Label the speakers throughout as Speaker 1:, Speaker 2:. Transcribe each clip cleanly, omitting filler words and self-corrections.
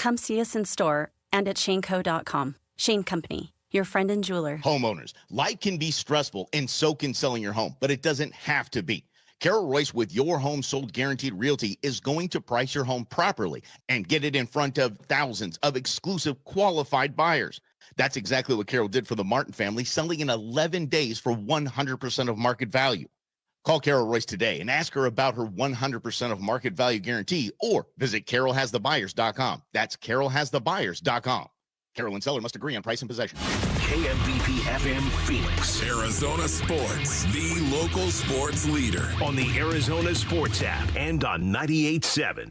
Speaker 1: Come see us in store and at shaneco.com. Shane Company, your friend and jeweler.
Speaker 2: Homeowners, life can be stressful, and so can selling your home, but it doesn't have to be. Carol Royce with Your Home Sold Guaranteed Realty is going to price your home properly and get it in front of thousands of exclusive qualified buyers. That's exactly what Carol did for the Martin family, selling in 11 days for 100% of market value. Call Carol Royce today and ask her about her 100% of market value guarantee, or visit carolhasthebuyers.com. That's carolhasthebuyers.com. Carol and seller must agree on price and possession.
Speaker 3: KMBP FM Phoenix.
Speaker 4: Arizona Sports, the local sports leader.
Speaker 3: On the Arizona Sports app and on 98.7.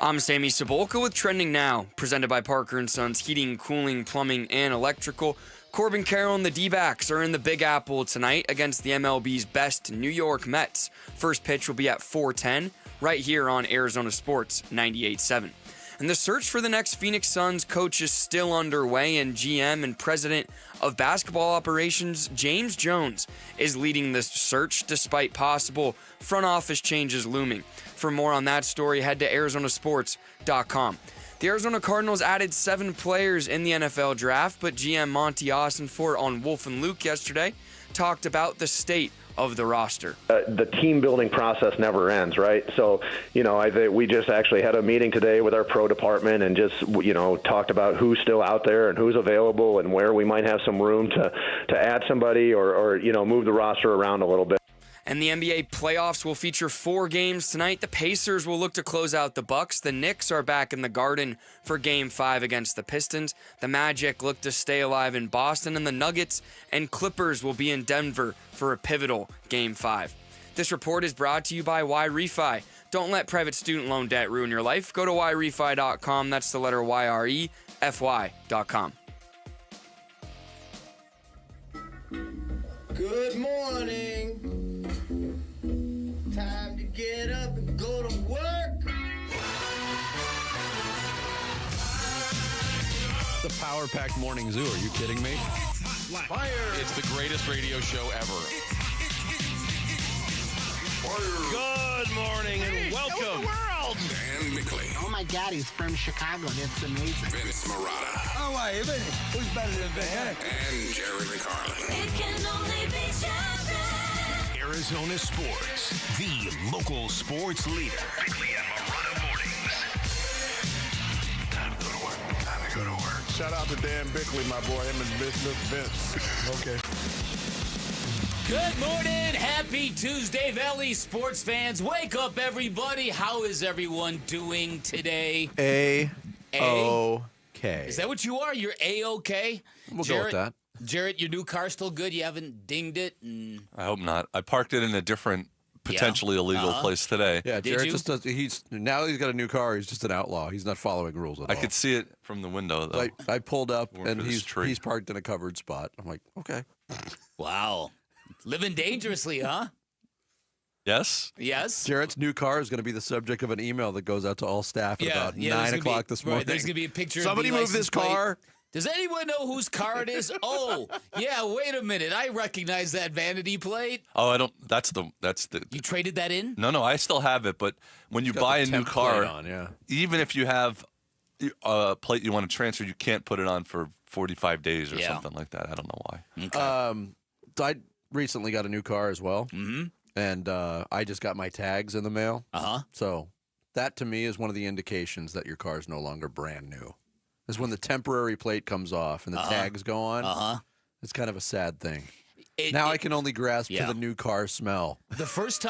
Speaker 5: I'm Sammy Sabolka with Trending Now, presented by Parker & Sons Heating, Cooling, Plumbing, and Electrical. Corbin Carroll and the D-backs are in the Big Apple tonight against the MLB's best New York Mets. First pitch will be at 4:10, right here on Arizona Sports 98.7. And the search for the next Phoenix Suns coach is still underway, and GM and president of basketball operations James Jones is leading the search despite possible front office changes looming. For more on that story, head to arizonasports.com. The Arizona Cardinals added 7 players in the NFL draft, but GM Monty Ossenfort on Wolf and Luke yesterday talked about the state of the roster.
Speaker 6: The team building process never ends, right? So, I think we just actually had a meeting today with our pro department and just, talked about who's still out there and who's available and where we might have some room to add somebody or move the roster around a little bit.
Speaker 5: And the NBA playoffs will feature 4 games tonight. The Pacers will look to close out the Bucks. The Knicks are back in the Garden for Game 5 against the Pistons. The Magic look to stay alive in Boston. And the Nuggets and Clippers will be in Denver for a pivotal Game 5. This report is brought to you by YRefi. Don't let private student loan debt ruin your life. Go to YRefi.com. That's the letter YREFY.com.
Speaker 7: Good morning. Time to get up and go to work.
Speaker 8: The Power Pack Morning Zoo. Are you kidding me?
Speaker 9: Fire. It's the greatest radio show ever. Good morning and welcome.
Speaker 3: The world.
Speaker 4: Dan Bickley.
Speaker 10: Oh my God, he's from Chicago. That's amazing.
Speaker 4: Vince Marotta.
Speaker 7: Oh, wait, who's better than Vince?
Speaker 4: And Jerry McCarlin.
Speaker 11: It can only be Jerry.
Speaker 3: Arizona Sports, the local sports leader. Bickley and Marotta mornings. Time to go to work. Time to go to work.
Speaker 12: Shout out to Dan Bickley, my boy. Him and Vince. Okay.
Speaker 13: Good morning. Happy Tuesday, Valley sports fans. Wake up, everybody. How is everyone doing today?
Speaker 8: A-OK.
Speaker 13: Is that what you are? You're A-OK?
Speaker 8: We'll go with that.
Speaker 13: Jarrett, your new car's still good? You haven't dinged it?
Speaker 9: I hope not. I parked it in a different, potentially illegal place today.
Speaker 8: Yeah, Jarrett just does. Now he's got a new car. He's just an outlaw. He's not following rules at all.
Speaker 9: I could see it from the window, though.
Speaker 8: I pulled up, and he's parked in a covered spot. I'm like, okay.
Speaker 13: Wow. Living dangerously, huh?
Speaker 9: Yes?
Speaker 13: Yes.
Speaker 8: Jarrett's new car is going to be the subject of an email that goes out to all staff at about 9 o'clock this morning.
Speaker 13: Right, there's going to be a picture
Speaker 8: Somebody
Speaker 13: of the
Speaker 8: move this car.
Speaker 13: Does anyone know whose car it is? Oh, yeah, wait a minute. I recognize that vanity plate.
Speaker 9: Oh, I don't. That's the.
Speaker 13: You traded that in?
Speaker 9: No, I still have it. But when you buy a new car, even if you have a plate you want to transfer, you can't put it on for 45 days or something like that. I don't know why.
Speaker 13: Okay.
Speaker 8: So I recently got a new car as well.
Speaker 13: Mm-hmm.
Speaker 8: And I just got my tags in the mail.
Speaker 13: Uh-huh.
Speaker 8: So that, to me, is one of the indications that your car is no longer brand new. Is when the temporary plate comes off and the tags go on.
Speaker 13: Uh-huh.
Speaker 8: It's kind of a sad thing. I can only grasp to the new car smell.
Speaker 13: The first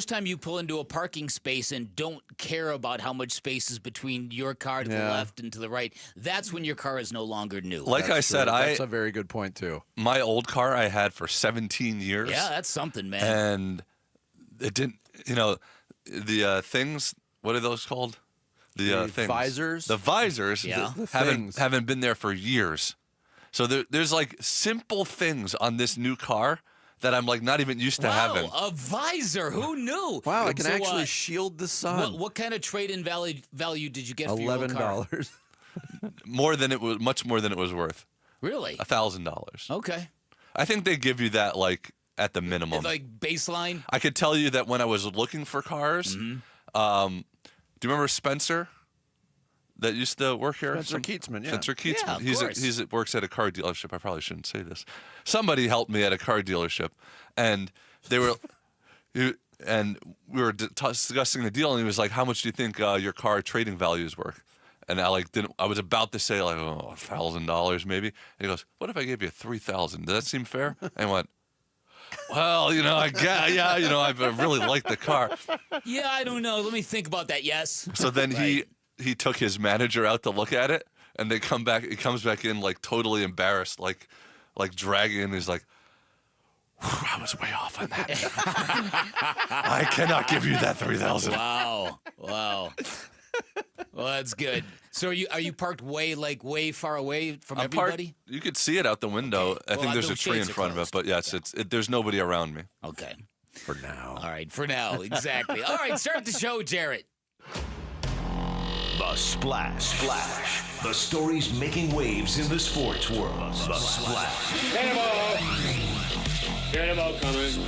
Speaker 13: time you pull into a parking space and don't care about how much space is between your car to the left and to the right, that's when your car is no longer new.
Speaker 9: Like I said,
Speaker 8: that's a very good point too.
Speaker 9: My old car I had for 17 years.
Speaker 13: Yeah, that's something, man.
Speaker 9: And it didn't, the things, what are those called? The things.
Speaker 8: Visors?
Speaker 9: The visors haven't been there for years. So there's like simple things on this new car that I'm like not even used to having.
Speaker 13: A visor. Who knew?
Speaker 8: Wow, it can actually shield the sun.
Speaker 13: What kind of trade-in value did you get for your old car?
Speaker 8: $11.
Speaker 9: Much more than it was worth.
Speaker 13: Really?
Speaker 9: $1,000.
Speaker 13: Okay.
Speaker 9: I think they give you that like at the minimum.
Speaker 13: Like baseline?
Speaker 9: I could tell you that when I was looking for cars, Do you remember Spencer that used to work here?
Speaker 8: Spencer Keatsman, yeah.
Speaker 9: Spencer Keatsman.
Speaker 13: Yeah, of course.
Speaker 9: He's works at a car dealership. I probably shouldn't say this. Somebody helped me at a car dealership, and they were, and we were discussing the deal, and he was like, "How much do you think your car trading value is worth?" And I was about to say like, "Oh, $1,000 maybe." And he goes, "What if I gave you $3,000? Does that seem fair?" And I went, "Well, I guess, yeah, I really like the car."
Speaker 13: Yeah, I don't know. Let me think about that. Yes.
Speaker 9: So then he took his manager out to look at it, and they come back. He comes back in like totally embarrassed, like dragging. And he's like, "I was way off on that. I cannot give you that $3,000."
Speaker 13: Wow. Well, that's good. So are you parked way far away from everybody?
Speaker 9: You could see it out the window.
Speaker 13: Okay.
Speaker 9: I think there's a tree in front of it, but yes, there's nobody around me.
Speaker 13: Okay.
Speaker 8: For now.
Speaker 13: All right, for now, exactly. All right, start the show, Jarrett.
Speaker 3: The Splash. The stories making waves in the sports world. The Splash.
Speaker 14: Get him out coming.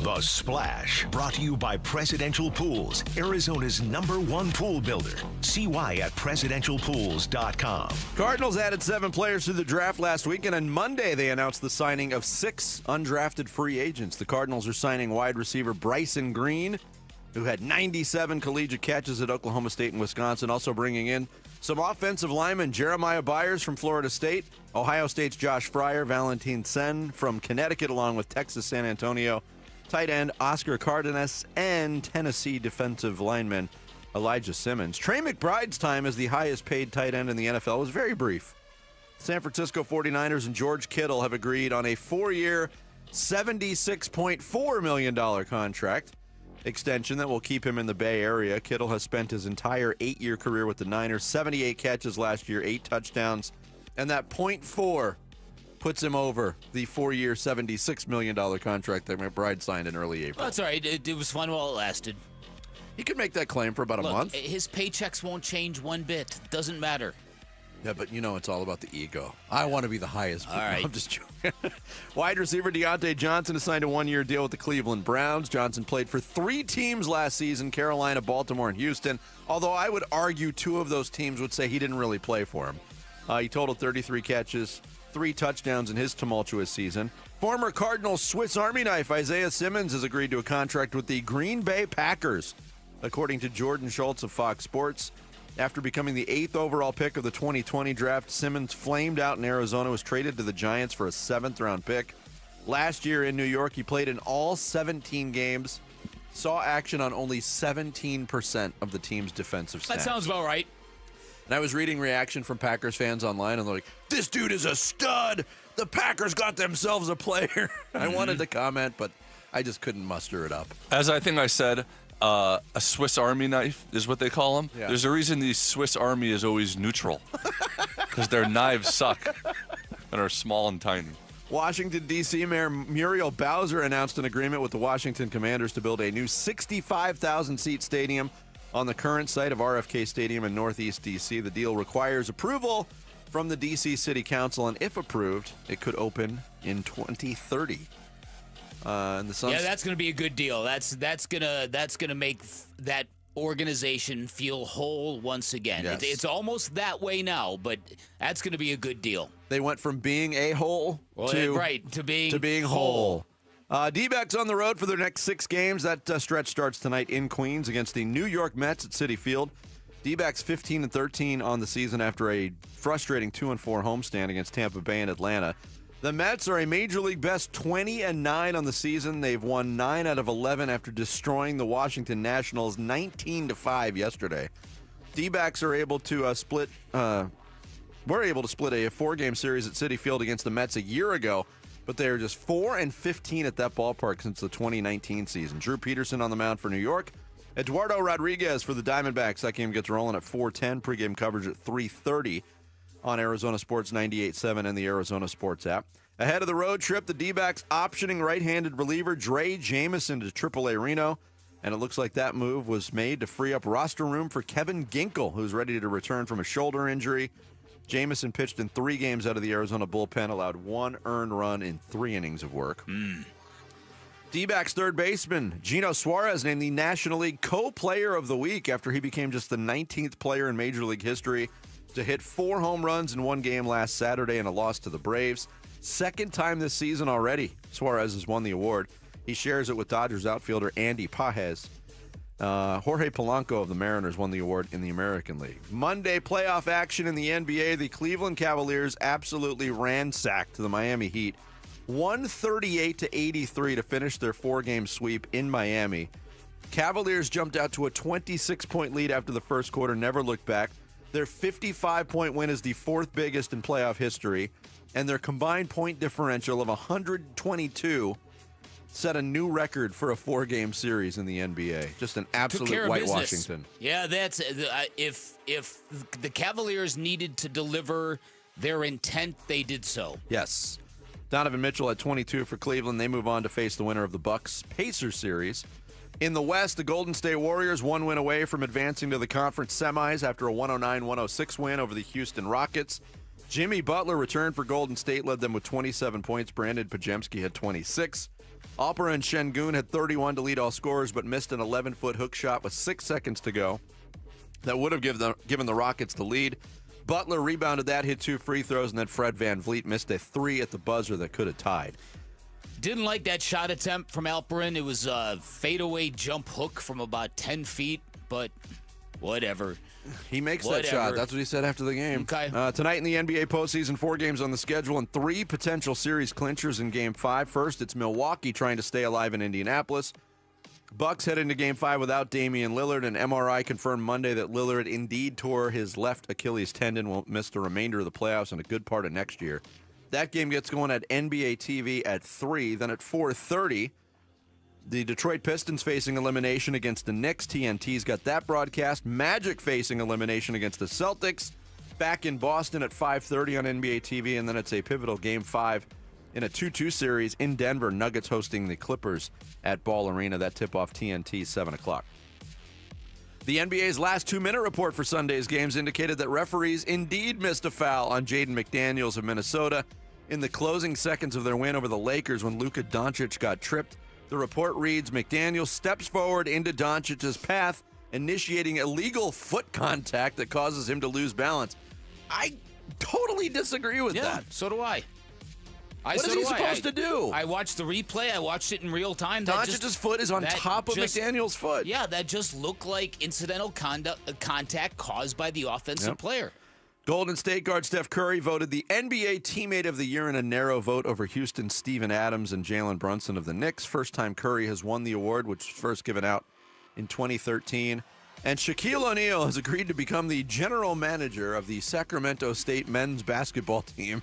Speaker 3: The Splash, brought to you by Presidential Pools, Arizona's #1 pool builder. See why at presidentialpools.com.
Speaker 8: Cardinals added 7 players to the draft last week, and on Monday they announced the signing of 6 undrafted free agents. The Cardinals are signing wide receiver Bryson Green, who had 97 collegiate catches at Oklahoma State and Wisconsin, also bringing in some offensive linemen, Jeremiah Byers from Florida State, Ohio State's Josh Fryer, Valentin Sen from Connecticut, along with Texas San Antonio tight end Oscar Cárdenas, and Tennessee defensive lineman Elijah Simmons. Trey McBride's time as the highest paid tight end in the NFL was very brief. San Francisco 49ers and George Kittle have agreed on a 4-year, $76.4 million contract extension that will keep him in the Bay Area. Kittle has spent his entire 8-year career with the Niners, 78 catches last year, 8 touchdowns, and that .4 puts him over the 4-year, $76 million contract that McBride signed in early April.
Speaker 13: Well, that's all right. It was fun while it lasted.
Speaker 8: He could make that claim for about a month.
Speaker 13: His paychecks won't change one bit. Doesn't matter.
Speaker 8: Yeah, but it's all about the ego. I want to be the highest.
Speaker 13: All right.
Speaker 8: I'm just joking. Wide receiver Deontay Johnson has signed a 1-year deal with the Cleveland Browns. Johnson played for 3 teams last season, Carolina, Baltimore, and Houston, although I would argue 2 of those teams would say he didn't really play for him. He totaled 33 catches, 3 touchdowns in his tumultuous season. Former Cardinals Swiss Army knife Isaiah Simmons has agreed to a contract with the Green Bay Packers, according to Jordan Schultz of Fox Sports. After becoming the 8th overall pick of the 2020 draft, Simmons flamed out in Arizona, was traded to the Giants for a 7th-round pick. Last year in New York, he played in all 17 games, saw action on only 17% of the team's defensive snaps.
Speaker 13: That sounds about right.
Speaker 8: And I was reading reaction from Packers fans online, and they're like, "This dude is a stud. The Packers got themselves a player." I wanted to comment, but I just couldn't muster it up.
Speaker 9: As I think I said, a Swiss Army knife is what they call them.
Speaker 8: Yeah.
Speaker 9: There's a reason the Swiss Army is always neutral, because their knives suck and are small and tiny.
Speaker 8: Washington, D.C. Mayor Muriel Bowser announced an agreement with the Washington Commanders to build a new 65,000-seat stadium on the current site of RFK Stadium in Northeast D.C. The deal requires approval from the D.C. City Council, and if approved, it could open in 2030. And the Suns.
Speaker 13: Yeah, that's going to be a good deal. That's gonna make that organization feel whole once again.
Speaker 8: Yes.
Speaker 13: It's almost that way now, but that's going to be a good deal.
Speaker 8: They went from being a hole
Speaker 13: to being
Speaker 8: whole. D-backs on the road for their next 6 games. That stretch starts tonight in Queens against the New York Mets at Citi Field. D-backs 15-13 on the season after a frustrating 2-4 homestand against Tampa Bay and Atlanta. The Mets are a Major League best 20-9 on the season. They've won 9 out of 11 after destroying the Washington Nationals 19-5 yesterday. D-backs are able to split a 4-game series at Citi Field against the Mets a year ago, but they are just 4-15 at that ballpark since the 2019 season. Drew Peterson on the mound for New York. Eduardo Rodriguez for the Diamondbacks. That game gets rolling at 4:10. Pregame coverage at 3:30 on Arizona Sports 98.7 and the Arizona Sports app. Ahead of the road trip, the D-backs optioning right-handed reliever Dre Jamison to AAA Reno, and it looks like that move was made to free up roster room for Kevin Ginkel, who's ready to return from a shoulder injury. Jamison pitched in 3 games out of the Arizona bullpen, allowed 1 earned run in 3 innings of work. D-backs third baseman Gino Suarez named the National League Co-Player of the Week after he became just the 19th player in Major League history to hit 4 home runs in one game last Saturday in a loss to the Braves. Second time this season already Suarez has won the award. He shares it with Dodgers outfielder Andy Pages. Jorge Polanco of the Mariners won the award in the American League. Monday playoff action in the NBA. The Cleveland Cavaliers absolutely ransacked the Miami Heat. 138-83 to finish their 4-game sweep in Miami. Cavaliers jumped out to a 26-point lead after the first quarter, never looked back. Their 55-point win is the 4th biggest in playoff history, and their combined point differential of 122 set a new record for a 4-game series in the NBA. Just an absolute whitewashington.
Speaker 13: Yeah, that's if the Cavaliers needed to deliver their intent, they did so.
Speaker 8: Yes. Donovan Mitchell at 22 for Cleveland. They move on to face the winner of the Bucks-Pacers series. In the West, the Golden State Warriors 1 win away from advancing to the conference semis after a 109-106 win over the Houston Rockets. Jimmy Butler returned for Golden State, led them with 27 points. Brandon Pajemski had 26. Alperen Şengün had 31 to lead all scorers, but missed an 11-foot hook shot with 6 seconds to go. That would have given the Rockets the lead. Butler rebounded that, hit 2 free throws, and then Fred VanVleet missed a 3 at the buzzer that could have tied.
Speaker 13: Didn't like that shot attempt from Alperen. It was a fadeaway jump hook from about 10 feet, but whatever.
Speaker 8: He makes that shot. That's what he said after the game.
Speaker 13: Okay.
Speaker 8: Tonight in the NBA postseason, 4 games on the schedule and 3 potential series clinchers in Game 5. First, it's Milwaukee trying to stay alive in Indianapolis. Bucks head into Game 5 without Damian Lillard. An MRI confirmed Monday that Lillard indeed tore his left Achilles tendon, will miss the remainder of the playoffs and a good part of next year. That game gets going at NBA TV at 3. Then at 4:30, the Detroit Pistons facing elimination against the Knicks. TNT's got that broadcast. Magic facing elimination against the Celtics. Back in Boston at 5:30 on NBA TV. And then it's a pivotal Game 5 in a 2-2 series in Denver. Nuggets hosting the Clippers at Ball Arena. That tip-off TNT 7 o'clock. The NBA's last 2-minute report for Sunday's games indicated that referees indeed missed a foul on Jaden McDaniels of Minnesota in the closing seconds of their win over the Lakers when Luka Doncic got tripped. The report reads, McDaniels steps forward into Doncic's path, initiating illegal foot contact that causes him to lose balance. I totally disagree with that.
Speaker 13: So do I.
Speaker 8: What is he supposed to do?
Speaker 13: I watched the replay. I watched it in real time.
Speaker 8: Doncic's foot is on top of McDaniel's foot.
Speaker 13: Yeah, that just looked like incidental contact caused by the offensive player.
Speaker 8: Golden State guard Steph Curry voted the NBA Teammate of the Year in a narrow vote over Houston's Steven Adams and Jalen Brunson of the Knicks. First time Curry has won the award, which was first given out in 2013. And Shaquille O'Neal has agreed to become the general manager of the Sacramento State men's basketball team,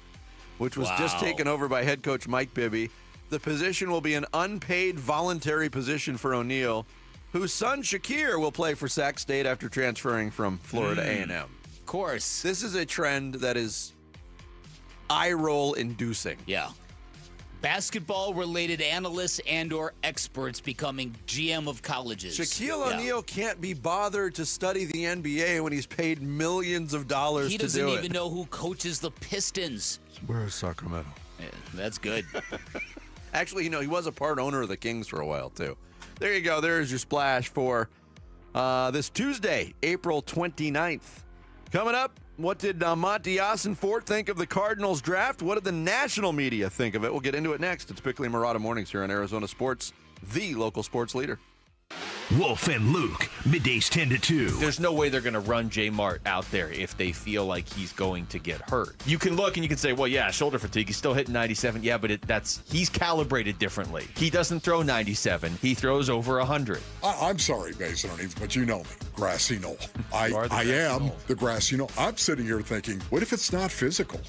Speaker 8: which was just taken over by head coach Mike Bibby. The position will be an unpaid voluntary position for O'Neal, whose son Shakir will play for Sac State after transferring from Florida A&M.
Speaker 13: Of course.
Speaker 8: This is a trend that is eye-roll inducing.
Speaker 13: Yeah. Basketball-related analysts and or experts becoming GM of colleges.
Speaker 8: Shaquille O'Neal can't be bothered to study the NBA when he's paid millions of dollars to do it.
Speaker 13: He doesn't even know who coaches the Pistons.
Speaker 8: Where's Sacramento?
Speaker 13: Yeah, that's good.
Speaker 8: Actually, he was a part owner of the Kings for a while, too. There you go. There's your splash for this Tuesday, April 29th. Coming up, what did Monty Ossenfort think of the Cardinals draft? What did the national media think of it? We'll get into it next. It's Bickley and Murata Mornings here on Arizona Sports, the local sports leader.
Speaker 3: Wolf and Luke, middays 10 to 2.
Speaker 14: There's no way they're going to run J Mart out there if they feel like he's going to get hurt. You can look and you can say, well, yeah, shoulder fatigue. He's still hitting 97. Yeah, but he's calibrated differently. He doesn't throw 97. He throws over 100.
Speaker 12: I'm sorry, Masononians, but you know me, grassy knoll. I am the grassy knoll. I'm sitting here thinking, what if it's not physical?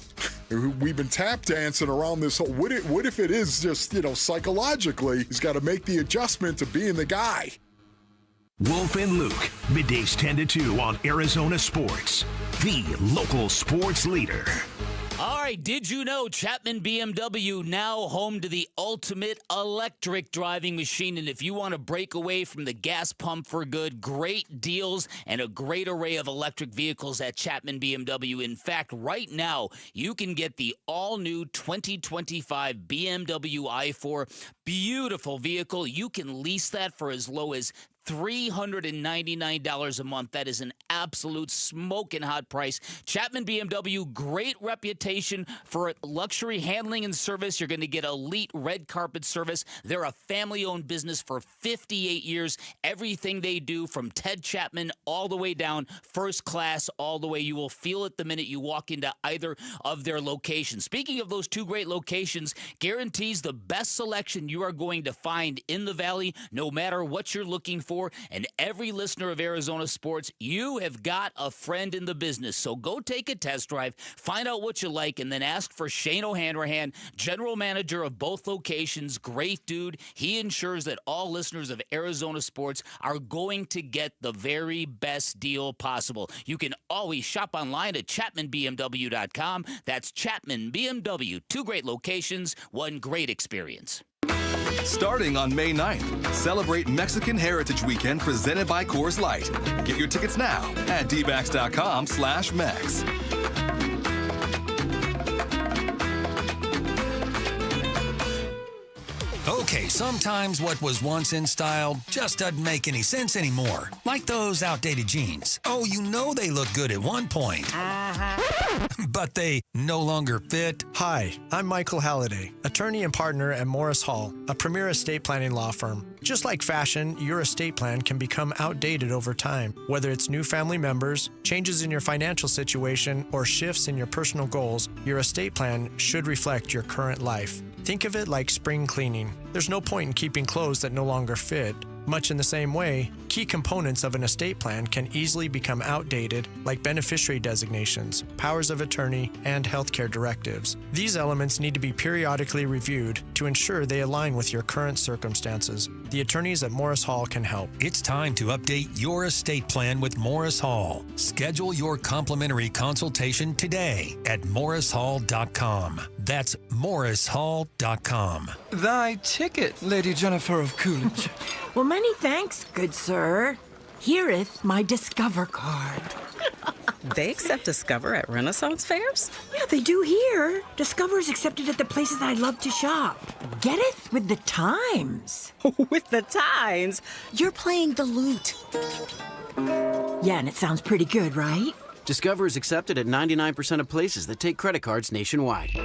Speaker 12: We've been tap dancing around this whole. What if it is just psychologically? He's got to make the adjustment to being the guy.
Speaker 3: Wolf and Luke, middays 10 to 2 on Arizona Sports, the local sports leader.
Speaker 13: All right, did you know Chapman BMW now home to the ultimate electric driving machine? And if you want to break away from the gas pump for good, great deals and a great array of electric vehicles at Chapman BMW. In fact, right now, you can get the all-new 2025 BMW i4. Beautiful vehicle. You can lease that for as low as $399 a month. That is an absolute smoking hot price. Chapman BMW, great reputation for luxury handling and service. You're going to get elite red carpet service. They're a family-owned business for 58 years. Everything they do, from Ted Chapman all the way down, first class all the way. You will feel it the minute you walk into either of their locations. Speaking of those two great locations, guarantees the best selection you are going to find in the Valley, no matter what you're looking for. And every listener of Arizona Sports, you have got a friend in the business. So go take a test drive, find out what you like, and then ask for Shane O'Hanrahan, general manager of both locations. Great dude. He ensures that all listeners of Arizona Sports are going to get the very best deal possible. You can always shop online at ChapmanBMW.com. That's Chapman BMW. Two great locations, one great experience.
Speaker 15: Starting on May 9th, celebrate Mexican Heritage Weekend presented by Coors Light. Get your tickets now at dbacks.com/Mex.
Speaker 16: Okay, sometimes what was once in style just doesn't make any sense anymore. Like those outdated jeans. Oh, you know they look good at one point. But they no longer fit.
Speaker 17: Hi, I'm Michael Halliday, attorney and partner at Morris Hall, a premier estate planning law firm. Just like fashion, your estate plan can become outdated over time. Whether it's new family members, changes in your financial situation, or shifts in your personal goals, your estate plan should reflect your current life. Think of it like spring cleaning. There's no point in keeping clothes that no longer fit. Much in the same way, key components of an estate plan can easily become outdated, like beneficiary designations, powers of attorney, and healthcare directives. These elements need to be periodically reviewed to ensure they align with your current circumstances. The attorneys at Morris Hall can help.
Speaker 16: It's time to update your estate plan with Morris Hall. Schedule your complimentary consultation today at morrishall.com. That's morrishall.com.
Speaker 18: Thy ticket, Lady Jennifer of Coolidge.
Speaker 19: Well, many thanks, good sir. Here'th my Discover card.
Speaker 20: They accept Discover at Renaissance fairs?
Speaker 19: Yeah, they do here. Discover's accepted at the places I love to shop. Getteth with the times.
Speaker 20: With the times? You're playing the lute.
Speaker 19: Yeah, and it sounds pretty good, right?
Speaker 21: Discover is accepted at 99% of places that take credit cards nationwide.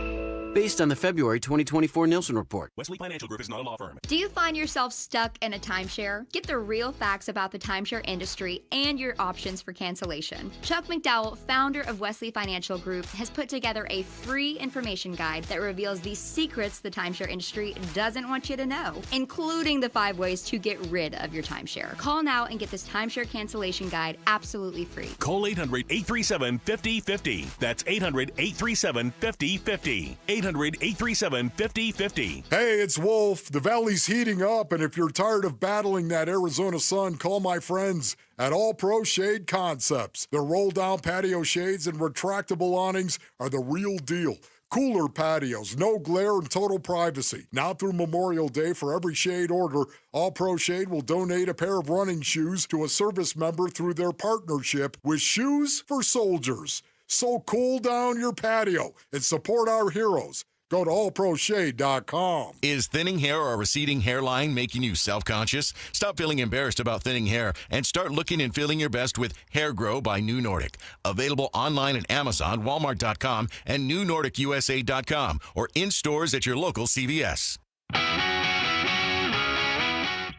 Speaker 21: Based on the February 2024 Nielsen report.
Speaker 22: Wesley Financial Group is not a law firm.
Speaker 23: Do you find yourself stuck in a timeshare? Get the real facts about the timeshare industry and your options for cancellation. Chuck McDowell, founder of Wesley Financial Group, has put together a free information guide that reveals the secrets the timeshare industry doesn't want you to know, including the 5 ways to get rid of your timeshare. Call now and get this timeshare cancellation guide absolutely free.
Speaker 22: Call 800-837-5050. That's 800-837-5050. 800-837-5050.
Speaker 12: Hey, it's Wolf. The Valley's heating up, and if you're tired of battling that Arizona sun, call my friends at All Pro Shade Concepts. Their roll-down patio shades and retractable awnings are the real deal. Cooler patios, no glare, and total privacy. Now through Memorial Day, for every shade order, All Pro Shade will donate a pair of running shoes to a service member through their partnership with Shoes for Soldiers. So cool down your patio and support our heroes. Go to allproshade.com.
Speaker 24: Is thinning hair or a receding hairline making you self-conscious? Stop feeling embarrassed about thinning hair and start looking and feeling your best with Hair Grow by New Nordic. Available online at Amazon, Walmart.com, and NewNordicUSA.com, or in stores at your local CVS.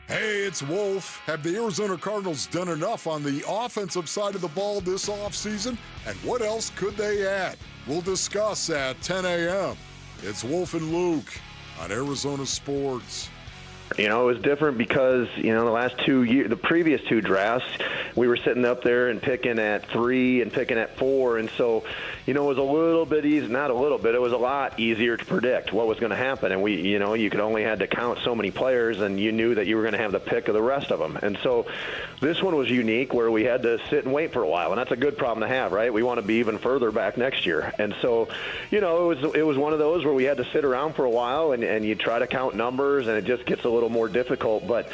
Speaker 12: Hey, it's Wolf. Have the Arizona Cardinals done enough on the offensive side of the ball this offseason? And what else could they add? We'll discuss at 10 a.m. It's Wolf and Luke on Arizona Sports.
Speaker 1: You know, it was different because, you know, the previous 2 drafts, we were sitting up there and picking at 3 and picking at 4. And so, you know, it was a little bit easy, not a little bit, it was a lot easier to predict what was going to happen. And you could only had to count so many players, and you knew that you were going to have the pick of the rest of them. And so this one was unique where we had to sit and wait for a while. And that's a good problem to have, right? We want to be even further back next year. And so, you know, it was one of those where we had to sit around for a while and you try to count numbers, and it just gets a little more difficult. But,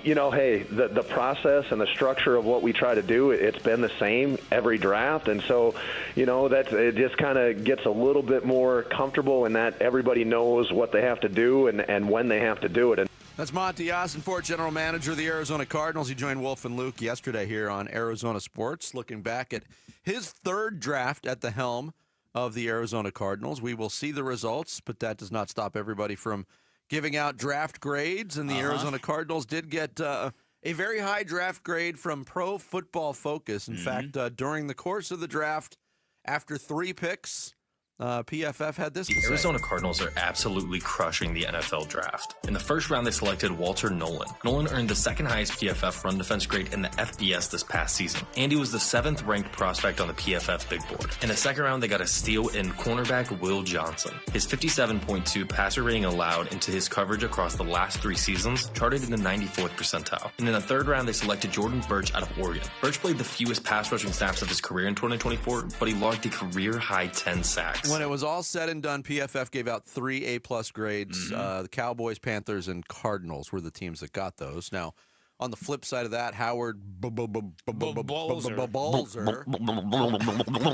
Speaker 1: you know, hey, the process and the structure of what we try to do, it's been the same every draft. And so, you know, it just kind of gets a little bit more comfortable in that everybody knows what they have to do and when they have to do it.
Speaker 8: That's Monty Ossenfort, general manager of the Arizona Cardinals. He joined Wolf and Luke yesterday here on Arizona Sports, looking back at his 3rd draft at the helm of the Arizona Cardinals. We will see the results, but that does not stop everybody from giving out draft grades. And the Arizona Cardinals did get a very high draft grade from Pro Football Focus. In fact, during the course of the draft, after 3 picks, PFF had this.
Speaker 2: The Arizona Cardinals are absolutely crushing the NFL draft. In the first round, they selected Walter Nolan. Nolan earned the 2nd highest PFF run defense grade in the FBS this past season, and he was the 7th ranked prospect on the PFF big board. In the 2nd round, they got a steal in cornerback Will Johnson. His 57.2 passer rating allowed into his coverage across the last 3 seasons charted in the 94th percentile. And in the 3rd round, they selected Jordan Burch out of Oregon. Burch played the fewest pass rushing snaps of his career in 2024, but he logged a career-high 10 sacks.
Speaker 8: When it was all said and done, PFF gave out 3 A+ grades. The Cowboys, Panthers, and Cardinals were the teams that got those. Now, on the flip side of that, Howard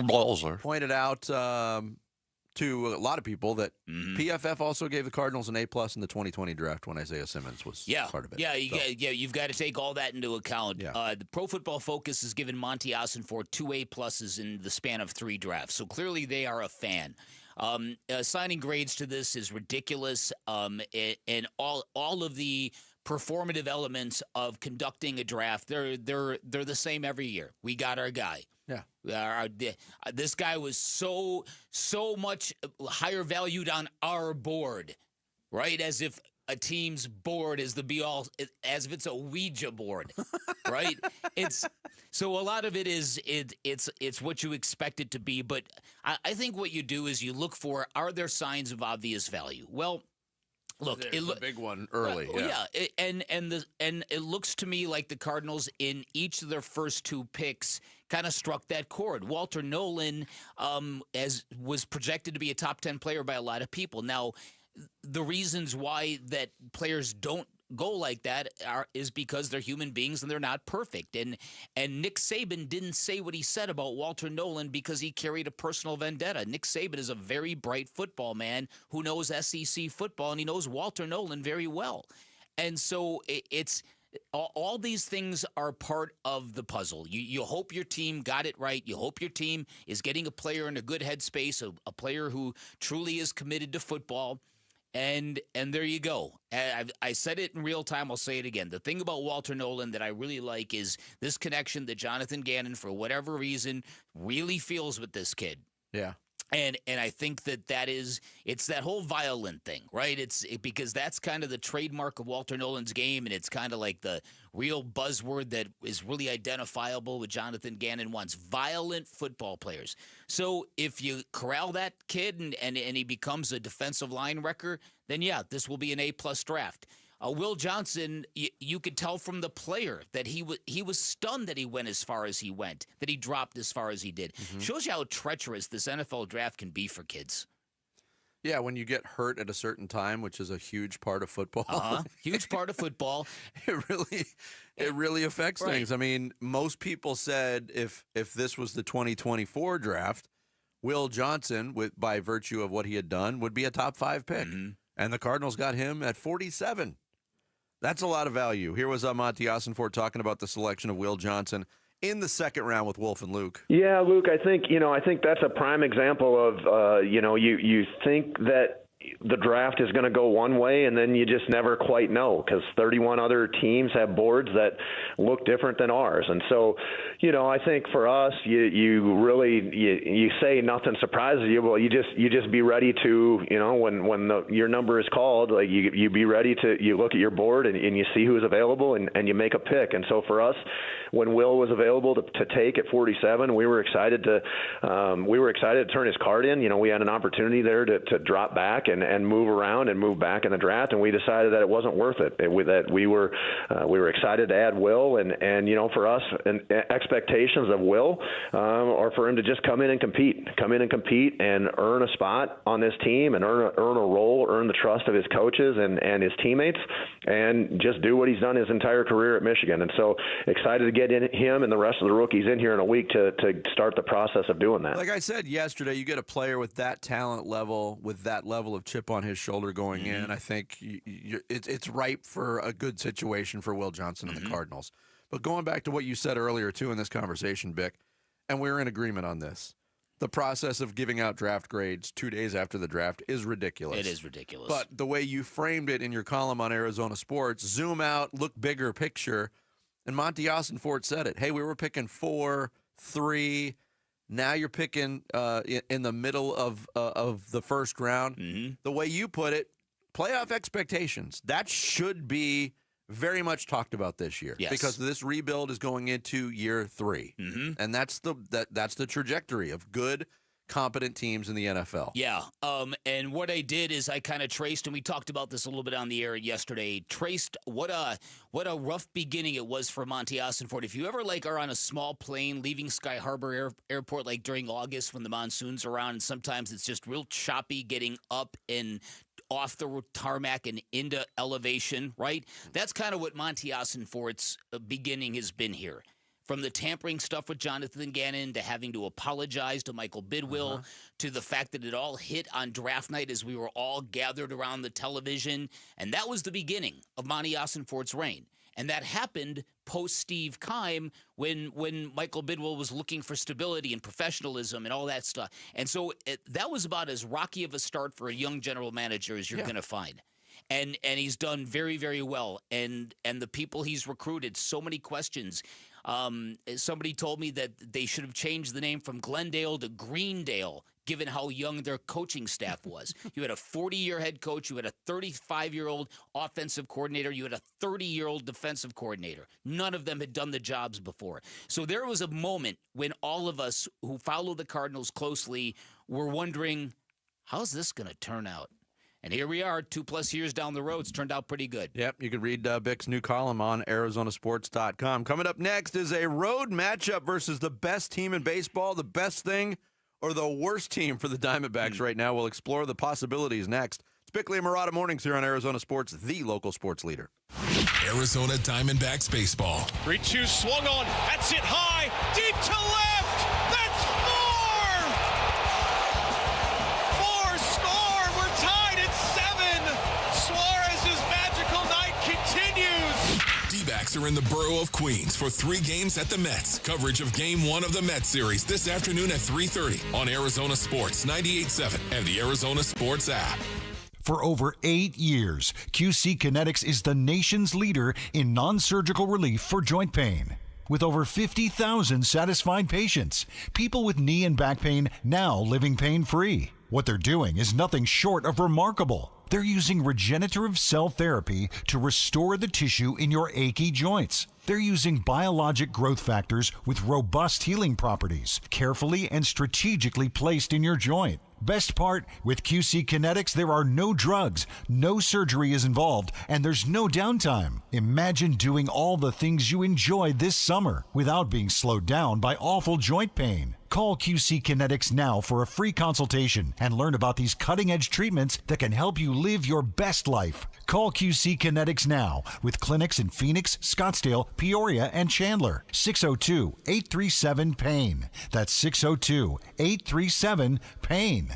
Speaker 8: Balzer pointed out to a lot of people that PFF also gave the Cardinals an A+ in the 2020 draft when Isaiah Simmons was part of it.
Speaker 13: Yeah, you've got to take all that into account. The Pro Football Focus has given Monty Ossenfort 2 A+ in the span of 3 drafts, so clearly they are a fan. Assigning grades to this is ridiculous, and all of the performative elements of conducting a draft, they're the same every year. We got our guy. Yeah, this guy was so much higher valued on our board, right? As if a team's board is the be all, as if it's a Ouija board, right? So a lot of it is it's what you expect it to be. But I think what you do is you look for, are there signs of obvious value? Well, look,
Speaker 8: it's a big one early.
Speaker 13: And it looks to me like the Cardinals in each of their first 2 picks kind of struck that chord. Walter Nolan was projected to be a top 10 player by a lot of people. Now, the reasons why that players don't go like that is because they're human beings and they're not perfect. And Nick Saban didn't say what he said about Walter Nolan because he carried a personal vendetta. Nick Saban is a very bright football man who knows SEC football, and he knows Walter Nolan very well. And so it's all these things are part of the puzzle. You hope your team got it right. You hope your team is getting a player in a good headspace, a player who truly is committed to football. And there you go. I said it in real time. I'll say it again. The thing about Walter Nolan that I really like is this connection that Jonathan Gannon, for whatever reason, really feels with this kid.
Speaker 8: Yeah.
Speaker 13: And I think it's that whole violent thing, right? Because that's kind of the trademark of Walter Nolan's game, and it's kind of like the real buzzword that is really identifiable with Jonathan Gannon wants violent football players. So if you corral that kid and he becomes a defensive line wrecker, then yeah, this will be an A+ draft. Will Johnson, you could tell from the player that he was stunned that he went as far as he went, that he dropped as far as he did. Shows you how treacherous this NFL draft can be for kids.
Speaker 8: Yeah, when you get hurt at a certain time, which is a huge part of football.
Speaker 13: Huge part of football.
Speaker 8: It really affects things. I mean, most people said if this was the 2024 draft, Will Johnson, by virtue of what he had done, would be a top 5 pick. And the Cardinals got him at 47. That's a lot of value. Here was Monty Ossenfort talking about the selection of Will Johnson in the 2nd round with Wolf and Luke.
Speaker 1: Yeah, Luke, I think that's a prime example of, you think that the draft is going to go one way, and then you just never quite know because 31 other teams have boards that look different than ours. And so, I think for us, you say nothing surprises you. Well, you just be ready to, when your number is called, like you be ready to, you look at your board and you see who's available and you make a pick. And so for us, when Will was available to take at 47, we were excited to turn his card in. We had an opportunity there to drop back and move around and move back in the draft, and we decided that it wasn't worth it. That we were excited to add Will, and for us, expectations of Will are for him to just come in and compete and earn a spot on this team and earn a role, earn the trust of his coaches and his teammates, and just do what he's done his entire career at Michigan. And so excited to get him and the rest of the rookies in here in a week to start the process of doing that.
Speaker 8: Like I said yesterday, you get a player with that talent level, with that level of chip on his shoulder going in. I think it's ripe for a good situation for Will Johnson and the Cardinals. But going back to what you said earlier, too, in this conversation, Bick, and we're in agreement on this, the process of giving out draft grades 2 days after the draft is ridiculous.
Speaker 13: It is ridiculous.
Speaker 8: But the way you framed it in your column on Arizona Sports, zoom out, look bigger picture, and Monty Ossenfort said it. Hey, we were picking 4, 3. Now you're picking in the middle of the first round. The way you put it, playoff expectations, that should be very much talked about this year.
Speaker 13: Yes.
Speaker 8: Because this rebuild is going into year 3. And that's the trajectory of good, competent teams in the NFL.
Speaker 13: Yeah. And what I did is I kind of traced, and we talked about this a little bit on the air yesterday, traced what a rough beginning it was for Monty Ossenfort. If you ever are on a small plane leaving Sky Harbor Airport during August when the monsoon's around, and sometimes it's just real choppy getting up and off the tarmac and into elevation, right? That's kind of what Monty Ossenfort's beginning has been here. From the tampering stuff with Jonathan Gannon to having to apologize to Michael Bidwill to the fact that it all hit on draft night as we were all gathered around the television. And that was the beginning of Monty Ossenfort's reign. And that happened post-Steve Keim when Michael Bidwill was looking for stability and professionalism and all that stuff. And so that was about as rocky of a start for a young general manager as you're going to find. And he's done very, very well. And the people he's recruited, so many questions. Somebody told me that they should have changed the name from Glendale to Greendale, given how young their coaching staff was. You had a 40-year head coach. You had a 35-year-old offensive coordinator. You had a 30-year-old defensive coordinator. None of them had done the jobs before. So there was a moment when all of us who follow the Cardinals closely were wondering, how's this going to turn out? And here we are, 2+ years down the road. It's turned out pretty good.
Speaker 8: Yep, you can read Bick's new column on ArizonaSports.com. Coming up next is a road matchup versus the best team in baseball, the best thing or the worst team for the Diamondbacks right now. We'll explore the possibilities next. It's Bickley and Murata Mornings here on Arizona Sports, the local sports leader.
Speaker 4: Arizona Diamondbacks baseball.
Speaker 5: 3-2 swung on. That's it high. Deep to left. That's four. Four score. We're tied at 7. Suarez's magical night continues.
Speaker 4: D-backs are in the borough of Queens for 3 games at the Mets. Coverage of Game 1 of the Mets series this afternoon at 3:30 on Arizona Sports 98.7 and the Arizona Sports app.
Speaker 6: For over 8 years, QC Kinetics is the nation's leader in non-surgical relief for joint pain. With over 50,000 satisfied patients, people with knee and back pain now living pain-free. What they're doing is nothing short of remarkable. They're using regenerative cell therapy to restore the tissue in your achy joints. They're using biologic growth factors with robust healing properties, carefully and strategically placed in your joint. Best part, with QC Kinetics, there are no drugs, no surgery is involved, and there's no downtime. Imagine doing all the things you enjoyed this summer without being slowed down by awful joint pain. Call QC Kinetics now for a free consultation and learn about these cutting-edge treatments that can help you live your best life. Call QC Kinetics now with clinics in Phoenix, Scottsdale, Peoria, and Chandler. 602-837-PAIN. That's 602-837-PAIN.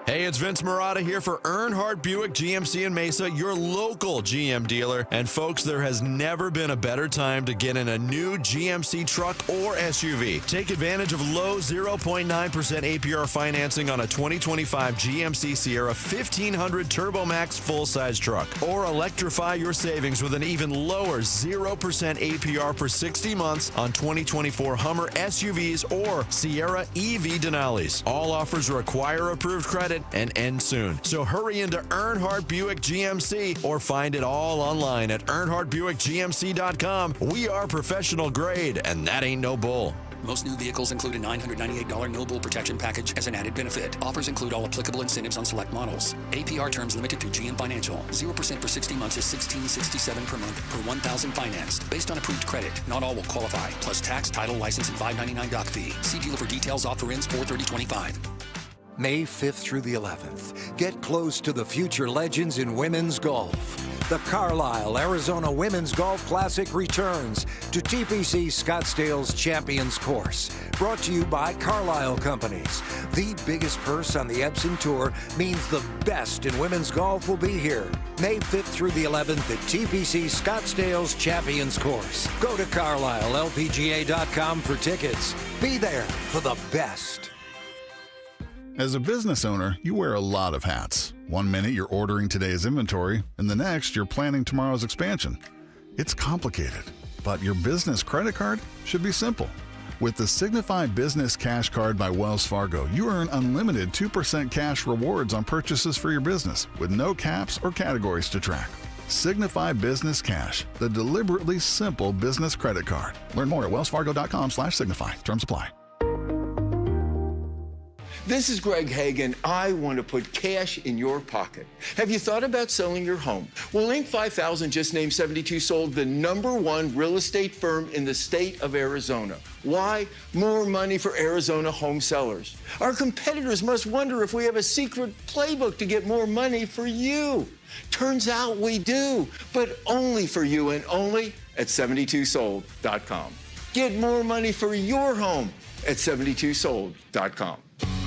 Speaker 8: Hey, it's Vince Marotta here for Earnhardt Buick GMC in Mesa, your local GM dealer. And folks, there has never been a better time to get in a new GMC truck or SUV. Take advantage of low 0.9% APR financing on a 2025 GMC Sierra 1500 Turbo Max full-size truck. Or electrify your savings with an even lower 0% APR for 60 months on 2024 Hummer SUVs or Sierra EV Denali's. All offers require approved credit and end soon. So hurry into Earnhardt Buick GMC or find it all online at EarnhardtBuickGMC.com. We are professional grade, and that ain't no bull.
Speaker 7: Most new vehicles include a $998 no bull protection package as an added benefit. Offers include all applicable incentives on select models. APR terms limited through GM Financial. 0% for 60 months is $16.67 per month per 1,000 financed. Based on approved credit, not all will qualify. Plus tax, title, license, and $599 doc fee. See dealer for details. Offer ends 4/30/25.
Speaker 9: May 5th through the 11th. Get close to the future legends in women's golf. The Carlisle, Arizona Women's Golf Classic returns to TPC Scottsdale's Champions Course. Brought to you by Carlisle Companies. The biggest purse on the Epson Tour means the best in women's golf will be here. May 5th through the 11th at TPC Scottsdale's Champions Course. Go to CarlisleLPGA.com for tickets. Be there for the best.
Speaker 10: As a business owner, you wear a lot of hats. One minute you're ordering today's inventory, and the next you're planning tomorrow's expansion. It's complicated, but your business credit card should be simple. With the Signify Business Cash Card by Wells Fargo, you earn unlimited 2% cash rewards on purchases for your business with no caps or categories to track. Signify Business Cash, the deliberately simple business credit card. Learn more at wellsfargo.com/signify. Terms apply.
Speaker 11: This is Greg Hagan. I want to put cash in your pocket. Have you thought about selling your home? Well, Inc. 5000 just named 72 Sold the #1 real estate firm in the state of Arizona. Why? More money for Arizona home sellers. Our competitors must wonder if we have a secret playbook to get more money for you. Turns out we do, but only for you and only at 72sold.com. Get more money for your home at 72sold.com.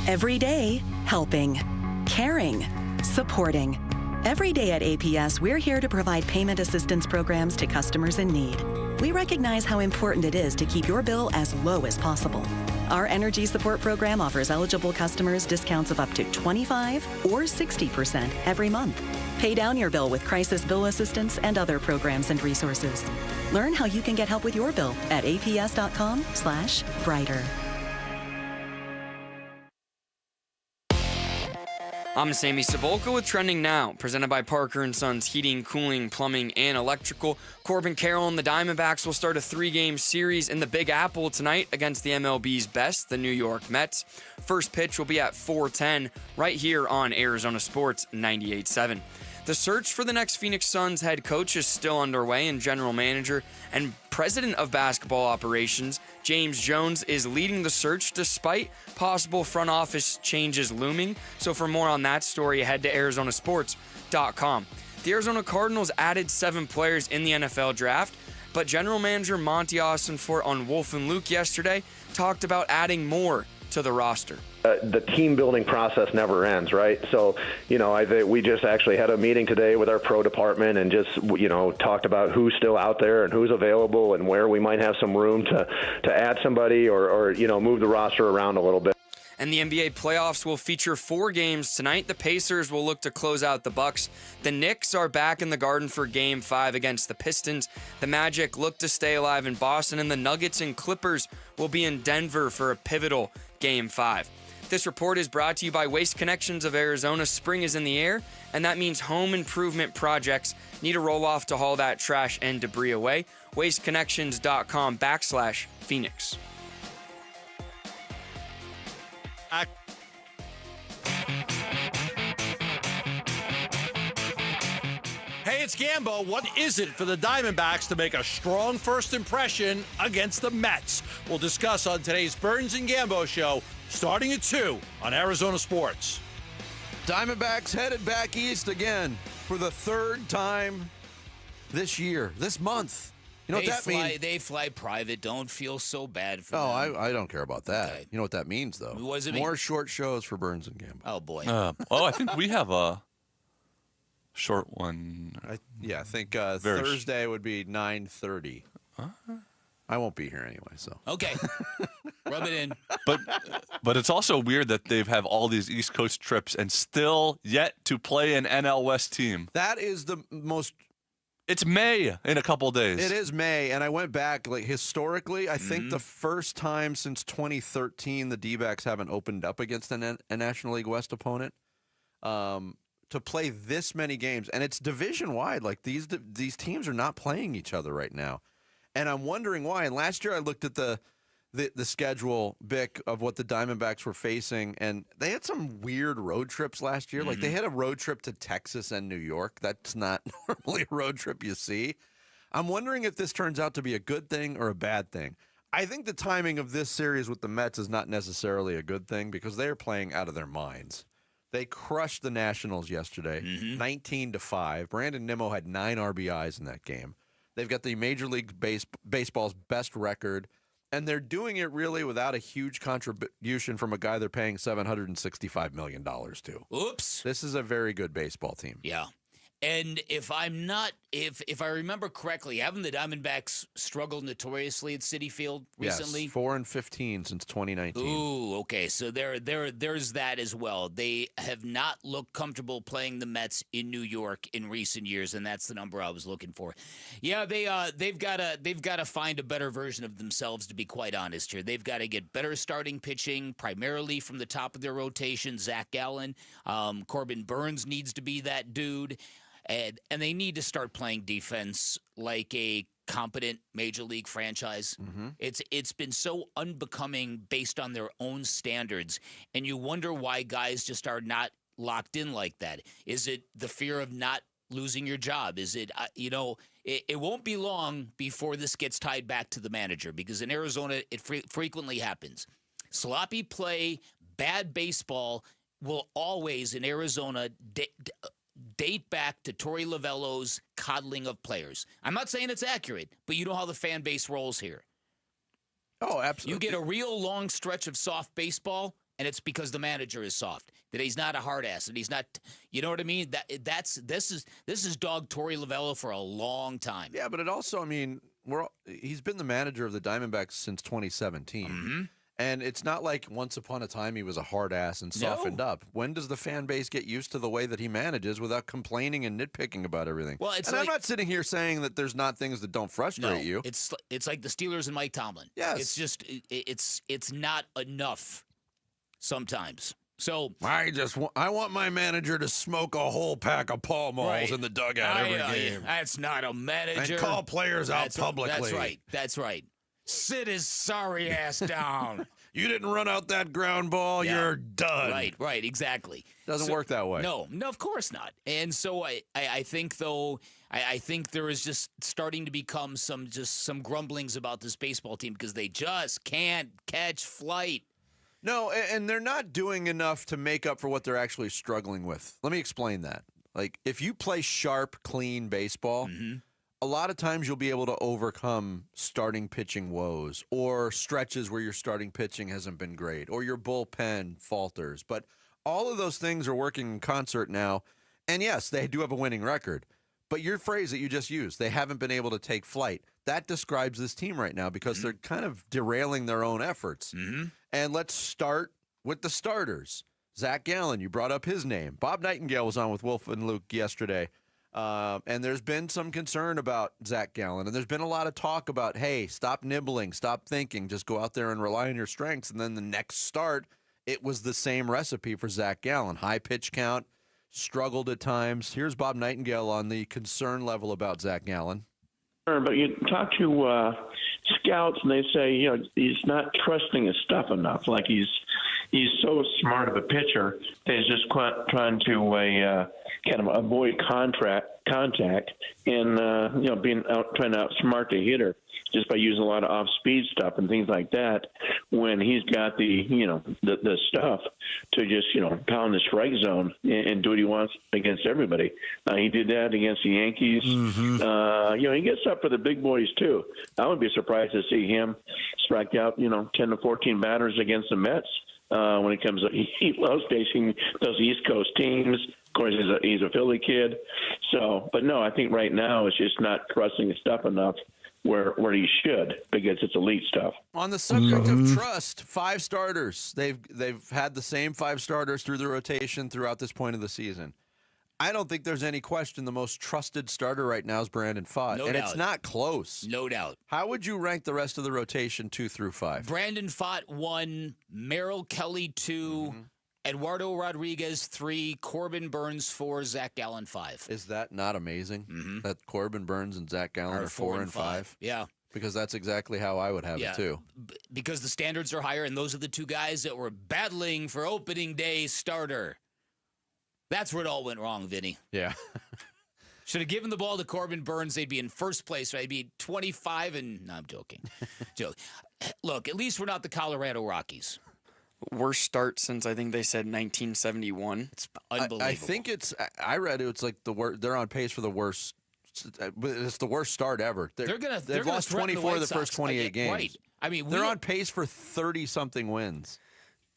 Speaker 25: Every day, helping, caring, supporting. Every day at APS, we're here to provide payment assistance programs to customers in need. We recognize how important it is to keep your bill as low as possible. Our Energy Support Program offers eligible customers discounts of up to 25 or 60% every month. Pay down your bill with crisis bill assistance and other programs and resources. Learn how you can get help with your bill at aps.com/brighter.
Speaker 26: I'm Sammy Savolka with Trending Now, presented by Parker & Sons Heating, Cooling, Plumbing, and Electrical. Corbin Carroll and the Diamondbacks will start a 3-game series in the Big Apple tonight against the MLB's best, the New York Mets. First pitch will be at 4:10 right here on Arizona Sports 98.7. The search for the next Phoenix Suns head coach is still underway, and general manager and president of basketball operations, James Jones, is leading the search despite possible front office changes looming. So for more on that story, head to arizonasports.com. The Arizona Cardinals added 7 players in the NFL draft, but general manager Monty Austinfort on Wolf and Luke yesterday talked about adding more to the roster.
Speaker 1: The team building process never ends, right? So, we just actually had a meeting today with our pro department and just, talked about who's still out there and who's available and where we might have some room to add somebody or move the roster around a little bit.
Speaker 26: And the NBA playoffs will feature 4 games tonight. The Pacers will look to close out the Bucks. The Knicks are back in the Garden for Game 5 against the Pistons. The Magic look to stay alive in Boston, and the Nuggets and Clippers will be in Denver for a pivotal Game 5. This report is brought to you by Waste Connections of Arizona. Spring is in the air, and that means home improvement projects need a roll-off to haul that trash and debris away. WasteConnections.com/Phoenix.
Speaker 27: Hey, it's Gambo. What is it for the Diamondbacks to make a strong first impression against the Mets? We'll discuss on today's Burns and Gambo show, starting at 2 on Arizona Sports.
Speaker 8: Diamondbacks headed back east again for the 3rd time this year, this month. You know what that means?
Speaker 13: They fly private. Don't feel so bad for them.
Speaker 8: I don't care about that. Okay. You know what that means, though?
Speaker 13: What does it
Speaker 8: More
Speaker 13: mean?
Speaker 8: short shows for Burns and Gambo.
Speaker 13: Oh, boy.
Speaker 3: I think we have a short one.
Speaker 8: I think Thursday would be 9:30. I won't be here anyway, so.
Speaker 13: Okay. Rub it in.
Speaker 3: But it's also weird that they have all these East Coast trips and still yet to play an NL West team.
Speaker 8: That is the most...
Speaker 3: It's May in a couple days.
Speaker 8: It is May, and I went back, historically, I think the first time since 2013 the D-backs haven't opened up against a National League West opponent to play this many games. And it's division-wide. These teams are not playing each other right now. And I'm wondering why. And last year I looked at the schedule, Bick, of what the Diamondbacks were facing, and they had some weird road trips last year. Like, they had a road trip to Texas and New York. That's not normally a road trip you see. I'm wondering if this turns out to be a good thing or a bad thing. I think the timing of this series with the Mets is not necessarily a good thing because they are playing out of their minds. They crushed the Nationals yesterday, 19-5. Brandon Nimmo had 9 RBIs in that game. They've got the Major League Baseball's best record, and they're doing it really without a huge contribution from a guy they're paying $765 million to.
Speaker 13: Oops.
Speaker 8: This is a very good baseball team.
Speaker 13: Yeah. And if I remember correctly, haven't the Diamondbacks struggled notoriously at Citi Field recently?
Speaker 8: Yes, 4-15 since 2019.
Speaker 13: Ooh, okay. So there's that as well. They have not looked comfortable playing the Mets in New York in recent years, and that's the number I was looking for. Yeah, they've got to find a better version of themselves, to be quite honest here. They've got to get better starting pitching, primarily from the top of their rotation. Zach Gallen, Corbin Burns needs to be that dude. And they need to start playing defense like a competent major league franchise. It's been so unbecoming based on their own standards, and you wonder why guys just are not locked in like that. Is it the fear of not losing your job? Is it it won't be long before this gets tied back to the manager, because in Arizona it frequently happens. Sloppy play, bad baseball will always in Arizona date back to Torey Lovello's coddling of players. I'm not saying it's accurate, but you know how the fan base rolls here.
Speaker 8: Oh, absolutely.
Speaker 13: You get a real long stretch of soft baseball, and it's because the manager is soft. That he's not a hard ass, and he's not. You know what I mean? This is dog Torey Lovello for a long time.
Speaker 8: Yeah, but it also, he's been the manager of the Diamondbacks since 2017. And it's not like once upon a time he was a hard ass and softened up. When does the fan base get used to the way that he manages without complaining and nitpicking about everything?
Speaker 13: Well,
Speaker 8: I'm not sitting here saying that there's not things that don't frustrate you.
Speaker 13: It's like the Steelers and Mike Tomlin.
Speaker 8: Yes.
Speaker 13: It's just it's not enough sometimes. So
Speaker 8: I want my manager to smoke a whole pack of Pall Malls in the dugout every game.
Speaker 13: That's not a manager.
Speaker 8: And call players out publicly.
Speaker 13: That's right. Sit his sorry ass down.
Speaker 8: You didn't run out that ground ball. Yeah. You're done.
Speaker 13: Right, exactly.
Speaker 8: Doesn't work that way.
Speaker 13: No, of course not. And so I think, though, I think there is just starting to become some grumblings about this baseball team because they just can't catch flight.
Speaker 8: No, and they're not doing enough to make up for what they're actually struggling with. Let me explain that. Like, if you play sharp, clean baseball, a lot of times you'll be able to overcome starting pitching woes or stretches where your starting pitching hasn't been great or your bullpen falters. But all of those things are working in concert now. And yes, they do have a winning record. But your phrase that you just used, they haven't been able to take flight, that describes this team right now because they're kind of derailing their own efforts. And let's start with the starters. Zach Gallen, you brought up his name. Bob Nightingale was on with Wolf and Luke yesterday. And there's been some concern about Zach Gallen. And there's been a lot of talk about, hey, stop nibbling, stop thinking, just go out there and rely on your strengths. And then the next start, it was the same recipe for Zach Gallen. High pitch count, struggled at times. Here's Bob Nightingale on the concern level about Zach Gallen.
Speaker 14: But you talk to scouts, and they say, he's not trusting his stuff enough. Like he's so smart of a pitcher that he's just trying to kind of avoid contact and trying to outsmart the hitter. just by using a lot of off-speed stuff and things like that, when he's got the stuff to just, pound the strike zone and do what he wants against everybody. He did that against the Yankees. He gets up for the big boys, too. I would be surprised to see him strike out, 10 to 14 batters against the Mets. When it comes to, he loves facing those East Coast teams. Of course, he's a Philly kid. So, but no, I think right now it's just not trusting his stuff enough where he should, because it's elite stuff.
Speaker 8: On the subject of trust, 5 starters. They've had the same 5 starters through the rotation throughout this point of the season. I don't think there's any question the most trusted starter right now is Brandon Pfaadt.
Speaker 13: No
Speaker 8: and
Speaker 13: doubt.
Speaker 8: It's not close.
Speaker 13: No doubt.
Speaker 8: How would you rank the rest of the rotation 2 through 5?
Speaker 13: Brandon Pfaadt 1, Merrill Kelly 2, Eduardo Rodriguez 3, Corbin Burns 4, Zach Gallen 5.
Speaker 8: Is that not amazing? That Corbin Burns and Zach Gallen are 4 and 5?
Speaker 13: Yeah.
Speaker 8: Because that's exactly how I would have it, too.
Speaker 13: Because the standards are higher, and those are the 2 guys that were battling for opening day starter. That's where it all went wrong, Vinny.
Speaker 8: Yeah.
Speaker 13: Should have given the ball to Corbin Burns. They'd be in first place. Right? They'd be 25 and... No, I'm joking. Look, at least we're not the Colorado Rockies.
Speaker 26: Worst start since I think they said 1971.
Speaker 13: It's unbelievable.
Speaker 8: I think I read it's like they're on pace for the worst. It's the worst start ever. They've lost 24 of the first 28 games.
Speaker 13: Right. I mean,
Speaker 8: they're on pace for 30-something wins.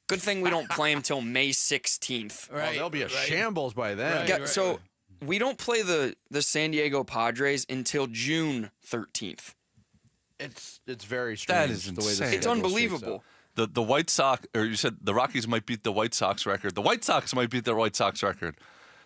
Speaker 26: Good thing we don't play them till May 16th.
Speaker 8: Right. They'll be a shambles by then.
Speaker 26: So we don't play the San Diego Padres until June 13th.
Speaker 8: It's very strange.
Speaker 3: That is
Speaker 8: the way
Speaker 3: insane.
Speaker 26: It's unbelievable.
Speaker 3: The White Sox, or you said the Rockies might beat the White Sox record. The White Sox might beat their White Sox record.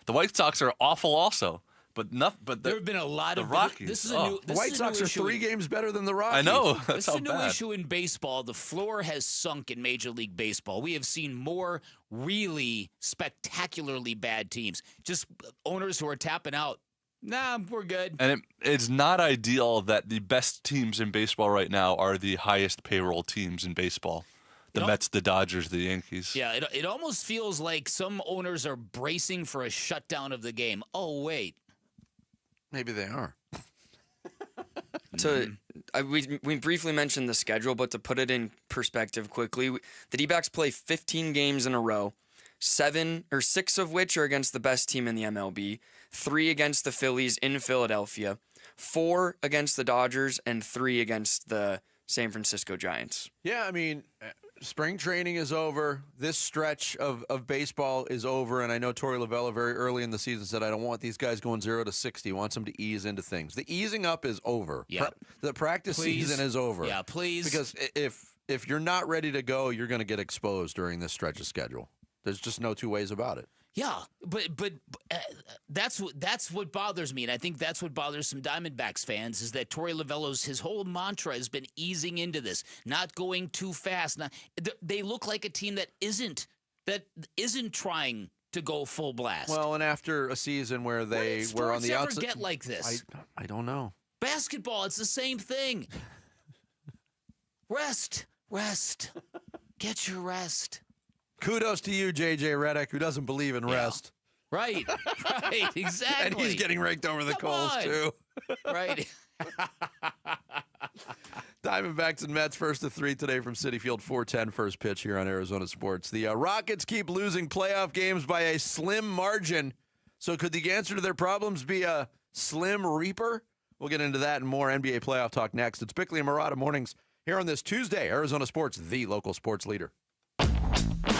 Speaker 3: The White Sox are awful also. But there
Speaker 13: have been a lot of
Speaker 3: Rockies.
Speaker 13: This is a new.
Speaker 8: The White Sox are 3 games better than the Rockies.
Speaker 3: I know.
Speaker 13: This is a new issue in baseball. The floor has sunk in Major League Baseball. We have seen more really spectacularly bad teams. Just owners who are tapping out. Nah, we're good.
Speaker 3: And it's not ideal that the best teams in baseball right now are the highest payroll teams in baseball. The Mets, the Dodgers, the Yankees.
Speaker 13: Yeah, it almost feels like some owners are bracing for a shutdown of the game. Oh, wait.
Speaker 8: Maybe they are.
Speaker 26: We briefly mentioned the schedule, but to put it in perspective quickly, the D-backs play 15 games in a row, 6 of which are against the best team in the MLB, 3 against the Phillies in Philadelphia, 4 against the Dodgers, and 3 against the San Francisco Giants.
Speaker 8: Yeah, I mean, spring training is over. This stretch of baseball is over, and I know Torey Lovella very early in the season said, I don't want these guys going 0 to 60. He wants them to ease into things. The easing up is over.
Speaker 13: Yeah.
Speaker 8: The practice season is over.
Speaker 13: Yeah, please.
Speaker 8: Because if you're not ready to go, you're going to get exposed during this stretch of schedule. There's just no 2 ways about it.
Speaker 13: Yeah, but that's what bothers me, and I think that's what bothers some Diamondbacks fans is that Torey Lovella's his whole mantra has been easing into this, not going too fast. They look like a team that isn't trying to go full blast.
Speaker 8: Well, and after a season where they were on the outside,
Speaker 13: get like this.
Speaker 8: I don't know.
Speaker 13: Basketball, it's the same thing. Rest, get your rest.
Speaker 8: Kudos to you, J.J. Redick, who doesn't believe in rest.
Speaker 13: Right, exactly.
Speaker 8: And he's getting raked over the coals, too.
Speaker 13: Right.
Speaker 8: Diamondbacks and Mets first to 3 today from Citi Field, 4:10 first pitch here on Arizona Sports. The Rockets keep losing playoff games by a slim margin. So could the answer to their problems be a slim reaper? We'll get into that and more NBA playoff talk next. It's Bickley and Murata mornings here on this Tuesday. Arizona Sports, the local sports leader.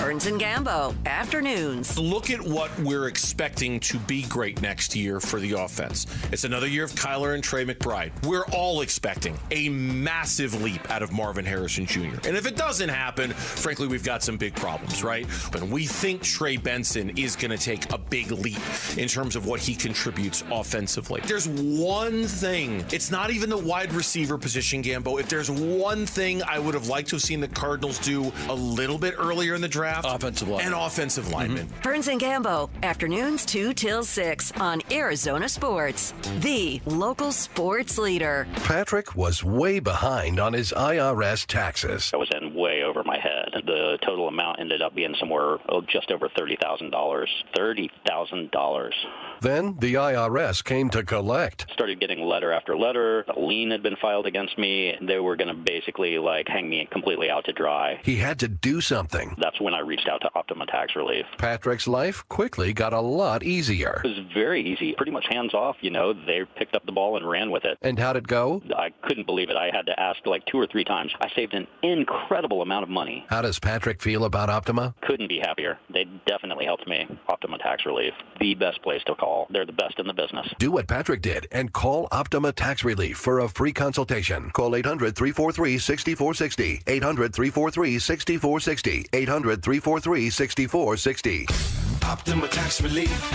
Speaker 25: Burns and Gambo, afternoons.
Speaker 15: Look at what we're expecting to be great next year for the offense. It's another year of Kyler and Trey McBride. We're all expecting a massive leap out of Marvin Harrison Jr. And if it doesn't happen, frankly, we've got some big problems, right? But we think Trey Benson is going to take a big leap in terms of what he contributes offensively. There's one thing. It's not even the wide receiver position, Gambo. If there's one thing I would have liked to have seen the Cardinals do a little bit earlier in the draft,
Speaker 8: offensive lineman.
Speaker 15: And offensive lineman.
Speaker 25: Burns and Gambo, afternoons 2 till 6 on Arizona Sports, the local sports leader.
Speaker 16: Patrick was way behind on his IRS taxes.
Speaker 17: I was in way over my head. The
Speaker 16: the total amount ended up being somewhere just over $30,000. $30,000.
Speaker 17: Then the IRS came to collect.
Speaker 16: Started getting letter after letter. A lien had been filed against me. They were going to basically hang me completely out to dry.
Speaker 17: He had to do something.
Speaker 16: That's when I reached out to Optima Tax Relief.
Speaker 17: Patrick's life quickly got a lot easier.
Speaker 16: It was very easy, pretty much hands off. They picked up the ball and ran with it.
Speaker 17: And how'd it go?
Speaker 16: I couldn't believe it. I had to ask 2 or 3 times. I saved an incredible amount of money.
Speaker 17: How does Patrick feel about Optima?
Speaker 16: Couldn't be happier. They definitely helped me. Optima Tax Relief, the best place to call. They're the best in the business.
Speaker 17: Do what Patrick did and call Optima Tax Relief for a free consultation. Call 800-343-6460. 800-343-6460. 800-343-6460.
Speaker 18: Optima Tax Relief.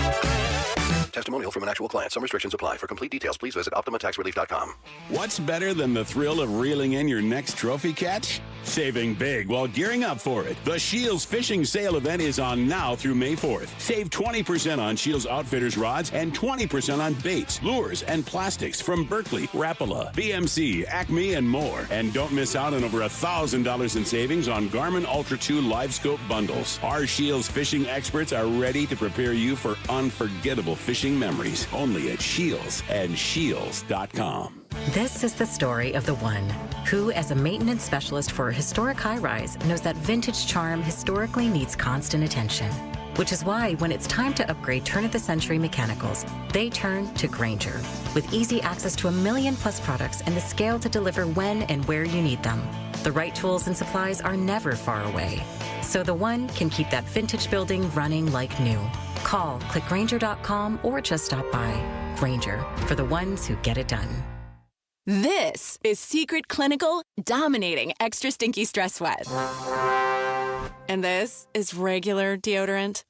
Speaker 17: Testimonial from an actual client. Some restrictions apply. For complete details, please visit OptimaTaxRelief.com.
Speaker 19: What's better than the thrill of reeling in your next trophy catch? Saving big while gearing up for it. The Shields Fishing Sale event is on now through May 4th. Save 20% on Shields Outfitters rods and 20% on baits, lures, and plastics from Berkley, Rapala, BMC, Acme, and more. And don't miss out on over $1,000 in savings on Garmin Ultra 2 Live Scope bundles. Our Shields fishing experts are ready to prepare you for unforgettable fishing memories. Only at Shields and Shields.com.
Speaker 20: This is the story of the one who, as a maintenance specialist for a historic high-rise, knows that vintage charm historically needs constant attention. Which is why when it's time to upgrade turn-of-the-century mechanicals, they turn to Grainger. With easy access to 1 million-plus products and the scale to deliver when and where you need them. The right tools and supplies are never far away. So the one can keep that vintage building running like new. Call, click Grainger.com, or just stop by. Grainger, for the ones who get it done.
Speaker 21: This is Secret Clinical dominating extra stinky stress sweat. And this is regular deodorant.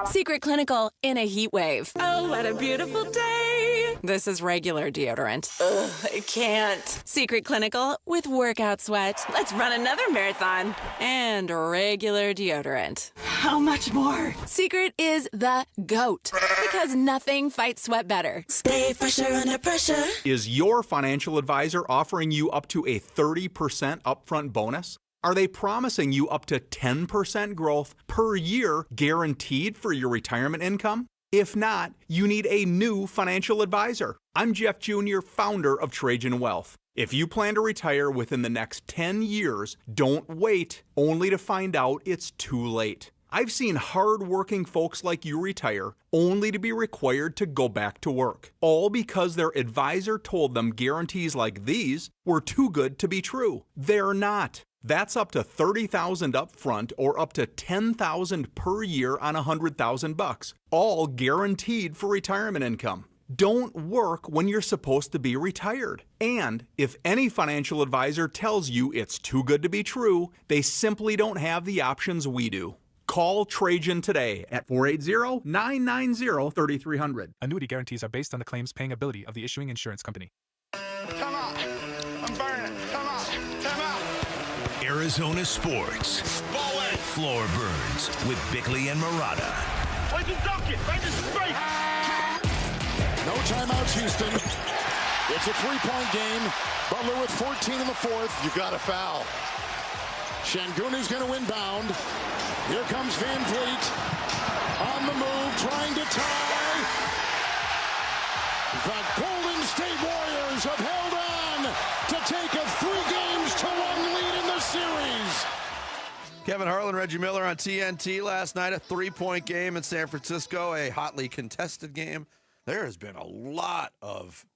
Speaker 21: Secret Clinical in a heat wave. Oh, what a beautiful day. This is regular deodorant. Ugh, I can't. Secret Clinical with workout sweat. Let's run another marathon. And regular deodorant. How much more? Secret is the GOAT. Because nothing fights sweat better. Stay fresher under pressure.
Speaker 23: Is your financial advisor offering you up to a 30% upfront bonus? Are they promising you up to 10% growth per year guaranteed for your retirement income? If not, you need a new financial advisor. I'm Jeff Jr., founder of Trajan Wealth. If you plan to retire within the next 10 years, don't wait only to find out it's too late. I've seen hard-working folks like you retire only to be required to go back to work, all because their advisor told them guarantees like these were too good to be true. They're not. That's up to $30,000 up front or up to $10,000 per year on $100,000, all guaranteed for retirement income. Don't work when you're supposed to be retired. And if any financial advisor tells you it's too good to be true, they simply don't have the options we do. Call Trajan today at 480-990-3300.
Speaker 28: Annuity guarantees are based on the claims paying ability of the issuing insurance company.
Speaker 29: Come on. I'm burning. Come on. Come on.
Speaker 18: Arizona Sports. Floor Burns with Bickley and Murata.
Speaker 29: Where's the ducket? Right in straight. No timeouts, Houston. It's a three-point game. Butler with 14 in the fourth. You've got a foul. Şengün's going to inbound. Here comes Van Vliet. On the move, trying to tie. The Golden State Warriors have held on to take a 3-1 lead in the series.
Speaker 8: Kevin Harlan, Reggie Miller on TNT last night. A 3-point game in San Francisco, a hotly contested game. There has been a lot of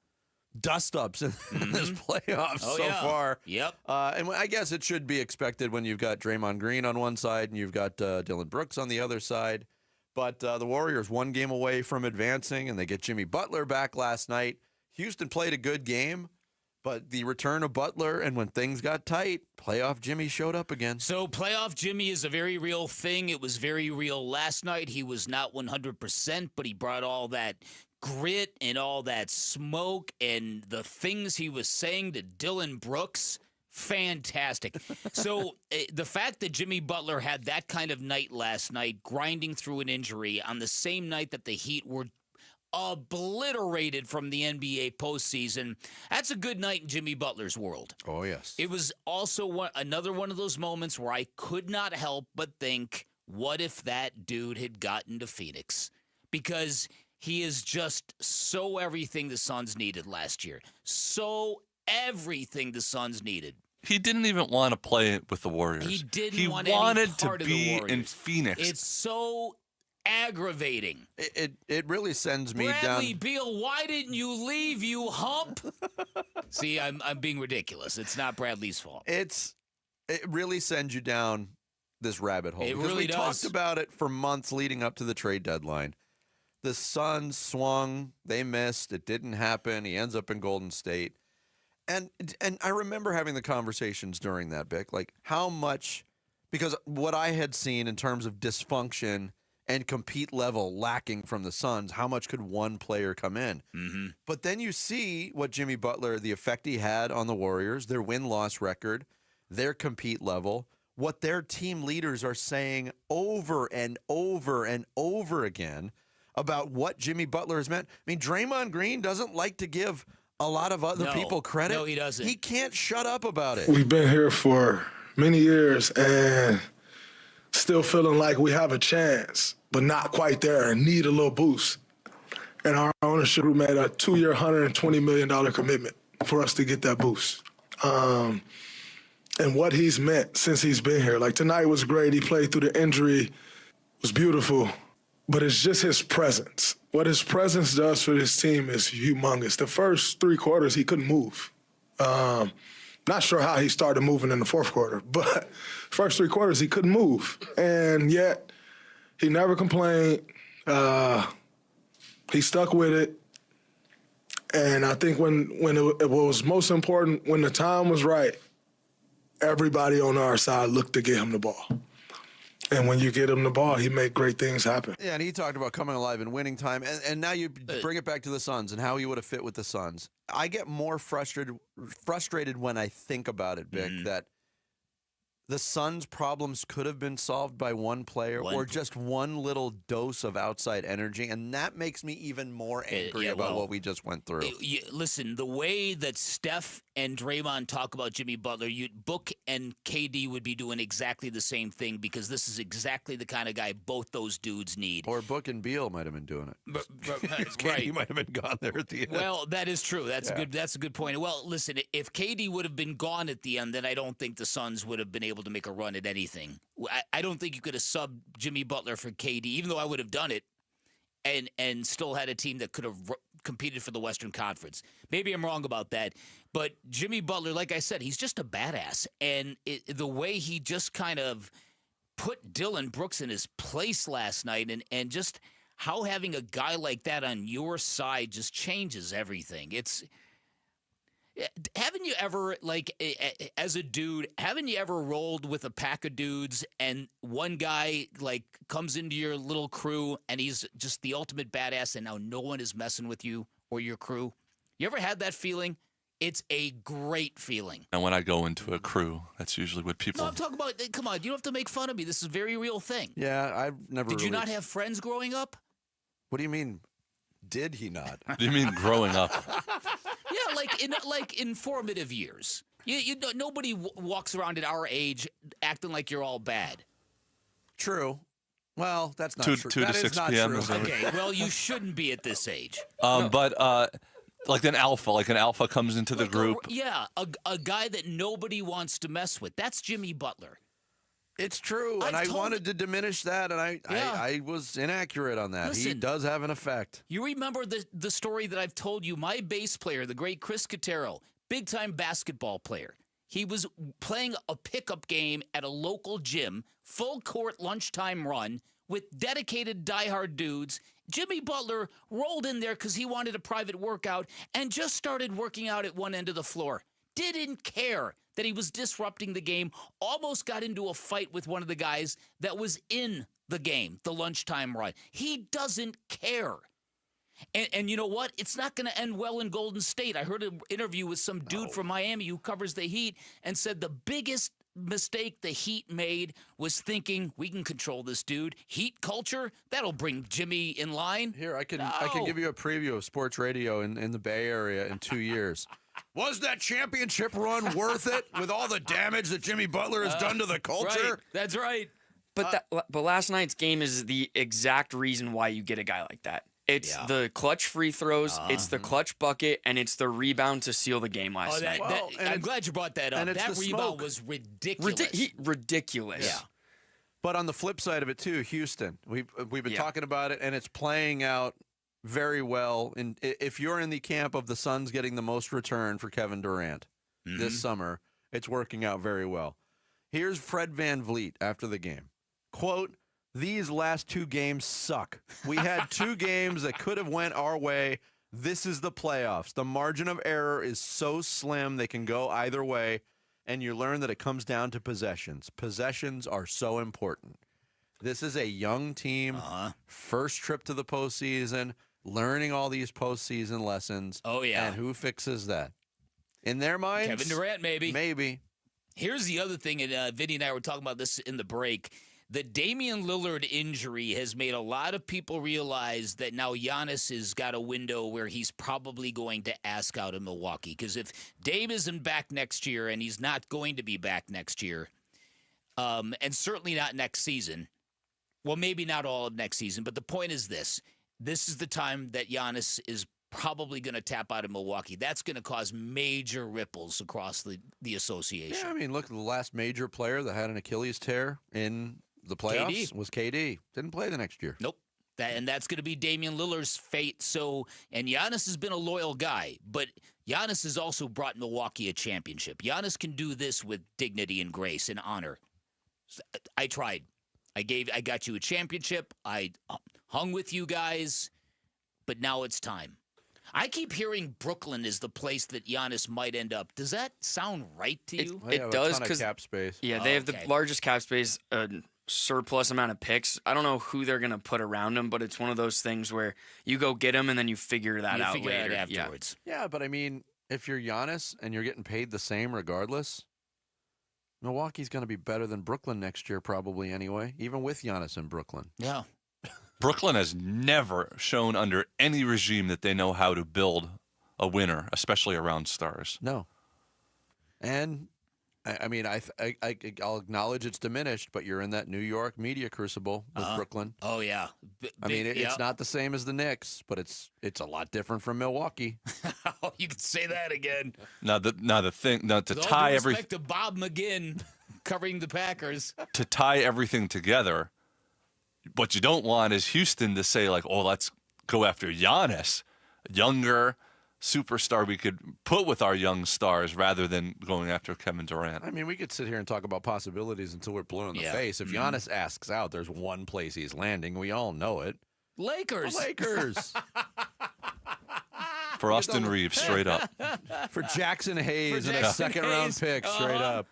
Speaker 8: dust-ups in this playoffs far.
Speaker 13: Yep.
Speaker 8: And I guess it should be expected when you've got Draymond Green on one side and you've got Dylan Brooks on the other side. But the Warriors 1 game away from advancing, and they get Jimmy Butler back last night. Houston played a good game, but the return of Butler, and when things got tight, playoff Jimmy showed up again.
Speaker 13: So playoff Jimmy is a very real thing. It was very real last night. He was not 100%, but he brought all that grit and all that smoke and the things he was saying to Dylan Brooks. Fantastic. So the fact that Jimmy Butler had that kind of night last night, grinding through an injury on the same night that the Heat were obliterated from the NBA postseason. That's a good night in Jimmy Butler's world.
Speaker 8: Oh, yes.
Speaker 13: It was also another one of those moments where I could not help but think, what if that dude had gotten to Phoenix? Because he is just so everything the Suns needed last year. So everything the Suns needed.
Speaker 3: He didn't even want to play with the Warriors.
Speaker 13: He didn't
Speaker 3: He
Speaker 13: want
Speaker 3: wanted
Speaker 13: any part
Speaker 3: to
Speaker 13: of the
Speaker 3: be
Speaker 13: Warriors.
Speaker 3: in Phoenix.
Speaker 13: It's so aggravating.
Speaker 8: It really sends me
Speaker 13: Bradley
Speaker 8: down.
Speaker 13: Beal, why didn't you leave, you hump? See, I'm being ridiculous. It's not Bradley's fault.
Speaker 8: It really sends you down this rabbit hole.
Speaker 13: It
Speaker 8: because
Speaker 13: really
Speaker 8: we
Speaker 13: does.
Speaker 8: talked about it for months leading up to the trade deadline. The Suns swung, they missed, it didn't happen. He ends up in Golden State. And I remember having the conversations during that, Bick, like how much, because what I had seen in terms of dysfunction and compete level lacking from the Suns, how much could one player come in?
Speaker 13: Mm-hmm.
Speaker 8: But then you see what Jimmy Butler, the effect he had on the Warriors, their win-loss record, their compete level, what their team leaders are saying over and over and over again about what Jimmy Butler has meant. I mean, Draymond Green doesn't like to give a lot of other people credit.
Speaker 13: No, he doesn't.
Speaker 8: He can't shut up about it.
Speaker 2: We've been here for many years and still feeling like we have a chance, but not quite there and need a little boost. And our ownership group made a 2-year, $120 million commitment for us to get that boost. And what he's meant since he's been here. Like tonight was great. He played through the injury, was beautiful. But it's just his presence. What his presence does for this team is humongous. The first 3 quarters, he couldn't move. Not sure how he started moving in the fourth quarter, but first 3 quarters, he couldn't move. And yet, he never complained. He stuck with it. And I think when it was most important, when the time was right, everybody on our side looked to get him the ball. And when you get him the ball, he make great things happen.
Speaker 8: Yeah, and he talked about coming alive in winning time. And now you bring it back to the Suns and how he would have fit with the Suns. I get more frustrated when I think about it, Vic, that the Suns' problems could have been solved by one player or just one little dose of outside energy, and that makes me even more angry about what we just went through.
Speaker 13: Listen, the way that Steph and Draymond talk about Jimmy Butler, Book and KD would be doing exactly the same thing because this is exactly the kind of guy both those dudes need.
Speaker 8: Or Book and Beal might have been doing it.
Speaker 13: Right.
Speaker 8: He might have been gone there at the end.
Speaker 13: Well, that is true. That's a good point. Well, listen, if KD would have been gone at the end, then I don't think the Suns would have been able to make a run at anything. I don't think you could have subbed Jimmy Butler for KD, even though I would have done it, and still had a team that could have competed for the Western Conference. Maybe I'm wrong about that, but Jimmy Butler, like I said, he's just a badass, and the way he just kind of put Dylan Brooks in his place last night, and just how having a guy like that on your side just changes everything. Haven't you ever, like, as a dude, haven't you ever rolled with a pack of dudes and one guy, like, comes into your little crew and he's just the ultimate badass and now no one is messing with you or your crew? You ever had that feeling? It's a great feeling.
Speaker 3: And when I go into a crew, that's usually what people...
Speaker 13: No, I'm talking about, come on, you don't have to make fun of me. This is a very real thing.
Speaker 8: Yeah, I've never
Speaker 13: Did you not have friends growing up?
Speaker 8: What do you mean, did he not?
Speaker 3: What do you mean growing up?
Speaker 13: Yeah, like in formative years. Nobody walks around at our age acting like you're all bad.
Speaker 8: True. Well, that's not
Speaker 3: 2
Speaker 8: true.
Speaker 3: to
Speaker 8: That is
Speaker 3: 6
Speaker 8: not
Speaker 3: p.m.
Speaker 8: true.
Speaker 3: is every-
Speaker 13: Okay, well, you shouldn't be at this age.
Speaker 3: But like an alpha comes into the group.
Speaker 13: Yeah, a guy that nobody wants to mess with. That's Jimmy Butler.
Speaker 8: It's true, and I wanted to diminish that, and I was inaccurate on that. He
Speaker 13: Listen,
Speaker 8: does have an effect.
Speaker 13: You remember the story that I've told you? My bass player, the great Chris Cotero, big-time basketball player. He was playing a pickup game at a local gym, full-court lunchtime run with dedicated diehard dudes. Jimmy Butler rolled in there because he wanted a private workout and just started working out at one end of the floor. Didn't care that he was disrupting the game, almost got into a fight with one of the guys that was in the game, the lunchtime run. He doesn't care. And you know what? It's not going to end well in Golden State. I heard an interview with some dude from Miami who covers the Heat and said the biggest mistake the Heat made was thinking we can control this dude. Heat culture, that'll bring Jimmy in line.
Speaker 8: Here, I can give you a preview of sports radio in the Bay Area in 2 years. Was that championship run worth it with all the damage that Jimmy Butler has done to the culture?
Speaker 13: Right. That's right.
Speaker 26: But last night's game is the exact reason why you get a guy like that. It's the clutch free throws, it's the clutch bucket, and it's the rebound to seal the game last night.
Speaker 13: I'm glad you brought that up. That rebound was ridiculous.
Speaker 26: Ridiculous.
Speaker 13: Yeah.
Speaker 8: But on the flip side of it, too, Houston, we've been talking about it, and it's playing out very well. And if you're in the camp of the Suns getting the most return for Kevin Durant this summer, it's working out very well. Here's Fred VanVleet after the game. Quote, "These last 2 games suck. We had 2 games that could have went our way. This is the playoffs. The margin of error is so slim they can go either way, and you learn that it comes down to possessions. Possessions are so important. This is a young team, first trip to the postseason, learning all these postseason lessons.
Speaker 13: Oh, yeah.
Speaker 8: And who fixes that? In their minds?
Speaker 13: Kevin Durant, maybe.
Speaker 8: Maybe.
Speaker 13: Here's the other thing, and Vinny and I were talking about this in the break. The Damian Lillard injury has made a lot of people realize that now Giannis has got a window where he's probably going to ask out in Milwaukee. Because if Dame isn't back next year, and he's not going to be back next year, and certainly not next season, well, maybe not all of next season, but the point is this. This is the time that Giannis is probably going to tap out of Milwaukee. That's going to cause major ripples across the association.
Speaker 8: Yeah, I mean, look, the last major player that had an Achilles tear in the playoffs was KD. Didn't play the next year.
Speaker 13: Nope. And that's going to be Damian Lillard's fate. And Giannis has been a loyal guy, but Giannis has also brought Milwaukee a championship. Giannis can do this with dignity and grace and honor. I tried. I got you a championship. I hung with you guys, but now it's time. I keep hearing Brooklyn is the place that Giannis might end up. Does that sound right to you?
Speaker 26: It does,
Speaker 8: because cap space.
Speaker 26: Yeah, they have the largest cap space, surplus amount of picks. I don't know who they're going to put around him, but it's one of those things where you go get him and then you figure that out later.
Speaker 13: Afterwards.
Speaker 8: Yeah, but I mean, if you're Giannis and you're getting paid the same regardless, Milwaukee's going to be better than Brooklyn next year probably anyway, even with Giannis in Brooklyn.
Speaker 13: Yeah.
Speaker 3: Brooklyn has never shown under any regime that they know how to build a winner, especially around stars.
Speaker 8: No. And I mean, I'll acknowledge it's diminished, but you're in that New York media crucible with Brooklyn.
Speaker 13: Oh yeah,
Speaker 8: it's not the same as the Knicks, but it's a lot different from Milwaukee.
Speaker 13: You can say that again.
Speaker 3: To
Speaker 13: With
Speaker 3: tie
Speaker 13: all due
Speaker 3: everything
Speaker 13: respect to Bob McGinn covering the Packers.
Speaker 3: To tie everything together, what you don't want is Houston to say like, "Oh, let's go after Giannis, younger superstar we could put with our young stars rather than going after Kevin Durant."
Speaker 8: I mean, we could sit here and talk about possibilities until we're blue in the face. If Giannis asks out, there's one place he's landing. We all know it.
Speaker 13: Lakers.
Speaker 8: The Lakers.
Speaker 3: For Austin Reeves, straight up.
Speaker 8: For Jackson Hayes and a second-round pick, straight up.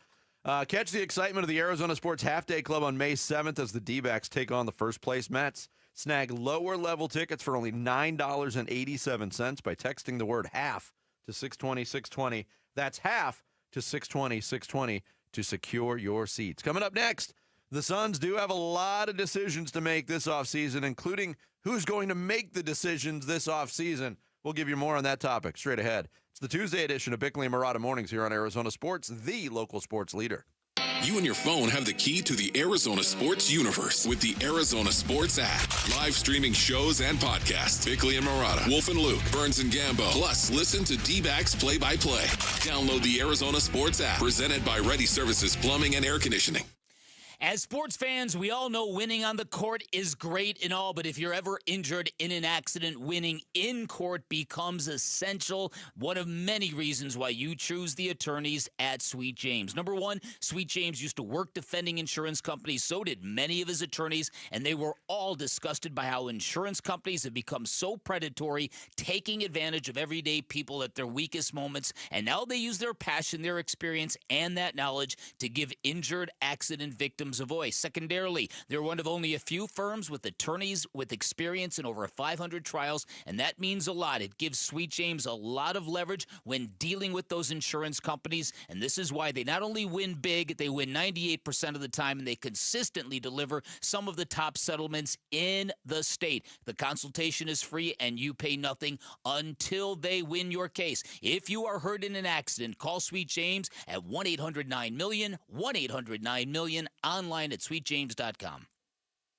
Speaker 8: Catch the excitement of the Arizona Sports Half Day Club on May 7th as the D-backs take on the first-place Mets. Snag lower-level tickets for only $9.87 by texting the word half to 620-620. That's half to 620-620 to secure your seats. Coming up next, the Suns do have a lot of decisions to make this offseason, including who's going to make the decisions this offseason. We'll give you more on that topic straight ahead. It's the Tuesday edition of Bickley and Marotta Mornings here on Arizona Sports, the local sports leader.
Speaker 4: You and your phone have the key to the Arizona sports universe with the Arizona Sports app. Live streaming shows and podcasts. Bickley and Marotta, Wolf and Luke, Burns and Gambo. Plus, listen to D-backs play-by-play. Download the Arizona Sports app, presented by Ready Services Plumbing and Air Conditioning.
Speaker 13: As sports fans, we all know winning on the court is great and all, but if you're ever injured in an accident, winning in court becomes essential. One of many reasons why you choose the attorneys at Sweet James. Number one, Sweet James used to work defending insurance companies. So did many of his attorneys, and they were all disgusted by how insurance companies have become so predatory, taking advantage of everyday people at their weakest moments. And now they use their passion, their experience, and that knowledge to give injured accident victims Savoy. Secondarily, they're one of only a few firms with attorneys with experience in over 500 trials, and that means a lot. It gives Sweet James a lot of leverage when dealing with those insurance companies, and this is why they not only win big, they win 98% of the time, and they consistently deliver some of the top settlements in the state. The consultation is free, and you pay nothing until they win your case. If you are hurt in an accident, call Sweet James at 1-800-9-MILLION, 1-800-9-MILLION, online at sweetjames.com.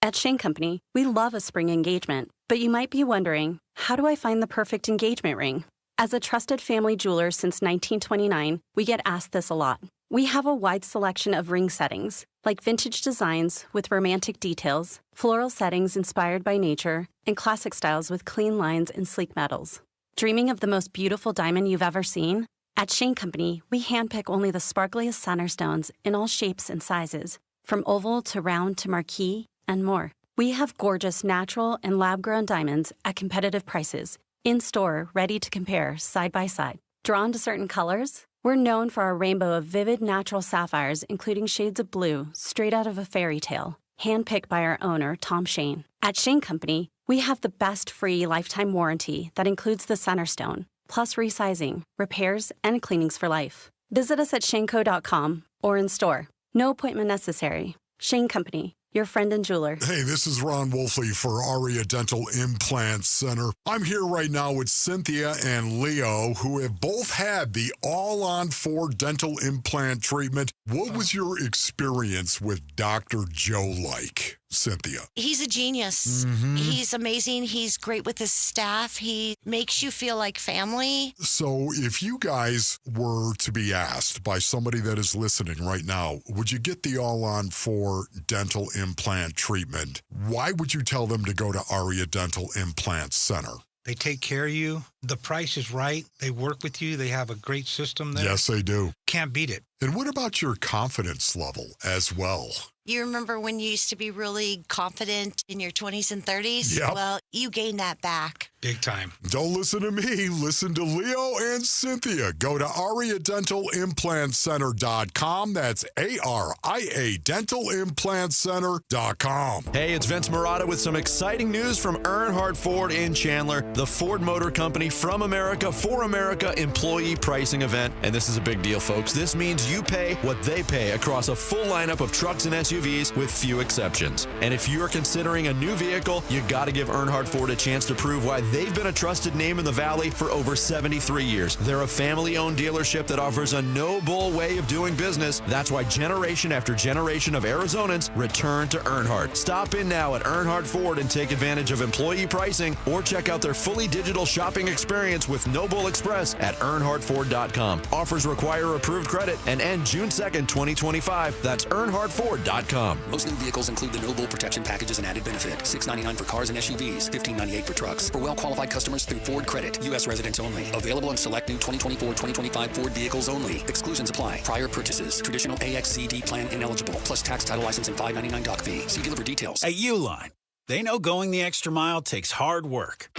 Speaker 5: At Shane Company, we love a spring engagement, but you might be wondering, how do I find the perfect engagement ring? As a trusted family jeweler since 1929, we get asked this a lot. We have a wide selection of ring settings, like vintage designs with romantic details, floral settings inspired by nature, and classic styles with clean lines and sleek metals. Dreaming of the most beautiful diamond you've ever seen? At Shane Company, we handpick only the sparkliest center stones in all shapes and sizes, from oval to round to marquise, and more. We have gorgeous natural and lab-grown diamonds at competitive prices, in-store, ready to compare side by side. Drawn to certain colors? We're known for our rainbow of vivid natural sapphires, including shades of blue, straight out of a fairy tale, handpicked by our owner, Tom Shane. At Shane Company, we have the best free lifetime warranty that includes the center stone, plus resizing, repairs, and cleanings for life. Visit us at shaneco.com or in store. No appointment necessary. Shane Company, your friend and jeweler.
Speaker 6: Hey, this is Ron Wolfley for Aria Dental Implant Center. I'm here right now with Cynthia and Leo, who have both had the all-on-4 dental implant treatment. What was your experience with Dr. Joe like, Cynthia?
Speaker 7: He's a genius. He's amazing. He's great with his staff. He makes you feel like family.
Speaker 6: So if you guys were to be asked by somebody that is listening right now, would you get the all-on-4 dental implant treatment? Why would you tell them to go to Aria Dental Implant Center?
Speaker 9: They take care of you. The price is right. They work with you. They have a great system there.
Speaker 6: Yes, they do.
Speaker 9: Can't beat it.
Speaker 6: And what about your confidence level as well?
Speaker 7: You remember when you used to be really confident in your 20s and 30s?
Speaker 6: Yep.
Speaker 7: Well, you gained that back.
Speaker 9: Big time.
Speaker 6: Don't listen to me. Listen to Leo and Cynthia. Go to AriaDentalImplantCenter.com. That's ARIA DentalImplantCenter.com.
Speaker 8: Hey, it's Vince Marotta with some exciting news from Earnhardt Ford in Chandler, the Ford Motor Company from America for America employee pricing event. And this is a big deal, folks. This means you pay what they pay across a full lineup of trucks and SUVs with few exceptions. And if you're considering a new vehicle, you got to give Earnhardt Ford a chance to prove why they've been a trusted name in the Valley for over 73 years. They're a family-owned dealership that offers a no-bull way of doing business. That's why generation after generation of Arizonans return to Earnhardt. Stop in now at Earnhardt Ford and take advantage of employee pricing, or check out their fully digital shopping experience with No Bull Express at EarnhardtFord.com. Offers require approved credit and end June 2nd, 2025. That's EarnhardtFord.com.
Speaker 10: Most new vehicles include the No Bull protection package as an added benefit. $699 for cars and SUVs, $1598 for trucks. For well-qualified customers through Ford Credit, U.S. residents only. Available on select new 2024-2025 Ford vehicles only. Exclusions apply. Prior purchases. Traditional AXCD plan ineligible. Plus tax, title, license, and $599 doc fee. See dealer for details.
Speaker 11: At Uline, they know going the extra mile takes hard work.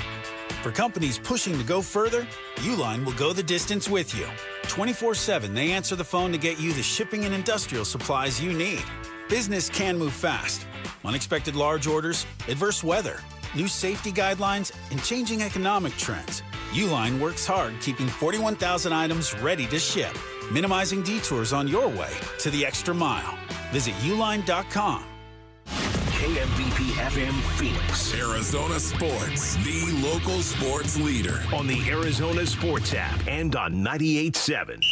Speaker 11: For companies pushing to go further, Uline will go the distance with you. 24/7, they answer the phone to get you the shipping and industrial supplies you need. Business can move fast. Unexpected large orders, adverse weather, new safety guidelines, and changing economic trends. Uline works hard keeping 41,000 items ready to ship, minimizing detours on your way to the extra mile. Visit uline.com.
Speaker 18: KMVP FM Phoenix.
Speaker 4: Arizona Sports, the local sports leader.
Speaker 18: On the Arizona Sports app and on 98.7.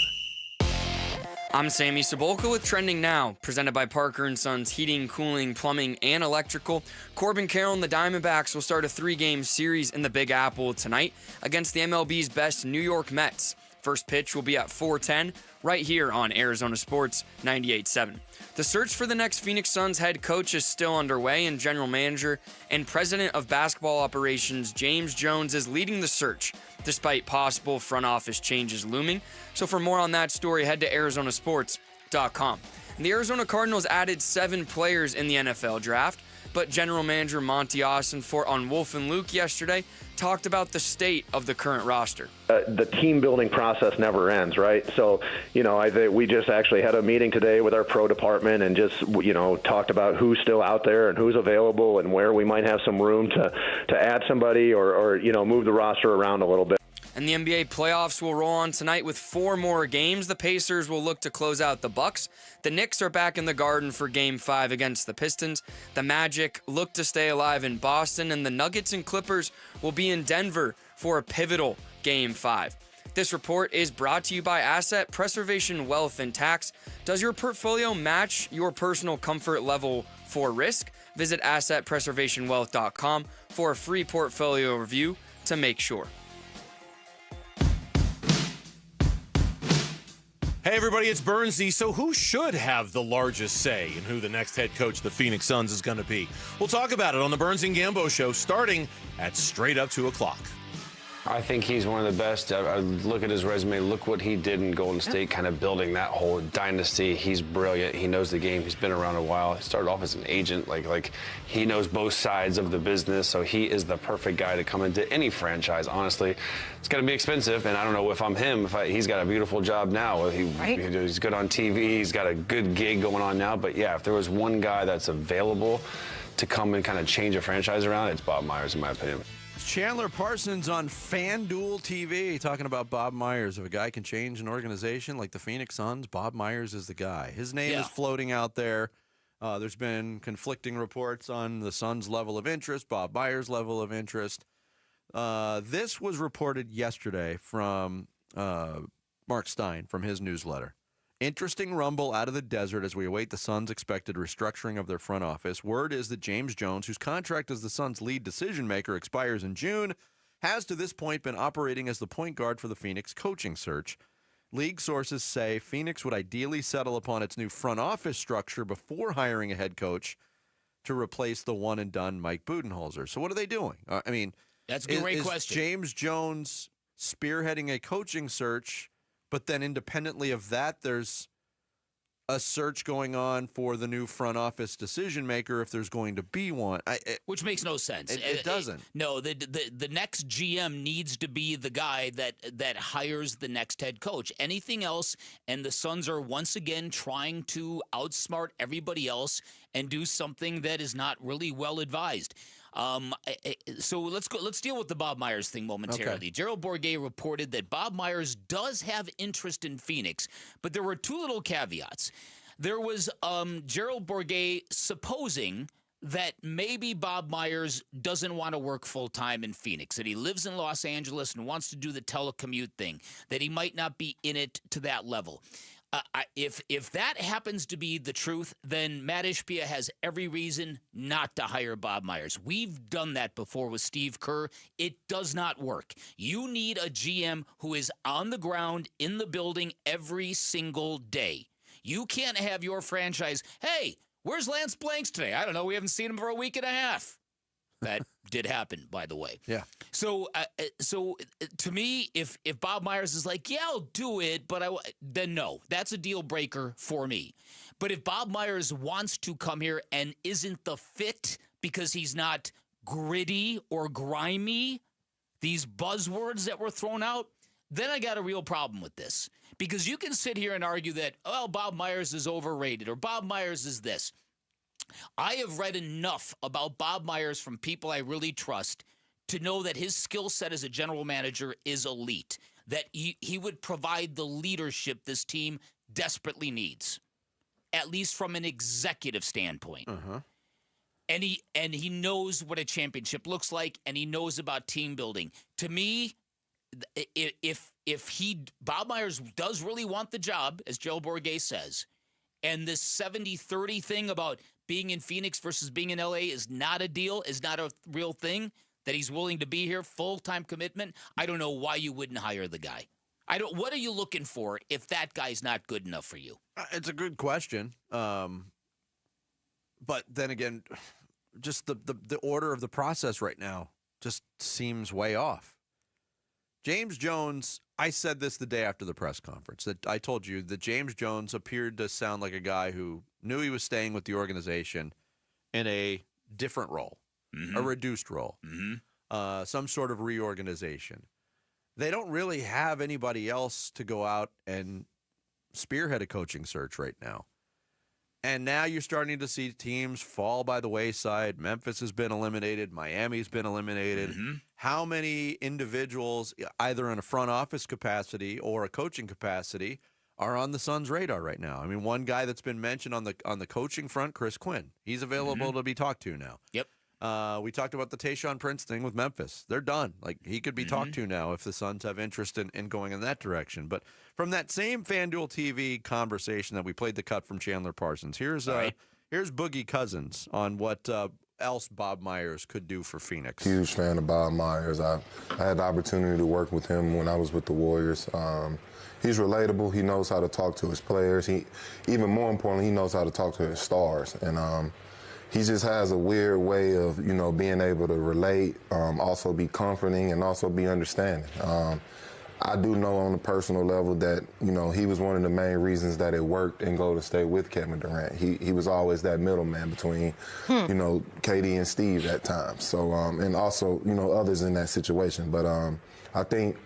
Speaker 26: I'm Sammy Cebulka with Trending Now, presented by Parker & Sons Heating, Cooling, Plumbing, and Electrical. Corbin Carroll and the Diamondbacks will start a 3-game series in the Big Apple tonight against the MLB's best New York Mets. First pitch will be at 4:10, right here on Arizona Sports 98.7. The search for the next Phoenix Suns head coach is still underway, and general manager and president of basketball operations James Jones is leading the search, despite possible front office changes looming. So for more on that story, head to arizonasports.com. And the Arizona Cardinals added 7 players in the NFL draft, but general manager Monty Ossenfort on Wolf and Luke yesterday talked about the state of the current roster.
Speaker 1: The team building process never ends, right? So, I think we just actually had a meeting today with our pro department and just, talked about who's still out there and who's available and where we might have some room to add somebody or move the roster around a little bit.
Speaker 26: And the NBA playoffs will roll on tonight with 4 more games. The Pacers will look to close out the Bucks. The Knicks are back in the Garden for Game 5 against the Pistons. The Magic look to stay alive in Boston. And the Nuggets and Clippers will be in Denver for a pivotal Game 5. This report is brought to you by Asset Preservation Wealth and Tax. Does your portfolio match your personal comfort level for risk? Visit AssetPreservationWealth.com for a free portfolio review to make sure.
Speaker 12: Hey everybody, it's Bernsey. So who should have the largest say in who the next head coach of the Phoenix Suns is going to be? We'll talk about it on the Burns and Gambo Show starting at straight up 2 o'clock.
Speaker 14: I think he's one of the best. I look at his resume, look what he did in Golden State, kind of building that whole dynasty. He's brilliant. He knows the game. He's been around a while. He started off as an agent. Like he knows both sides of the business, so he is the perfect guy to come into any franchise, honestly. It's going to be expensive, and I don't know if I'm him. He's got a beautiful job now. He's good on TV. He's got a good gig going on now. But, yeah, if there was one guy that's available to come and kind of change a franchise around, it's Bob Myers, in my opinion.
Speaker 8: Chandler Parsons on FanDuel TV talking about Bob Myers. If a guy can change an organization like the Phoenix Suns, Bob Myers is the guy. His name is floating out there. There's been conflicting reports on the Suns' level of interest, Bob Myers' level of interest. This was reported yesterday from Mark Stein from his newsletter. Interesting rumble out of the desert as we await the Suns' expected restructuring of their front office. Word is that James Jones, whose contract as the Suns' lead decision-maker expires in June, has to this point been operating as the point guard for the Phoenix coaching search. League sources say Phoenix would ideally settle upon its new front office structure before hiring a head coach to replace the one-and-done Mike Budenholzer. So what are they doing?
Speaker 13: That's a great question.
Speaker 8: Is James Jones spearheading a coaching search? But then independently of that, there's a search going on for the new front office decision maker if there's going to be one.
Speaker 13: Which makes no sense.
Speaker 8: It doesn't.
Speaker 13: No, the next GM needs to be the guy that hires the next head coach. Anything else, and the Suns are once again trying to outsmart everybody else and do something that is not really well advised. So let's deal with the Bob Myers thing momentarily. Okay. Gerald Bourguet reported that Bob Myers does have interest in Phoenix, but there were 2 little caveats. There was Gerald Bourguet supposing that maybe Bob Myers doesn't want to work full-time in Phoenix, that he lives in Los Angeles and wants to do the telecommute thing, that he might not be in it to that level. If that happens to be the truth, then Matt Ishbia has every reason not to hire Bob Myers. We've done that before with Steve Kerr. It does not work. You need a GM who is on the ground in the building every single day. You can't have your franchise, hey, where's Lance Blanks today? I don't know. We haven't seen him for a week and a half. That did happen, by the way.
Speaker 8: Yeah.
Speaker 13: So to me, if Bob Myers is like, yeah, I'll do it, but then no, that's a deal breaker for me. But if Bob Myers wants to come here and isn't the fit because he's not gritty or grimy, these buzzwords that were thrown out, then I got a real problem with this. Because you can sit here and argue that, oh, Bob Myers is overrated or Bob Myers is this. I have read enough about Bob Myers from people I really trust to know that his skill set as a general manager is elite, that he would provide the leadership this team desperately needs, at least from an executive standpoint. Uh-huh. And he knows what a championship looks like, and he knows about team building. To me, if Bob Myers does really want the job, as Joe Bourguet says, and this 70-30 thing about being in Phoenix versus being in LA is not a deal, is not a real thing, that he's willing to be here, full-time commitment, I don't know why you wouldn't hire the guy. What are you looking for if that guy's not good enough for you?
Speaker 8: It's a good question. But then again, just the order of the process right now just seems way off. James Jones, I said this the day after the press conference, that I told you that James Jones appeared to sound like a guy who knew he was staying with the organization in a different role, a reduced role, some sort of reorganization. They don't really have anybody else to go out and spearhead a coaching search right now. And now you're starting to see teams fall by the wayside. Memphis has been eliminated. Miami's been eliminated. How many individuals, either in a front office capacity or a coaching capacity, are on the Suns' radar right now? I mean, one guy that's been mentioned on the coaching front, Chris Quinn. He's available to be talked to now.
Speaker 13: Yep.
Speaker 8: We talked about the Tayshaun Prince thing with Memphis. They're done. Like, he could be talked to now if the Suns have interest in going in that direction. But from that same FanDuel TV conversation that we played the cut from Chandler Parsons, here's Boogie Cousins on what else Bob Myers could do for Phoenix.
Speaker 15: Huge fan of Bob Myers. I had the opportunity to work with him when I was with the Warriors. He's relatable. He knows how to talk to his players. Even more importantly, he knows how to talk to his stars. And he just has a weird way of, being able to relate, also be comforting, and also be understanding. I do know on a personal level that, he was one of the main reasons that it worked in Golden State with Kevin Durant. He was always that middleman between, KD and Steve at times. So, and also, others in that situation. But I think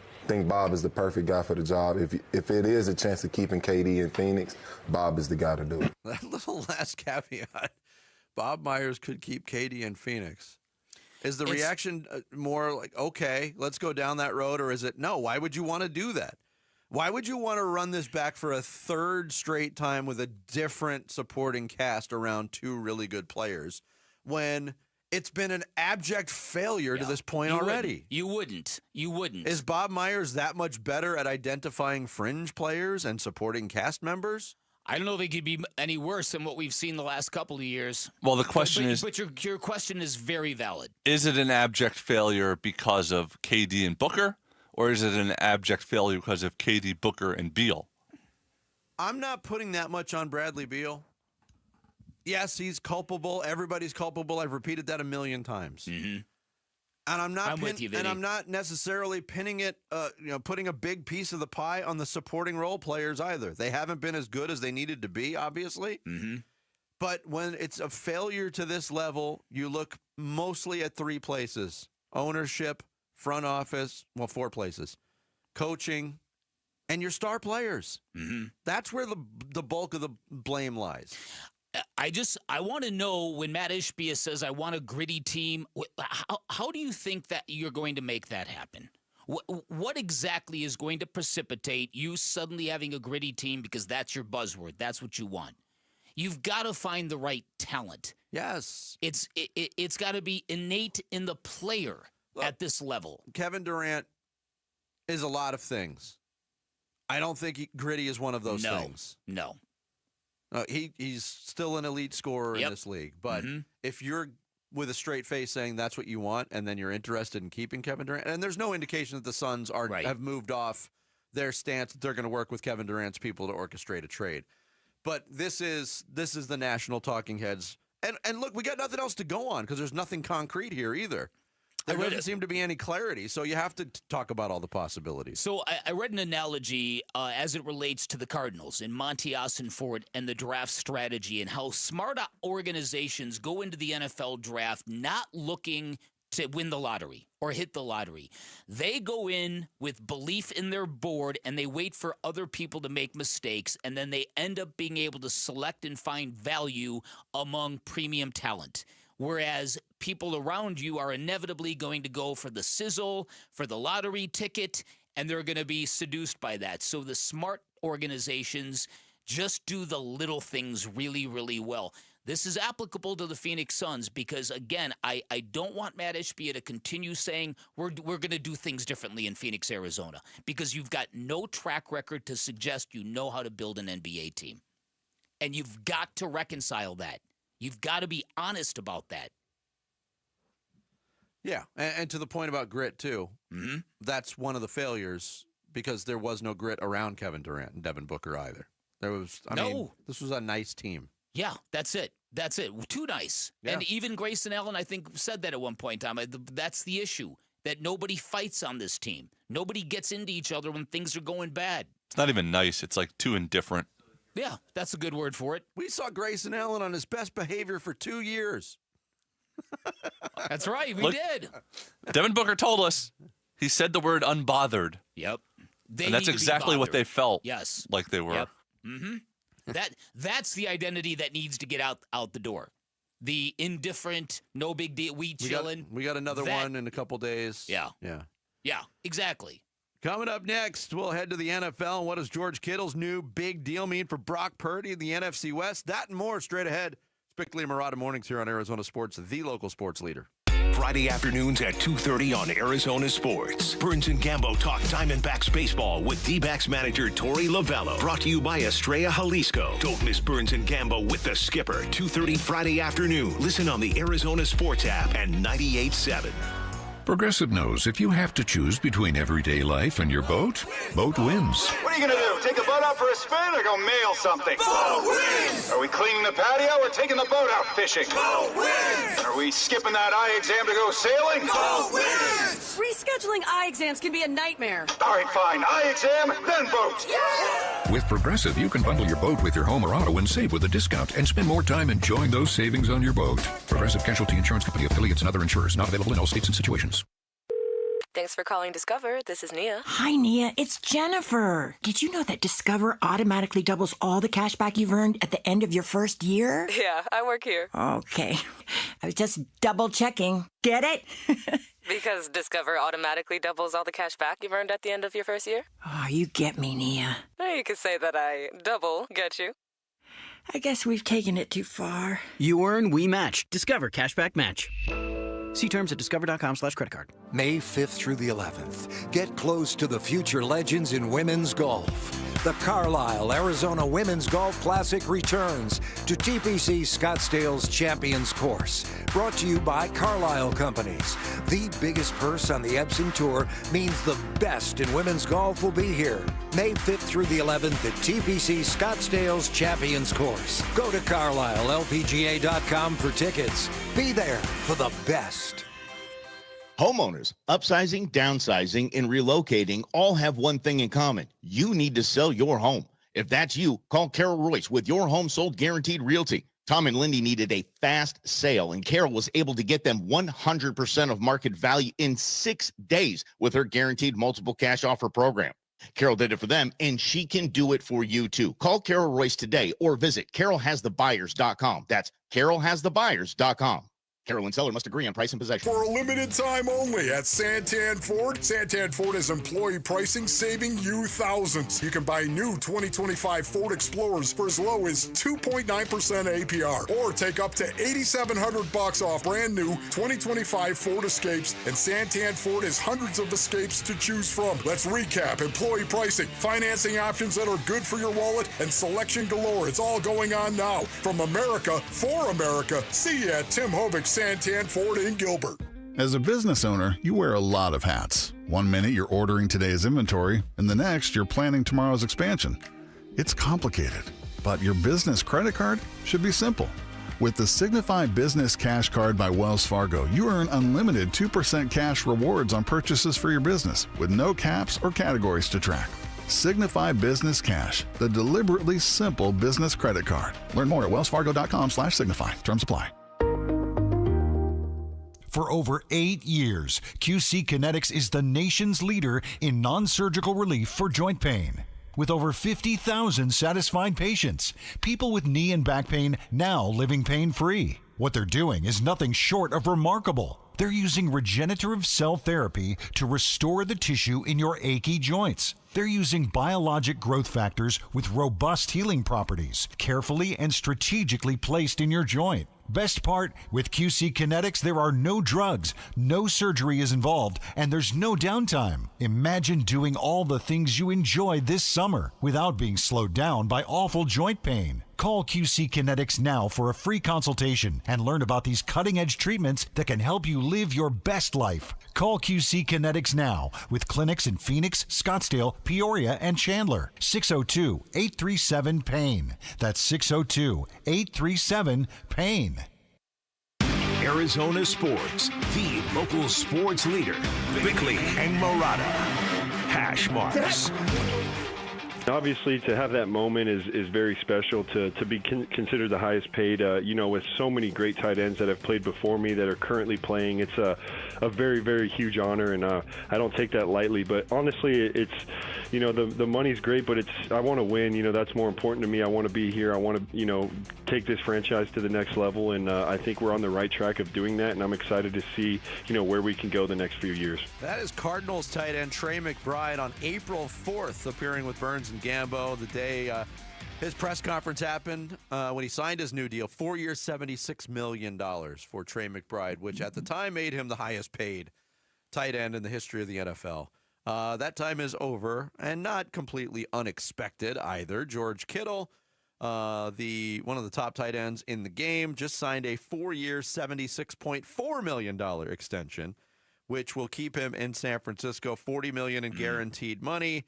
Speaker 15: Bob is the perfect guy for the job. If it is a chance of keeping KD in Phoenix, Bob is the guy to do it.
Speaker 8: That little last caveat. Bob Myers could keep KD in Phoenix. Is the reaction more like, okay, let's go down that road, or is it, no, why would you want to do that? Why would you want to run this back for a third straight time with a different supporting cast around two really good players when it's been an abject failure to this point already?
Speaker 13: You wouldn't.
Speaker 8: Is Bob Myers that much better at identifying fringe players and supporting cast members?
Speaker 13: I don't know if it could be any worse than what we've seen the last couple of years.
Speaker 3: Well, the question is...
Speaker 13: But your question is very valid.
Speaker 3: Is it an abject failure because of KD and Booker, or is it an abject failure because of KD, Booker, and Beal?
Speaker 8: I'm not putting that much on Bradley Beal. Yes, he's culpable. Everybody's culpable. I've repeated that a million times. And I'm not necessarily pinning it, putting a big piece of the pie on the supporting role players either. They haven't been as good as they needed to be, obviously. But when it's a failure to this level, you look mostly at three places: ownership, front office, well, four places, coaching, and your star players. That's where the bulk of the blame lies.
Speaker 13: I want to know, when Matt Ishbia says, I want a gritty team, how do you think that you're going to make that happen? What exactly is going to precipitate you suddenly having a gritty team, because that's your buzzword? That's what you want. You've got to find the right talent.
Speaker 8: Yes.
Speaker 13: It's got to be innate in the player at this level.
Speaker 8: Kevin Durant is a lot of things. I don't think gritty is one of those things.
Speaker 13: No.
Speaker 8: He's still an elite scorer in this league. But if you're with a straight face saying that's what you want, and then you're interested in keeping Kevin Durant, and there's no indication that the Suns have moved off their stance that they're going to work with Kevin Durant's people to orchestrate a trade. But this is the national talking heads. And look, we got nothing else to go on because there's nothing concrete here either. There doesn't seem to be any clarity, so you have to talk about all the possibilities.
Speaker 13: So I read an analogy as it relates to the Cardinals and Monty Ossenfort and the draft strategy, and how smart organizations go into the NFL draft not looking to win the lottery or hit the lottery. They go in with belief in their board, and they wait for other people to make mistakes, and then they end up being able to select and find value among premium talent. Whereas people around you are inevitably going to go for the sizzle, for the lottery ticket, and they're going to be seduced by that. So the smart organizations just do the little things really, really well. This is applicable to the Phoenix Suns because, again, I don't want Matt Ishbia to continue saying we're going to do things differently in Phoenix, Arizona, because you've got no track record to suggest you know how to build an NBA team. And you've got to reconcile that. You've got to be honest about that.
Speaker 8: Yeah, and to the point about grit, too, that's one of the failures because there was no grit around Kevin Durant and Devin Booker either. There was, I mean, this was a nice team.
Speaker 13: Yeah, that's it. That's it. Too nice. Yeah. And even Grayson Allen, I think, said that at one point in time. That's the issue, that nobody fights on this team. Nobody gets into each other when things are going bad.
Speaker 3: It's not even nice. It's like too indifferent.
Speaker 13: Yeah, that's a good word for it.
Speaker 8: We saw Grayson Allen on his best behavior for 2 years.
Speaker 13: That's right. We
Speaker 3: Look,
Speaker 13: did.
Speaker 3: Devin Booker told us. He said the word unbothered.
Speaker 13: Yep.
Speaker 3: And that's exactly what they felt.
Speaker 13: Yes.
Speaker 3: Like they were.
Speaker 13: Yep. That's the identity that needs to get out the door. The indifferent, no big deal, we chilling.
Speaker 8: We got another one in a couple days.
Speaker 13: Yeah.
Speaker 8: Yeah.
Speaker 13: Yeah, exactly.
Speaker 8: Coming up next, we'll head to the NFL. And what does George Kittle's new big deal mean for Brock Purdy in the NFC West? That and more straight ahead. Bickley and Murata mornings here on Arizona Sports, the local sports leader.
Speaker 18: Friday afternoons at 2:30 on Arizona Sports. Burns and Gambo talk Diamondbacks baseball with D-backs manager Torey Lovello. Brought to you by Estrella Jalisco. Don't miss Burns and Gambo with the skipper. 2:30 Friday afternoon. Listen on the Arizona Sports app and 98.7.
Speaker 16: Progressive knows if you have to choose between everyday life and your boat, boat wins.
Speaker 17: What are you going to do? Take the boat out for a spin or go mail something? Boat wins! Are we cleaning the patio or taking the boat out fishing? Boat wins! Are we skipping that eye exam to go sailing? Boat wins!
Speaker 19: Rescheduling eye exams can be a nightmare.
Speaker 17: All right, fine. Eye exam, then boat. Yeah!
Speaker 16: With Progressive, you can bundle your boat with your home or auto and save with a discount and spend more time enjoying those savings on your boat. Progressive Casualty Insurance Company, affiliates, and other insurers. Not available in all states and situations.
Speaker 20: Thanks for calling Discover. This is Nia.
Speaker 21: Hi, Nia. It's Jennifer. Did you know that Discover automatically doubles all the cash back you've earned at the end of your first year?
Speaker 20: Yeah, I work here.
Speaker 21: Okay. I was just double checking. Get it?
Speaker 20: Because Discover automatically doubles all the cash back you've earned at the end of your first year?
Speaker 21: Oh, you get me, Nia.
Speaker 20: You could say that I double get you.
Speaker 21: I guess we've taken it too far.
Speaker 19: You earn, we match. Discover Cashback Match. See terms at discover.com/creditcard.
Speaker 22: May 5th through the 11th. Get close to the future legends in women's golf. The Carlisle Arizona Women's Golf Classic returns to TPC Scottsdale's Champions Course. Brought to you by Carlisle Companies. The biggest purse on the Epson Tour means the best in women's golf will be here. May 5th through the 11th at TPC Scottsdale's Champions Course. Go to CarlisleLPGA.com for tickets. Be there for the best.
Speaker 24: Homeowners, upsizing, downsizing, and relocating all have one thing in common. You need to sell your home. If that's you, call Carol Royce with Your Home Sold Guaranteed Realty. Tom and Lindy needed a fast sale, and Carol was able to get them 100% of market value in 6 days with her guaranteed multiple cash offer program. Carol did it for them, and she can do it for you, too. Call Carol Royce today or visit carolhasthebuyers.com. That's carolhasthebuyers.com. Carol and seller must agree on price and possession.
Speaker 6: For a limited time only at Santan Ford. Santan Ford has employee pricing saving you thousands. You can buy new 2025 Ford Explorers for as low as 2.9% APR or take up to $8,700 off brand new 2025 Ford Escapes. And Santan Ford has hundreds of Escapes to choose from. Let's recap. Employee pricing, financing options that are good for your wallet, and selection galore. It's all going on now. From America, for America. See you at Tim Hobick's Santan Ford in Gilbert.
Speaker 25: As a business owner, you wear a lot of hats. One minute you're ordering today's inventory, and the next you're planning tomorrow's expansion. It's complicated, but your business credit card should be simple. With the Signify Business Cash Card by Wells Fargo, you earn unlimited 2% cash rewards on purchases for your business with no caps or categories to track. Signify Business Cash, the deliberately simple business credit card. Learn more at wellsfargo.com/signify. Terms apply.
Speaker 27: For over 8 years, QC Kinetics is the nation's leader in non-surgical relief for joint pain. With over 50,000 satisfied patients, people with knee and back pain now living pain-free. What they're doing is nothing short of remarkable. They're using regenerative cell therapy to restore the tissue in your achy joints. They're using biologic growth factors with robust healing properties, carefully and strategically placed in your joint. Best part, with QC Kinetics, there are no drugs, no surgery is involved, and there's no downtime. Imagine doing all the things you enjoy this summer without being slowed down by awful joint pain. Call QC Kinetics now for a free consultation and learn about these cutting-edge treatments that can help you live your best life. Call QC Kinetics now with clinics in Phoenix, Scottsdale, Peoria, and Chandler. 602-837-PAIN. That's 602-837-PAIN.
Speaker 18: Arizona Sports, the local sports leader. Bickley and Murata. Hash marks.
Speaker 2: Obviously, to have that moment is very special. To be considered the highest paid, with so many great tight ends that have played before me that are currently playing, it's a very, very huge honor, and I don't take that lightly. But honestly, it's, the money's great, but I want to win. That's more important to me. I want to be here. I want to, take this franchise to the next level, and I think we're on the right track of doing that, and I'm excited to see, where we can go the next few years.
Speaker 8: That is Cardinals tight end Trey McBride on April 4th, appearing with Burns and Gambo the day his press conference happened when he signed his new deal. 4 years, $76 million for Trey McBride, which at the time made him the highest paid tight end in the history of the NFL. That time is over, and not completely unexpected either. George Kittle, one of the top tight ends in the game, just signed a 4-year, $76.4 million extension, which will keep him in San Francisco. $40 million in guaranteed money.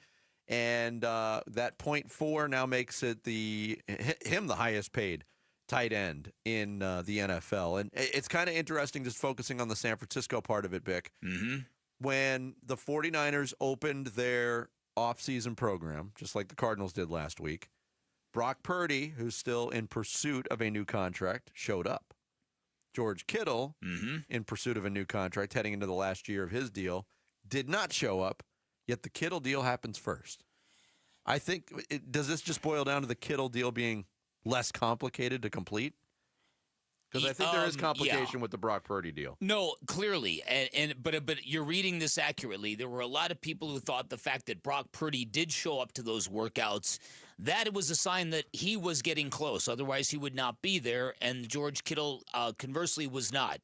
Speaker 8: And that 0.4 now makes it him the highest paid tight end in the NFL. And it's kind of interesting just focusing on the San Francisco part of it, Bick.
Speaker 13: Mm-hmm.
Speaker 8: When the 49ers opened their offseason program, just like the Cardinals did last week, Brock Purdy, who's still in pursuit of a new contract, showed up. George Kittle, in pursuit of a new contract, heading into the last year of his deal, did not show up. Yet the Kittle deal happens first. I think, does this just boil down to the Kittle deal being less complicated to complete? Because I think there is complication with the Brock Purdy deal.
Speaker 13: No, clearly, but you're reading this accurately. There were a lot of people who thought the fact that Brock Purdy did show up to those workouts, that it was a sign that he was getting close. Otherwise, he would not be there. And George Kittle, conversely, was not.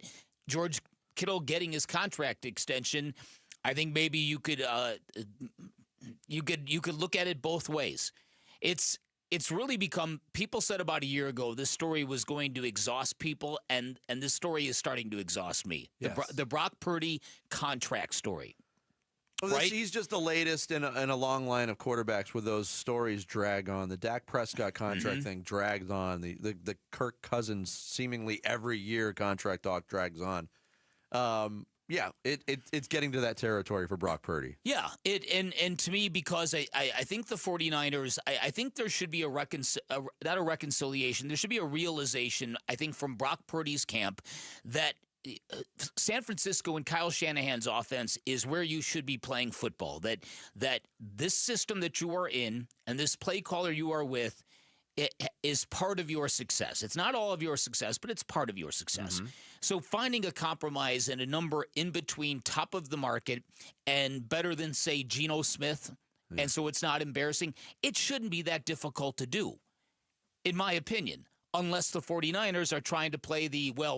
Speaker 13: George Kittle getting his contract extension, I think maybe you could look at it both ways. It's really become, people said about a year ago this story was going to exhaust people, and this story is starting to exhaust me.
Speaker 8: Yes.
Speaker 13: The Brock Purdy contract story.
Speaker 8: Well,
Speaker 13: right?
Speaker 8: He's just the latest in a long line of quarterbacks where those stories drag on. The Dak Prescott contract thing drags on. The Kirk Cousins seemingly every year contract talk drags on. Yeah, it's getting to that territory for Brock Purdy.
Speaker 13: Yeah, and to me, because I think the 49ers, I think there should be not a reconciliation, there should be a realization, I think, from Brock Purdy's camp that San Francisco and Kyle Shanahan's offense is where you should be playing football. That this system that you are in and this play caller you are with, it is part of your success. It's not all of your success, but it's part of your success. So finding a compromise and a number in between top of the market and better than, say, Geno Smith, and so it's not embarrassing, it shouldn't be that difficult to do, in my opinion, unless the 49ers are trying to play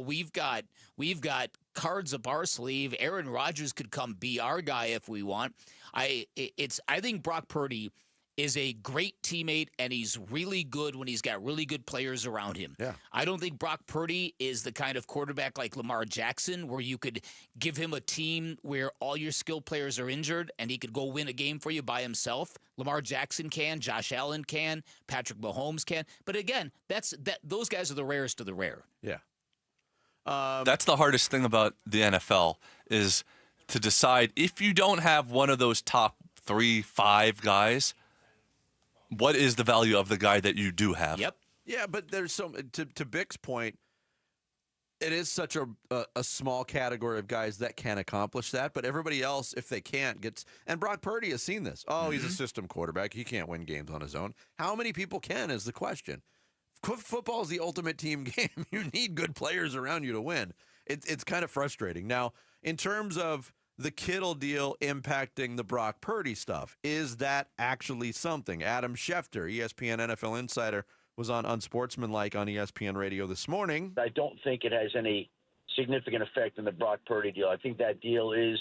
Speaker 13: we've got cards up our sleeve. Aaron Rodgers could come be our guy if we want. I think Brock Purdy is a great teammate, and he's really good when he's got really good players around him.
Speaker 8: Yeah.
Speaker 13: I don't think Brock Purdy is the kind of quarterback like Lamar Jackson where you could give him a team where all your skill players are injured and he could go win a game for you by himself. Lamar Jackson can, Josh Allen can, Patrick Mahomes can. But again, those guys are the rarest of the rare.
Speaker 8: Yeah.
Speaker 3: That's the hardest thing about the NFL is to decide if you don't have one of those top 3-5 guys, what is the value of the guy that you do have?
Speaker 13: Yep.
Speaker 8: Yeah, but there's to Bick's point, it is such a small category of guys that can accomplish that, but everybody else, if they can't, gets. And Brock Purdy has seen this. Oh, he's a system quarterback. He can't win games on his own. How many people can is the question. Football is the ultimate team game. You need good players around you to win. It's kind of frustrating. Now, in terms of the Kittle deal impacting the Brock Purdy stuff, is that actually something? Adam Schefter, ESPN NFL insider, was on Unsportsmanlike on ESPN Radio this morning.
Speaker 5: I don't think it has any significant effect on the Brock Purdy deal. I think that deal is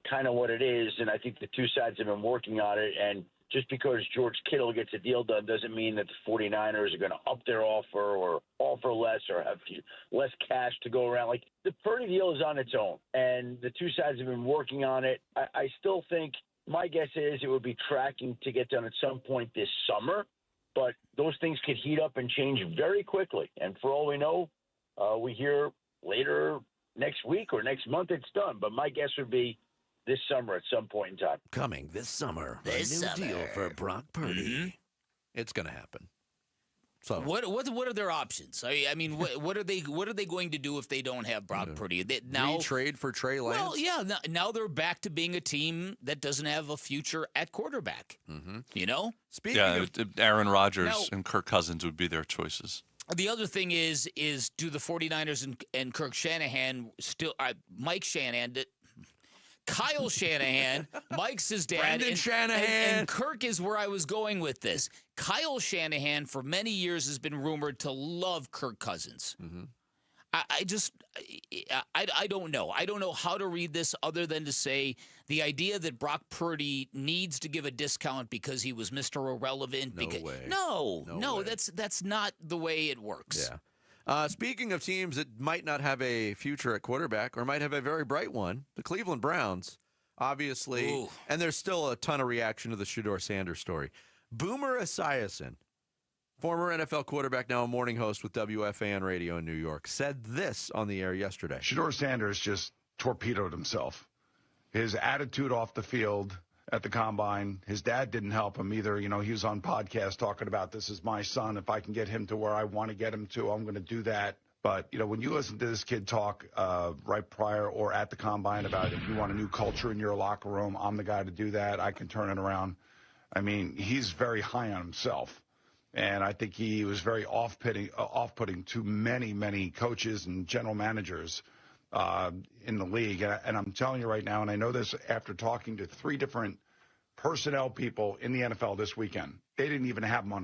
Speaker 5: kind of what it is, and I think the two sides have been working on it. And just because George Kittle gets a deal done doesn't mean that the 49ers are going to up their offer or offer less or have less cash to go around. Like, the Purdy deal is on its own, and the two sides have been working on it. I still think, my guess is it would be tracking to get done at some point this summer, but those things could heat up and change very quickly. And for all we know, we hear later next week or next month it's done. But my guess would be this summer at some point in time.
Speaker 8: Coming this summer,
Speaker 13: This
Speaker 8: a new deal
Speaker 13: summer.
Speaker 8: for Brock Purdy. It's going to happen. So
Speaker 13: What are their options? I mean, what are they going to do if they don't have Brock Purdy? Now
Speaker 8: trade for Trey Lance?
Speaker 13: Well, yeah. Now they're back to being a team that doesn't have a future at quarterback. You know.
Speaker 8: Speaking
Speaker 3: of Aaron Rodgers and Kirk Cousins would be their choices.
Speaker 13: The other thing is do the 49ers and Kirk Shanahan still Mike Shanahan Kyle Shanahan, Mike's his dad.
Speaker 8: Brendan Shanahan.
Speaker 13: And Kirk is where I was going with this. Kyle Shanahan, for many years, has been rumored to love Kirk Cousins. I don't know. I don't know how to read this other than to say the idea that Brock Purdy needs to give a discount because he was Mr. Irrelevant. No, that's not the way it works.
Speaker 8: Yeah. Speaking of teams that might not have a future at quarterback or might have a very bright one, the Cleveland Browns, obviously, and there's still a ton of reaction to the Shedeur Sanders story. Boomer Esiason, former NFL quarterback, now a morning host with WFAN Radio in New York, said this on the air yesterday.
Speaker 1: Shedeur Sanders just torpedoed himself. His attitude off the field at the combine, his dad didn't help him either. You know, he was on podcast talking about, this is my son. If I can get him to where I want to get him to, I'm going to do that. But, you know, when you listen to this kid talk right prior or at the combine about if you want a new culture in your locker room, I'm the guy to do that. I can turn it around. I mean, he's very high on himself. And I think he was very off-putting to many, many coaches and general managers in the league. And I'm telling you right now, and I know this after talking to 3 different personnel people in the NFL this weekend, they didn't even have him on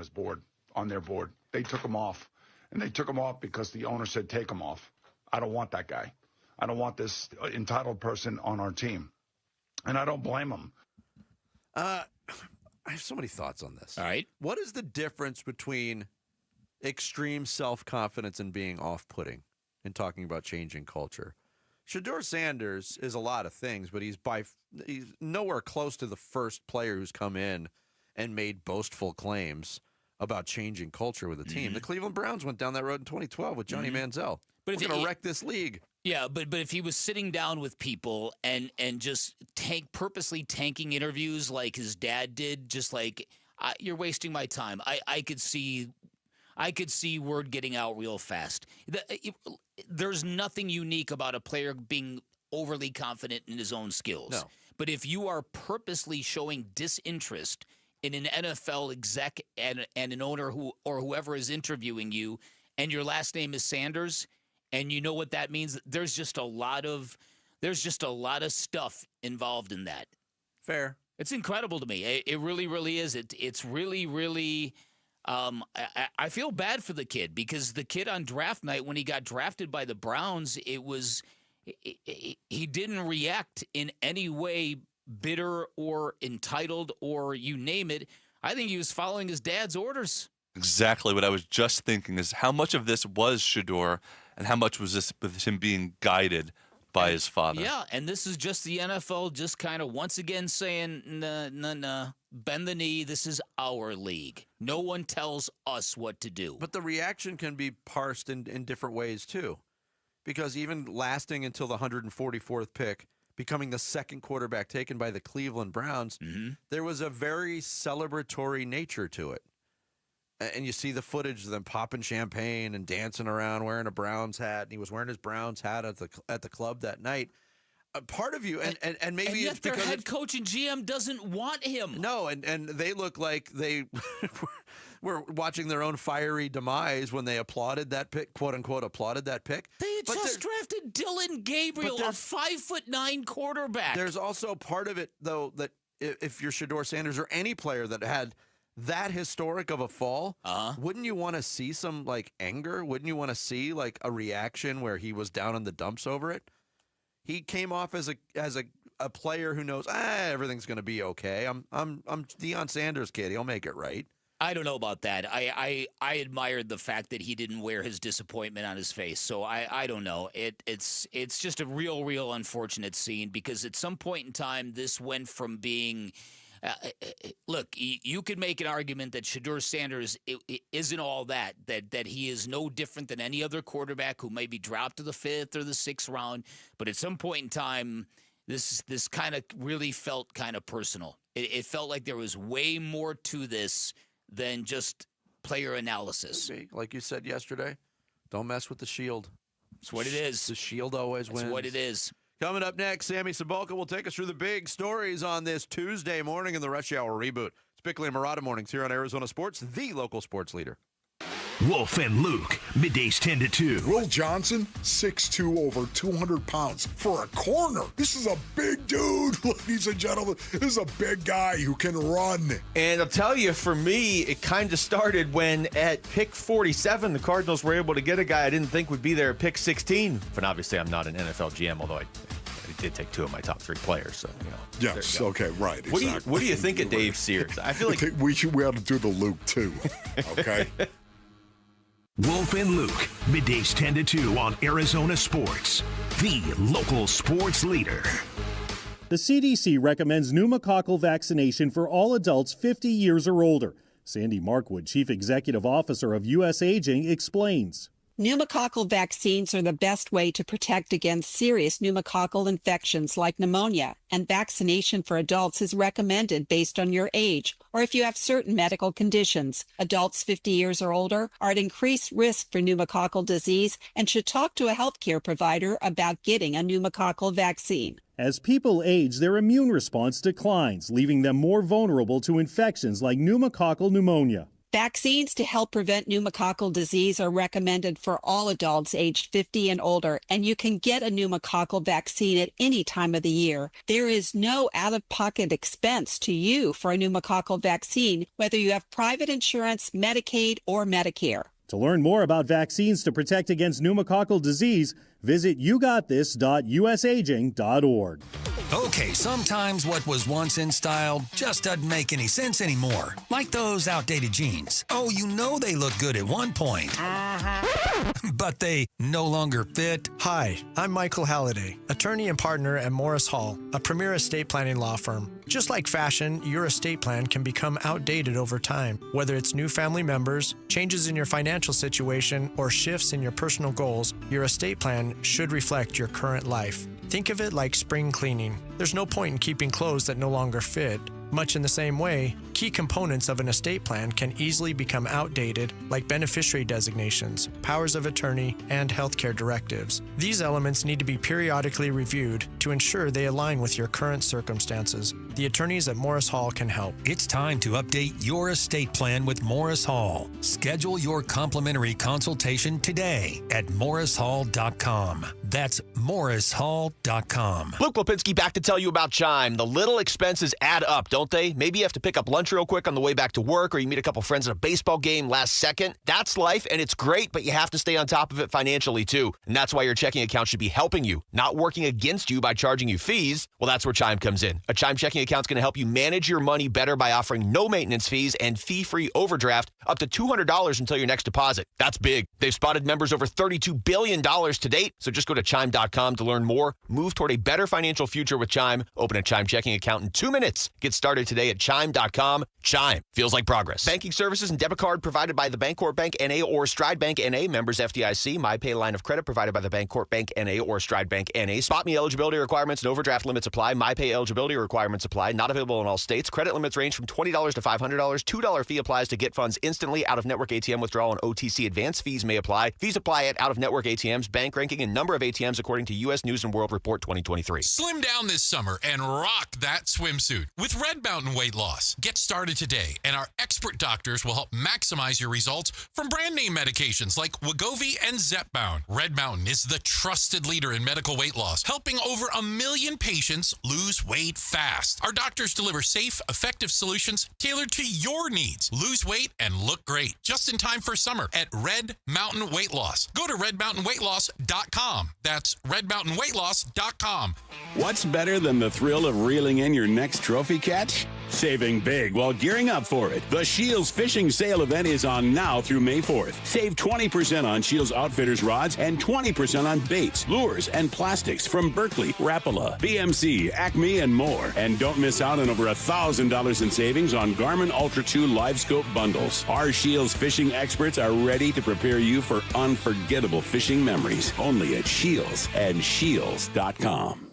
Speaker 1: their board. They took him off. And they took him off because the owner said, take him off. I don't want that guy. I don't want this entitled person on our team. And I don't blame him.
Speaker 8: I have so many thoughts on this.
Speaker 13: All right.
Speaker 8: What is the difference between extreme self-confidence and being off-putting in talking about changing culture? Shedeur Sanders is a lot of things, but he's nowhere close to the first player who's come in and made boastful claims about changing culture with a team. The Cleveland Browns went down that road in 2012 with Johnny Manziel. But we're going to wreck this league.
Speaker 13: Yeah, but if he was sitting down with people and just purposely tanking interviews like his dad did, just like, you're wasting my time. I could see word getting out real fast. There's nothing unique about a player being overly confident in his own skills.
Speaker 8: No.
Speaker 13: But if you are purposely showing disinterest in an NFL exec and an owner or whoever is interviewing you, and your last name is Sanders, and you know what that means, there's just a lot of stuff involved in that.
Speaker 8: Fair.
Speaker 13: It's incredible to me. It really, really is. It's really, really. I feel bad for the kid because the kid on draft night when he got drafted by the Browns, he didn't react in any way bitter or entitled or you name it. I think he was following his dad's orders.
Speaker 3: Exactly what I was just thinking is how much of this was Shedeur and how much was this with him being guided by his father.
Speaker 13: Yeah, and this is just the NFL just kind of once again saying, nah, bend the knee, this is our league. No one tells us what to do.
Speaker 8: But the reaction can be parsed in different ways too. Because even lasting until the 144th pick, becoming the second quarterback taken by the Cleveland Browns, there was a very celebratory nature to it. And you see the footage of them popping champagne and dancing around wearing a Browns hat. And he was wearing his Browns hat at the club that night. Part of you, and maybe
Speaker 13: and yet
Speaker 8: it's
Speaker 13: their
Speaker 8: because
Speaker 13: head coach and GM doesn't want him.
Speaker 8: No, and they look like they were watching their own fiery demise when they applauded that pick, quote unquote, applauded that pick.
Speaker 13: They had just drafted Dylan Gabriel, a 5'9" quarterback.
Speaker 8: There's also part of it, though, that if you're Shedeur Sanders or any player that had that historic of a fall, wouldn't you want to see some like anger? Wouldn't you want to see like a reaction where he was down in the dumps over it? He came off as a player who knows everything's going to be okay. I'm Deion Sanders' kid. He'll make it right.
Speaker 13: I don't know about that. I admired the fact that he didn't wear his disappointment on his face. So I don't know. It's just a real unfortunate scene because at some point in time this went from being look, you could make an argument that Shedeur Sanders isn't all that he is no different than any other quarterback who may be dropped to the 5th or the 6th round. But at some point in time, this kind of really felt kind of personal. It felt like there was way more to this than just player analysis.
Speaker 8: Like you said yesterday, don't mess with the Shield.
Speaker 13: That's what it is.
Speaker 8: The Shield always wins.
Speaker 13: That's what it is.
Speaker 8: Coming up next, Sammy Sabolka will take us through the big stories on this Tuesday morning in the Rush Hour Reboot. It's Bickley and Murata mornings here on Arizona Sports, the local sports leader.
Speaker 18: Wolf and Luke, middays 10 to 2.
Speaker 6: Will Johnson, 6'2", over 200 pounds for a corner. This is a big dude, ladies and gentlemen. This is a big guy who can run.
Speaker 4: And I'll tell you, for me, it kind of started when at pick 47, the Cardinals were able to get a guy I didn't think would be there at pick 16. But obviously, I'm not an NFL GM, although I did take 2 of my top 3 players. So,
Speaker 6: Yes, okay, right. Exactly.
Speaker 4: What do you think of Dave Sears? I feel like
Speaker 6: we ought to do the Luke, too. Okay?
Speaker 18: Wolf and Luke, middays 10 to 2 on Arizona Sports, the local sports leader.
Speaker 7: The CDC recommends pneumococcal vaccination for all adults 50 years or older. Sandy Markwood, Chief Executive Officer of U.S. Aging, explains.
Speaker 9: Pneumococcal vaccines are the best way to protect against serious pneumococcal infections like pneumonia, and vaccination for adults is recommended based on your age or if you have certain medical conditions. Adults 50 years or older are at increased risk for pneumococcal disease and should talk to a healthcare provider about getting a pneumococcal vaccine.
Speaker 7: As people age, their immune response declines, leaving them more vulnerable to infections like pneumococcal pneumonia.
Speaker 9: Vaccines to help prevent pneumococcal disease are recommended for all adults aged 50 and older, and you can get a pneumococcal vaccine at any time of the year. There is no out-of-pocket expense to you for a pneumococcal vaccine, whether you have private insurance, Medicaid, or Medicare.
Speaker 7: To learn more about vaccines to protect against pneumococcal disease, visit yougotthis.usaging.org.
Speaker 10: Okay, sometimes what was once in style just doesn't make any sense anymore. Like those outdated jeans. Oh, you know they look good at one point. But they no longer fit.
Speaker 11: Hi, I'm Michael Halliday, attorney and partner at Morris Hall, a premier estate planning law firm. Just like fashion, your estate plan can become outdated over time. Whether it's new family members, changes in your financial situation, or shifts in your personal goals, your estate plan should reflect your current life. Think of it like spring cleaning. There's no point in keeping clothes that no longer fit. Much in the same way, key components of an estate plan can easily become outdated, like beneficiary designations, powers of attorney, and healthcare directives. These elements need to be periodically reviewed to ensure they align with your current circumstances. The attorneys at Morris Hall can help.
Speaker 10: It's time to update your estate plan with Morris Hall. Schedule your complimentary consultation today at morrishall.com. That's morrishall.com.
Speaker 23: Luke Lipinski back to tell you about Chime. The little expenses add up, don't they? Maybe you have to pick up lunch real quick on the way back to work, or you meet a couple friends at a baseball game last second. That's life, and it's great, but you have to stay on top of it financially, too. And that's why your checking account should be helping you, not working against you by charging you fees. Well, that's where Chime comes in. A Chime checking account's going to help you manage your money better by offering no maintenance fees and fee-free overdraft up to $200 until your next deposit. That's big. They've spotted members over $32 billion to date, so just go to Chime.com to learn more. Move toward a better financial future with Chime. Open a Chime checking account in 2 minutes. Get started today at Chime.com. Chime. Feels like progress. Banking services and debit card provided by the Bancorp Bank N.A. or Stride Bank N.A. Members FDIC. MyPay line of credit provided by the Bancorp Bank N.A. or Stride Bank N.A. SpotMe eligibility requirements and overdraft limits apply. MyPay eligibility requirements apply. Not available in all states. Credit limits range from $20 to $500. $2 fee applies to get funds instantly. Out-of-network ATM withdrawal and OTC advance fees may apply. Fees apply at out-of-network ATMs. Bank ranking and number of ATMs according to U.S. News & World Report 2023.
Speaker 26: Slim down this summer and rock that swimsuit with Red Mountain Weight Loss. Get started today, and our expert doctors will help maximize your results from brand name medications like Wegovy and Zepbound. Red Mountain is the trusted leader in medical weight loss, helping over 1 million patients lose weight fast. Our doctors deliver safe, effective solutions tailored to your needs. Lose weight and look great just in time for summer at Red Mountain Weight Loss. Go to redmountainweightloss.com. That's redmountainweightloss.com.
Speaker 28: What's better than the thrill of reeling in your next trophy catch? Saving big while gearing up for it. The Shields Fishing Sale event is on now through May 4th. Save 20% on Shields Outfitters rods and 20% on baits, lures, and plastics from Berkley, Rapala, BMC, Acme, and more. And don't miss out on over $1,000 in savings on Garmin Ultra 2 Live Scope bundles. Our Shields fishing experts are ready to prepare you for unforgettable fishing memories. Only at Shields and Shields.com.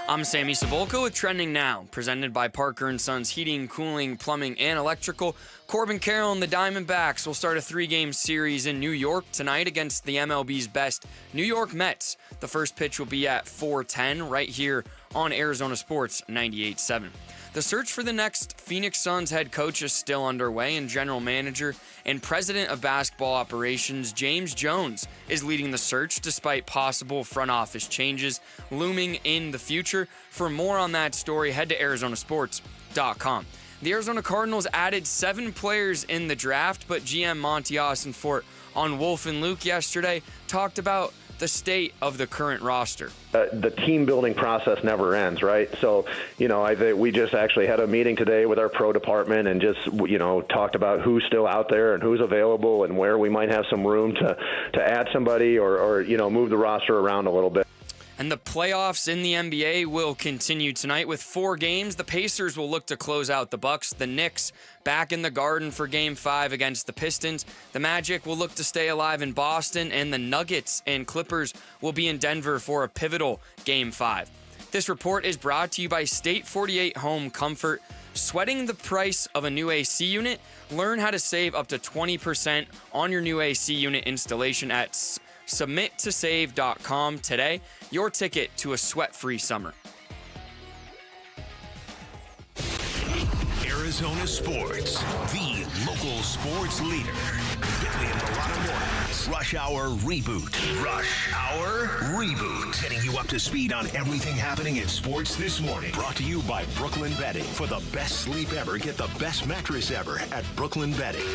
Speaker 12: I'm Sammy Cebulka with Trending Now, presented by Parker & Sons Heating, Cooling, Plumbing, and Electrical. Corbin Carroll and the Diamondbacks will start a 3-game series in New York tonight against the MLB's best New York Mets. The first pitch will be at 4:10 right here on Arizona Sports 98.7. The search for the next Phoenix Suns head coach is still underway, and general manager and president of basketball operations James Jones is leading the search despite possible front office changes looming in the future. For more on that story, head to arizonasports.com. The Arizona Cardinals added 7 players in the draft, but GM Monty Ossenfort on Wolf and Luke yesterday talked about the state of the current roster.
Speaker 14: The team building process never ends, right? So, I think we just actually had a meeting today with our pro department and just, talked about who's still out there and who's available and where we might have some room to add somebody or move the roster around a little bit.
Speaker 12: And the playoffs in the NBA will continue tonight with 4 games. The Pacers will look to close out the Bucks. The Knicks back in the Garden for Game 5 against the Pistons. The Magic will look to stay alive in Boston. And the Nuggets and Clippers will be in Denver for a pivotal Game 5. This report is brought to you by State 48 Home Comfort. Sweating the price of a new AC unit? Learn how to save up to 20% on your new AC unit installation at submittosave.com today. Your ticket to a sweat-free summer.
Speaker 18: Arizona Sports, the local sports leader. Bentley and Milano Mornings. Rush Hour Reboot. Rush Hour Reboot. Getting you up to speed on everything happening in sports this morning. Brought to you by Brooklyn Bedding. For the best sleep ever, get the best mattress ever at Brooklyn Bedding.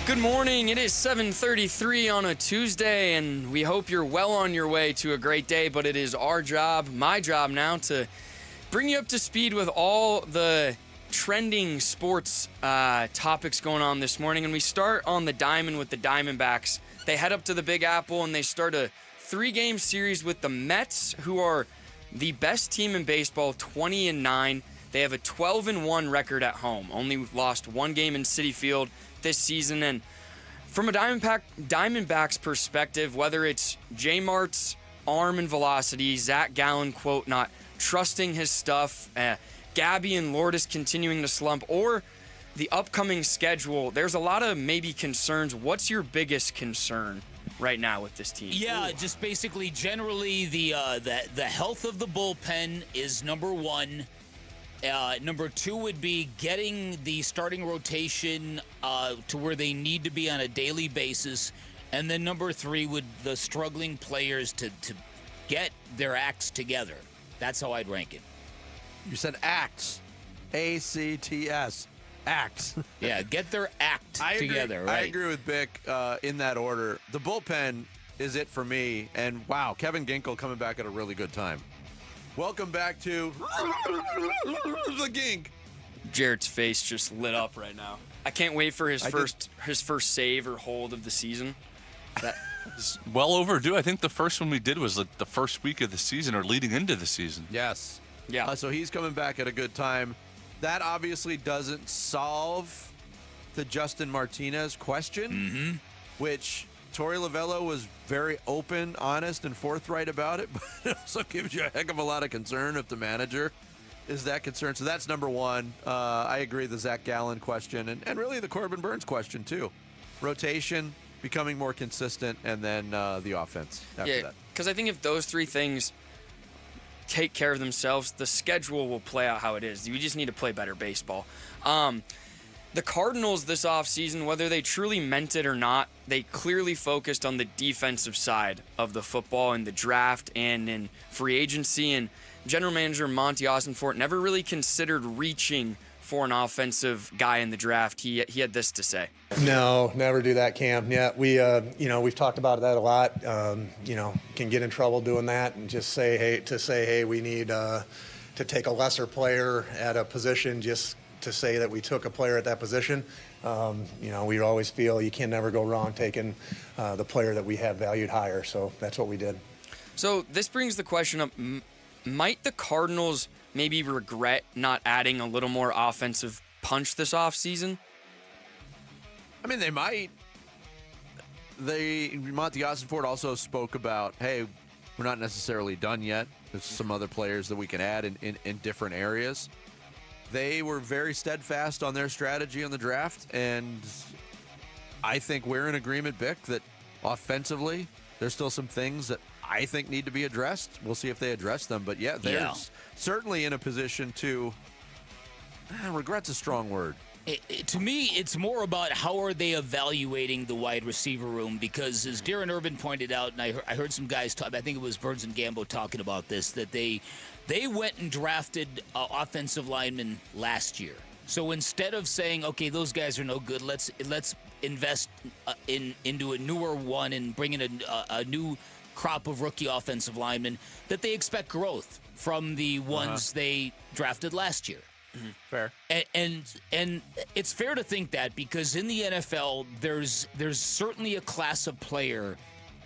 Speaker 12: Good morning. It is 7:33 on a Tuesday, and we hope you're well on your way to a great day, but it is our job, my job now, to bring you up to speed with all the trending sports topics going on this morning. And we start on the diamond with the Diamondbacks. They head up to the Big Apple, and they start a 3-game series with the Mets, who are the best team in baseball, 20-9. They have a 12-1 record at home, only lost 1 game in Citi Field this season. And from a Diamondbacks perspective, whether it's J Mart's arm and velocity, Zach Gallen, quote, not trusting his stuff, Gabby and Lourdes continuing to slump, or the upcoming schedule, there's a lot of maybe concerns. What's your biggest concern right now with this team?
Speaker 13: Yeah, just basically generally the health of the bullpen is number 1. Number 2 would be getting the starting rotation to where they need to be on a daily basis. And then number 3 would the struggling players to get their acts together. That's how I'd rank it.
Speaker 8: You said acts. A-C-T-S. Acts.
Speaker 13: Yeah, get their act together.
Speaker 8: Right? I agree with Bick in that order. The bullpen is it for me. And, wow, Kevin Ginkel coming back at a really good time. Welcome back to the Gink.
Speaker 12: Jarrett's face just lit up right now. I can't wait for his first save or hold of the season.
Speaker 3: That is well overdue. I think the first one we did was like the first week of the season or leading into the season.
Speaker 8: Yes.
Speaker 12: Yeah.
Speaker 8: So he's coming back at a good time. That obviously doesn't solve the Justin Martinez question, which Torey Lovello was very open, honest, and forthright about it, but it also gives you a heck of a lot of concern if the manager is that concerned. So that's number 1. I agree, the Zach Gallen question, and really the Corbin Burns question, too. Rotation, becoming more consistent, and then the offense after that.
Speaker 12: Because I think if those 3 things take care of themselves, the schedule will play out how it is. You just need to play better baseball. The Cardinals this offseason, whether they truly meant it or not, they clearly focused on the defensive side of the football in the draft and in free agency. And general manager Monty Ossenfort never really considered reaching for an offensive guy in the draft. He had this to say.
Speaker 15: No, never do that, Cam. Yeah, we've talked about that a lot. Can get in trouble doing that and just say, hey, we need to take a lesser player at a position just to say that we took a player at that position. We always feel you can never go wrong taking the player that we have valued higher. So that's what we did.
Speaker 12: So this brings the question up, might the Cardinals maybe regret not adding a little more offensive punch this offseason?
Speaker 8: I mean, they might. Monty Ossenfort also spoke about, hey, We're not necessarily done yet. There's some other players that we can add in different areas. They were very steadfast on their strategy on the draft, and I think we're in agreement, Vic, that offensively there's still some things that I think need to be addressed. We'll see if they address them, but they're certainly in a position to regret's a strong word.
Speaker 13: To me, it's more about how are they evaluating the wide receiver room, because as Darren Urban pointed out, and I heard some guys talk, I think it was Burns and Gambo talking about this, that they went and drafted offensive linemen last year. So instead of saying, okay, those guys are no good, let's invest into a newer one and bring in a new crop of rookie offensive linemen, that they expect growth from the ones they drafted last year.
Speaker 8: Mm-hmm. Fair.
Speaker 13: And it's fair to think that, because in the NFL, there's certainly a class of player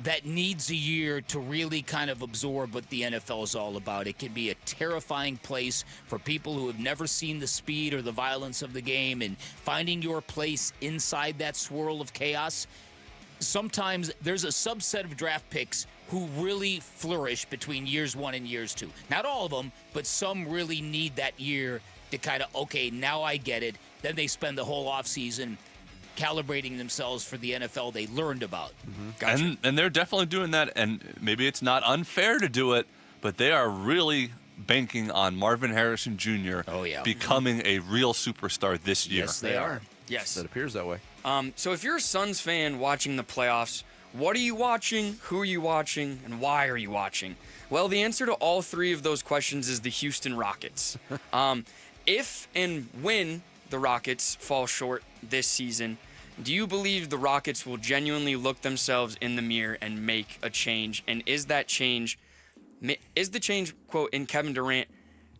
Speaker 13: that needs a year to really kind of absorb what the NFL is all about. It can be a terrifying place for people who have never seen the speed or the violence of the game, and finding your place inside that swirl of chaos. Sometimes there's a subset of draft picks who really flourish between years 1 and years 2. Not all of them, but some really need that year to kind of, okay, now I get it. Then they spend the whole offseason calibrating themselves for the NFL they learned about.
Speaker 8: Mm-hmm.
Speaker 3: Gotcha. And they're definitely doing that, and maybe it's not unfair to do it, but they are really banking on Marvin Harrison Jr. Becoming a real superstar this year.
Speaker 12: Yes, they are. Yes.
Speaker 8: It appears that way.
Speaker 12: So if you're a Suns fan watching the playoffs, what are you watching, who are you watching, and why are you watching? Well, the answer to all three of those questions is the Houston Rockets. If and when the Rockets fall short this season, do you believe the Rockets will genuinely look themselves in the mirror and make a change? And is the change, quote, in Kevin Durant,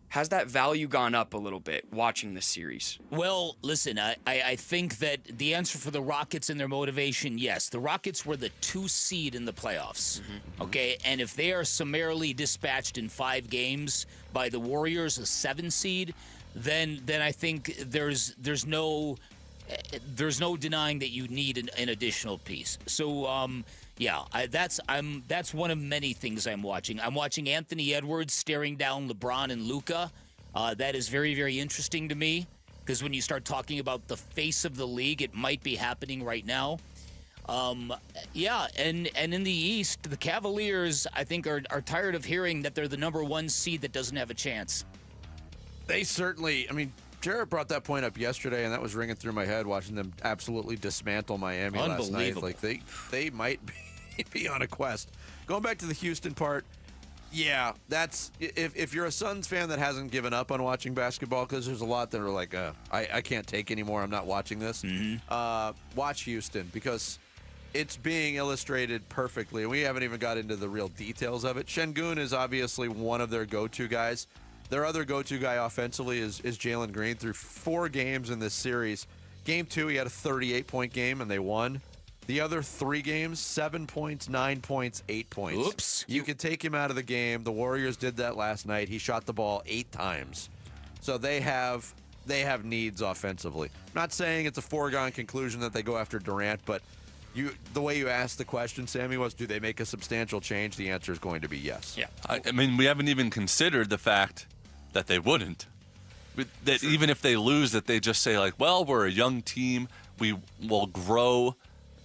Speaker 12: has that value gone up a little bit watching this series?
Speaker 13: Well, listen, I think that the answer for the Rockets and their motivation, yes. The Rockets were the 2 seed in the playoffs, okay? And if they are summarily dispatched in 5 games by the Warriors, a 7 seed, then I think there's no denying that you need an additional piece. So, that's one of many things I'm watching. I'm watching Anthony Edwards staring down LeBron and Luka. That is very, very interesting to me, because when you start talking about the face of the league, it might be happening right now. And in the East, the Cavaliers, I think, are tired of hearing that they're the number 1 seed that doesn't have a chance.
Speaker 8: They certainly, Jarrett brought that point up yesterday, and that was ringing through my head watching them absolutely dismantle Miami last night. Like they might be on a quest. Going back to the Houston part, yeah, that's if you're a Suns fan that hasn't given up on watching basketball, because there's a lot that are like, I can't take anymore, I'm not watching this. Watch Houston, because it's being illustrated perfectly. We haven't even got into the real details of it. Şengün is obviously one of their go-to guys. Their other go-to guy offensively is Jalen Green. Through 4 games in this series, Game 2, he had a 38-point game, and they won. The other 3 games, 7 points, 9 points, 8 points.
Speaker 13: Oops.
Speaker 8: You could take him out of the game. The Warriors did that last night. He shot the ball 8 times. So they have needs offensively. I'm not saying it's a foregone conclusion that they go after Durant, but the way you asked the question, Sammy, was, do they make a substantial change? The answer is going to be yes.
Speaker 12: Yeah.
Speaker 3: We haven't even considered the fact that they wouldn't. That even if they lose, that they just say, like, well, we're a young team. We will grow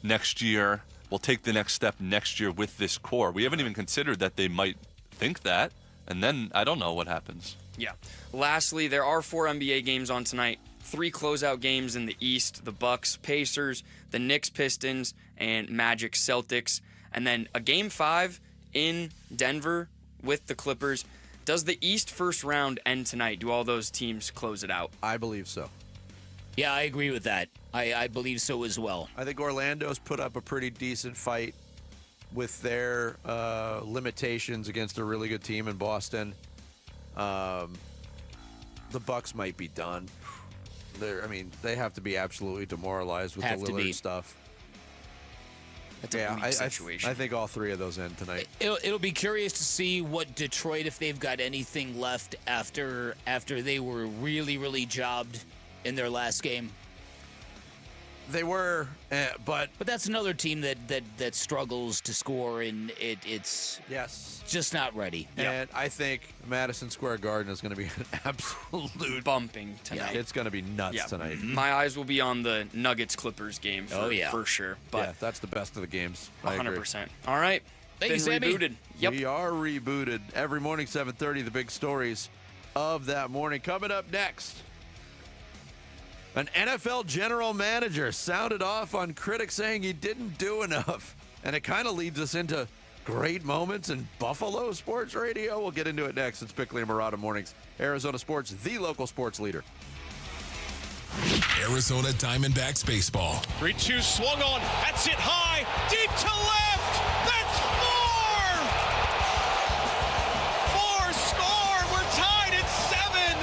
Speaker 3: next year. We'll take the next step next year with this core. We haven't even considered that they might think that, and then I don't know what happens.
Speaker 12: Yeah. Lastly, there are 4 NBA games on tonight. 3 closeout games in the East, the Bucks, Pacers, the Knicks, Pistons, and Magic, Celtics. And then a Game 5 in Denver with the Clippers. Does the East first round end tonight? Do all those teams close it out?
Speaker 8: I believe so.
Speaker 13: Yeah, I agree with that. I believe so as well.
Speaker 8: I think Orlando's put up a pretty decent fight with their limitations against a really good team in Boston. The Bucks might be done. They have to be absolutely demoralized with the Lillard stuff. I think all 3 of those end tonight.
Speaker 13: It'll be curious to see what Detroit, if they've got anything left after they were really, really jobbed in their last game.
Speaker 8: They were, but
Speaker 13: that's another team that struggles to score, and it's just not ready.
Speaker 8: And I think Madison Square Garden is going to be an absolute
Speaker 12: bumping tonight.
Speaker 8: It's going to be nuts tonight.
Speaker 12: My eyes will be on the Nuggets-Clippers game for sure. But
Speaker 8: that's the best of the games.
Speaker 12: 100%. All right.
Speaker 13: Thanks, Sammy.
Speaker 12: Rebooted. Yep.
Speaker 8: We are rebooted. Every morning, 7:30, the big stories of that morning. Coming up next, an NFL general manager sounded off on critics saying he didn't do enough. And it kind of leads us into great moments in Buffalo sports radio. We'll get into it next. It's Bickley and Murata Mornings. Arizona Sports, the local sports leader.
Speaker 26: Arizona Diamondbacks baseball.
Speaker 16: 3-2 swung on. That's it high. Deep to left. That's four. Score. We're tied at 7.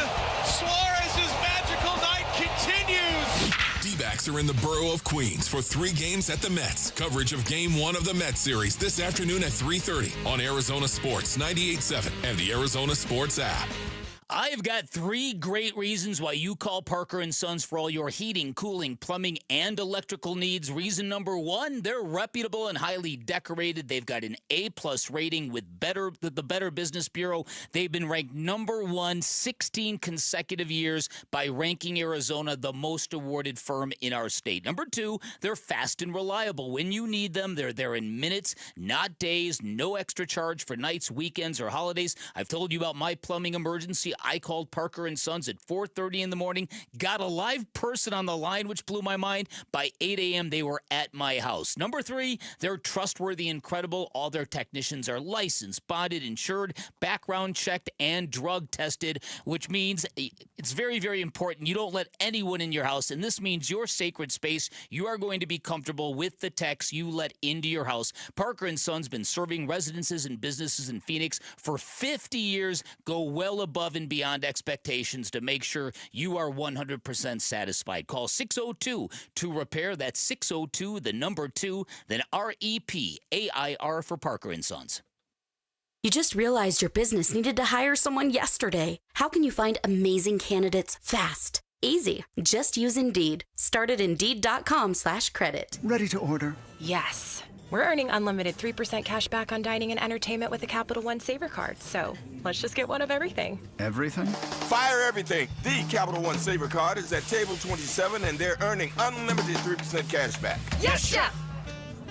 Speaker 16: Suarez's magical night continues.
Speaker 26: D-backs are in the borough of Queens for 3 games at the Mets. Coverage of Game 1 of the Mets series this afternoon at 3:30 on Arizona Sports 98.7 and the Arizona Sports app.
Speaker 13: I've got 3 great reasons why you call Parker & Sons for all your heating, cooling, plumbing, and electrical needs. Reason number 1, they're reputable and highly decorated. They've got an A+ rating with the Better Business Bureau. They've been ranked number 1 16 consecutive years by Ranking Arizona, the most awarded firm in our state. Number 2, they're fast and reliable. When you need them, they're there in minutes, not days, no extra charge for nights, weekends, or holidays. I've told you about my plumbing emergency. I called Parker & Sons at 4:30 in the morning, got a live person on the line, which blew my mind. By 8 a.m., they were at my house. Number 3, they're trustworthy and credible. All their technicians are licensed, bonded, insured, background checked, and drug tested, which means it's very, very important. You don't let anyone in your house, and this means your sacred space. You are going to be comfortable with the techs you let into your house. Parker & Sons been serving residences and businesses in Phoenix for 50 years. Go well above and beyond expectations to make sure you are 100% satisfied. Call 602-2-REPAIR. That's 602, the number 2, then REPAIR for Parker & Sons.
Speaker 17: You just realized your business needed to hire someone yesterday. How can you find amazing candidates fast? Easy. Just use Indeed. Start at Indeed.com/credit.
Speaker 19: Ready to order?
Speaker 20: Yes. We're earning unlimited 3% cash back on dining and entertainment with a Capital One Saver card. So let's just get one of everything.
Speaker 19: Everything?
Speaker 21: Fire everything. The Capital One Saver card is at table 27, and they're earning unlimited 3% cash back.
Speaker 20: Yes, Chef!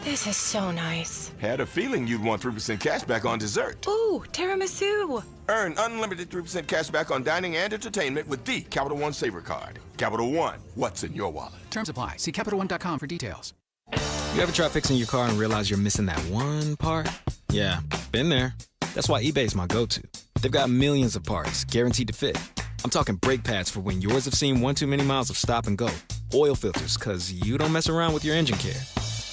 Speaker 20: This is so nice.
Speaker 21: Had a feeling you'd want 3% cash back on dessert.
Speaker 20: Ooh, tiramisu.
Speaker 21: Earn unlimited 3% cash back on dining and entertainment with the Capital One Saver card. Capital One, what's in your wallet?
Speaker 22: Terms apply. See CapitalOne.com for details.
Speaker 24: You ever try fixing your car and realize you're missing that one part? Yeah, been there. That's why eBay's my go-to. They've got millions of parts, guaranteed to fit. I'm talking brake pads for when yours have seen 1 too many miles of stop and go. Oil filters, cause you don't mess around with your engine care.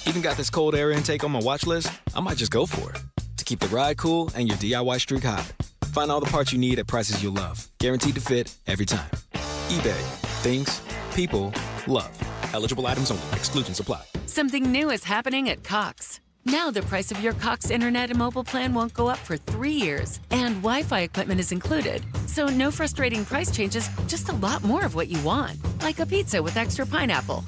Speaker 24: Even got this cold air intake on my watch list. I might just go for it. To keep the ride cool and your DIY streak hot. Find all the parts you need at prices you'll love. Guaranteed to fit every time. eBay. Things people love. Eligible items only. Exclusions apply.
Speaker 25: Something new is happening at Cox. Now the price of your Cox internet and mobile plan won't go up for 3 years, and Wi-Fi equipment is included. So no frustrating price changes, just a lot more of what you want. Like a pizza with extra pineapple.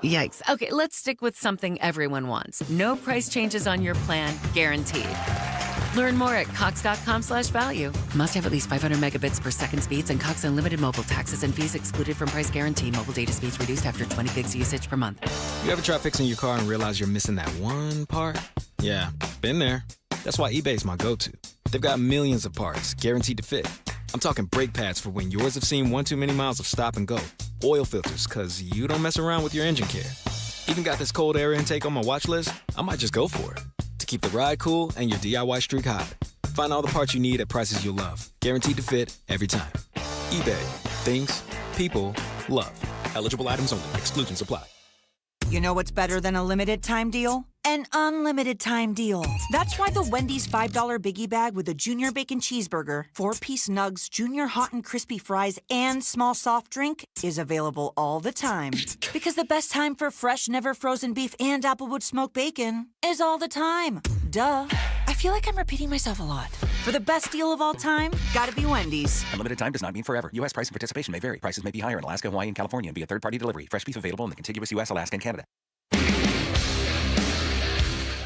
Speaker 25: Yikes. Okay, let's stick with something everyone wants. No price changes on your plan, guaranteed. Learn more at cox.com/value. Must have at least 500 megabits per second speeds and Cox Unlimited mobile taxes and fees excluded from price guarantee. Mobile data speeds reduced after 20 gigs usage per month.
Speaker 24: You ever try fixing your car and realize you're missing that one part? Yeah, been there. That's why eBay's my go-to. They've got millions of parts, guaranteed to fit. I'm talking brake pads for when yours have seen 1 too many miles of stop and go. Oil filters, cause you don't mess around with your engine care. Even got this cold air intake on my watch list. I might just go for it. To keep the ride cool and your DIY streak hot. Find all the parts you need at prices you'll love. Guaranteed to fit every time. eBay. Things people love. Eligible items only. Exclusions apply.
Speaker 29: You know what's better than a limited time deal? An unlimited time deal. That's why the Wendy's $5 Biggie Bag with a Junior Bacon Cheeseburger, 4-piece nugs, Junior Hot and Crispy Fries, and small soft drink is available all the time. Because the best time for fresh, never frozen beef and Applewood smoked bacon is all the time. Duh. feel like I'm repeating myself a lot. For the best deal of all time, gotta be Wendy's.
Speaker 1: Unlimited time does not mean forever. U.S. price and participation may vary. Prices may be higher in Alaska, Hawaii, and California and via third-party delivery. Fresh beef available in the contiguous U.S., Alaska, and Canada.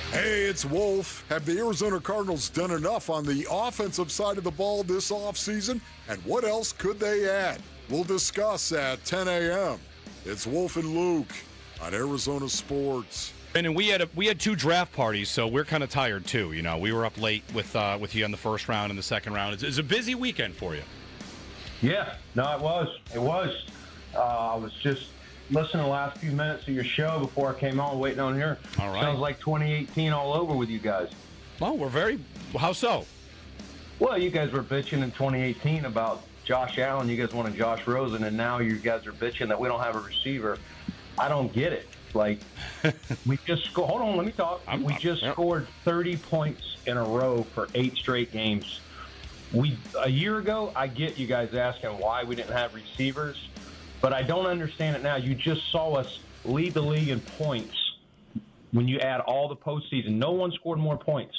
Speaker 2: Hey, it's Wolf. Have the Arizona Cardinals done enough on the offensive side of the ball this offseason? And what else could they add? We'll discuss at 10 a.m. It's Wolf and Luke on Arizona Sports.
Speaker 4: And we had 2 draft parties, so we're kind of tired too. You know, we were up late with you on the first round and the second round. It's a busy weekend for you.
Speaker 5: Yeah, no, it was. It was. I was just listening to the last few minutes of your show before I came on, waiting on here.
Speaker 4: All right.
Speaker 5: Sounds like 2018 all over with you guys.
Speaker 4: Well, how so?
Speaker 5: Well, you guys were bitching in 2018 about Josh Allen. You guys wanted Josh Rosen, and now you guys are bitching that we don't have a receiver. I don't get it. Like, we just scored. Hold on, let me talk. We just scored 30 points in a row for 8 straight games. A year ago, I get you guys asking why we didn't have receivers, but I don't understand it now. You just saw us lead the league in points when you add all the postseason. No one scored more points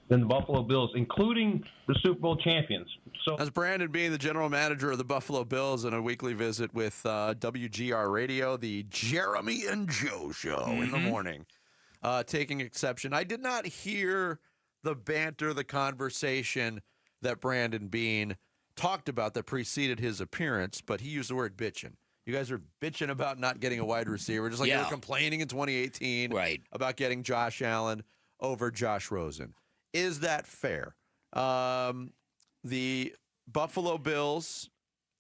Speaker 5: than the Buffalo Bills, including the Super Bowl champions. So,
Speaker 8: as Brandon being the general manager of the Buffalo Bills in a weekly visit with WGR Radio, the Jeremy and Joe show in the morning, taking exception. I did not hear the banter, the conversation that Brandon Beane talked about that preceded his appearance, but he used the word bitching. You guys are bitching about not getting a wide receiver, just like you were complaining in 2018 about getting Josh Allen over Josh Rosen. Is that fair? The Buffalo Bills,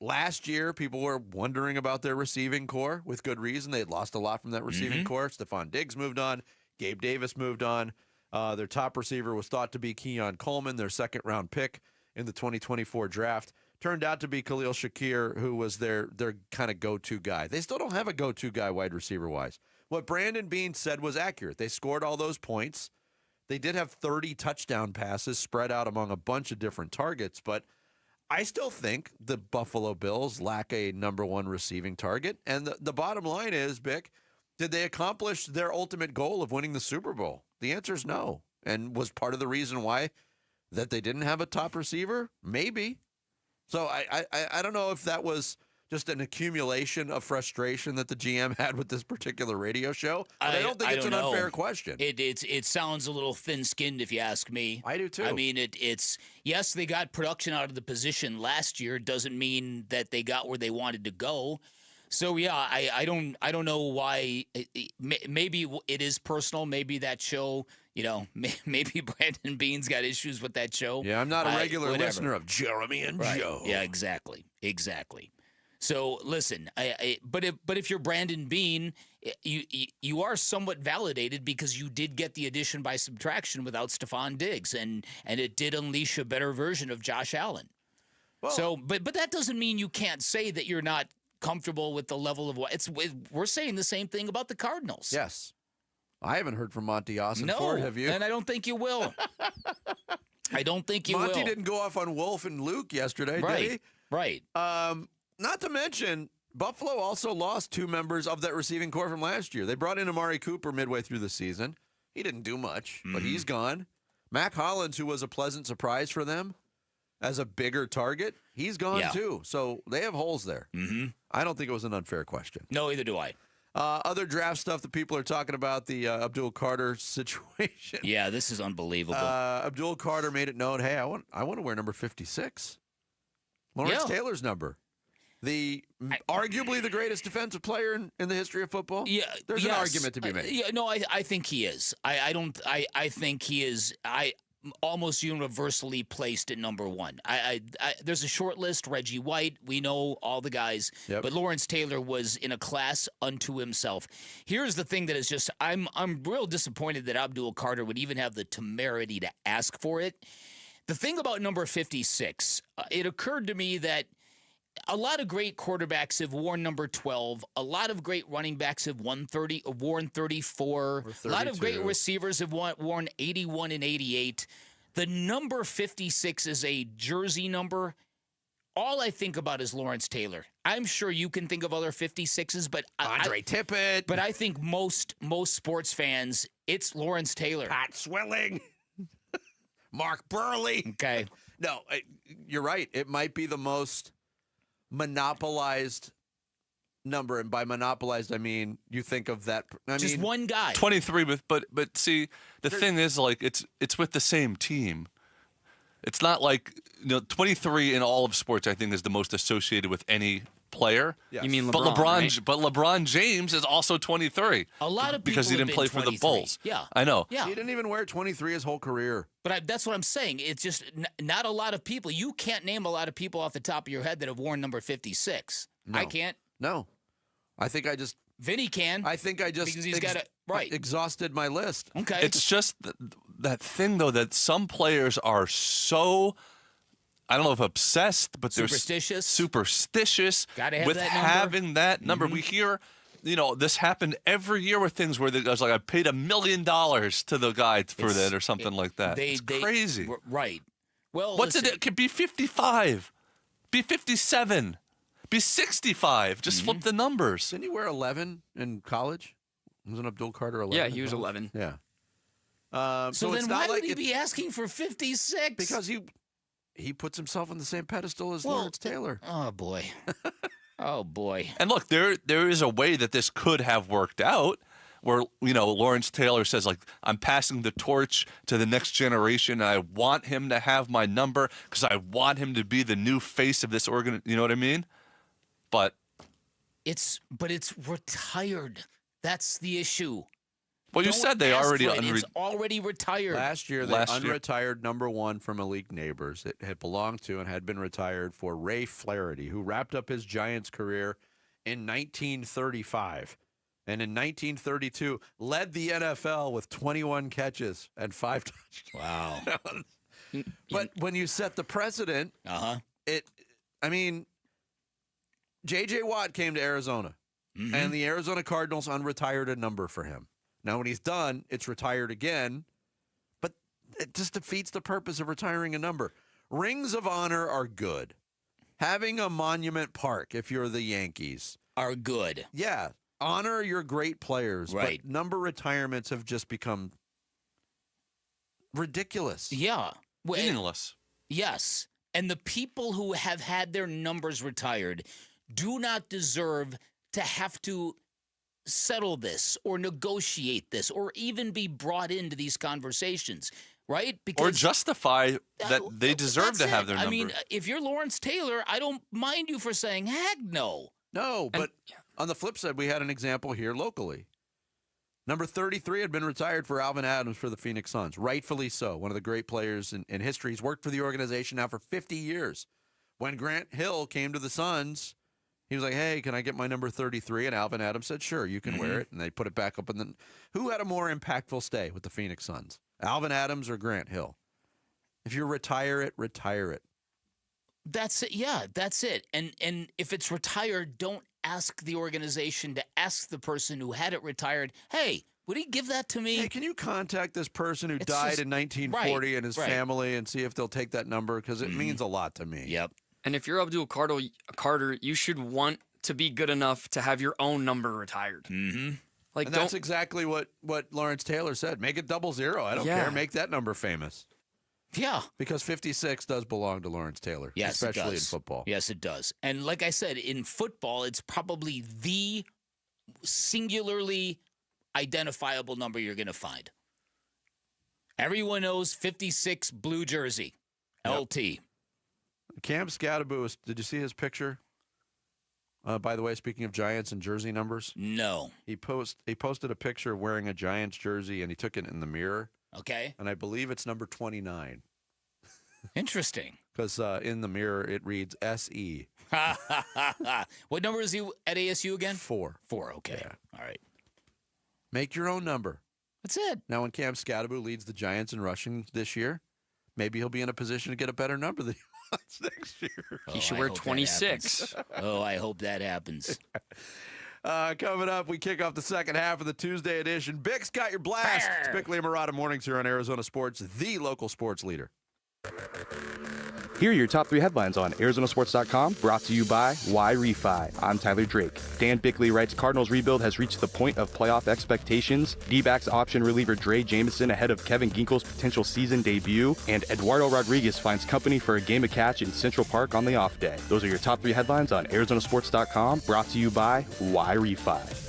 Speaker 8: last year, people were wondering about their receiving core with good reason. They had lost a lot from that receiving core. Stephon Diggs moved on. Gabe Davis moved on. Their top receiver was thought to be Keon Coleman, their second-round pick in the 2024 draft. Turned out to be Khalil Shakir, who was their kind of go-to guy. They still don't have a go-to guy wide receiver-wise. What Brandon Beane said was accurate. They scored all those points. They did have 30 touchdown passes spread out among a bunch of different targets, but I still think the Buffalo Bills lack a number 1 receiving target. And the bottom line is, Bick, did they accomplish their ultimate goal of winning the Super Bowl? The answer is no. And was part of the reason why that they didn't have a top receiver? Maybe. So I don't know if that was just an accumulation of frustration that the GM had with this particular radio show. But I don't think it's an unfair question.
Speaker 13: It sounds a little thin-skinned if you ask me.
Speaker 8: I do too.
Speaker 13: I mean, it's yes, they got production out of the position last year. Doesn't mean that they got where they wanted to go. So yeah, I don't know why. Maybe it is personal. Maybe that show. You know, maybe Brandon Beane's got issues with that show.
Speaker 8: Yeah, I'm not a regular listener of Jeremy and Joe.
Speaker 13: Yeah, exactly. So listen, but if you're Brandon Beane, you are somewhat validated because you did get the addition by subtraction without Stephon Diggs, and it did unleash a better version of Josh Allen. Well, so, but that doesn't mean you can't say that you're not comfortable with the level of what we're saying the same thing about the Cardinals.
Speaker 8: Yes. I haven't heard from Monty Austin
Speaker 13: no,
Speaker 8: Ford, have you?
Speaker 13: And I don't think you will. I don't think you will.
Speaker 8: Monty didn't go off on Wolf and Luke yesterday, did he?
Speaker 13: Right.
Speaker 8: Not to mention, Buffalo also lost 2 members of that receiving core from last year. They brought in Amari Cooper midway through the season. He didn't do much, but he's gone. Mac Hollins, who was a pleasant surprise for them as a bigger target, he's gone too. So they have holes there. I don't think it was an unfair question.
Speaker 13: No, either do I.
Speaker 8: Other draft stuff that people are talking about, the Abdul Carter situation.
Speaker 13: Yeah, this is unbelievable.
Speaker 8: Abdul Carter made it known, hey, I want to wear number 56. Lawrence Taylor's number. Arguably the greatest defensive player in the history of football.
Speaker 13: Yeah,
Speaker 8: there's an argument to be made.
Speaker 13: I think he is. I think he is. Almost universally placed at number 1. There's a short list. Reggie White, we know all the guys, but Lawrence Taylor was in a class unto himself. Here's the thing that is just, I'm real disappointed that Abdul Carter would even have the temerity to ask for it. The thing about number 56, it occurred to me that a lot of great quarterbacks have worn number 12. A lot of great running backs have worn 34. A lot of great receivers have worn 81 and 88. The number 56 is a jersey number. All I think about is Lawrence Taylor. I'm sure you can think of other 56s, but
Speaker 8: Andre Tippett.
Speaker 13: But I think most sports fans, it's Lawrence Taylor.
Speaker 8: Pat Swilling. Mark Burley.
Speaker 13: Okay.
Speaker 8: No, you're right. It might be the most monopolized number, and by monopolized, I mean you think of that.
Speaker 13: Just one guy.
Speaker 3: 23 with, but see, the thing is, like, it's with the same team. It's not like 23 in all of sports. I think is the most associated with any player.
Speaker 12: Yes. You mean LeBron?
Speaker 3: But LeBron James is also 23.
Speaker 13: A lot of people
Speaker 3: because he didn't play for the Bulls.
Speaker 13: Yeah,
Speaker 3: I know.
Speaker 13: Yeah,
Speaker 8: he didn't even wear 23 his whole career.
Speaker 13: But that's what I'm saying. It's just not a lot of people. You can't name a lot of people off the top of your head that have worn number 56.
Speaker 8: No.
Speaker 13: I can't.
Speaker 8: No, I think I just.
Speaker 13: Vinny can.
Speaker 8: I think I just
Speaker 13: because he's got it right.
Speaker 8: Exhausted my list.
Speaker 13: Okay.
Speaker 3: It's just that thing though that some players are so. I don't know if obsessed, but they're superstitious
Speaker 13: Gotta have
Speaker 3: with
Speaker 13: that number.
Speaker 3: having that number. We hear, this happened every year with things where the guy's like, I paid $1 million to the guy for that or something like that. It's crazy.
Speaker 13: Right. Well,
Speaker 3: what's it? It could be 55, be 57, be 65. Just flip the numbers.
Speaker 8: Didn't he wear 11 in college? Wasn't Abdul Carter 11?
Speaker 12: Yeah, he was 11.
Speaker 8: Yeah.
Speaker 13: So
Speaker 8: it's
Speaker 13: then
Speaker 8: not
Speaker 13: why
Speaker 8: like
Speaker 13: would he be asking for 56?
Speaker 8: Because he puts himself on the same pedestal as Lawrence Taylor.
Speaker 13: Oh, boy. Oh, boy.
Speaker 3: And look, there is a way that this could have worked out where, Lawrence Taylor says, like, I'm passing the torch to the next generation. And I want him to have my number because I want him to be the new face of this organ. You know what I mean? But
Speaker 13: it's retired. That's the issue.
Speaker 3: Well, you said they already
Speaker 13: it's already retired.
Speaker 8: Last year, they unretired number 1 from Elite Neighbors. It had belonged to and had been retired for Ray Flaherty, who wrapped up his Giants career in 1935. And in 1932, led the NFL with 21 catches and 5 touchdowns.
Speaker 13: Wow.
Speaker 8: But when you set the precedent, J.J. Watt came to Arizona, and the Arizona Cardinals unretired a number for him. Now, when he's done, it's retired again, but it just defeats the purpose of retiring a number. Rings of honor are good. Having a monument park, if you're the Yankees,
Speaker 13: are good.
Speaker 8: Yeah. Honor your great players.
Speaker 13: Right.
Speaker 8: But number retirements have just become ridiculous.
Speaker 13: Yeah.
Speaker 3: Meaningless.
Speaker 13: Yes. And the people who have had their numbers retired do not deserve to have to settle this or negotiate this or even be brought into these conversations, right?
Speaker 3: Or justify that they deserve to have their number.
Speaker 13: I mean, if you're Lawrence Taylor, I don't mind you for saying, heck no.
Speaker 8: No, but on the flip side, we had an example here locally. Number 33 had been retired for Alvin Adams for the Phoenix Suns, rightfully so. One of the great players in history. He's worked for the organization now for 50 years. When Grant Hill came to the Suns, he was like, hey, can I get my number 33? And Alvin Adams said, sure, you can wear it. And they put it back up. And then who had a more impactful stay with the Phoenix Suns? Alvin Adams or Grant Hill? If you retire it, retire it.
Speaker 13: That's it. Yeah, that's it. And if it's retired, don't ask the organization to ask the person who had it retired, hey, would he give that to me?
Speaker 8: Hey, can you contact this person who died in 1940 and his family and see if they'll take that number? Because it means a lot to me.
Speaker 13: Yep.
Speaker 12: And if you're Abdul Carter, you should want to be good enough to have your own number retired.
Speaker 13: Mm-hmm.
Speaker 8: And that's exactly what Lawrence Taylor said. Make it 00. I don't care. Make that number famous.
Speaker 13: Yeah.
Speaker 8: Because 56 does belong to Lawrence Taylor, especially in football.
Speaker 13: Yes, it does. And like I said, in football, it's probably the singularly identifiable number you're going to find. Everyone knows 56 blue jersey, LT.
Speaker 8: Cam Scadaboo, did you see his picture? By the way, speaking of Giants and jersey numbers.
Speaker 13: No.
Speaker 8: He posted a picture of wearing a Giants jersey, and he took it in the mirror.
Speaker 13: Okay.
Speaker 8: And I believe it's number 29.
Speaker 13: Interesting.
Speaker 8: Because in the mirror, it reads SE.
Speaker 13: What number is he at ASU again?
Speaker 8: 4.
Speaker 13: 4, okay. Yeah. All right.
Speaker 8: Make your own number.
Speaker 13: That's it.
Speaker 8: Now, when Cam Scadaboo leads the Giants in rushing this year, maybe he'll be in a position to get a better number than he wants next year.
Speaker 12: He should wear 26.
Speaker 13: Oh, I hope that happens.
Speaker 8: Coming up, we kick off the second half of the Tuesday edition. Bick's got your blast. It's Bickley and Murata mornings here on Arizona Sports, the local sports leader.
Speaker 6: Here are your top 3 headlines on ArizonaSports.com, brought to you by Y Refi. I'm Tyler Drake. Dan Bickley writes, Cardinals rebuild has reached the point of playoff expectations. D-backs option reliever Dre Jameson ahead of Kevin Ginkel's potential season debut. And Eduardo Rodriguez finds company for a game of catch in Central Park on the off day. Those are your top 3 headlines on ArizonaSports.com, brought to you by Y Refi.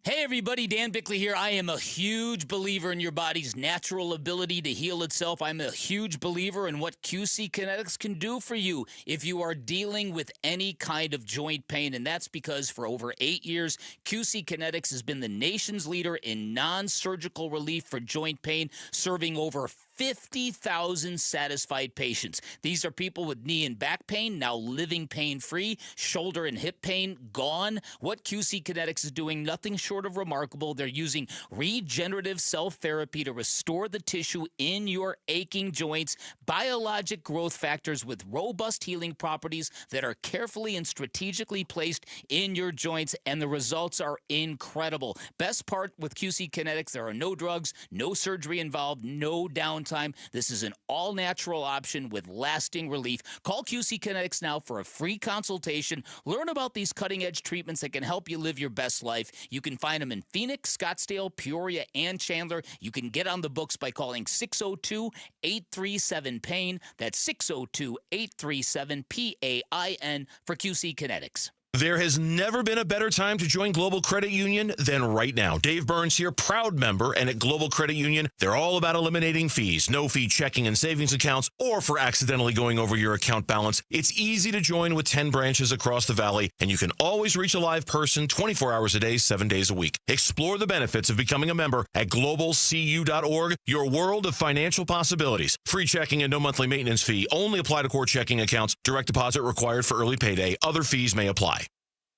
Speaker 13: Hey everybody, Dan Bickley here. I am a huge believer in your body's natural ability to heal itself. I'm a huge believer in what QC Kinetics can do for you if you are dealing with any kind of joint pain. And that's because for over 8 years, QC Kinetics has been the nation's leader in non-surgical relief for joint pain, serving over 50,000 satisfied patients. These are people with knee and back pain, now living pain-free, shoulder and hip pain gone. What QC Kinetics is doing, nothing short of remarkable. They're using regenerative cell therapy to restore the tissue in your aching joints, biologic growth factors with robust healing properties that are carefully and strategically placed in your joints, and the results are incredible. Best part with QC Kinetics, there are no drugs, no surgery involved, no downtime. This is an all-natural option with lasting relief. Call QC Kinetics now for a free consultation. Learn about these cutting-edge treatments that can help you live your best life. You can find them in Phoenix, Scottsdale, Peoria, and Chandler. You can get on the books by calling 602-837-PAIN. That's 602-837-PAIN for QC Kinetics.
Speaker 7: There has never been a better time to join Global Credit Union than right now. Dave Burns here, proud member, and at Global Credit Union, they're all about eliminating fees, no-fee checking and savings accounts, or for accidentally going over your account balance. It's easy to join with 10 branches across the valley, and you can always reach a live person 24 hours a day, 7 days a week. Explore the benefits of becoming a member at globalcu.org, your world of financial possibilities. Free checking and no monthly maintenance fee. Only apply to core checking accounts. Direct deposit required for early payday. Other fees may apply.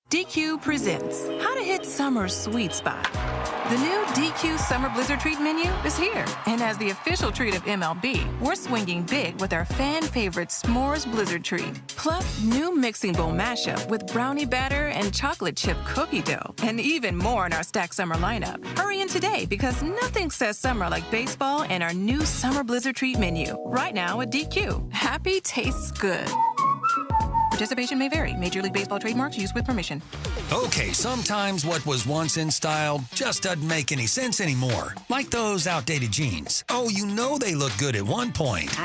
Speaker 9: DQ presents How to Hit Summer's Sweet Spot. The new DQ Summer Blizzard Treat menu is here. And as the official treat of MLB, we're swinging big with our fan favorite S'mores Blizzard Treat. Plus, new mixing bowl mashup with brownie batter and chocolate chip cookie dough. And even more in our Stack Summer lineup. Hurry in today because nothing says summer like baseball and our new Summer Blizzard Treat menu. Right now at DQ. Happy tastes good. Participation may vary. Major League Baseball trademarks used with permission.
Speaker 10: Okay, sometimes what was once in style just doesn't make any sense anymore. Like those outdated jeans. Oh, you know they look good at one point.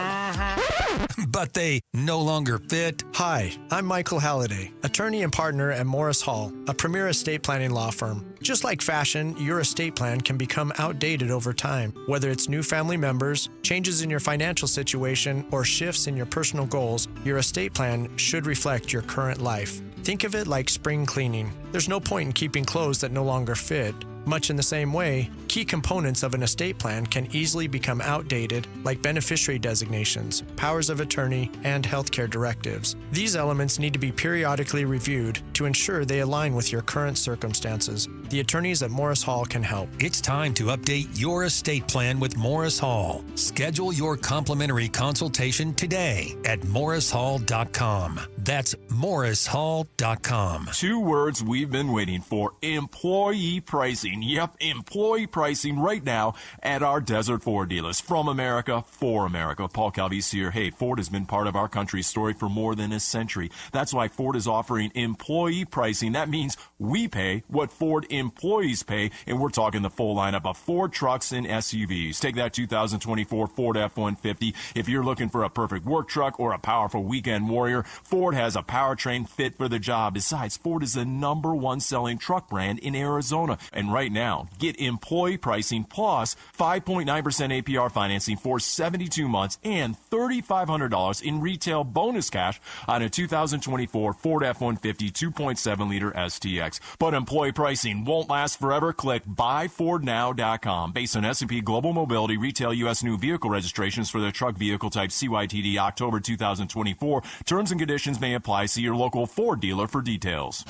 Speaker 10: But they no longer fit.
Speaker 11: Hi, I'm Michael Halliday, attorney and partner at Morris Hall, a premier estate planning law firm. Just like fashion, your estate plan can become outdated over time. Whether it's new family members, changes in your financial situation, or shifts in your personal goals, your estate plan should reflect your current life. Think of it like spring cleaning. There's no point in keeping clothes that no longer fit. Much in the same way, key components of an estate plan can easily become outdated, like beneficiary designations, powers of attorney, and healthcare directives. These elements need to be periodically reviewed to ensure they align with your current circumstances. The attorneys at Morris Hall can help.
Speaker 10: It's time to update your estate plan with Morris Hall. Schedule your complimentary consultation today at morrishall.com. That's morrishall.com.
Speaker 19: 2 words we've been waiting for: employee pricing. Yep, employee pricing right now at our Desert Ford dealers. From America, for America. Paul Calvise here. Hey, Ford has been part of our country's story for more than a century. That's why Ford is offering employee pricing. That means we pay what Ford employees pay, and we're talking the full lineup of Ford trucks and SUVs. Take that 2024 Ford F-150. If you're looking for a perfect work truck or a powerful weekend warrior, Ford has a powertrain fit for the job. Besides, Ford is the #1 selling truck brand in Arizona. And right now, get employee pricing plus 5.9% APR financing for 72 months and $3,500 in retail bonus cash on a 2024 Ford F-150 2.7-liter STX. But employee pricing won't last forever. Click buyfordnow.com. Based on S&P Global Mobility retail U.S. new vehicle registrations for the truck vehicle type CYTD October 2024. Terms and conditions may apply. See your local Ford dealer for details.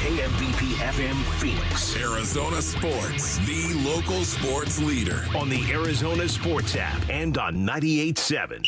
Speaker 18: KMBP FM Phoenix.
Speaker 23: Arizona Sports, the local sports leader.
Speaker 18: On the Arizona Sports app and on 98.7.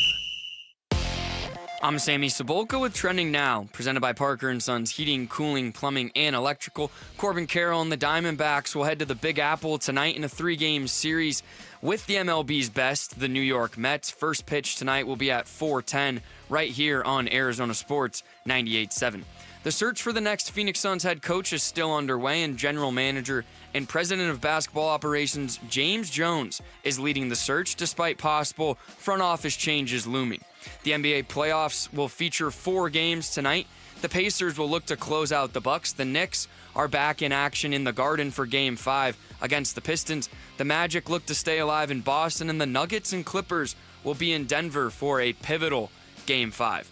Speaker 12: I'm Sammy Cebulka with Trending Now, presented by Parker & Sons Heating, Cooling, Plumbing, and Electrical. Corbin Carroll and the Diamondbacks will head to the Big Apple tonight in a 3-game series with the MLB's best, the New York Mets. First pitch tonight will be at 4:10 right here on Arizona Sports 98.7. The search for the next Phoenix Suns head coach is still underway, and general manager and president of basketball operations James Jones is leading the search despite possible front office changes looming. The NBA playoffs will feature 4 games tonight. The Pacers will look to close out the Bucks. The Knicks are back in action in the Garden for Game 5 against the Pistons. The Magic look to stay alive in Boston, and the Nuggets and Clippers will be in Denver for a pivotal Game 5.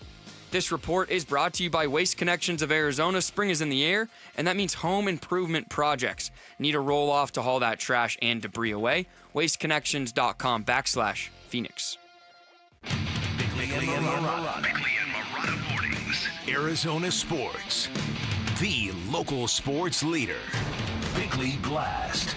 Speaker 12: This report is brought to you by Waste Connections of Arizona. Spring is in the air, and that means home improvement projects. Need a roll-off to haul that trash and debris away? WasteConnections.com/Phoenix.
Speaker 18: Bickley and Marotta Mornings. Arizona Sports. The local sports leader. Bickley Blast.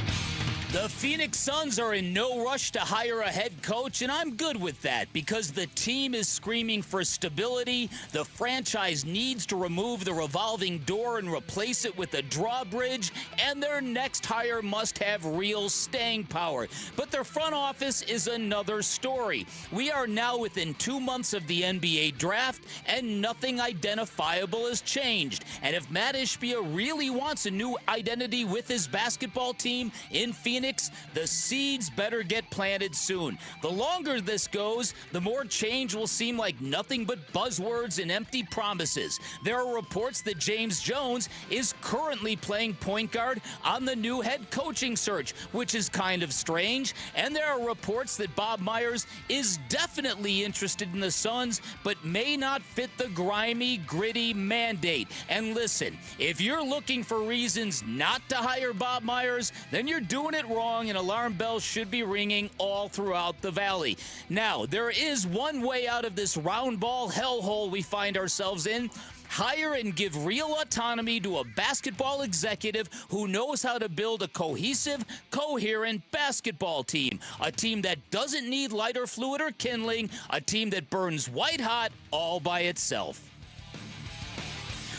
Speaker 13: The Phoenix Suns are in no rush to hire a head coach, and I'm good with that because the team is screaming for stability. The franchise needs to remove the revolving door and replace it with a drawbridge, and their next hire must have real staying power. But their front office is another story. We are now within 2 months of the NBA draft, and nothing identifiable has changed. And if Matt Ishbia really wants a new identity with his basketball team in Phoenix, the seeds better get planted soon. The longer this goes, the more change will seem like nothing but buzzwords and empty promises. There are reports that James Jones is currently playing point guard on the new head coaching search, which is kind of strange. And there are reports that Bob Myers is definitely interested in the Suns, but may not fit the grimy, gritty mandate. And listen, if you're looking for reasons not to hire Bob Myers, then you're doing it wrong, and alarm bells should be ringing all throughout the valley. Now, there is one way out of this round ball hellhole we find ourselves in. Hire and give real autonomy to a basketball executive who knows how to build a cohesive, coherent basketball team. A team that doesn't need lighter fluid or kindling. A team that burns white hot all by itself.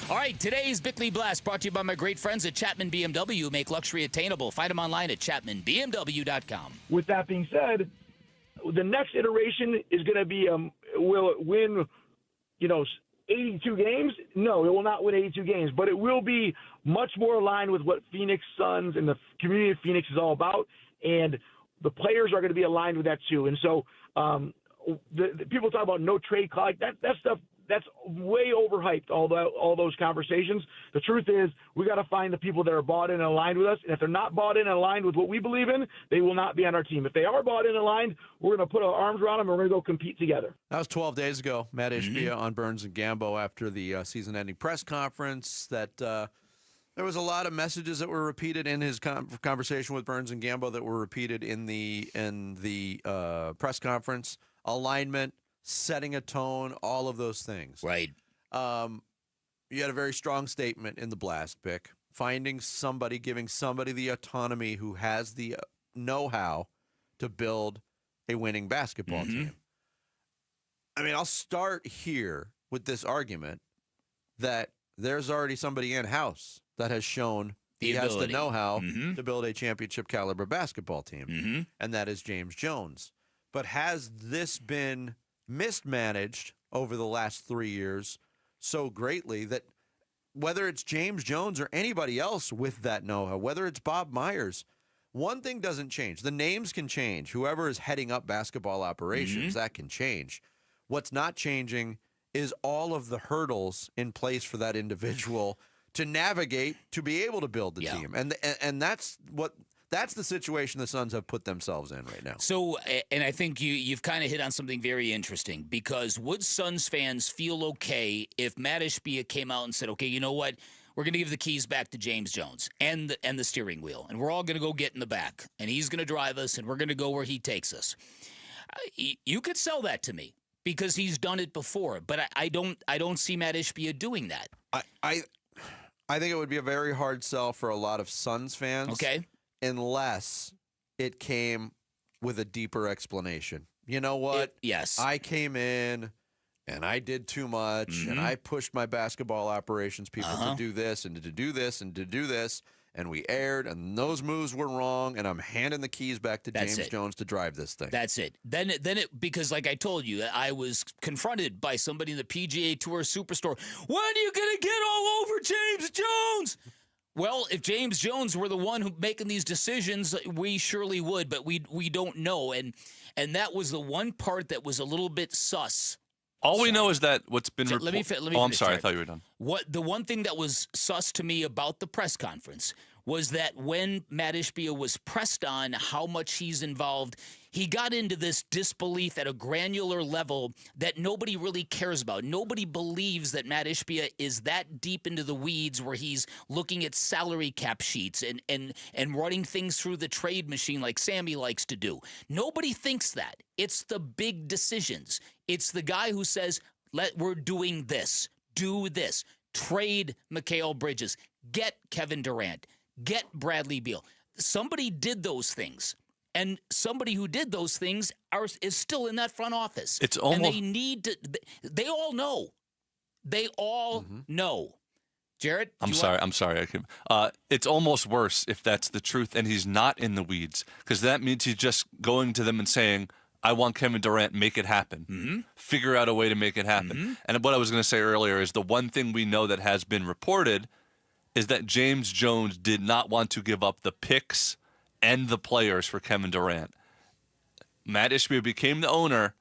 Speaker 13: All right, today's Bickley Blast brought to you by my great friends at Chapman BMW, who make luxury attainable. Find them online at chapmanbmw.com.
Speaker 14: With that being said, the next iteration is going to be, will it win, 82 games? No, it will not win 82 games, but it will be much more aligned with what Phoenix Suns and the community of Phoenix is all about, and the players are going to be aligned with that too. And so the people talk about no trade clock, that stuff, that's way overhyped, all those conversations. The truth is, we got to find the people that are bought in and aligned with us. And if they're not bought in and aligned with what we believe in, they will not be on our team. If they are bought in and aligned, we're going to put our arms around them and we're going to go compete together.
Speaker 8: That was 12 days ago. Matt Ishbia on Burns and Gambo after the season-ending press conference. That there was a lot of messages that were repeated in his conversation with Burns and Gambo that were repeated in the press conference. Alignment, setting a tone, all of those things.
Speaker 13: Right.
Speaker 8: You had a very strong statement in the blast pick. Finding somebody, giving somebody the autonomy who has the know-how to build a winning basketball team. I mean, I'll start here with this argument that there's already somebody in-house that has shown he has the know-how to build a championship caliber basketball team, and that is James Jones. But has this been mismanaged over the last 3 years so greatly that whether it's James Jones or anybody else with that know-how, whether it's Bob Myers, one thing doesn't change. The names can change. Whoever is heading up basketball operations, that can change. What's not changing is all of the hurdles in place for that individual to navigate to be able to build the team. And that's the situation the Suns have put themselves in right now.
Speaker 13: So, and I think you've kind of hit on something very interesting, because would Suns fans feel okay if Matt Ishbia came out and said, okay, you know what? We're going to give the keys back to James Jones and the steering wheel, and we're all going to go get in the back, and he's going to drive us, and we're going to go where he takes us. You could sell that to me because he's done it before, but I don't see Matt Ishbia doing that.
Speaker 8: I think it would be a very hard sell for a lot of Suns fans.
Speaker 13: Okay.
Speaker 8: Unless it came with a deeper explanation. You know what?
Speaker 13: Yes.
Speaker 8: I came in and I did too much, and I pushed my basketball operations people to do this and to do this and to do this, and we erred, and those moves were wrong, and I'm handing the keys back to James Jones to drive this thing.
Speaker 13: That's it. Then it because like I told you, I was confronted by somebody in the PGA Tour Superstore. When are you going to get all over James Jones? Well, if James Jones were the one who making these decisions, we surely would, but we don't know, and that was the one part that was a little bit sus.
Speaker 3: All we know is that what's been
Speaker 13: Let me
Speaker 3: Oh, I'm sorry. I thought you were done.
Speaker 13: The one thing that was sus to me about the press conference was that when Matt Ishbia was pressed on how much he's involved, he got into this disbelief at a granular level that nobody really cares about. Nobody believes that Matt Ishbia is that deep into the weeds where he's looking at salary cap sheets and running things through the trade machine like Sammy likes to do. Nobody thinks that. It's the big decisions. It's the guy who says, we're doing this, do this, trade Mikal Bridges, get Kevin Durant, get Bradley Beal. Somebody did those things. And somebody who did those things is still in that front office.
Speaker 3: It's almost.
Speaker 13: And they need to. They all know. They all know. Jared,
Speaker 3: I'm sorry. It's almost worse if that's the truth, and he's not in the weeds, because that means he's just going to them and saying, "I want Kevin Durant, make it happen. Figure out a way to make it happen." And what I was going to say earlier is the one thing we know that has been reported is that James Jones did not want to give up the picks and the players for Kevin Durant. Matt Ishbia became the owner.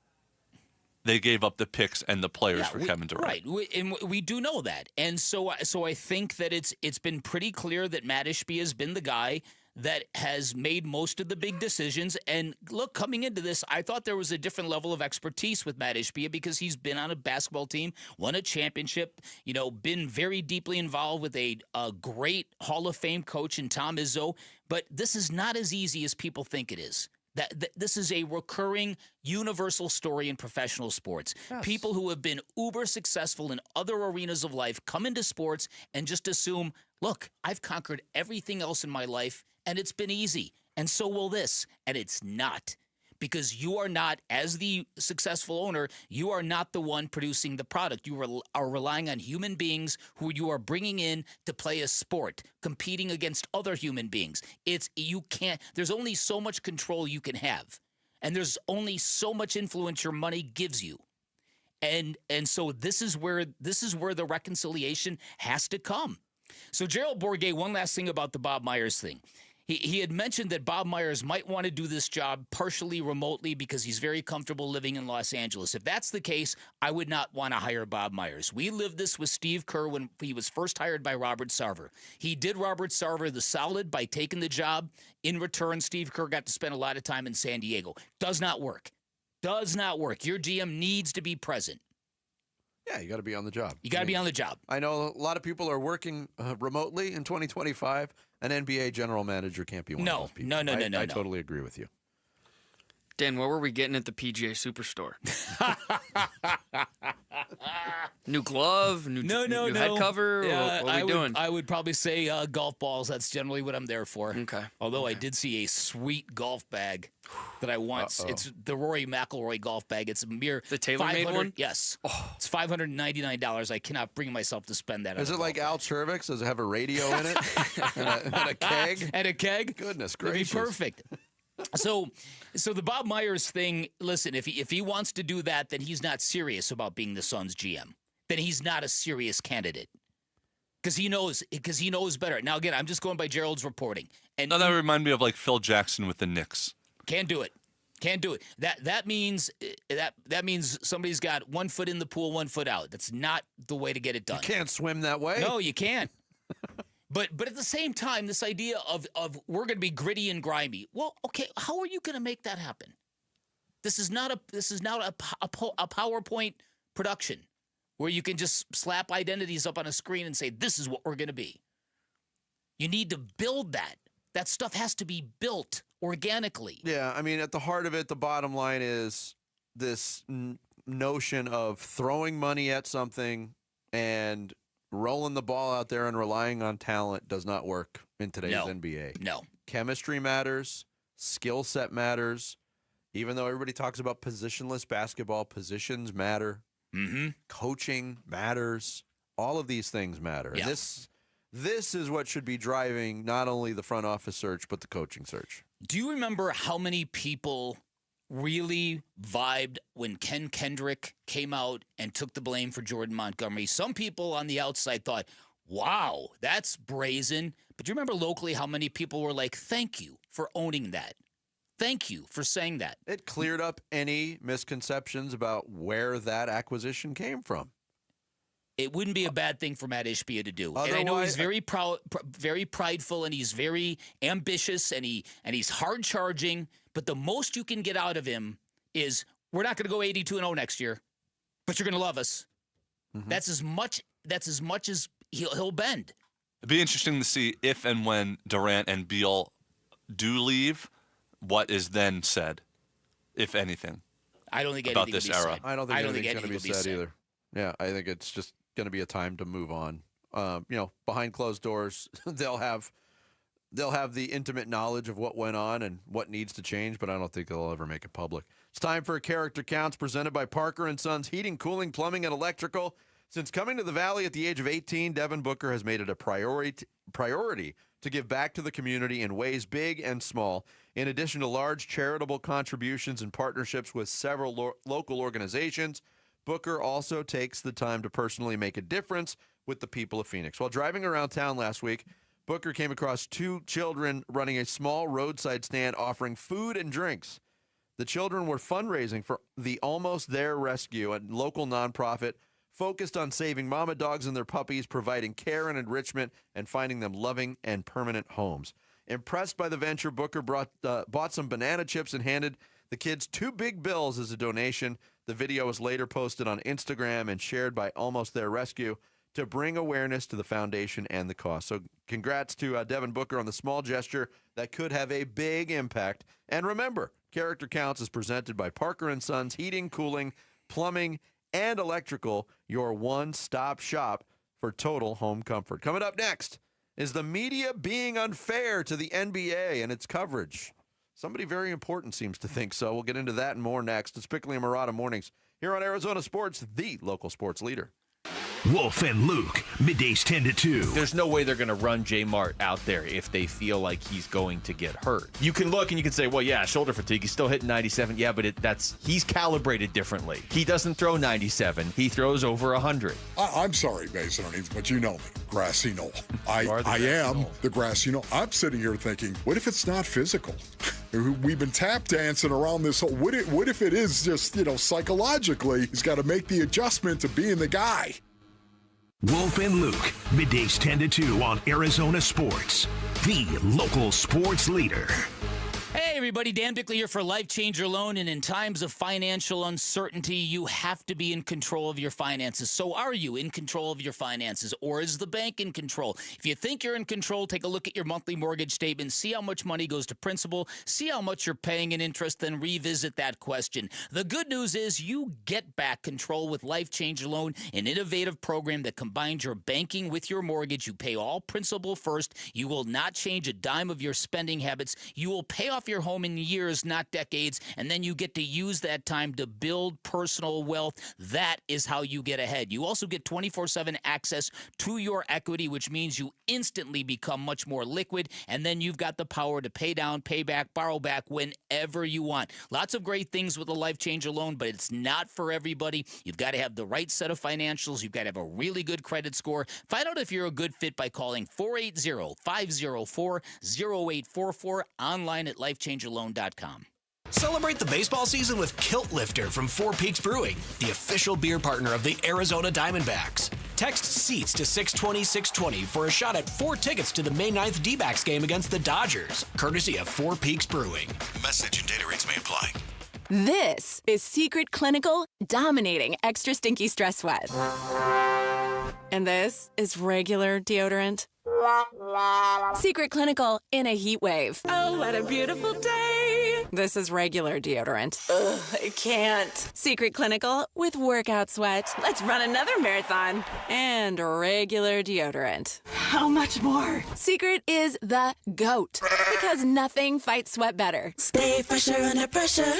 Speaker 3: They gave up the picks and the players for Kevin Durant.
Speaker 13: Right, and we do know that. And so I think that it's been pretty clear that Matt Ishbia has been the guy that has made most of the big decisions. And look, coming into this, I thought there was a different level of expertise with Matt Ishbia because he's been on a basketball team, won a championship, been very deeply involved with a great Hall of Fame coach in Tom Izzo. But this is not as easy as people think it is. That this is a recurring universal story in professional sports. Yes. People who have been uber successful in other arenas of life come into sports and just assume, look, I've conquered everything else in my life and it's been easy, and so will this. And it's not. Because you are not, as the successful owner, you are not the one producing the product. You are relying on human beings who you are bringing in to play a sport, competing against other human beings. There's only so much control you can have. And there's only so much influence your money gives you. And so this is where the reconciliation has to come. So Gerald Bourguet, one last thing about the Bob Myers thing. He had mentioned that Bob Myers might want to do this job partially remotely because he's very comfortable living in Los Angeles. If that's the case, I would not want to hire Bob Myers. We lived this with Steve Kerr when he was first hired by Robert Sarver. He did Robert Sarver the solid by taking the job. In return, Steve Kerr got to spend a lot of time in San Diego. Does not work. Does not work. Your GM needs to be present.
Speaker 8: Yeah, you got to be on the job.
Speaker 13: You got to be on the job.
Speaker 8: I know a lot of people are working remotely in 2025. An NBA general manager can't be one of those people. No. I totally agree with you.
Speaker 12: Dan, what were we getting at the PGA Superstore? New glove? New head cover? What are we doing?
Speaker 13: I would probably say golf balls. That's generally what I'm there for.
Speaker 12: Okay.
Speaker 13: Although I did see a sweet golf bag that I want. It's the Rory McIlroy golf bag. It's a mere
Speaker 12: the tailor-made one?
Speaker 13: Yes. Oh. It's $599. I cannot bring myself to spend that.
Speaker 8: Is it like Al Chervik's? Does it have a radio in it? and a keg?
Speaker 13: And a keg?
Speaker 8: Goodness gracious.
Speaker 13: That'd be perfect. So the Bob Myers thing, listen, if he wants to do that, then he's not serious about being the Suns GM. Then he's not a serious candidate. Because he knows better. Now, again, I'm just going by Gerald's reporting. And
Speaker 3: that reminds me of like Phil Jackson with the Knicks.
Speaker 13: Can't do it. That means somebody's got 1 foot in the pool, 1 foot out. That's not the way to get it done.
Speaker 8: You can't swim that way.
Speaker 13: No, you can't. But at the same time, this idea of we're going to be gritty and grimy. Well, okay, how are you going to make that happen? This is not a PowerPoint production where you can just slap identities up on a screen and say this is what we're going to be. You need to build that. That stuff has to be built organically.
Speaker 8: Yeah, I mean, at the heart of it, the bottom line is this notion of throwing money at something and rolling the ball out there and relying on talent does not work in today's NBA.
Speaker 13: No.
Speaker 8: Chemistry matters. Skill set matters. Even though everybody talks about positionless basketball, positions matter.
Speaker 13: Mm-hmm.
Speaker 8: Coaching matters. All of these things matter.
Speaker 13: Yeah.
Speaker 8: And this is what should be driving not only the front office search, but the coaching search.
Speaker 13: Do you remember how many people really vibed when Ken Kendrick came out and took the blame for Jordan Montgomery? Some people on the outside thought, wow, that's brazen. But do you remember locally how many people were like, thank you for owning that? Thank you for saying that.
Speaker 8: It cleared up any misconceptions about where that acquisition came from.
Speaker 13: It wouldn't be a bad thing for Matt Ishbia to do. And I know
Speaker 8: Otherwise-
Speaker 13: he's very proud, very prideful, and he's very ambitious, and he's hard charging. But the most you can get out of him is, we're not going to go 82-0 next year, but you're going to love us.
Speaker 8: Mm-hmm.
Speaker 13: That's as much as he'll bend.
Speaker 3: It'd be interesting to see if and when Durant and Beal do leave, what is then said, if anything.
Speaker 13: I don't think
Speaker 3: about
Speaker 13: anything
Speaker 3: this
Speaker 13: will be
Speaker 3: era.
Speaker 13: said.
Speaker 8: I don't think anything's
Speaker 13: anything
Speaker 8: going to be
Speaker 13: will
Speaker 8: said either. Yeah, I think it's just going to be a time to move on. Behind closed doors, they'll have the intimate knowledge of what went on and what needs to change, but I don't think they'll ever make it public. It's time for Character Counts, presented by Parker & Sons Heating, Cooling, Plumbing, and Electrical. Since coming to the Valley at the age of 18, Devin Booker has made it a priority to give back to the community in ways big and small. In addition to large charitable contributions and partnerships with several local organizations, Booker also takes the time to personally make a difference with the people of Phoenix. While driving around town last week, Booker came across 2 children running a small roadside stand offering food and drinks. The children were fundraising for the Almost There Rescue, a local nonprofit focused on saving mama dogs and their puppies, providing care and enrichment, and finding them loving and permanent homes. Impressed by the venture, Booker bought some banana chips and handed the kids 2 big bills as a donation. The video was later posted on Instagram and shared by Almost There Rescue to bring awareness to the foundation and the cause. So congrats to Devin Booker on the small gesture that could have a big impact. And remember, Character Counts is presented by Parker & Sons Heating, Cooling, Plumbing, and Electrical, your one-stop shop for total home comfort. Coming up next, is the media being unfair to the NBA and its coverage? Somebody very important seems to think so. We'll get into that and more next. It's Bickley and Murata Mornings here on Arizona Sports, the local sports leader.
Speaker 18: Wolf and Luke, middays 10 to 2.
Speaker 15: There's no way they're going to run J Mart out there if they feel like he's going to get hurt. You can look and you can say, well, yeah, shoulder fatigue. He's still hitting 97. Yeah, but he's calibrated differently. He doesn't throw 97. He throws over 100.
Speaker 2: I'm sorry, Masonians, but you know me, grassy knoll. I am the grassy knoll. I'm sitting here thinking, what if it's not physical? We've been tap dancing around this whole. What if it is just psychologically? He's got to make the adjustment to being the guy.
Speaker 18: Wolf and Luke, middays 10 to 2 on Arizona Sports, the local sports leader.
Speaker 13: Hey everybody, Dan Bickley here for Life Changer Loan, and in times of financial uncertainty, you have to be in control of your finances. So are you in control of your finances, or is the bank in control? If you think you're in control, take a look at your monthly mortgage statement, see how much money goes to principal, see how much you're paying in interest, then revisit that question. The good news is you get back control with Life Changer Loan, an innovative program that combines your banking with your mortgage. You pay all principal first. You will not change a dime of your spending habits. You will pay off your home in years, not decades, and then you get to use that time to build personal wealth. That is how you get ahead. You also get 24/7 access to your equity, which means you instantly become much more liquid, and then you've got the power to pay down, pay back, borrow back whenever you want. Lots of great things with a Life Changer Loan, but it's not for everybody. You've got to have the right set of financials. You've got to have a really good credit score. Find out if you're a good fit by calling 480-504-0844, online at lifechangerloan.com.
Speaker 16: Celebrate the baseball season with Kilt Lifter from Four Peaks Brewing, the official beer partner of the Arizona Diamondbacks. Text SEATS to 620-620 for a shot at 4 tickets to the May 9th D-backs game against the Dodgers, courtesy of Four Peaks Brewing.
Speaker 23: Message and data rates may apply.
Speaker 17: This is Secret Clinical dominating extra stinky stress sweat. And this is regular deodorant. Secret Clinical in a heat wave.
Speaker 20: Oh, what a beautiful day.
Speaker 17: This is regular deodorant. Ugh, I can't. Secret Clinical with workout sweat.
Speaker 20: Let's run another marathon.
Speaker 17: And regular deodorant.
Speaker 20: How much more?
Speaker 17: Secret is the GOAT. Because nothing fights sweat better.
Speaker 20: Stay fresher under pressure.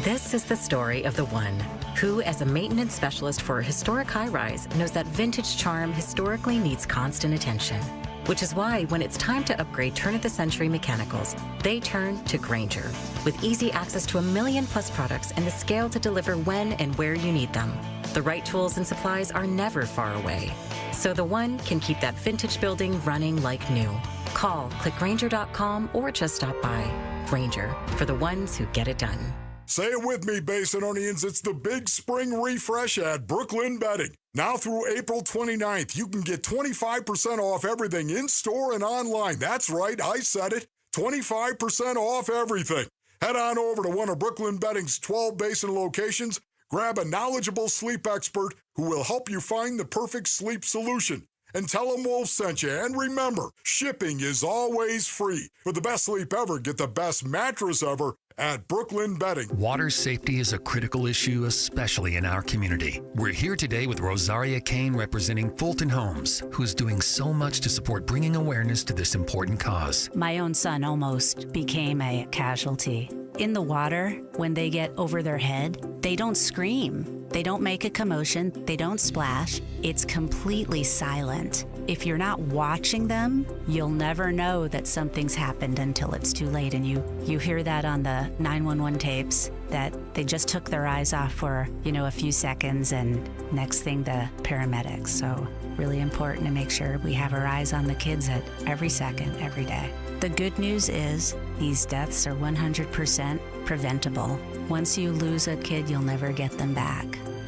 Speaker 21: This is the story of the one
Speaker 1: Who, as a maintenance specialist for a historic high-rise, knows that vintage charm historically needs constant attention. Which is why when it's time to upgrade turn-of-the-century mechanicals, they turn to Grainger. With easy access to 1 million-plus products and the scale to deliver when and where you need them. The right tools and supplies are never far away. So the one can keep that vintage building running like new. Call, click Grainger.com, or just stop by. Grainger, for the ones who get it done.
Speaker 2: Say it with me, Basinonians. It's the big spring refresh at Brooklyn Bedding. Now through April 29th, you can get 25% off everything in-store and online. That's right, I said it. 25% off everything. Head on over to one of Brooklyn Bedding's 12 Basin locations. Grab a knowledgeable sleep expert who will help you find the perfect sleep solution. And tell them Wolf sent you. And remember, shipping is always free. For the best sleep ever, get the best mattress ever at Brooklyn Bedding.
Speaker 21: Water safety is a critical issue, especially in our community. We're here today with Rosaria Kane representing Fulton Homes, who's doing so much to support bringing awareness to this important cause.
Speaker 22: My own son almost became a casualty. In the water, when they get over their head, they don't scream. They don't make a commotion. They don't splash. It's completely silent. If you're not watching them, you'll never know that something's happened until it's too late. And you hear that on the 911 tapes, that they just took their eyes off for, a few seconds, and next thing, the paramedics. So really important to make sure we have our eyes on the kids at every second, every day. The good news is these deaths are 100% preventable. Once you lose a kid, you'll never get them back.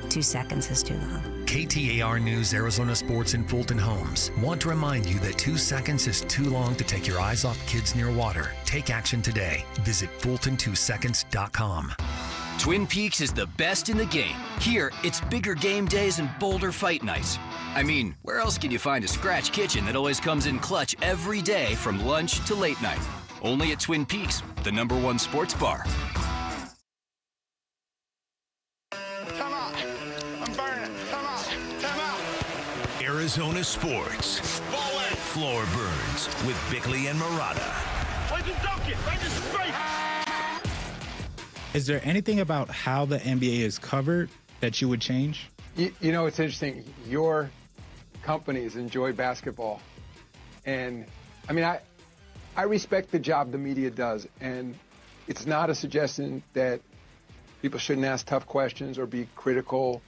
Speaker 22: 2 seconds is too long.
Speaker 21: KTAR News, Arizona Sports, and Fulton Homes want to remind you that 2 seconds is too long to take your eyes off kids near water. Take action today. Visit Fulton2seconds.com.
Speaker 24: Twin Peaks is the best in the game. Here, it's bigger game days and bolder fight nights. I mean, where else can you find a scratch kitchen that always comes in clutch every day from lunch to late night? Only at Twin Peaks, the #1 sports bar.
Speaker 18: Come on. I'm burning. Come on. Come on. Arizona Sports. Floor Burns with Bickley and Murata.
Speaker 25: Is there anything about how the NBA is covered that you would change?
Speaker 26: You know, it's interesting. Your companies enjoy basketball. And, I mean, I respect the job the media does. And it's not a suggestion that people shouldn't ask tough questions or be critical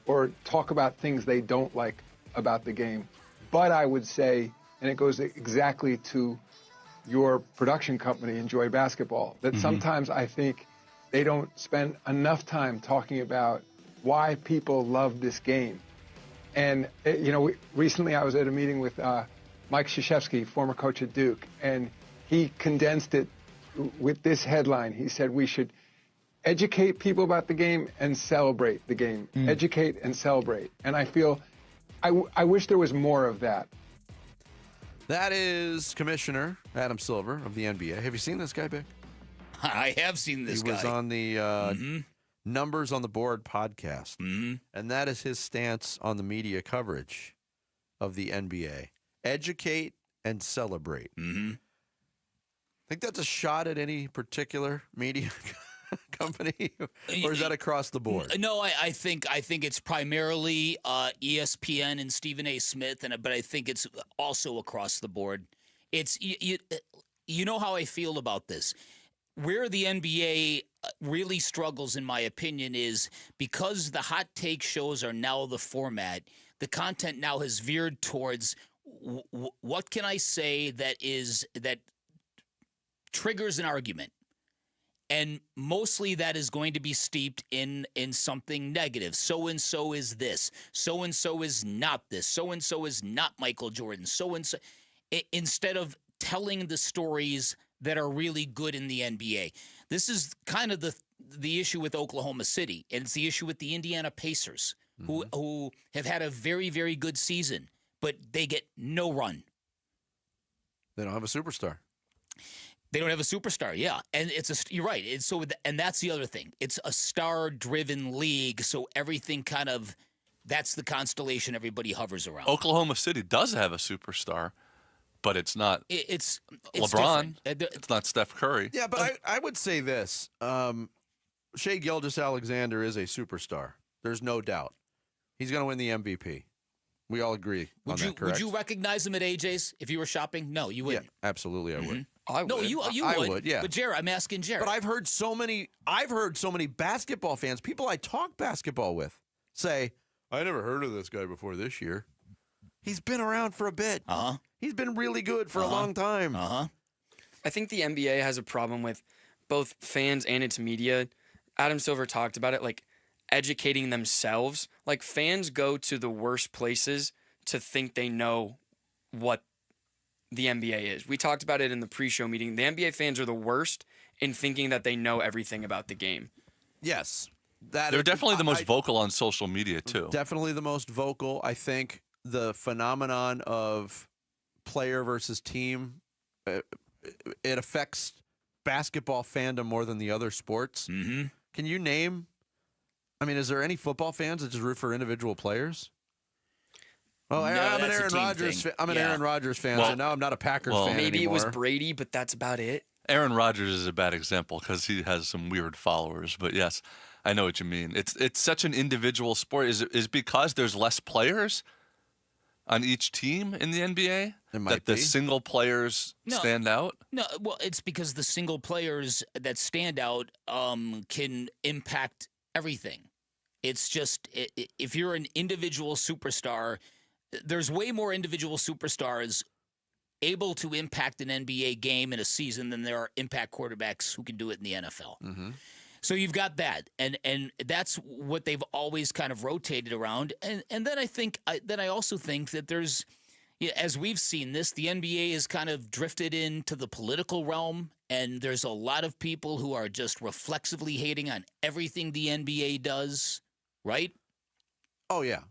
Speaker 26: or talk about things they don't like about the game. But I would say, and it goes exactly to your production company, Enjoy Basketball, that sometimes I think they don't spend enough time talking about why people love this game. And, recently I was at a meeting with Mike Krzyzewski, former coach at Duke, and he condensed it with this headline. He said we should educate people about the game and celebrate the game. Educate and celebrate. And I feel, I wish there was more of that.
Speaker 8: That is Commissioner Adam Silver of the NBA. Have you seen this guy, Vic?
Speaker 13: I have seen this guy.
Speaker 8: He was on the Numbers on the Board podcast. And that is his stance on the media coverage of the NBA. Educate and celebrate. Think that's a shot at any particular media company, or is that across the board?
Speaker 13: No, I think it's primarily ESPN and Stephen A. Smith, but I think it's also across the board. It's you know how I feel about this. Where the NBA really struggles, in my opinion, is because the hot take shows are now the format. The content now has veered towards what can I say that triggers an argument. And mostly that is going to be steeped in something negative. So-and-so is this. So-and-so is not this. So-and-so is not Michael Jordan. So-and-so. Instead of telling the stories that are really good in the NBA. This is kind of the issue with Oklahoma City. And it's the issue with the Indiana Pacers, who have had a very, very good season, but they get no run.
Speaker 8: They don't have a superstar.
Speaker 13: They don't have a superstar, yeah, and you're right. And that's the other thing. It's a star-driven league, so everything that's the constellation everybody hovers around.
Speaker 3: Oklahoma City does have a superstar, but it's not. It's LeBron. It's not Steph Curry.
Speaker 8: Yeah, but I would say this: Shai Gilgeous-Alexander is a superstar. There's no doubt. He's going to win the MVP. We all agree on that, correct?
Speaker 13: Would you recognize him at AJ's if you were shopping? No, you wouldn't.
Speaker 8: Yeah, absolutely, I would.
Speaker 12: I would.
Speaker 13: No, you
Speaker 8: I
Speaker 13: would.
Speaker 8: would, yeah.
Speaker 13: But Jared, I'm asking Jared.
Speaker 8: But I've heard so many basketball fans, people I talk basketball with, say, I never heard of this guy before this year. He's been around for a bit.
Speaker 13: Uh-huh.
Speaker 8: He's been really good for a long time.
Speaker 13: Uh-huh.
Speaker 12: I think the NBA has a problem with both fans and its media. Adam Silver talked about it, like educating themselves. Like fans go to the worst places to think they know what the NBA is. We talked about it in the pre-show meeting. The NBA fans are the worst in thinking that they know everything about the game.
Speaker 8: Yes.
Speaker 3: They're definitely the most vocal on social media, too.
Speaker 8: Definitely the most vocal. I think the phenomenon of player versus team, it affects basketball fandom more than the other sports.
Speaker 13: Mm-hmm.
Speaker 8: Can you name, is there any football fans that just root for individual players? Well,
Speaker 12: No,
Speaker 8: I'm an
Speaker 12: that's a
Speaker 8: Aaron
Speaker 12: team
Speaker 8: Rodgers.
Speaker 12: thing.
Speaker 8: I'm an Aaron Rodgers fan, so now I'm not a Packers fan
Speaker 12: Maybe
Speaker 8: anymore.
Speaker 12: it was Brady, but that's about it.
Speaker 3: Aaron Rodgers is a bad example because he has some weird followers. But yes, I know what you mean. It's such an individual sport. Is it because there's less players on each team in the NBA that the single players stand out?
Speaker 13: No, well, it's because the single players that stand out can impact everything. It's just if you're an individual superstar, there's way more individual superstars able to impact an NBA game in a season than there are impact quarterbacks who can do it in the NFL.
Speaker 8: Mm-hmm.
Speaker 13: So you've got that, and that's what they've always kind of rotated around. And then I also think that there's, as we've seen this, the NBA has kind of drifted into the political realm, and there's a lot of people who are just reflexively hating on everything the NBA does, right?
Speaker 8: Oh, yeah.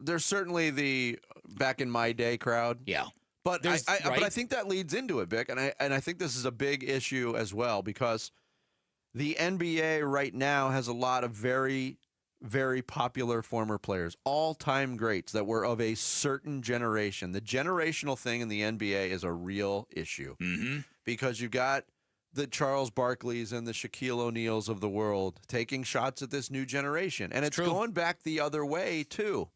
Speaker 8: There's certainly the back in my day crowd.
Speaker 13: Yeah.
Speaker 8: But I think that leads into it, Vic, and I think this is a big issue as well because the NBA right now has a lot of very, very popular former players, all-time greats that were of a certain generation. The generational thing in the NBA is a real issue because you got the Charles Barkleys and the Shaquille O'Neals of the world taking shots at this new generation, and it's going back the other way too.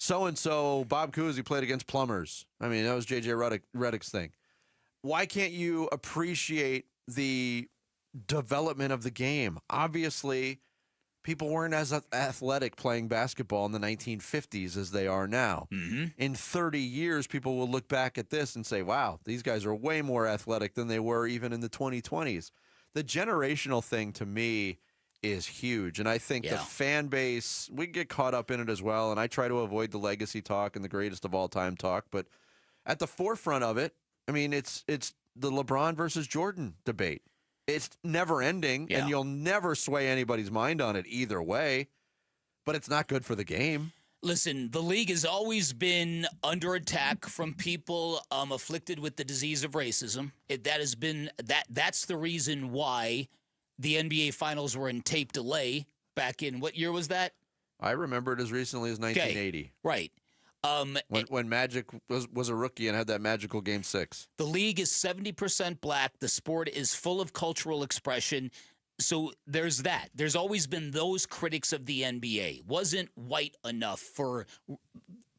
Speaker 8: So-and-so, Bob Cousy played against plumbers. That was J.J. Redick's thing. Why can't you appreciate the development of the game? Obviously, people weren't as athletic playing basketball in the 1950s as they are now.
Speaker 13: Mm-hmm.
Speaker 8: In 30 years, people will look back at this and say, wow, these guys are way more athletic than they were even in the 2020s. The generational thing, to me, is huge. And I think the fan base, we get caught up in it as well. And I try to avoid the legacy talk and the greatest of all time talk. But at the forefront of it, it's the LeBron versus Jordan debate. It's never ending, and you'll never sway anybody's mind on it either way. But it's not good for the game.
Speaker 13: Listen, the league has always been under attack from people afflicted with the disease of racism. That's the reason why the NBA Finals were in tape delay back in, what year was that?
Speaker 8: I remember it as recently as 1980.
Speaker 13: Okay, right.
Speaker 8: When Magic was a rookie and had that magical Game 6.
Speaker 13: The league is 70% black. The sport is full of cultural expression. So there's that. There's always been those critics of the NBA. Wasn't white enough for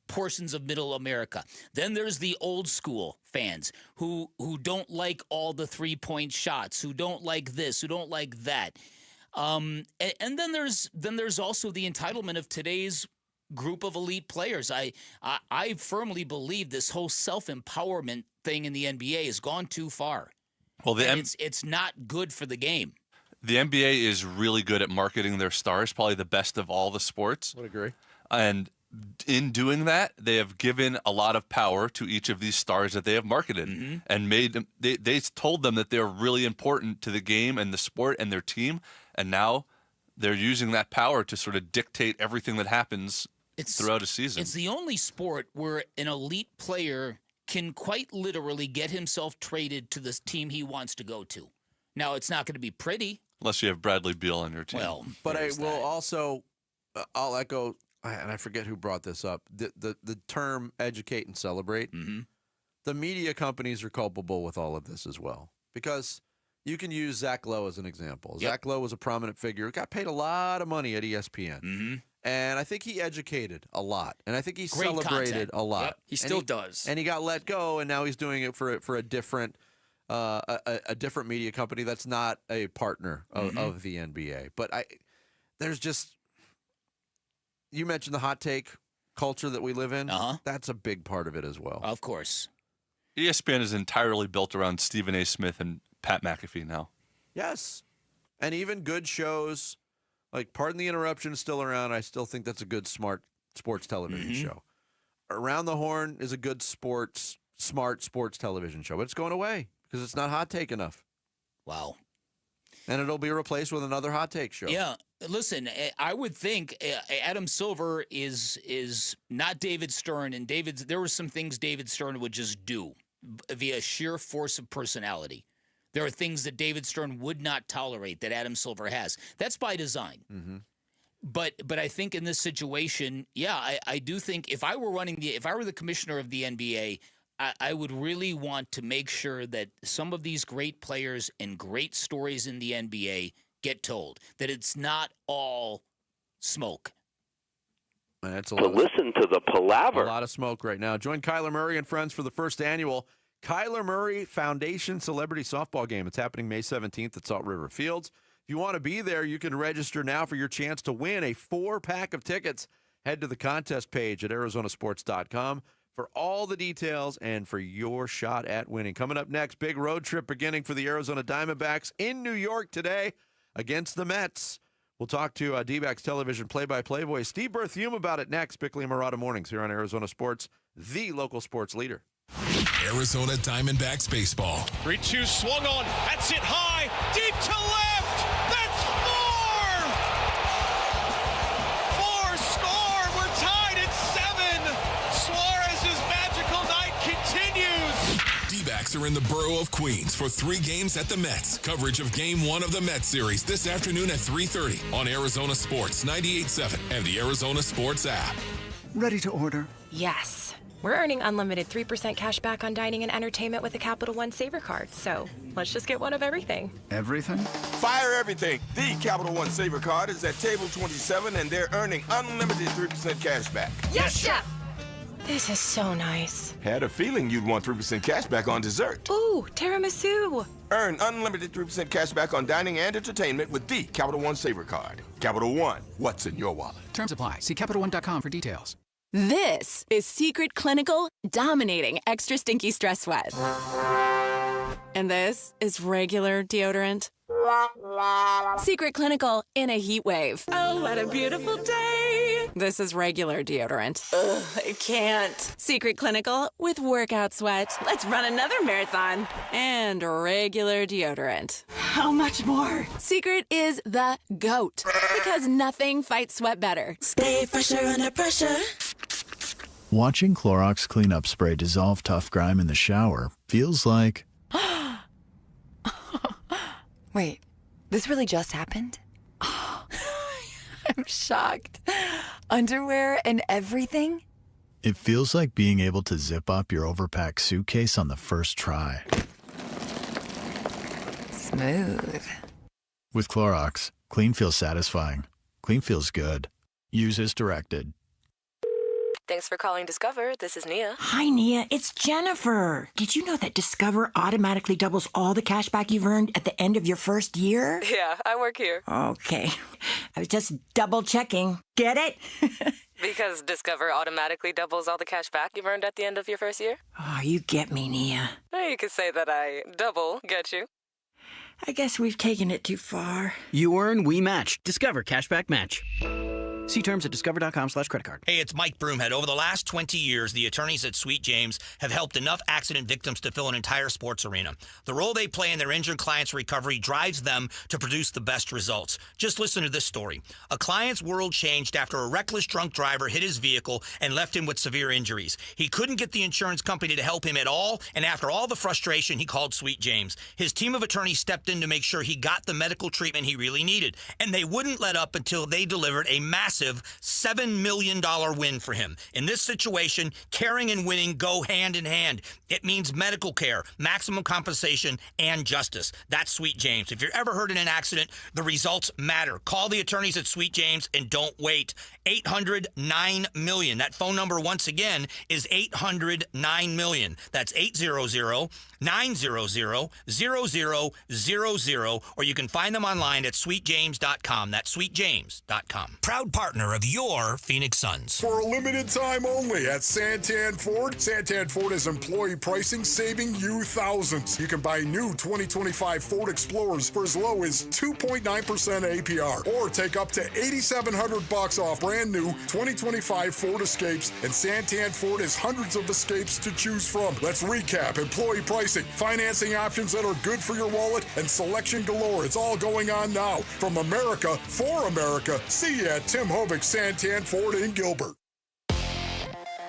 Speaker 13: portions of middle America. Then there's the old school fans who don't like all the three-point shots, who don't like this, who don't like that. And then there's also the entitlement of today's group of elite players. I firmly believe this whole self-empowerment thing in the NBA has gone too far.
Speaker 3: Well,
Speaker 13: it's not good for the game.
Speaker 3: The NBA is really good at marketing their stars, probably the best of all the sports.
Speaker 8: Would agree.
Speaker 3: And in doing that, they have given a lot of power to each of these stars that they have marketed and made them. They told them that they're really important to the game and the sport and their team, and now they're using that power to sort of dictate everything that happens throughout a season.
Speaker 13: It's the only sport where an elite player can quite literally get himself traded to the team he wants to go to. Now, it's not going to be pretty.
Speaker 3: Unless you have Bradley Beal on your team.
Speaker 13: Well,
Speaker 8: but I will also, I'll echo, and I forget who brought this up, the term educate and celebrate.
Speaker 13: Mm-hmm.
Speaker 8: The media companies are culpable with all of this as well. Because You can use Zach Lowe as an example. Yep. Zach Lowe was a prominent figure. Got paid a lot of money at ESPN.
Speaker 13: Mm-hmm.
Speaker 8: And I think he educated a lot. And I think he
Speaker 13: Great
Speaker 8: celebrated
Speaker 13: content.
Speaker 8: a lot.
Speaker 12: Yep. He still does.
Speaker 8: And he got let go, and now he's doing it for a different a different media company that's not a partner of the NBA. But there's just, you mentioned the hot take culture that we live in. That's a big part of it as well.
Speaker 13: Of course.
Speaker 3: ESPN is entirely built around Stephen A. Smith and Pat McAfee now.
Speaker 8: Yes. And even good shows, like Pardon the Interruption is still around. I still think that's a good, smart sports television show. Around the Horn is a good smart sports television show. But it's going away because it's not hot take enough.
Speaker 13: Wow.
Speaker 8: And it'll be replaced with another hot take show.
Speaker 13: Yeah. Listen, I would think Adam Silver is not David Stern, and there were some things David Stern would just do via sheer force of personality. There are things that David Stern would not tolerate that Adam Silver has. That's by design.
Speaker 8: Mm-hmm.
Speaker 13: But I think in this situation, I do think if I were the commissioner of the NBA, I would really want to make sure that some of these great players and great stories in the NBA get told, that it's not all smoke.
Speaker 8: That's
Speaker 4: listen to the palaver.
Speaker 8: A lot of smoke right now. Join Kyler Murray and friends for the first annual Kyler Murray Foundation Celebrity Softball Game. It's happening May 17th at Salt River Fields. If you want to be there, you can register now for your chance to win a 4-pack of tickets. Head to the contest page at arizonasports.com for all the details and for your shot at winning. Coming up next, big road trip beginning for the Arizona Diamondbacks in New York today against the Mets. We'll talk to D-backs television play-by-play voice Steve Berthiaume about it next. Bickley and Murata Mornings here on Arizona Sports, the local sports leader.
Speaker 5: Arizona Diamondbacks baseball.
Speaker 6: 3-2 swung on. That's it high. Deep to left. That's four. Score. We're tied at 7. Suarez's magical night continues.
Speaker 5: D-backs are in the borough of Queens for 3 games at the Mets. Coverage of Game 1 of the Mets series this afternoon at 3:30 on Arizona Sports 98.7 and the Arizona Sports app.
Speaker 7: Ready to order?
Speaker 9: Yes. We're earning unlimited 3% cash back on dining and entertainment with the Capital One Saver Card, so let's just get one of everything.
Speaker 7: Everything?
Speaker 11: Fire everything. The Capital One Saver Card is at table 27, and they're earning unlimited 3% cash back.
Speaker 9: Yes, Chef! This is so nice.
Speaker 11: Had a feeling you'd want 3% cash back on dessert.
Speaker 9: Ooh, tiramisu.
Speaker 11: Earn unlimited 3% cash back on dining and entertainment with the Capital One Saver Card. Capital One, what's in your wallet?
Speaker 27: Terms apply. See CapitalOne.com for details.
Speaker 17: This is Secret Clinical dominating extra stinky stress sweat. And this is regular deodorant. Secret Clinical in a heat wave.
Speaker 20: Oh, what a beautiful day.
Speaker 17: This is regular deodorant.
Speaker 20: Ugh, I can't.
Speaker 17: Secret Clinical with workout sweat.
Speaker 20: Let's run another marathon.
Speaker 17: And regular deodorant.
Speaker 20: How much more?
Speaker 17: Secret is the GOAT. Because nothing fights sweat better.
Speaker 20: Stay fresher under pressure.
Speaker 28: Watching Clorox cleanup spray dissolve tough grime in the shower feels like...
Speaker 9: Wait, this really just happened? I'm shocked. Underwear and everything?
Speaker 28: It feels like being able to zip up your overpacked suitcase on the first try.
Speaker 9: Smooth.
Speaker 28: With Clorox, clean feels satisfying. Clean feels good. Use as directed.
Speaker 9: Thanks for calling Discover. This is Nia.
Speaker 29: Hi, Nia. It's Jennifer. Did you know that Discover automatically doubles all the cash back you've earned at the end of your first year?
Speaker 9: Yeah, I work here.
Speaker 29: Okay. I was just double checking. Get it?
Speaker 9: Because Discover automatically doubles all the cash back you've earned at the end of your first year?
Speaker 29: Oh, you get me, Nia.
Speaker 9: You could say that I double get you.
Speaker 29: I guess we've taken it too far.
Speaker 30: You earn, we match. Discover Cashback Match. See terms at discover.com/creditcard.
Speaker 31: Hey, it's Mike Broomhead. Over the last 20 years, the attorneys at Sweet James have helped enough accident victims to fill an entire sports arena. The role they play in their injured clients' recovery drives them to produce the best results. Just listen to this story. A client's world changed after a reckless drunk driver hit his vehicle and left him with severe injuries. He couldn't get the insurance company to help him at all, and after all the frustration, he called Sweet James. His team of attorneys stepped in to make sure he got the medical treatment he really needed, and they wouldn't let up until they delivered a massive massive $7 million win for him. In this situation, caring and winning go hand in hand. It means medical care, maximum compensation, and justice. That's Sweet James. If you're ever hurt in an accident, the results matter. Call the attorneys at Sweet James and don't wait. 800-9-million. That phone number, once again, is 800-9-million. That's 800-900-0000, or you can find them online at sweetjames.com. That's sweetjames.com. Proud partner of your Phoenix Suns.
Speaker 1: For a limited time only at Santan Ford. Santan Ford has employee pricing, saving you thousands. You can buy new 2025 Ford Explorers for as low as 2.9% APR, or take up to $8,700 off brand new 2025 Ford Escapes. And Santan Ford has hundreds of Escapes to choose from. Let's recap: employee pricing, financing options that are good for your wallet, and selection galore. It's all going on now. From America for America. See you at Tim Hovick Santan Ford in Gilbert.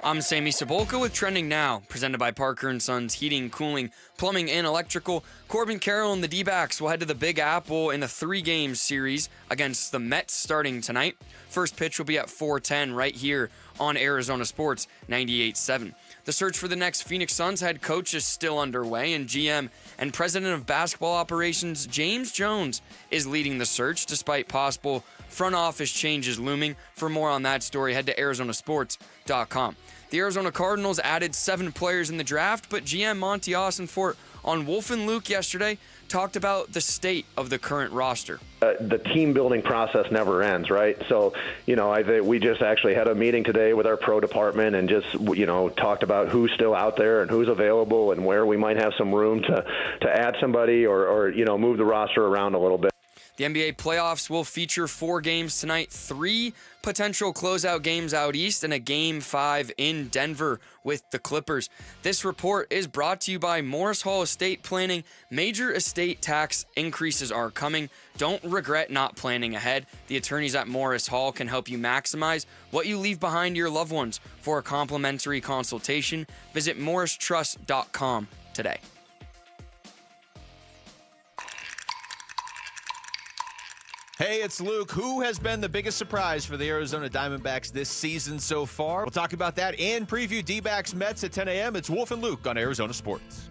Speaker 12: I'm Sammy Sabolka with Trending Now, presented by Parker & Sons Heating, Cooling, Plumbing, and Electrical. Corbin Carroll and the D-backs will head to the Big Apple in a 3-game series against the Mets starting tonight. First pitch will be at 4:10 right here on Arizona Sports 98.7. The search for the next Phoenix Suns head coach is still underway, and GM and president of basketball operations James Jones is leading the search despite possible front office changes looming. For more on that story, head to arizonasports.com. The Arizona Cardinals added 7 players in the draft, but GM Monty Austinfort on Wolf and Luke yesterday talked about the state of the current roster.
Speaker 2: The team building process never ends, right? So, I think we just actually had a meeting today with our pro department and just, talked about who's still out there and who's available and where we might have some room to add somebody or move the roster around a little bit.
Speaker 12: The NBA playoffs will feature 4 games tonight, 3 potential closeout games out east, and a Game 5 in Denver with the Clippers. This report is brought to you by Morris Hall Estate Planning. Major estate tax increases are coming. Don't regret not planning ahead. The attorneys at Morris Hall can help you maximize what you leave behind your loved ones. For a complimentary consultation, visit morristrust.com today.
Speaker 4: Hey, it's Luke. Who has been the biggest surprise for the Arizona Diamondbacks this season so far? We'll talk about that and preview D-backs Mets at 10 a.m. It's Wolf and Luke on Arizona Sports.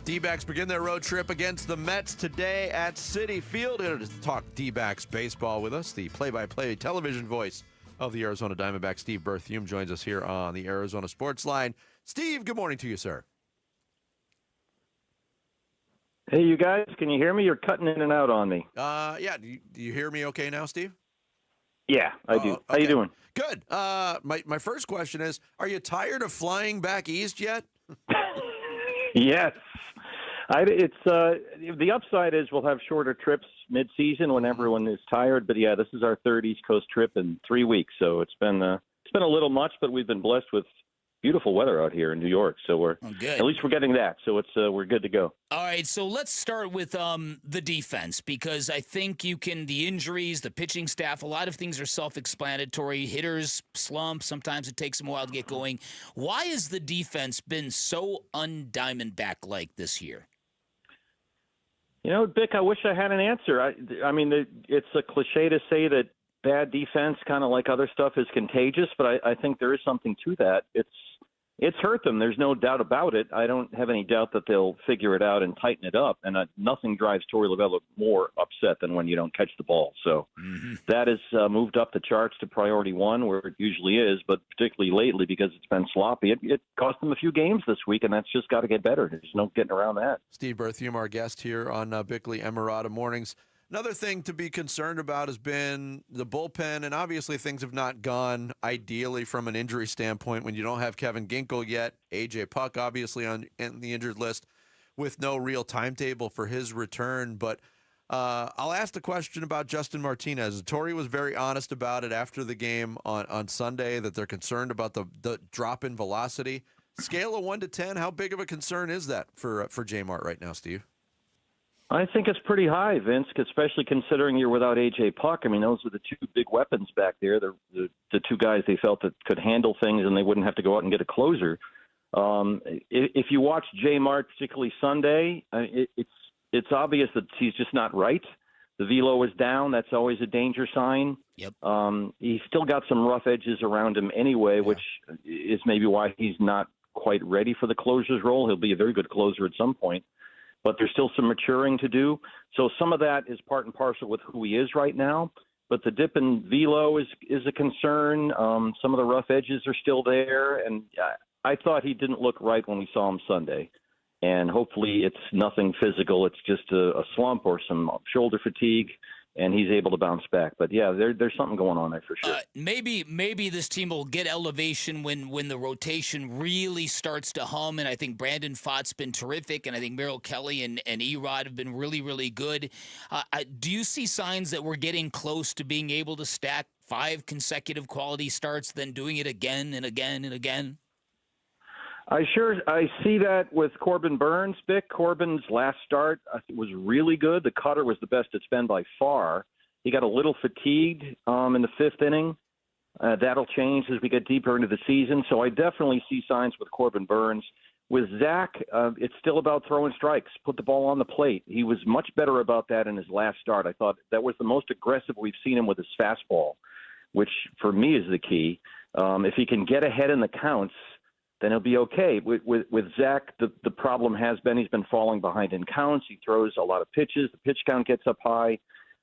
Speaker 8: D-backs begin their road trip against the Mets today at Citi Field. Here to talk D-backs baseball with us, the play-by-play television voice of the Arizona Diamondbacks, Steve Berthiaume, joins us here on the Arizona Sports Line. Steve, good morning to you, sir.
Speaker 7: Hey, you guys, can you hear me? You're cutting in and out on me.
Speaker 8: Yeah. Do you hear me okay now, Steve?
Speaker 7: Yeah, I do.
Speaker 8: Okay.
Speaker 7: How you doing?
Speaker 8: Good. My first question is, are you tired of flying back east yet?
Speaker 7: Yes. It's the upside is we'll have shorter trips mid-season when everyone is tired. But yeah, this is our third East Coast trip in 3 weeks, so it's been a little much, but we've been blessed with beautiful weather out here in New York, so we're
Speaker 13: good.
Speaker 7: At least we're getting that, so it's we're good to go.
Speaker 13: All right, so let's start with the defense, because I think the injuries, the pitching staff, a lot of things are self-explanatory. Hitters slump. Sometimes it takes them a while to get going. Why has the defense been so un-Diamondback-like this year?
Speaker 7: Dick, I wish I had an answer. I mean, it's a cliche to say that bad defense, kind of like other stuff, is contagious, but I think there is something to that. It's hurt them. There's no doubt about it. I don't have any doubt that they'll figure it out and tighten it up. And nothing drives Torey Lovullo more upset than when you don't catch the ball. So that has moved up the charts to priority 1, where it usually is, but particularly lately because it's been sloppy. It cost them a few games this week, and that's just got to get better. There's no getting around that.
Speaker 8: Steve Berthiaume, our guest here on Bickley Emirata Mornings. Another thing to be concerned about has been the bullpen, and obviously things have not gone ideally from an injury standpoint when you don't have Kevin Ginkel yet. A.J. Puck obviously on the injured list with no real timetable for his return. But I'll ask the question about Justin Martinez. Torey was very honest about it after the game on Sunday, that they're concerned about the drop in velocity. Scale of 1 to 10, how big of a concern is that for J-Mart right now, Steve?
Speaker 7: I think it's pretty high, Vince, especially considering you're without A.J. Puck. I mean, those are the 2 big weapons back there. The 2 guys they felt that could handle things and they wouldn't have to go out and get a closer. If you watch J. Mart, particularly Sunday, it's obvious that he's just not right. The velo is down. That's always a danger sign.
Speaker 13: Yep.
Speaker 7: He's still got some rough edges around him anyway, which is maybe why he's not quite ready for the closer's role. He'll be a very good closer at some point, but there's still some maturing to do. So some of that is part and parcel with who he is right now. But the dip in velo is a concern. Some of the rough edges are still there, and I thought he didn't look right when we saw him Sunday. And hopefully it's nothing physical. It's just a slump or some shoulder fatigue, and he's able to bounce back. But, yeah, there's something going on there for sure.
Speaker 13: Maybe this team will get elevation when the rotation really starts to hum, and I think Brandon Fott's been terrific, and I think Merrill Kelly and Erod have been really, really good. Do you see signs that we're getting close to being able to stack 5 consecutive quality starts, then doing it again and again and again?
Speaker 7: I see that with Corbin Burns, Vic. Corbin's last start was really good. The cutter was the best it's been by far. He got a little fatigued in the 5th inning. That'll change as we get deeper into the season. So I definitely see signs with Corbin Burns. With Zach, it's still about throwing strikes, put the ball on the plate. He was much better about that in his last start. I thought that was the most aggressive we've seen him with his fastball, which for me is the key. If he can get ahead in the counts, then he'll be okay. With Zach, the problem has been he's been falling behind in counts. He throws a lot of pitches. The pitch count gets up high.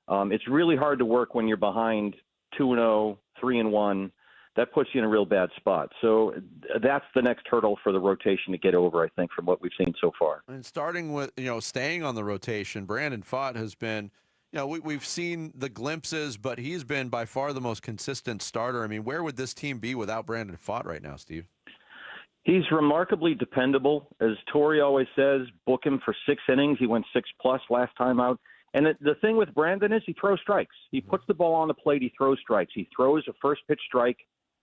Speaker 7: It's really hard to work when you're behind 2-0, 3-1. That puts you in a real bad spot. So that's the next hurdle for the rotation to get over, I think, from what we've seen so far.
Speaker 8: And starting with, staying on the rotation, Brandon Fott has been, we've seen the glimpses, but he's been by far the most consistent starter. I mean, where would this team be without Brandon Fott right now, Steve?
Speaker 7: He's remarkably dependable. As Torrey always says, book him for 6 innings. He went 6+ last time out. And the thing with Brandon is he throws strikes. He puts the ball on the plate. He throws strikes. He throws a first pitch strike.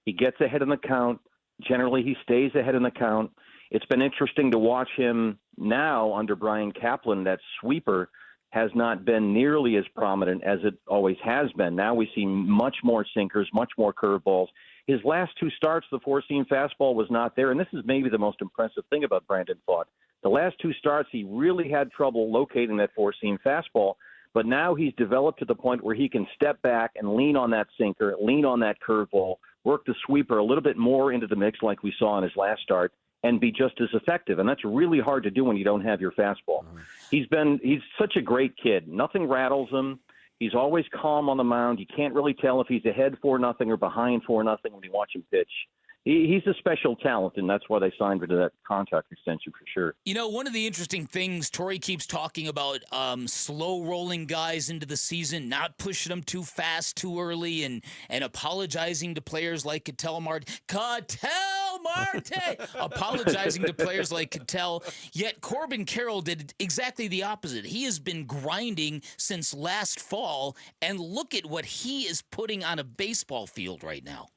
Speaker 7: He gets ahead in the count. Generally, he stays ahead in the count. It's been interesting to watch him now under Brian Kaplan. That sweeper has not been nearly as prominent as it always has been. Now we see much more sinkers, much more curveballs. His last 2 starts, the 4-seam fastball was not there, and this is maybe the most impressive thing about Brandon Fott. The last 2 starts, he really had trouble locating that 4-seam fastball, but now he's developed to the point where he can step back and lean on that sinker, lean on that curveball, work the sweeper a little bit more into the mix like we saw in his last start, and be just as effective. And that's really hard to do when you don't have your fastball. He's such a great kid. Nothing rattles him. He's always calm on the mound. You can't really tell if he's ahead 4-0 or behind 4-0 when you watch him pitch. He's a special talent, and that's why they signed him to that contract extension for sure.
Speaker 13: One of the interesting things, Torrey keeps talking about slow-rolling guys into the season, not pushing them too fast, too early, and apologizing to players like Ketel Marte, apologizing to players like Ketel. Yet Corbin Carroll did exactly the opposite. He has been grinding since last fall, and look at what he is putting on a baseball field right now.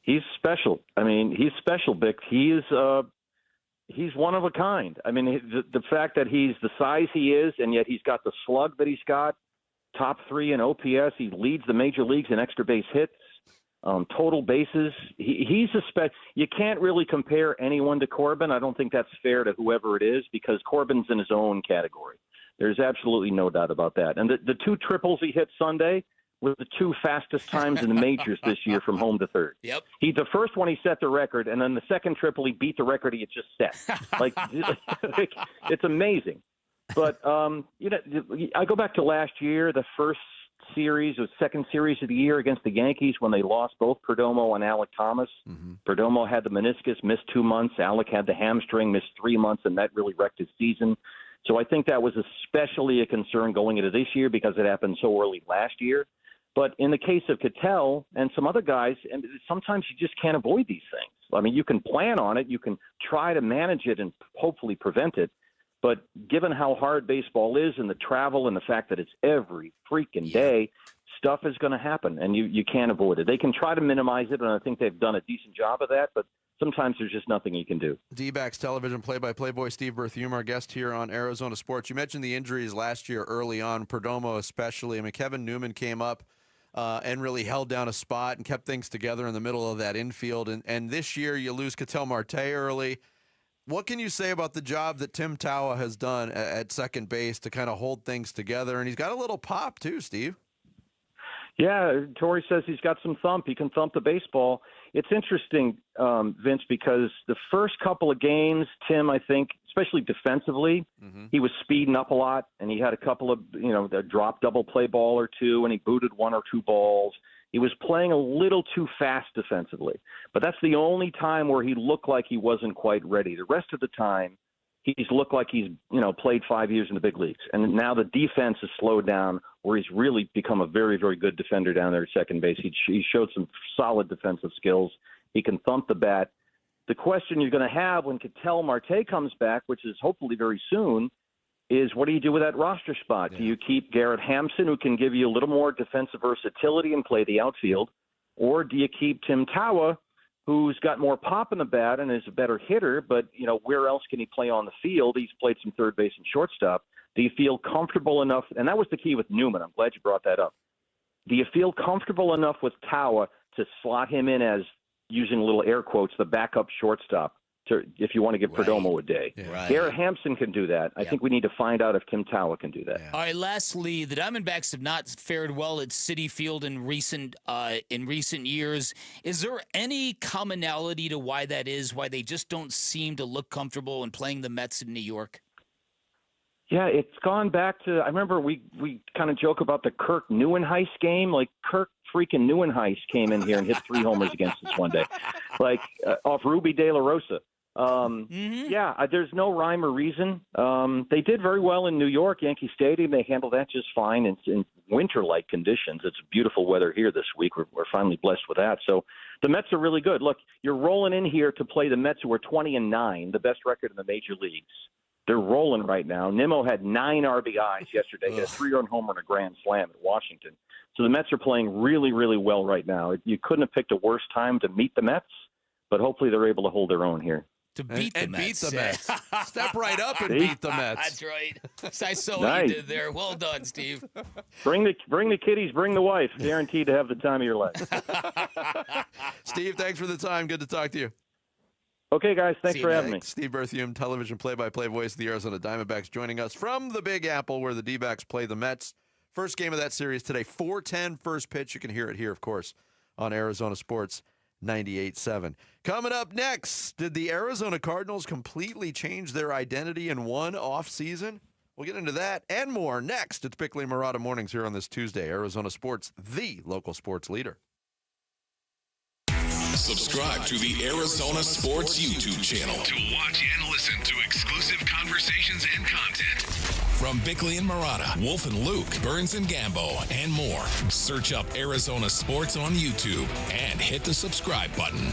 Speaker 7: He's special. I mean, he's special, Vic. He's one of a kind. I mean, the fact that he's the size he is, and yet he's got the slug that he's got, top 3 in OPS. He leads the major leagues in extra base hits, total bases. He's you can't really compare anyone to Corbin. I don't think that's fair to whoever it is because Corbin's in his own category. There's absolutely no doubt about that. And the 2 triples he hit Sunday were the 2 fastest times in the majors this year from home to third.
Speaker 13: Yep.
Speaker 7: The first one he set the record, and then the second triple he beat the record he had just set. It's amazing. But I go back to last year, the first series or second series of the year against the Yankees when they lost both Perdomo and Alek Thomas. Mm-hmm. Perdomo had the meniscus, missed 2 months. Alek had the hamstring, missed 3 months, and that really wrecked his season. So I think that was especially a concern going into this year because it happened so early last year. But in the case of Ketel and some other guys, and sometimes you just can't avoid these things. I mean, you can plan on it. You can try to manage it and hopefully prevent it. But given how hard baseball is and the travel and the fact that it's every freaking day, stuff is going to happen, and you can't avoid it. They can try to minimize it, and I think they've done a decent job of that, but sometimes there's just nothing you can do.
Speaker 8: D-backs television play-by-play boy Steve Berthiaume, our guest here on Arizona Sports. You mentioned the injuries last year early on, Perdomo especially. I mean, Kevin Newman came up and really held down a spot and kept things together in the middle of that infield. And this year you lose Ketel Marte early. what can you say about the job that Tim Tawa has done at second base to kind of hold things together? And he's got a little pop too, Steve.
Speaker 7: Yeah, Torrey says he's got some thump. He can thump the baseball. It's interesting, Vince, because the first couple of games, Tim, I think, especially defensively, he was speeding up a lot, and he had a couple of, a drop double play ball or two, and he booted one or two balls. He was playing a little too fast defensively. But that's the only time where he looked like he wasn't quite ready. The rest of the time, he's looked like he's, played 5 years in the big leagues. And now the defense has slowed down where he's really become a very, very good defender down there at second base. He showed some solid defensive skills. He can thump the bat. The question you're going to have when Ketel Marte comes back, which is hopefully very soon, is what do you do with that roster spot? Yeah. Do you keep Garrett Hampson, who can give you a little more defensive versatility and play the outfield, or do you keep Tim Tawa, who's got more pop in the bat and is a better hitter, but, where else can he play on the field? He's played some third base and shortstop. Do you feel comfortable enough? And that was the key with Newman. I'm glad you brought that up. Do you feel comfortable enough with Tawa to slot him in as, using little air quotes, the backup shortstop, if you want to give Perdomo a day?
Speaker 13: Yeah. Right.
Speaker 7: Garrett Hampson can do that. I think we need to find out if Tim Tawa can do that.
Speaker 13: All right, lastly, the Diamondbacks have not fared well at Citi Field in recent years. Is there any commonality to why that is, why they just don't seem to look comfortable when playing the Mets in New York?
Speaker 7: Yeah, it's gone back to, I remember we kind of joke about the Kirk Neuenhuis game. Like, Kirk freaking Neuenhuis came in here and hit 3 homers against us one day, off Ruby De La Rosa. Yeah, there's no rhyme or reason. They did very well in New York, Yankee Stadium. They handled that just fine in winter-like conditions. It's beautiful weather here this week. We're finally blessed with that. So the Mets are really good. Look, you're rolling in here to play the Mets, who are 20-9, the best record in the major leagues. They're rolling right now. Nimmo had 9 RBIs yesterday. He had a 3-run homer and a grand slam at Washington. So the Mets are playing really, really well right now. You couldn't have picked a worse time to meet the Mets, but hopefully they're able to hold their own here.
Speaker 13: To beat the Mets.
Speaker 8: Beat the Mets. Step right up and beat the Mets.
Speaker 13: That's right. I saw what you did there. Well done, Steve.
Speaker 7: Bring the kiddies, bring the wife. Guaranteed to have the time of your life.
Speaker 8: Steve, thanks for the time. Good to talk to you.
Speaker 7: Okay, guys. Thanks for having me.
Speaker 8: Steve Berthium, television play-by-play voice of the Arizona Diamondbacks, joining us from the Big Apple, where the D-backs play the Mets. First game of that series today, 4:10 first pitch. You can hear it here, of course, on Arizona Sports 98.7. Coming up next, did the Arizona Cardinals completely change their identity in one off-season? We'll get into that and more next. It's Bickley and Murata Mornings here on this Tuesday. Arizona Sports, the local sports leader.
Speaker 5: Subscribe to the Arizona Sports YouTube channel
Speaker 10: to watch and listen to exclusive conversations and content.
Speaker 5: From Bickley and Murata, Wolf and Luke, Burns and Gambo, and more. Search up Arizona Sports on YouTube and hit the subscribe button.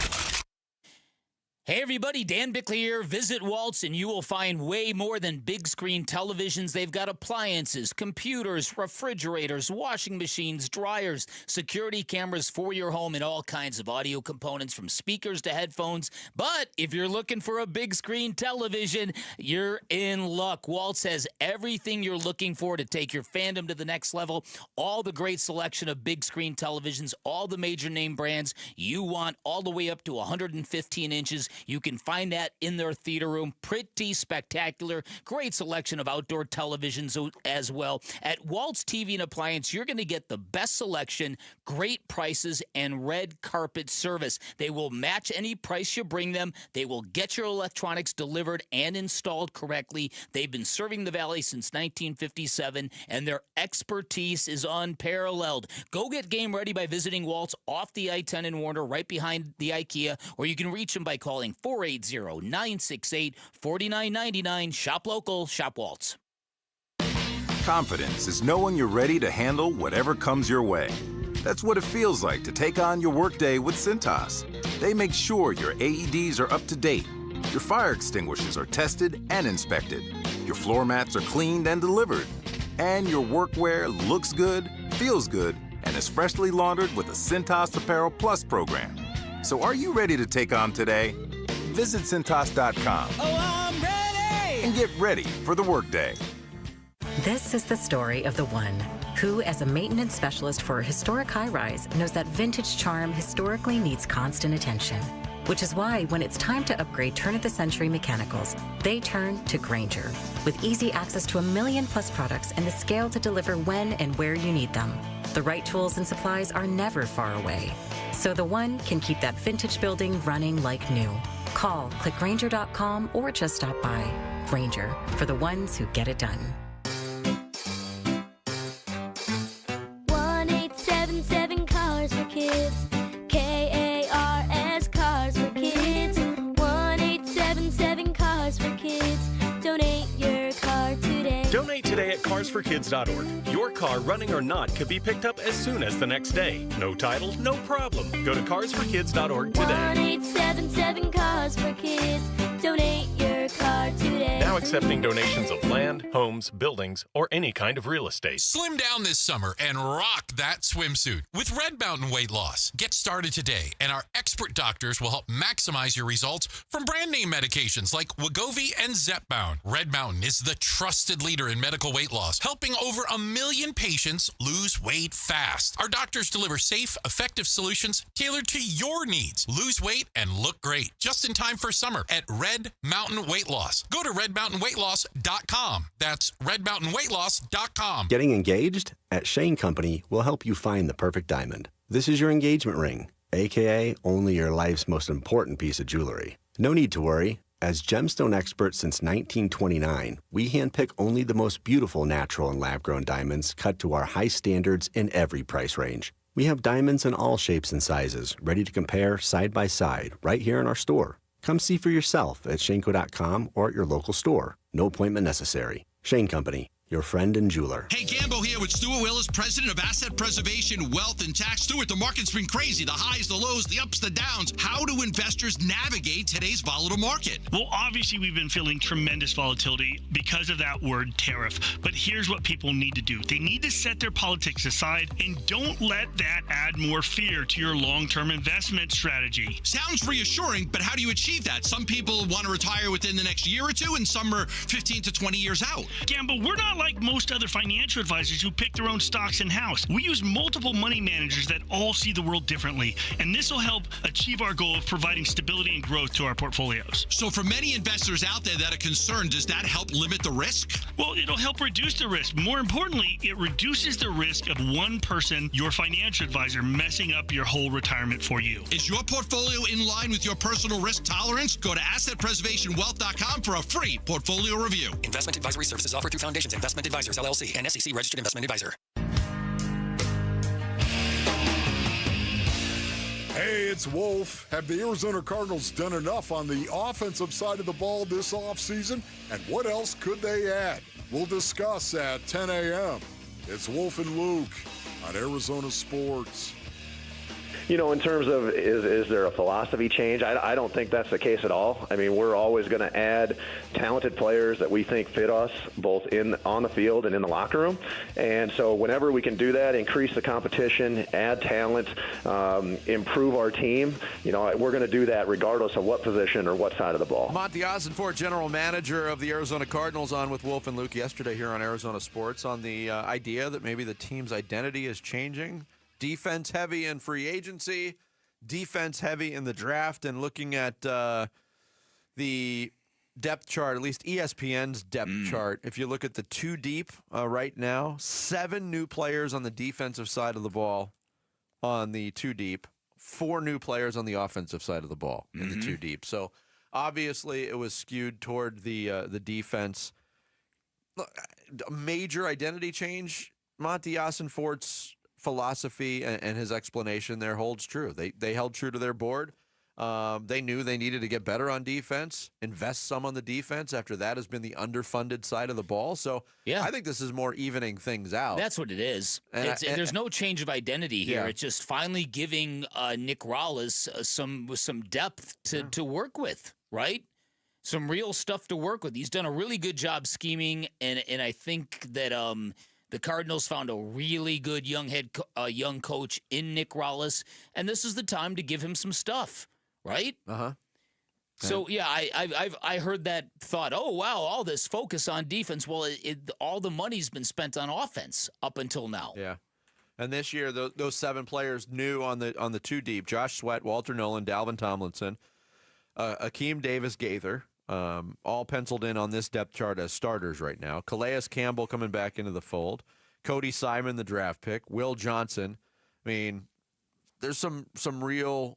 Speaker 13: Hey everybody, Dan Bickley here. Visit Waltz and you will find way more than big screen televisions. They've got appliances, computers, refrigerators, washing machines, dryers, security cameras for your home, and all kinds of audio components from speakers to headphones. But if you're looking for a big screen television, you're in luck. Waltz has everything you're looking for to take your fandom to the next level. All the great selection of big screen televisions, all the major name brands you want, all the way up to 115 inches. You can find that in their theater room. Pretty spectacular. Great selection of outdoor televisions as well. At Waltz TV and Appliance, you're going to get the best selection, great prices, and red carpet service. They will match any price you bring them. They will get your electronics delivered and installed correctly. They've been serving the Valley since 1957, and their expertise is unparalleled. Go get game ready by visiting Waltz off the I-10 in Warner, right behind the IKEA, or you can reach them by calling 480-968-4999. Shop local, shop Waltz.
Speaker 14: Confidence is knowing you're ready to handle whatever comes your way. That's what it feels like to take on your workday with Cintas. They make sure your AEDs are up to date, your fire extinguishers are tested and inspected, your floor mats are cleaned and delivered, and your workwear looks good, feels good, and is freshly laundered with the Cintas Apparel Plus program. So are you ready to take on today? Visit Cintas.com.
Speaker 13: Oh, I'm ready!
Speaker 14: And get ready for the workday.
Speaker 15: This is the story of the one who, as a maintenance specialist for a historic high-rise, knows that vintage charm historically needs constant attention. which is why when it's time to upgrade turn-of-the-century mechanicals, they turn to Grainger. With easy access to 1 million-plus products and the scale to deliver when and where you need them, the right tools and supplies are never far away. So the one can keep that vintage building running like new. Call, click Grainger.com, or just stop by. Grainger, for the ones who get it done.
Speaker 3: 1-877 Cars for Kids. KARS Cars for Kids. 1-877 Cars for Kids. Donate your car today.
Speaker 6: Donate today at carsforkids.org. Your car, running or not, could be picked up as soon as the next day. No title, no problem. Go to carsforkids.org today.
Speaker 3: 1-877 Cars for Kids. Donate your car today.
Speaker 6: Now accepting donations of land, homes, buildings, or any kind of real estate.
Speaker 5: Slim down this summer and rock that swimsuit with Red Mountain Weight Loss. Get started today, and our expert doctors will help maximize your results from brand name medications like Wegovy and Zepbound. Red Mountain is the trusted leader in medical weight loss, helping over 1 million patients lose weight fast. Our doctors deliver safe, effective solutions tailored to your needs. Lose weight and look great just in time for summer at Red Mountain Weight Loss. Go to redmountainweightloss.com. That's redmountainweightloss.com.
Speaker 16: Getting engaged? At Shane Company, we'll help you find the perfect diamond. This is your engagement ring, aka only your life's most important piece of jewelry. No need to worry. As gemstone experts since 1929, we handpick only the most beautiful natural and lab-grown diamonds cut to our high standards in every price range. We have diamonds in all shapes and sizes, ready to compare side by side right here in our store. Come see for yourself at Shanco.com or at your local store. No appointment necessary. Shane Company, your friend and jeweler.
Speaker 18: Hey, Gambo here with Stuart Willis, president of Asset Preservation, Wealth, and Tax. Stuart, the market's been crazy. The highs, the lows, the ups, the downs. How do investors navigate today's volatile market?
Speaker 19: Well, obviously, we've been feeling tremendous volatility because of that word tariff. But here's what people need to do. They need to set their politics aside and don't let that add more fear to your long-term investment strategy.
Speaker 18: Sounds reassuring, but how do you achieve that? Some people want to retire within the next year or two, and some are 15 to 20 years out.
Speaker 19: Gambo, we're not like most other financial advisors who pick their own stocks in-house. We use multiple money managers that all see the world differently, and this will help achieve our goal of providing stability and growth to our portfolios.
Speaker 18: So for many investors out there that are concerned, does that help limit the risk?
Speaker 19: Well, it'll help reduce the risk. More importantly, it reduces the risk of one person, your financial advisor, messing up your whole retirement for you.
Speaker 18: Is your portfolio in line with your personal risk tolerance? Go to AssetPreservationWealth.com for a free portfolio review.
Speaker 21: Investment advisory services offered through Foundations Investment Advisors, LLC, and SEC registered investment advisor.
Speaker 1: Hey, it's Wolf. Have the Arizona Cardinals done enough on the offensive side of the ball this offseason? And what else could they add? We'll discuss at 10 a.m. It's Wolf and Luke on Arizona Sports.
Speaker 2: You know, in terms of is there a philosophy change, I don't think that's the case at all. I mean, we're always going to add talented players that we think fit us both on the field and in the locker room. And so whenever we can do that, increase the competition, add talent, improve our team, you know, we're going to do that regardless of what position or what side of the ball.
Speaker 8: Monty Ossenfort, general manager of the Arizona Cardinals, on with Wolf and Luke yesterday here on Arizona Sports on the idea that maybe the team's identity is changing. Defense heavy in free agency, defense heavy in the draft, and looking at the depth chart, at least ESPN's depth chart. If you look at the two deep right now, 7 new players on the defensive side of the ball on the two deep, 4 new players on the offensive side of the ball in the two deep. So obviously it was skewed toward the defense. A major identity change. Monty Ossenfort's philosophy and his explanation there holds true. They held true to their board. They knew they needed to get better on defense, invest some on the defense after that has been the underfunded side of the ball. So yeah, I think this is more evening things out.
Speaker 13: That's what it is. There's no change of identity here.
Speaker 8: Yeah.
Speaker 13: It's just finally giving Nick Rallis some depth to work with, right? Some real stuff to work with. He's done a really good job scheming, and I think that the Cardinals found a really good young coach in Nick Rallis, and this is the time to give him some stuff, right? So yeah, I heard that thought. Oh wow, all this focus on defense. Well, all the money's been spent on offense up until now.
Speaker 8: Yeah, and this year those 7 players new on the two deep: Josh Sweat, Walter Nolan, Dalvin Tomlinson. Akeem Davis-Gaither, all penciled in on this depth chart as starters right now. Calais Campbell coming back into the fold. Cody Simon, the draft pick. Will Johnson. I mean, there's some real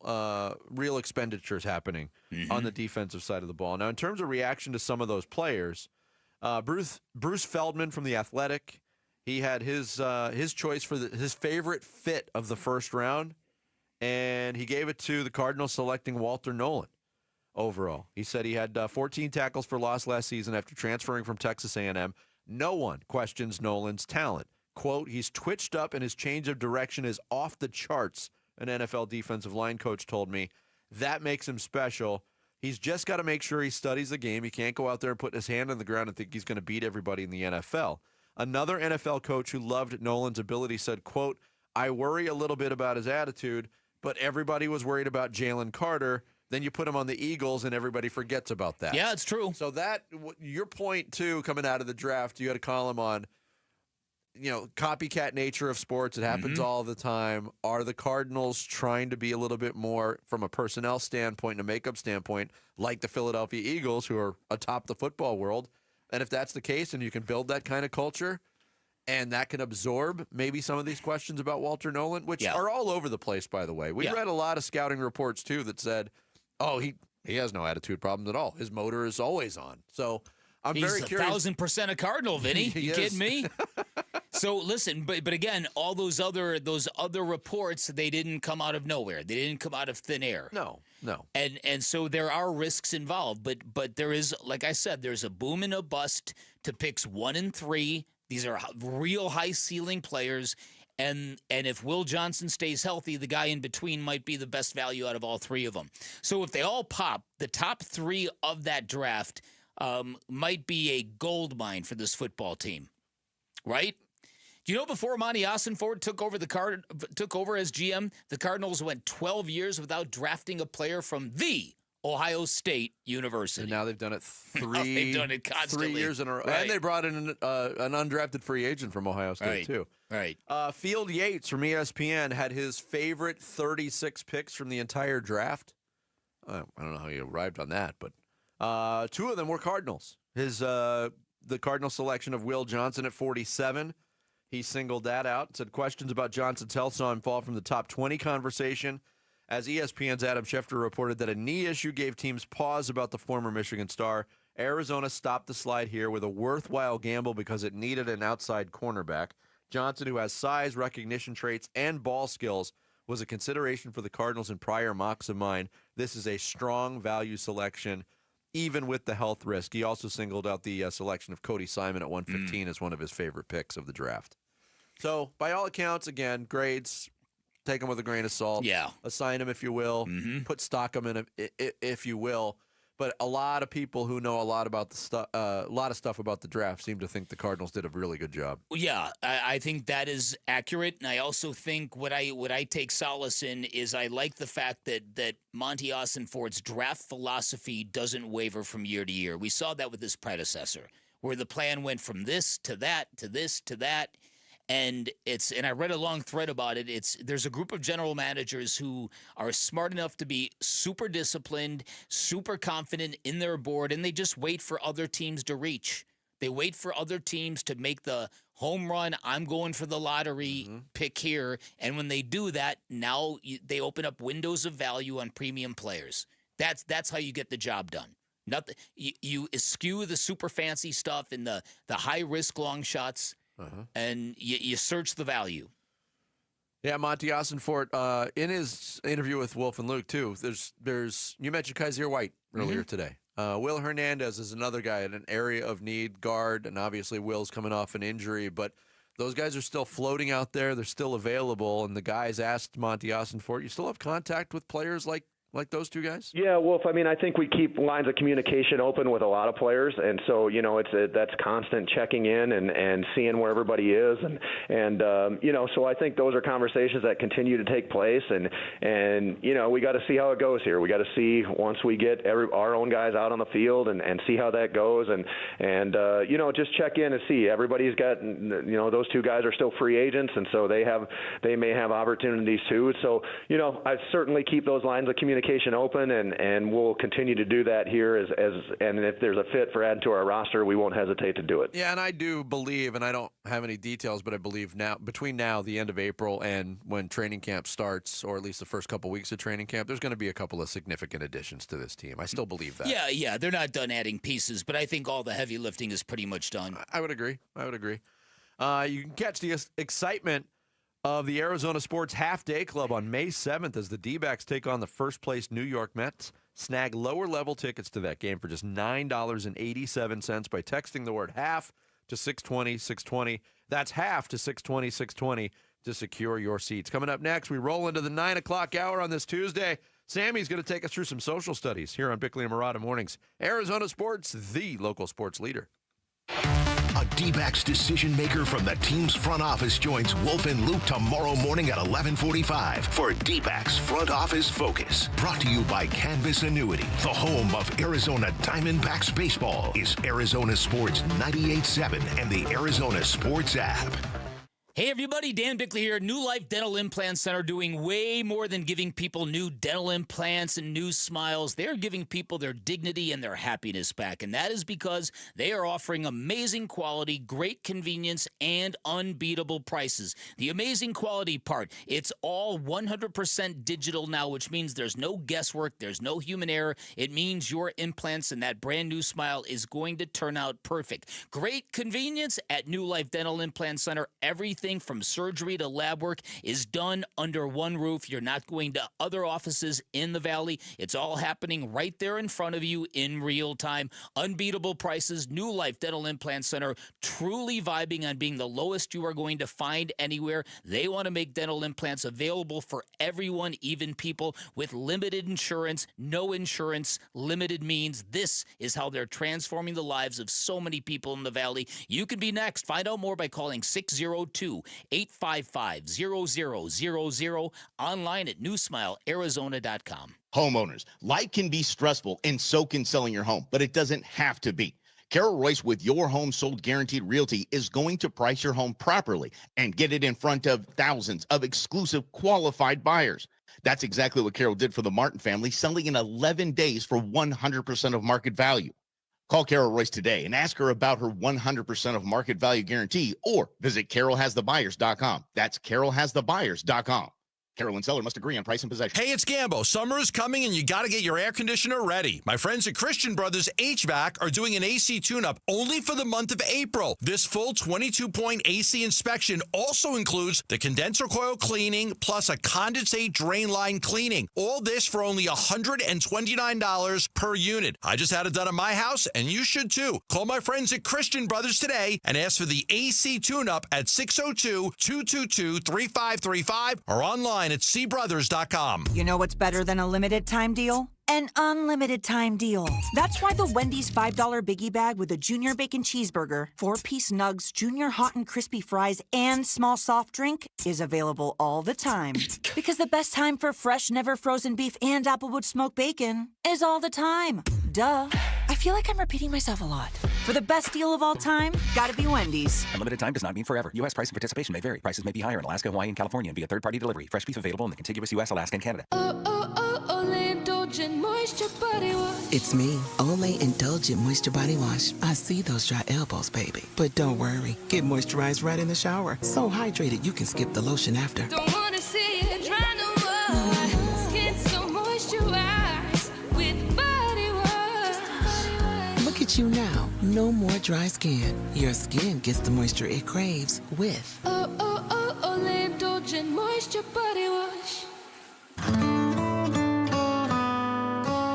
Speaker 8: expenditures happening on the defensive side of the ball. Now, in terms of reaction to some of those players, Bruce Feldman from The Athletic, he had his choice for his favorite fit of the first round, and he gave it to the Cardinals selecting Walter Nolan overall. He said he had 14 tackles for loss last season after transferring from Texas A&M. No one questions Nolan's talent. Quote, he's twitched up and his change of direction is off the charts, an NFL defensive line coach told me. That makes him special. He's just got to make sure he studies the game. He can't go out there and put his hand on the ground and think he's going to beat everybody in the NFL. Another NFL coach who loved Nolan's ability said, quote, I worry a little bit about his attitude, but everybody was worried about Jalen Carter. Then you put him on the Eagles, and everybody forgets about that.
Speaker 13: Yeah, it's true.
Speaker 8: So that your point, too, coming out of the draft, you had a column on, copycat nature of sports. It happens all the time. Are the Cardinals trying to be a little bit more, from a personnel standpoint and a makeup standpoint, like the Philadelphia Eagles, who are atop the football world? And if that's the case, and you can build that kind of culture, and that can absorb maybe some of these questions about Walter Nolan, which are all over the place, by the way. We read a lot of scouting reports, too, that said, oh, he has no attitude problems at all. His motor is always on. So I'm very curious.
Speaker 13: He's 1,000% a Cardinal, Vinny. You kidding me? So listen, but again, all those other reports, they didn't come out of nowhere. They didn't come out of thin air.
Speaker 8: No.
Speaker 13: And so there are risks involved, but there is, like I said, there's a boom and a bust to picks 1 and 3. These are real high ceiling players. And if Will Johnson stays healthy, the guy in between might be the best value out of all 3 of them. So if they all pop, the top 3 of that draft might be a gold mine for this football team, right? Do you know before Monty Ossenford took over as GM, the Cardinals went 12 years without drafting a player from the Ohio State University.
Speaker 8: And now they've done it
Speaker 13: they've done it constantly.
Speaker 8: 3 years in a row.
Speaker 13: Right.
Speaker 8: And they brought in an undrafted free agent from Ohio State, too.
Speaker 13: Right.
Speaker 8: Field Yates from ESPN had his favorite 36 picks from the entire draft. I don't know how he arrived on that, but 2 of them were Cardinals. The Cardinal selection of Will Johnson at 47. He singled that out, said questions about Johnson's health saw him fall from the top 20 conversation. As ESPN's Adam Schefter reported that a knee issue gave teams pause about the former Michigan star, Arizona stopped the slide here with a worthwhile gamble because it needed an outside cornerback. Johnson, who has size, recognition traits, and ball skills, was a consideration for the Cardinals in prior mocks of mine. This is a strong value selection, even with the health risk. He also singled out the selection of Cody Simon at 115 as one of his favorite picks of the draft. So, by all accounts, again, grades, take them with a grain of salt.
Speaker 13: Yeah.
Speaker 8: Assign them if you will. Put stock them in if you will. But a lot of people who know a lot about a lot of stuff about the draft seem to think the Cardinals did a really good job.
Speaker 13: Yeah, I think that is accurate, and I also think what I take solace in is I like the fact that Monty Ossenford's draft philosophy doesn't waver from year to year. We saw that with his predecessor, where the plan went from this to that to this to that. And I read a long thread about it. There's a group of general managers who are smart enough to be super disciplined, super confident in their board, and they just wait for other teams to reach. They wait for other teams to make the home run, I'm going for the lottery pick here. And when they do that, now they open up windows of value on premium players. That's how you get the job done. Nothing. You eschew the super fancy stuff and the high risk long shots. And you search the value.
Speaker 8: Yeah, Monty Ossenfort, in his interview with Wolf and Luke, too, there's you mentioned Kaiser White earlier today. Will Hernandez is another guy in an area of need, guard, and obviously Will's coming off an injury, but those guys are still floating out there. They're still available, and the guys asked Monty Ossenfort, you still have contact with players like those 2 guys?
Speaker 2: Yeah, Wolf, I mean, I think we keep lines of communication open with a lot of players, and so, that's constant checking in and seeing where everybody is, and so I think those are conversations that continue to take place, and we got to see how it goes here. We got to see once we get our own guys out on the field and see how that goes, and just check in and see. Everybody's got, those 2 guys are still free agents, and so they may have opportunities too. So, I certainly keep those lines of communication communication open, and we'll continue to do that here. And if there's a fit for adding to our roster, we won't hesitate to do it.
Speaker 8: Yeah, and I do believe, and I don't have any details, but I believe between now, the end of April, and when training camp starts, or at least the first couple weeks of training camp, there's going to be a couple of significant additions to this team. I still believe that.
Speaker 13: Yeah, they're not done adding pieces, but I think all the heavy lifting is pretty much done.
Speaker 8: I would agree. You can catch the excitement of the Arizona Sports Half Day Club on May 7th as the D-backs take on the first-place New York Mets. Snag lower-level tickets to that game for just $9.87 by texting the word half to 620-620. That's half to 620-620 to secure your seats. Coming up next, we roll into the 9 o'clock hour on this Tuesday. Sammy's going to take us through some social studies here on Bickley and Murata Mornings. Arizona Sports, the local sports leader.
Speaker 9: A D-backs decision maker from the team's front office joins Wolf and Luke tomorrow morning at 11:45 for D-backs Front Office Focus. Brought to you by Canvas Annuity. The home of Arizona Diamondbacks baseball is Arizona Sports 98.7 and the Arizona Sports app.
Speaker 13: Hey everybody, Dan Bickley here. New Life Dental Implant Center doing way more than giving people new dental implants and new smiles. They're giving people their dignity and their happiness back, and that is because they are offering amazing quality, great convenience, and unbeatable prices. The amazing quality part, it's all 100% digital now, which means there's no guesswork, there's no human error. It means your implants and that brand new smile is going to turn out perfect. Great convenience at New Life Dental Implant Center. Everything from surgery to lab work is done under one roof. You're not going to other offices in the valley. It's all happening right there in front of you in real time. Unbeatable prices. New Life Dental Implant Center, truly vibing on being the lowest you are going to find anywhere. They want to make dental implants available for everyone, even people with limited insurance, no insurance, limited means. This is how they're transforming the lives of so many people in the valley. You can be next. Find out more by calling 602-855-0000, online at newsmilearizona.com.
Speaker 11: Homeowners, life can be stressful, and so can selling your home, but it doesn't have to be. Carol Royce with Your Home Sold Guaranteed Realty is going to price your home properly and get it in front of thousands of exclusive qualified buyers. That's exactly what Carol did for the Martin family, selling in 11 days for 100% of market value. Call Carol Royce today and ask her about her 100% of market value guarantee, or visit carolhasthebuyers.com. That's carolhasthebuyers.com. Carol and seller must agree on price and possession.
Speaker 17: Hey, it's Gambo. Summer is coming and you got to get your air conditioner ready. My friends at Christian Brothers HVAC are doing an AC tune-up only for the month of April. This full 22-point AC inspection also includes the condenser coil cleaning plus a condensate drain line cleaning. All this for only $129 per unit. I just had it done at my house, and you should too. Call my friends at Christian Brothers today and ask for the AC tune-up at 602-222-3535 or online at cbrothers.com.
Speaker 29: You know what's better than a limited time deal? An unlimited time deal. That's why the Wendy's $5 biggie bag with a junior bacon cheeseburger, 4-piece nugs, junior hot and crispy fries, and small soft drink is available all the time. Because the best time for fresh, never frozen beef and Applewood smoked bacon is all the time. Duh. I feel like I'm repeating myself a lot. For the best deal of all time, gotta be Wendy's.
Speaker 21: Unlimited time does not mean forever. U.S. price and participation may vary. Prices may be higher in Alaska, Hawaii, and California and via third-party delivery. Fresh beef available in the contiguous U.S., Alaska, and Canada.
Speaker 3: Indulgent Moisture Body Wash.
Speaker 20: It's me, Olay Indulgent Moisture Body Wash. I see those dry elbows, baby. But don't worry. Get moisturized right in the shower. So hydrated you can skip the lotion after.
Speaker 3: Don't wanna see it dry no more. Skin so moisturized with body wash.
Speaker 20: Look at you now. No more dry skin. Your skin gets the moisture it craves with
Speaker 3: Olay Indulgent Moisture Body Wash.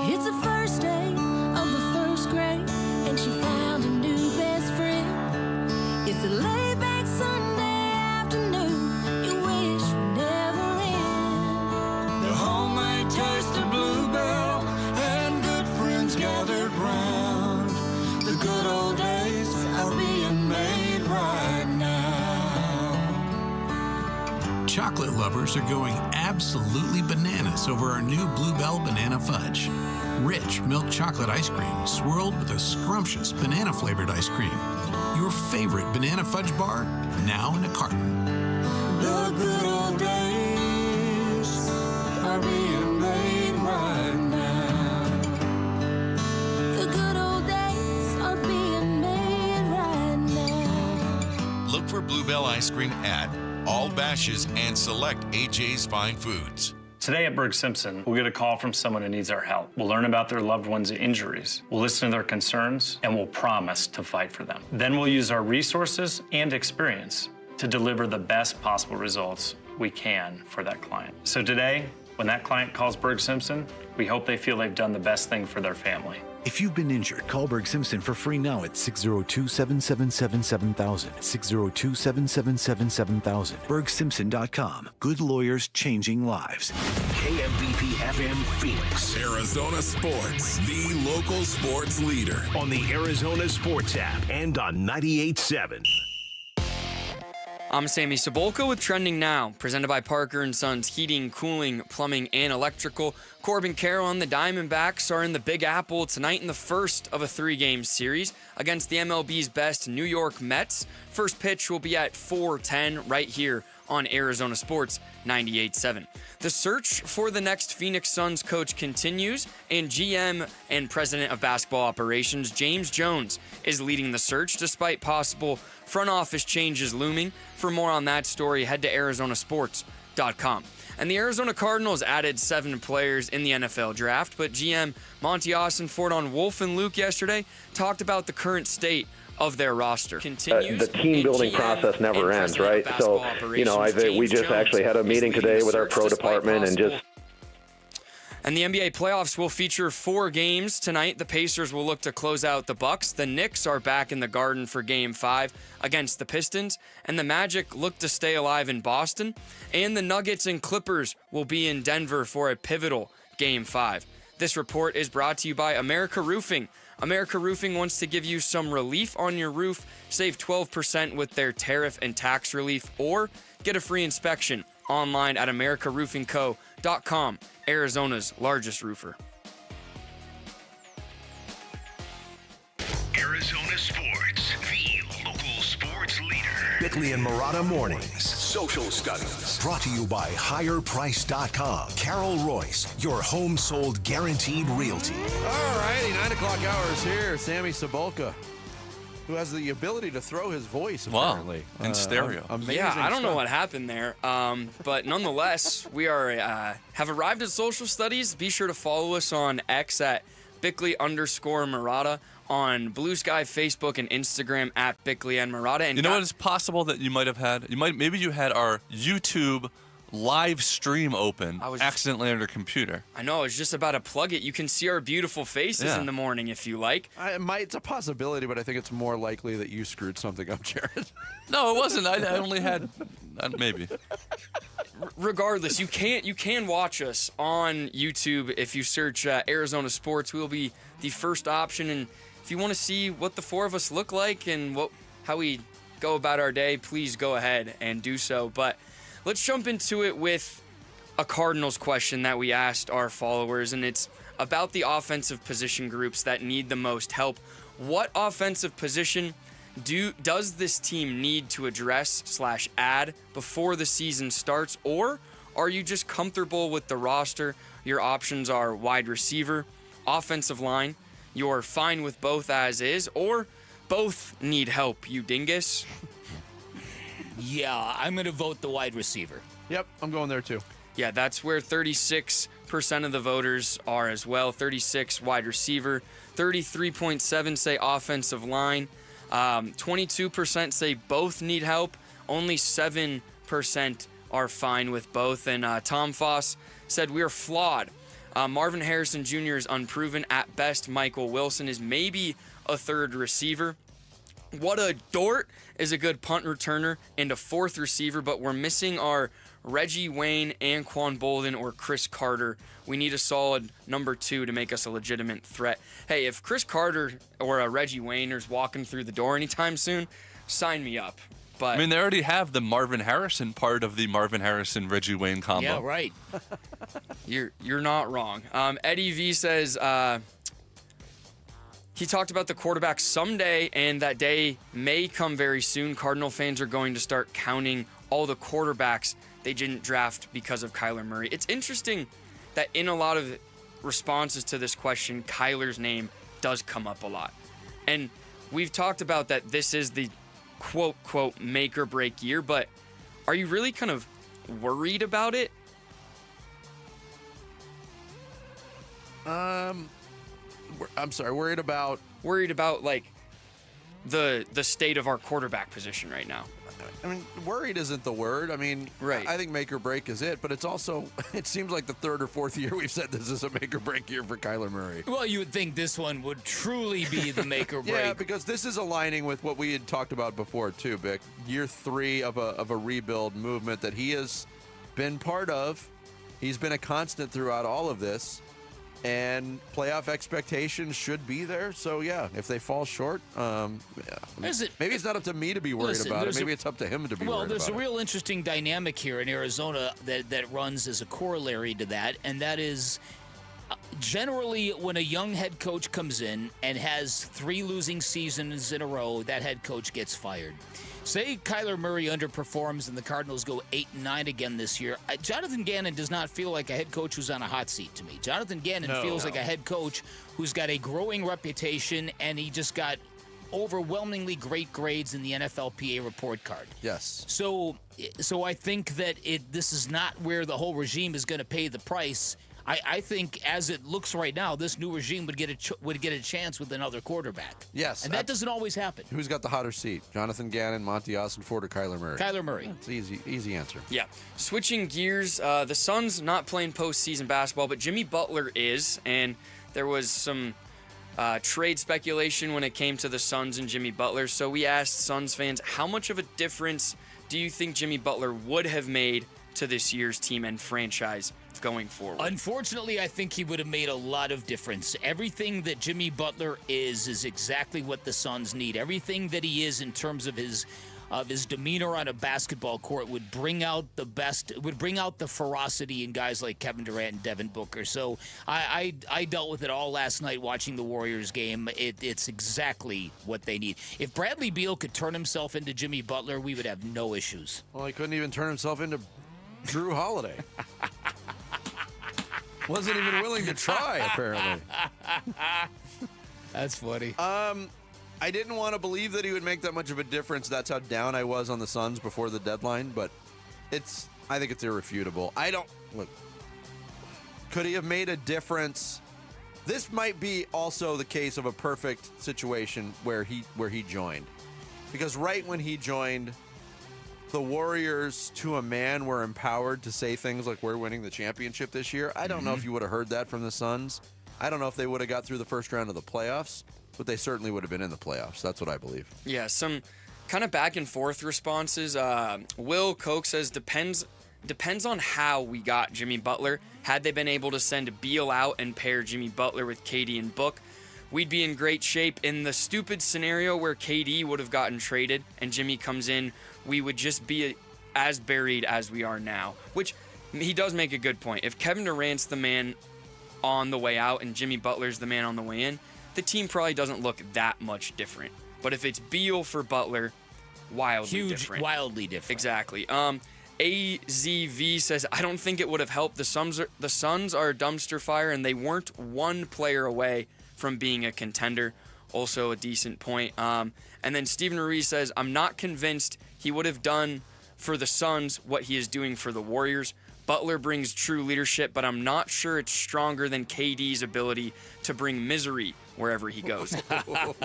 Speaker 3: It's the first day of the first grade, and she found a new best friend. It's a laid-back Sunday afternoon you wish would never end.
Speaker 22: The homemade taste of Bluebell and good friends gathered round. The good old days are being made right now.
Speaker 23: Chocolate lovers are going absolutely bananas over our new Bluebell Banana Fudge. Rich milk chocolate ice cream swirled with a scrumptious banana-flavored ice cream. Your favorite banana fudge bar, now in a carton.
Speaker 22: The good old days are being made right
Speaker 4: Citadel Ice Cream at all Bashes and select AJ's Fine Foods.
Speaker 7: Today at Berg Simpson, we'll get a call from someone who needs our help. We'll learn about their loved one's injuries. We'll listen to their concerns, and we'll promise to fight for them. Then we'll use our resources and experience to deliver the best possible results we can for that client. So today, when that client calls Berg Simpson, we hope they feel they've done the best thing for their family.
Speaker 10: If you've been injured, call Berg Simpson for free now at 602-777-7000. 602-777-7000. BergSimpson.com. Good lawyers changing lives.
Speaker 9: KMVP FM Phoenix.
Speaker 12: Arizona Sports, the local sports leader.
Speaker 9: On the Arizona Sports app and on 98.7.
Speaker 24: I'm Sammy Cebulka with Trending Now, presented by Parker & Sons Heating, Cooling, Plumbing, and Electrical. Corbin Carroll and the Diamondbacks are in the Big Apple tonight in the first of a 3-game series against the MLB's best New York Mets. First pitch will be at 4:10 right here on Arizona Sports 98.7. The search for the next Phoenix Suns coach continues, and GM and President of Basketball Operations James Jones is leading the search despite possible front office changes looming. For more on that story, head to arizonasports.com. And the Arizona Cardinals added 7 players in the NFL draft, but GM Monty Austin-Ford on Wolf and Luke yesterday talked about the current state of their roster. Continues.
Speaker 2: The team building process never ends, right? So, we just actually had a meeting today with our pro department and just.
Speaker 24: And the NBA playoffs will feature 4 games tonight. The Pacers will look to close out the Bucks. The Knicks are back in the Garden for Game 5 against the Pistons. And the Magic look to stay alive in Boston. And the Nuggets and Clippers will be in Denver for a pivotal Game 5. This report is brought to you by America Roofing. America Roofing wants to give you some relief on your roof. Save 12% with their tariff and tax relief, or get a free inspection online at americaroofingco.com, Arizona's largest roofer.
Speaker 9: Arizona Sports, the local sports leader. Bickley and Murata Mornings. Social Studies. Brought to you by HigherPrice.com. Carol Royce, your home sold guaranteed realty.
Speaker 8: All righty, 9 o'clock hour is here. Sammy Cebulka, who has the ability to throw his voice, apparently.
Speaker 25: In stereo.
Speaker 8: Amazing
Speaker 24: Yeah, I don't know
Speaker 8: stuff.
Speaker 24: what happened there. But nonetheless, we are have arrived at Social Studies. Be sure to follow us on X at Bickley_Murata, on Blue Sky, Facebook, and Instagram at Bickley and Murata. And
Speaker 25: You know what is possible that you might have had? Maybe you had our YouTube live stream open accidentally on your computer.
Speaker 24: I know, I was just about to plug it. You can see our beautiful faces in the morning if you like.
Speaker 8: It's a possibility, but I think it's more likely that you screwed something up, Jared.
Speaker 25: No, it wasn't. I only had maybe.
Speaker 24: Regardless, you can watch us on YouTube if you search Arizona Sports. We'll be the first option, and if you want to see what the 4 of us look like and how we go about our day, please go ahead and do so. But let's jump into it with a Cardinals question that we asked our followers, and it's about the offensive position groups that need the most help. What offensive position does this team need to address/add before the season starts, or are you just comfortable with the roster? Your options are wide receiver, offensive line. You're fine with both as is, or both need help, you dingus.
Speaker 13: Yeah, I'm going to vote the wide receiver.
Speaker 8: Yep, I'm going there too.
Speaker 24: Yeah, that's where 36% of the voters are as well. 36 wide receiver, 33.7 say offensive line, 22% say both need help, only 7% are fine with both. And Tom Foss said we're flawed. Marvin Harrison Jr. is unproven at best. Michael Wilson is maybe a third receiver. What a Dort is a good punt returner and a 4th receiver, but we're missing our Reggie Wayne, Anquan Bolden, or Chris Carter. We need a solid number 2 to make us a legitimate threat. Hey, if Chris Carter or a Reggie Wayne is walking through the door anytime soon, sign me up. But
Speaker 25: they already have the Marvin Harrison part of the Marvin Harrison-Reggie Wayne combo.
Speaker 13: Yeah, right.
Speaker 24: You're not wrong. Eddie V says he talked about the quarterback someday, and that day may come very soon. Cardinal fans are going to start counting all the quarterbacks they didn't draft because of Kyler Murray. It's interesting that in a lot of responses to this question, Kyler's name does come up a lot. And we've talked about that this is the quote make or break year, but are you really kind of worried about it?
Speaker 8: I'm sorry, worried about
Speaker 24: like the state of our quarterback position right now.
Speaker 8: I mean, worried isn't the word. I mean,
Speaker 24: right.
Speaker 8: I think make or break is it, but it's also, it seems like the third or fourth year we've said this is a make or break year for Kyler Murray.
Speaker 13: Well, you would think this one would truly be the make or break.
Speaker 8: Yeah, because this is aligning with what we had talked about before too, Bick. Year 3 of a rebuild movement that he has been part of. He's been a constant throughout all of this. And playoff expectations should be there. So, yeah, if they fall short, maybe it's not up to me to be worried about it. Maybe it's up to him to be worried about it.
Speaker 13: Well, there's a real interesting dynamic here in Arizona that runs as a corollary to that, and that is generally when a young head coach comes in and has 3 losing seasons in a row, that head coach gets fired. Say Kyler Murray underperforms and the Cardinals go 8-9 again this year. Jonathan Gannon does not feel like a head coach who's on a hot seat to me. Jonathan Gannon feels like a head coach who's got a growing reputation, and he just got overwhelmingly great grades in the NFLPA report card.
Speaker 8: Yes.
Speaker 13: So I think that this is not where the whole regime is going to pay the price. I think as it looks right now, this new regime would get a chance with another quarterback.
Speaker 8: Yes.
Speaker 13: And that doesn't always happen.
Speaker 8: Who's got the hotter seat? Jonathan Gannon, Monty Ossenfort, or Kyler Murray?
Speaker 13: Kyler Murray.
Speaker 8: It's easy answer.
Speaker 24: Yeah. Switching gears, the Suns not playing postseason basketball, but Jimmy Butler is, and there was some trade speculation when it came to the Suns and Jimmy Butler. So we asked Suns fans, how much of a difference do you think Jimmy Butler would have made to this year's team and franchise going forward?
Speaker 13: Unfortunately, I think he would have made a lot of difference. Everything that Jimmy Butler is exactly what the Suns need. Everything that he is in terms of his demeanor on a basketball court would bring out the best, would bring out the ferocity in guys like Kevin Durant and Devin Booker. So I dealt with it all last night watching the Warriors game. It's exactly what they need. If Bradley Beal could turn himself into Jimmy Butler, we would have no issues.
Speaker 8: Well, he couldn't even turn himself into Drew Holiday. Wasn't even willing to try, apparently.
Speaker 13: That's funny.
Speaker 8: I didn't want to believe that he would make that much of a difference. That's how down I was on the Suns before the deadline, but I think it's irrefutable. Look, could he have made a difference? This might be also the case of a perfect situation where he joined. Because right when he joined, the Warriors, to a man, were empowered to say things like, we're winning the championship this year. I don't know if you would have heard that from the Suns. I don't know if they would have got through the first round of the playoffs, but they certainly would have been in the playoffs. That's what I believe.
Speaker 24: Yeah, some kind of back and forth responses. Will Koch says, depends on how we got Jimmy Butler. Had they been able to send Beal out and pair Jimmy Butler with KD and Book, we'd be in great shape. In the stupid scenario where KD would have gotten traded and Jimmy comes in, we would just be as buried as we are now, which he does make a good point. If Kevin Durant's the man on the way out and Jimmy Butler's the man on the way in, the team probably doesn't look that much different. But if it's Beal for Butler, wildly different.
Speaker 13: Wildly different.
Speaker 24: Exactly. AZV says, I don't think it would have helped. The Suns are a dumpster fire, and they weren't one player away from being a contender. Also a decent point. And then Stephen Ruiz says, I'm not convinced he would have done for the Suns what he is doing for the Warriors. Butler brings true leadership, but I'm not sure it's stronger than KD's ability to bring misery wherever he goes.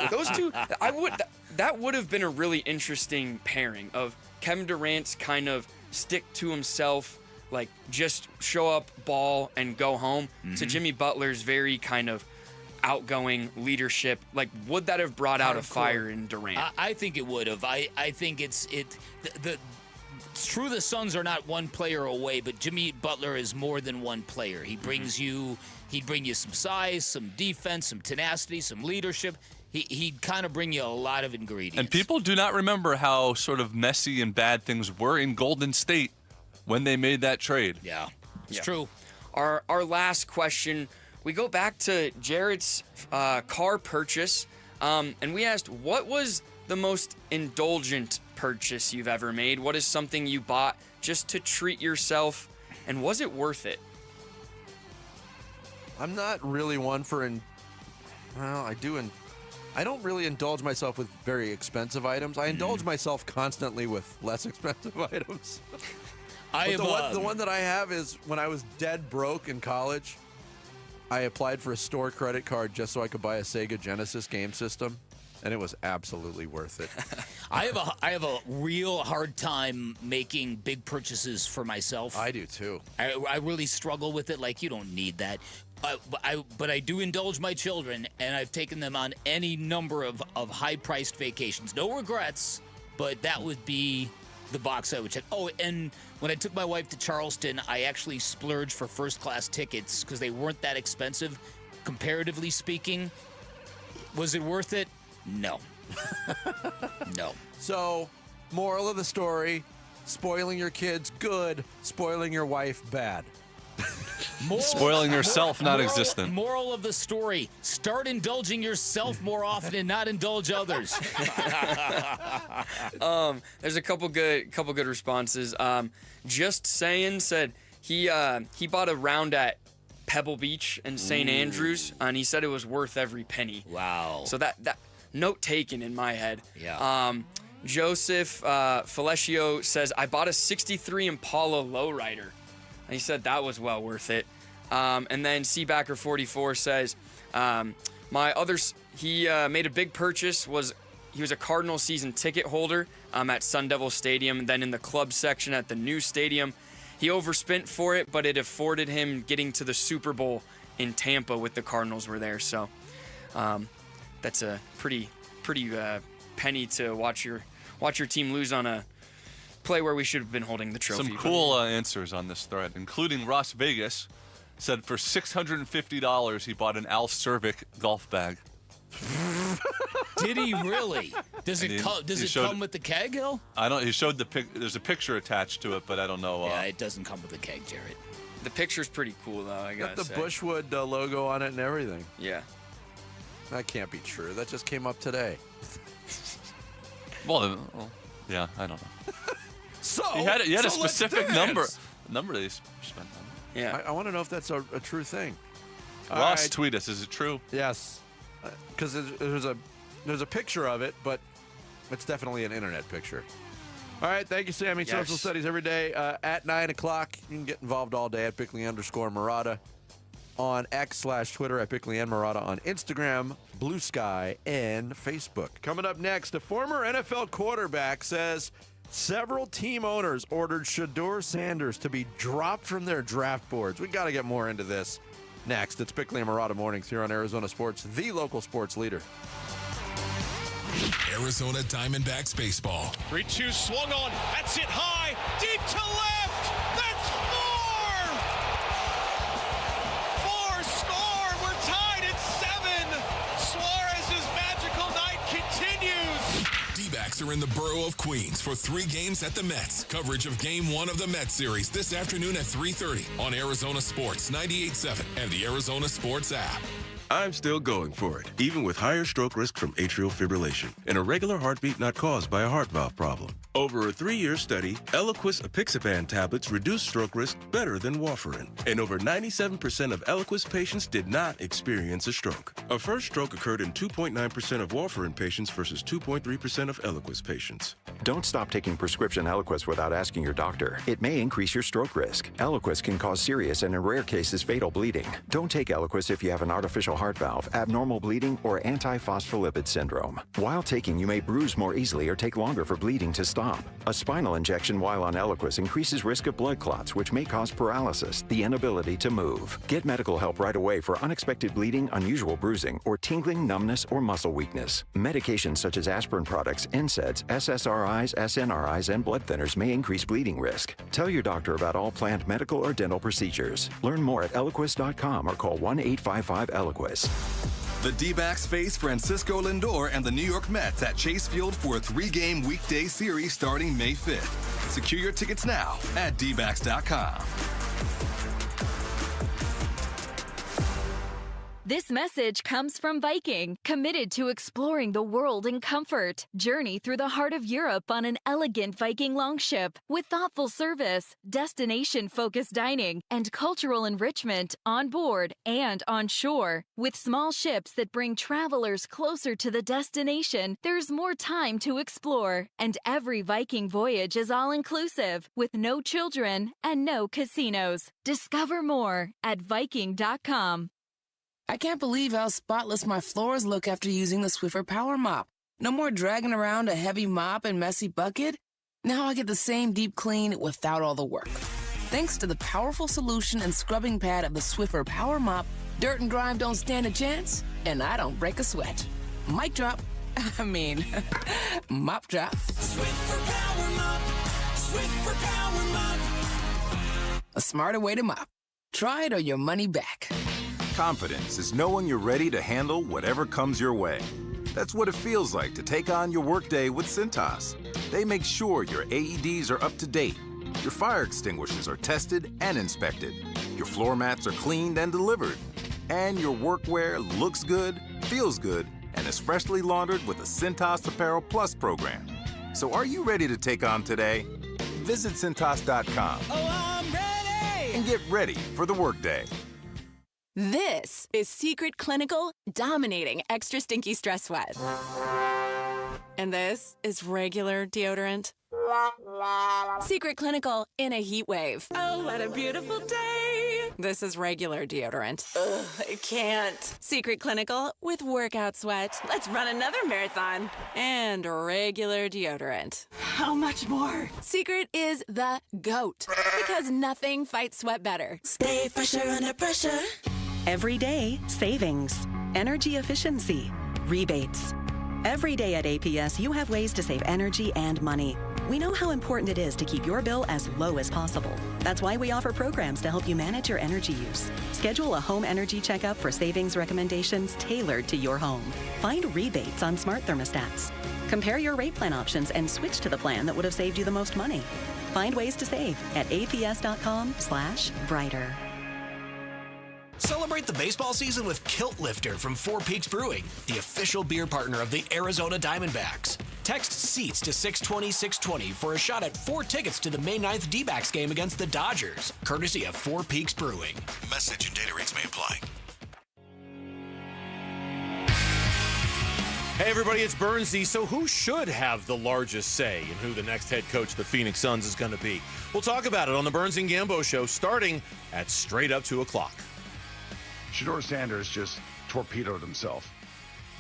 Speaker 24: Those two, that would have been a really interesting pairing of Kevin Durant's kind of stick to himself, like just show up, ball, and go home, to Jimmy Butler's very kind of outgoing leadership. Like, would that have brought out a fire in Durant?
Speaker 13: I think it would have. I think it's true the Suns are not one player away, but Jimmy Butler is more than one player. He brings he'd bring you some size, some defense, some tenacity, some leadership. He'd kind of bring you a lot of ingredients.
Speaker 25: And people do not remember how sort of messy and bad things were in Golden State when they made that trade.
Speaker 13: Yeah, it's true.
Speaker 24: Our last question, we go back to Jarrett's car purchase, and we asked, what was the most indulgent purchase you've ever made? What is something you bought just to treat yourself, and was it worth it?
Speaker 8: I'm not really one for I do I don't really indulge myself with very expensive items. I indulge myself constantly with less expensive items. The one that I have is when I was dead broke in college, I applied for a store credit card just so I could buy a Sega Genesis game system, and it was absolutely worth it.
Speaker 13: I have a real hard time making big purchases for myself.
Speaker 8: I do too.
Speaker 13: I really struggle with it. Like, you don't need that. But I do indulge my children, and I've taken them on any number of high-priced vacations. No regrets, but that would be the box I would check. Oh, and when I took my wife to Charleston, I actually splurged for first-class tickets because they weren't that expensive, comparatively speaking. Was it worth it? No. No.
Speaker 8: So, moral of the story, spoiling your kids, good. Spoiling your wife, bad.
Speaker 25: Spoiling yourself, not existent.
Speaker 13: Moral of the story: start indulging yourself more often and not indulge others.
Speaker 24: There's a couple good responses. Just saying said he bought a round at Pebble Beach and St. Andrews, and he said it was worth every penny.
Speaker 13: Wow.
Speaker 24: So that note taken in my head.
Speaker 13: Yeah.
Speaker 24: Joseph Felicio says, I bought a 63 Impala lowrider. And he said that was well worth it. And then Seabacker44 says, he made a big purchase. He was a Cardinal season ticket holder at Sun Devil Stadium, then in the club section at the new stadium. He overspent for it, but it afforded him getting to the Super Bowl in Tampa with the Cardinals were there. So that's a pretty penny to watch your team lose on a play where we should have been holding the trophy.
Speaker 25: Some cool answers on this thread, including Ross Vegas said for $650 he bought an Al Cervic golf bag.
Speaker 13: Did he really? Does it come with the keg, though?
Speaker 25: I don't. He showed the pic. There's a picture attached to it, but I don't know.
Speaker 13: Yeah, it doesn't come with a keg, Jared.
Speaker 24: The picture's pretty cool, though. I gotta
Speaker 8: got
Speaker 24: say.
Speaker 8: the Bushwood logo on it and everything.
Speaker 24: Yeah.
Speaker 8: That can't be true. That just came up today.
Speaker 25: Well, yeah, I don't know.
Speaker 8: So
Speaker 25: he had a specific number that he spent on it.
Speaker 24: Yeah.
Speaker 8: I want to know if that's a true thing.
Speaker 25: Ross, tweet us. Is it true?
Speaker 8: Yes, because there's a picture of it, but it's definitely an internet picture. All right, thank you, Sammy.
Speaker 24: Yes.
Speaker 8: Social studies every day at 9 o'clock. You can get involved all day at Bickley_Murata on X/Twitter, at Bickley and Murata on Instagram, Blue Sky, and Facebook. Coming up next, a former NFL quarterback says several team owners ordered Shedeur Sanders to be dropped from their draft boards. We got to get more into this. Next, it's Bickley and Murata Mornings here on Arizona Sports, the local sports leader.
Speaker 12: Arizona Diamondbacks baseball.
Speaker 5: 3-2 swung on. That's it high. Deep to left. That's four. Score. We're tied at 7. Suarez's magical night continues.
Speaker 12: D-backs are in the borough of Queens for 3 games at the Mets. Coverage of Game 1 of the Mets series this afternoon at 3:30 on Arizona Sports 98.7 and the Arizona Sports app.
Speaker 6: I'm still going for it, even with higher stroke risk from atrial fibrillation, an irregular heartbeat not caused by a heart valve problem. Over a 3-year study, Eliquis apixaban tablets reduced stroke risk better than warfarin, and over 97% of Eliquis patients did not experience a stroke. A first stroke occurred in 2.9% of warfarin patients versus 2.3% of Eliquis patients.
Speaker 14: Don't stop taking prescription Eliquis without asking your doctor. It may increase your stroke risk. Eliquis can cause serious and in rare cases fatal bleeding. Don't take Eliquis if you have an artificial heart valve, abnormal bleeding, or antiphospholipid syndrome. While taking, you may bruise more easily or take longer for bleeding to stop. A spinal injection while on Eliquis increases risk of blood clots, which may cause paralysis, the inability to move. Get medical help right away for unexpected bleeding, unusual bruising, or tingling, numbness, or muscle weakness. Medications such as aspirin products, NSAIDs, SSRIs, SNRIs, and blood thinners may increase bleeding risk. Tell your doctor about all planned medical or dental procedures. Learn more at Eliquis.com or call 1-855-ELIQUIS.
Speaker 15: The D-backs face Francisco Lindor and the New York Mets at Chase Field for a 3-game weekday series starting May 5th. Secure your tickets now at dbacks.com.
Speaker 1: This message comes from Viking, committed to exploring the world in comfort. Journey through the heart of Europe on an elegant Viking longship with thoughtful service, destination-focused dining, and cultural enrichment on board and on shore. With small ships that bring travelers closer to the destination, there's more time to explore. And every Viking voyage is all-inclusive, with no children and no casinos. Discover more at Viking.com.
Speaker 11: I can't believe how spotless my floors look after using the Swiffer Power Mop. No more dragging around a heavy mop and messy bucket. Now I get the same deep clean without all the work. Thanks to the powerful solution and scrubbing pad of the Swiffer Power Mop, dirt and grime don't stand a chance, and I don't break a sweat. Mic drop. Mop drop.
Speaker 22: Swiffer Power Mop. Swiffer Power Mop.
Speaker 11: A smarter way to mop. Try it or your money back.
Speaker 16: Confidence is knowing you're ready to handle whatever comes your way. That's what it feels like to take on your workday with Cintas. They make sure your AEDs are up to date, your fire extinguishers are tested and inspected, your floor mats are cleaned and delivered, and your workwear looks good, feels good, and is freshly laundered with the Cintas Apparel Plus program. So are you ready to take on today? Visit Cintas.com.
Speaker 22: Oh, I'm ready!
Speaker 16: And get ready for the workday.
Speaker 17: This is Secret Clinical Dominating Extra Stinky Stress Sweat. And this is regular deodorant. Secret Clinical in a heat wave.
Speaker 22: Oh, what a beautiful day!
Speaker 17: This is regular deodorant. Ugh, I can't. Secret Clinical with workout sweat.
Speaker 22: Let's run another marathon.
Speaker 17: And regular deodorant.
Speaker 22: How much more?
Speaker 17: Secret is the GOAT. Because nothing fights sweat better.
Speaker 22: Stay fresher under pressure.
Speaker 18: Every day, savings, energy efficiency, rebates. Every day at APS, you have ways to save energy and money. We know how important it is to keep your bill as low as possible. That's why we offer programs to help you manage your energy use. Schedule a home energy checkup for savings recommendations tailored to your home. Find rebates on smart thermostats. Compare your rate plan options and switch to the plan that would have saved you the most money. Find ways to save at aps.com/brighter.
Speaker 19: Celebrate the baseball season with Kilt Lifter from Four Peaks Brewing, the official beer partner of the Arizona Diamondbacks. Text SEATS to 620-620 for a shot at 4 tickets to the May 9th D-backs game against the Dodgers, courtesy of Four Peaks Brewing.
Speaker 4: Message and data rates may apply.
Speaker 26: Hey everybody, it's Bernsey. So who should have the largest say in who the next head coach of the Phoenix Suns is going to be? We'll talk about it on the Burns and Gambo Show starting at straight up 2 o'clock.
Speaker 27: Shedeur Sanders just torpedoed himself.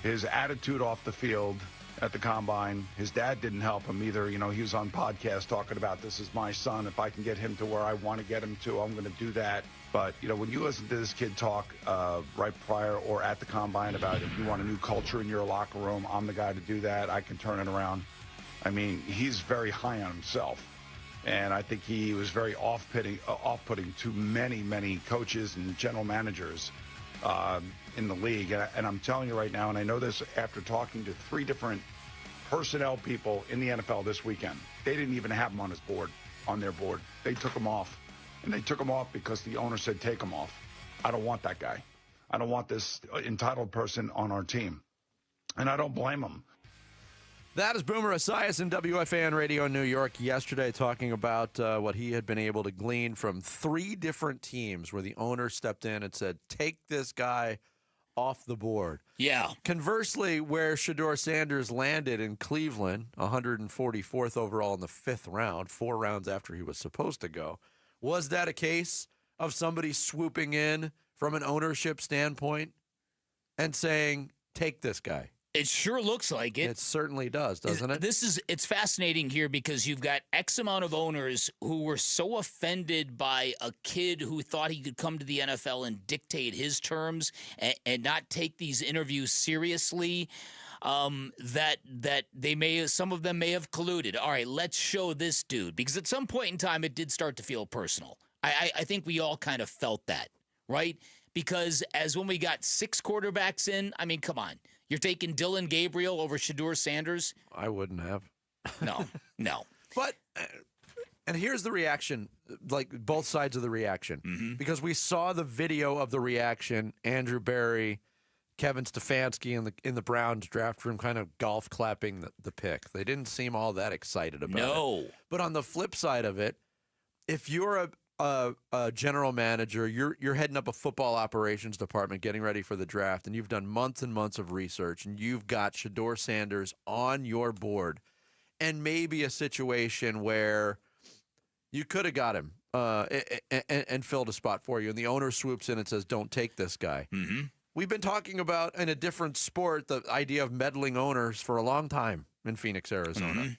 Speaker 27: His attitude off the field at the combine, his dad didn't help him either. You know, he was on podcast talking about, this is my son. If I can get him to where I want to get him to, I'm going to do that. But, you know, when you listen to this kid talk right prior or at the combine about if you want a new culture in your locker room, I'm the guy to do that. I can turn it around. I mean, he's very high on himself. And I think he was very off-putting to many coaches and general managers in the league. And I'm telling you right now, and I know this after talking to 3 different personnel people in the NFL this weekend, they didn't even have him on their board. They took him off. And they took him off because the owner said, take him off. I don't want that guy. I don't want this entitled person on our team. And I don't blame him.
Speaker 8: That is Boomer Esiason, WFAN Radio in New York, yesterday talking about what he had been able to glean from 3 different teams where the owner stepped in and said, take this guy off the board.
Speaker 13: Yeah.
Speaker 8: Conversely, where Shedeur Sanders landed in Cleveland, 144th overall in the 5th round, 4 rounds after he was supposed to go, was that a case of somebody swooping in from an ownership standpoint and saying, take this guy?
Speaker 13: It sure looks like it.
Speaker 8: It certainly does, doesn't it?
Speaker 13: It's fascinating here because you've got X amount of owners who were so offended by a kid who thought he could come to the NFL and dictate his terms and not take these interviews seriously. That some of them may have colluded. All right, let's show this dude, because at some point in time it did start to feel personal. I think we all kind of felt that, right? Because as when we got 6 quarterbacks in, I mean, come on. You're taking Dylan Gabriel over Shedeur Sanders?
Speaker 8: I wouldn't have.
Speaker 13: No.
Speaker 8: But And here's the reaction, like both sides of the reaction, because we saw the video of the reaction. Andrew Barry, Kevin Stefanski in the Browns draft room kind of golf clapping the pick. They didn't seem all that excited about it. But on the flip side of it, if you're a general manager, you're heading up a football operations department getting ready for the draft, and you've done months and months of research, and you've got Shedeur Sanders on your board, and maybe a situation where you could have got him and filled a spot for you, and the owner swoops in and says, don't take this guy. We've been talking about, in a different sport, the idea of meddling owners for a long time in Phoenix, Arizona.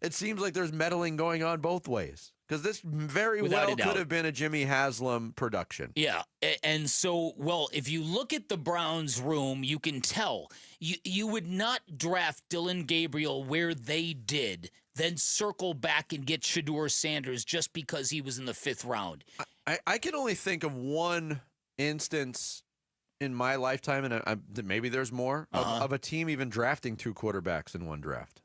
Speaker 8: It seems like there's meddling going on both ways, because this very well could have been a Jimmy Haslam production.
Speaker 13: Yeah, and so, well, if you look at the Browns room, you can tell. You would not draft Dylan Gabriel where they did, then circle back and get Shedeur Sanders just because he was in the 5th round.
Speaker 8: I can only think of one instance in my lifetime, and maybe there's more, of a team even drafting 2 quarterbacks in one draft.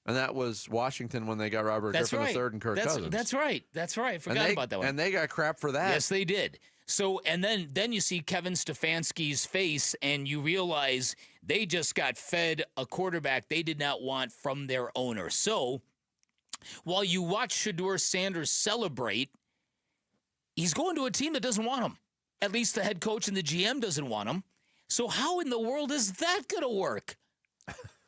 Speaker 8: And that was Washington when they got Robert Griffin III and Kirk Cousins.
Speaker 13: That's right. I forgot about that one.
Speaker 8: And they got crap for that.
Speaker 13: Yes, they did. So, and then you see Kevin Stefanski's face, and you realize they just got fed a quarterback they did not want from their owner. So, while you watch Shedeur Sanders celebrate, he's going to a team that doesn't want him. At least the head coach and the GM doesn't want him. So how in the world is that going to work?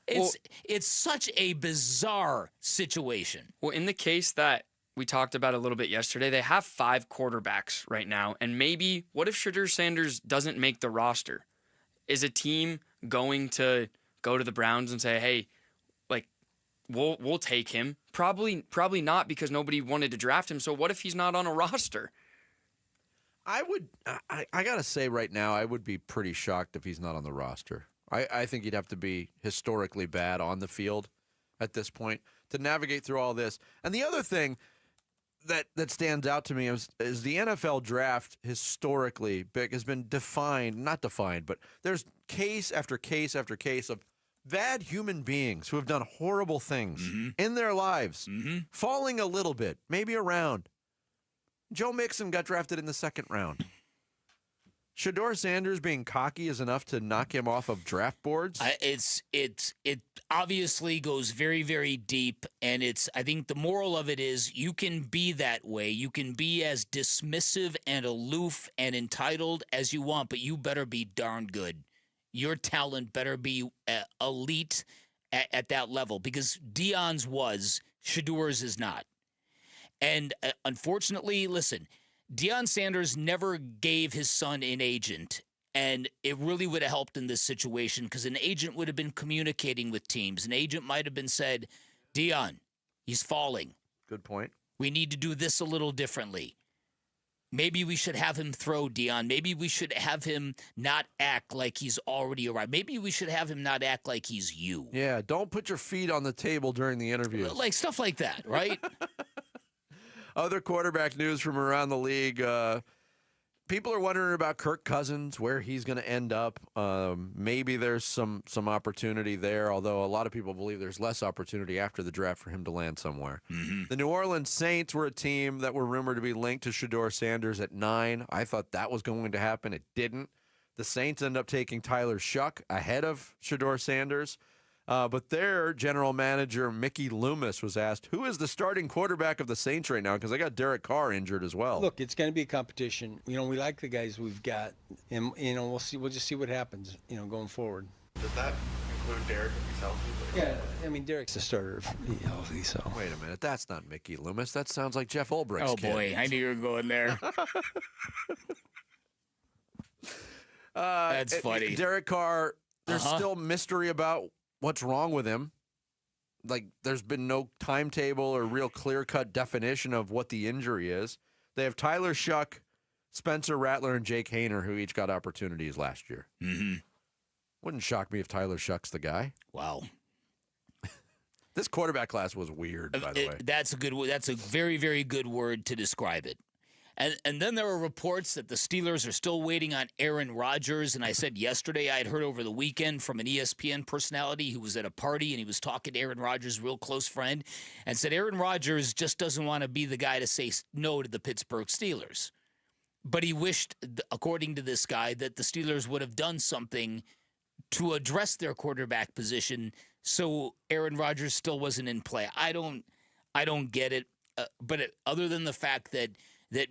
Speaker 13: It's such a bizarre situation.
Speaker 24: Well, in the case that we talked about a little bit yesterday, they have 5 quarterbacks right now. And maybe, what if Shedeur Sanders doesn't make the roster? Is a team going to go to the Browns and say, hey, like, we'll take him? Probably not, because nobody wanted to draft him. So what if he's not on a roster?
Speaker 8: I got to say right now, I would be pretty shocked if he's not on the roster. I think he'd have to be historically bad on the field at this point to navigate through all this. And the other thing that stands out to me is the NFL draft historically has been not defined, but there's case after case after case of bad human beings who have done horrible things in their lives, falling a little bit, maybe a round. Joe Mixon got drafted in the 2nd round. Shedeur Sanders being cocky is enough to knock him off of draft boards?
Speaker 13: It obviously goes very, very deep, and I think the moral of it is you can be that way. You can be as dismissive and aloof and entitled as you want, but you better be darn good. Your talent better be elite at that level, because Deion's was, Shedeur's is not. And unfortunately, listen, Deion Sanders never gave his son an agent, and it really would have helped in this situation, because an agent would have been communicating with teams. An agent might have been said, Deion, he's falling.
Speaker 8: Good point.
Speaker 13: We need to do this a little differently. Maybe we should have him throw, Deion. Maybe we should have him not act like he's already arrived. Maybe we should have him not act like he's you.
Speaker 8: Yeah, don't put your feet on the table during the interview.
Speaker 13: Like stuff like that, right?
Speaker 8: Other quarterback news from around the league. People are wondering about Kirk Cousins, where he's going to end up. Maybe there's some opportunity there, although a lot of people believe there's less opportunity after the draft for him to land somewhere. The New Orleans Saints were a team that were rumored to be linked to Shedeur Sanders at 9. I thought that was going to happen. It didn't. The Saints ended up taking Tyler Shuck ahead of Shedeur Sanders. But their general manager, Mickey Loomis, was asked, who is the starting quarterback of the Saints right now? Because they got Derek Carr injured as well.
Speaker 2: Look, it's going to be a competition. We like the guys we've got. And, we'll see. We'll just see what happens, going forward.
Speaker 3: Does that include Derek if he's healthy?
Speaker 2: Yeah, Derek's the starter if he's healthy, so.
Speaker 8: Wait a minute. That's not Mickey Loomis. That sounds like Jeff Ulbricht's kid.
Speaker 13: Oh, boy. I knew you were going there. That's funny.
Speaker 8: Derek Carr, there's still mystery about what's wrong with him. Like, there's been no timetable or real clear-cut definition of what the injury is. They have Tyler Shuck, Spencer Rattler, and Jake Haener, who each got opportunities last year. Wouldn't shock me if Tyler Shuck's the guy.
Speaker 13: Wow.
Speaker 8: This quarterback class was weird, by the way.
Speaker 13: That's a very, very good word to describe it. And then there were reports that the Steelers are still waiting on Aaron Rodgers. And I said yesterday I had heard over the weekend from an ESPN personality who was at a party and he was talking to Aaron Rodgers' real close friend and said Aaron Rodgers just doesn't want to be the guy to say no to the Pittsburgh Steelers. But he wished, according to this guy, that the Steelers would have done something to address their quarterback position so Aaron Rodgers still wasn't in play. I don't get it. But other than the fact that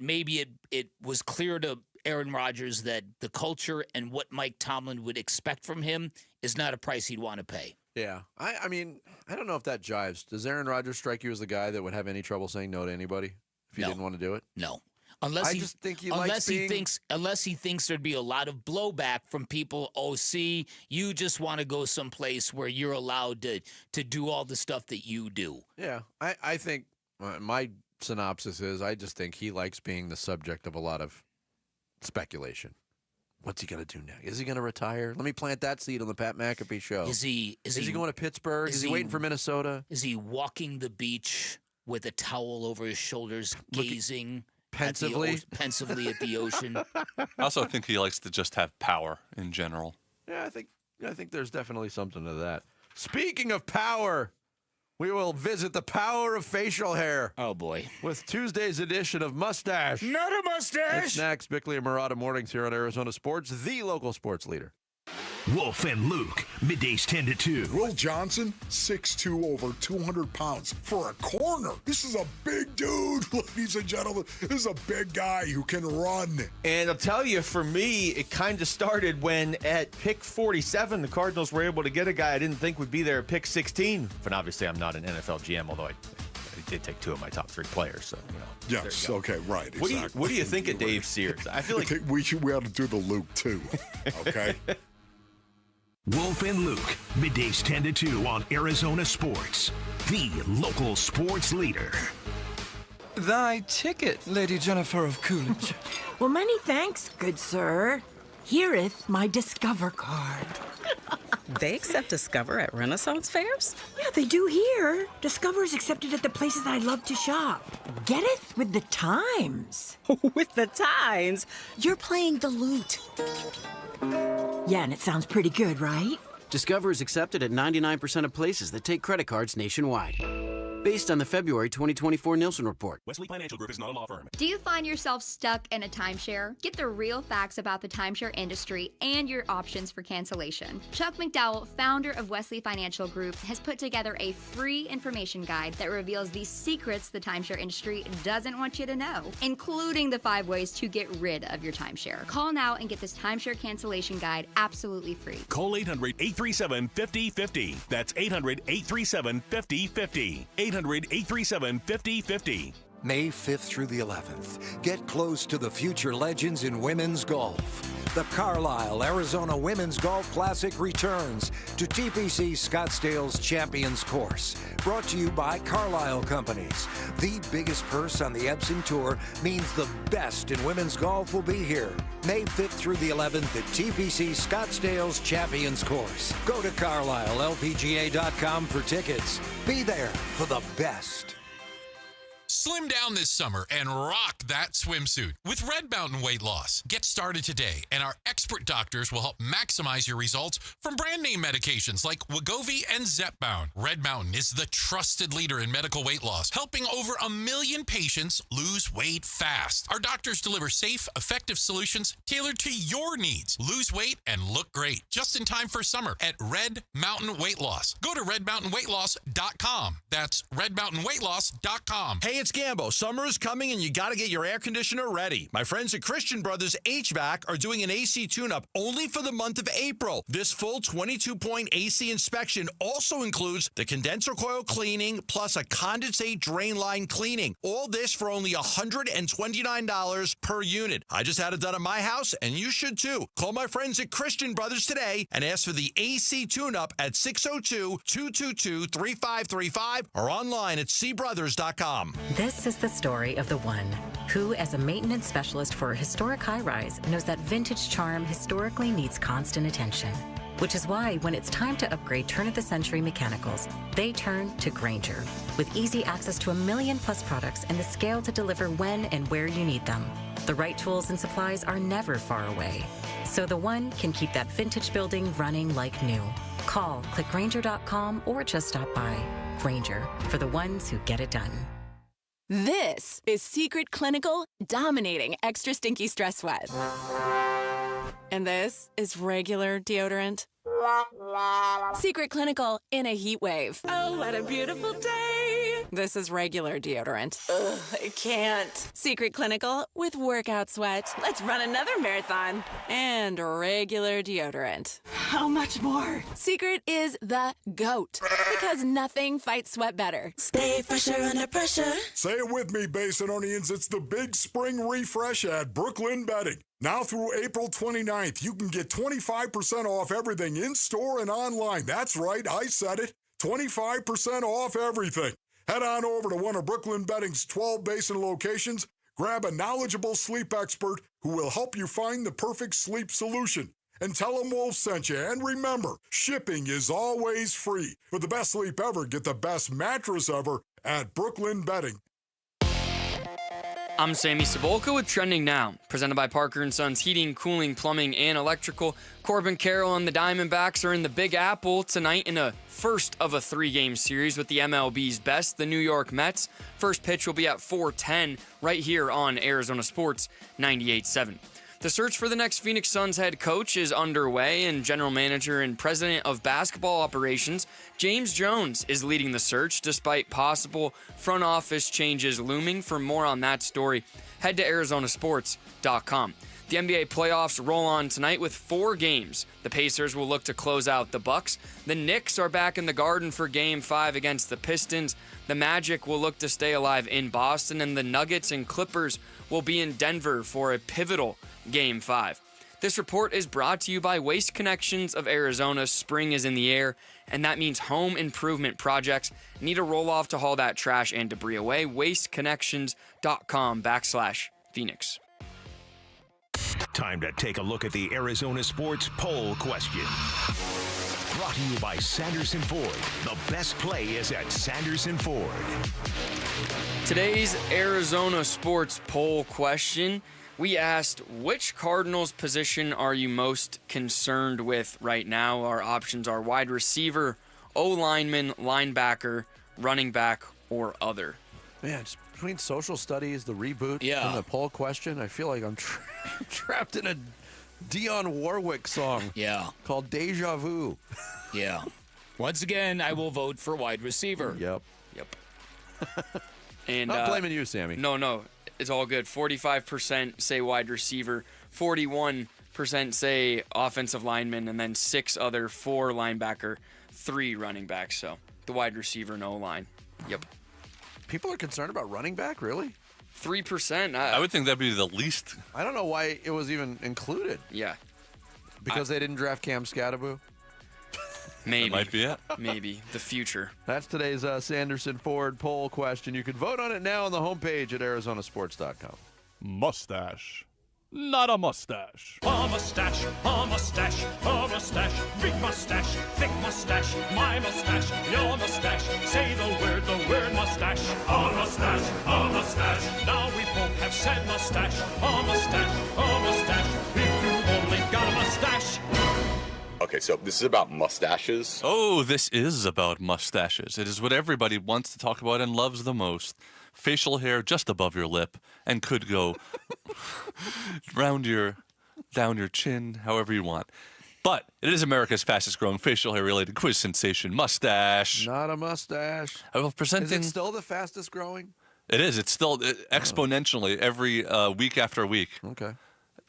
Speaker 13: maybe it was clear to Aaron Rodgers that the culture and what Mike Tomlin would expect from him is not a price he'd want to pay.
Speaker 8: Yeah. I mean, I don't know if that jives. Does Aaron Rodgers strike you as the guy that would have any trouble saying no to anybody if he didn't want to do it?
Speaker 13: No. Unless he thinks there'd be a lot of blowback from people. Oh, see, you just want to go someplace where you're allowed to do all the stuff that you do.
Speaker 8: Yeah, I think my synopsis is I just think he likes being the subject of a lot of speculation. What's he going to do now? Is he going to retire? Let me plant that seed on the Pat McAfee show.
Speaker 13: Is he
Speaker 8: going to Pittsburgh? Is he waiting for Minnesota?
Speaker 13: Is he walking the beach with a towel over his shoulders, gazing
Speaker 8: pensively
Speaker 13: at the ocean?
Speaker 7: I also think he likes to just have power in general.
Speaker 8: Yeah, I think there's definitely something to that. Speaking of power, we will visit the power of facial hair.
Speaker 13: Oh, boy.
Speaker 8: With Tuesday's edition of Mustache.
Speaker 13: Not a mustache!
Speaker 8: It's next. Bickley and Murata mornings here on Arizona Sports, the local sports leader.
Speaker 9: Wolf and Luke, middays 10 to 2.
Speaker 10: Will Johnson, 6'2", over 200 pounds for a corner. This is a big dude, ladies and gentlemen. This is a big guy who can run.
Speaker 20: And I'll tell you, for me, it kind of started when at pick 47, the Cardinals were able to get a guy I didn't think would be there at pick 16. But obviously, I'm not an NFL GM, although I did take two of my top 3 players. So,
Speaker 10: Yes, okay, right. Exactly.
Speaker 20: What do you think of Dave Sears? I feel like
Speaker 10: we ought to do the Luke, too. Okay?
Speaker 9: Wolf and Luke, middays 10 to 2 on Arizona Sports, the local sports leader.
Speaker 21: Thy ticket, Lady Jennifer of Coolidge.
Speaker 23: Well, many thanks, good sir. Hereeth my Discover card.
Speaker 18: They accept Discover at Renaissance fairs?
Speaker 23: Yeah, they do here. Discover is accepted at the places I love to shop. Getteth with the times.
Speaker 18: With the times?
Speaker 23: You're playing the lute. Yeah, and it sounds pretty good, right?
Speaker 25: Discover is accepted at 99% of places that take credit cards nationwide. Based on the February 2024 Nielsen report.
Speaker 28: Wesley Financial Group is not a law firm.
Speaker 29: Do you find yourself stuck in a timeshare? Get the real facts about the timeshare industry and your options for cancellation. Chuck McDowell, founder of Wesley Financial Group, has put together a free information guide that reveals the secrets the timeshare industry doesn't want you to know, including the 5 ways to get rid of your timeshare. Call now and get this timeshare cancellation guide absolutely free.
Speaker 28: Call 800-837-5050. That's 800-837-5050. 800-837-5050.
Speaker 30: May 5th through the 11th. Get close to the future legends in women's golf. The Carlisle Arizona Women's Golf Classic returns to TPC Scottsdale's Champions Course. Brought to you by Carlisle Companies. The biggest purse on the Epson Tour means the best in women's golf will be here. May 5th through the 11th at TPC Scottsdale's Champions Course. Go to CarlisleLPGA.com for tickets. Be there for the best.
Speaker 31: Slim down this summer and rock that swimsuit with Red Mountain Weight Loss. Get started today, and our expert doctors will help maximize your results from brand name medications like Wegovy and Zepbound. Red Mountain is the trusted leader in medical weight loss, helping over 1 million patients lose weight fast. Our doctors deliver safe, effective solutions tailored to your needs. Lose weight and look great just in time for summer at Red Mountain Weight Loss. Go to redmountainweightloss.com. That's redmountainweightloss.com.
Speaker 32: Hey, it's Gambo. Summer is coming and you got to get your air conditioner ready. My friends at Christian Brothers HVAC are doing an AC tune-up only for the month of April. This full 22-point AC inspection also includes the condenser coil cleaning plus a condensate drain line cleaning. All this for only $129 per unit. I just had it done at my house and you should too. Call my friends at Christian Brothers today and ask for the AC tune-up at 602-222-3535 or online at cbrothers.com.
Speaker 33: This is the story of the one who, as a maintenance specialist for a historic high-rise, knows that vintage charm historically needs constant attention. Which is why when it's time to upgrade turn-of-the-century mechanicals, they turn to Grainger. With easy access to 1 million+ products and the scale to deliver when and where you need them. The right tools and supplies are never far away. So the one can keep that vintage building running like new. Call, click Grainger.com, or just stop by. Grainger, for the ones who get it done.
Speaker 1: This is Secret Clinical dominating extra stinky stress sweat. And this is regular deodorant. Secret Clinical in a heat wave. Oh, what a beautiful day. This is regular deodorant. Ugh, I can't. Secret Clinical with workout sweat. Let's run another marathon. And regular deodorant. How much more? Secret is the GOAT. Because nothing fights sweat better. Stay fresher under pressure.
Speaker 10: Say it with me, Basinonians. It's the big spring refresh at Brooklyn Bedding. Now through April 29th, you can get 25% off everything in-store and online. That's right, I said it. 25% off everything. Head on over to one of Brooklyn Bedding's 12 Basin locations. Grab a knowledgeable sleep expert who will help you find the perfect sleep solution. And tell them Wolf sent you. And remember, shipping is always free. For the best sleep ever, get the best mattress ever at Brooklyn Bedding.
Speaker 24: I'm Sammy Cebulka with Trending Now, presented by Parker & Sons Heating, Cooling, Plumbing, and Electrical. Corbin Carroll and the Diamondbacks are in the Big Apple tonight in a first of a 3-game series with the MLB's best, the New York Mets. First pitch will be at 4:10 right here on Arizona Sports 98.7. The search for the next Phoenix Suns head coach is underway, and general manager and president of basketball operations, James Jones, is leading the search despite possible front office changes looming. For more on that story, head to arizonasports.com. The NBA playoffs roll on tonight with 4 games. The Pacers will look to close out the Bucks. The Knicks are back in the Garden for Game 5 against the Pistons. The Magic will look to stay alive in Boston, and the Nuggets and Clippers will be in Denver for a pivotal Game 5. This report is brought to you by Waste Connections of Arizona. Spring is in the air, and that means home improvement projects need a roll-off to haul that trash and debris away. WasteConnections.com/Phoenix.
Speaker 9: Time to take a look at the Arizona Sports Poll Question. Brought to you by Sanderson Ford. The best play is at Sanderson Ford.
Speaker 24: Today's Arizona Sports Poll Question, we asked, which Cardinals position are you most concerned with right now? Our options are wide receiver, O-lineman, linebacker, running back, or other.
Speaker 8: Man, it's between social studies, the reboot, and the poll question, I feel like I'm trapped in a Dionne Warwick song.
Speaker 13: Yeah.
Speaker 8: Called Deja Vu.
Speaker 13: Yeah. Once again, I will vote for wide receiver.
Speaker 8: Yep.
Speaker 24: And
Speaker 8: not blaming you, Sammy.
Speaker 24: No. It's all good. 45% say wide receiver, 41% say offensive lineman, and then 6 other, 4 linebacker, 3 running backs. So the wide receiver, no line. Yep.
Speaker 8: People are concerned about running back, really?
Speaker 24: 3%.
Speaker 7: I would think that'd be the least.
Speaker 8: I don't know why it was even included.
Speaker 24: Yeah.
Speaker 8: Because they didn't draft Cam Scatterbo?
Speaker 24: Maybe.
Speaker 7: That might be it.
Speaker 24: Maybe. The future.
Speaker 8: That's today's Sanderson Ford poll question. You can vote on it now on the homepage at arizonasports.com.
Speaker 28: Mustache. Not a mustache.
Speaker 4: A mustache, a mustache, a mustache, big mustache, thick mustache, my mustache, your mustache. Say the word mustache. A mustache, a mustache. Now we both have said mustache. A mustache, a mustache. If you only got a mustache.
Speaker 5: Okay, so this is about mustaches.
Speaker 7: Oh, this is about mustaches. It is what everybody wants to talk about and loves the most. Facial hair just above your lip and could go down your chin, however you want. But it is America's fastest growing facial hair related quiz sensation, mustache.
Speaker 8: Not a mustache.
Speaker 7: I will present
Speaker 8: Is it still the fastest growing?
Speaker 7: It is. It's still exponentially every week after week.
Speaker 8: Okay.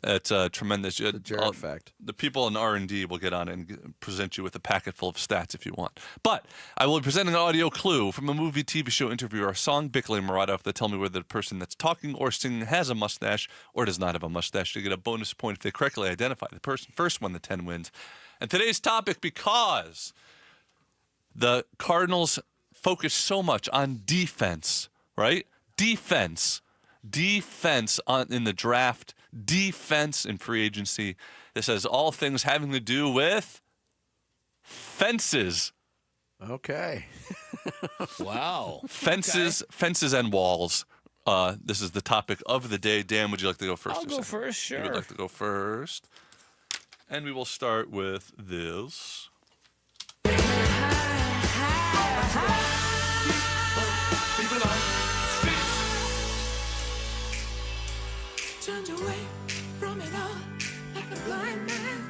Speaker 7: It's tremendous.
Speaker 8: The Jared fact.
Speaker 7: The people in R&D will get on and present you with a packet full of stats if you want. But I will be presenting an audio clue from a movie, TV show, interview, or song, Bickley and Maratov, that tell me whether the person that's talking or singing has a mustache or does not have a mustache. You get a bonus point if they correctly identify the person. First one, the 10 wins. And today's topic, because the Cardinals focus so much on defense, right? Defense in the draft, defense in free agency. This has all things having to do with Fences.
Speaker 8: Okay.
Speaker 13: Wow.
Speaker 7: Fences and walls. This is the topic of the day. Dan, would you like to go first?
Speaker 13: I'll go first, sure.
Speaker 7: You would like to go first. And we will start with this.
Speaker 2: Turned away from it all like a blind man.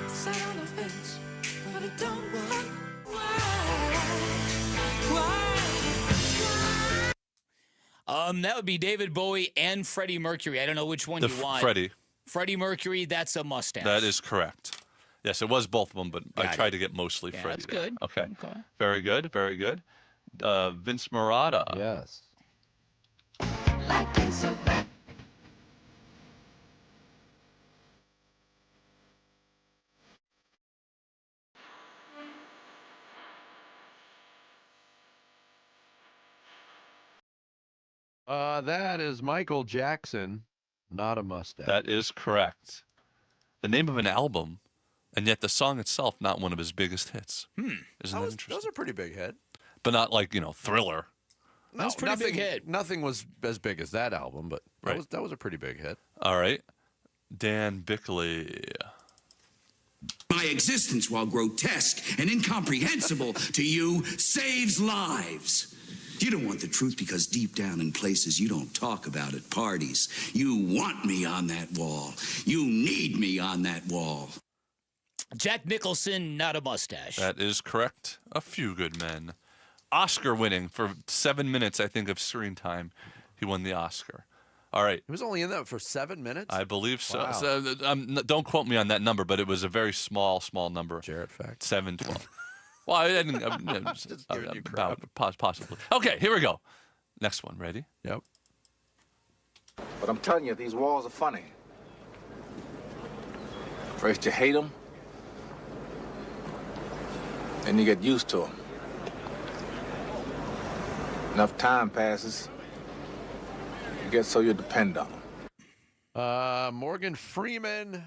Speaker 2: Sat on the fence, but I don't want.
Speaker 13: That would be David Bowie and Freddie Mercury. I don't know which one you want. Freddie Mercury, that's a mustache.
Speaker 7: That is correct. Yes, it was both of them, but I tried to get mostly Freddie.
Speaker 13: That's good.
Speaker 7: Okay. Very good. Very good. Vince Marotta.
Speaker 8: Yes. That is Michael Jackson, not a mustache.
Speaker 7: That is correct. The name of an album, and yet the song itself not one of his biggest hits. Isn't that interesting?
Speaker 8: That was a pretty big hit.
Speaker 7: But not like, Thriller.
Speaker 8: No,
Speaker 13: That's a pretty big hit.
Speaker 8: Nothing was as big as that album, but that was a pretty big hit.
Speaker 7: All right. Dan Bickley.
Speaker 3: My existence, while grotesque and incomprehensible to you, saves lives. You don't want the truth because deep down in places you don't talk about at parties, you want me on that wall. You need me on that wall.
Speaker 13: Jack Nicholson, not a mustache.
Speaker 7: That is correct. A Few Good Men. Oscar winning for 7 minutes, I think, of screen time. He won the Oscar. All right.
Speaker 8: He was only in that for 7 minutes?
Speaker 7: I believe so.
Speaker 8: Wow.
Speaker 7: Don't quote me on that number, but it was a very small number.
Speaker 8: Jarrett fact.
Speaker 7: 7-12. Well, I didn't.
Speaker 8: Just giving you crap.
Speaker 7: Possibly. Okay, here we go. Next one. Ready?
Speaker 8: Yep.
Speaker 6: But I'm telling you, these walls are funny. First you hate them, then you get used to them. Enough time passes, you get so you depend on them.
Speaker 8: Morgan Freeman,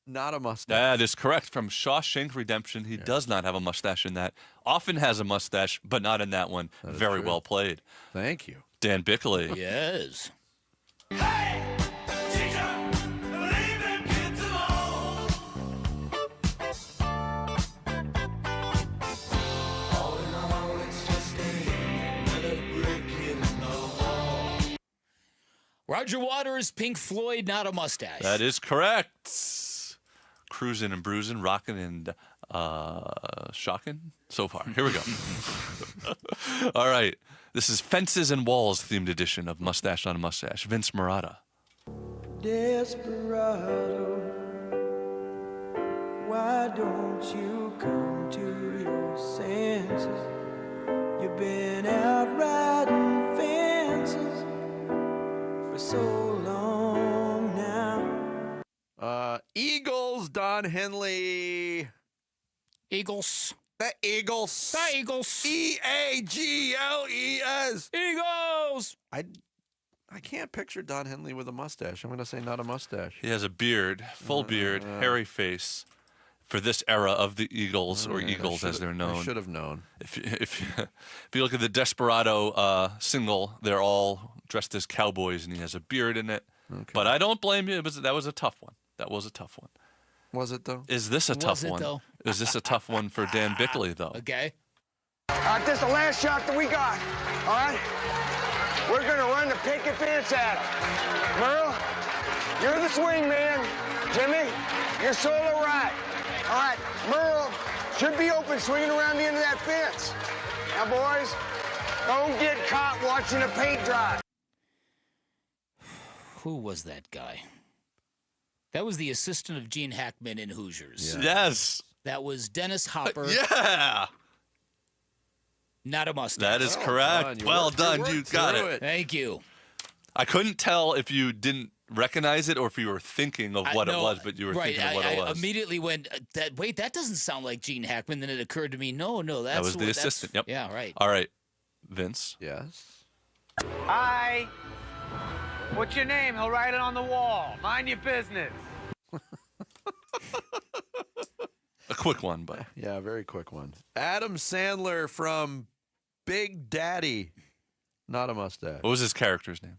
Speaker 8: not a mustache.
Speaker 7: That is correct. From Shawshank Redemption, he does not have a mustache in that. Often has a mustache, but not in that one. Very well played.
Speaker 8: Thank you.
Speaker 7: Dan Bickley.
Speaker 13: Yes. Roger Waters, Pink Floyd, not a mustache.
Speaker 7: That is correct. Cruising and bruising, rocking and shocking. So far. Here we go. All right. This is Fences and Walls themed edition of Mustache on a Mustache. Vince Marotta.
Speaker 2: Desperado, why don't you come to your senses? You've been out riding fences for so long now.
Speaker 8: Eagles, Don Henley.
Speaker 13: Eagles.
Speaker 8: The Eagles.
Speaker 13: The Eagles.
Speaker 8: Eagles.
Speaker 13: Eagles.
Speaker 8: I can't picture Don Henley with a mustache. I'm going to say not a mustache.
Speaker 7: He has a beard, full beard, hairy face for this era of the Eagles, or Eagles as they're known.
Speaker 8: I should have known.
Speaker 7: If you look at the Desperado single, they're all dressed as cowboys, and he has a beard in it.
Speaker 8: Okay.
Speaker 7: But I don't blame you. That was a tough one. That was a tough one.
Speaker 8: Was it, though?
Speaker 7: Is this a tough one?
Speaker 13: Though?
Speaker 7: Is this a tough one for Dan Bickley, though?
Speaker 13: Okay.
Speaker 11: This is the last shot that we got, all right? We're going to run the picket fence at him. Merle, you're the swing man. Jimmy, you're solo right. All right, Merle should be open swinging around the end of that fence. Now, boys, don't get caught watching the paint dry.
Speaker 13: Who was that guy? That was the assistant of Gene Hackman in Hoosiers.
Speaker 7: Yeah. Yes.
Speaker 13: That was Dennis Hopper.
Speaker 7: Yeah.
Speaker 13: Not a mustache.
Speaker 7: That is correct. Well done. You got it.
Speaker 13: Thank you.
Speaker 7: I couldn't tell if you didn't recognize it or if you were thinking of what it was, but you were thinking of what it was.
Speaker 13: I immediately went, wait, that doesn't sound like Gene Hackman. Then it occurred to me, no,
Speaker 7: that was the assistant. Yep.
Speaker 13: Yeah, right.
Speaker 7: All right. Vince.
Speaker 8: Yes.
Speaker 12: Hi. What's your name? He'll write it on the wall. Mind your business.
Speaker 7: quick one, but.
Speaker 8: Yeah, very quick one. Adam Sandler from Big Daddy. Not a mustache.
Speaker 7: What was his character's name?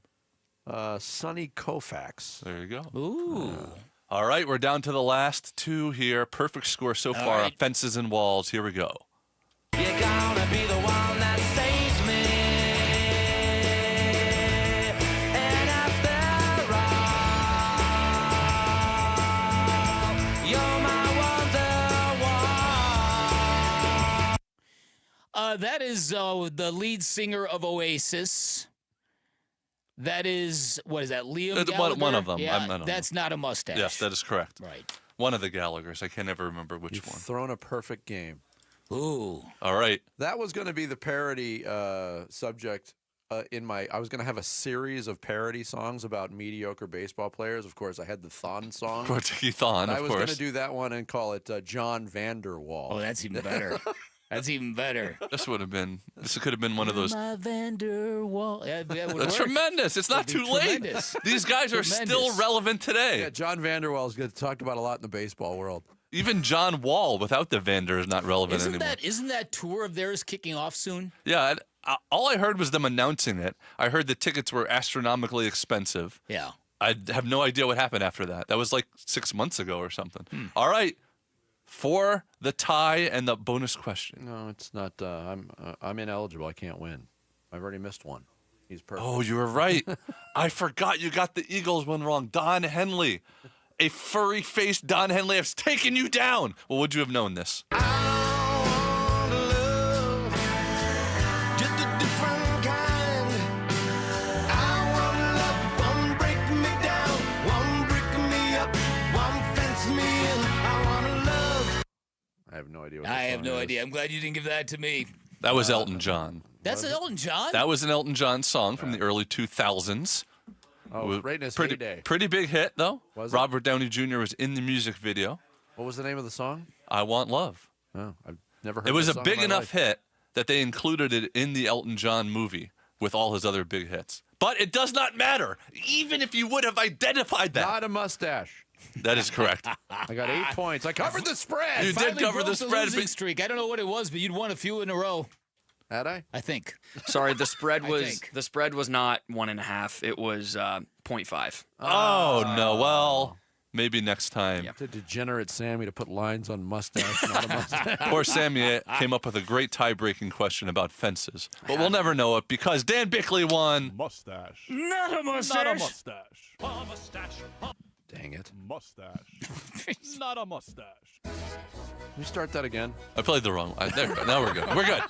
Speaker 8: Sonny Koufax.
Speaker 7: There you go.
Speaker 13: Ooh.
Speaker 7: All right, we're down to the last two here. Perfect score so far.
Speaker 13: right.
Speaker 7: Fences and walls. Here we go.
Speaker 2: You're gonna be the one that saves me. And after all, you're my wonder wall.
Speaker 13: That is the lead singer of Oasis. That is, what is that, Liam Gallagher?
Speaker 7: One of them.
Speaker 13: Yeah,
Speaker 7: I don't know.
Speaker 13: that's not a mustache.
Speaker 7: Yes, that is correct.
Speaker 13: Right.
Speaker 7: One of the Gallaghers. I can't ever remember which
Speaker 8: You've
Speaker 7: one.
Speaker 8: thrown a perfect game.
Speaker 13: Ooh.
Speaker 7: All right.
Speaker 8: That was going to be the parody subject I was going to have a series of parody songs about mediocre baseball players. Of course, I had the Thon song.
Speaker 7: Corky Thon, of
Speaker 8: I was
Speaker 7: course.
Speaker 8: going to do that one and call it John Vanderwall.
Speaker 13: Oh, that's even better. That's even better.
Speaker 7: This could have been one of those.
Speaker 13: My Vanderwall. Yeah, that would
Speaker 7: That's
Speaker 13: work.
Speaker 7: tremendous. It's not
Speaker 13: That'd
Speaker 7: too
Speaker 13: be
Speaker 7: late.
Speaker 13: tremendous.
Speaker 7: These guys are still
Speaker 13: Tremendous.
Speaker 7: relevant today.
Speaker 8: Yeah, John Vanderwall is talked about a lot in the baseball world.
Speaker 7: Even John Wall without the Vander is not relevant anymore.
Speaker 13: Isn't that tour of theirs kicking off soon?
Speaker 7: Yeah, all I heard was them announcing it. I heard the tickets were astronomically expensive.
Speaker 13: Yeah.
Speaker 7: I have no idea what happened after that. That was like 6 months ago or something. All right. For the tie and the bonus question.
Speaker 8: No, it's not. I'm ineligible. I can't win. I've already missed one. He's perfect.
Speaker 7: Oh, you were right. I forgot you got the Eagles one wrong. Don Henley. A furry-faced Don Henley has taken you down. Well, would you have known this?
Speaker 2: Just a different kind. I want love, one break me down, one break me up, one fence me in. I want love.
Speaker 8: I have no idea.
Speaker 13: I have no idea. I'm glad you didn't give that to me.
Speaker 7: That was Elton John.
Speaker 13: That's Elton John?
Speaker 7: That was an Elton John song from the early 2000s.
Speaker 8: Oh, right in his
Speaker 7: pretty,
Speaker 8: heyday.
Speaker 7: Pretty big hit, though.
Speaker 8: Was it?
Speaker 7: Robert Downey Jr. was in the music video.
Speaker 8: What was the name of the song?
Speaker 7: I Want Love.
Speaker 8: Oh, I've never heard
Speaker 7: It was
Speaker 8: that
Speaker 7: a
Speaker 8: song
Speaker 7: big
Speaker 8: in my
Speaker 7: enough
Speaker 8: life.
Speaker 7: hit that they included it in the Elton John movie with all his other big hits. But it does not matter, even if you would have identified that.
Speaker 8: Not a mustache.
Speaker 7: That is correct.
Speaker 8: I got 8 points. I covered the spread.
Speaker 7: You did
Speaker 13: Finally
Speaker 7: cover
Speaker 13: broke
Speaker 7: the spread.
Speaker 13: losing streak. I don't know what it was, but you'd won a few in a row.
Speaker 8: Had I?
Speaker 13: I think.
Speaker 24: Sorry, the spread
Speaker 13: I
Speaker 24: was
Speaker 13: think.
Speaker 24: the spread was not 1.5. It was 0.5.
Speaker 7: Oh, no. Well, maybe next time.
Speaker 8: To degenerate Sammy to put lines on mustache, not a mustache.
Speaker 7: Poor Sammy came up with a great tie-breaking question about fences. But we'll never know it because Dan Bickley won.
Speaker 28: Mustache.
Speaker 13: Not a mustache.
Speaker 28: Not a mustache.
Speaker 4: A mustache.
Speaker 8: Dang it.
Speaker 28: Mustache. Not a mustache.
Speaker 8: Can you start that again?
Speaker 7: I played the wrong one. There we go. Now we're good. We're good.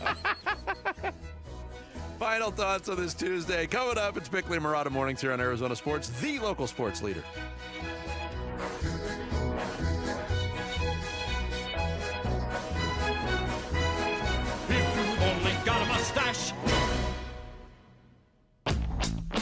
Speaker 8: Final thoughts on this Tuesday. Coming up, it's Bickley and Murata Mornings here on Arizona Sports, the local sports leader.
Speaker 4: If you only got a mustache.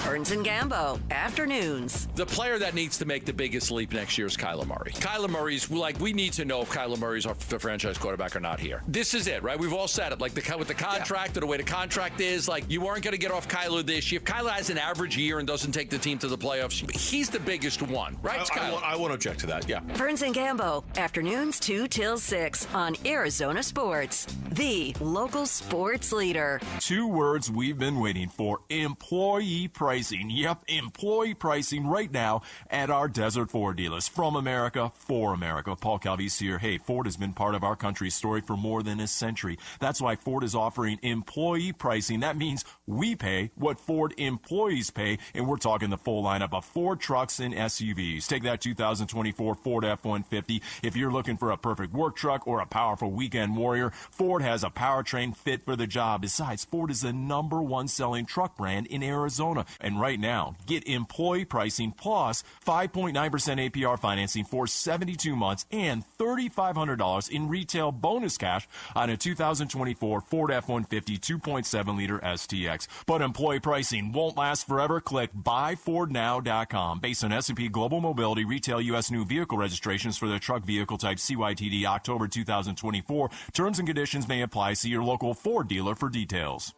Speaker 12: Burns and Gambo, afternoons.
Speaker 14: The player that needs to make the biggest leap next year is Kyler Murray. Kyler Murray's, we need to know if Kyler Murray's our franchise quarterback or not here. This is it, right? We've all said it. Like with the contract or the way the contract is, like you weren't going to get off Kyler this year. If Kyler has an average year and doesn't take the team to the playoffs, he's the biggest one, right? I won't object to that, yeah.
Speaker 12: Burns and Gambo, afternoons 2 till 6 on Arizona Sports, the local sports leader.
Speaker 15: 2 words we've been waiting for: employee pricing. Yep, employee pricing right now at our Desert Ford dealers. From America, for America. Paul Calvise here. Hey, Ford has been part of our country's story for more than a century. That's why Ford is offering employee pricing. That means we pay what Ford employees pay, and we're talking the full lineup of Ford trucks and SUVs. Take that 2024 Ford F-150. If you're looking for a perfect work truck or a powerful weekend warrior, Ford has a powertrain fit for the job. Besides, Ford is the #1 selling truck brand in Arizona. And right now, get employee pricing plus 5.9% APR financing for 72 months and $3,500 in retail bonus cash on a 2024 Ford F-150 2.7-liter STX. But employee pricing won't last forever. Click buyfordnow.com. Based on S&P Global Mobility retail U.S. new vehicle registrations for the truck vehicle type CYTD October 2024. Terms and conditions may apply. See your local Ford dealer for details.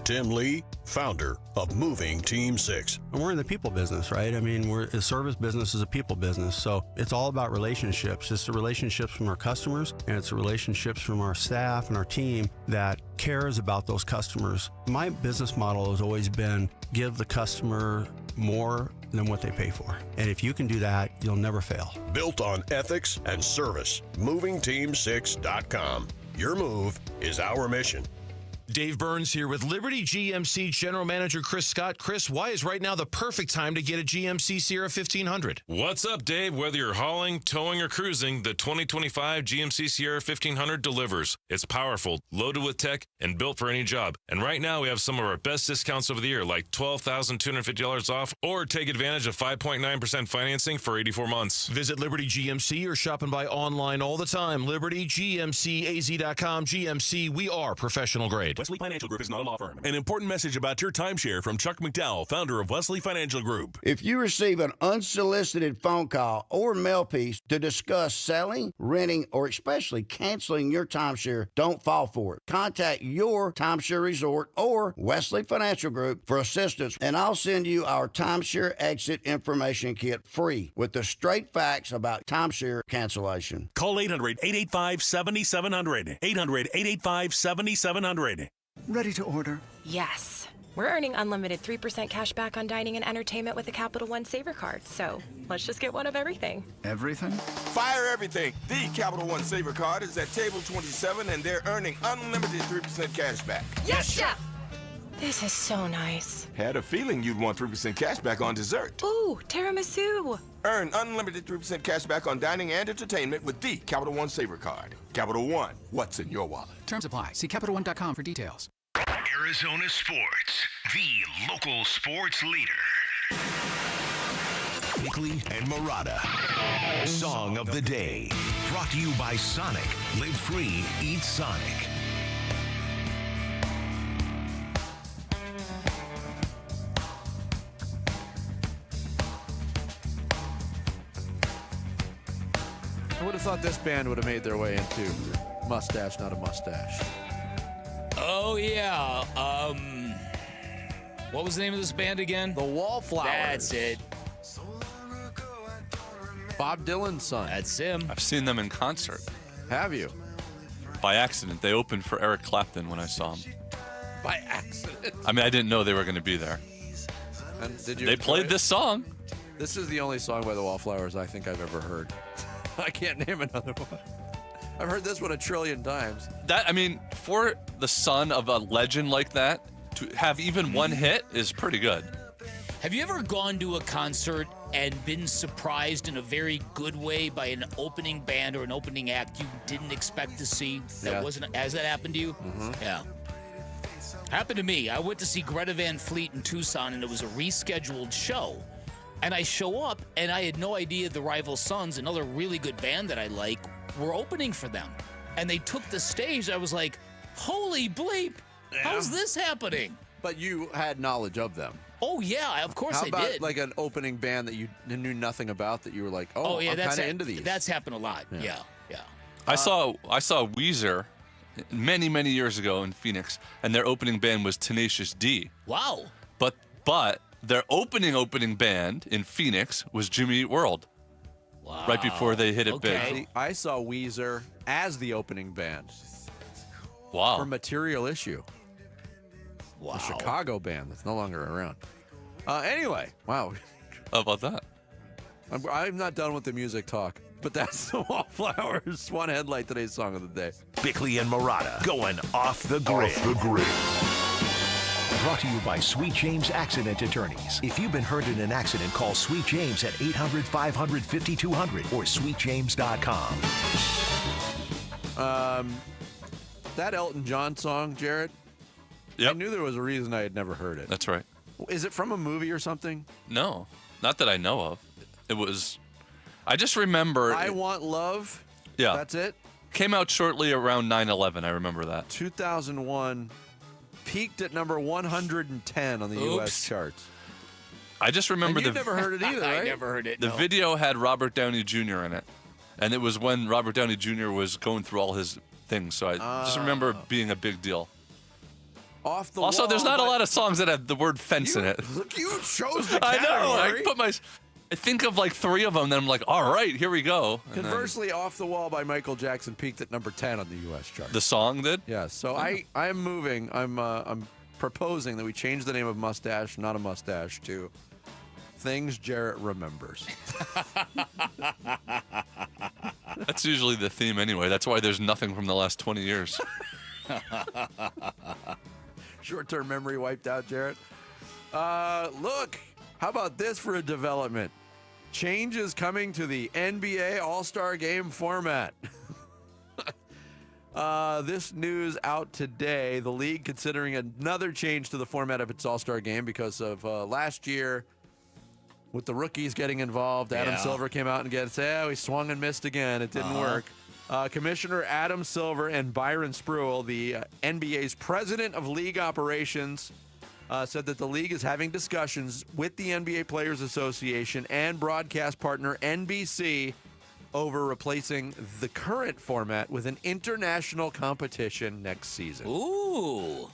Speaker 16: Tim Lee, founder of Moving Team 6.
Speaker 17: And we're in the people business, right? I mean, a service business is a people business. So it's all about relationships. It's the relationships from our customers, and it's the relationships from our staff and our team that cares about those customers. My business model has always been give the customer more than what they pay for. And if you can do that, you'll never fail.
Speaker 16: Built on ethics and service. MovingTeam6.com. Your move is our mission.
Speaker 32: Dave Burns here with Liberty GMC General Manager Chris Scott. Chris, why is right now the perfect time to get a GMC Sierra 1500?
Speaker 18: What's up, Dave? Whether you're hauling, towing, or cruising, the 2025 GMC Sierra 1500 delivers. It's powerful, loaded with tech, and built for any job. And right now, we have some of our best discounts of the year, like $12,250 off, or take advantage of 5.9% financing for 84 months.
Speaker 32: Visit Liberty GMC or shop and buy online all the time. LibertyGMCAZ.com. GMC, we are professional grade.
Speaker 19: Wesley Financial Group is not a law firm. An important message about your timeshare from Chuck McDowell, founder of Wesley Financial Group.
Speaker 20: If you receive an unsolicited phone call or mail piece to discuss selling, renting, or especially canceling your timeshare, don't fall for it. Contact your timeshare resort or Wesley Financial Group for assistance, and I'll send you our timeshare exit information kit free with the straight facts about timeshare cancellation.
Speaker 19: Call 800-885-7700. 800-885-7700.
Speaker 21: Ready to order?
Speaker 22: Yes. We're earning unlimited 3% cash back on dining and entertainment with a Capital One Saver card. So let's just get one of everything.
Speaker 21: Everything?
Speaker 23: Fire everything. The Capital One Saver card is at table 27, and they're earning unlimited 3% cash back.
Speaker 22: Yes, Chef! This is so nice.
Speaker 23: Had a feeling you'd want 3% cash back on dessert.
Speaker 22: Ooh, tiramisu.
Speaker 23: Earn unlimited 3% cash back on dining and entertainment with the Capital One Saver card. Capital One, what's in your wallet?
Speaker 25: Terms apply. See CapitalOne.com for details.
Speaker 9: Arizona Sports, the local sports leader. Bickley and Murata. Song of the day. Brought to you by Sonic. Live free, eat Sonic.
Speaker 8: I would have thought this band would have made their way into Mustache, Not a Mustache.
Speaker 13: Oh, yeah. What was the name of this band again?
Speaker 8: The Wallflowers.
Speaker 13: That's it.
Speaker 8: Bob Dylan's son.
Speaker 13: That's him.
Speaker 7: I've seen them in concert.
Speaker 8: Have you?
Speaker 7: By accident. They opened for Eric Clapton when I saw them.
Speaker 8: By accident?
Speaker 7: I mean, I didn't know they were going to be there.
Speaker 8: And did you
Speaker 7: They played this song.
Speaker 8: This is the only song by the Wallflowers I think I've ever heard. I can't name another one. I've heard this one a trillion times.
Speaker 7: That, I mean, for the son of a legend like that, to have even one hit is pretty good.
Speaker 13: Have you ever gone to a concert and been surprised in a very good way by an opening band or an opening act you didn't expect to see? That wasn't. Has that happened to you?
Speaker 8: Mm-hmm.
Speaker 13: Yeah. Happened to me. I went to see Greta Van Fleet in Tucson, and it was a rescheduled show. And I show up, and I had no idea the Rival Sons, another really good band that I like, were opening for them. And they took the stage. I was like, holy bleep, how's this happening?
Speaker 8: But you had knowledge of them.
Speaker 13: Oh, yeah, of course I did.
Speaker 8: How about like an opening band that you knew nothing about that you were like, oh yeah, I'm kind of into these?
Speaker 13: That's happened a lot, yeah.
Speaker 7: I saw Weezer many, many years ago in Phoenix, and their opening band was Tenacious D.
Speaker 13: Wow.
Speaker 7: But their opening band in Phoenix was Jimmy Eat World.
Speaker 13: Wow.
Speaker 7: Right before they hit it big.
Speaker 8: See, I saw Weezer as the opening band.
Speaker 7: Wow.
Speaker 8: For Material Issue.
Speaker 13: Wow.
Speaker 8: A Chicago band that's no longer around. Anyway, wow.
Speaker 7: How about that?
Speaker 8: I'm not done with the music talk, but that's the Wallflowers. One headlight, today's song of the day.
Speaker 9: Bickley and Murata going off the grid.
Speaker 16: Off the grid.
Speaker 9: Brought to you by Sweet James Accident Attorneys. If you've been hurt in an accident, call Sweet James at 800-500-5200 or sweetjames.com.
Speaker 8: That Elton John song, Jared,
Speaker 7: Yep.
Speaker 8: I knew there was a reason I had never heard it.
Speaker 7: That's right.
Speaker 8: Is it from a movie or something?
Speaker 7: No, not that I know of. It was, I just remember.
Speaker 8: I Want Love?
Speaker 7: Yeah.
Speaker 8: That's it?
Speaker 7: Came out shortly around 9/11. I remember that.
Speaker 8: 2001. Peaked at number 110 on the U.S. charts.
Speaker 7: I just remember
Speaker 8: and you've never heard it either, right?
Speaker 13: I never heard it.
Speaker 7: The video had Robert Downey Jr. in it, and it was when Robert Downey Jr. was going through all his things. So I just remember it being a big deal.
Speaker 8: Off the
Speaker 7: Also,
Speaker 8: wall,
Speaker 7: there's not a
Speaker 8: but
Speaker 7: lot of songs that have the word fence in it.
Speaker 8: Look, you chose the
Speaker 7: I
Speaker 8: category.
Speaker 7: know. I think of like 3 of them, then I'm like, all right, here we go. And then
Speaker 8: Conversely, Off the Wall by Michael Jackson peaked at number 10 on the U.S. chart.
Speaker 7: the song did?
Speaker 8: Yeah, so I'm moving. I'm proposing that we change the name of Mustache, not a mustache, to Things Jarrett Remembers.
Speaker 7: That's usually the theme anyway. That's why there's nothing from the last 20 years.
Speaker 8: Short-term memory wiped out, Jarrett. Look, how about this for a development? Changes coming to the NBA All-Star Game format. This news out today. The league considering another change to the format of its All-Star Game because of last year with the rookies getting involved. Adam Silver came out and said, we swung and missed again. It didn't work. Commissioner Adam Silver and Byron Spruill, the NBA's president of league operations, said that the league is having discussions with the NBA Players Association and broadcast partner NBC over replacing the current format with an international competition next season.
Speaker 13: Ooh.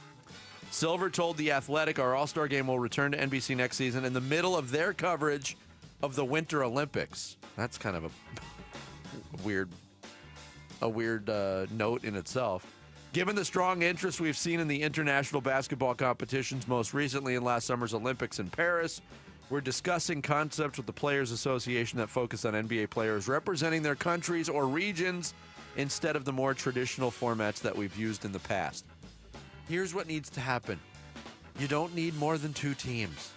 Speaker 8: Silver told The Athletic our All-Star Game will return to NBC next season in the middle of their coverage of the Winter Olympics. That's kind of a weird note in itself. Given the strong interest we've seen in the international basketball competitions, most recently in last summer's Olympics in Paris, we're discussing concepts with the Players Association that focus on NBA players representing their countries or regions instead of the more traditional formats that we've used in the past. Here's what needs to happen. You don't need more than 2 teams.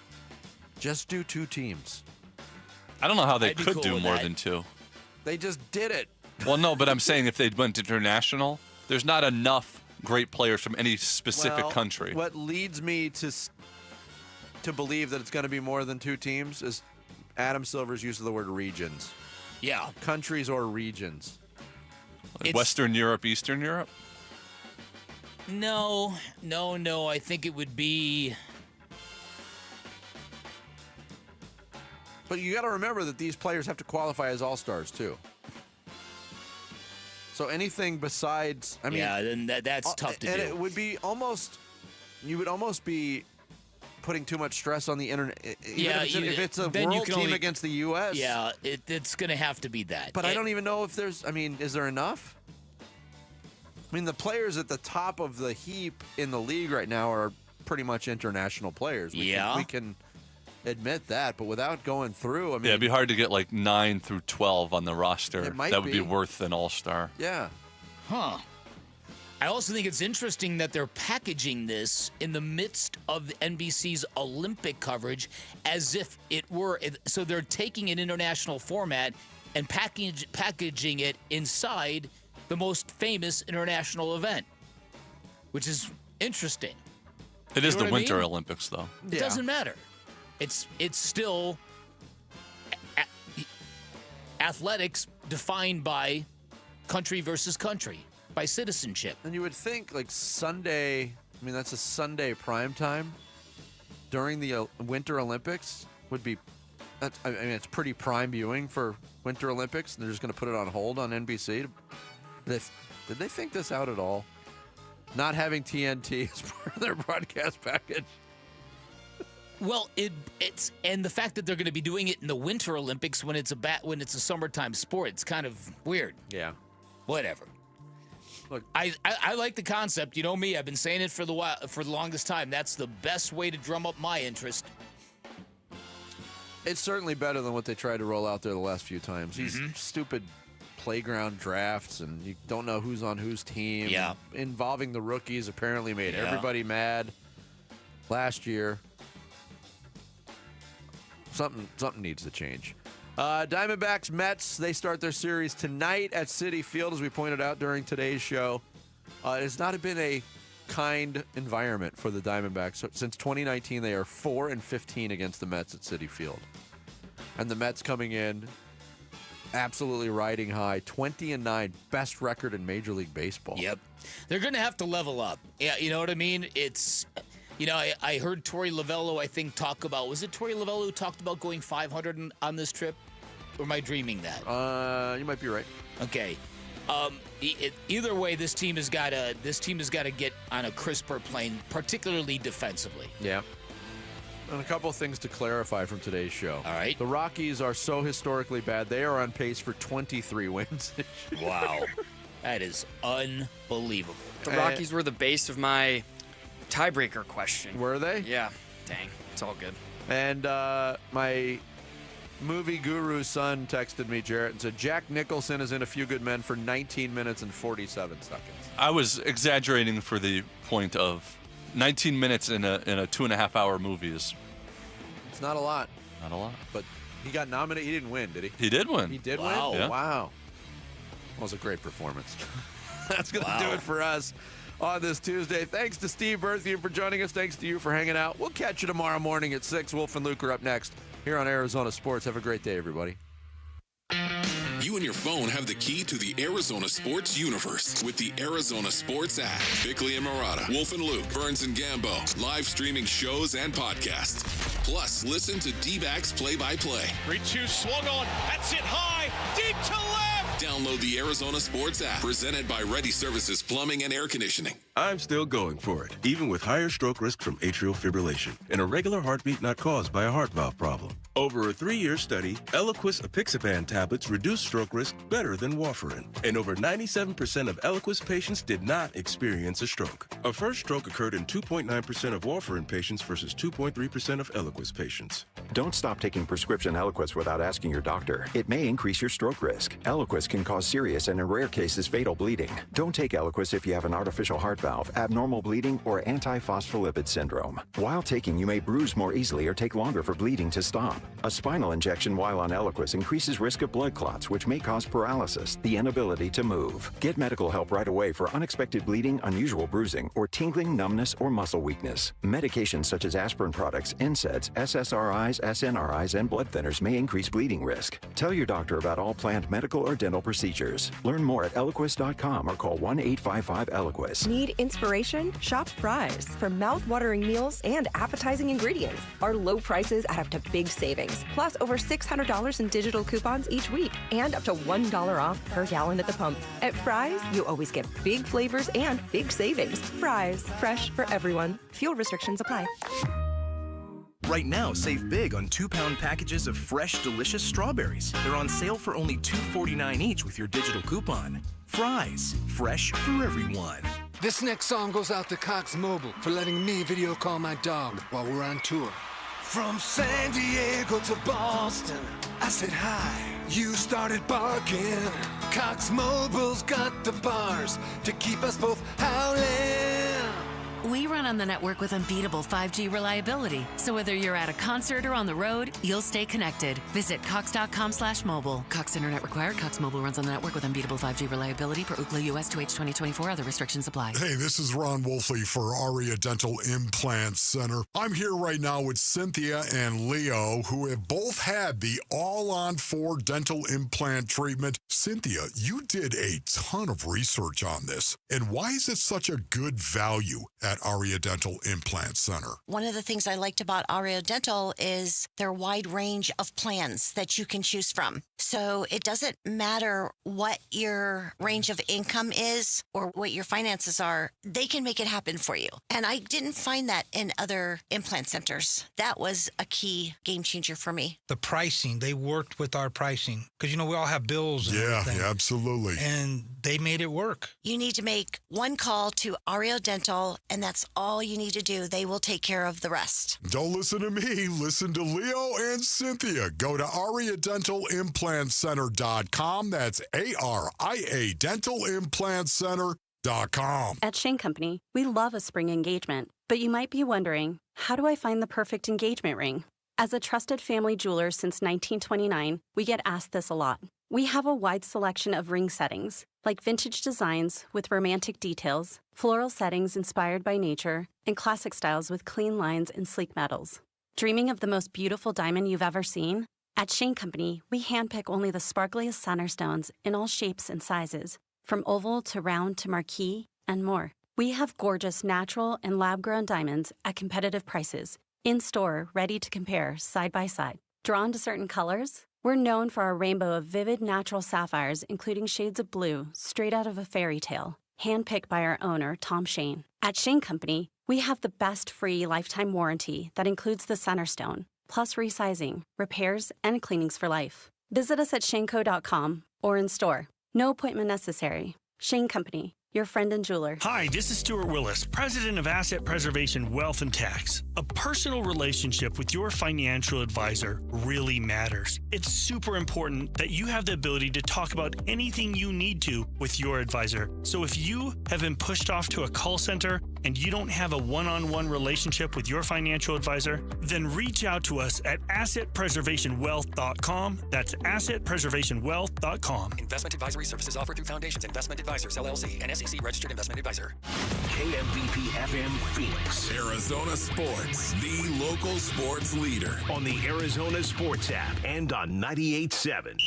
Speaker 8: Just do 2 teams.
Speaker 7: I don't know how they
Speaker 13: I'd be
Speaker 7: could
Speaker 13: cool
Speaker 7: do
Speaker 13: with
Speaker 7: more
Speaker 13: that.
Speaker 7: than 2.
Speaker 8: They just did it.
Speaker 7: Well, no, but I'm saying if they went international, there's not enough great players from any specific country.
Speaker 8: What leads me to believe that it's going to be more than 2 teams is Adam Silver's use of the word regions.
Speaker 13: Yeah.
Speaker 8: Countries or regions.
Speaker 7: Like Western Europe, Eastern Europe?
Speaker 13: No. I think it would be.
Speaker 8: But you got to remember that these players have to qualify as all-stars too. So anything besides,
Speaker 13: then that's tough to
Speaker 8: and
Speaker 13: do.
Speaker 8: it would be almost, you would almost be putting too much stress on the internet. If it's a world team against the U.S.
Speaker 13: Yeah, it's going to have to be that.
Speaker 8: But I don't even know if there's, is there enough? The players at the top of the heap in the league right now are pretty much international players. We can admit that, but without going through,
Speaker 7: it'd be hard to get like 9 through 12 on the roster.
Speaker 8: It might
Speaker 7: that would be
Speaker 8: be.
Speaker 7: worth an all-star.
Speaker 8: Yeah.
Speaker 13: Huh. I also think it's interesting that they're packaging this in the midst of NBC's Olympic coverage as if it were. So they're taking an international format and packaging it inside the most famous international event, which is interesting.
Speaker 7: It is
Speaker 13: You know
Speaker 7: the
Speaker 13: what I
Speaker 7: Winter
Speaker 13: mean?
Speaker 7: Olympics, though.
Speaker 13: It doesn't matter. It's still athletics defined by country versus country, by citizenship.
Speaker 8: And you would think like Sunday, that's a Sunday prime time during the Winter Olympics would be, it's pretty prime viewing for Winter Olympics. They're just going to put it on hold on NBC. Did they think this out at all? Not having TNT as part of their broadcast package.
Speaker 13: Well, it's and the fact that they're going to be doing it in the Winter Olympics when it's a summertime sport, it's kind of weird.
Speaker 8: Yeah.
Speaker 13: Whatever.
Speaker 8: Look,
Speaker 13: I like the concept. You know me, I've been saying it for the longest time. That's the best way to drum up my interest.
Speaker 8: It's certainly better than what they tried to roll out there the last few times. These stupid playground drafts, and you don't know who's on whose team.
Speaker 13: Yeah.
Speaker 8: Involving the rookies apparently made
Speaker 13: Yeah.
Speaker 8: everybody mad last year. Something needs to change. Diamondbacks, Mets, they start their series tonight at Citi Field, as we pointed out during today's show. It's not been a kind environment for the Diamondbacks. So, since 2019, they are 4-15 against the Mets at Citi Field. And the Mets coming in absolutely riding high, 20-9, best record in Major League Baseball.
Speaker 13: Yep. They're going to have to level up. Yeah, you know what I mean? It's, I heard Torey Lovello, I think, talk about, was it Torey Lovello who talked about going 500 on this trip? Or am I dreaming that?
Speaker 8: You might be right.
Speaker 13: Okay. Either way, this team has got to get on a crisper plane, particularly defensively.
Speaker 8: Yeah. And a couple of things to clarify from today's show.
Speaker 13: All right.
Speaker 8: The Rockies are so historically bad, they are on pace for 23 wins.
Speaker 13: Wow. That is unbelievable.
Speaker 24: The Rockies were the base of my tiebreaker question.
Speaker 8: Were they?
Speaker 24: Yeah. Dang. It's all good.
Speaker 8: And my movie guru's son texted me, Jarrett, and said Jack Nicholson is in A Few Good Men for 19 minutes and 47 seconds.
Speaker 7: I was exaggerating for the point of 19 minutes in a 2.5-hour movie is...
Speaker 8: It's not a lot.
Speaker 7: Not a lot.
Speaker 8: But he got nominated. He didn't win, did he?
Speaker 7: He did win.
Speaker 8: He did
Speaker 13: Wow.
Speaker 8: win?
Speaker 7: Yeah.
Speaker 8: Wow. That was a great performance. That's going to do it for us on this Tuesday. Thanks to Steve Berthium for joining us. Thanks to you for hanging out. We'll catch you tomorrow morning at 6. Wolf and Luke are up next here on Arizona Sports. Have a great day, everybody.
Speaker 1: You and your phone have the key to the Arizona sports universe with the Arizona Sports app. Bickley and Murata, Wolf and Luke, Burns and Gambo, live streaming shows and podcasts. Plus, listen to D-backs play-by-play.
Speaker 4: 3-2 swung on. That's it high. Deep to left.
Speaker 1: Download the Arizona Sports app, presented by Ready Services Plumbing and Air Conditioning.
Speaker 3: I'm still going for it, even with higher stroke risk from atrial fibrillation and a regular heartbeat not caused by a heart valve problem. Over a 3-year study, Eliquis apixaban tablets reduce stroke risk better than warfarin, and over 97% of Eliquis patients did not experience a stroke. A first stroke occurred in 2.9% of warfarin patients versus 2.3% of Eliquis patients.
Speaker 5: Don't stop taking prescription Eliquis without asking your doctor. It may increase your stroke risk. Eliquis can cause serious and in rare cases fatal bleeding. Don't take Eliquis if you have an artificial heart valve, abnormal bleeding, or antiphospholipid syndrome. While taking, you may bruise more easily or take longer for bleeding to stop. A spinal injection while on Eliquis increases risk of blood clots, which may cause paralysis, the inability to move. Get medical help right away for unexpected bleeding, unusual bruising, or tingling, numbness, or muscle weakness. Medications such as aspirin products, NSAIDs, SSRIs, SNRIs, and blood thinners may increase bleeding risk. Tell your doctor about all planned medical or dental procedures. Learn more at Eliquis.com or call 1-855-ELIQUIS.
Speaker 6: Need inspiration? Shop Fry's. For mouth-watering meals and appetizing ingredients. Our low prices add up to big savings. Plus, over $600 in digital coupons each week. And up to $1 off per gallon at the pump. At Fry's, you always get big flavors and big savings. Fry's. Fresh for everyone. Fuel restrictions apply.
Speaker 10: Right now, save big on 2-pound packages of fresh, delicious strawberries. They're on sale for only $2.49 each with your digital coupon. Fry's, fresh for everyone.
Speaker 11: This next song goes out to Cox Mobile for letting me video call my dog while we're on tour. From San Diego to Boston, I said hi. You started barking. Cox Mobile's got the bars to keep us both howling.
Speaker 21: We run on the network with unbeatable 5G reliability. So whether you're at a concert or on the road, you'll stay connected. Visit cox.com/mobile. Cox Internet required. Cox Mobile runs on the network with unbeatable 5G reliability per Ookla US 2H 2024. Other restrictions apply.
Speaker 26: Hey, this is Ron Wolfley for Aria Dental Implant Center. I'm here right now with Cynthia and Leo, who have both had the All-on-4 dental implant treatment. Cynthia, you did a ton of research on this. And why is it such a good value at Aria Dental Implant Center?
Speaker 27: One of the things I liked about Aria Dental is their wide range of plans that you can choose from. So it doesn't matter what your range of income is or what your finances are, they can make it happen for you. And I didn't find that in other implant centers. That was a key game changer for me.
Speaker 29: The pricing, they worked with our pricing because, you know, we all have bills. And everything.
Speaker 26: Yeah, absolutely.
Speaker 29: And they made it work.
Speaker 27: You need to make one call to Aria Dental, and that's all you need to do. They will take care of the rest.
Speaker 26: Don't listen to me. Listen to Leo and Cynthia. Go to AriaDentalImplantCenter.com. That's ARIA DentalImplantCenter.com.
Speaker 30: At Shane Company, we love a spring engagement, but you might be wondering, how do I find the perfect engagement ring? As a trusted family jeweler since 1929, we get asked this a lot. We have a wide selection of ring settings, like vintage designs with romantic details, floral settings inspired by nature, and classic styles with clean lines and sleek metals. Dreaming of the most beautiful diamond you've ever seen? At Shane Company, we handpick only the sparkliest center stones in all shapes and sizes, from oval to round to marquise, and more. We have gorgeous natural and lab-grown diamonds at competitive prices, in-store, ready to compare side by side. Drawn to certain colors? We're known for our rainbow of vivid natural sapphires, including shades of blue, straight out of a fairy tale. handpicked by our owner, Tom Shane. At Shane Company, we have the best free lifetime warranty that includes the Centerstone, plus resizing, repairs, and cleanings for life. Visit us at shaneco.com or in store. No appointment necessary. Shane Company, your friend and jeweler.
Speaker 2: Hi, this is Stuart Willis, president of Asset Preservation Wealth and Tax. A personal relationship with your financial advisor really matters. It's super important that you have the ability to talk about anything you need to with your advisor. So if you have been pushed off to a call center and you don't have a one-on-one relationship with your financial advisor, then reach out to us at assetpreservationwealth.com. That's assetpreservationwealth.com.
Speaker 12: Investment advisory services offered through Foundations Investment Advisors, LLC, an SEC registered investment advisor.
Speaker 9: KMVP FM Phoenix.
Speaker 1: Arizona Sports, the local sports leader.
Speaker 9: On the Arizona Sports app and on 98.7.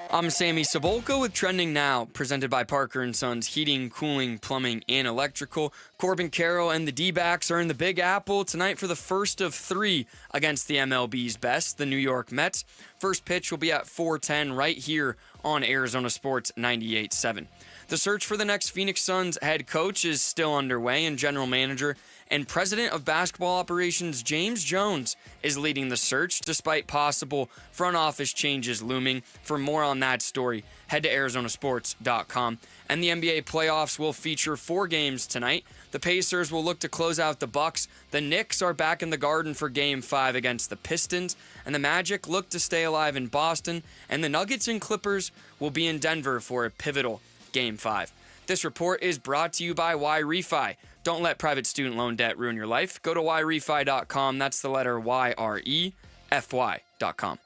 Speaker 24: I'm Sammy Sabolka with Trending Now, presented by Parker & Sons Heating, Cooling, Plumbing, and Electrical. Corbin Carroll and the D-backs are in the Big Apple tonight for the first of 3 against the MLB's best, the New York Mets. First pitch will be at 4:10 right here on Arizona Sports 98.7. The search for the next Phoenix Suns head coach is still underway, and general manager and president of basketball operations James Jones is leading the search despite possible front office changes looming. For more on that story, head to arizonasports.com. And the NBA playoffs will feature 4 games tonight. The Pacers will look to close out the Bucks. The Knicks are back in the Garden for Game 5 against the Pistons. And the Magic look to stay alive in Boston. And the Nuggets and Clippers will be in Denver for a pivotal Game 5. This report is brought to you by YRefi. Don't let private student loan debt ruin your life. Go to YRefi.com. That's the letter YREFY.com.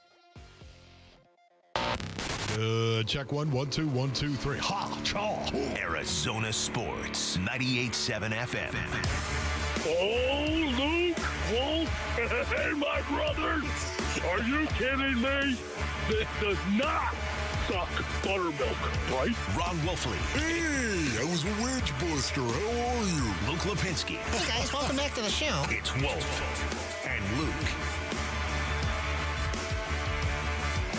Speaker 26: Check 1, 1, 2, 1, 2, 3. Ha! Chaw!
Speaker 9: Arizona Sports 98.7 FM.
Speaker 14: Oh, Luke, Wolf, and my brothers. Are you kidding me? This does not suck buttermilk, right?
Speaker 9: Ron Wolfley.
Speaker 26: Hey, I was a wedge buster. How are you?
Speaker 9: Luke Lipinski.
Speaker 15: Hey, guys, welcome back to the show.
Speaker 9: It's Wolf and Luke.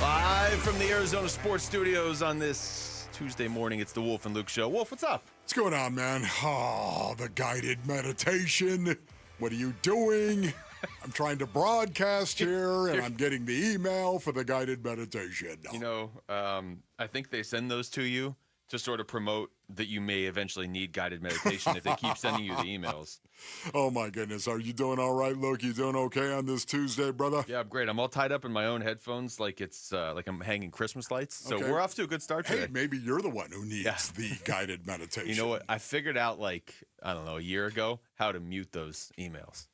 Speaker 8: Live from the Arizona Sports Studios on this Tuesday morning, it's the Wolf and Luke Show. Wolf, what's up?
Speaker 26: What's going on, man? Oh, the guided meditation. What are you doing? I'm trying to broadcast here, and I'm getting the email for the guided meditation.
Speaker 17: You know, I think they send those to you to sort of promote that you may eventually need guided meditation if they keep sending you the emails.
Speaker 26: Oh, my goodness. Are you doing all right, Luke? You doing okay on this Tuesday, brother?
Speaker 17: Yeah, I'm great. I'm all tied up in my own headphones like it's like I'm hanging Christmas lights. So
Speaker 26: Okay.
Speaker 17: we're off to a good start today.
Speaker 26: Hey, maybe you're the one who needs the guided meditation.
Speaker 17: You know what? I figured out, like, I don't know, a year ago, how to mute those emails.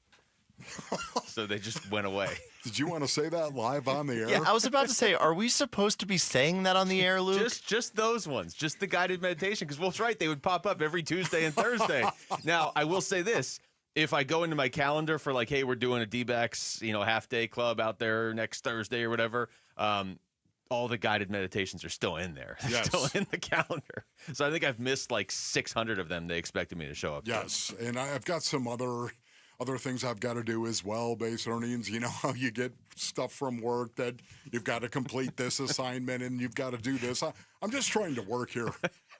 Speaker 17: So they just went away.
Speaker 26: Did you want to say that live on the air?
Speaker 18: Yeah, I was about to say, are we supposed to be saying that on the air, Luke?
Speaker 17: Just those ones, just the guided meditation. Because Wolf's right, they would pop up every Tuesday and Thursday. Now, I will say this: if I go into my calendar for like, hey, we're doing a D-backs, half day club out there next Thursday or whatever, all the guided meditations are still in there. They're still in the calendar. So I think I've missed like 600 of them. They expected me to show up.
Speaker 26: Yes, and I've got some other things I've got to do as well, base earnings. You know how you get stuff from work that you've got to complete this assignment and you've got to do this. I'm just trying to work here.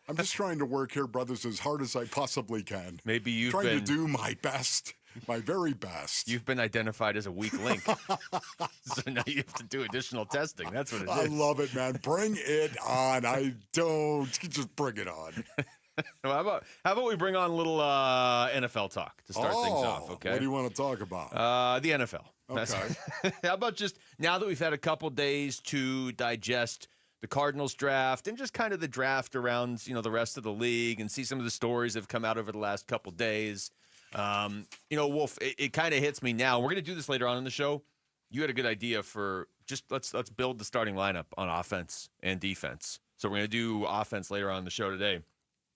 Speaker 26: I'm just trying to work here, brothers, as hard as I possibly can.
Speaker 17: Maybe you've
Speaker 26: trying
Speaker 17: been
Speaker 26: to do my best, my very best.
Speaker 17: You've been identified as a weak link. So now you have to do additional testing. That's what it is.
Speaker 26: I love it, man. Bring it on. I don't. Just bring it on.
Speaker 17: Well, how about we bring on a little NFL talk to start things off, okay?
Speaker 26: What do you want to talk about?
Speaker 17: The NFL.
Speaker 26: Okay.
Speaker 17: How about just now that we've had a couple days to digest the Cardinals draft and just kind of the draft around, the rest of the league and see some of the stories that have come out over the last couple days. Wolf, it kind of hits me now. We're going to do this later on in the show. You had a good idea for just let's build the starting lineup on offense and defense. So we're going to do offense later on in the show today.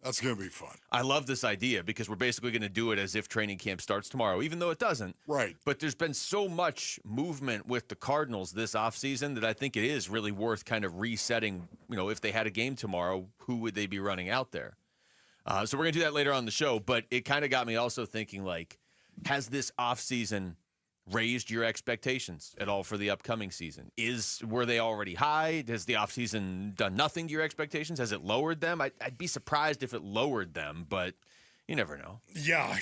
Speaker 26: That's going to be fun.
Speaker 17: I love this idea because we're basically going to do it as if training camp starts tomorrow, even though it doesn't.
Speaker 26: Right.
Speaker 17: But there's been so much movement with the Cardinals this offseason that I think it is really worth kind of resetting, if they had a game tomorrow, who would they be running out there? So we're going to do that later on in the show. But it kind of got me also thinking, like, has this offseason raised your expectations at all for the upcoming season? Were they already high? Has the offseason done nothing to your expectations? Has it lowered them? I'd be surprised if it lowered them, but you never know.
Speaker 26: Yeah,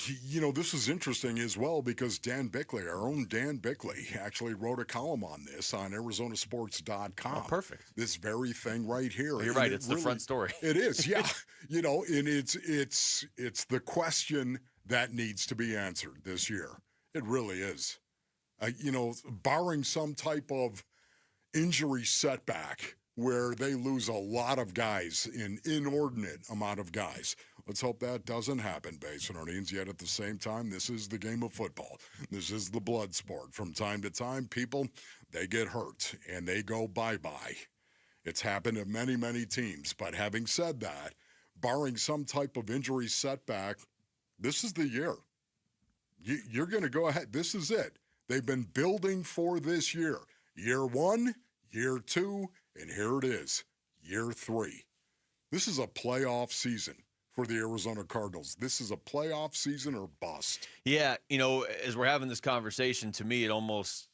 Speaker 26: this is interesting as well because Dan Bickley, our own Dan Bickley, actually wrote a column on this on ArizonaSports.com.
Speaker 17: Oh, perfect.
Speaker 26: This very thing right here.
Speaker 17: Well, you're right. It's the front story.
Speaker 26: It is, yeah. And it's the question that needs to be answered this year. It really is. Barring some type of injury setback where they lose a lot of guys, an inordinate amount of guys. Let's hope that doesn't happen, Basinonians. Yet at the same time, this is the game of football. This is the blood sport. From time to time, people, they get hurt and they go bye-bye. It's happened to many, many teams. But having said that, barring some type of injury setback, this is the year. You're going to go ahead. This is it. They've been building for this year. Year 1, year 2, and here it is, year 3. This is a playoff season for the Arizona Cardinals. This is a playoff season or bust.
Speaker 17: Yeah, as we're having this conversation, to me, it almost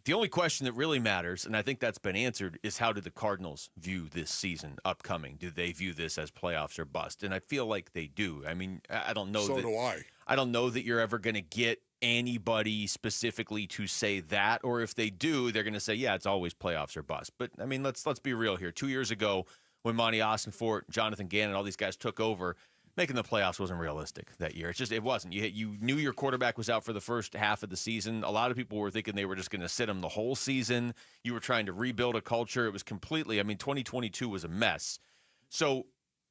Speaker 17: the only question that really matters, and I think that's been answered, is how do the Cardinals view this season upcoming? Do they view this as playoffs or bust? And I feel like they do. I mean, I don't know.
Speaker 26: So do I.
Speaker 17: I don't know that you're ever going to get anybody specifically to say that, or if they do, they're going to say, yeah, it's always playoffs or bust. But I mean, let's be real here. 2 years ago, when Monty Ossenfort, Jonathan Gannon, all these guys took over, making the playoffs wasn't realistic that year. It wasn't. You knew your quarterback was out for the first half of the season. A lot of people were thinking they were just going to sit him the whole season. You were trying to rebuild a culture. It was 2022 was a mess. So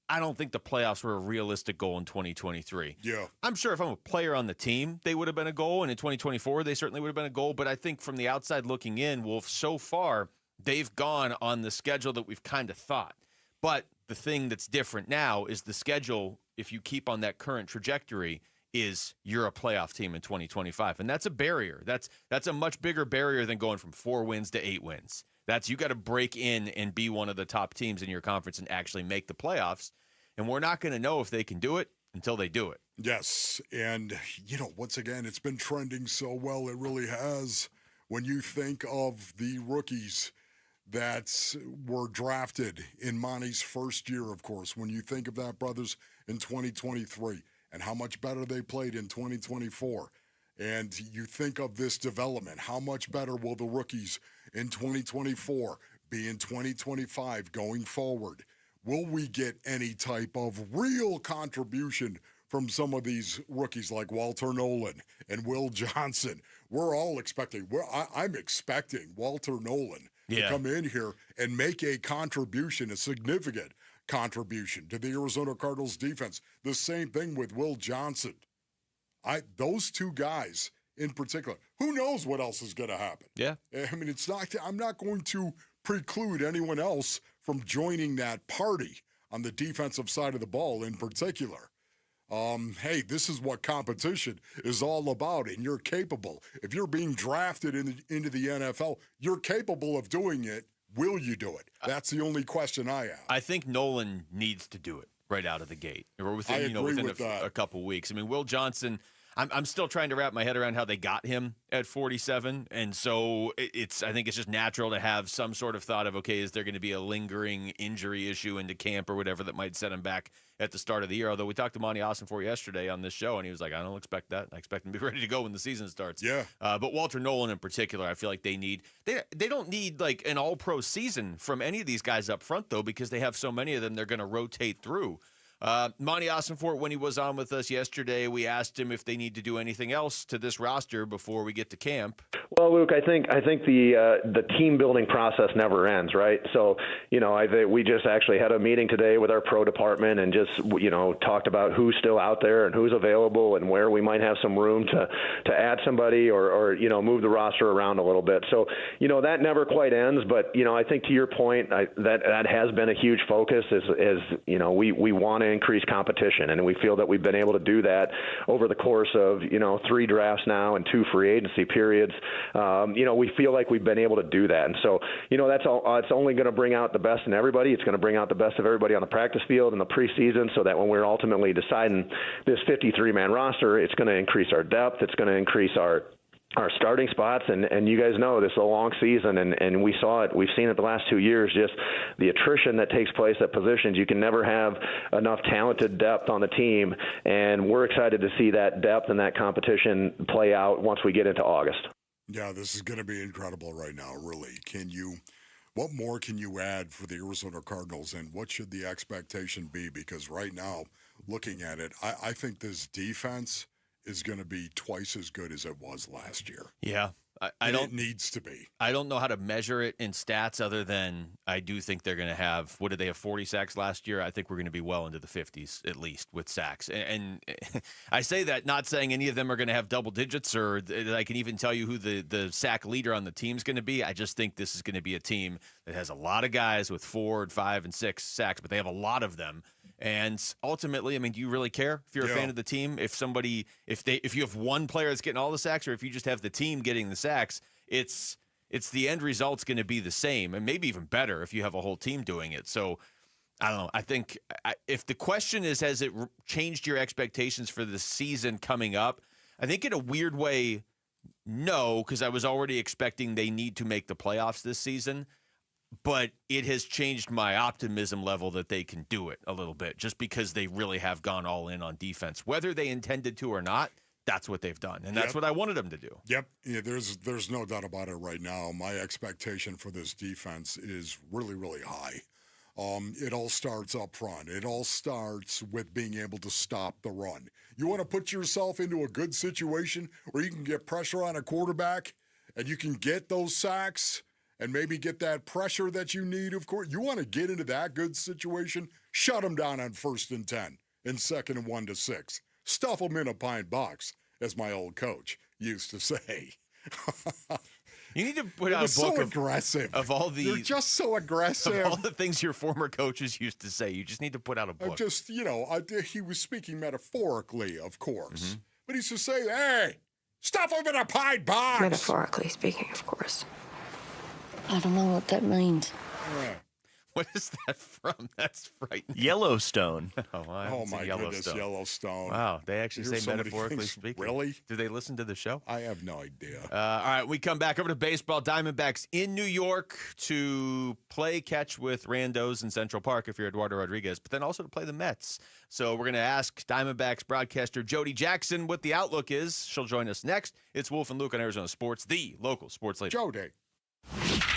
Speaker 17: I don't think the playoffs were a realistic goal in 2023.
Speaker 26: Yeah.
Speaker 17: I'm sure if I'm a player on the team, they would have been a goal. And in 2024, they certainly would have been a goal. But I think from the outside looking in, Wolf, so far, they've gone on the schedule that we've kind of thought. But the thing that's different now is the schedule, if you keep on that current trajectory, is you're a playoff team in 2025. And that's a barrier. That's a much bigger barrier than going from 4 wins to 8 wins. You got to break in and be one of the top teams in your conference and actually make the playoffs. And we're not going to know if they can do it until they do it.
Speaker 26: Yes. And, once again, it's been trending so well. It really has. When you think of the rookies that were drafted in Monty's first year, of course, when you think of that, brothers, in 2023 and how much better they played in 2024, and you think of this development, how much better will the rookies in 2024 be in 2025 going forward? Will we get any type of real contribution from some of these rookies like Walter Nolan and Will Johnson? We're all expecting. I'm expecting Walter Nolan to come in here and make a contribution, a significant contribution to the Arizona Cardinals defense. The same thing with Will Johnson. Those two guys in particular. Who knows what else is going to happen?
Speaker 17: Yeah.
Speaker 26: I mean, I'm not going to preclude anyone else from joining that party on the defensive side of the ball in particular. Hey, this is what competition is all about, and you're capable. If you're being drafted into the NFL, you're capable of doing it. Will you do it? That's the only question I have.
Speaker 17: I think Nolan needs to do it right out of the gate, or within a couple weeks. I mean, Will Johnson, I'm still trying to wrap my head around how they got him at 47, and so I think it's just natural to have some sort of thought of, okay, is there going to be a lingering injury issue into camp or whatever that might set him back at the start of the year? Although we talked to Monty Ossenfort yesterday on this show, and he was like, I don't expect that. I expect him to be ready to go when the season starts.
Speaker 26: Yeah.
Speaker 17: But Walter Nolan in particular, I feel like they don't need like an all-pro season from any of these guys up front, though, because they have so many of them they're going to rotate through. Monty Ossenfort, when he was on with us yesterday, we asked him if they need to do anything else to this roster before we get to camp.
Speaker 4: Well, Luke, I think the team building process never ends, right? So, I think we just actually had a meeting today with our pro department and just, talked about who's still out there and who's available and where we might have some room to add somebody or move the roster around a little bit. So, that never quite ends. But, I think to your point, that has been a huge focus is we want to increase competition, and we feel that we've been able to do that over the course of 3 drafts now and 2 free agency periods. We feel like we've been able to do that, and so that's all. It's only going to bring out the best in everybody. It's going to bring out the best of everybody on the practice field in the preseason, so that when we're ultimately deciding this 53-man roster, it's going to increase our depth. It's going to increase our our starting spots, and you guys know this is a long season, and we've seen it the last 2 years, just the attrition that takes place at positions. You can never have enough talented depth on the team, and we're excited to see that depth and that competition play out once we get into August.
Speaker 26: Yeah, this is going to be incredible right now, really. What more can you add for the Arizona Cardinals, and what should the expectation be? Because right now, looking at it, I think this defense is going to be twice as good as it was last year.
Speaker 17: Yeah.
Speaker 26: It needs to be.
Speaker 17: I don't know how to measure it in stats other than I do think they're going to have, what did they have, 40 sacks last year? I think we're going to be well into the 50s at least with sacks. And I say that not saying any of them are going to have double digits or that I can even tell you who the sack leader on the team is going to be. I just think this is going to be a team that has a lot of guys with 4, 5, and 6 sacks, but they have a lot of them. And ultimately, I mean, do you really care if you're a fan of the team? If you have one player that's getting all the sacks, or if you just have the team getting the sacks, it's the end result's going to be the same, and maybe even better if you have a whole team doing it. So I don't know. I think if the question is, has it changed your expectations for the season coming up? I think in a weird way, no, because I was already expecting they need to make the playoffs this season. But it has changed my optimism level that they can do it a little bit, just because they really have gone all in on defense. Whether they intended to or not, that's what they've done, and that's what I wanted them to do.
Speaker 26: Yep. Yeah, there's no doubt about it right now. My expectation for this defense is really, really high. It all starts up front. It all starts with being able to stop the run. You want to put yourself into a good situation where you can get pressure on a quarterback and you can get those sacks and maybe get that pressure that you need, of course. You want to get into that good situation, shut them down on 1st and 10 and 2nd and 1 to 6. Stuff them in a pine box, as my old coach used to say.
Speaker 17: You need to put out a book of all the...
Speaker 26: You're just so aggressive.
Speaker 17: Of all the things your former coaches used to say. You just need to put out a book.
Speaker 26: He was speaking metaphorically, of course. Mm-hmm. But he used to say, hey, stuff them in a pine box.
Speaker 3: Metaphorically speaking, of course. I don't know what that means.
Speaker 17: What is that from? That's frightening.
Speaker 18: Yellowstone.
Speaker 26: Oh my goodness, Yellowstone.
Speaker 17: Wow, they actually say metaphorically speaking.
Speaker 26: Really?
Speaker 17: Do they listen to the show?
Speaker 26: I have no idea.
Speaker 17: All right, we come back over to baseball. Diamondbacks in New York to play catch with randos in Central Park if you're Eduardo Rodriguez, but then also to play the Mets. So we're going to ask Diamondbacks broadcaster Jody Jackson what the outlook is. She'll join us next. It's Wolf and Luke on Arizona Sports, the local sports leader.
Speaker 26: Jody.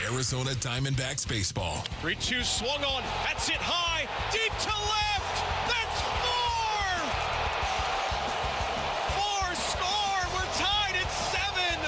Speaker 1: Arizona Diamondbacks baseball.
Speaker 7: 3-2 swung on. That's it high. Deep to left. That's 4. 4 score. We're tied at 7.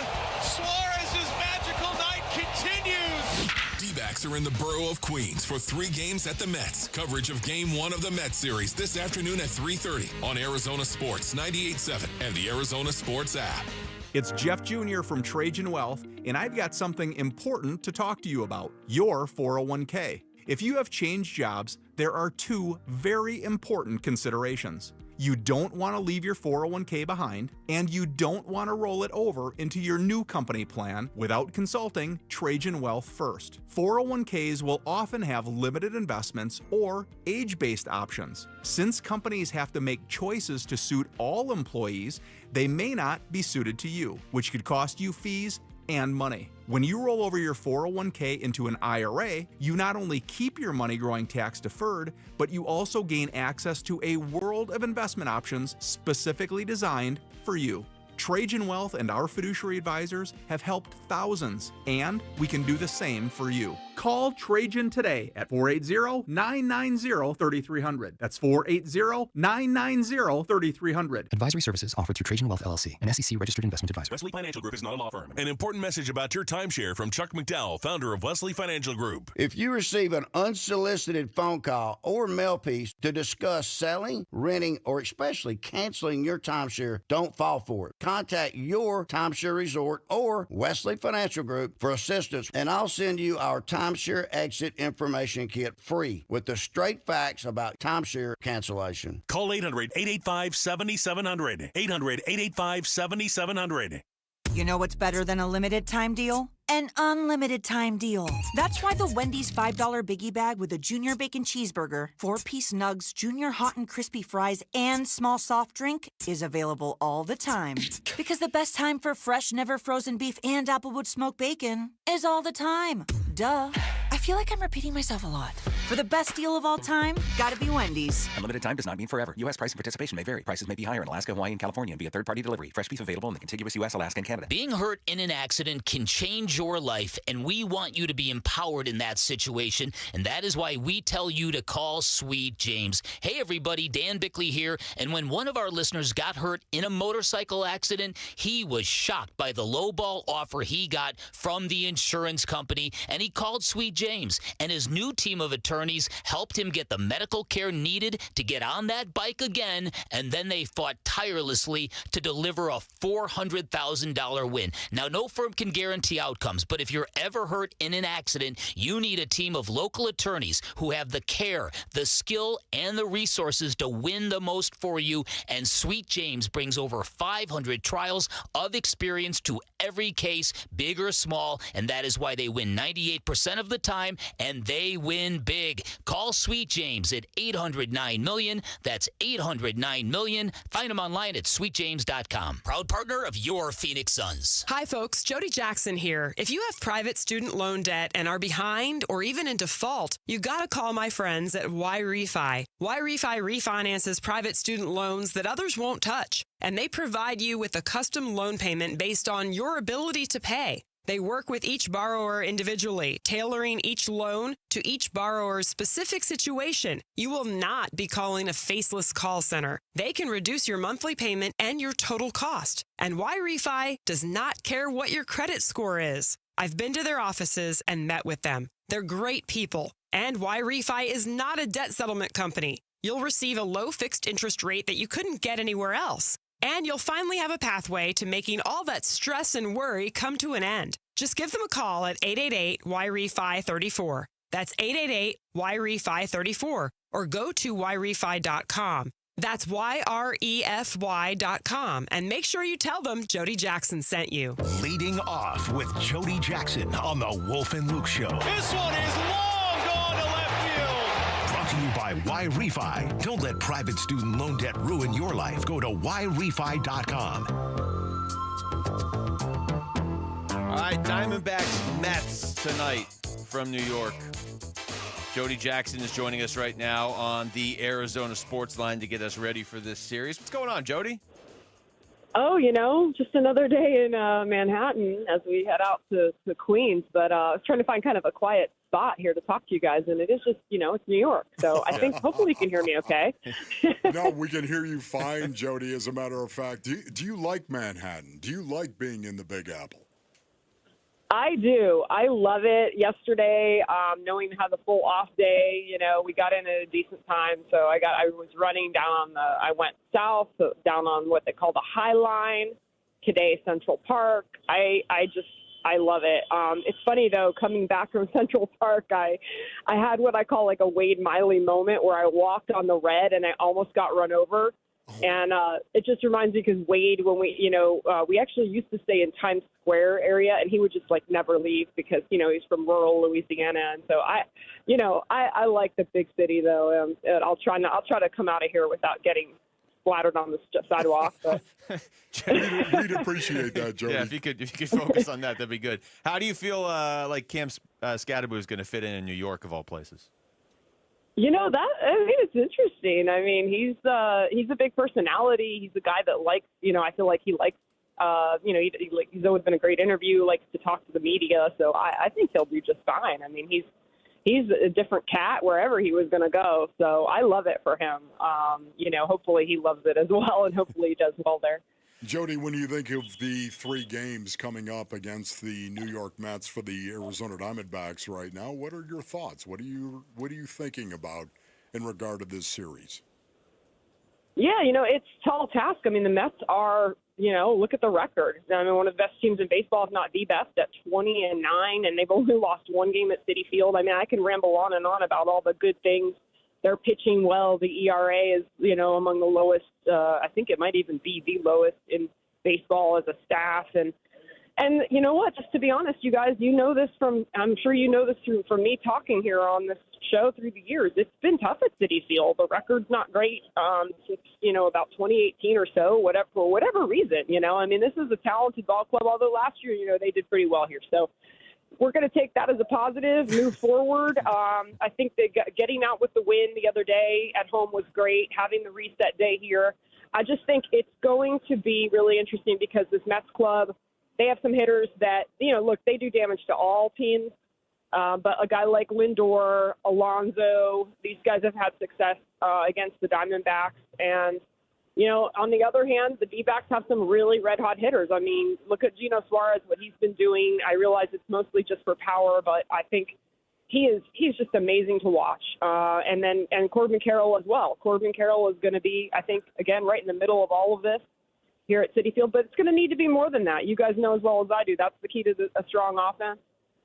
Speaker 7: Suarez's magical night continues.
Speaker 1: D-backs are in the borough of Queens for 3 games at the Mets. Coverage of Game 1 of the Mets series this afternoon at 3:30 on Arizona Sports 98.7 and the Arizona Sports app.
Speaker 13: It's Jeff Jr. from Trajan Wealth, and I've got something important to talk to you about, your 401k. If you have changed jobs, there are 2 very important considerations. You don't want to leave your 401k behind, and you don't want to roll it over into your new company plan without consulting Trajan Wealth first. 401ks will often have limited investments or age-based options. Since companies have to make choices to suit all employees, they may not be suited to you, which could cost you fees and money. When you roll over your 401k into an IRA, you not only keep your money growing tax deferred, but you also gain access to a world of investment options specifically designed for you. Trajan Wealth and our fiduciary advisors have helped thousands, and we can do the same for you. Call Trajan today at 480-990-3300. That's 480-990-3300.
Speaker 16: Advisory services offered through Trajan Wealth LLC, an SEC registered investment advisor.
Speaker 9: Wesley Financial Group is not a law firm. An important message about your timeshare from Chuck McDowell, founder of Wesley Financial Group.
Speaker 19: If you receive an unsolicited phone call or mail piece to discuss selling, renting, or especially canceling your timeshare, don't fall for it. Contact your timeshare resort or Wesley Financial Group for assistance, and I'll send you our timeshare exit information kit free with the straight facts about timeshare cancellation.
Speaker 9: Call 800-885-7700. 800-885-7700.
Speaker 20: You know what's better than a limited time deal?
Speaker 5: an unlimited time deal. That's why the Wendy's $5 Biggie Bag with a Junior Bacon Cheeseburger, 4-piece nugs, Junior Hot and Crispy Fries, and small soft drink is available all the time. Because the best time for fresh, never frozen beef and Applewood smoked bacon is all the time. Duh. I feel like I'm repeating myself a lot. For the best deal of all time, gotta be Wendy's.
Speaker 6: Unlimited time does not mean forever. U.S. price and participation may vary. Prices may be higher in Alaska, Hawaii, and California via third-party delivery. Fresh beef available in the contiguous U.S., Alaska, and Canada.
Speaker 10: Being hurt in an accident can change your life, and we want you to be empowered in that situation, and that is why we tell you to call Sweet James. Hey, everybody, Dan Bickley here, and when one of our listeners got hurt in a motorcycle accident, he was shocked by the lowball offer he got from the insurance company, and he called Sweet James, and his new team of attorneys helped him get the medical care needed to get on that bike again, and then they fought tirelessly to deliver a $400,000 win. Now, no firm can guarantee outcomes, but if you're ever hurt in an accident, you need a team of local attorneys who have the care, the skill, and the resources to win the most for you, and Sweet James brings over 500 trials of experience to every case, big or small, and that is why they win 98% of the time, and they win big. Call Sweet James at 800-9-MILLION. That's 800-9-MILLION. Find them online at sweetjames.com. Proud partner of your Phoenix Suns.
Speaker 11: Hi, folks. Jody Jackson here. If you have private student loan debt and are behind or even in default, you got to call my friends at YRefi. YRefi refinances private student loans that others won't touch, and they provide you with a custom loan payment based on your ability to pay. They work with each borrower individually, tailoring each loan to each borrower's specific situation. You will not be calling a faceless call center. They can reduce your monthly payment and your total cost. And YRefi does not care what your credit score is. I've been to their offices and met with them. They're great people. And YRefi is not a debt settlement company. You'll receive a low fixed interest rate that you couldn't get anywhere else. And you'll finally have a pathway to making all that stress and worry come to an end. Just give them a call at 888-YRefi-34. That's 888-YRefi-34. Or go to YRefi.com. That's YREFY.com. And make sure you tell them Jody Jackson sent you.
Speaker 9: Leading off with Jody Jackson on the Wolf and Luke Show.
Speaker 7: This one is long gone to left field.
Speaker 9: Brought to you by YRefi. Don't let private student loan debt ruin your life. Go to YRefi.com.
Speaker 17: All right, Diamondbacks Mets tonight from New York. Jody Jackson is joining us right now on the Arizona Sports Line to get us ready for this series. What's going on, Jody?
Speaker 20: Oh, just another day in Manhattan as we head out to Queens. But I was trying to find kind of a quiet spot here to talk to you guys, and it is just, it's New York. So I think hopefully you can hear me okay.
Speaker 26: No, we can hear you fine, Jody, as a matter of fact. Do you like Manhattan? Do you like being in the Big Apple?
Speaker 20: I do. I love it. Yesterday, knowing how the full off day, we got in at a decent time. So I was running down I went south, down on what they call the High Line, today Central Park. I love it. It's funny though, coming back from Central Park, I had what I call like a Wade Miley moment where I walked on the red and I almost got run over. And it just reminds me because Wade, when we actually used to stay in Times Square area, and he would just like never leave because he's from rural Louisiana, and so I like the big city though, and I'll try to come out of here without getting splattered on the sidewalk. But.
Speaker 26: We'd appreciate that, Jody.
Speaker 17: Yeah, if you could focus on that, that'd be good. How do you feel like Cam Scadaboo is going to fit in New York of all places?
Speaker 20: It's interesting. I mean, he's a big personality. He's a guy that likes, I feel like he likes, he's always been a great interview, likes to talk to the media. So I think he'll do just fine. I mean, he's a different cat wherever he was going to go. So I love it for him. Hopefully he loves it as well, and hopefully he does well there.
Speaker 26: Jody, when you think of the 3 games coming up against the New York Mets for the Arizona Diamondbacks right now, what are your thoughts? What are you thinking about in regard to this series?
Speaker 20: Yeah, it's a tall task. I mean, the Mets are, look at the record. I mean, one of the best teams in baseball, if not the best, at 20-9, and they've only lost 1 game at Citi Field. I mean, I can ramble on and on about all the good things. They're pitching well. The ERA is, among the lowest. I think it might even be the lowest in baseball as a staff. And And you know what? Just to be honest, you guys, I'm sure you know this from me talking here on this show through the years. It's been tough at Citi Field. The record's not great since, about 2018 or so, for whatever reason. I mean, this is a talented ball club, although last year, they did pretty well here. So we're going to take that as a positive, move forward. I think getting out with the win the other day at home was great, having the reset day here. I just think it's going to be really interesting because this Mets club, they have some hitters that, look, they do damage to all teams. But a guy like Lindor, Alonso, these guys have had success against the Diamondbacks. And, on the other hand, the D-backs have some really red-hot hitters. I mean, look at Gino Suarez, what he's been doing. I realize it's mostly just for power, but I think he's just amazing to watch. And Corbin Carroll as well. Corbin Carroll is going to be, I think, again, right in the middle of all of this here at Citi Field. But it's going to need to be more than that. You guys know as well as I do, that's the key to a strong offense.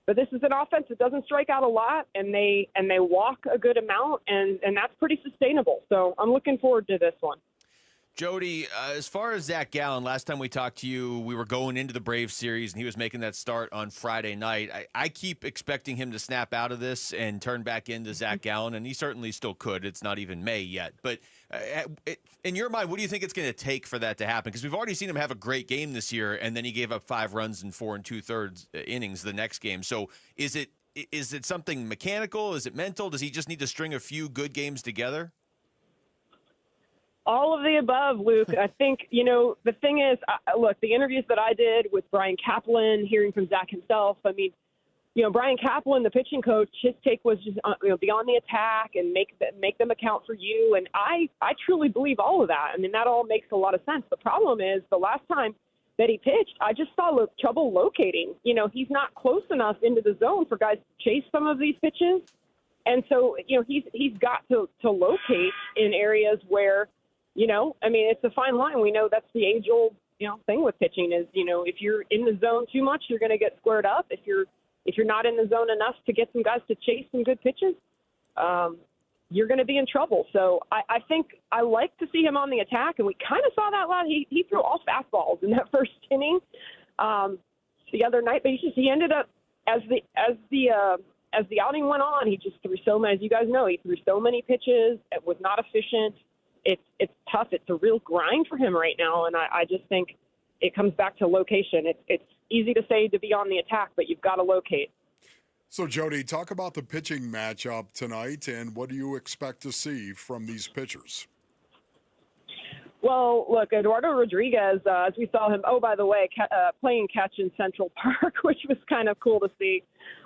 Speaker 20: But this is an offense that doesn't strike out a lot, and they walk a good amount, and that's pretty sustainable. So I'm looking forward to this one.
Speaker 17: Jody, as far as Zach Gallen, last time we talked to you, we were going into the Braves series, and he was making that start on Friday night. I keep expecting him to snap out of this and turn back into Zach Gallen, and he certainly still could. It's not even May yet. But in your mind, what do you think it's going to take for that to happen? Because we've already seen him have a great game this year, and then he gave up 5 runs in 4 2/3 innings the next game. So is it something mechanical? Is it mental? Does he just need to string a few good games together?
Speaker 20: All of the above, Luke. I think, the thing is, look, the interviews that I did with Brian Kaplan, hearing from Zach himself, I mean, Brian Kaplan, the pitching coach, his take was just, be on the attack and make them account for you. And I truly believe all of that. I mean, that all makes a lot of sense. The problem is the last time that he pitched, I just saw trouble locating. He's not close enough into the zone for guys to chase some of these pitches. And so, he's got to locate in areas where, I mean, it's a fine line. We know that's the age-old, thing with pitching is, if you're in the zone too much, you're going to get squared up. If you're not in the zone enough to get some guys to chase some good pitches, you're going to be in trouble. So I think I like to see him on the attack, and we kind of saw that last. He threw all fastballs in that first inning the other night, but he ended up as the outing went on, he just threw so many. As you guys know, he threw so many pitches. It was not efficient. It's tough. It's a real grind for him right now, and I just think it comes back to location. It's easy to say to be on the attack, but you've got to locate.
Speaker 26: So, Jody, talk about the pitching matchup tonight, and what do you expect to see from these pitchers?
Speaker 20: Well, look, Eduardo Rodriguez, as we saw him, by the way, playing catch in Central Park, which was kind of cool to see.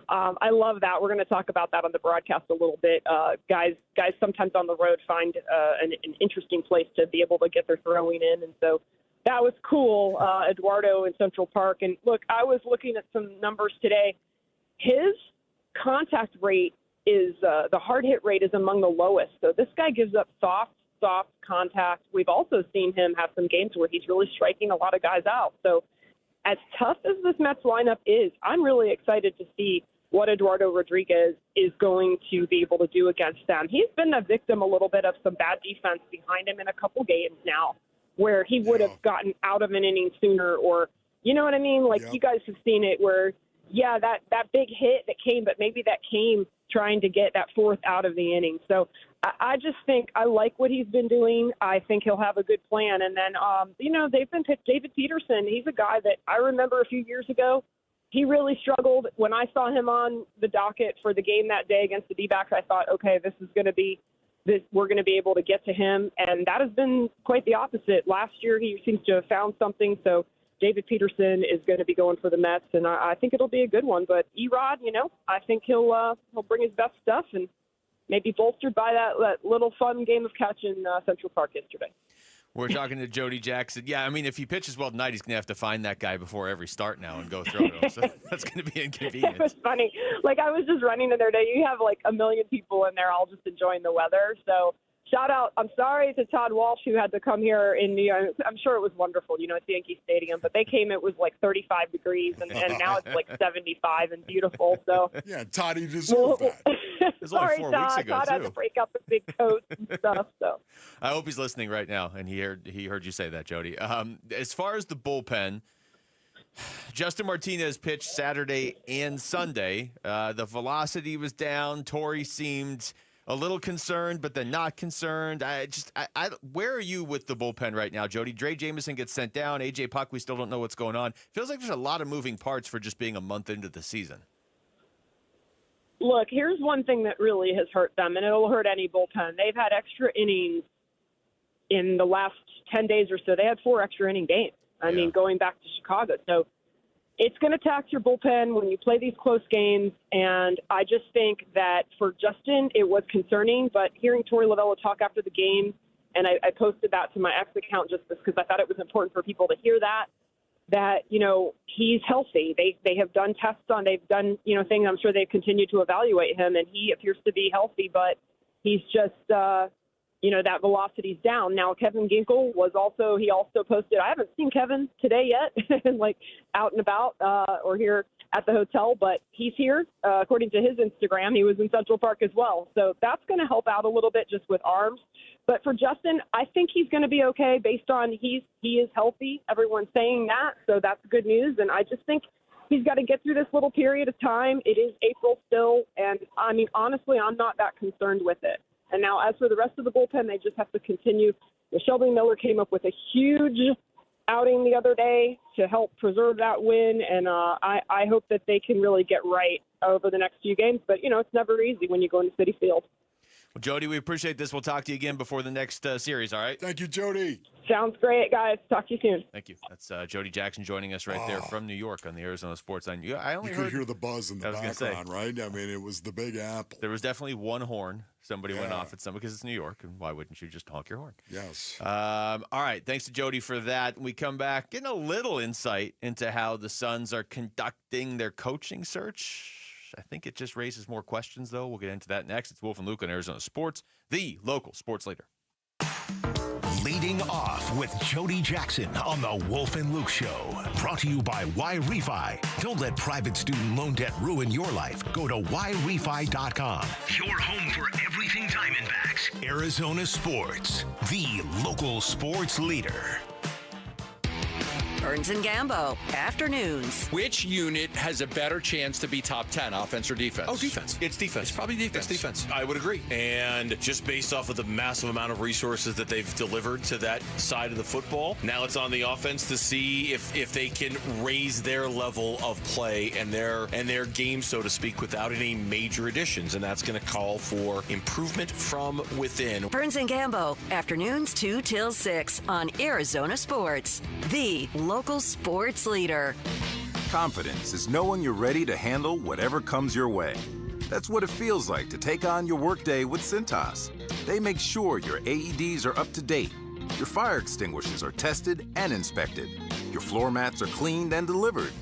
Speaker 20: I love that. We're going to talk about that on the broadcast a little bit. Guys sometimes on the road find an interesting place to be able to get their throwing in. And so that was cool, Eduardo in Central Park. And look, I was looking at some numbers today. His contact rate is the hard hit rate is among the lowest. So this guy gives up soft contact. We've also seen him have some games where he's really striking a lot of guys out. So as tough as this Mets lineup is, I'm really excited to see what Eduardo Rodriguez is going to be able to do against them. He's been a victim a little bit of some bad defense behind him in a couple games now where he would have gotten out of an inning sooner, or, you know what I mean? Like, you guys have seen it where, that big hit that came, but maybe that came trying to get that fourth out of the inning. So I just think I like what he's been doing. I think he'll have a good plan. And then, they've been picked David Peterson. He's a guy that I remember a few years ago. He really struggled. When I saw him on the docket for the game that day against the D-backs, I thought, okay, this is going to be this. We're going to be able to get to him. And that has been quite the opposite. Last year, he seems to have found something. So David Peterson is going to be going for the Mets, and I think it'll be a good one. But Erod, I think he'll bring his best stuff, and maybe bolstered by that little fun game of catch in Central Park yesterday.
Speaker 17: We're talking to Jody Jackson. Yeah, I mean, if he pitches well tonight, he's going to have to find that guy before every start now and go throw to him. So that's going to be inconvenient.
Speaker 20: It was funny. Like, I was just running in there today. You have, like, a million people in there all just enjoying the weather. So shout out. I'm sorry to Todd Walsh, who had to come here in New York. I'm sure it was wonderful, it's Yankee Stadium. But they came, it was like 35 degrees, and now it's like 75 and beautiful. So
Speaker 26: yeah, Todd, he deserved that.
Speaker 20: Sorry,
Speaker 17: only 4
Speaker 20: Todd.
Speaker 17: weeks ago,
Speaker 20: Todd had to
Speaker 17: too.
Speaker 20: break up the big coat and stuff. So
Speaker 17: I hope he's listening right now, and he heard you say that, Jody. As far as the bullpen, Justin Martinez pitched Saturday and Sunday. The velocity was down. Torrey seemed a little concerned, but then not concerned. Where are you with the bullpen right now, Jody? Dre Jameson gets sent down. AJ Puck, we still don't know what's going on. Feels like there's a lot of moving parts for just being a month into the season.
Speaker 20: Look, here's one thing that really has hurt them, and it'll hurt any bullpen. They've had extra innings in the last 10 days or so. They had 4 extra inning games. I mean, going back to Chicago. So it's going to tax your bullpen when you play these close games. And I just think that for Justin, it was concerning. But hearing Torey Lovullo talk after the game, and I posted that to my X account just because I thought it was important for people to hear that, you know, he's healthy. They have done tests on, they've done, you know, things. I'm sure they've continued to evaluate him, and he appears to be healthy. But he's just, you know, that velocity's down. Now, Kevin Ginkel he also posted, I haven't seen Kevin today yet, like out and about or here at the hotel, but he's here. According to his Instagram, he was in Central Park as well. So that's going to help out a little bit just with arms. But for Justin, I think he's going to be okay based on he is healthy. Everyone's saying that, so that's good news. And I just think he's got to get through this little period of time. It is April still, and I mean, honestly, I'm not that concerned with it. And now, as for the rest of the bullpen, they just have to continue. Shelby Miller came up with a huge outing the other day to help preserve that win, and I hope that they can really get right over the next few games. But, you know, it's never easy when you go into Citi Field.
Speaker 17: Well, Jody, we appreciate this. We'll talk to you again before the next series, all right?
Speaker 26: Thank you, Jody.
Speaker 20: Sounds great, guys. Talk to you soon.
Speaker 17: Thank you. That's Jody Jackson joining us right there from New York on the Arizona Sports Line. You
Speaker 26: could hear the buzz in the background, right? I mean, it was the Big Apple.
Speaker 17: There was definitely one horn. Somebody went off at somebody because it's New York, and why wouldn't you just honk your horn?
Speaker 26: Yes.
Speaker 17: All right. Thanks to Jody for that. We come back, getting a little insight into how the Suns are conducting their coaching search. I think it just raises more questions, though. We'll get into that next. It's Wolf and Luke on Arizona Sports, the local sports leader.
Speaker 9: Leading off with Jody Jackson on the Wolf and Luke Show. Brought to you by Y-Refi. Don't let private student loan debt ruin your life. Go to YRefi.com. Your home for everything Diamondbacks. Arizona Sports, the local sports leader.
Speaker 2: Burns and Gambo, afternoons.
Speaker 12: Which unit has a better chance to be top 10, offense or defense?
Speaker 21: Oh, defense.
Speaker 12: It's defense.
Speaker 21: It's probably defense.
Speaker 12: It's defense.
Speaker 21: I would agree. And just based off of the massive amount of resources that they've delivered to that side of the football, now it's on the offense to see if they can raise their level of play and their game, so to speak, without any major additions. And that's going to call for improvement from within.
Speaker 2: Burns and Gambo, afternoons 2 till 6 on Arizona Sports, the local sports leader.
Speaker 22: Confidence is knowing you're ready to handle whatever comes your way. That's what it feels like to take on your workday with Cintas. They make sure your AEDs are up to date, your fire extinguishers are tested and inspected, your floor mats are cleaned and delivered,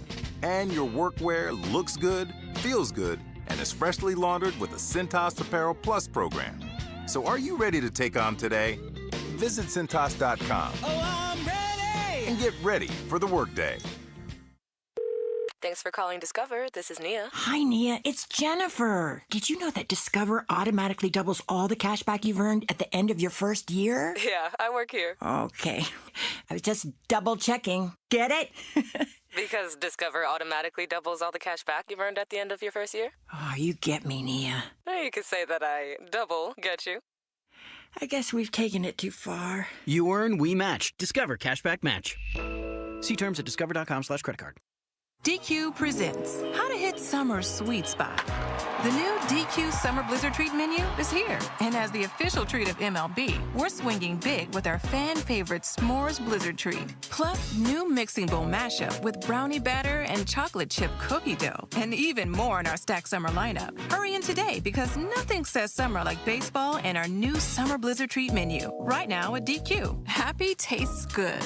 Speaker 22: and your workwear looks good, feels good, and is freshly laundered with the Cintas Apparel Plus program. So are you ready to take on today? Visit Cintas.com. And get ready for the workday.
Speaker 23: Thanks for calling Discover. This is Nia.
Speaker 5: Hi, Nia. It's Jennifer. Did you know that Discover automatically doubles all the cash back you've earned at the end of your first year?
Speaker 23: Yeah, I work here.
Speaker 5: Okay. I was just double checking. Get it?
Speaker 23: Because Discover automatically doubles all the cash back you've earned at the end of your first year?
Speaker 5: Oh, you get me, Nia.
Speaker 23: You could say that I double get you.
Speaker 5: I guess we've taken it too far.
Speaker 25: You earn, we match. Discover Cashback Match. See terms at discover.com/creditcard.
Speaker 27: DQ presents how to hit summer's sweet spot. The new DQ Summer Blizzard Treat menu is here. And as the official treat of MLB, we're swinging big with our fan favorite S'mores Blizzard Treat. Plus, new mixing bowl mashup with brownie batter and chocolate chip cookie dough. And even more in our Stack Summer lineup. Hurry in today because nothing says summer like baseball and our new Summer Blizzard Treat menu. Right now at DQ. Happy tastes good.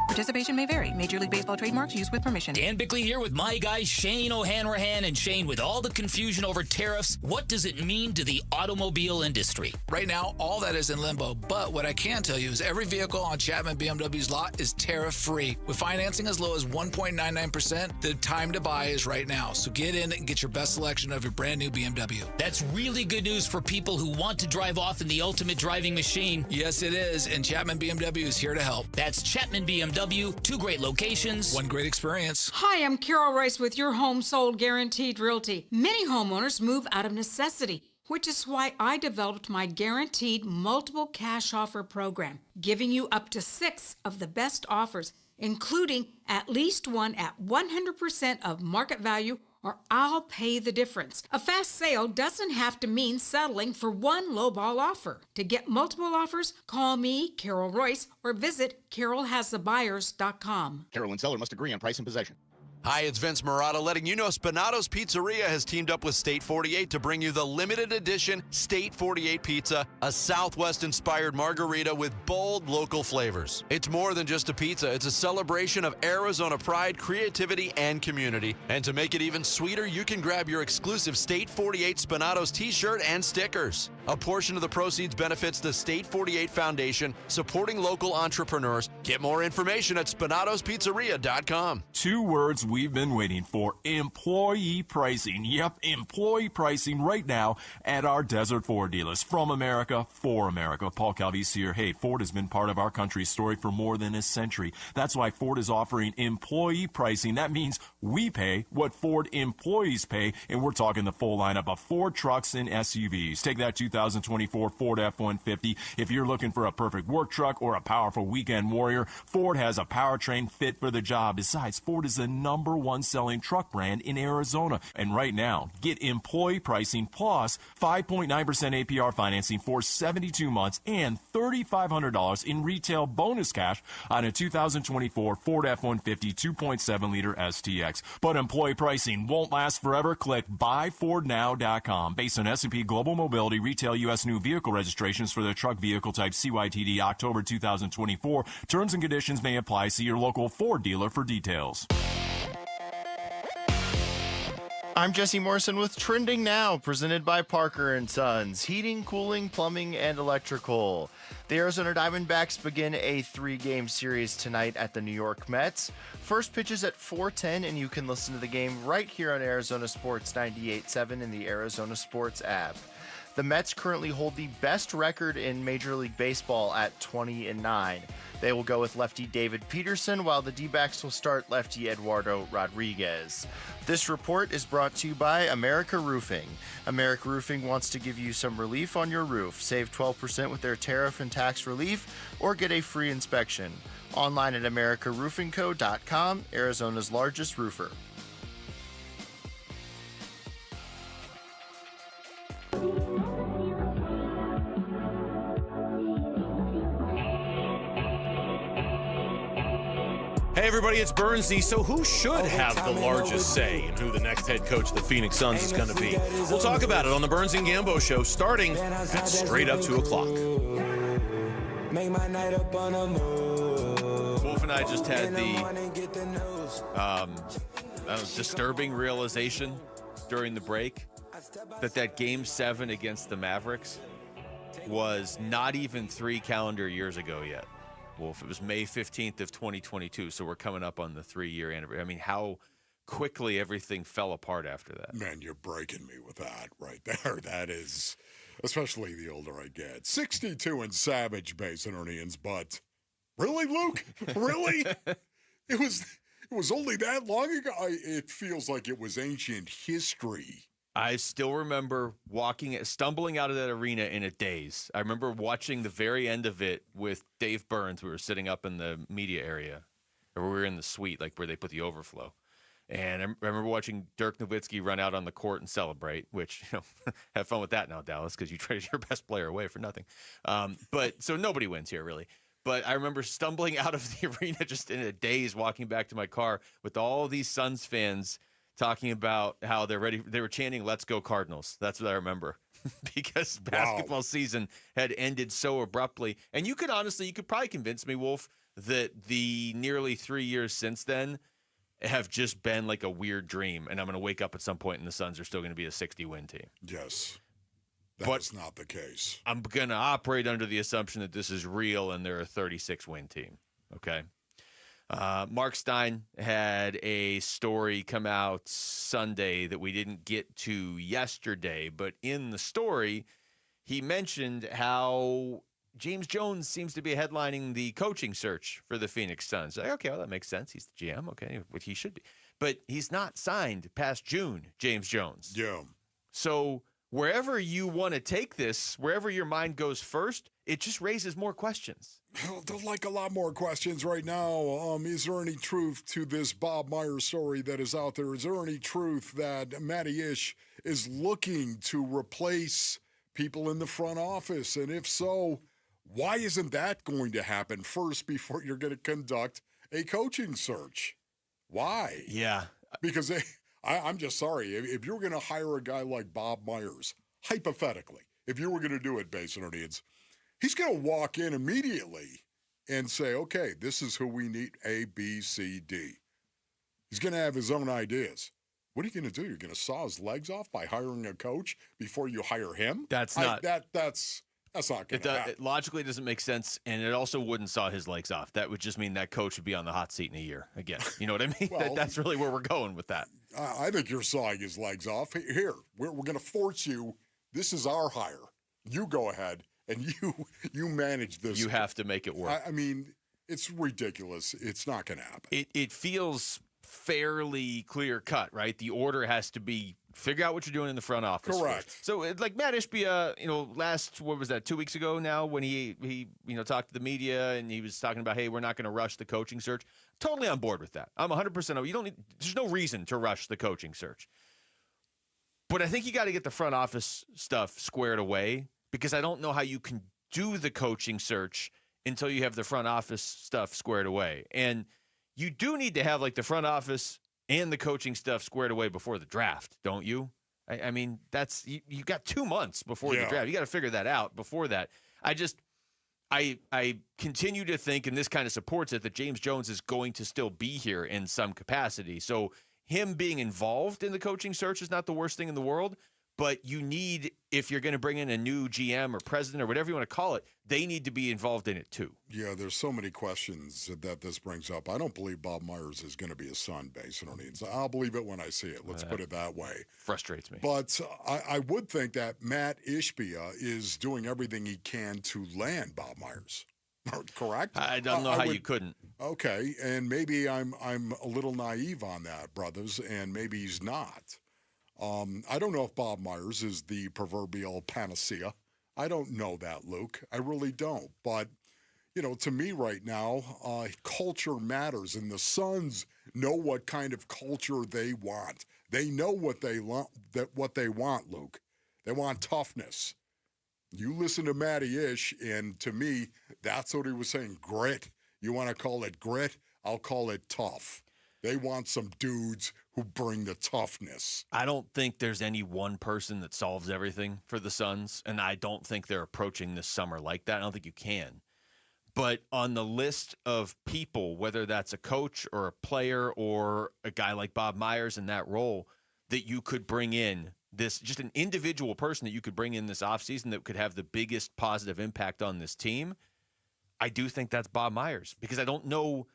Speaker 27: Participation may vary. Major League Baseball trademarks used with permission.
Speaker 10: Dan Bickley here with my guy Shane O'Hanrahan. And Shane, with all the confusion over tariffs, what does it mean to the automobile industry?
Speaker 28: Right now, all that is in limbo. But what I can tell you is every vehicle on Chapman BMW's lot is tariff-free. With financing as low as 1.99%, the time to buy is right now. So get in and get your best selection of your brand new BMW.
Speaker 10: That's really good news for people who want to drive off in the ultimate driving machine.
Speaker 28: Yes, it is. And Chapman BMW is here to help.
Speaker 10: That's Chapman BMW. BMW, 2 great locations,
Speaker 28: 1 great experience.
Speaker 1: Hi, I'm Carol Rice with your Home Sold Guaranteed Realty. Many homeowners move out of necessity, which is why I developed my Guaranteed Multiple Cash Offer program, giving you up to 6 of the best offers, including at least one at 100% of market value, or I'll pay the difference. A fast sale doesn't have to mean settling for one lowball offer. To get multiple offers, call me, Carol Royce, or visit carolhasthebuyers.com.
Speaker 3: Carol and seller must agree on price and possession.
Speaker 4: Hi, it's Vince Murata letting you know Spinato's Pizzeria has teamed up with State 48 to bring you the limited edition State 48 Pizza, a Southwest-inspired margarita with bold local flavors. It's more than just a pizza. It's a celebration of Arizona pride, creativity, and community. And to make it even sweeter, you can grab your exclusive State 48 Spinato's t-shirt and stickers. A portion of the proceeds benefits the State 48 Foundation, supporting local entrepreneurs. Get more information at spinatospizzeria.com.
Speaker 8: 2 words we've been waiting for: employee pricing. Yep, employee pricing right now at our Desert Ford dealers. From America, for America. Paul Calvise here. Hey, Ford has been part of our country's story for more than a century. That's why Ford is offering employee pricing. That means we pay what Ford employees pay, and we're talking the full lineup of Ford trucks and SUVs. Take that 2024 Ford F-150. If you're looking for a perfect work truck or a powerful weekend warrior, Ford has a powertrain fit for the job. Besides, Ford is the number 1 selling truck brand in Arizona. And right now, get employee pricing plus 5.9% APR financing for 72 months and $3,500 in retail bonus cash on a 2024 Ford F-150 2.7-liter STX. But employee pricing won't last forever. Click buyfordnow.com. Based on S&P Global Mobility retail U.S. new vehicle registrations for the truck vehicle type CYTD October 2024. Terms and conditions may apply. See your local Ford dealer for details.
Speaker 14: I'm Jesse Morrison with Trending Now, presented by Parker & Sons, heating, cooling, plumbing, and electrical. The Arizona Diamondbacks begin a 3-game series tonight at the New York Mets. First pitch is at 4:10, and you can listen to the game right here on Arizona Sports 98.7 in the Arizona Sports app. The Mets currently hold the best record in Major League Baseball at 20-9. They will go with lefty David Peterson, while the D-backs will start lefty Eduardo Rodriguez. This report is brought to you by America Roofing. America Roofing wants to give you some relief on your roof. Save 12% with their tariff and tax relief, or get a free inspection. Online at americaroofingco.com, Arizona's largest roofer.
Speaker 21: Hey, everybody, it's Bernsey. So who should have the largest say in who the next head coach of the Phoenix Suns is going to be? We'll talk about it on the Bernsey and Gambo Show starting at straight up 2 o'clock. Wolf and I just had the disturbing realization during the break that Game 7 against the Mavericks was not even 3 calendar years ago yet. Wolf, it was May 15th of 2022, so we're coming up on the 3-year anniversary. I mean, how quickly everything fell apart after that.
Speaker 26: Man, you're breaking me with that right there. That is, especially the older I get. 62 in Savage Bay, St. Orleans, but really, Luke? Really? It was only that long ago. It feels like it was ancient history.
Speaker 17: I still remember stumbling out of that arena in a daze. I remember watching the very end of it with Dave Burns. We were sitting up in the media area, or we were in the suite, like where they put the overflow. And I remember watching Dirk Nowitzki run out on the court and celebrate, which, have fun with that now, Dallas, because you traded your best player away for nothing. But so nobody wins here, really. But I remember stumbling out of the arena just in a daze, walking back to my car with all these Suns fans talking about how they're ready. They were chanting, "Let's go Cardinals." That's what I remember because basketball season had ended so abruptly. And you could probably convince me, Wolf, that the nearly 3 years since then have just been like a weird dream. And I'm going to wake up at some point and the Suns are still going to be a 60-win team.
Speaker 26: Yes. That's not the case.
Speaker 17: I'm going to operate under the assumption that this is real and they're a 36-win team. Okay. Mark Stein had a story come out Sunday that we didn't get to yesterday, but in the story, he mentioned how James Jones seems to be headlining the coaching search for the Phoenix Suns. Like, okay, well, that makes sense. He's the GM. Okay, what he should be. But he's not signed past June, James Jones.
Speaker 26: Yeah.
Speaker 17: So wherever you want to take this, wherever your mind goes first, it just raises more questions.
Speaker 26: Well, there's like a lot more questions right now. Is there any truth to this Bob Myers story that is out there? Is there any truth that Matty Ish is looking to replace people in the front office? And if so, why isn't that going to happen first before you're going to conduct a coaching search? Why?
Speaker 17: Yeah.
Speaker 26: Because I'm just sorry. If you're going to hire a guy like Bob Myers, hypothetically, if you were going to do it, Basin Indians, he's going to walk in immediately and say, okay, this is who we need, A, B, C, D. He's going to have his own ideas. What are you going to do? You're going to saw his legs off by hiring a coach before you hire him?
Speaker 17: That's not
Speaker 26: that's not going to happen.
Speaker 17: It logically doesn't make sense, and it also wouldn't saw his legs off. That would just mean that coach would be on the hot seat in a year again. You know what I mean?
Speaker 26: Well,
Speaker 17: that's really where we're going with that.
Speaker 26: I think you're sawing his legs off. Here, we're going to force you. This is our hire. You go ahead, and you manage this.
Speaker 17: You have to make it work.
Speaker 26: I mean, it's ridiculous. It's not going to happen.
Speaker 17: It feels fairly clear cut, right? The order has to be figure out what you're doing in the front office.
Speaker 26: Correct.
Speaker 17: First. So like Matt Ishbia, what was that, 2 weeks ago now when he talked to the media and he was talking about, hey, we're not going to rush the coaching search. Totally on board with that. I'm 100%. There's no reason to rush the coaching search. But I think you got to get the front office stuff squared away because I don't know how you can do the coaching search until you have the front office stuff squared away. And you do need to have like the front office and the coaching stuff squared away before the draft, don't you? I mean, that's you got 2 months before the draft. You got to figure that out before that. I continue to think, and this kind of supports it, that James Jones is going to still be here in some capacity. So him being involved in the coaching search is not the worst thing in the world. But you need, if you're going to bring in a new GM or president or whatever you want to call it, they need to be involved in it too.
Speaker 26: Yeah, there's so many questions that this brings up. I don't believe Bob Myers is going to be a son, Basin or needs. I'll believe it when I see it. Let's put it that way.
Speaker 17: Frustrates me.
Speaker 26: But I would think that Matt Ishbia is doing everything he can to land Bob Myers. Correct?
Speaker 17: I don't know how you couldn't.
Speaker 26: Okay, and maybe I'm a little naive on that, brothers, and maybe he's not. I don't know if Bob Myers is the proverbial panacea. I don't know that, Luke. I really don't. But, to me right now, culture matters, and the Suns know what kind of culture they want. They know what they want, Luke. They want toughness. You listen to Matty Ish, and to me, that's what he was saying, grit. You want to call it grit? I'll call it tough. They want some dudes who bring the toughness.
Speaker 17: I don't think there's any one person that solves everything for the Suns, and I don't think they're approaching this summer like that. I don't think you can. But on the list of people, whether that's a coach or a player or a guy like Bob Myers in that role, that you could bring in this, just an individual person that you could bring in this offseason that could have the biggest positive impact on this team, I do think that's Bob Myers, because I don't know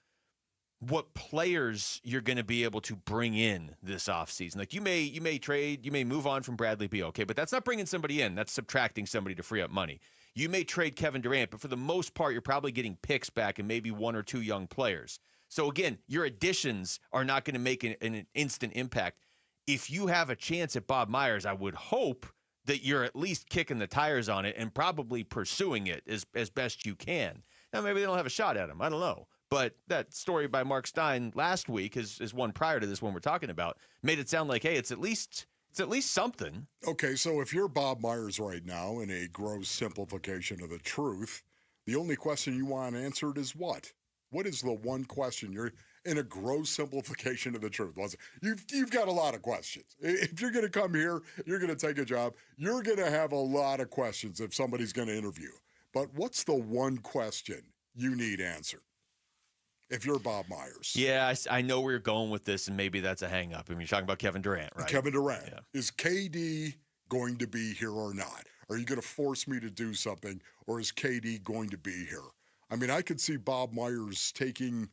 Speaker 17: what players you're going to be able to bring in this offseason. Like you may trade, you may move on from Bradley Beal, okay, but that's not bringing somebody in. That's subtracting somebody to free up money. You may trade Kevin Durant, but for the most part, you're probably getting picks back and maybe one or two young players. So again, your additions are not going to make an instant impact. If you have a chance at Bob Myers, I would hope that you're at least kicking the tires on it and probably pursuing it as best you can. Now, maybe they don't have a shot at him. I don't know. But that story by Mark Stein last week is one prior to this one we're talking about, made it sound like, hey, it's at least something.
Speaker 26: Okay, so if you're Bob Myers right now, in a gross simplification of the truth, the only question you want answered is what? What is the one question you're in a gross simplification of the truth? You've got a lot of questions. If you're going to come here, you're going to take a job, you're going to have a lot of questions if somebody's going to interview. But what's the one question you need answered? If you're Bob Myers.
Speaker 17: Yeah, I know where you're going with this, and maybe that's a hang-up. I mean, you're talking about Kevin Durant, right?
Speaker 26: Kevin Durant.
Speaker 17: Yeah.
Speaker 26: Is KD going to be here or not? Are you going to force me to do something, or is KD going to be here? I mean, I could see Bob Myers taking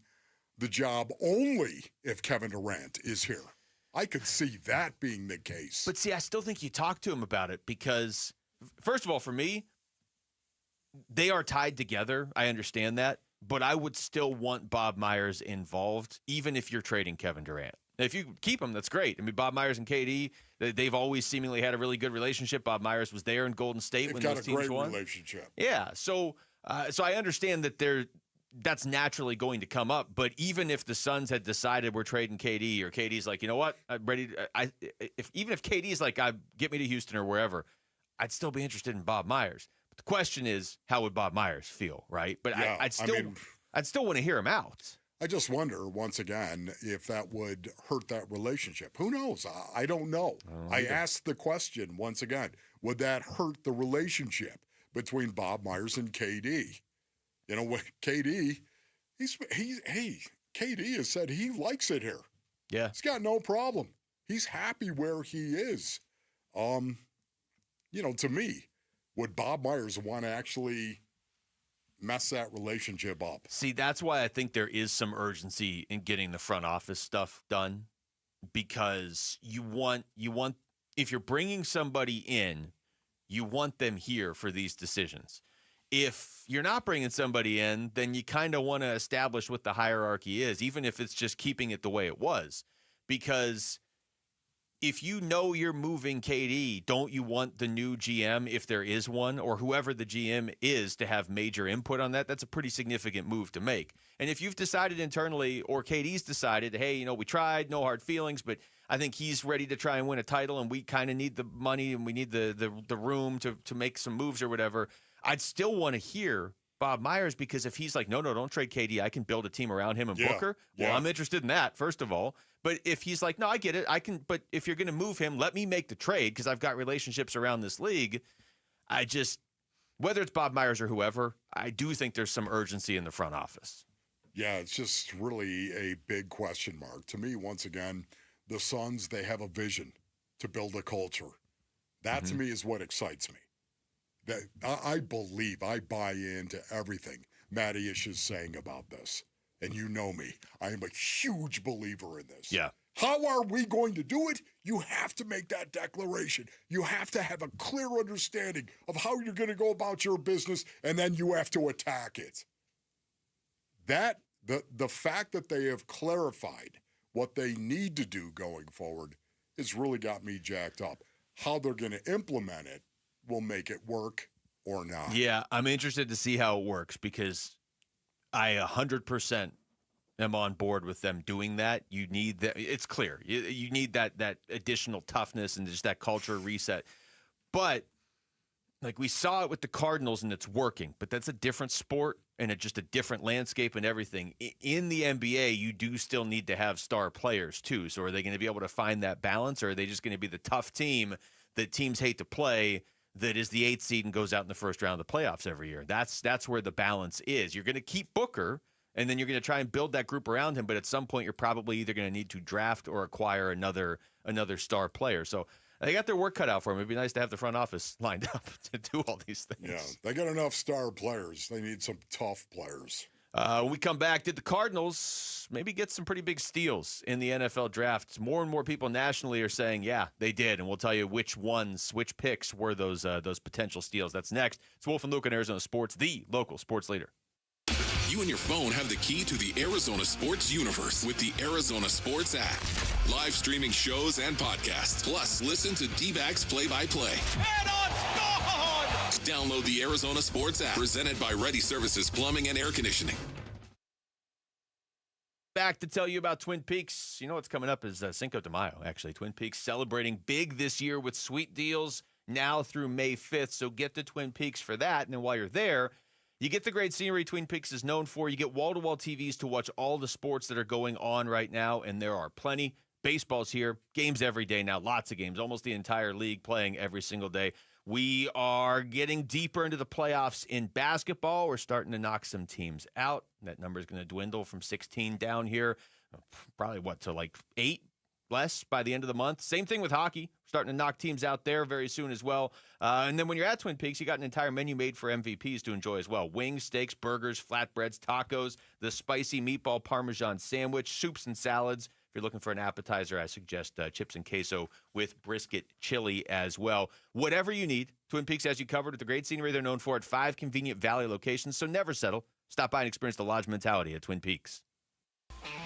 Speaker 26: the job only if Kevin Durant is here. I could see that being the case.
Speaker 17: But see, I still think you talk to him about it because, first of all, for me, they are tied together. I understand that. But I would still want Bob Myers involved, even if you're trading Kevin Durant. If you keep him, that's great. I mean, Bob Myers and KD, they've always seemingly had a really good relationship. Bob Myers was there in Golden State when those teams won.
Speaker 26: They've got a great relationship.
Speaker 17: Yeah, so I understand that that's naturally going to come up. But even if the Suns had decided we're trading KD, or KD's like, you know what, I'm ready. Even if KD's like, get me to Houston or wherever, I'd still be interested in Bob Myers. But the question is, how would Bob Myers feel, right? But yeah, I'd still want to hear him out.
Speaker 26: I just wonder, once again, if that would hurt that relationship. Who knows? I don't know. I asked the question once again, would that hurt the relationship between Bob Myers and KD? You know, what KD, KD has said he likes it here.
Speaker 17: Yeah.
Speaker 26: He's got no problem. He's happy where he is. You know, to me, would Bob Myers want to actually mess that relationship up?
Speaker 17: See, that's why I think there is some urgency in getting the front office stuff done, because you want if you're bringing somebody in, you want them here for these decisions. If you're not bringing somebody in, then you kind of want to establish what the hierarchy is, even if it's just keeping it the way it was. Because if you know you're moving KD, don't you want the new GM, if there is one, or whoever the GM is, to have major input on that? That's a pretty significant move to make. And if you've decided internally, or KD's decided, hey, you know, we tried, no hard feelings, but I think he's ready to try and win a title, and we kind of need the money and we need the room to make some moves or whatever, I'd still want to hear Bob Myers, because if he's like, no, don't trade KD, I can build a team around him and Booker. Well, I'm interested in that, first of all. But if he's like, no, I get it, I can. But if you're going to move him, let me make the trade, because I've got relationships around this league. Whether it's Bob Myers or whoever, I do think there's some urgency in the front office.
Speaker 26: Yeah, it's just really a big question mark. To me, once again, the Suns, they have a vision to build a culture. That to me is what excites me. That I believe, I buy into everything Matty Ish is saying about this. And you know me, I am a huge believer in this.
Speaker 17: Yeah.
Speaker 26: How are we going to do it? You have to make that declaration. You have to have a clear understanding of how you're going to go about your business, and then you have to attack it. The fact that they have clarified what they need to do going forward has really got me jacked up. How they're going to implement it will make it work or not.
Speaker 17: Yeah, I'm interested to see how it works, because I 100% am on board with them doing that. You need that. It's clear. You need that additional toughness and just that culture reset. But like we saw it with the Cardinals, and it's working, but that's a different sport and just a different landscape and everything. In the NBA, you do still need to have star players too. So are they going to be able to find that balance, or are they just going to be the tough team that teams hate to play, that is the 8th seed and goes out in the first round of the playoffs every year? That's where the balance is. You're going to keep Booker, and then you're going to try and build that group around him, but at some point you're probably either going to need to draft or acquire another star player. So they got their work cut out for them. It'd be nice to have the front office lined up to do all these things.
Speaker 26: Yeah, they got enough star players. They need some tough players.
Speaker 17: When we come back, did the Cardinals maybe get some pretty big steals in the NFL draft? More and more people nationally are saying, yeah, they did. And we'll tell you which picks were those potential steals. That's next. It's Wolf and Luke on Arizona Sports, the local sports leader.
Speaker 6: You and your phone have the key to the Arizona sports universe with the Arizona Sports app. Live streaming shows and podcasts. Plus, listen to D-backs play-by-play.
Speaker 7: And on score!
Speaker 6: Download the Arizona Sports app. Presented by Ready Services Plumbing and Air Conditioning.
Speaker 17: Back to tell you about Twin Peaks. You know what's coming up is Cinco de Mayo, actually. Twin Peaks celebrating big this year with sweet deals now through May 5th. So get to Twin Peaks for that. And then while you're there, you get the great scenery Twin Peaks is known for. You get wall-to-wall TVs to watch all the sports that are going on right now, and there are plenty. Baseball's here. Games every day now. Lots of games. Almost the entire league playing every single day. We are getting deeper into the playoffs in basketball. We're starting to knock some teams out. That number is going to dwindle from 16 down here. Probably, to like 8 less by the end of the month. Same thing with hockey. Starting to knock teams out there very soon as well. And then when you're at Twin Peaks, you got an entire menu made for MVPs to enjoy as well. Wings, steaks, burgers, flatbreads, tacos, the spicy meatball parmesan sandwich, soups and salads, If you're looking for an appetizer, I suggest chips and queso with brisket chili as well. Whatever you need, Twin Peaks has you covered with the great scenery they're known for at 5 convenient Valley locations, so never settle. Stop by and experience the lodge mentality at Twin Peaks.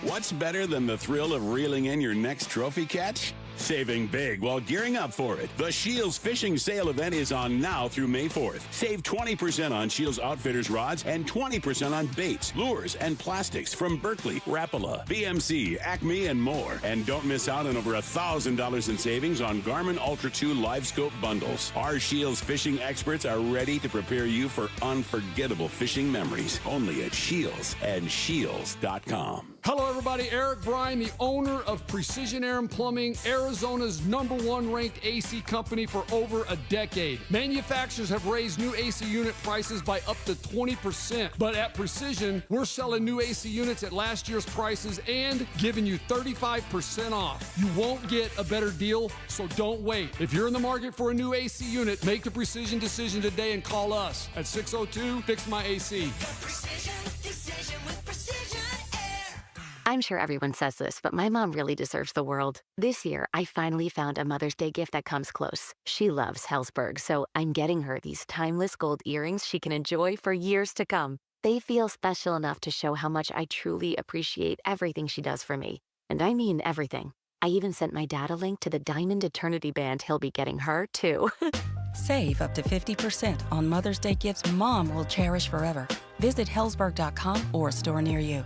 Speaker 11: What's better than the thrill of reeling in your next trophy catch? Saving big while gearing up for it. The Shields Fishing Sale event is on now through May 4th. Save 20% on Shields Outfitters rods and 20% on baits, lures, and plastics from Berkeley, Rapala, BMC, Acme, and more. And don't miss out on over $1,000 in savings on Garmin Ultra 2 Live Scope bundles. Our Shields fishing experts are ready to prepare you for unforgettable fishing memories. Only at Shields and Shields.com.
Speaker 13: Hello, everybody. Eric Bryan, the owner of Precision Air and Plumbing, Arizona's #1 ranked AC company for over a decade. Manufacturers have raised new AC unit prices by up to 20%. But at Precision, we're selling new AC units at last year's prices and giving you 35% off. You won't get a better deal, so don't wait. If you're in the market for a new AC unit, make the Precision decision today and call us at 602-FIX-MY-AC.
Speaker 15: I'm sure everyone says this, but my mom really deserves the world. This year, I finally found a Mother's Day gift that comes close. She loves Hellsberg, so I'm getting her these timeless gold earrings she can enjoy for years to come. They feel special enough to show how much I truly appreciate everything she does for me. And I mean everything. I even sent my dad a link to the Diamond Eternity Band he'll be getting her, too.
Speaker 16: Save up to 50% on Mother's Day gifts Mom will cherish forever. Visit Hellsberg.com or a store near you.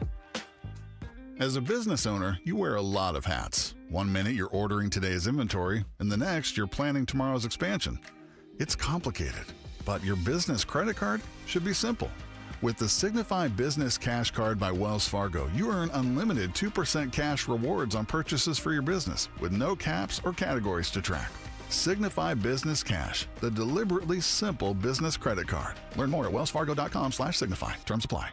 Speaker 18: As a business owner, you wear a lot of hats. One minute you're ordering today's inventory, and the next you're planning tomorrow's expansion. It's complicated, but your business credit card should be simple. With the Signify Business Cash Card by Wells Fargo, you earn unlimited 2% cash rewards on purchases for your business with no caps or categories to track. Signify Business Cash, the deliberately simple business credit card. Learn more at wellsfargo.com/signify. Terms apply.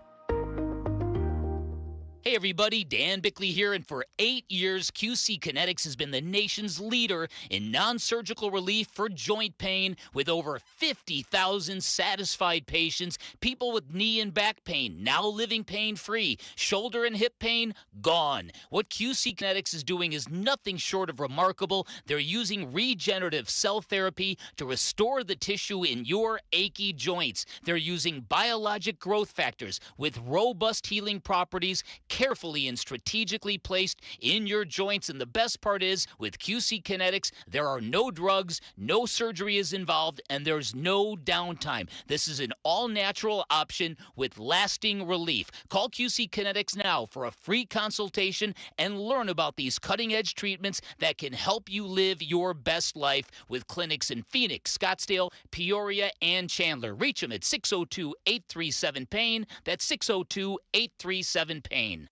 Speaker 10: Hey everybody, Dan Bickley here, and for 8 years, QC Kinetics has been the nation's leader in non-surgical relief for joint pain with over 50,000 satisfied patients, people with knee and back pain now living pain-free, shoulder and hip pain gone. What QC Kinetics is doing is nothing short of remarkable. They're using regenerative cell therapy to restore the tissue in your achy joints. They're using biologic growth factors with robust healing properties, carefully and strategically placed in your joints. And the best part is, with QC Kinetics, there are no drugs, no surgery is involved, and there's no downtime. This is an all-natural option with lasting relief. Call QC Kinetics now for a free consultation and learn about these cutting-edge treatments that can help you live your best life with clinics in Phoenix, Scottsdale, Peoria, and Chandler. Reach them at 602-837-PAIN. That's 602-837-PAIN.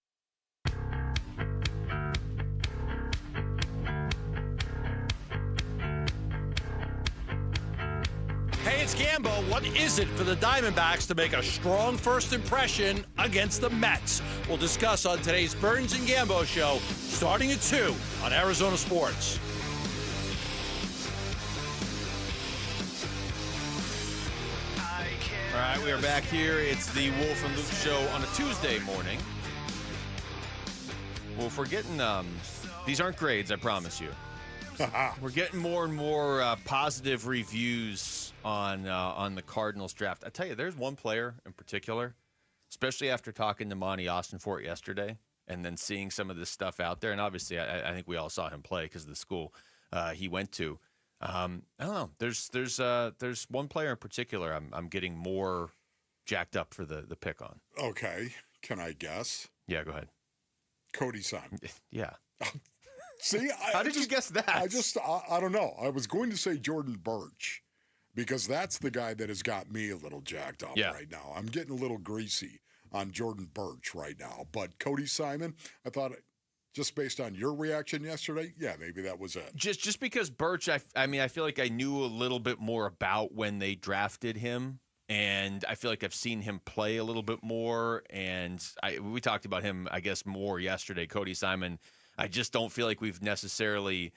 Speaker 7: Hey, it's Gambo. What is it for the Diamondbacks to make a strong first impression against the Mets? We'll discuss on today's Burns and Gambo show, starting at 2 on Arizona Sports.
Speaker 17: All right, we are back here. It's the Wolf and Luke show on a Tuesday morning. Well, if we're getting, these aren't grades, I promise you. We're getting more and more positive reviews on the Cardinals draft. I tell you, there's one player in particular, especially after talking to Monty Austin-Fort yesterday and then seeing some of this stuff out there. And obviously, I think we all saw him play because of the school he went to. I don't know. There's one player in particular I'm getting more jacked up for the pick on.
Speaker 26: Okay. Can I guess?
Speaker 17: Yeah, go ahead.
Speaker 26: Cody Simon.
Speaker 17: Yeah.
Speaker 26: See,
Speaker 17: how did you guess that?
Speaker 26: I don't know. I was going to say Jordan Birch because that's the guy that has got me a little jacked up right now. I'm getting a little greasy on Jordan Birch right now. But Cody Simon, I thought, just based on your reaction yesterday, yeah, maybe that was it.
Speaker 17: Just because Birch, I mean, I feel like I knew a little bit more about when they drafted him. And I feel like I've seen him play a little bit more. And we talked about him, I guess, more yesterday. Cody Simon, I just don't feel like we've necessarily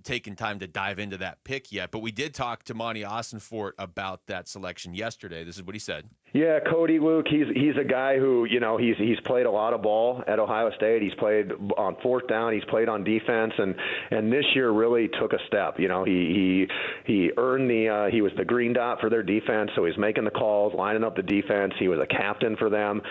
Speaker 17: taken time to dive into that pick yet. But we did talk to Monty Austin-Fort about that selection yesterday. This is what he said.
Speaker 2: Yeah, Cody, Luke, he's a guy who, he's played a lot of ball at Ohio State. He's played on fourth down. He's played on defense, and this year really took a step. He earned he was the green dot for their defense, so he's making the calls, lining up the defense. He was a captain for them.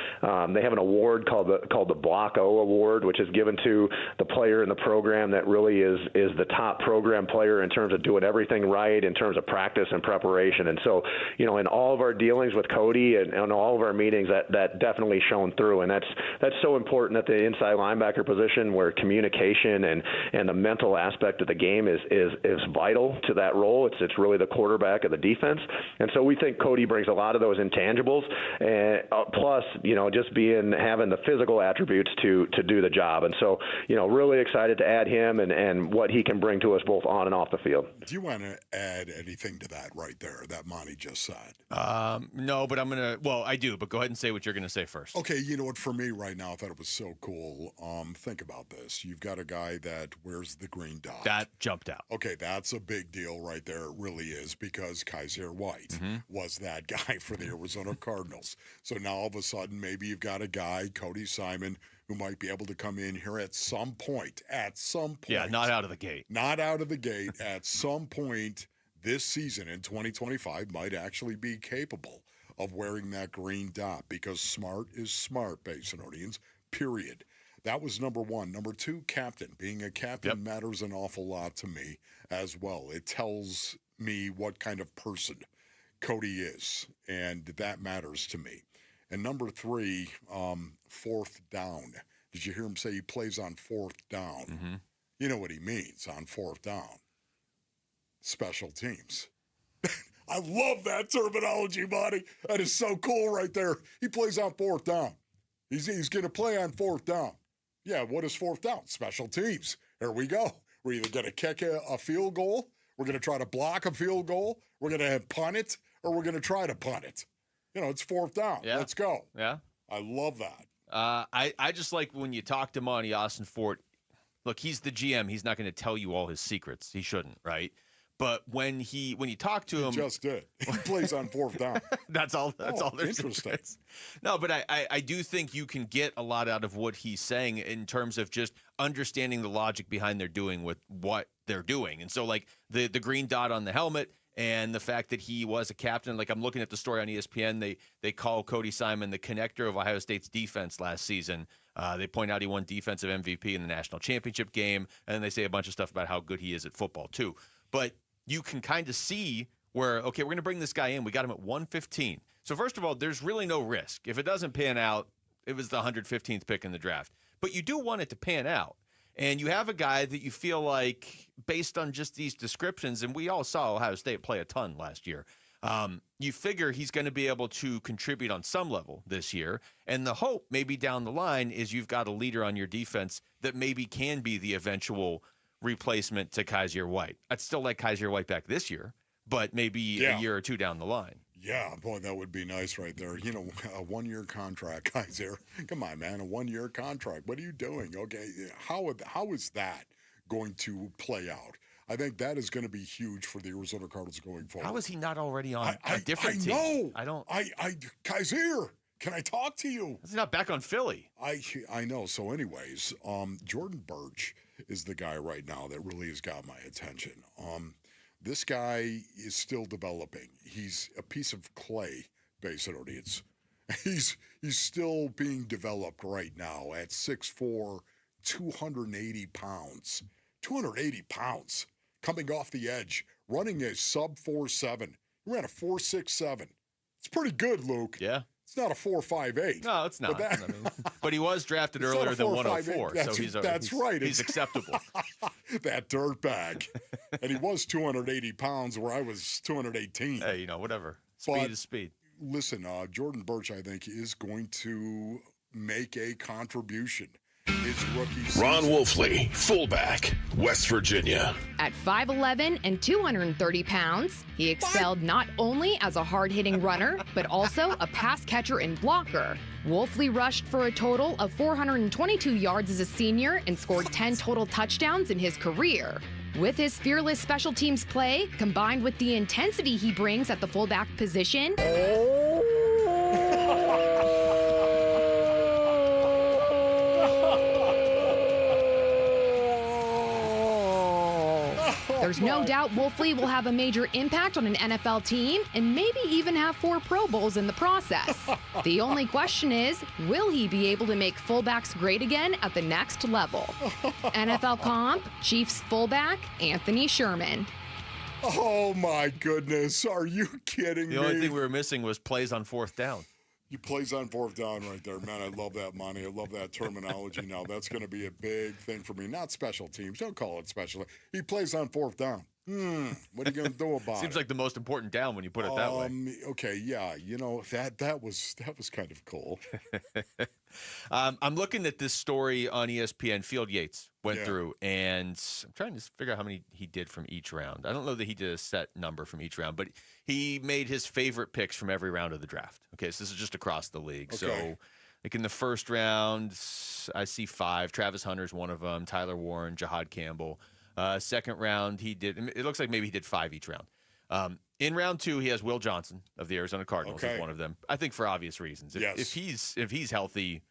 Speaker 2: They have an award called the Block O Award, which is given to the player in the program that really is the top program player in terms of doing everything right, in terms of practice and preparation. And so, in all of our dealings with Cody and on all of our meetings, that definitely shone through, and that's so important at the inside linebacker position, where communication and the mental aspect of the game is vital to that role. It's really the quarterback of the defense, and so we think Cody brings a lot of those intangibles, and plus just having the physical attributes to do the job, and so really excited to add him and what he can bring to us both on and off the field.
Speaker 26: Do you want to add anything to that right there that Monty just said?
Speaker 17: No, but I do, but go ahead and say what you're going to say first.
Speaker 26: Okay, you know what, for me right now, I thought it was so cool. Think about this. You've got a guy that wears the green dot.
Speaker 17: That jumped out.
Speaker 26: Okay, that's a big deal right there. It really is, because Kaiser White was that guy for the Arizona Cardinals. So now all of a sudden, maybe you've got a guy, Cody Simon, who might be able to come in here at some point.
Speaker 17: Yeah, not out of the gate.
Speaker 26: Not out of the gate. At some point this season in 2025 might actually be capable of wearing that green dot, because smart is smart, Basinonians, period. That was number one. Number two, captain. Being a captain matters an awful lot to me as well. It tells me what kind of person Cody is, and that matters to me. And number three, fourth down. Did you hear him say he plays on fourth down?
Speaker 17: Mm-hmm.
Speaker 26: You know what he means on fourth down. Special teams. I love that terminology, buddy. That is so cool right there. He plays on fourth down. He's going to play on fourth down. Yeah, what is fourth down? Special teams. Here we go. We're either going to kick a field goal, we're going to try to block a field goal, we're going to punt it, or we're going to try to punt it. It's fourth down.
Speaker 17: Yeah.
Speaker 26: Let's go.
Speaker 17: Yeah.
Speaker 26: I love that.
Speaker 17: I just like when you talk to Monty Austin-Fort, look, he's the GM. He's not going to tell you all his secrets. He shouldn't, right? But when you talk to him,
Speaker 26: he just did. He plays on fourth down.
Speaker 17: That's all there's
Speaker 26: interesting.
Speaker 17: Secrets. No, but I do think you can get a lot out of what he's saying in terms of just understanding the logic behind what they're doing. And so, like the green dot on the helmet, and the fact that he was a captain. Like, I'm looking at the story on ESPN. They call Cody Simon the connector of Ohio State's defense last season. They point out he won defensive MVP in the national championship game, and then they say a bunch of stuff about how good he is at football too. But you can kind of see where, okay, we're going to bring this guy in. We got him at 115. So first of all, there's really no risk. If it doesn't pan out, it was the 115th pick in the draft. But you do want it to pan out. And you have a guy that you feel like, based on just these descriptions, and we all saw Ohio State play a ton last year, you figure he's going to be able to contribute on some level this year. And the hope maybe down the line is you've got a leader on your defense that maybe can be the eventual replacement to Kaiser White. I'd still like Kaiser White back this year, but maybe a year or two down the line.
Speaker 26: Yeah, boy, that would be nice right there. A one-year contract, Kaiser. Come on, man, a one-year contract. What are you doing? Okay, how is that going to play out? I think that is going to be huge for the Arizona Cardinals going forward.
Speaker 17: How is he not already on a different
Speaker 26: team? I know. Kaiser, can I talk to you?
Speaker 17: He's not back on Philly.
Speaker 26: I know. So anyways, Jordan Birch is the guy right now that really has got my attention. This guy is still developing. He's a piece of clay, basically. He's still being developed right now at 6'4", 280 pounds. 280 pounds coming off the edge, running a sub 4.7. He ran a 4.67. It's pretty good, Luke.
Speaker 17: Yeah.
Speaker 26: It's not a 4.58.
Speaker 17: No, it's not. But he was drafted earlier than 104,
Speaker 26: that's right.
Speaker 17: He's acceptable.
Speaker 26: That dirtbag. And he was 280 pounds where I was 218.
Speaker 17: Hey, whatever. Speed is speed.
Speaker 26: Listen, Jordan Birch, I think, is going to make a contribution. His rookie season.
Speaker 6: Ron Wolfley, fullback, West Virginia.
Speaker 9: At 5'11" and 230 pounds, he excelled not only as a hard-hitting runner, but also a pass catcher and blocker. Wolfley rushed for a total of 422 yards as a senior and scored 10 total touchdowns in his career. With his fearless special teams play, combined with the intensity he brings at the fullback position, There's no doubt Wolfley will have a major impact on an NFL team and maybe even have 4 Pro Bowls in the process. The only question is, will he be able to make fullbacks great again at the next level? NFL comp, Chiefs fullback, Anthony Sherman.
Speaker 26: Oh, my goodness. Are you kidding me?
Speaker 17: The only thing we were missing was plays on 4th down.
Speaker 26: He plays on 4th down right there. Man, I love that, Monty. I love that terminology now. That's going to be a big thing for me. Not special teams. Don't call it special. He plays on 4th down. What are you going to do about it?
Speaker 17: Seems like the most important down when you put it that way.
Speaker 26: Okay, yeah. That was kind of cool.
Speaker 17: I'm looking at this story on ESPN. Field Yates went through, and I'm trying to figure out how many he did from each round. I don't know that he did a set number from each round, but he made his favorite picks from every round of the draft. Okay, so this is just across the league. Okay. So, like in the first round, I see 5. Travis Hunter's one of them. Tyler Warren, Jahad Campbell. Second round, he did. It looks like maybe he did 5 each round. In round 2, he has Will Johnson of the Arizona Cardinals as one of them. I think for obvious reasons. If he's healthy,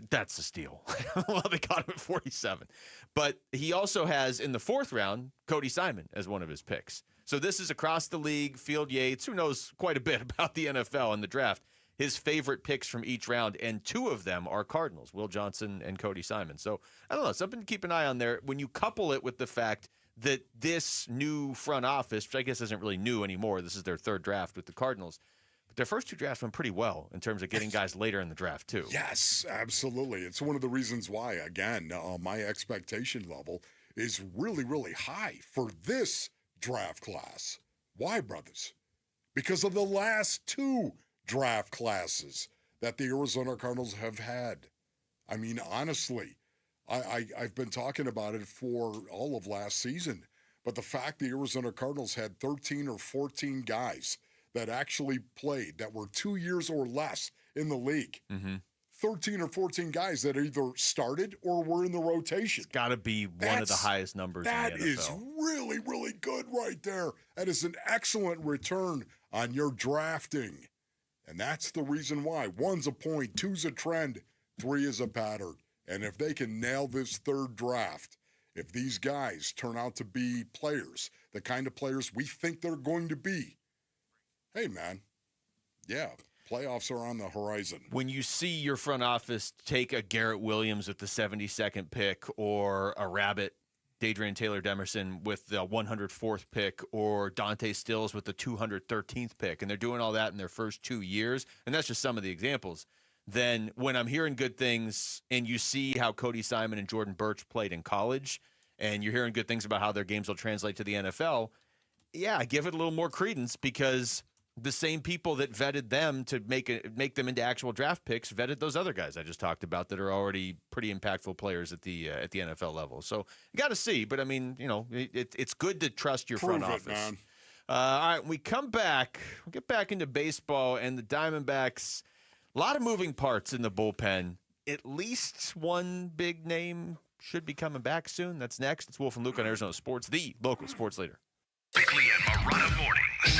Speaker 17: that's a steal. Well, they got him at 47. But he also has in the 4th round Cody Simon as one of his picks. So this is across the league. Field Yates, who knows quite a bit about the NFL and the draft, his favorite picks from each round, and 2 of them are Cardinals, Will Johnson and Cody Simon. So I don't know, something to keep an eye on there. When you couple it with the fact that this new front office, which I guess isn't really new anymore, this is their 3rd draft with the Cardinals, but their first 2 drafts went pretty well in terms of getting guys later in the draft too.
Speaker 26: Yes, absolutely. It's one of the reasons why, again, my expectation level is really, really high for this draft class. Why, brothers? Because of the last 2 draft classes that the Arizona Cardinals have had. I mean, honestly, I've been talking about it for all of last season, but the fact the Arizona Cardinals had 13 or 14 guys that actually played that were 2 years or less in the league. 13 or 14 guys that either started or were in the rotation.
Speaker 17: It's got to be one of the highest numbers in the NFL.
Speaker 26: That is really, really good right there. That is an excellent return on your drafting. And that's the reason why. 1's a point, 2's a trend, 3 is a pattern. And if they can nail this 3rd draft, if these guys turn out to be players, the kind of players we think they're going to be, hey, man, yeah, playoffs are on the horizon.
Speaker 17: When you see your front office take a Garrett Williams with the 72nd pick, or a Rabbit, Dadrian Taylor-Demerson with the 104th pick, or Dante Stills with the 213th pick, and they're doing all that in their first 2 years, and that's just some of the examples, then when I'm hearing good things and you see how Cody Simon and Jordan Birch played in college, and you're hearing good things about how their games will translate to the NFL, yeah, give it a little more credence, because the same people that vetted them to make them into actual draft picks vetted those other guys I just talked about that are already pretty impactful players at the NFL level. So you got to see, but I mean, it's good to trust your front office.
Speaker 26: Man.
Speaker 17: All right, we come back. We'll get back into baseball and the Diamondbacks. A lot of moving parts in the bullpen. At least one big name should be coming back soon. That's next. It's Wolf and Luke on Arizona Sports, the local sports leader.
Speaker 5: Bickley and Marotta mornings.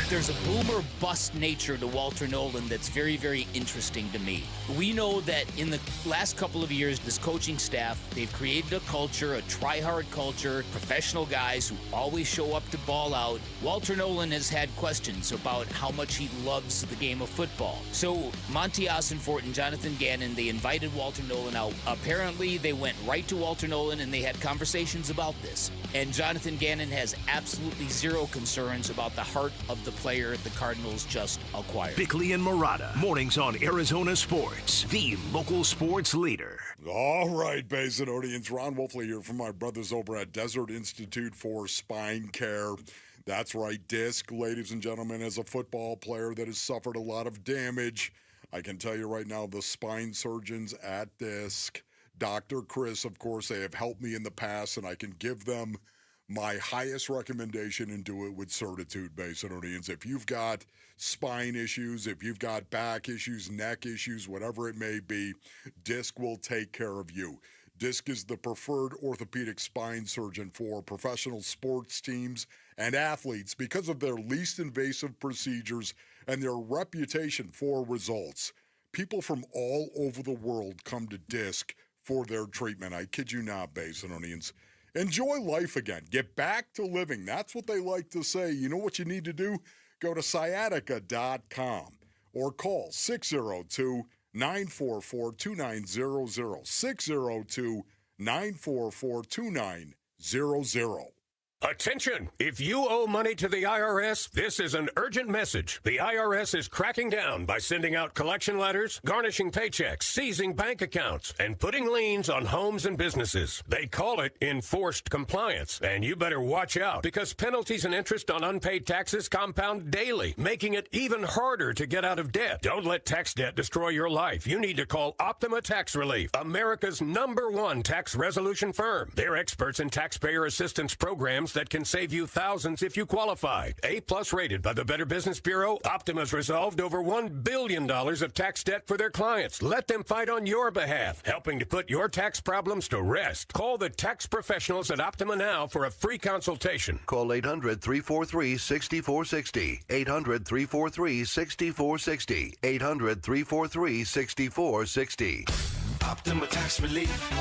Speaker 10: There's a boom or bust nature to Walter Nolan that's very, very interesting to me. We know that in the last couple of years, this coaching staff, they've created a culture, a try-hard culture, professional guys who always show up to ball out. Walter Nolan has had questions about how much he loves the game of football. So Monty Ossenfort and Jonathan Gannon, they invited Walter Nolan out. Apparently, they went right to Walter Nolan and they had conversations about this. And Jonathan Gannon has absolutely zero concerns about the heart of the player the Cardinals just acquired.
Speaker 5: Bickley and Marotta, mornings on Arizona Sports, the local sports leader.
Speaker 26: All right, Basinodians. Ron Wolfley here from my brothers over at Desert Institute for Spine Care. That's right, DISC, ladies and gentlemen, as a football player that has suffered a lot of damage, I can tell you right now, the spine surgeons at DISC, Dr. Chris, of course, they have helped me in the past, and I can give them my highest recommendation and do it with certitude, Basinodians. If you've got spine issues, if you've got back issues, neck issues, whatever it may be, DISC will take care of you. DISC is the preferred orthopedic spine surgeon for professional sports teams and athletes because of their least invasive procedures and their reputation for results. People from all over the world come to DISC for their treatment. I kid you not, Basinodians. Enjoy life again. Get back to living. That's what they like to say. You know what you need to do? Go to sciatica.com or call 602-944-2900. 602-944-2900.
Speaker 12: Attention! If you owe money to the IRS, this is an urgent message. The IRS is cracking down by sending out collection letters, garnishing paychecks, seizing bank accounts, and putting liens on homes and businesses. They call it enforced compliance, and you better watch out because penalties and interest on unpaid taxes compound daily, making it even harder to get out of debt. Don't let tax debt destroy your life. You need to call Optima Tax Relief, America's #1 tax resolution firm. They're experts in taxpayer assistance programs that can save you thousands if you qualify. A+ rated by the Better Business Bureau, Optima's resolved over $1 billion of tax debt for their clients. Let them fight on your behalf, helping to put your tax problems to rest. Call the tax professionals at Optima now for a free consultation.
Speaker 19: Call 800-343-6460. 800-343-6460. 800-343-6460.
Speaker 5: Optima Tax Relief.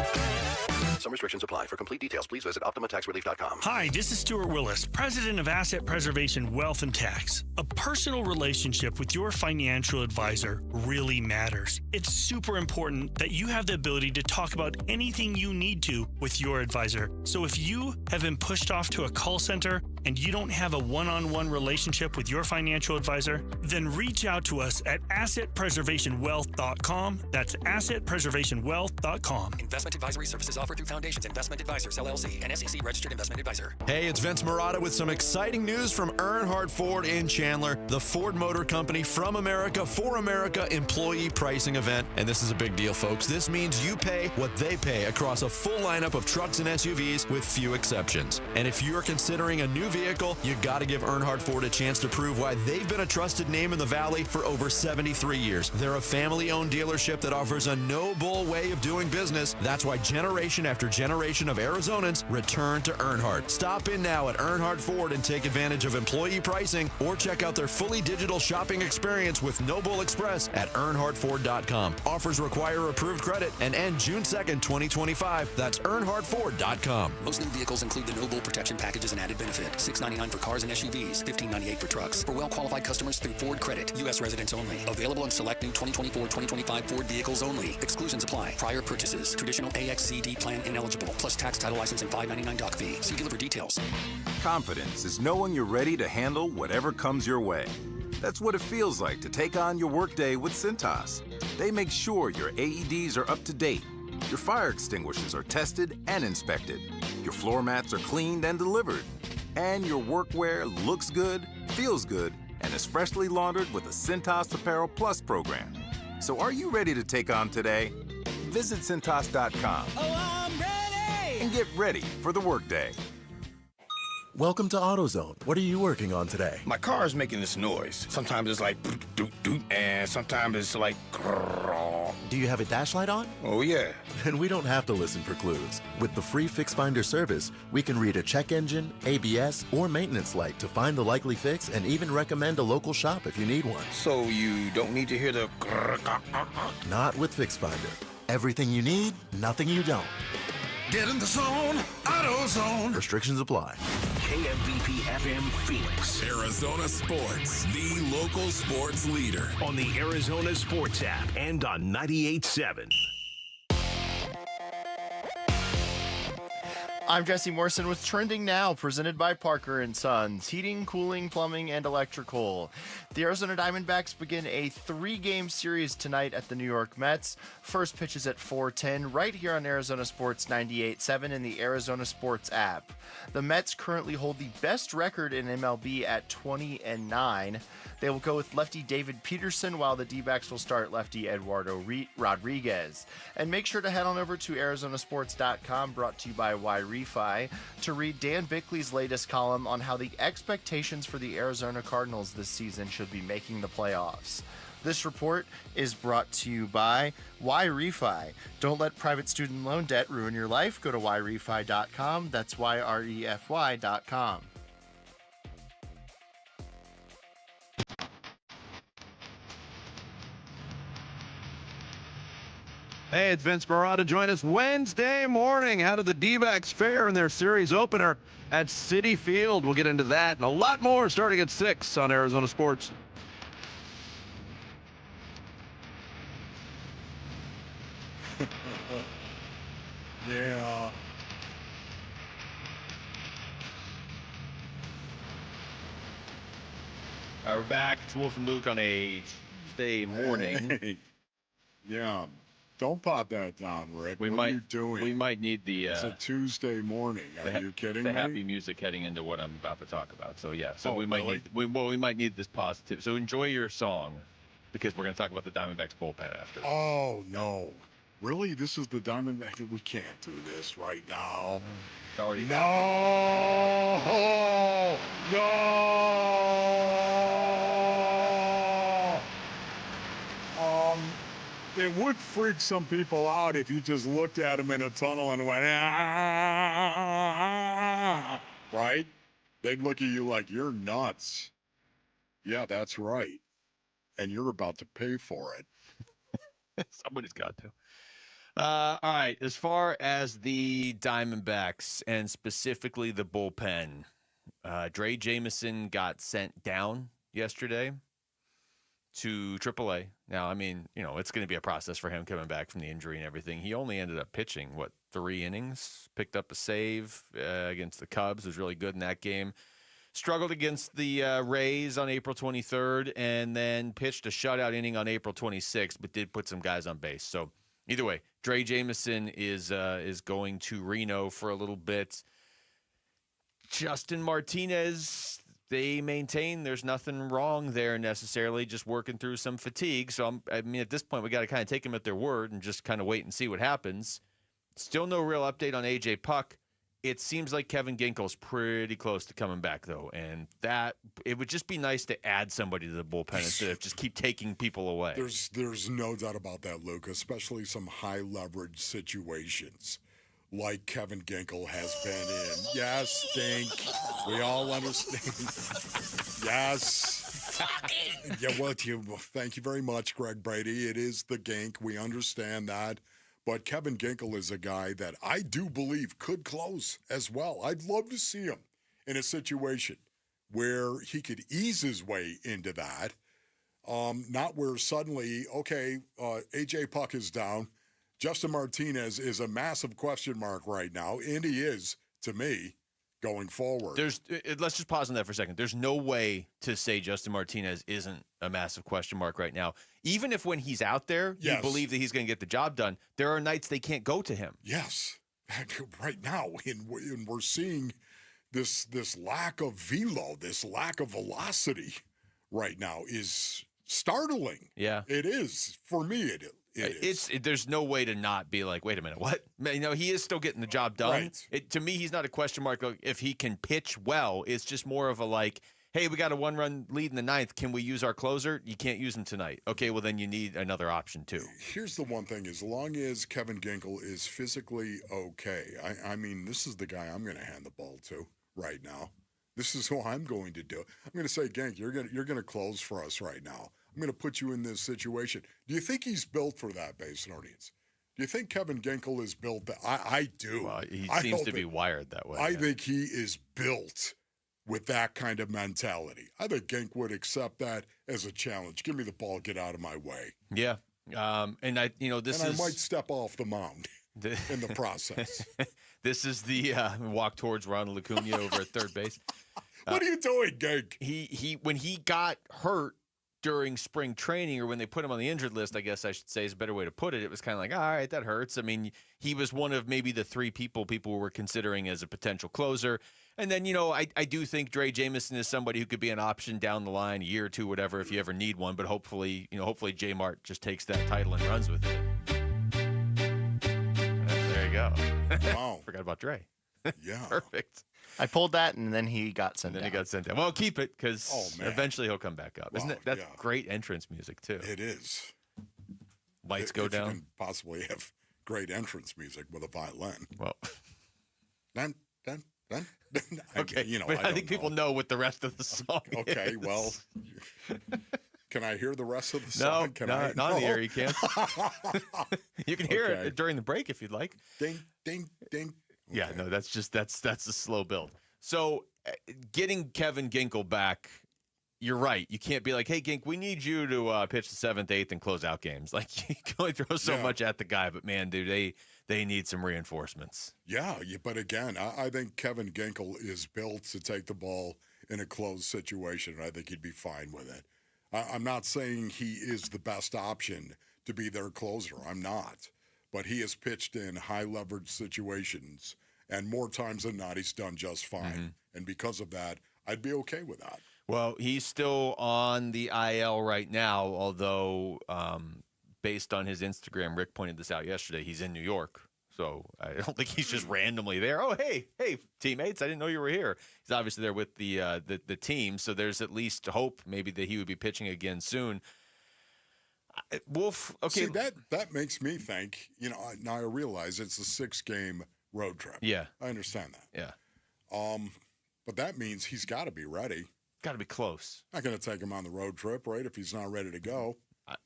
Speaker 19: Some restrictions apply. For complete details, please visit OptimaTaxRelief.com.
Speaker 20: Hi, this is Stuart Willis, president of Asset Preservation Wealth and Tax. A personal relationship with your financial advisor really matters. It's super important that you have the ability to talk about anything you need to with your advisor. So if you have been pushed off to a call center and you don't have a one-on-one relationship with your financial advisor, then reach out to us at AssetPreservationWealth.com. That's AssetPreservationWealth.com.
Speaker 22: Investment advisory services offered through Foundations Investment Advisors, LLC, an SEC registered investment advisor.
Speaker 4: Hey, it's Vince Marotta with some exciting news from Earnhardt Ford in Chandler, the Ford Motor Company from America for America employee pricing event. And this is a big deal, folks. This means you pay what they pay across a full lineup of trucks and SUVs with few exceptions. And if you're considering a new vehicle, you got to give Earnhardt Ford a chance to prove why they've been a trusted name in the Valley for over 73 years. They're a family-owned dealership that offers a no-bull way of doing business. That's why generation after generation of Arizonans return to Earnhardt. Stop in now at Earnhardt Ford and take advantage of employee pricing or check out their fully digital shopping experience with No Bull Express at EarnhardtFord.com. Offers require approved credit and end June 2nd, 2025. That's EarnhardtFord.com.
Speaker 22: Most new vehicles include the No Bull Protection Package as an added benefit. $699 for cars and SUVs, $1598 for trucks. For well-qualified customers through Ford Credit, U.S. residents only. Available on select new 2024-2025 Ford vehicles only. Exclusions apply. Prior purchases. Traditional AXCD plan ineligible. Plus tax, title, license, and $5.99 doc fee. See dealer for details.
Speaker 23: Confidence is knowing you're ready to handle whatever comes your way. That's what it feels like to take on your workday with Cintas. They make sure your AEDs are up to date, your fire extinguishers are tested and inspected, your floor mats are cleaned and delivered, and your workwear looks good, feels good, and is freshly laundered with the Cintas Apparel Plus program. So are you ready to take on today? Visit Cintas.com.
Speaker 24: Oh, I'm ready!
Speaker 23: And get ready for the workday.
Speaker 25: Welcome to AutoZone. What are you working on today?
Speaker 24: My car is making this noise. Sometimes it's like doot, doot, doot, and sometimes it's like grrr.
Speaker 25: Do you have a dash light on?
Speaker 24: Oh, yeah.
Speaker 25: Then we don't have to listen for clues. With the free Fix Finder service, we can read a check engine, ABS, or maintenance light to find the likely fix and even recommend a local shop if you need one.
Speaker 24: So you don't need to hear the grrr.
Speaker 25: Not with Fix Finder. Everything you need, nothing you don't.
Speaker 5: Get in the zone, AutoZone.
Speaker 25: Restrictions apply.
Speaker 5: KMVP FM Phoenix.
Speaker 6: Arizona Sports, the local sports leader.
Speaker 5: On the Arizona Sports app and on 98.7.
Speaker 14: I'm Jesse Morrison with Trending Now, presented by Parker & Sons, heating, cooling, plumbing, and electrical. The Arizona Diamondbacks begin a 3-game series tonight at the New York Mets. First pitch is at 4:10, right here on Arizona Sports 98.7 and the Arizona Sports app. The Mets currently hold the best record in MLB at 20-9. They will go with lefty David Peterson, while the D-backs will start lefty Eduardo Rodriguez. And make sure to head on over to ArizonaSports.com, brought to you by Y-Refi, to read Dan Bickley's latest column on how the expectations for the Arizona Cardinals this season should be making the playoffs. This report is brought to you by Y-Refi. Don't let private student loan debt ruin your life. Go to YRefi.com. That's YREFY.com.
Speaker 1: Hey, it's Vince Marotta. Join us Wednesday morning. How did the D-backs fare in their series opener at Citi Field? We'll get into that and a lot more starting at 6 on Arizona Sports.
Speaker 3: Yeah.
Speaker 17: We're back. It's Wolf and Luke on a Tuesday morning.
Speaker 3: Hey. Yeah. Don't pop that down, Rick. What are you doing?
Speaker 8: We might need the.
Speaker 3: It's a Tuesday morning. Are you kidding me?
Speaker 8: The happy music heading into what I'm about to talk about. So yeah. So we might
Speaker 3: really?
Speaker 8: we might need this positive. So enjoy your song, because we're going to talk about the Diamondbacks bullpen after.
Speaker 3: Oh no. Really? This is the Diamondbacks? We can't do this right now.
Speaker 8: It's already
Speaker 3: No! It would freak some people out if you just looked at them in a tunnel and went, right? They'd look at you like you're nuts. Yeah, that's right. And you're about to pay for it.
Speaker 8: Somebody's got to.
Speaker 17: All right. As far as the Diamondbacks and specifically the bullpen, Dre Jameson got sent down yesterday to AAA. Now, I mean, it's going to be a process for him coming back from the injury and everything. He only ended up pitching, 3 innings, picked up a save against the Cubs, was really good in that game. Struggled against the Rays on April 23rd, and then pitched a shutout inning on April 26th, but did put some guys on base. So either way, Dre Jameson is going to Reno for a little bit. Justin Martinez, they maintain there's nothing wrong there necessarily, just working through some fatigue. So, at this point, we got to kind of take them at their word and just kind of wait and see what happens. Still no real update on A.J. Puck. It seems like Kevin Ginkel's pretty close to coming back, though, and that it would just be nice to add somebody to the bullpen instead of just keep taking people away.
Speaker 3: There's no doubt about that, Luke, especially some high-leverage situations like Kevin Ginkel has been in. Yes, Dink. We all understand. Yes. Yeah, thank you very much, Greg Brady. It is the Gink. We understand that. But Kevin Ginkel is a guy that I do believe could close as well. I'd love to see him in a situation where he could ease his way into that. Not where suddenly, A.J. Puck is down. Justin Martinez is a massive question mark right now, and he is, to me, going forward.
Speaker 17: Let's just pause on that for a second. There's no way to say Justin Martinez isn't a massive question mark right now. Even if when he's out there, you believe that he's going to get the job done, there are nights they can't go to him.
Speaker 3: Yes, right now, and we're seeing this lack of velo, this lack of velocity right now is startling.
Speaker 17: Yeah.
Speaker 3: It is. For me, it is.
Speaker 17: There's no way to not be like, wait a minute, what? He is still getting the job done.
Speaker 3: Right.
Speaker 17: To me, he's not a question mark if he can pitch well. It's just more of a hey, we got a 1-run lead in the 9th. Can we use our closer? You can't use him tonight. Okay, well, then you need another option, too.
Speaker 3: Here's the one thing. As long as Kevin Ginkel is physically okay, this is the guy I'm going to hand the ball to right now. This is who I'm going to do. I'm going to say, Gink, you're going to close for us right now. I'm going to put you in this situation. Do you think he's built for that, Basin audience? Do you think Kevin Ginkel is built that? I do.
Speaker 17: Well, he seems to be wired that way.
Speaker 3: I think he is built with that kind of mentality. I think Gink would accept that as a challenge. Give me the ball, get out of my way.
Speaker 17: Yeah. I might
Speaker 3: step off the mound in the process.
Speaker 17: This is the walk towards Ronald Acuna over at third base.
Speaker 3: What are you doing, Gink?
Speaker 17: He when he got hurt during spring training, or when they put him on the injured list, I guess I should say is a better way to put it. It was kind of like, all right, that hurts. He was one of maybe the 3 people were considering as a potential closer. And then, I do think Dre Jameson is somebody who could be an option down the line, a year or two, whatever, if you ever need one. But hopefully J Mart just takes that title and runs with it. There you go.
Speaker 3: Wow.
Speaker 17: Forgot about Dre.
Speaker 3: Yeah.
Speaker 17: Perfect.
Speaker 14: I pulled that, and then he got sent down.
Speaker 17: Well, keep it, because eventually he'll come back up. Wow, Isn't it? That's great entrance music, too.
Speaker 3: It is.
Speaker 17: Lights go down.
Speaker 3: You can possibly have great entrance music with a violin.
Speaker 17: Well.
Speaker 3: Dun, dun, dun.
Speaker 17: Okay, I think people know what the rest of the song is.
Speaker 3: Okay, well, Can I hear the rest of the song?
Speaker 17: Not on the air. You can't. You can hear it during the break if you'd like.
Speaker 3: Ding, ding, ding. Okay.
Speaker 17: Yeah, no, that's a slow build. So getting Kevin Ginkel back, you're right. You can't be like, hey, Gink, we need you to pitch the 7th, 8th, and close out games. Like, you can only throw so much at the guy. But, man, dude, they need some reinforcements.
Speaker 3: Yeah, but again, I think Kevin Ginkel is built to take the ball in a closed situation, and I think he'd be fine with it. I'm not saying he is the best option to be their closer. I'm not. But he has pitched in high-leverage situations, and more times than not, he's done just fine.
Speaker 17: Mm-hmm.
Speaker 3: And because of that, I'd be okay with that.
Speaker 17: Well, he's still on the IL right now, although based on his Instagram, Rick pointed this out yesterday, he's in New York. So I don't think he's just randomly there. Oh, hey, teammates, I didn't know you were here. He's obviously there with the team, so there's at least hope maybe that he would be pitching again soon. Wolf, okay.
Speaker 3: See, that makes me think, now I realize it's a 6-game road trip.
Speaker 17: Yeah.
Speaker 3: I understand that.
Speaker 17: Yeah.
Speaker 3: But that means he's got to be ready.
Speaker 17: Got to be close.
Speaker 3: Not going to take him on the road trip, right, if he's not ready to go.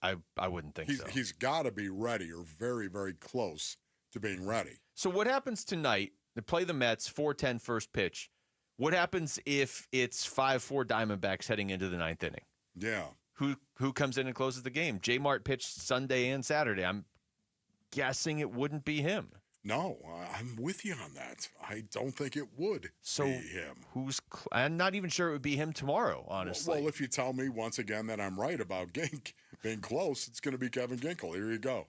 Speaker 17: I wouldn't think so.
Speaker 3: He's got to be ready or very, very close to being ready.
Speaker 17: So what happens tonight? They play the Mets, 4:10 first pitch. What happens if it's 5-4 Diamondbacks heading into the 9th inning?
Speaker 3: Yeah.
Speaker 17: Who comes in and closes the game? J. Mart pitched Sunday and Saturday. I'm guessing it wouldn't be him.
Speaker 3: No, I'm with you on that. I don't think it would be him.
Speaker 17: I'm not even sure it would be him tomorrow, honestly.
Speaker 3: Well, if you tell me once again that I'm right about Gink being close, it's going to be Kevin Ginkel. Here you go.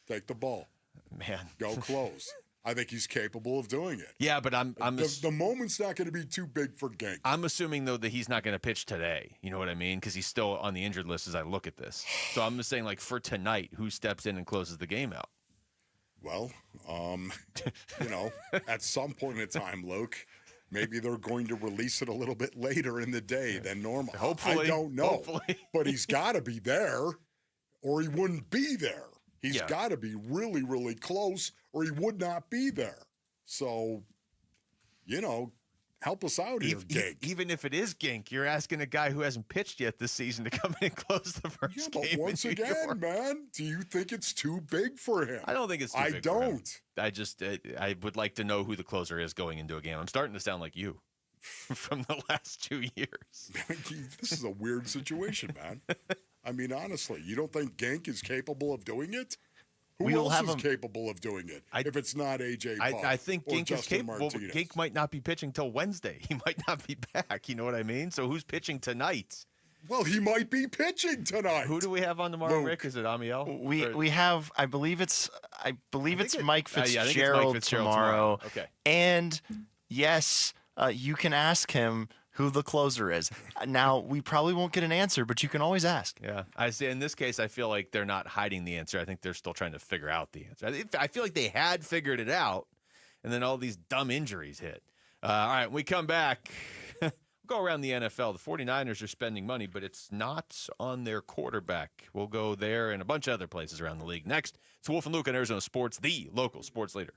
Speaker 3: Take the ball.
Speaker 17: Man.
Speaker 3: Go close. I think he's capable of doing it.
Speaker 17: Yeah, but
Speaker 3: the moment's not going to be too big for Gink.
Speaker 17: I'm assuming, though, that he's not going to pitch today. You know what I mean? Because he's still on the injured list as I look at this. So I'm just saying, like, for tonight, who steps in and closes the game out?
Speaker 3: Well, at some point in time, Luke, maybe they're going to release it a little bit later in the day than normal.
Speaker 17: Hopefully.
Speaker 3: I don't know.
Speaker 17: Hopefully.
Speaker 3: But he's got to be there or he wouldn't be there. He's got to be really, really close or he would not be there. So, help us out here, Gink.
Speaker 17: Even if it is Gink, you're asking a guy who hasn't pitched yet this season to come in and close the first game.
Speaker 3: But once again, man, do you think it's too big for him?
Speaker 17: I don't think it's too big
Speaker 3: for him.
Speaker 17: I don't. I just, I would like to know who the closer is going into a game. I'm starting to sound like you from the last 2 years.
Speaker 3: This is a weird situation, man. I mean, honestly, you don't think Gink is capable of doing it? Who else is capable of doing it if it's not A.J. Pop
Speaker 17: I think Gink is capable.
Speaker 3: Martinez?
Speaker 17: Gink might not be pitching till Wednesday. He might not be back. You know what I mean? So who's pitching tonight?
Speaker 3: Well, he might be pitching tonight.
Speaker 17: Who do we have on tomorrow, Rick? Is it Amiel?
Speaker 14: We have, I believe it's Mike Fitzgerald,
Speaker 17: I think it's Mike Fitzgerald tomorrow. Okay.
Speaker 14: And yes, you can ask him who the closer is. Now, we probably won't get an answer, but you can always ask.
Speaker 17: Yeah. I see. In this case, I feel like they're not hiding the answer. I think they're still trying to figure out the answer. I feel like they had figured it out, and then all these dumb injuries hit. All right, when we come back, we'll go around the NFL. The 49ers are spending money, but it's not on their quarterback. We'll go there and a bunch of other places around the league. Next, it's Wolf and Luke on Arizona Sports, the local sports leader.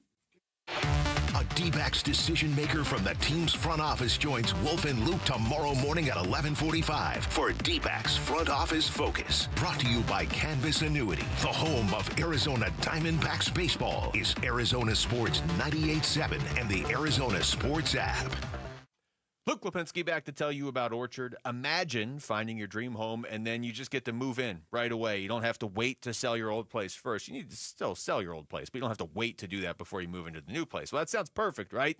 Speaker 5: A D-backs decision maker from the team's front office joins Wolf and Luke tomorrow morning at 11:45 for D-backs Front Office Focus. Brought to you by Canvas Annuity. The home of Arizona Diamondbacks baseball is Arizona Sports 98.7 and the Arizona Sports app.
Speaker 17: Luke Lipinski back to tell you about Orchard. Imagine finding your dream home and then you just get to move in right away. You don't have to wait to sell your old place first. You need to still sell your old place, but you don't have to wait to do that before you move into the new place. Well, that sounds perfect, right?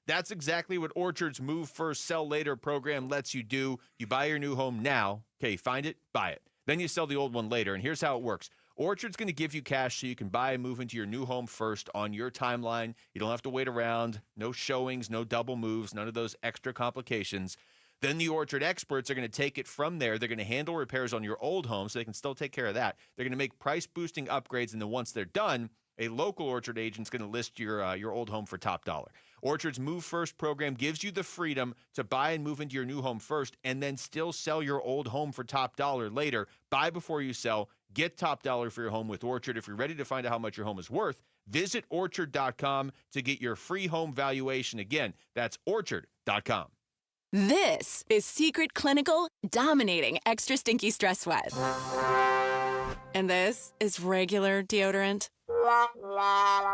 Speaker 17: That's exactly what Orchard's Move First, Sell Later program lets you do. You buy your new home now. Okay, find it, buy it. Then you sell the old one later, and here's how it works. Orchard's going to give you cash so you can buy and move into your new home first on your timeline. You don't have to wait around. No showings, no double moves, none of those extra complications. Then the Orchard experts are going to take it from there. They're going to handle repairs on your old home so they can still take care of that. They're going to make price-boosting upgrades, and then once they're done, a local Orchard agent's going to list your old home for top dollar. Orchard's Move First program gives you the freedom to buy and move into your new home first and then still sell your old home for top dollar later. Buy before you sell. Get top dollar for your home with Orchard. If you're ready to find out how much your home is worth, visit Orchard.com to get your free home valuation. Again, that's Orchard.com.
Speaker 11: This is Secret Clinical dominating extra stinky stress sweat. And this is regular deodorant.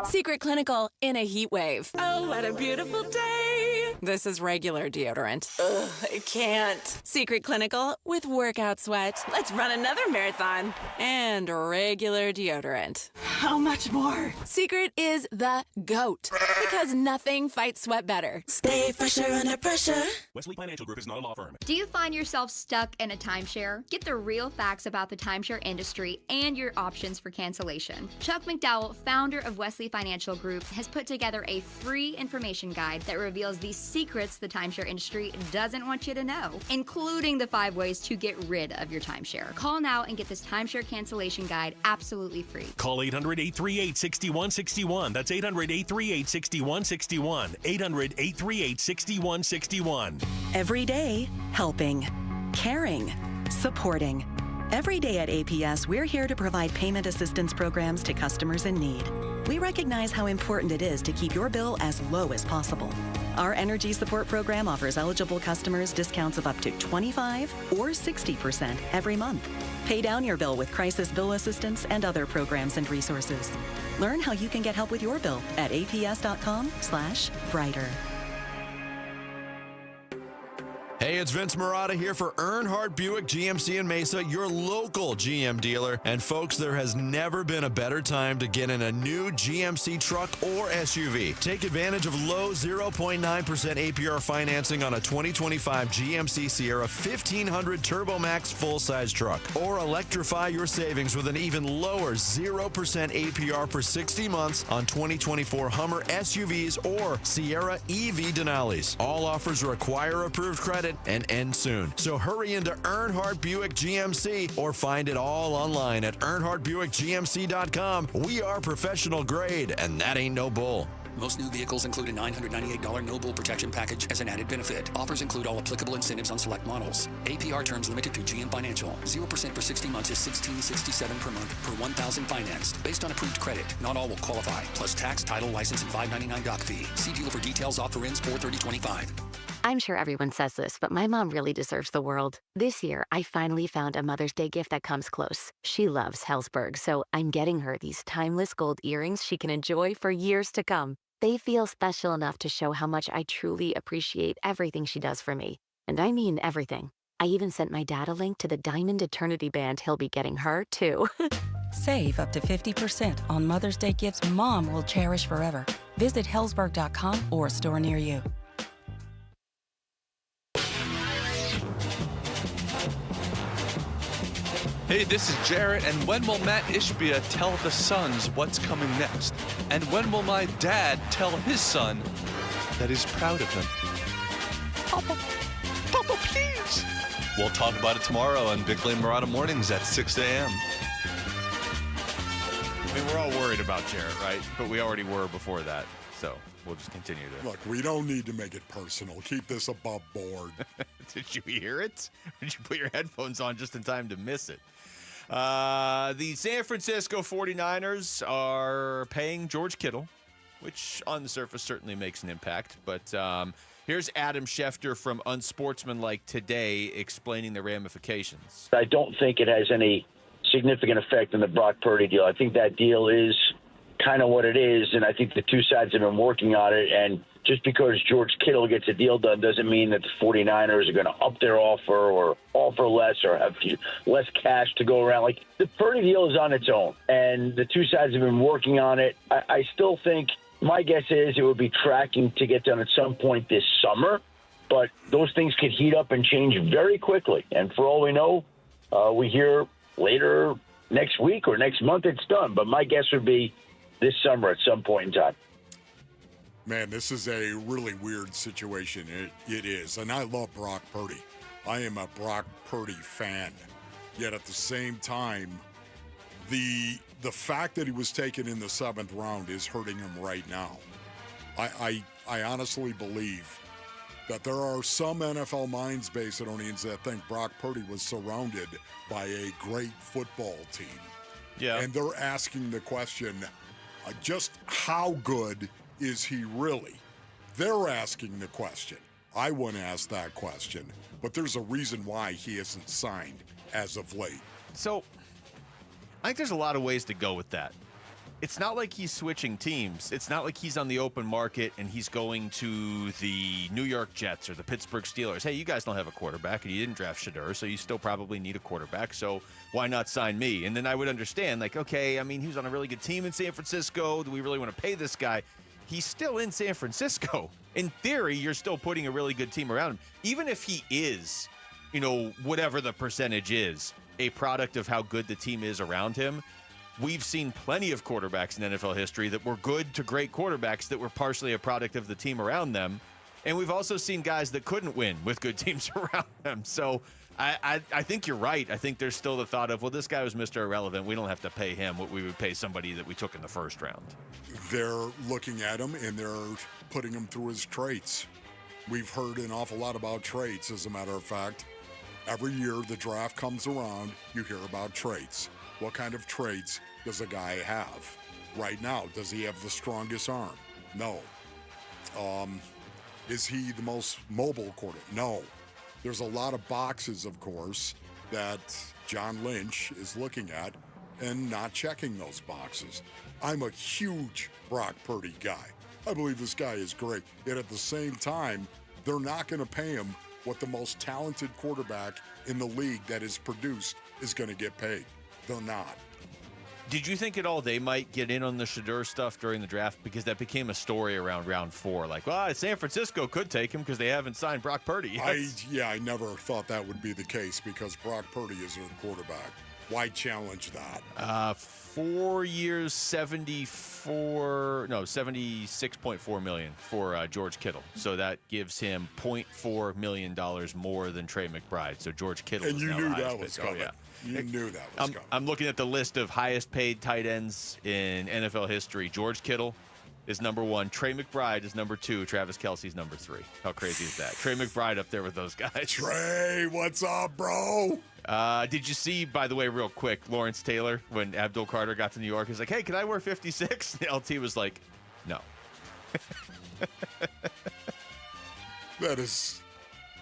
Speaker 11: Secret Clinical in a heat wave. Oh, what a beautiful day. This is regular deodorant. Ugh, I can't. Secret Clinical with workout sweat. Let's run another marathon. And regular deodorant. How much more? Secret is the GOAT. Because nothing fights sweat better. Stay fresher under pressure.
Speaker 13: Wesley Financial Group is not a law firm.
Speaker 15: Do you find yourself stuck in a timeshare? Get the real facts about the timeshare industry and your options for cancellation. Chuck McDowell, founder of Wesley Financial Group, has put together a free information guide that reveals the secrets the timeshare industry doesn't want you to know, including the 5 ways to get rid of your timeshare. Call now and get this timeshare cancellation guide absolutely free.
Speaker 13: Call 800-838-6161. That's 800-838-6161. 800-838-6161.
Speaker 16: Every day, helping, caring, supporting. Every day at APS, we're here to provide payment assistance programs to customers in need. We recognize how important it is to keep your bill as low as possible. Our energy support program offers eligible customers discounts of up to 25 or 60% every month. Pay down your bill with crisis bill assistance and other programs and resources. Learn how you can get help with your bill at aps.com/brighter.
Speaker 4: Hey, it's Vince Marotta here for Earnhardt Buick GMC in Mesa, your local GM dealer. And folks, there has never been a better time to get in a new GMC truck or SUV. Take advantage of low 0.9% APR financing on a 2025 GMC Sierra 1500 Turbo Max full-size truck. Or electrify your savings with an even lower 0% APR for 60 months on 2024 Hummer SUVs or Sierra EV Denali's. All offers require approved credit and end soon. So hurry into Earnhardt Buick GMC or find it all online at EarnhardtBuickGMC.com. We are professional grade, and that ain't no bull.
Speaker 22: Most new vehicles include a $998 no bull protection package as an added benefit. Offers include all applicable incentives on select models. APR terms limited through GM Financial. 0% for 60 months is $16.67 per month per $1,000 financed. Based on approved credit. Not all will qualify. Plus tax, title, license, and $599 doc fee. See dealer for details. Offer ends 4/30/25.
Speaker 18: I'm sure everyone says this, but my mom really deserves the world. This year, I finally found a Mother's Day gift that comes close. She loves Hellsberg, so I'm getting her these timeless gold earrings she can enjoy for years to come. They feel special enough to show how much I truly appreciate everything she does for me. And I mean everything. I even sent my dad a link to the Diamond Eternity band he'll be getting her, too.
Speaker 21: Save up to 50% on Mother's Day gifts Mom will cherish forever. Visit Hellsberg.com or a store near you.
Speaker 27: Hey, this is Jarrett, and when will Matt Ishbia tell the Suns what's coming next? And when will my dad tell his son that he's proud of him? Papa, please. We'll talk about it tomorrow on Big Blame Murata Mornings at 6 a.m.
Speaker 17: I mean, we're all worried about Jarrett, right? But we already were before that, so we'll just continue to.
Speaker 3: Look, we don't need to make it personal. Keep this above board.
Speaker 17: Did you hear it? Did you put your headphones on just in time to miss it? The San Francisco 49ers are paying George Kittle, which on the surface certainly makes an impact. But here's Adam Schefter from Unsportsmanlike Today explaining the ramifications.
Speaker 28: I don't think it has any significant effect on the Brock Purdy deal. I think that deal is kind of what it is, and I think the two sides have been working on it. And just because George Kittle gets a deal done doesn't mean that the 49ers are going to up their offer or offer less or have less cash to go around. Like, the Purdy deal is on its own, and the two sides have been working on it. I still think, my guess is it would be tracking to get done at some point this summer, but those things could heat up and change very quickly. And for all we know, we hear later next week or next month it's done. But my guess would be this summer at some point in time.
Speaker 3: Man, this is a really weird situation. It is. And I love Brock Purdy. I am a Brock Purdy fan. Yet at the same time, the fact that he was taken in the 7th round is hurting him right now. I honestly believe that there are some NFL minds, Basinonians, that think Brock Purdy was surrounded by a great football team.
Speaker 17: Yeah.
Speaker 3: And they're asking the question, just how good is he really? They're asking the question. I wouldn't ask that question. But there's a reason why he isn't signed as of late.
Speaker 17: So, I think there's a lot of ways to go with that. It's not like he's switching teams. It's not like he's on the open market and he's going to the New York Jets or the Pittsburgh Steelers. Hey, you guys don't have a quarterback, and you didn't draft Shedeur, so you still probably need a quarterback, so why not sign me? And then I would understand, like, okay, I mean, he was on a really good team in San Francisco. Do we really want to pay this guy? He's still in San Francisco. In theory, you're still putting a really good team around him. Even if he is, whatever the percentage is, a product of how good the team is around him, we've seen plenty of quarterbacks in NFL history that were good to great quarterbacks that were partially a product of the team around them. And we've also seen guys that couldn't win with good teams around them. So I think you're right. I think there's still the thought of, well, this guy was Mr. Irrelevant. We don't have to pay him what we would pay somebody that we took in the first round.
Speaker 3: They're looking at him, and they're putting him through his traits. We've heard an awful lot about traits, as a matter of fact. Every year the draft comes around, you hear about traits. What kind of traits does a guy have? Right now, does he have the strongest arm? No. Is he the most mobile quarterback? No. There's a lot of boxes, of course, that John Lynch is looking at and not checking those boxes. I'm a huge Brock Purdy guy. I believe this guy is great. Yet at the same time, they're not going to pay him what the most talented quarterback in the league that is produced is going to get paid. They're not.
Speaker 17: Did you think at all they might get in on the Shedeur stuff during the draft? Because that became a story around round 4. Like, well, San Francisco could take him because they haven't signed Brock Purdy yet.
Speaker 3: I never thought that would be the case because Brock Purdy is their quarterback. Why challenge that?
Speaker 17: 4 years, 76.4 million for George Kittle. So that gives him $0.4 million more than Trey McBride. So George Kittle
Speaker 3: and
Speaker 17: is
Speaker 3: you
Speaker 17: now
Speaker 3: knew
Speaker 17: the highest
Speaker 3: that was
Speaker 17: paid.
Speaker 3: coming.
Speaker 17: Oh, yeah.
Speaker 3: You knew that was coming.
Speaker 17: I'm looking at the list of highest paid tight ends in NFL history. George Kittle is number 1. Trey McBride is number 2. Travis Kelce's number 3. How crazy is that? Trey McBride up there with those guys.
Speaker 3: Trey, what's up, bro?
Speaker 17: Did you see, by the way, real quick, Lawrence Taylor, when Abdul Carter got to New York, he's like, hey, can I wear 56? The LT was like, no.
Speaker 3: That is,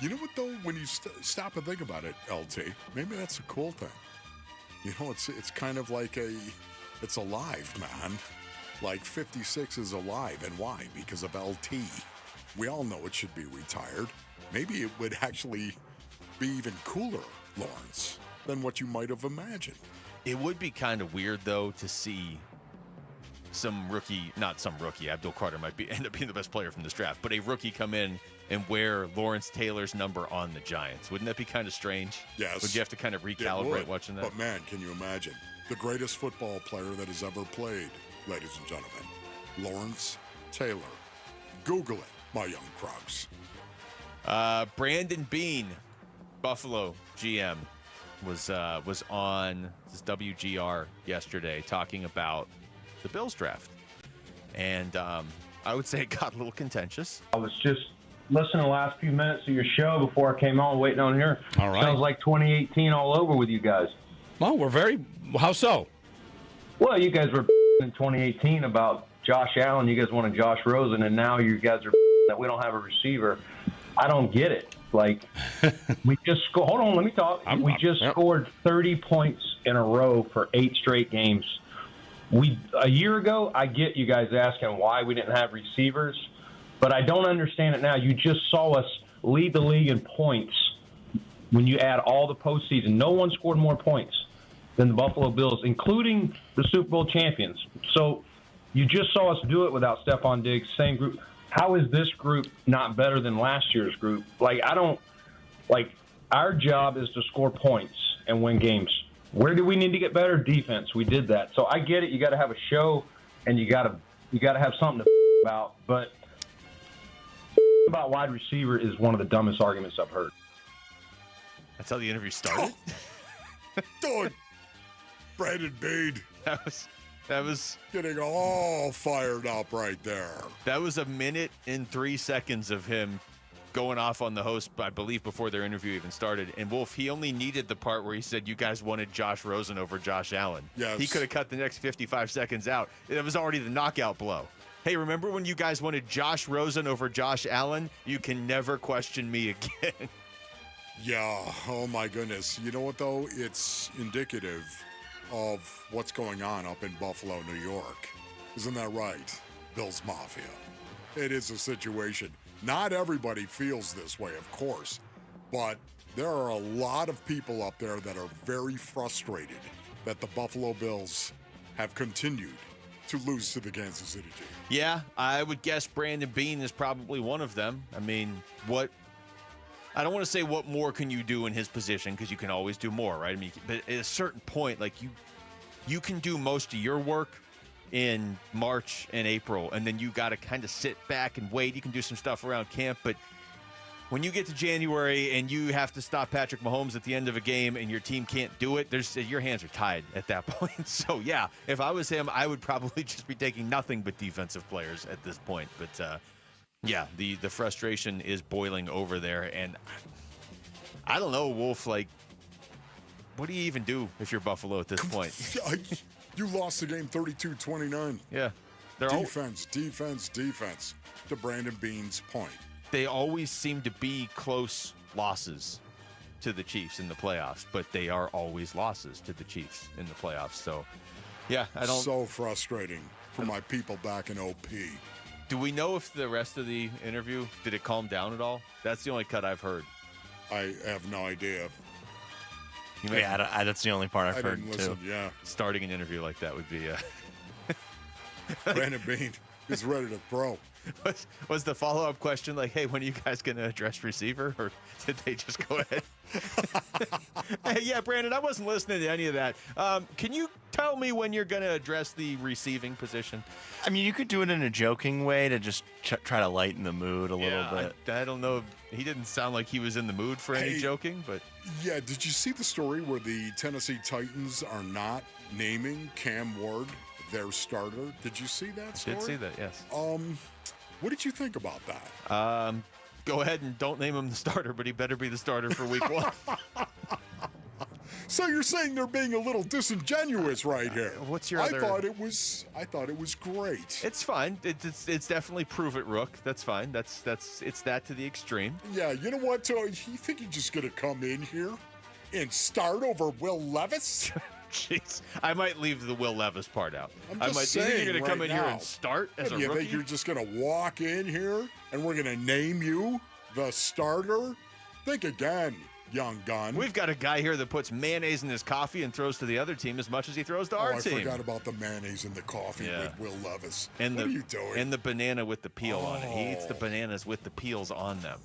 Speaker 3: you know what, though? When you stop and think about it, LT, maybe that's a cool thing. It's kind of like it's alive, man. Like 56 is alive. And why? Because of LT. We all know it should be retired. Maybe it would actually be even cooler, Lawrence, than what you might have imagined.
Speaker 17: It would be kind of weird, though, to see Abdul Carter might end up being the best player from this draft, but a rookie come in and wear Lawrence Taylor's number on the Giants. Wouldn't that be kind of strange?
Speaker 3: Yes.
Speaker 17: Would you have to kind of recalibrate watching that?
Speaker 3: But man, can you imagine? The greatest football player that has ever played, ladies and gentlemen, Lawrence Taylor. Google it, my young crocs.
Speaker 17: Brandon Beane, Buffalo GM, was on this WGR yesterday talking about the Bills draft. And I would say it got a little contentious.
Speaker 2: I was just listening to the last few minutes of your show before I came on, waiting on here.
Speaker 7: All right.
Speaker 2: Sounds like 2018 all over with you guys.
Speaker 7: Well, how so?
Speaker 2: Well, you guys were in 2018 about Josh Allen. You guys wanted Josh Rosen, and now you guys are that we don't have a receiver. I don't get it. Like, we just hold on, let me talk. We just scored 30 points in a row for 8 straight games. A year ago, I get you guys asking why we didn't have receivers, but I don't understand it now. You just saw us lead the league in points when you add all the postseason. No one scored more points than the Buffalo Bills, including the Super Bowl champions. So you just saw us do it without Stephon Diggs, same group. How is this group not better than last year's group? Our job is to score points and win games. Where do we need to get better? Defense. We did that. So I get it. You got to have a show, and you got to have something to about. But about wide receiver is one of the dumbest arguments I've heard.
Speaker 17: That's how the interview started.
Speaker 3: Dude, Brandon Beane.
Speaker 17: That was
Speaker 3: getting all fired up right there.
Speaker 17: That was 1 minute and 3 seconds of him going off on the host, I believe, before their interview even started. And Wolf, he only needed the part where he said you guys wanted Josh Rosen over Josh Allen.
Speaker 3: Yes.
Speaker 17: He could have cut the next 55 seconds out. It was already the knockout blow. Hey, remember when you guys wanted Josh Rosen over Josh Allen? You can never question me again.
Speaker 3: Yeah, oh my goodness. You know what, though? It's indicative of what's going on up in Buffalo, New York. Isn't that right, Bills Mafia? It is a situation. Not everybody feels this way, of course, but there are a lot of people up there that are very frustrated that the Buffalo Bills have continued to lose to the Kansas City Chiefs.
Speaker 17: Yeah, I would guess Brandon Beane is probably one of them. I mean, I don't want to say what more can you do in his position, because you can always do more, right? I mean, but at a certain point, like you can do most of your work in March and April, and then you got to kind of sit back and wait. You can do some stuff around camp, but when you get to January and you have to stop Patrick Mahomes at the end of a game and your team can't do it, your hands are tied at that point. So, yeah, if I was him, I would probably just be taking nothing but defensive players at this point. But, yeah, the frustration is boiling over there. And I don't know, Wolf, like, what do you even do if you're Buffalo at this point?
Speaker 3: You lost the game 32-29.
Speaker 17: Yeah.
Speaker 3: Defense, to Brandon Beane's point.
Speaker 17: They always seem to be close losses to the Chiefs in the playoffs, but they are always losses to the Chiefs in the playoffs. So, yeah, I don't...
Speaker 3: So frustrating for my people back in OP.
Speaker 17: Do we know if the rest of the interview, did it calm down at all? That's the only cut I've heard.
Speaker 3: I have no idea.
Speaker 14: Yeah, that's the only part I've heard,
Speaker 3: listen,
Speaker 14: too.
Speaker 3: Yeah.
Speaker 17: Starting an interview like that would be...
Speaker 3: Brandon Beane is ready to throw.
Speaker 17: Was the follow-up question like, hey, when are you guys going to address receiver? Or did they just go ahead? Hey, yeah, Brandon, I wasn't listening to any of that. Can you tell me when you're going to address the receiving position?
Speaker 14: I mean, you could do it in a joking way to just try to lighten the mood a little bit.
Speaker 17: I don't know. He didn't sound like he was in the mood for any joking, but...
Speaker 3: Yeah, did you see the story where the Tennessee Titans are not naming Cam Ward their starter? Did you see that story?
Speaker 17: Did see that, yes.
Speaker 3: What did you think about that?
Speaker 17: Go ahead and don't name him the starter, but he better be the starter for week 1.
Speaker 3: So you're saying they're being a little disingenuous right here?
Speaker 17: What's your other...
Speaker 3: I thought it was great.
Speaker 17: It's fine. It's definitely prove it, Rook. That's fine. It's that to the extreme.
Speaker 3: Yeah, you know what? You think you're just gonna come in here and start over Will Levis?
Speaker 17: Jeez, I might leave the Will Levis part out.
Speaker 3: I'm just saying,
Speaker 17: you think you're going to come in here
Speaker 3: now,
Speaker 17: and start as a
Speaker 3: you
Speaker 17: rookie?
Speaker 3: think you're just going to walk in here and we're going to name you the starter? Think again, young gun.
Speaker 17: We've got a guy here that puts mayonnaise in his coffee and throws to the other team as much as he throws to our team.
Speaker 3: I forgot about the mayonnaise in the coffee with Will Levis.
Speaker 17: And
Speaker 3: what are you doing?
Speaker 17: And the banana with the peel on it. He eats the bananas with the peels on them.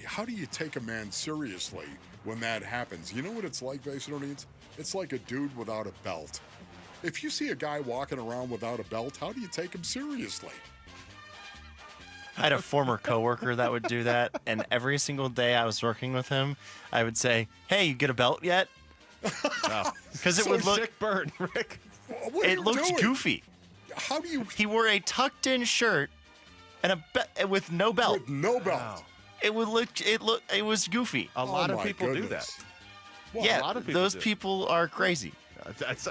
Speaker 3: How do you take a man seriously when that happens? You know what it's like, Basinonians? It's like a dude without a belt. If you see a guy walking around without a belt, how do you take him seriously?
Speaker 14: I had a former coworker that would do that, and every single day I was working with him, I would say, "Hey, you get a belt yet?" Because it would look
Speaker 17: sick burn, Rick.
Speaker 14: It looked goofy.
Speaker 3: How do you?
Speaker 14: He wore a tucked-in shirt and with no belt.
Speaker 3: With no belt.
Speaker 17: Wow.
Speaker 14: It was goofy.
Speaker 17: A lot of people do that.
Speaker 3: Well,
Speaker 14: yeah,
Speaker 17: a lot of people
Speaker 14: those people are crazy.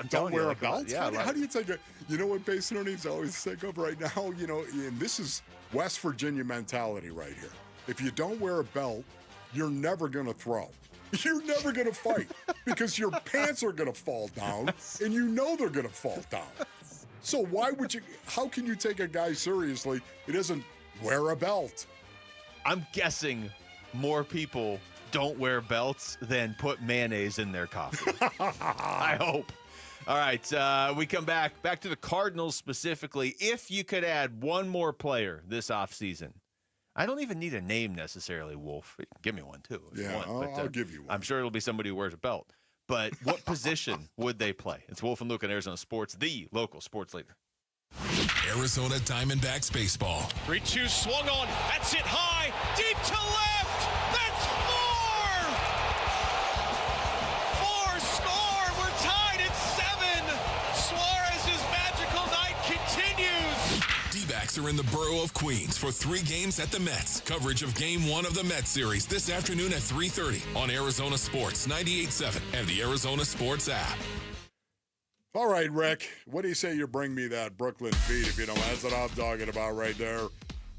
Speaker 3: Don't wear a belt? Yeah, how do you take a... You know what Basinonians always think of right now? You know, and this is West Virginia mentality right here. If you don't wear a belt, you're never going to throw. You're never going to fight because your pants are going to fall down, and you know they're going to fall down. So why would you... How can you take a guy seriously who doesn't wear a belt?
Speaker 17: I'm guessing more people don't wear belts than put mayonnaise in their coffee. I hope. All right, we come back to the Cardinals specifically. If you could add one more player this offseason, I don't even need a name necessarily, Wolf. Give me one, too, if you want.
Speaker 3: I'll give you one.
Speaker 17: I'm sure it'll be somebody who wears a belt. But what position would they play? It's Wolf and Luke on Arizona Sports, the local sports leader.
Speaker 6: Arizona Diamondbacks baseball.
Speaker 13: 3-2 swung on. That's hit high. Deep to left. That's four. Score. We're tied at 7. Suarez's magical night continues.
Speaker 6: D-backs are in the borough of Queens for 3 games at the Mets. Coverage of Game 1 of the Mets series this afternoon at 3:30 on Arizona Sports 98.7 and the Arizona Sports app.
Speaker 3: All right, Rick, what do you say you bring me that Brooklyn feed, if you know? That's what I'm talking about right there.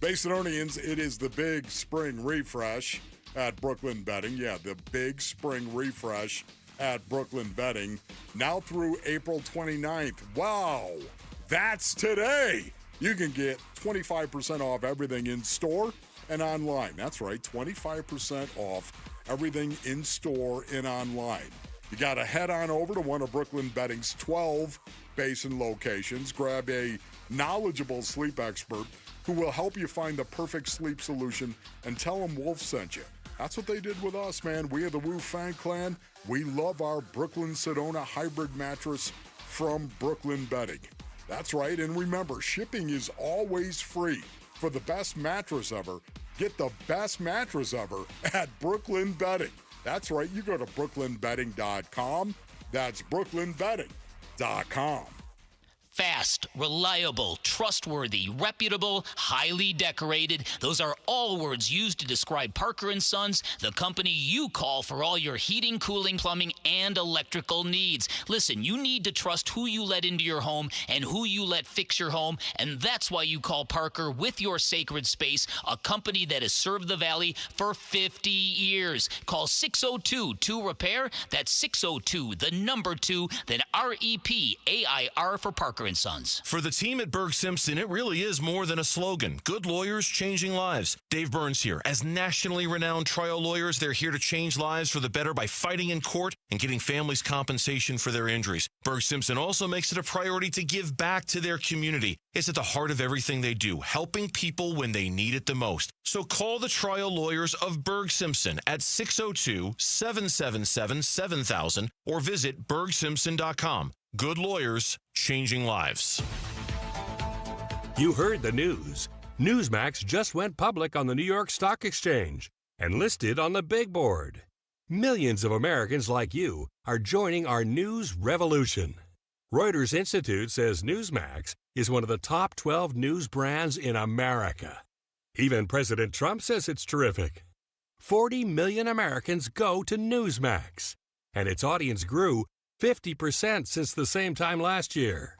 Speaker 3: Basinonians, it is the big spring refresh at Brooklyn Betting. Yeah, the big spring refresh at Brooklyn Betting. Now through April 29th. Wow, that's today. You can get 25% off everything in store and online. That's right, 25% off everything in store and online. You got to head on over to one of Brooklyn Betting's 12 Basin locations. Grab a knowledgeable sleep expert who will help you find the perfect sleep solution and tell them Wolf sent you. That's what they did with us, man. We are the Wu Fan Clan. We love our Brooklyn Sedona hybrid mattress from Brooklyn Betting. That's right, and remember, shipping is always free. For the best mattress ever, get the best mattress ever at Brooklyn Betting. That's right, you go to brooklynbetting.com. That's brooklynbetting.com.
Speaker 9: Fast, reliable, trustworthy, reputable, highly decorated. Those are all words used to describe Parker & Sons, the company you call for all your heating, cooling, plumbing, and electrical needs. Listen, you need to trust who you let into your home and who you let fix your home, and that's why you call Parker with your sacred space, a company that has served the Valley for 50 years. Call 602-2-REPAIR. That's 602-2, then REPAIR for Parker & Sons.
Speaker 10: For the team at Berg Simpson, it really is more than a slogan. Good lawyers changing lives. Dave Burns here. As nationally renowned trial lawyers, they're here to change lives for the better by fighting in court and getting families compensation for their injuries. Berg Simpson also makes it a priority to give back to their community. It's at the heart of everything they do, helping people when they need it the most. So call the trial lawyers of Berg Simpson at 602-777-7000 or visit bergsimpson.com. Good lawyers, changing lives.
Speaker 12: You heard the news. Newsmax just went public on the New York Stock Exchange and listed on the big board. Millions of Americans like you are joining our news revolution. Reuters Institute says Newsmax is one of the top 12 news brands in America. Even President Trump says it's terrific. 40 million Americans go to Newsmax, and its audience grew 50% since the same time last year.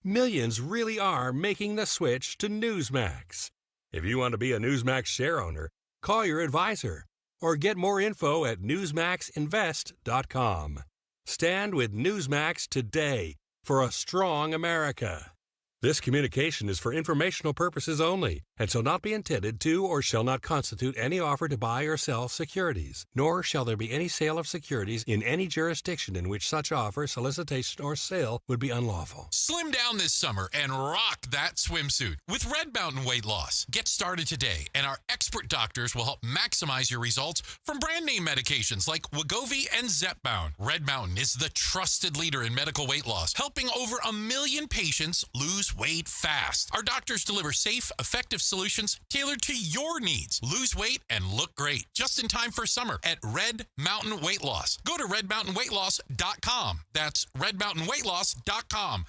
Speaker 12: Millions really are making the switch to Newsmax. If you want to be a Newsmax share owner, call your advisor or get more info at newsmaxinvest.com. Stand with Newsmax today for a strong America. This communication is for informational purposes only and shall not be intended to or shall not constitute any offer to buy or sell securities, nor shall there be any sale of securities in any jurisdiction in which such offer, solicitation, or sale would be unlawful.
Speaker 19: Slim down this summer and rock that swimsuit with Red Mountain Weight Loss. Get started today, and our expert doctors will help maximize your results from brand name medications like Wegovy and Zepbound. Red Mountain is the trusted leader in medical weight loss, helping over 1 million patients lose weight fast. Our doctors deliver safe, effective solutions tailored to your needs. Lose weight and look great just in time for summer at Red Mountain Weight Loss. Go to redmountainweightloss.com. That's redmountainweightloss.com.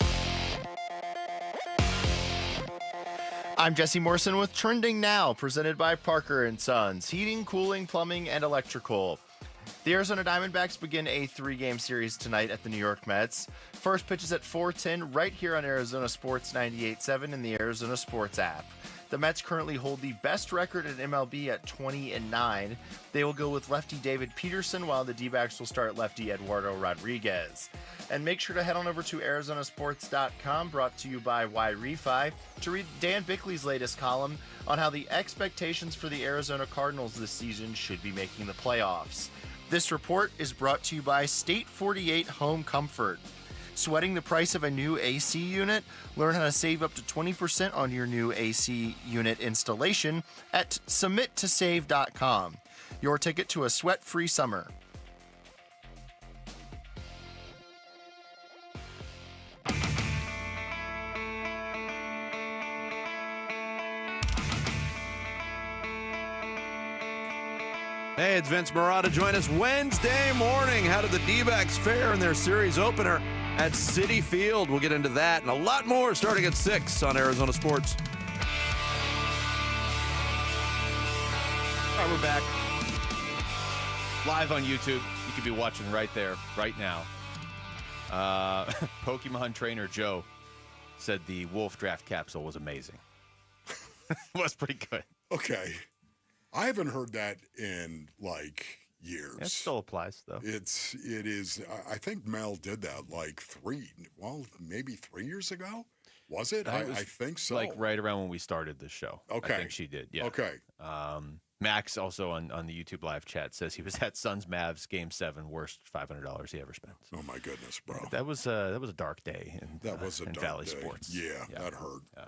Speaker 14: I'm Jesse Morrison with Trending Now, presented by Parker & Sons, heating, cooling, plumbing, and electrical. The Arizona Diamondbacks begin a 3-game series tonight at the New York Mets. First pitch is at 4:10 right here on Arizona Sports 98.7 and the Arizona Sports app. The Mets currently hold the best record in MLB at 20-9. They will go with lefty David Peterson, while the D-backs will start lefty Eduardo Rodriguez. And make sure to head on over to arizonasports.com, brought to you by Y-Refi, to read Dan Bickley's latest column on how the expectations for the Arizona Cardinals this season should be making the playoffs. This report is brought to you by State 48 Home Comfort. Sweating the price of a new AC unit? Learn how to save up to 20% on your new AC unit installation at submittosave.com. Your ticket to a sweat-free summer.
Speaker 1: Hey, it's Vince Marotta. Join us Wednesday morning. How did the D-backs fare in their series opener at Citi Field? We'll get into that and a lot more starting at 6 on Arizona Sports.
Speaker 17: All right, we're back. Live on YouTube. You could be watching right there, right now. Pokemon trainer Joe said the Wolf draft capsule was amazing. It was pretty good.
Speaker 3: Okay. I haven't heard that in like years.
Speaker 17: It still applies though.
Speaker 3: It is. I think Mel did that like maybe 3 years ago. Was it? I think so.
Speaker 17: Like right around when we started the show.
Speaker 3: Okay.
Speaker 17: I think she did. Yeah.
Speaker 3: Okay.
Speaker 17: Max also on the YouTube live chat says he was at Suns Mavs Game 7, worst $500 he ever spent.
Speaker 3: Oh my goodness, bro.
Speaker 17: That was a dark day in Valley
Speaker 3: day.
Speaker 17: Sports.
Speaker 3: Yeah, that hurt.
Speaker 17: Yeah.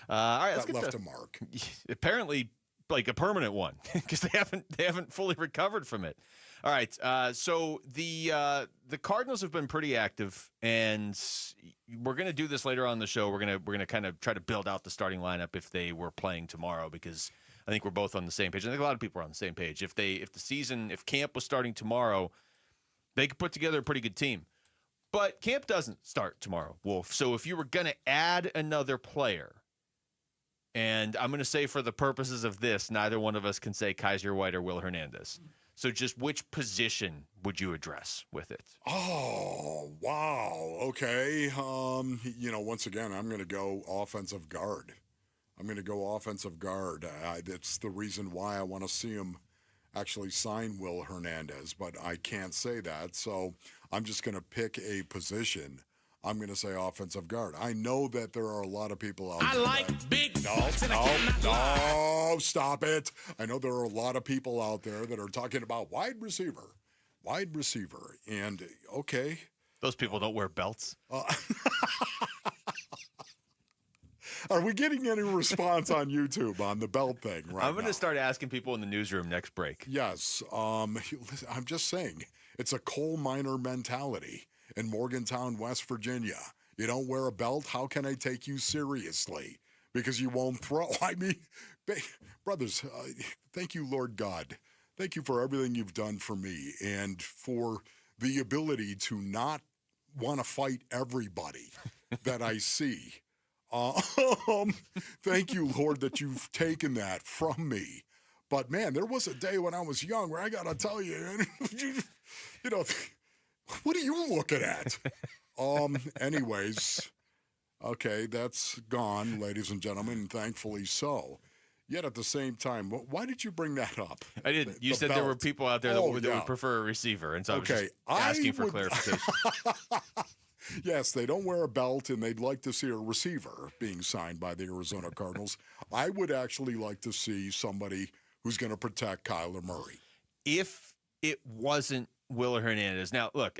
Speaker 17: All right, let's
Speaker 3: that
Speaker 17: get
Speaker 3: left
Speaker 17: to,
Speaker 3: a mark.
Speaker 17: Apparently, like a permanent one, because they haven't fully recovered from it. All right, so the Cardinals have been pretty active, and we're going to do this later on in the show. We're gonna kind of try to build out the starting lineup if they were playing tomorrow, because I think we're both on the same page. I think a lot of people are on the same page. If camp was starting tomorrow, they could put together a pretty good team. But camp doesn't start tomorrow, Wolf. So if you were going to add another player, and I'm going to say for the purposes of this, neither one of us can say Kaiser White or Will Hernandez. So just which position would you address with it?
Speaker 3: Oh, wow. Okay. Once again, I'm going to go offensive guard. That's the reason why I want to see him actually sign Will Hernandez, but I can't say that. So I'm just going to pick a position. I'm going to say offensive guard. I know that there are a lot of people out there.
Speaker 13: I like big butts and I cannot
Speaker 3: No, stop it. I know there are a lot of people out there that are talking about wide receiver. And, okay.
Speaker 17: Those people don't wear belts.
Speaker 3: Are we getting any response on YouTube on the belt thing right
Speaker 17: I'm going to start asking people in the newsroom next break.
Speaker 3: Yes. I'm just saying, it's a coal miner mentality in Morgantown, West Virginia. You don't wear a belt, how can I take you seriously? Because you won't throw. I mean, brothers, thank you, Lord God. Thank you for everything you've done for me and for the ability to not want to fight everybody that I see. Thank you, Lord, that you've taken that from me. But man, there was a day when I was young where I gotta tell you, what are you looking at? Anyways, okay, that's gone, ladies and gentlemen, and thankfully so. Yet at the same time, why did you bring that up?
Speaker 17: I didn't. You said there were people out there that would prefer a receiver, and so I was just asking for clarification.
Speaker 3: Yes, they don't wear a belt, and they'd like to see a receiver being signed by the Arizona Cardinals. I would actually like to see somebody who's going to protect Kyler Murray.
Speaker 17: If it wasn't Will Hernandez, now look,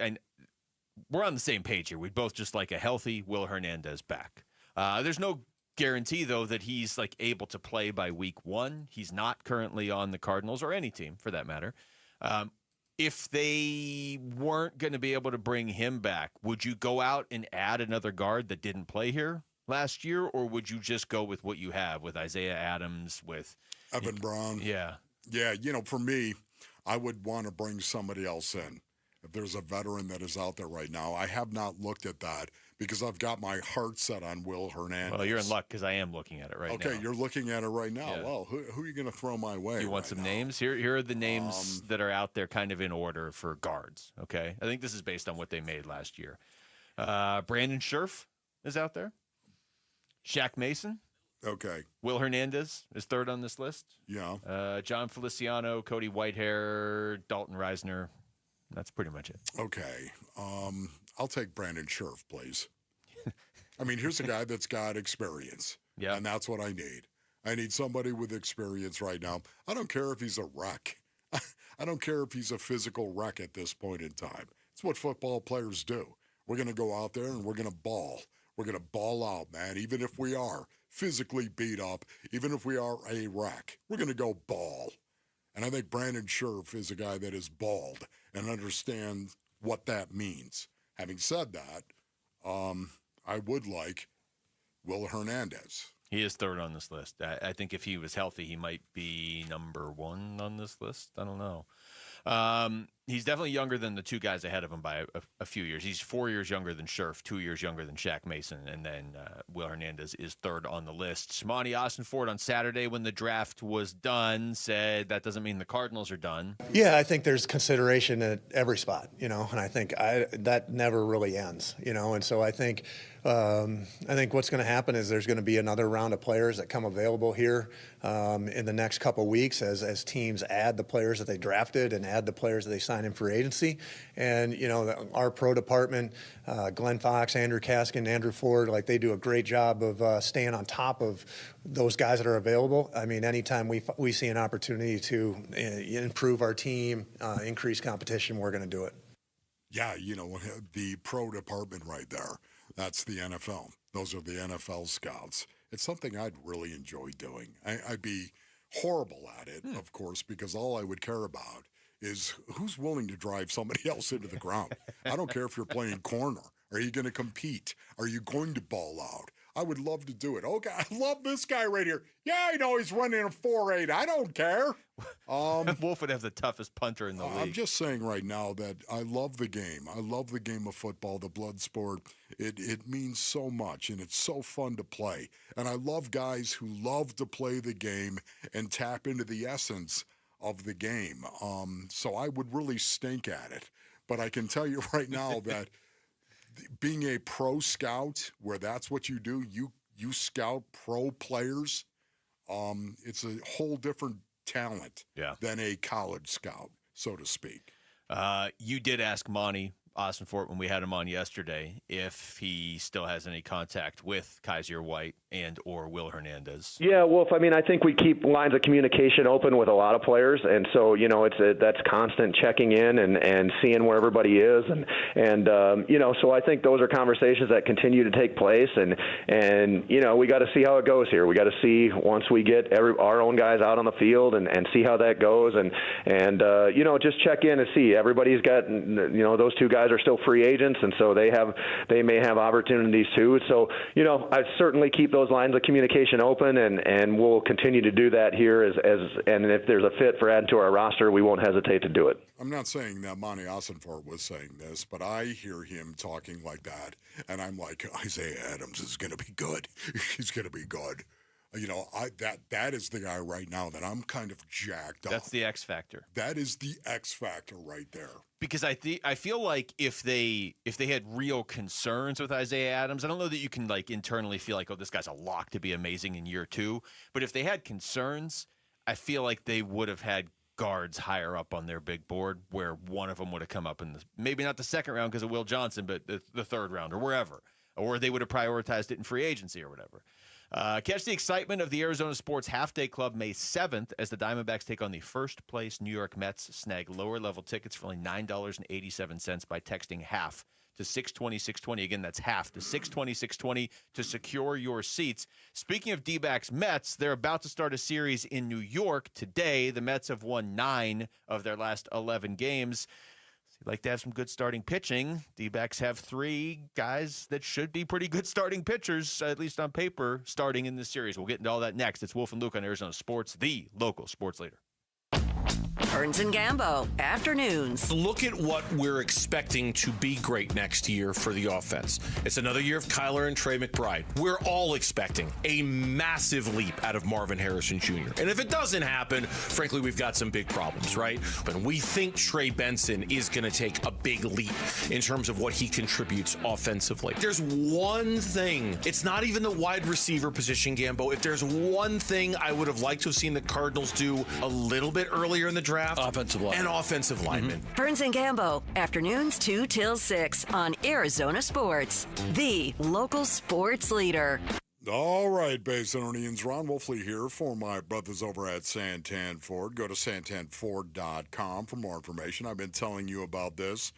Speaker 17: we're on the same page here. We'd both just like a healthy Will Hernandez back. There's no guarantee, though, that he's like able to play by week 1. He's not currently on the Cardinals or any team for that matter. If they weren't going to be able to bring him back, would you go out and add another guard that didn't play here last year, or would you just go with what you have with Isaiah Adams, with
Speaker 3: Evan Brown?
Speaker 17: Yeah.
Speaker 3: Yeah, for me, I would want to bring somebody else in. If there's a veteran that is out there right now, I have not looked at that because I've got my heart set on Will Hernandez.
Speaker 17: Well, you're in luck because I am looking at it right now.
Speaker 3: Okay, you're looking at it right now.
Speaker 17: Yeah.
Speaker 3: Well, who are you going to throw my way?
Speaker 17: You want some names? Here are the names that are out there kind of in order for guards, okay? I think this is based on what they made last year. Brandon Scherf is out there. Shaq Mason.
Speaker 3: Okay.
Speaker 17: Will Hernandez is third on this list.
Speaker 3: Yeah.
Speaker 17: John Feliciano, Cody Whitehair, Dalton Reisner. That's pretty much it.
Speaker 3: Okay. I'll take Brandon Scherf, please. I mean, here's a guy that's got experience.
Speaker 17: Yeah.
Speaker 3: And that's what I need. I need somebody with experience right now. I don't care if he's a wreck. I don't care if he's a physical wreck at this point in time. It's what football players do. We're going to go out there and we're going to ball. We're going to ball out, man, even if we are physically beat up, even if we are a wreck. We're going to go ball. And I think Brandon Scherf is a guy that is bald and understands what that means. Having said that, I would like Will Hernandez.
Speaker 17: He is third on this list. I think if he was healthy, he might be number 1 on this list. I don't know. He's definitely younger than the two guys ahead of him by a few years. He's 4 years younger than Scherf, 2 years younger than Shaq Mason, and then Will Hernandez is third on the list. Shimani Ossenfort on Saturday when the draft was done said that doesn't mean the Cardinals are done.
Speaker 5: Yeah, I think there's consideration at every spot, and I think that never really ends, and so I think what's going to happen is there's going to be another round of players that come available here in the next couple weeks as teams add the players that they drafted and add the players that they sign in free agency. And, our pro department, Glenn Fox, Andrew Kaskin, Andrew Ford, they do a great job of staying on top of those guys that are available. I mean, anytime we see an opportunity to improve our team, increase competition, we're going to do it.
Speaker 3: Yeah, the pro department right there, that's the NFL. Those are the NFL scouts. It's something I'd really enjoy doing. I'd be horrible at it, of course, because all I would care about is who's willing to drive somebody else into the ground. I don't care if you're playing corner. Are you going to compete? Are you going to ball out? I would love to do it. Okay, I love this guy right here. Yeah, I know he's running a 4.8. I don't care.
Speaker 17: Wolf would have the toughest punter in the league.
Speaker 3: I'm just saying right now that I love the game. I love the game of football, the blood sport. It means so much, and it's so fun to play. And I love guys who love to play the game and tap into the essence of the game. So I would really stink at it. But I can tell you right now that being a pro scout, where that's what you do, you scout pro players, it's a whole different talent than a college scout, so to speak.
Speaker 17: You did ask Monty Ossenfort when we had him on yesterday if he still has any contact with Kaiser White and or Will Hernandez.
Speaker 8: Yeah, Wolf, I think we keep lines of communication open with a lot of players, and so, that's constant checking in and seeing where everybody is, and so I think those are conversations that continue to take place, and we got to see how it goes here. We got to see once we get our own guys out on the field and see how that goes, and just check in and see. Everybody's got, those two guys are still free agents, and so they may have opportunities too. So, I certainly keep those lines of communication open, and we'll continue to do that here and if there's a fit for adding to our roster, we won't hesitate to do it.
Speaker 3: I'm not saying that Monty Ossenfort was saying this, but I hear him talking like that, and I'm like, Isaiah Adams is going to be good. He's going to be good. That is the guy right now that I'm kind of jacked up.
Speaker 17: That's the X factor.
Speaker 3: That is the X factor right there.
Speaker 17: Because I feel like if they had real concerns with Isaiah Adams, I don't know that you can internally feel like, oh, this guy's a lock to be amazing in year two. But if they had concerns, I feel like they would have had guards higher up on their big board where one of them would have come up in maybe not the second round because of Will Johnson, but the third round or wherever. Or they would have prioritized it in free agency or whatever. Catch the excitement of the Arizona Sports Half-Day Club May 7th as the Diamondbacks take on the first-place New York Mets. Snag lower-level tickets for only $9.87 by texting HALF to 620-620. Again, that's HALF to 620-620 to secure your seats. Speaking of D-backs Mets, they're about to start a series in New York today. The Mets have won 9 of their last 11 games. You'd like to have some good starting pitching. D-backs have 3 guys that should be pretty good starting pitchers, at least on paper, starting in this series. We'll get into all that next. It's Wolf and Luke on Arizona Sports, the local sports leader.
Speaker 16: Burns and Gambo, afternoons.
Speaker 10: Look at what we're expecting to be great next year for the offense. It's another year of Kyler and Trey McBride. We're all expecting a massive leap out of Marvin Harrison Jr. And if it doesn't happen, frankly, we've got some big problems, right? But we think Trey Benson is going to take a big leap in terms of what he contributes offensively. There's one thing. It's not even the wide receiver position, Gambo. If there's one thing I would have liked to have seen the Cardinals do a little bit earlier in the draft, offensive lineman.
Speaker 16: Burns and Gambo, afternoons 2 till 6 on Arizona Sports, the local sports leader.
Speaker 3: All right, Basinonians, Ron Wolfley here for my brothers over at Santan Ford. Go to santanford.com for more information. I've been telling you about this.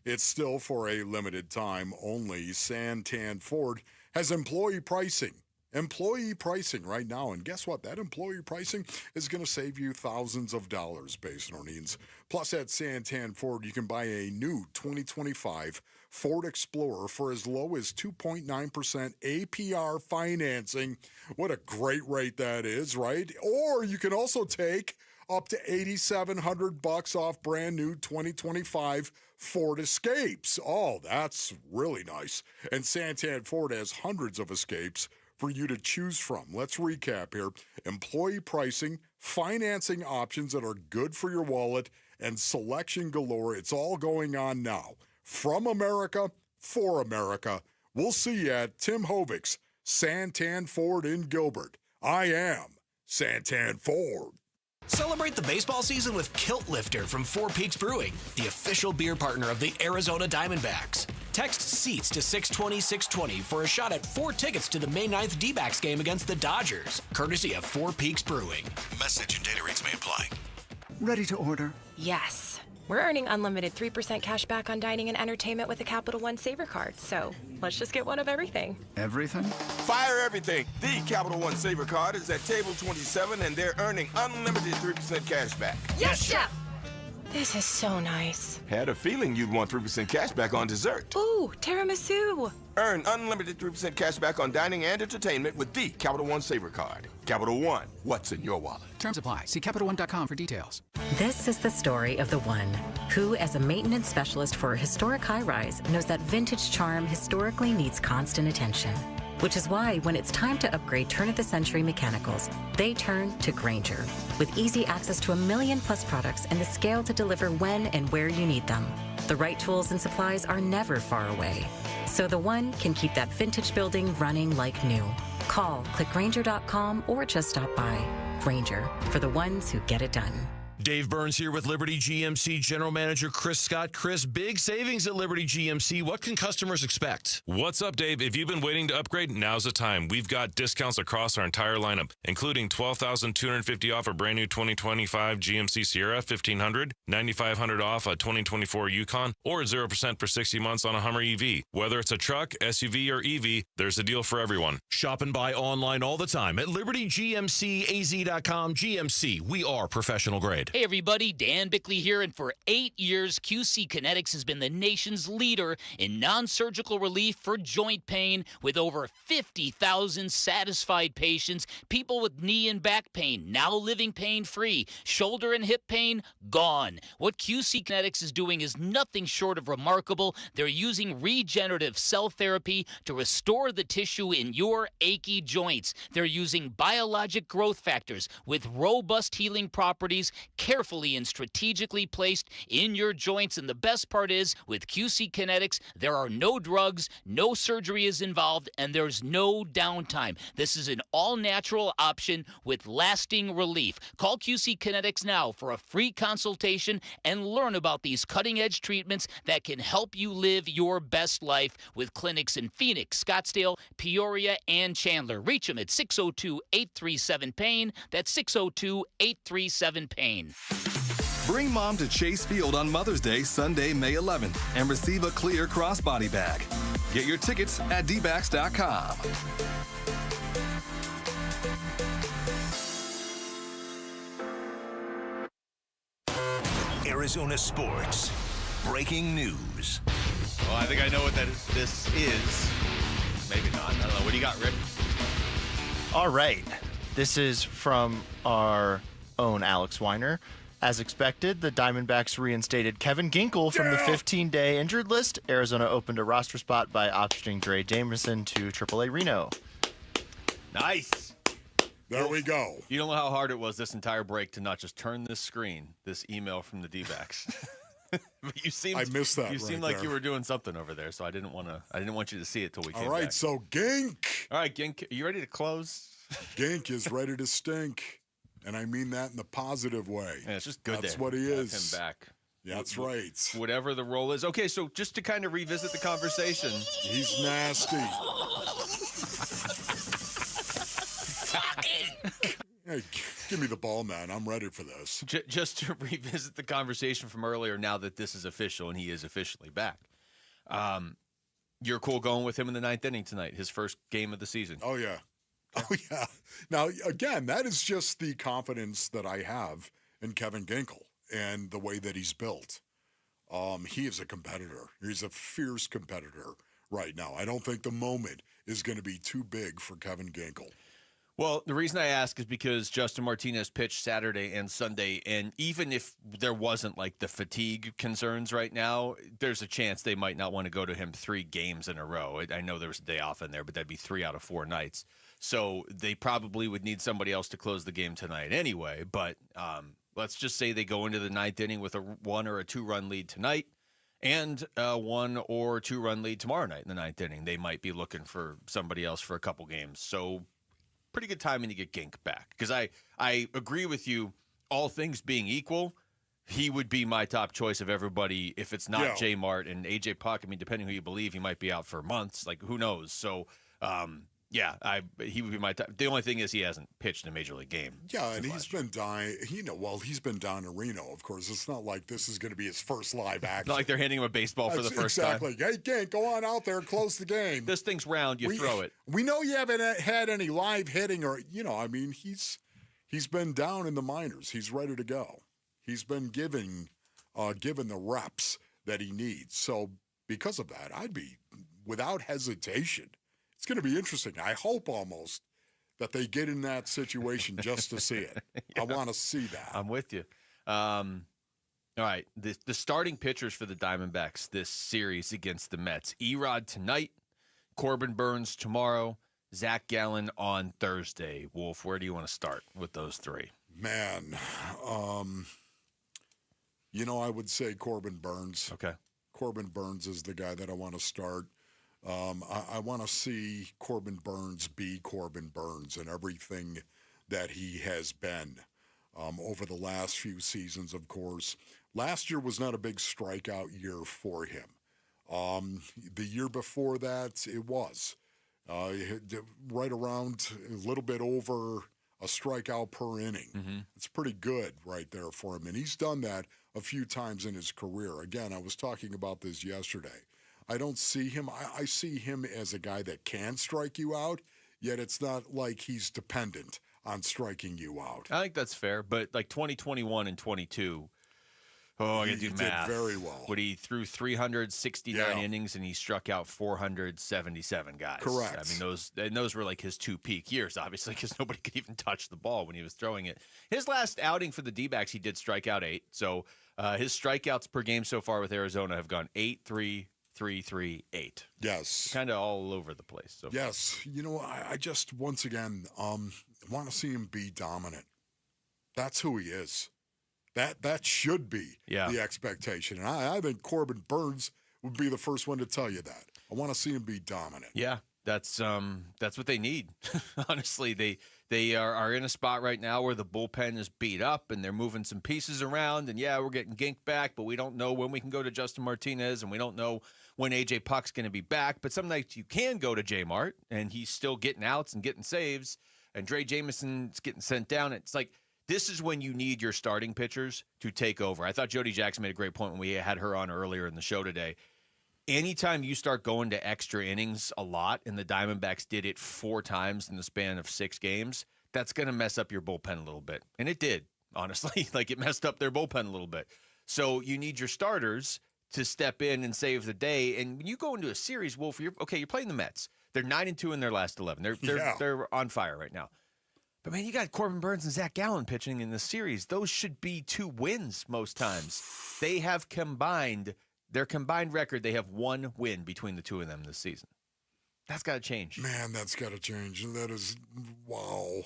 Speaker 3: It's still for a limited time only. Santan Ford has employee pricing. Employee pricing right now, and guess what? That employee pricing is going to save you thousands of dollars, Basinonians. Plus, at Santan Ford, you can buy a new 2025 Ford Explorer for as low as 2.9% APR financing. What a great rate that is, right? Or you can also take up to $8,700 off brand new 2025 Ford Escapes. Oh, that's really nice. And Santan Ford has hundreds of Escapes for you to choose from. Let's recap here. Employee pricing, financing options that are good for your wallet, and selection galore. It's all going on now. From America, for America. We'll see you at Tim Hovig's Santan Ford in Gilbert. I am Santan Ford.
Speaker 4: Celebrate the baseball season with Kilt Lifter from Four Peaks Brewing, the official beer partner of the Arizona Diamondbacks. Text SEATS to 620-620 for a shot at 4 tickets to the May 9th D-backs game against the Dodgers, courtesy of Four Peaks Brewing.
Speaker 11: Message and data rates may apply.
Speaker 15: Ready to order?
Speaker 20: Yes. We're earning unlimited 3% cash back on dining and entertainment with a Capital One Saver card, so let's just get one of everything.
Speaker 15: Everything?
Speaker 23: Fire everything. The Capital One Saver card is at table 27, and they're earning unlimited 3% cash back.
Speaker 20: Yes, Chef! This is so nice.
Speaker 23: Had a feeling you'd want 3% cash back on dessert.
Speaker 20: Ooh, tiramisu.
Speaker 23: Earn unlimited 3% cash back on dining and entertainment with the Capital One Saver card. Capital One, what's in your wallet?
Speaker 24: Terms apply. See CapitalOne.com for details.
Speaker 25: This is the story of the one who, as a maintenance specialist for a historic high-rise, knows that vintage charm historically needs constant attention. Which is why, when it's time to upgrade turn-of-the-century mechanicals, they turn to Grainger. With easy access to 1 million+ products and the scale to deliver when and where you need them. The right tools and supplies are never far away. So the one can keep that vintage building running like new. Call, click Grainger.com, or just stop by. Grainger, for the ones who get it done.
Speaker 10: Dave Burns here with Liberty GMC General Manager Chris Scott. Chris, big savings at Liberty GMC. What can customers expect?
Speaker 26: What's up, Dave? If you've been waiting to upgrade, now's the time. We've got discounts across our entire lineup, including $12,250 off a brand new 2025 GMC Sierra 1500, $9,500 off a 2024 Yukon, or 0% for 60 months on a Hummer EV. Whether it's a truck, SUV, or EV, there's a deal for everyone.
Speaker 10: Shop and buy online all the time at LibertyGMCAZ.com. GMC, we are professional grade.
Speaker 9: Hey everybody, Dan Bickley here, and for 8 years, QC Kinetics has been the nation's leader in non-surgical relief for joint pain with over 50,000 satisfied patients, people with knee and back pain now living pain-free, shoulder and hip pain gone. What QC Kinetics is doing is nothing short of remarkable. They're using regenerative cell therapy to restore the tissue in your achy joints. They're using biologic growth factors with robust healing properties, carefully and strategically placed in your joints. And the best part is, with QC Kinetics, there are no drugs, no surgery is involved, and there's no downtime. This is an all-natural option with lasting relief. Call QC Kinetics now for a free consultation and learn about these cutting-edge treatments that can help you live your best life, with clinics in Phoenix, Scottsdale, Peoria, and Chandler. Reach them at 602-837-PAIN. That's 602-837-PAIN.
Speaker 29: Bring mom to Chase Field on Mother's Day, Sunday, May 11th, and receive a clear crossbody bag. Get your tickets at dbacks.com.
Speaker 11: Arizona sports. Breaking news.
Speaker 17: Well, I think I know what this is. Maybe not. I don't know. What do you got, Rick?
Speaker 14: All right. This is from our own Alex Weiner. As expected, the Diamondbacks reinstated Kevin Ginkel from the 15-day injured list. Arizona opened a roster spot by optioning Dre Jamerson to AAA Reno.
Speaker 17: Nice.
Speaker 3: There we go.
Speaker 17: You don't know how hard it was this entire break to not just turn this screen, this email from the D-backs. But you seemed,
Speaker 3: I missed that.
Speaker 17: You seemed
Speaker 3: right
Speaker 17: like
Speaker 3: there.
Speaker 17: you were doing something over there, so I didn't want you to see it till we came
Speaker 3: All right,
Speaker 17: back.
Speaker 3: so Gink.
Speaker 17: All right, Gink, are you ready to close?
Speaker 3: Gink is ready to stink, and I mean that in the positive way.
Speaker 17: Yeah, it's just good.
Speaker 3: That's
Speaker 17: to
Speaker 3: what he
Speaker 17: have
Speaker 3: is.
Speaker 17: Him back.
Speaker 3: That's right.
Speaker 17: Whatever the role is. Okay, so just to kind of revisit the conversation.
Speaker 3: He's nasty. Hey, give me the ball, man. I'm ready for this.
Speaker 17: Just to revisit the conversation from earlier, now that this is official and he is officially back, you're cool going with him in the 9th inning tonight, his first game of the season.
Speaker 3: Oh, yeah. Oh, yeah. Now, again, that is just the confidence that I have in Kevin Ginkel and the way that he's built. He is a competitor. He's a fierce competitor right now. I don't think the moment is going to be too big for Kevin Ginkel.
Speaker 17: Well, the reason I ask is because Justin Martinez pitched Saturday and Sunday, and even if there wasn't like the fatigue concerns right now, there's a chance they might not want to go to him 3 games in a row. I know there was a day off in there, but that'd be 3 out of 4 nights. So they probably would need somebody else to close the game tonight anyway. But let's just say they go into the 9th inning with a 1 or a 2-run lead tonight and a 1 or 2-run lead tomorrow night in the 9th inning. They might be looking for somebody else for a couple games. So pretty good timing to get Gink back, because I agree with you. All things being equal, he would be my top choice of everybody. If it's not J Mart and AJ Puck, I mean, depending who you believe, he might be out for months. Like, who knows? So, he would be my top. The only thing is he hasn't pitched in a major league game.
Speaker 3: Yeah, and he's been dying. He's been down in Reno, of course. It's not like this is going to be his first live action.
Speaker 17: Not like they're handing him a baseball for the first time.
Speaker 3: Exactly. Hey, Gink, go on out there and close the game.
Speaker 17: This thing's round. You throw it. We
Speaker 3: know you haven't had any live hitting or, he's been down in the minors. He's ready to go. He's been given the reps that he needs. So because of that, I'd be, without hesitation, it's going to be interesting. I hope almost that they get in that situation just to see it. I want to see that.
Speaker 17: I'm with you. All right. The starting pitchers for the Diamondbacks this series against the Mets. Erod tonight, Corbin Burns tomorrow, Zach Gallen on Thursday. Wolf, where do you want to start with those 3?
Speaker 3: Man, I would say Corbin Burns.
Speaker 17: Okay.
Speaker 3: Corbin Burns is the guy that I want to start. I want to see Corbin Burns be Corbin Burns and everything that he has been over the last few seasons, of course. Last year was not a big strikeout year for him. The year before that, it was. Right around a little bit over a strikeout per inning.
Speaker 17: Mm-hmm.
Speaker 3: It's pretty good right there for him. And he's done that a few times in his career. Again, I was talking about this yesterday. I don't see him. I see him as a guy that can strike you out, yet it's not like he's dependent on striking you out.
Speaker 17: I think that's fair, but like 2021 and 22, I got to do math.
Speaker 3: Did very well.
Speaker 17: But he threw 369 innings and he struck out 477 guys.
Speaker 3: Correct.
Speaker 17: I mean, those were like his 2 peak years, obviously, because nobody could even touch the ball when he was throwing it. His last outing for the D-backs, he did strike out 8. So his strikeouts per game so far with Arizona have gone 8-3. 3-3-8.
Speaker 3: Yes.
Speaker 17: Kind of all over the place. So
Speaker 3: yes. I just, once again, want to see him be dominant. That's who he is. That should be the expectation. And I think Corbin Burns would be the first one to tell you that. I want to see him be dominant.
Speaker 17: Yeah, that's what they need. Honestly, they are in a spot right now where the bullpen is beat up and they're moving some pieces around. And we're getting Gink back, but we don't know when we can go to Justin Martinez, and we don't know when AJ Puck's going to be back. But some nights you can go to J Mart, and he's still getting outs and getting saves, and Dre Jameson's getting sent down. It's like, this is when you need your starting pitchers to take over. I thought Jody Jackson made a great point when we had her on earlier in the show today. Anytime you start going to extra innings a lot, and the Diamondbacks did it 4 times in the span of 6 games, that's going to mess up your bullpen a little bit. And it did, honestly. Like, it messed up their bullpen a little bit. So you need your starters to step in and save the day. And when you go into a series, Wolf, you're playing the Mets. They're 9-2 in their last 11. They're on fire right now. But, man, you got Corbin Burns and Zach Gallen pitching in the series. Those should be 2 wins most times. They have combined – their combined record, they have 1 win between the 2 of them this season. That's got to change.
Speaker 3: Man, that's got to change. That is, wow.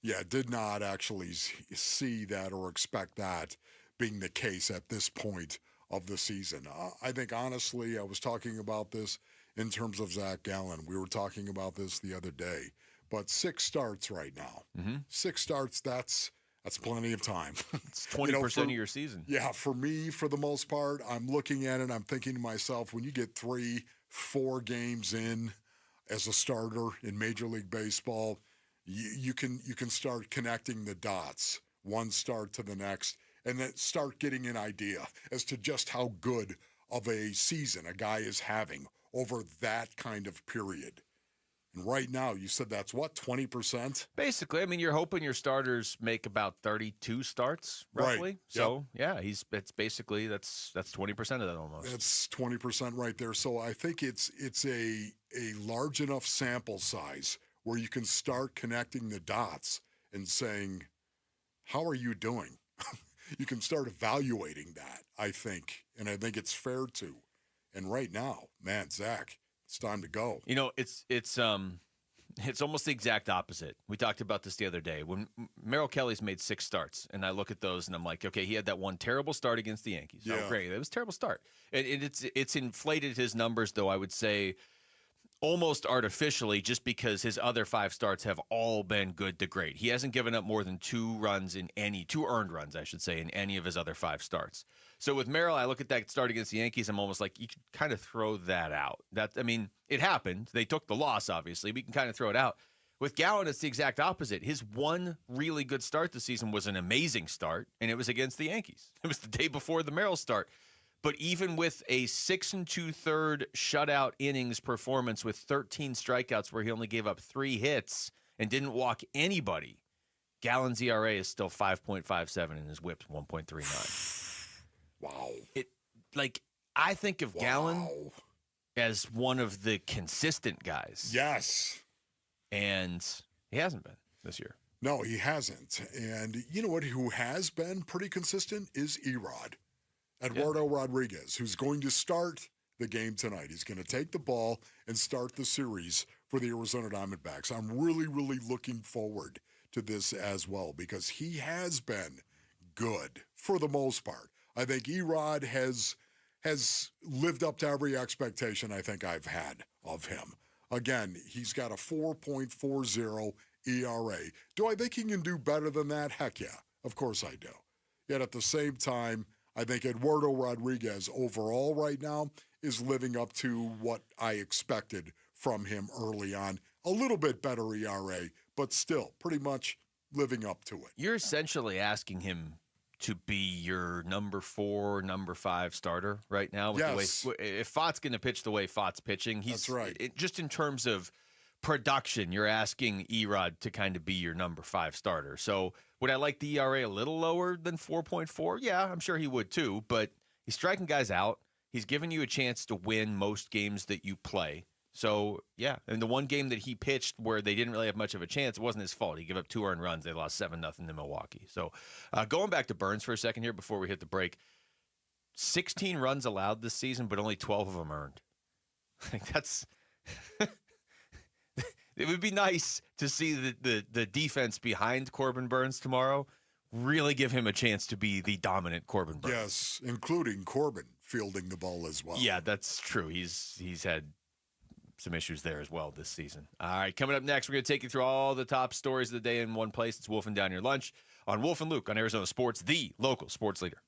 Speaker 3: Yeah, did not actually see that or expect that being the case at this point of the season. I think, honestly, I was talking about this in terms of Zach Gallen. We were talking about this the other day. But 6 starts right now.
Speaker 17: Mm-hmm.
Speaker 3: 6 starts, that's plenty of time.
Speaker 17: It's 20% of your season.
Speaker 3: Yeah, for me, for the most part, I'm looking at it, I'm thinking to myself, when you get 3-4 games in as a starter in Major League Baseball, you can start connecting the dots, one start to the next, and then start getting an idea as to just how good of a season a guy is having over that kind of period. And right now, you said that's what, 20%?
Speaker 17: Basically, I mean, you're hoping your starters make about 32 starts, roughly.
Speaker 3: Right.
Speaker 17: So, it's basically that's 20% of that almost.
Speaker 3: That's 20% right there. So I think it's a large enough sample size where you can start connecting the dots and saying, how are you doing? You can start evaluating that, I think, and I think it's fair to. And right now, man, Zach, it's time to go.
Speaker 17: You know, it's almost the exact opposite. We talked about this the other day. When Merrill Kelly's made 6 starts, and I look at those and I'm like, okay, he had that one terrible start against the Yankees.
Speaker 3: Yeah.
Speaker 17: Oh, great. It was a terrible start. And it's inflated his numbers, though, I would say, almost artificially, just because his other 5 starts have all been good to great. He hasn't given up more than 2 earned runs, I should say, in any of his other 5 starts. So with Merrill, I look at that start against the Yankees, I'm almost like, you can kind of throw that out. It happened. They took the loss, obviously. We can kind of throw it out. With Gallen, it's the exact opposite. His one really good start this season was an amazing start, and it was against the Yankees. It was the day before the Merrill start. But even with a 6 2/3 shutout innings performance with 13 strikeouts where he only gave up 3 hits and didn't walk anybody, Gallen's ERA is still 5.57 and his WHIP's 1.39.
Speaker 3: Wow.
Speaker 17: I think of Gallen as one of the consistent guys.
Speaker 3: Yes.
Speaker 17: And he hasn't been this year.
Speaker 3: No, he hasn't. And you know what? Who has been pretty consistent is Erod. Eduardo Rodriguez, who's going to start the game tonight. He's going to take the ball and start the series for the Arizona Diamondbacks. I'm really, really looking forward to this as well because he has been good for the most part. I think Erod has lived up to every expectation I think I've had of him. Again, he's got a 4.40 ERA. Do I think he can do better than that? Heck yeah, of course I do. Yet at the same time, I think Eduardo Rodriguez overall right now is living up to what I expected from him early on. A little bit better ERA, but still pretty much living up to it.
Speaker 17: You're essentially asking him to be your number 4, number 5 starter right now. With
Speaker 3: yes.
Speaker 17: The way, if Fott's going to pitch the way Fott's pitching,
Speaker 3: that's right.
Speaker 17: Just in terms of production, you're asking Erod to kind of be your number 5 starter. So would I like the ERA a little lower than 4.4? Yeah, I'm sure he would too, but he's striking guys out. He's giving you a chance to win most games that you play. So, yeah, and the one game that he pitched where they didn't really have much of a chance, it wasn't his fault. He gave up 2 earned runs. They lost 7-0 to Milwaukee. So going back to Burns for a second here before we hit the break, 16 runs allowed this season, but only 12 of them earned. That's it would be nice to see the defense behind Corbin Burns tomorrow really give him a chance to be the dominant Corbin Burns.
Speaker 3: Yes, including Corbin fielding the ball as well.
Speaker 17: Yeah, that's true. He's had some issues there as well this season. All right, coming up next, we're going to take you through all the top stories of the day in one place. It's Wolf and Down Your Lunch on Wolf and Luke on Arizona Sports, the local sports leader.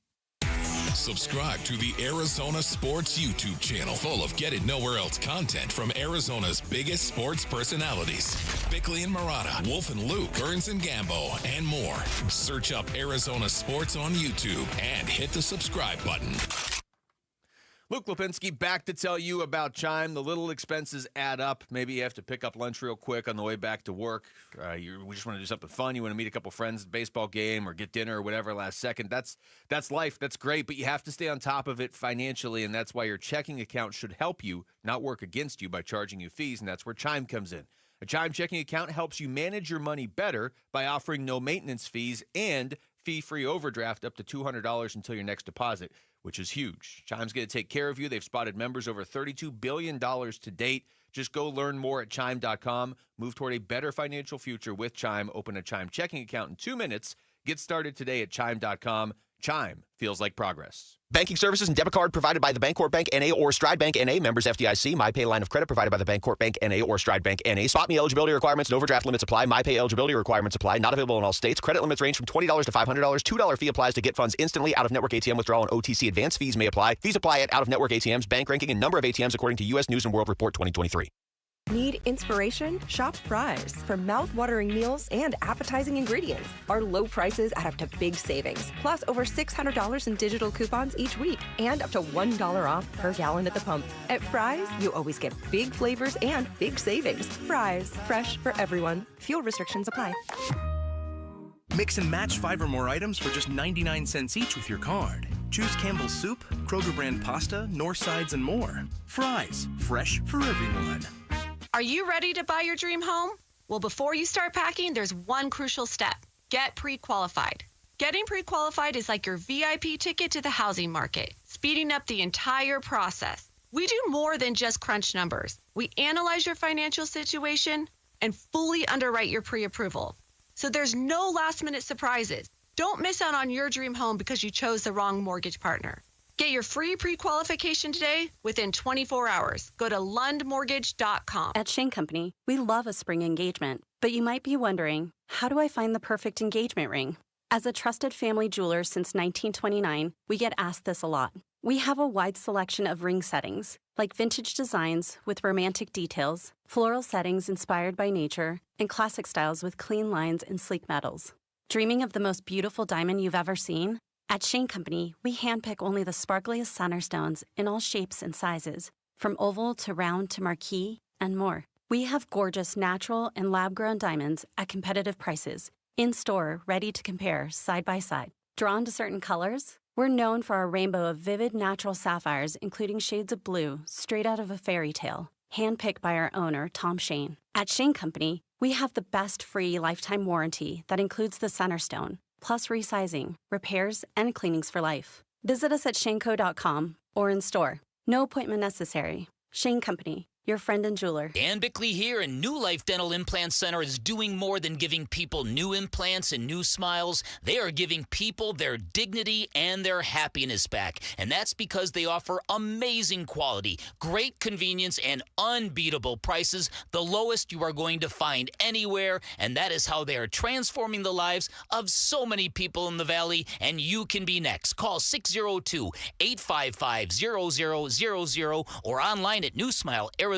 Speaker 19: Subscribe to the Arizona Sports YouTube channel, full of get it nowhere else content from Arizona's biggest sports personalities. Bickley and Murata, Wolf and Luke, Burns and Gambo, and more. Search up Arizona Sports on YouTube and hit the subscribe button.
Speaker 17: Luke Lipinski back to tell you about Chime. The little expenses add up. Maybe you have to pick up lunch real quick on the way back to work. We just want to do something fun. You want to meet a couple friends at the baseball game or get dinner or whatever last second. That's life. That's great, but you have to stay on top of it financially, and that's why your checking account should help you, not work against you by charging you fees, and that's where Chime comes in. A Chime checking account helps you manage your money better by offering no maintenance fees and fee-free overdraft up to $200 until your next deposit, which is huge. Chime's going to take care of you. They've spotted members over $32 billion to date. Just go learn more at Chime.com. Move toward a better financial future with Chime. Open a Chime checking account in 2 minutes. Get started today at Chime.com. Chime feels like progress.
Speaker 2: Banking services and debit card provided by the Bancorp Bank N.A. or Stride Bank N.A. Members FDIC. MyPay line of credit provided by the Bancorp Bank N.A. or Stride Bank N.A. Spot me eligibility requirements and overdraft limits apply. MyPay eligibility requirements apply. Not available in all states. Credit limits range from $20 to $500. $2 fee applies to get funds instantly. Out-of-network ATM withdrawal and OTC advance fees may apply. Fees apply at out-of-network ATMs. Bank ranking and number of ATMs according to U.S. News & World Report 2023.
Speaker 6: Need inspiration? Shop Fry's. For mouth-watering meals and appetizing ingredients. Our low prices add up to big savings. Plus over $600 in digital coupons each week. And up to $1 off per gallon at the pump. At Fry's, you always get big flavors and big savings. Fry's. Fresh for everyone. Fuel restrictions apply.
Speaker 7: Mix and match 5 or more items for just 99 cents each with your card. Choose Campbell's Soup, Kroger brand pasta, North Sides, and more. Fry's. Fresh for everyone.
Speaker 15: Are you ready to buy your dream home?
Speaker 1: Well, before you start packing, there's one crucial step. Get pre-qualified. Getting pre-qualified is like your VIP ticket to the housing market, speeding up the entire process. We do more than just crunch numbers. We analyze your financial situation and fully underwrite your pre-approval. So there's no last-minute surprises. Don't miss out on your dream home because you chose the wrong mortgage partner. Get your free pre-qualification today within 24 hours. Go to lundmortgage.com.
Speaker 12: At Shane Company, we love a spring engagement, but you might be wondering, how do I find the perfect engagement ring? As a trusted family jeweler since 1929, we get asked this a lot. We have a wide selection of ring settings, like vintage designs with romantic details, floral settings inspired by nature, and classic styles with clean lines and sleek metals. Dreaming of the most beautiful diamond you've ever seen? At Shane Company, we handpick only the sparkliest center stones in all shapes and sizes, from oval to round to marquise, and more. We have gorgeous natural and lab-grown diamonds at competitive prices, in-store, ready to compare side by side. Drawn to certain colors? We're known for our rainbow of vivid natural sapphires, including shades of blue, straight out of a fairy tale, handpicked by our owner, Tom Shane. At Shane Company, we have the best free lifetime warranty that includes the center stone, plus resizing, repairs, and cleanings for life. Visit us at shaneco.com or in store. No appointment necessary. Shane Company, your friend and jeweler.
Speaker 9: Dan Bickley here, and New Life Dental Implant Center is doing more than giving people new implants and new smiles. They are giving people their dignity and their happiness back. And that's because they offer amazing quality, great convenience, and unbeatable prices, the lowest you are going to find anywhere. And that is how they are transforming the lives of so many people in the Valley, and you can be next. Call 602-855-0000 or online at newsmilearizona.com.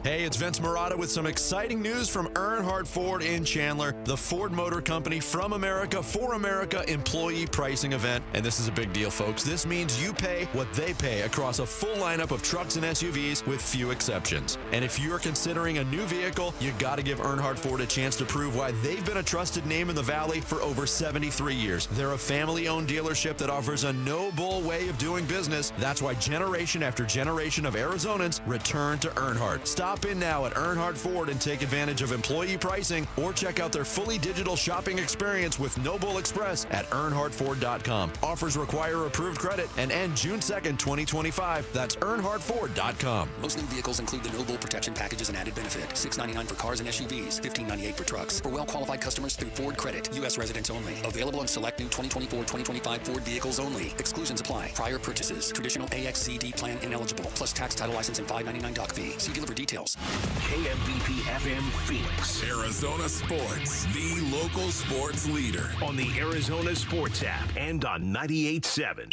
Speaker 13: Hey, it's Vince Marotta with some exciting news from Earnhardt Ford in Chandler, the Ford Motor Company from America for America employee pricing event. And this is a big deal, folks. This means you pay what they pay across a full lineup of trucks and SUVs with few exceptions. And if you're considering a new vehicle, you got to give Earnhardt Ford a chance to prove why they've been a trusted name in the Valley for over 73 years. They're a family-owned dealership that offers a no-bull way of doing business. That's why generation after generation of Arizonans return to Earnhardt. Stop in now at Earnhardt Ford and take advantage of employee pricing, or check out their fully digital shopping experience with No Bull Express at earnhardtford.com. Offers require approved credit and end June 2nd, 2025. That's earnhardtford.com.
Speaker 15: Most new vehicles include the No Bull protection package as an added benefit. $699 for cars and SUVs, $1598 for trucks. For well-qualified customers through Ford Credit, U.S. residents only. Available on select new 2024-2025 Ford vehicles only. Exclusions apply. Prior purchases. Traditional AXCD plan ineligible. Plus tax, title, license, and $599 doc fee. See dealer for details.
Speaker 11: KMBP FM Phoenix.
Speaker 18: Arizona Sports, the local sports leader.
Speaker 11: On the Arizona Sports app and on 98.7.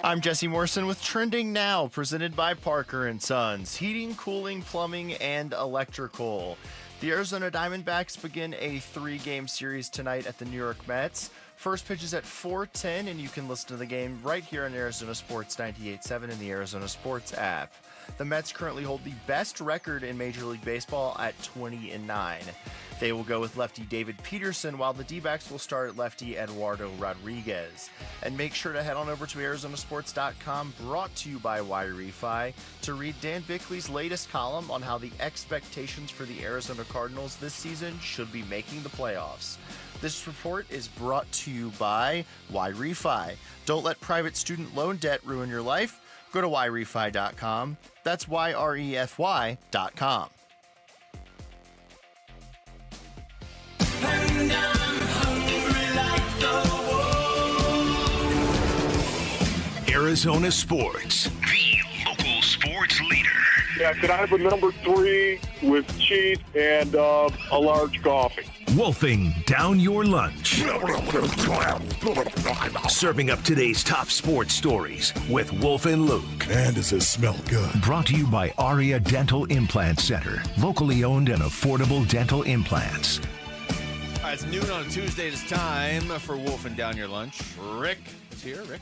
Speaker 14: I'm Jesse Morrison with Trending Now, presented by Parker & Sons, heating, cooling, plumbing, and electrical. The Arizona Diamondbacks begin a 3-game series tonight at the New York Mets. First pitch is at 4:10, and you can listen to the game right here on Arizona Sports 98.7 in the Arizona Sports app. The Mets currently hold the best record in Major League Baseball at 20-9. They will go with lefty David Peterson, while the D-backs will start lefty Eduardo Rodriguez. And make sure to head on over to ArizonaSports.com, brought to you by Y-Refi, to read Dan Bickley's latest column on how the expectations for the Arizona Cardinals this season should be making the playoffs. This report is brought to you by Y-Refi. Don't let private student loan debt ruin your life. Go to YRefi.com. That's YREFY.com.
Speaker 11: And I'm hungry like the wolf. Arizona Sports, the local sports leader.
Speaker 21: Yeah, could I have a number 3 with cheese and a large coffee?
Speaker 11: Wolfing down your lunch. Serving up today's top sports stories with Wolf and Luke.
Speaker 21: And does it smell good?
Speaker 11: Brought to you by Aria Dental Implant Center. Locally owned and affordable dental implants.
Speaker 17: All right, it's noon on Tuesday. It's time for Wolfing Down Your Lunch. Rick is here. Rick.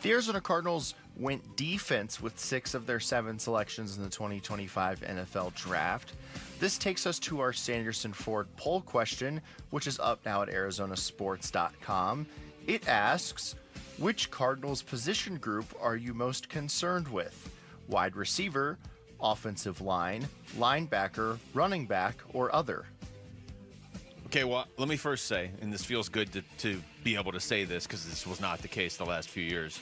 Speaker 14: The Arizona Cardinals went defense with 6 of their 7 selections in the 2025 NFL Draft. This takes us to our Sanderson Ford poll question, which is up now at ArizonaSports.com. It asks, which Cardinals position group are you most concerned with? wide receiver, offensive line, linebacker, running back, or other?
Speaker 17: Okay, well, let me first say, and this feels good to be able to say this because this was not the case the last few years.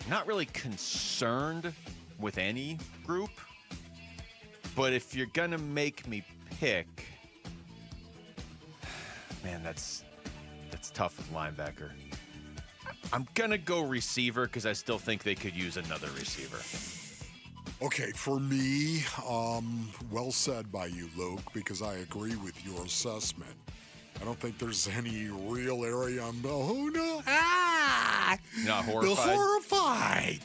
Speaker 17: I'm not really concerned with any group, but if you're going to make me pick, man, that's tough with linebacker. I'm going to go receiver because I still think they could use another receiver.
Speaker 3: Okay, for me, well said by you, Luke, because I agree with your assessment. I don't think there's any real area I'm
Speaker 17: Not horrified?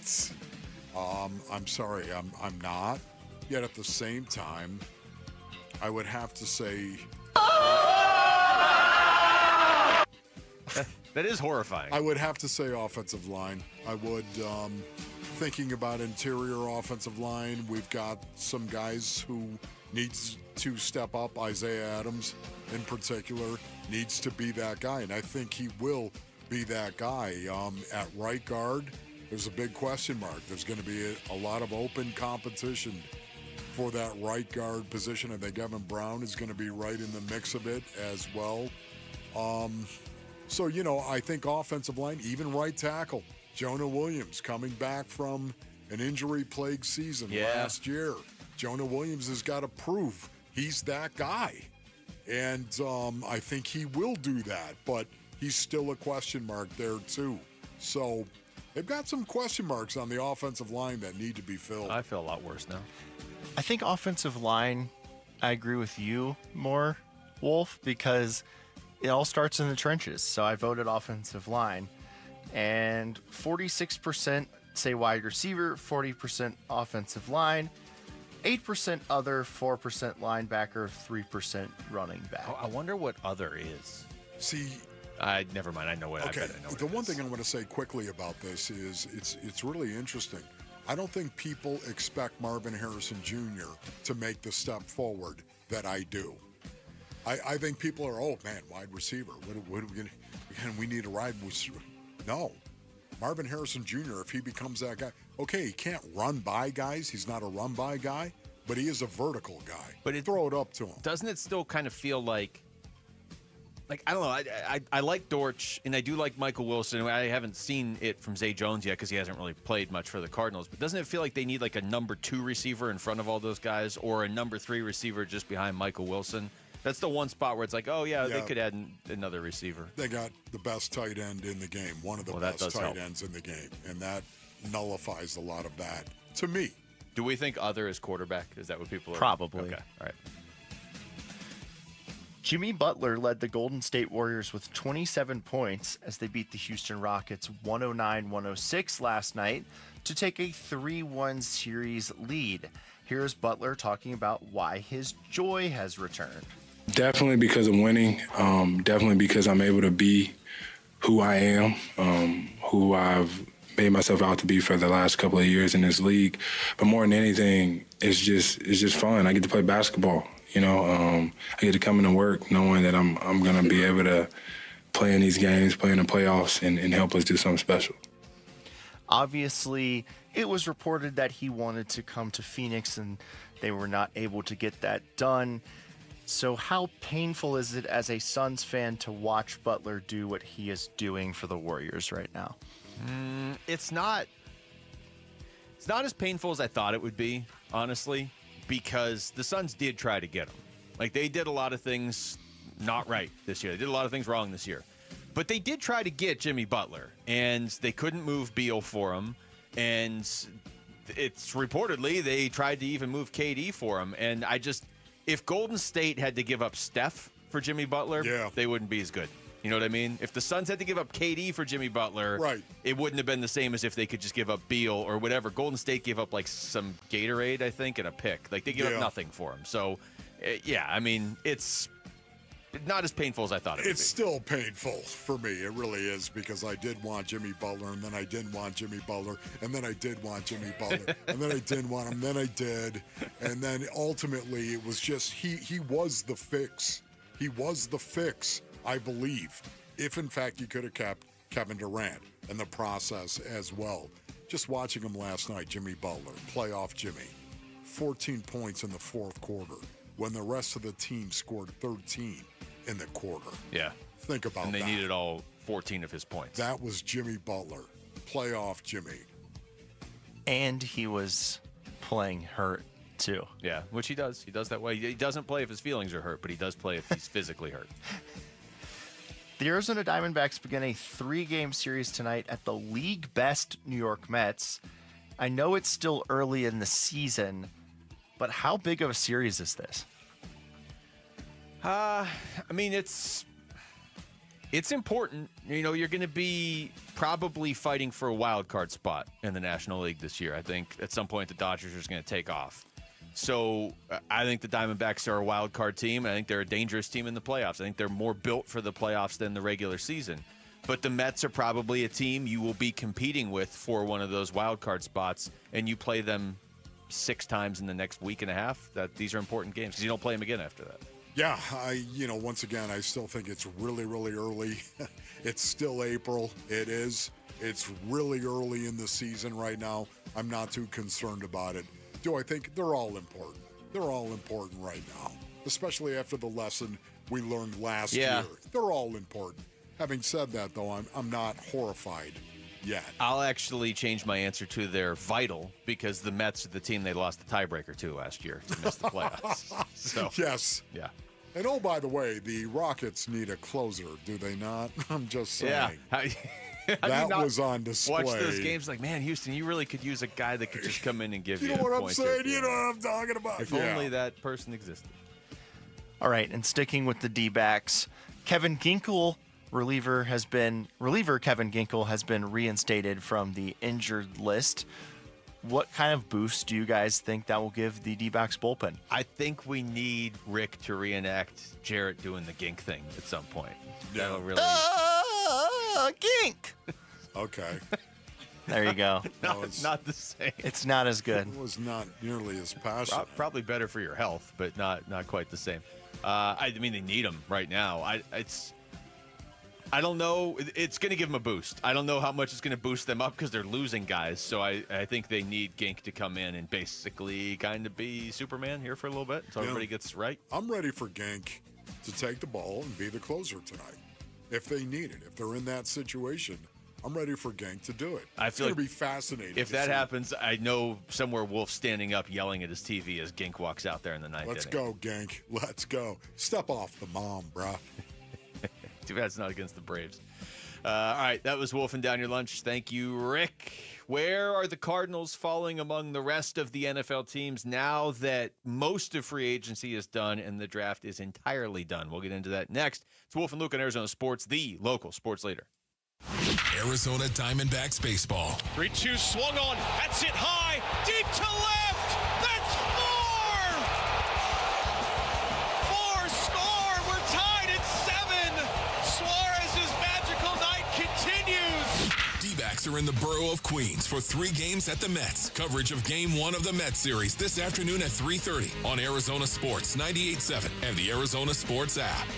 Speaker 3: I'm sorry, I'm not. Yet at the same time, I would have to say
Speaker 17: that is horrifying.
Speaker 3: I would have to say offensive line. I would thinking about interior offensive line, we've got some guys who needs to step up. Isaiah Adams, in particular, needs to be that guy, and I think he will be that guy. At right guard, there's a big question mark. There's going to be a lot of open competition for that right guard position. I think Evan Brown is going to be right in the mix of it as well. So, I think offensive line, even right tackle, Jonah Williams coming back from an injury-plagued season last year. Jonah Williams has got to prove he's that guy. And I think he will do that, but he's still a question mark there too. So they've got some question marks on the offensive line that need to be filled.
Speaker 17: I feel a lot worse now.
Speaker 14: I think offensive line, I agree with you more, Wolf, because it all starts in the trenches. So I voted offensive line. And 46% say wide receiver, 40% offensive line, 8% other, 4% linebacker, 3% running back.
Speaker 17: I wonder what other is.
Speaker 3: See,
Speaker 17: never mind. I know what.
Speaker 3: Okay.
Speaker 17: I bet I know what
Speaker 3: the one thing I want to say quickly about this is it's really interesting. I don't think people expect Marvin Harrison Jr. to make the step forward that I do. I think people are, wide receiver. What are we gonna? We need a wide receiver. No. Marvin Harrison Jr., if he becomes that guy, okay, he can't run by guys. He's not a run by guy, but he is a vertical guy.
Speaker 17: But
Speaker 3: throw it up to him.
Speaker 17: Doesn't it still kind of feel like I don't know. I like Dortch, and I do like Michael Wilson. I haven't seen it from Zay Jones yet because he hasn't really played much for the Cardinals. But doesn't it feel like they need like a number 2 receiver in front of all those guys or a number 3 receiver just behind Michael Wilson? That's the one spot where it's like, they could add another receiver.
Speaker 3: They got the best tight end in the game, one of the best tight ends in the game, and that nullifies a lot of that to me.
Speaker 17: Do we think other is quarterback? Is that what people are?
Speaker 14: Probably.
Speaker 17: Okay, all right.
Speaker 14: Jimmy Butler led the Golden State Warriors with 27 points as they beat the Houston Rockets 109-106 last night to take a 3-1 series lead. Here's Butler talking about why his joy has returned.
Speaker 4: Definitely because of winning. Definitely because I'm able to be who I am, who I've made myself out to be for the last couple of years in this league. But more than anything, it's just fun. I get to play basketball. I get to come into work knowing that I'm going to be able to play in these games, play in the playoffs, and help us do something special.
Speaker 14: Obviously, it was reported that he wanted to come to Phoenix, and they were not able to get that done. So how painful is it as a Suns fan to watch Butler do what he is doing for the Warriors right now?
Speaker 17: It's not as painful as I thought it would be, honestly, because the Suns did try to get him. Like, they did a lot of things not right this year. They did a lot of things wrong this year. But they did try to get Jimmy Butler, and they couldn't move Beal for him. And it's reportedly they tried to even move KD for him. And if Golden State had to give up Steph for Jimmy Butler, they wouldn't be as good. You know what I mean? If the Suns had to give up KD for Jimmy Butler, it wouldn't have been the same as if they could just give up Beal or whatever. Golden State gave up like some Gatorade, I think, and a pick. Like, they gave up nothing for him. So, it's not as painful as I thought it would be.
Speaker 3: It's still painful for me. It really is, because I did want Jimmy Butler, and then I didn't want Jimmy Butler, and then I did want Jimmy Butler, and then I didn't want him, then I did. And then ultimately it was just he was the fix. He was the fix, I believe, if in fact you could have kept Kevin Durant in the process as well. Just watching him last night, Jimmy Butler, playoff Jimmy, 14 points in the fourth quarter when the rest of the team scored 13 in the quarter.
Speaker 17: Yeah.
Speaker 3: Think about that.
Speaker 17: And they needed all 14 of his points.
Speaker 3: That was Jimmy Butler, playoff Jimmy.
Speaker 14: And he was playing hurt, too.
Speaker 17: Yeah, which he does. He does that way. He doesn't play if his feelings are hurt, but he does play if he's physically hurt.
Speaker 14: The Arizona Diamondbacks begin a 3-game series tonight at the league best New York Mets. I know it's still early in the season, but how big of a series is this?
Speaker 17: I mean, it's important. You know, you're going to be probably fighting for a wild card spot in the National League this year. I think at some point the Dodgers are just going to take off. So I think the Diamondbacks are a wild card team. I think they're a dangerous team in the playoffs. I think they're more built for the playoffs than the regular season. But the Mets are probably a team you will be competing with for one of those wild card spots, and you play them 6 times in the next week and a half. These are important games because you don't play them again after that.
Speaker 3: Yeah, once again, I still think it's really, really early. It's still April. It is. It's really early in the season right now. I'm not too concerned about it. Do I think they're all important? They're all important right now, especially after the lesson we learned last year. They're all important. Having said that, though, I'm not horrified yet.
Speaker 17: I'll actually change my answer to they're vital because the Mets are the team they lost the tiebreaker to last year to miss the playoffs. So,
Speaker 3: yes.
Speaker 17: Yeah.
Speaker 3: And oh, by the way, the Rockets need a closer, do they not? I'm just saying.
Speaker 17: Yeah.
Speaker 3: That was on display.
Speaker 17: Watch those games like, man, Houston, you really could use a guy that could just come in and give you
Speaker 3: know what I'm
Speaker 17: points.
Speaker 3: saying? You know what I'm talking about.
Speaker 17: If only that person existed.
Speaker 14: All right, and sticking with the D-backs, Kevin Ginkel, reliever Kevin Ginkel has been reinstated from the injured list. What kind of boost do you guys think that will give the D-backs bullpen?
Speaker 17: I think we need Rick to reenact Jarrett doing the Gink thing at some point. That'll really...
Speaker 14: Gink!
Speaker 3: Okay.
Speaker 14: There you go.
Speaker 17: Not the same.
Speaker 14: It's not as good.
Speaker 3: It was not nearly as passionate.
Speaker 17: Probably better for your health, but not quite the same. I mean, they need him right now. I don't know. It's going to give them a boost. I don't know how much it's going to boost them up because they're losing guys. So I think they need Gink to come in and basically kind of be Superman here for a little bit until everybody gets right.
Speaker 3: I'm ready for Gink to take the ball and be the closer tonight. If they need it, if they're in that situation, I'm ready for Gink to do it.
Speaker 17: I feel
Speaker 3: it's going to be fascinating.
Speaker 17: If that happens, I know somewhere Wolf's standing up yelling at his TV as Gink walks out there in the ninth inning.
Speaker 3: Let's go, Gink. Let's go. Step off the mound, bruh.
Speaker 17: Too bad it's not against the Braves. All right, that was Wolfing Down Your Lunch. Thank you, Rick. Where are the Cardinals falling among the rest of the NFL teams now that most of free agency is done and the draft is entirely done? We'll get into that next. It's Wolf and Luke on Arizona Sports, the local sports leader.
Speaker 18: Arizona Diamondbacks baseball.
Speaker 5: 3-2 swung on. That's it high. Deep to left. That's four. Score. We're tied at 7. Suarez's magical night continues.
Speaker 18: D-backs are in the borough of Queens for 3 games at the Mets. Coverage of Game 1 of the Mets series this afternoon at 3:30 on Arizona Sports 98.7 and the Arizona Sports app.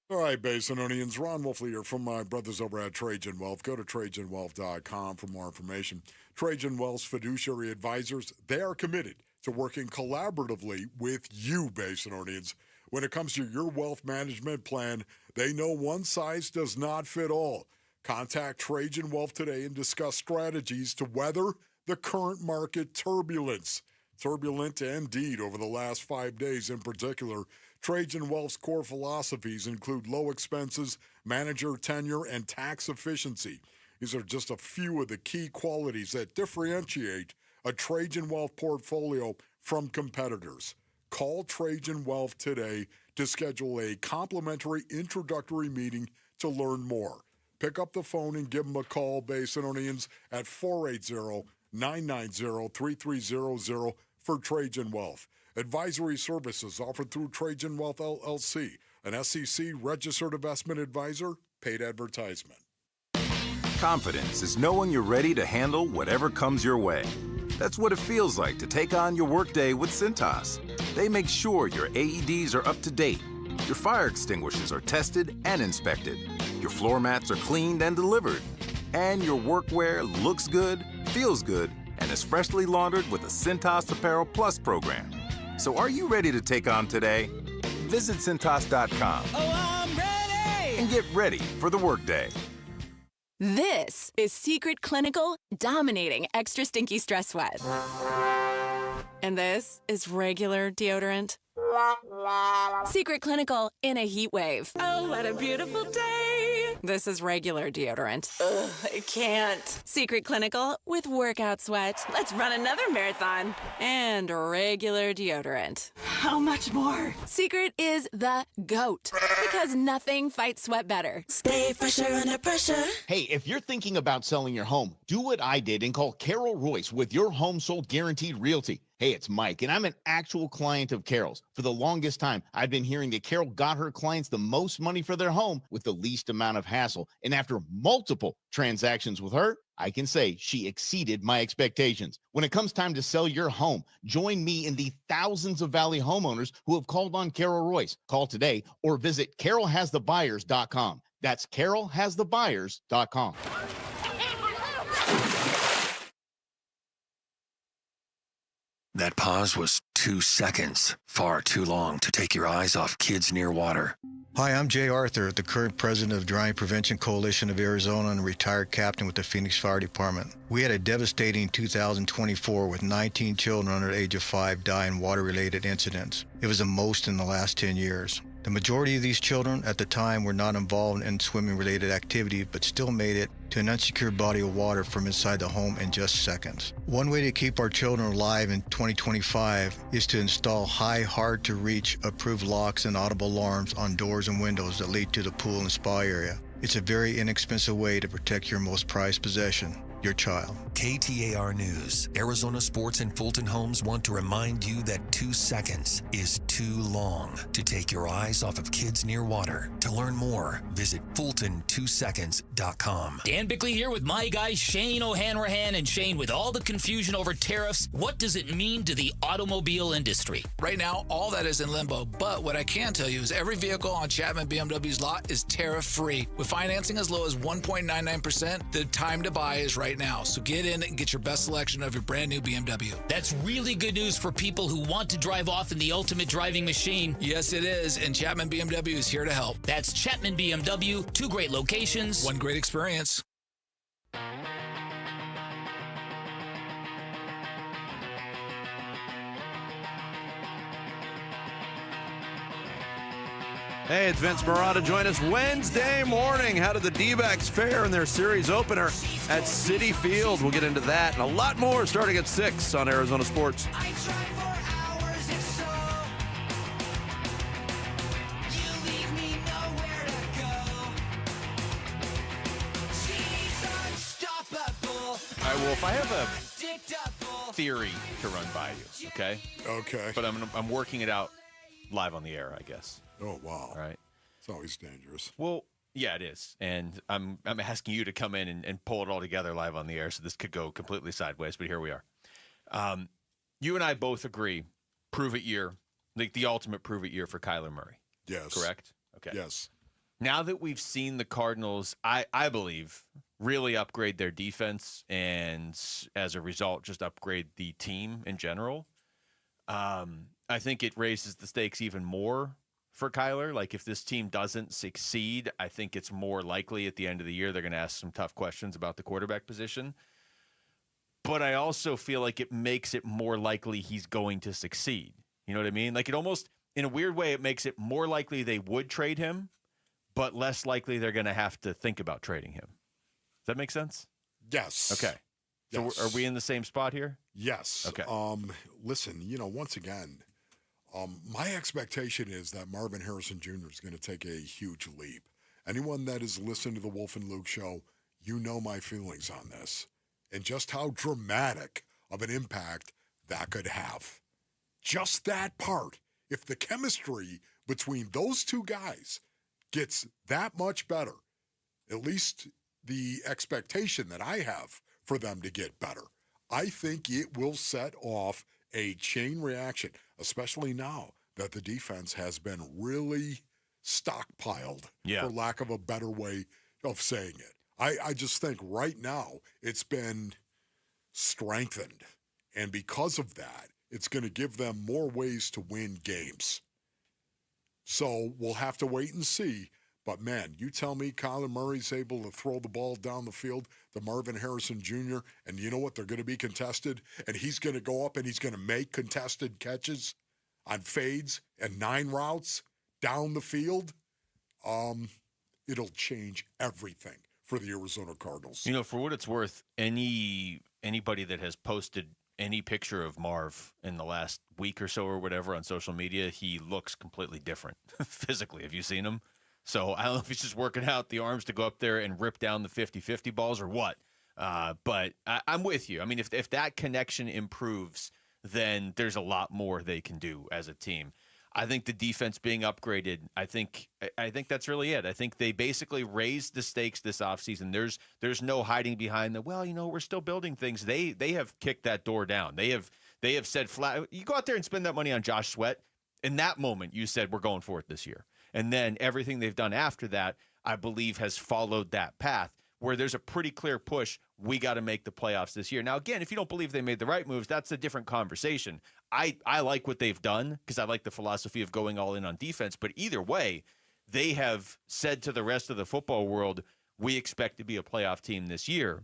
Speaker 3: All right, Basinonians, Ron Wolfley here from my brothers over at Trajan Wealth. Go to TrajanWealth.com for more information. Trajan Wealth's fiduciary advisors, they are committed to working collaboratively with you, Basinonians. When it comes to your wealth management plan, they know one size does not fit all. Contact Trajan Wealth today and discuss strategies to weather the current market turbulence. Turbulent indeed over the last 5 days in particular. Trajan Wealth's core philosophies include low expenses, manager tenure, and tax efficiency. These are just a few of the key qualities that differentiate a Trajan Wealth portfolio from competitors. Call Trajan Wealth today to schedule a complimentary introductory meeting to learn more. Pick up the phone and give them a call, Basinonians, at 480-990-3300 for Trajan Wealth. Advisory services offered through Trajan Wealth LLC, an SEC-registered investment advisor, paid advertisement.
Speaker 8: Confidence is knowing you're ready to handle whatever comes your way. That's what it feels like to take on your workday with Cintas. They make sure your AEDs are up to date, your fire extinguishers are tested and inspected, your floor mats are cleaned and delivered, And your workwear looks good, feels good, and is freshly laundered with the Cintas Apparel Plus program. So are you ready to take on today? Visit Cintas.com.
Speaker 16: Oh, I'm ready!
Speaker 8: And get ready for the workday.
Speaker 20: This is Secret Clinical dominating extra stinky stress sweat. And this is regular deodorant. Secret Clinical in a heat wave.
Speaker 16: Oh, what a beautiful day!
Speaker 20: This is regular deodorant. Ugh, I can't. Secret Clinical with workout sweat.
Speaker 16: Let's run another marathon.
Speaker 20: And regular deodorant.
Speaker 16: How much more?
Speaker 20: Secret is the GOAT. Because nothing fights sweat better.
Speaker 16: Stay fresher under pressure.
Speaker 22: Hey, if you're thinking about selling your home, do what I did and call Carol Royce with Your Home Sold Guaranteed Realty. Hey, it's Mike, and I'm an actual client of Carol's. For the longest time, I've been hearing that Carol got her clients the most money for their home with the least amount of hassle. And after multiple transactions with her, I can say she exceeded my expectations. When it comes time to sell your home, join me in the thousands of Valley homeowners who have called on Carol Royce. Call today or visit carolhasthebuyers.com. That's carolhasthebuyers.com.
Speaker 15: That pause was 2 seconds, far too long to take your eyes off kids near water.
Speaker 23: Hi, I'm Jay Arthur, the current president of Drowning Prevention Coalition of Arizona and a retired captain with the Phoenix Fire Department. We had a devastating 2024 with 19 children under the age of 5 die in water-related incidents. It was the most in the last 10 years. The majority of these children at the time were not involved in swimming-related activity, but still made it to an unsecured body of water from inside the home in just seconds. One way to keep our children alive in 2025 is to install high, hard-to-reach approved locks and audible alarms on doors and windows that lead to the pool and spa area. It's a very inexpensive way to protect your most prized possession, your child.
Speaker 15: KTAR News. Arizona Sports and Fulton Homes want to remind you that 2 seconds is too long to take your eyes off of kids near water. To learn more, visit Fulton2seconds.com.
Speaker 9: Dan Bickley here with my guy Shane O'Hanrahan. And Shane, with all the confusion over tariffs, what does it mean to the automobile industry?
Speaker 24: Right now, all that is in limbo. But what I can tell you is every vehicle on Chapman BMW's lot is tariff-free. With financing as low as 1.99%, the time to buy is right now. So get in and get your best selection of your brand new BMW.
Speaker 9: That's really good news for people who want to drive off in the ultimate driving machine.
Speaker 24: Yes, it is. And Chapman BMW is here to help.
Speaker 9: That's Chapman BMW. 2 great locations.
Speaker 24: 1 great experience.
Speaker 13: Hey, it's Vince Marotta. Join us Wednesday morning. How did the D-backs fare in their series opener at Citi Field? We'll get into that and a lot more starting at 6 on Arizona Sports.
Speaker 17: All right, Wolf, I have a theory to run by you, okay?
Speaker 3: Okay.
Speaker 17: But I'm working it out live on the air, I guess.
Speaker 3: Oh, wow.
Speaker 17: All right.
Speaker 3: It's always dangerous.
Speaker 17: Well, yeah, it is. And I'm asking you to come in and pull it all together live on the air, so this could go completely sideways, but here we are. You and I both agree, prove-it year, like the ultimate prove-it year for Kyler Murray.
Speaker 3: Yes.
Speaker 17: Correct? Okay.
Speaker 3: Yes.
Speaker 17: Now that we've seen the Cardinals, I believe, really upgrade their defense and, as a result, just upgrade the team in general, I think it raises the stakes even more for Kyler. Like, if this team doesn't succeed, I think it's more likely at the end of the year they're going to ask some tough questions about the quarterback position. But I also feel like it makes it more likely he's going to succeed. You know what I mean? Like, it almost, in a weird way, it makes it more likely they would trade him, but less likely they're going to have to think about trading him. Does that make sense?
Speaker 3: Yes.
Speaker 17: Okay. So
Speaker 3: Yes.
Speaker 17: are we in the same spot here?
Speaker 3: Yes.
Speaker 17: Okay.
Speaker 3: Listen, once again, my expectation is that Marvin Harrison Jr. is going to take a huge leap. Anyone that has listened to the Wolf and Luke show, you know my feelings on this and just how dramatic of an impact that could have. Just that part. If the chemistry between those two guys gets that much better, at least the expectation that I have for them to get better, I think it will set off a chain reaction, especially now that the defense has been really stockpiled, for lack of a better way of saying it. I just think right now it's been strengthened. And because of that, it's going to give them more ways to win games. So we'll have to wait and see. But, man, you tell me Kyler Murray's able to throw the ball down the field to Marvin Harrison Jr., and you know what? They're going to be contested, and he's going to go up and he's going to make contested catches on fades and 9 routes down the field. It'll change everything for the Arizona Cardinals.
Speaker 17: You know, for what it's worth, anybody that has posted any picture of Marv in the last week or so or whatever on social media, he looks completely different physically. Have you seen him? So I don't know if he's just working out the arms to go up there and rip down the 50-50 balls or what. But I'm with you. I mean, if that connection improves, then there's a lot more they can do as a team. I think the defense being upgraded, I think that's really it. I think they basically raised the stakes this offseason. There's no hiding behind the, well, you know, we're still building things. They have kicked that door down. They have said flat, you go out there and spend that money on Josh Sweat. In that moment, you said we're going for it this year. And then everything they've done after that, I believe, has followed that path where there's a pretty clear push. We got to make the playoffs this year. Now, again, if you don't believe they made the right moves, that's a different conversation. I like what they've done because I like the philosophy of going all in on defense. But either way, they have said to the rest of the football world, we expect to be a playoff team this year.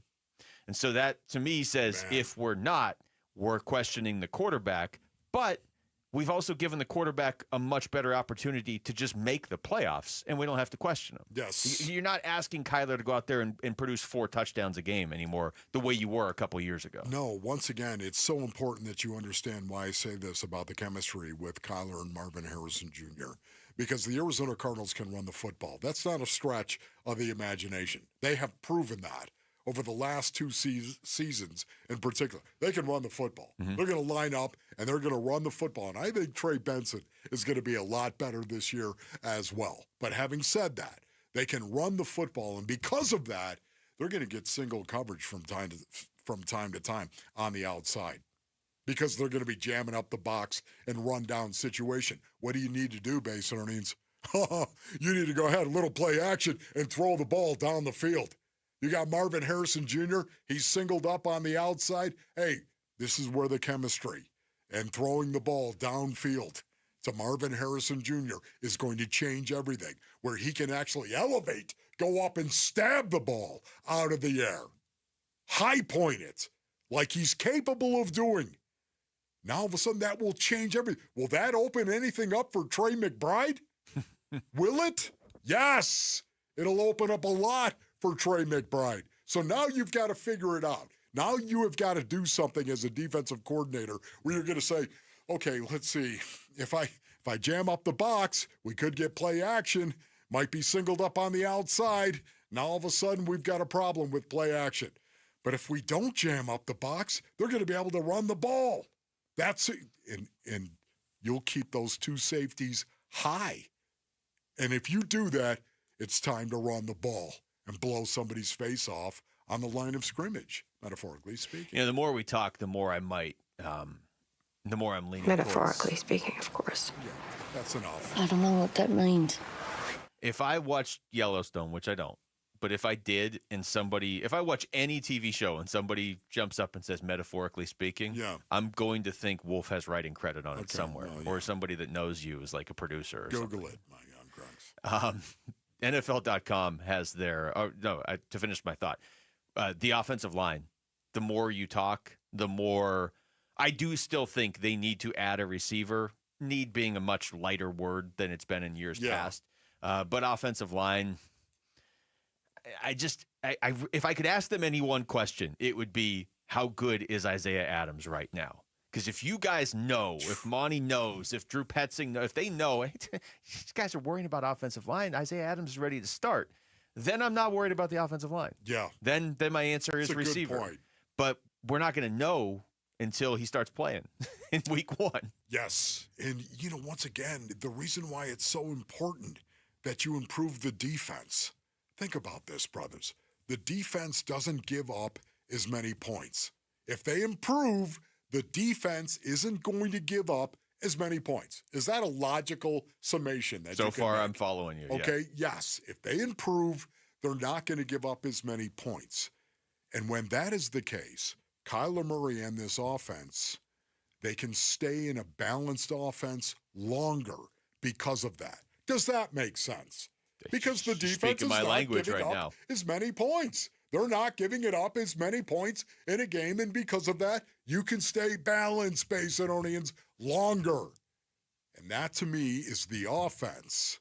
Speaker 17: And so that, to me, says if we're not, we're questioning the quarterback. But we've also given the quarterback a much better opportunity to just make the playoffs, and we don't have to question him.
Speaker 3: Yes.
Speaker 17: You're not asking Kyler to go out there and produce 4 touchdowns a game anymore the way you were a couple years ago.
Speaker 3: No, once again, it's so important that you understand why I say this about the chemistry with Kyler and Marvin Harrison Jr., because the Arizona Cardinals can run the football. That's not a stretch of the imagination. They have proven that over the last 2 seasons in particular. They can run the football.
Speaker 17: Mm-hmm.
Speaker 3: They're going to line up, and they're going to run the football. And I think Trey Benson is going to be a lot better this year as well. But having said that, they can run the football, and because of that, they're going to get single coverage from time to time on the outside because they're going to be jamming up the box and run-down situation. What do you need to do, base earnings? You need to go ahead, a little play action, and throw the ball down the field. You got Marvin Harrison Jr. He's singled up on the outside. Hey, this is where the chemistry and throwing the ball downfield to Marvin Harrison Jr. is going to change everything, where he can actually elevate, go up and stab the ball out of the air, high point it like he's capable of doing. Now, all of a sudden, that will change everything. Will that open anything up for Trey McBride? Will it? Yes. It'll open up a lot for Trey McBride. So now you've got to figure it out. Now you have got to do something as a defensive coordinator where you're going to say, okay, let's see. If I jam up the box, we could get play action. Might be singled up on the outside. Now all of a sudden we've got a problem with play action. But if we don't jam up the box, they're going to be able to run the ball. That's it. And you'll keep those 2 safeties high. And if you do that, it's time to run the ball and blow somebody's face off on the line of scrimmage, metaphorically speaking.
Speaker 17: You know, the more we talk, the more I might, the more I'm leaning
Speaker 2: Metaphorically speaking, of course.
Speaker 3: Yeah, that's enough.
Speaker 2: I don't know what that means.
Speaker 17: If I watched Yellowstone, which I don't, but if I did, and if I watch any TV show and somebody jumps up and says metaphorically speaking, I'm going to think Wolf has writing credit on it somewhere, or somebody that knows you is like a producer or
Speaker 3: Google
Speaker 17: something.
Speaker 3: It, my young grunts.
Speaker 17: NFL.com has to finish my thought, the offensive line, the more you talk, the more I do still think they need to add a receiver, need being a much lighter word than it's been in years past. But offensive line, if I could ask them any one question, it would be, how good is Isaiah Adams right now? Because if you guys know, if Monty knows, if Drew Petzing knows, if they know, hey, these guys are worrying about offensive line, Isaiah Adams is ready to start, then I'm not worried about the offensive line.
Speaker 3: Yeah.
Speaker 17: Then my answer is receiver.
Speaker 3: Good point.
Speaker 17: But we're not going to know until he starts playing in week 1.
Speaker 3: Yes. And, once again, the reason why it's so important that you improve the defense. Think about this, brothers. The defense doesn't give up as many points. If they improve, the defense isn't going to give up as many points. Is that a logical summation?
Speaker 17: So far, I'm following you.
Speaker 3: Okay, yes. If they improve, they're not going to give up as many points. And when that is the case, Kyler Murray and this offense, they can stay in a balanced offense longer because of that. Does that make sense? Because the defense is not giving up as many points. They're not giving it up as many points in a game, and because of that, you can stay balanced, Basinonians, longer. And that, to me, is the offense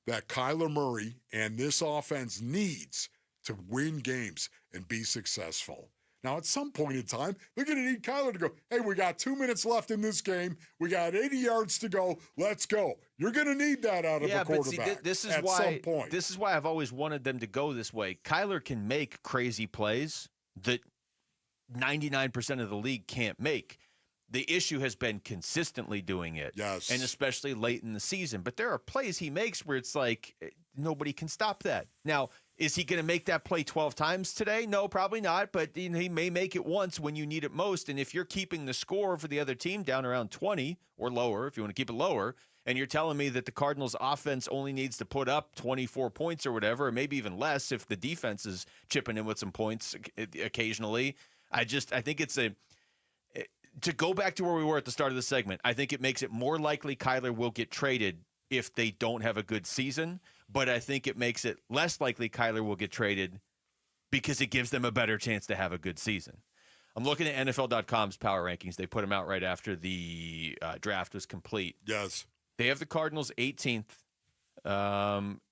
Speaker 3: that Kyler Murray and this offense needs to win games and be successful. Now, at some point in time, they're going to need Kyler to go, hey, we got 2 minutes left in this game. We got 80 yards to go. Let's go. You're going to need that out of a quarterback
Speaker 17: this is
Speaker 3: at some point.
Speaker 17: This is why I've always wanted them to go this way. Kyler can make crazy plays that 99% of the league can't make. The issue has been consistently doing it.
Speaker 3: Yes.
Speaker 17: And especially late in the season. But there are plays he makes where it's like nobody can stop that. Now, is he going to make that play 12 times today? No, probably not. But he may make it once when you need it most. And if you're keeping the score for the other team down around 20 or lower, if you want to keep it lower, and you're telling me that the Cardinals offense only needs to put up 24 points or whatever, or maybe even less if the defense is chipping in with some points occasionally, I think it's to go back to where we were at the start of the segment, I think it makes it more likely Kyler will get traded if they don't have a good season, but I think it makes it less likely Kyler will get traded because it gives them a better chance to have a good season. I'm looking at NFL.com's power rankings. They put them out right after the draft was complete.
Speaker 3: Yes.
Speaker 17: They have the Cardinals 18th.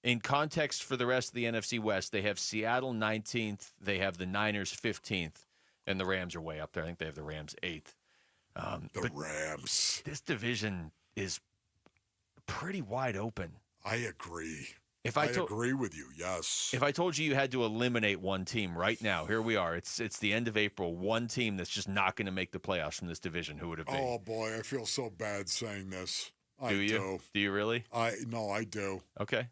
Speaker 17: In context for the rest of the NFC West, they have Seattle 19th. They have the Niners 15th, and the Rams are way up there. I think they have the Rams 8th.
Speaker 3: The Rams.
Speaker 17: This division is pretty wide open.
Speaker 3: I agree.
Speaker 17: I
Speaker 3: agree with you, yes.
Speaker 17: If I told you had to eliminate one team right now, here we are. It's the end of April. One team that's just not going to make the playoffs from this division, who would it be?
Speaker 3: Oh, boy, I feel so bad saying this.
Speaker 17: Do you? Do you really?
Speaker 3: No, I do.
Speaker 17: Okay.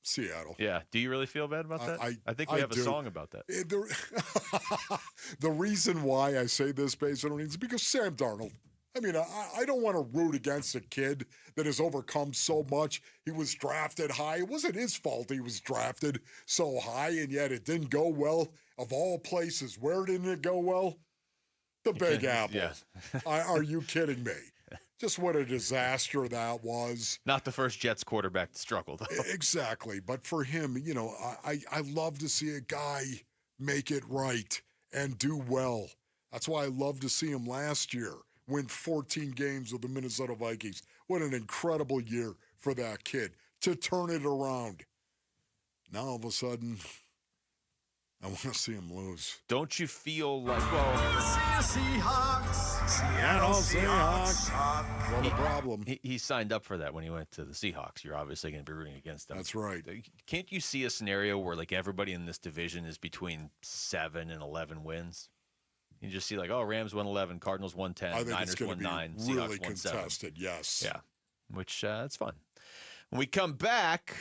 Speaker 3: Seattle.
Speaker 17: Yeah. Do you really feel bad about that? I think we have a song about that.
Speaker 3: The reason why I say this, Basin, is because Sam Darnold. I mean, I don't want to root against a kid that has overcome so much. He was drafted high. It wasn't his fault he was drafted so high, and yet it didn't go well. Of all places, where didn't it go well? The Big Apple.
Speaker 17: Yeah.
Speaker 3: Are you kidding me? Just what a disaster that was.
Speaker 17: Not the first Jets quarterback to struggle, though.
Speaker 3: Exactly. But for him, I love to see a guy make it right and do well. That's why I love to see him last year win 14 games with the Minnesota Vikings. What an incredible year for that kid to turn it around. Now, all of a sudden, I want to see him lose.
Speaker 17: Don't you feel like, Seattle
Speaker 3: Seahawks. What a problem.
Speaker 17: He signed up for that when he went to the Seahawks. You're obviously going to be rooting against them.
Speaker 3: That's right.
Speaker 17: Can't you see a scenario where like everybody in this division is between 7 and 11 wins? You just see like, Rams won 11, Cardinals won 10, Niners won 9, Seahawks
Speaker 3: really
Speaker 17: won 7.
Speaker 3: contested, yes.
Speaker 17: Yeah, which that's fun. When we come back,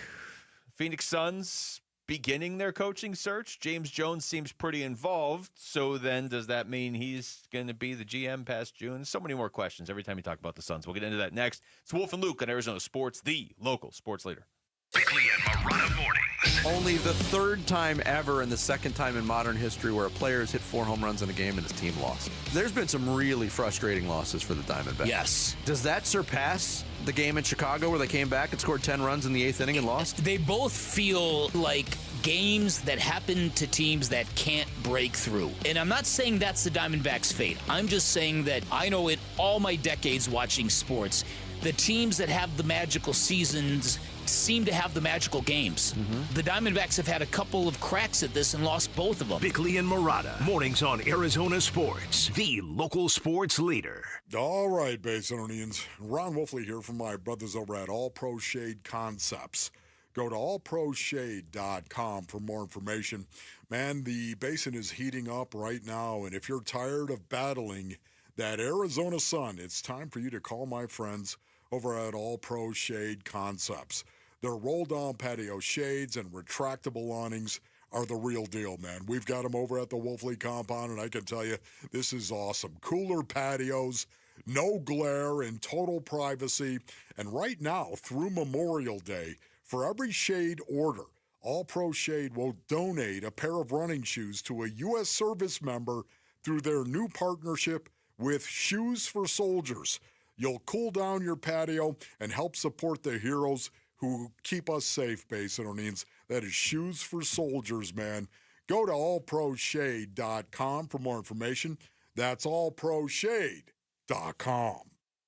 Speaker 17: Phoenix Suns beginning their coaching search. James Jones seems pretty involved. So then does that mean he's going to be the GM past June? So many more questions every time you talk about the Suns. We'll get into that next. It's Wolf and Luke on Arizona Sports, the local sports leader.
Speaker 6: Bickley and Marotta mornings. Only the third time ever and the second time in modern history where a player has hit 4 home runs in a game and his team lost. There's been some really frustrating losses for the Diamondbacks.
Speaker 9: Yes.
Speaker 6: Does that surpass the game in Chicago where they came back and scored 10 runs in the 8th inning and lost?
Speaker 9: They both feel like games that happen to teams that can't break through. And I'm not saying that's the Diamondbacks' fate. I'm just saying that I know in all my decades watching sports, the teams that have the magical seasons seem to have the magical games. The Diamondbacks have had a couple of cracks at this and lost both of them.
Speaker 11: Bickley and Marotta, mornings on Arizona Sports, the local sports leader.
Speaker 3: All right, Basinonians. Ron Wolfley here from my brothers over at All Pro Shade Concepts. Go to allproshade.com for more information. Man, the basin is heating up right now, and if you're tired of battling that Arizona sun, it's time for you to call my friends over at All Pro Shade Concepts. Their roll-down patio shades and retractable awnings are the real deal, man. We've got them over at the Wolfley compound, and I can tell you, this is awesome. Cooler patios, no glare, and total privacy. And right now, through Memorial Day, for every shade order, All Pro Shade will donate a pair of running shoes to a U.S. service member through their new partnership with Shoes for Soldiers. You'll cool down your patio and help support the heroes who keep us safe, Base and O'Neens. That is Shoes for Soldiers, man. Go to allproshade.com for more information. That's allproshade.com.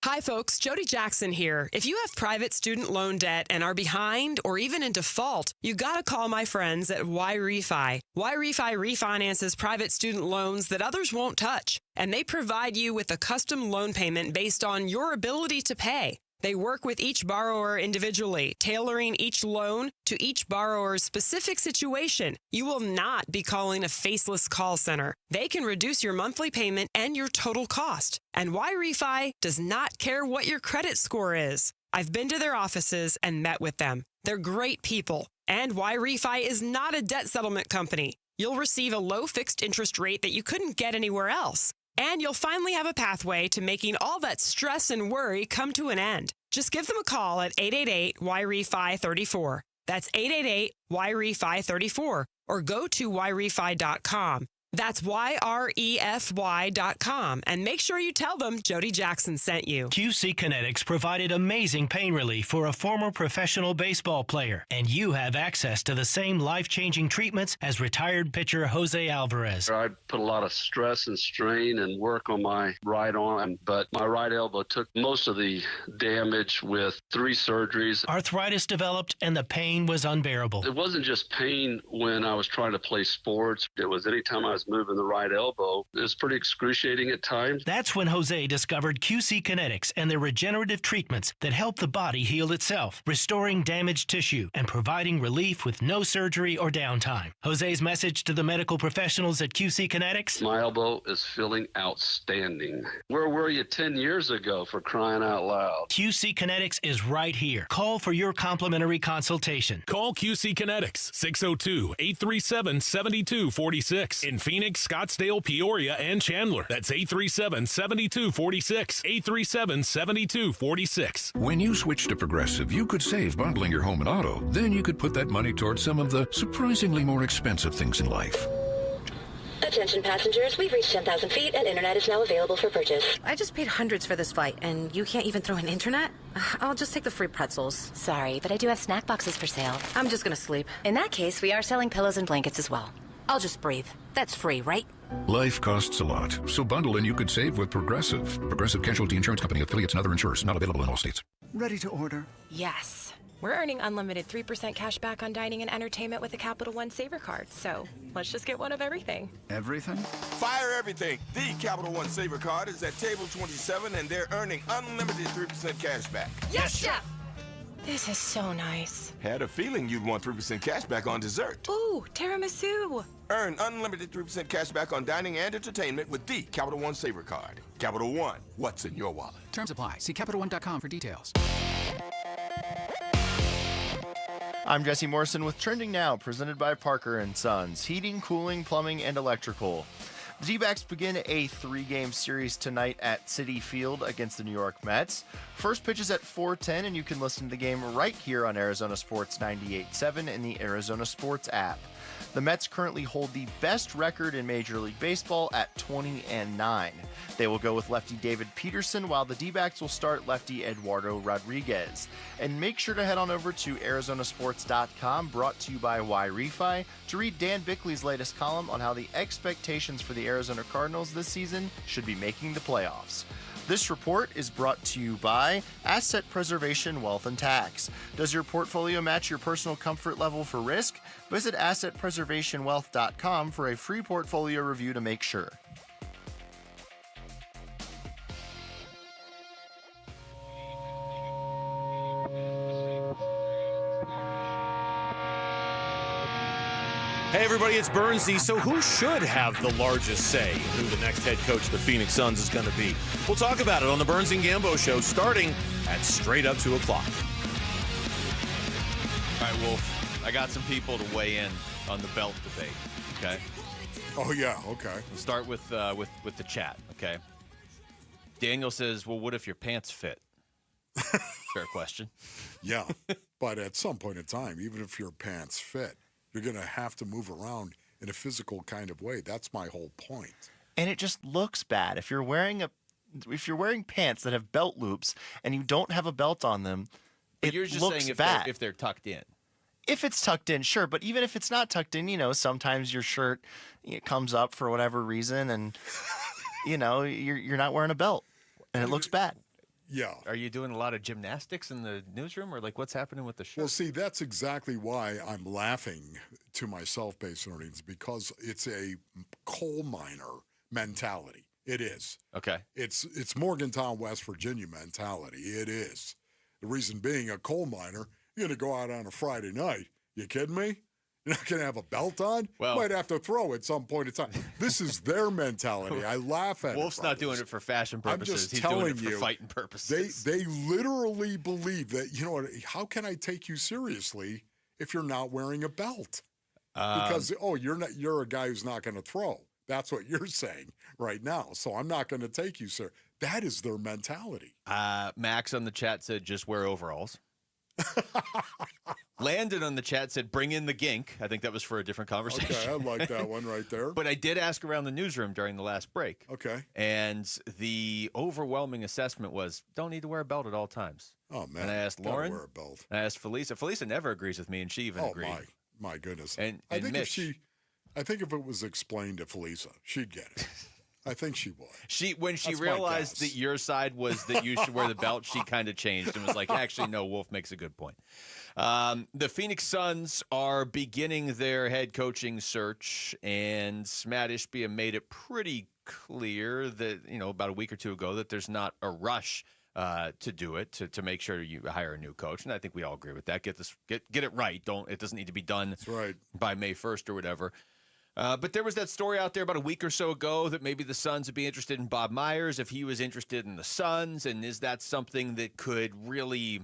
Speaker 1: Hi, folks. Jody Jackson here. If you have private student loan debt and are behind or even in default, you got to call my friends at YRefi. YRefi refinances private student loans that others won't touch, and they provide you with a custom loan payment based on your ability to pay. They work with each borrower individually, tailoring each loan to each borrower's specific situation. You will not be calling a faceless call center. They can reduce your monthly payment and your total cost. And YRefi does not care what your credit score is. I've been to their offices and met with them. They're great people. And YRefi is not a debt settlement company. You'll receive a low fixed interest rate that you couldn't get anywhere else. And you'll finally have a pathway to making all that stress and worry come to an end. Just give them a call at 888-YRefi-34. That's 888-YRefi-34. Or go to YRefi.com. That's YREFY.com. And make sure you tell them Jody Jackson sent you.
Speaker 7: QC Kinetics provided amazing pain relief for a former professional baseball player. And you have access to the same life-changing treatments as retired pitcher Jose Alvarez.
Speaker 10: I put a lot of stress and strain and work on my right arm, but my right elbow took most of the damage with 3 surgeries.
Speaker 7: Arthritis developed and the pain was unbearable.
Speaker 10: It wasn't just pain when I was trying to play sports. It was anytime I was moving the right elbow. It was pretty excruciating at times.
Speaker 7: That's when Jose discovered QC Kinetics and their regenerative treatments that help the body heal itself, restoring damaged tissue and providing relief with no surgery or downtime. Jose's message to the medical professionals at QC Kinetics?
Speaker 10: My elbow is feeling outstanding. Where were you 10 years ago, for crying out loud?
Speaker 7: QC Kinetics is right here. Call for your complimentary consultation.
Speaker 18: Call QC Kinetics, 602-837-7246. In Phoenix, Scottsdale, Peoria, and Chandler. That's 837-7246. 837-7246.
Speaker 19: When you switch to Progressive, you could save bundling your home and auto. Then you could put that money towards some of the surprisingly more expensive things in life.
Speaker 25: Attention passengers, we've reached 10,000 feet and internet is now available for purchase.
Speaker 26: I just paid hundreds for this flight, and you can't even throw in internet? I'll just take the free pretzels.
Speaker 25: Sorry, but I do have snack boxes for sale.
Speaker 26: I'm just gonna sleep.
Speaker 25: In that case, we are selling pillows and blankets as well.
Speaker 26: I'll just breathe. That's free, right?
Speaker 19: Life costs a lot, so bundle and you could save with Progressive. Progressive Casualty Insurance Company, affiliates, and other insurers. Not available in all states.
Speaker 27: Ready to order?
Speaker 28: Yes. We're earning unlimited 3% cash back on dining and entertainment with a Capital One Saver card, so let's just get one of everything.
Speaker 27: Everything?
Speaker 29: Fire everything. The Capital One Saver card is at table 27, and they're earning unlimited 3% cash back.
Speaker 28: Yes, Chef! This is so nice.
Speaker 29: Had a feeling you'd want 3% cash back on dessert.
Speaker 28: Ooh, tiramisu.
Speaker 29: Earn unlimited 3% cash back on dining and entertainment with the Capital One Saver card. Capital One, what's in your wallet?
Speaker 30: Terms apply. See CapitalOne.com for details.
Speaker 14: I'm Jesse Morrison with Trending Now, presented by Parker & Sons, heating, cooling, plumbing, and electrical. The D-backs begin a 3-game series tonight at Citi Field against the New York Mets. First pitch is at 4:10, and you can listen to the game right here on Arizona Sports 98.7 and the Arizona Sports app. The Mets currently hold the best record in Major League Baseball at 20-9. They will go with lefty David Peterson, while the D-backs will start lefty Eduardo Rodriguez. And make sure to head on over to ArizonaSports.com, brought to you by YRefi, to read Dan Bickley's latest column on how the expectations for the Arizona Cardinals this season should be making the playoffs. This report is brought to you by Asset Preservation Wealth and Tax. Does your portfolio match your personal comfort level for risk? Visit AssetPreservationWealth.com for a free portfolio review to make sure.
Speaker 17: Hey everybody, it's Bernsey. So who should have the largest say in who the next head coach of the Phoenix Suns is going to be? We'll talk about it on the Burns and Gambo Show starting at straight up 2 o'clock. All right, Wolf, I got some people to weigh in on the belt debate, okay?
Speaker 3: Oh, yeah, okay.
Speaker 17: We'll start with the chat, okay? Daniel says, well, what if your pants fit? Fair question.
Speaker 3: Yeah, but at some point in time, even if your pants fit, You're going to have to move around in a physical kind of way. That's my whole point.
Speaker 14: And it just looks bad. If you're wearing pants that have belt loops and you don't have a belt on them,
Speaker 17: But
Speaker 14: it
Speaker 17: you're just
Speaker 14: looks
Speaker 17: saying
Speaker 14: bad.
Speaker 17: if they're tucked in.
Speaker 14: If it's tucked in, sure. But even if it's not tucked in, sometimes your shirt comes up for whatever reason, and you're not wearing a belt, and it looks bad.
Speaker 3: Yeah.
Speaker 17: Are you doing a lot of gymnastics in the newsroom, or what's happening with the shirt?
Speaker 3: Well, see, that's exactly why I'm laughing to myself, Base Earnings, because it's a coal miner mentality. It is.
Speaker 17: Okay.
Speaker 3: It's Morgantown, West Virginia mentality. It is. The reason being, a coal miner, you're going to go out on a Friday night. You kidding me? You're not going to have a belt on?
Speaker 17: Well,
Speaker 3: you might have to throw at some point in time. This is their mentality. I laugh at
Speaker 17: Wolf's
Speaker 3: it.
Speaker 17: not doing it for fashion purposes.
Speaker 3: I'm just
Speaker 17: He's
Speaker 3: telling
Speaker 17: doing it for fighting purposes.
Speaker 3: They literally believe that, how can I take you seriously if you're not wearing a belt? Because, you're a guy who's not going to throw. That's what you're saying right now. So I'm not going to take you, sir. That is their mentality.
Speaker 17: Max on the chat said, just wear overalls. Landon on the chat said, bring in the gink. I think that was for a different conversation.
Speaker 3: Okay, I like that one right there.
Speaker 17: But I did ask around the newsroom during the last break.
Speaker 3: Okay.
Speaker 17: And the overwhelming assessment was, don't need to wear a belt at all times.
Speaker 3: Oh, man.
Speaker 17: And I asked
Speaker 3: Gotta
Speaker 17: Lauren.
Speaker 3: wear a belt.
Speaker 17: I asked Felisa. Felisa never agrees with me, and she even agreed.
Speaker 3: My goodness.
Speaker 17: And
Speaker 3: I think
Speaker 17: Mitch.
Speaker 3: I think if it was explained to Felisa, she'd get it. I think she would.
Speaker 17: When she
Speaker 3: That's my
Speaker 17: realized
Speaker 3: guess.
Speaker 17: that your side was that you should wear the belt, she kind of changed and was like, actually, no, Wolf makes a good point. The Phoenix Suns are beginning their head coaching search, and Matt Ishbia made it pretty clear that, about a week or two ago, that there's not a rush to do it, to make sure you hire a new coach. And I think we all agree with that. Get it right. It doesn't need to be done by May 1st or whatever. But there was that story out there about a week or so ago that maybe the Suns would be interested in Bob Myers if he was interested in the Suns. And is that something that could really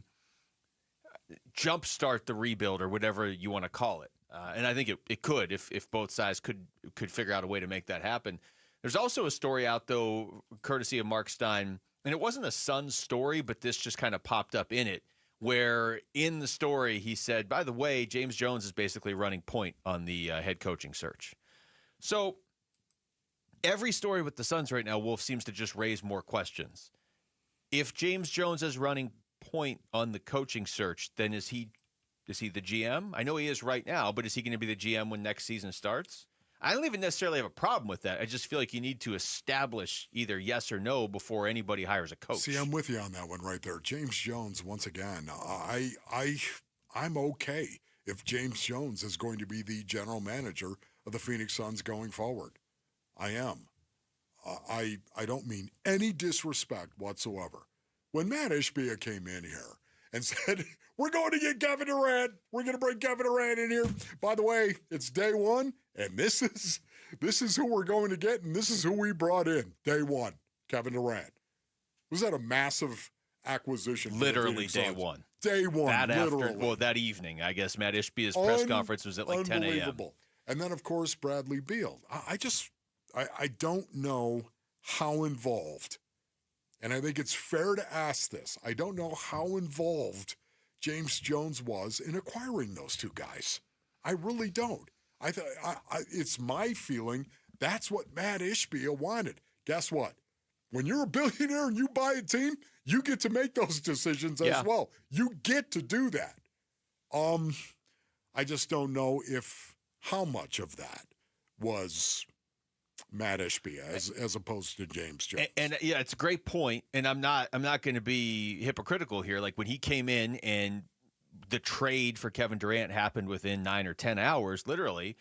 Speaker 17: jumpstart the rebuild or whatever you want to call it? And I think it could if both sides could figure out a way to make that happen. There's also a story out, though, courtesy of Mark Stein, and it wasn't a Suns story, but this just kind of popped up in it, where in the story he said, by the way, James Jones is basically running point on the head coaching search. So every story with the Suns right now, Wolf, seems to just raise more questions. If James Jones is running point on the coaching search, then is he the GM? I know he is right now, but is he going to be the GM when next season starts? I don't even necessarily have a problem with that. I just feel like you need to establish either yes or no before anybody hires a coach.
Speaker 3: See, I'm with you on that one right there. James Jones, once again, I'm okay if James Jones is going to be the general manager of the Phoenix Suns going forward. I am. I don't mean any disrespect whatsoever. When Matt Ishbia came in here and said, we're going to get Kevin Durant, we're going to bring Kevin Durant in here. By the way, it's day one, and this is who we're going to get, and this is who we brought in day one, Kevin Durant. Was that a massive acquisition?
Speaker 17: Literally day one.
Speaker 3: Day one,
Speaker 17: that evening. I guess Matt Ishbia's press conference was at like 10 a.m.
Speaker 3: And then, of course, Bradley Beal. I don't know how involved, and I think it's fair to ask this. I don't know how involved James Jones was in acquiring those two guys. I really don't. It's my feeling that's what Matt Ishbia wanted. Guess what? When you're a billionaire and you buy a team, you get to make those decisions as well. You get to do that. I just don't know how much of that was Matt Ishbia as opposed to James Jones.
Speaker 17: And yeah, it's a great point. And I'm not going to be hypocritical here. Like when he came in and the trade for Kevin Durant happened within 9 or 10 hours, literally,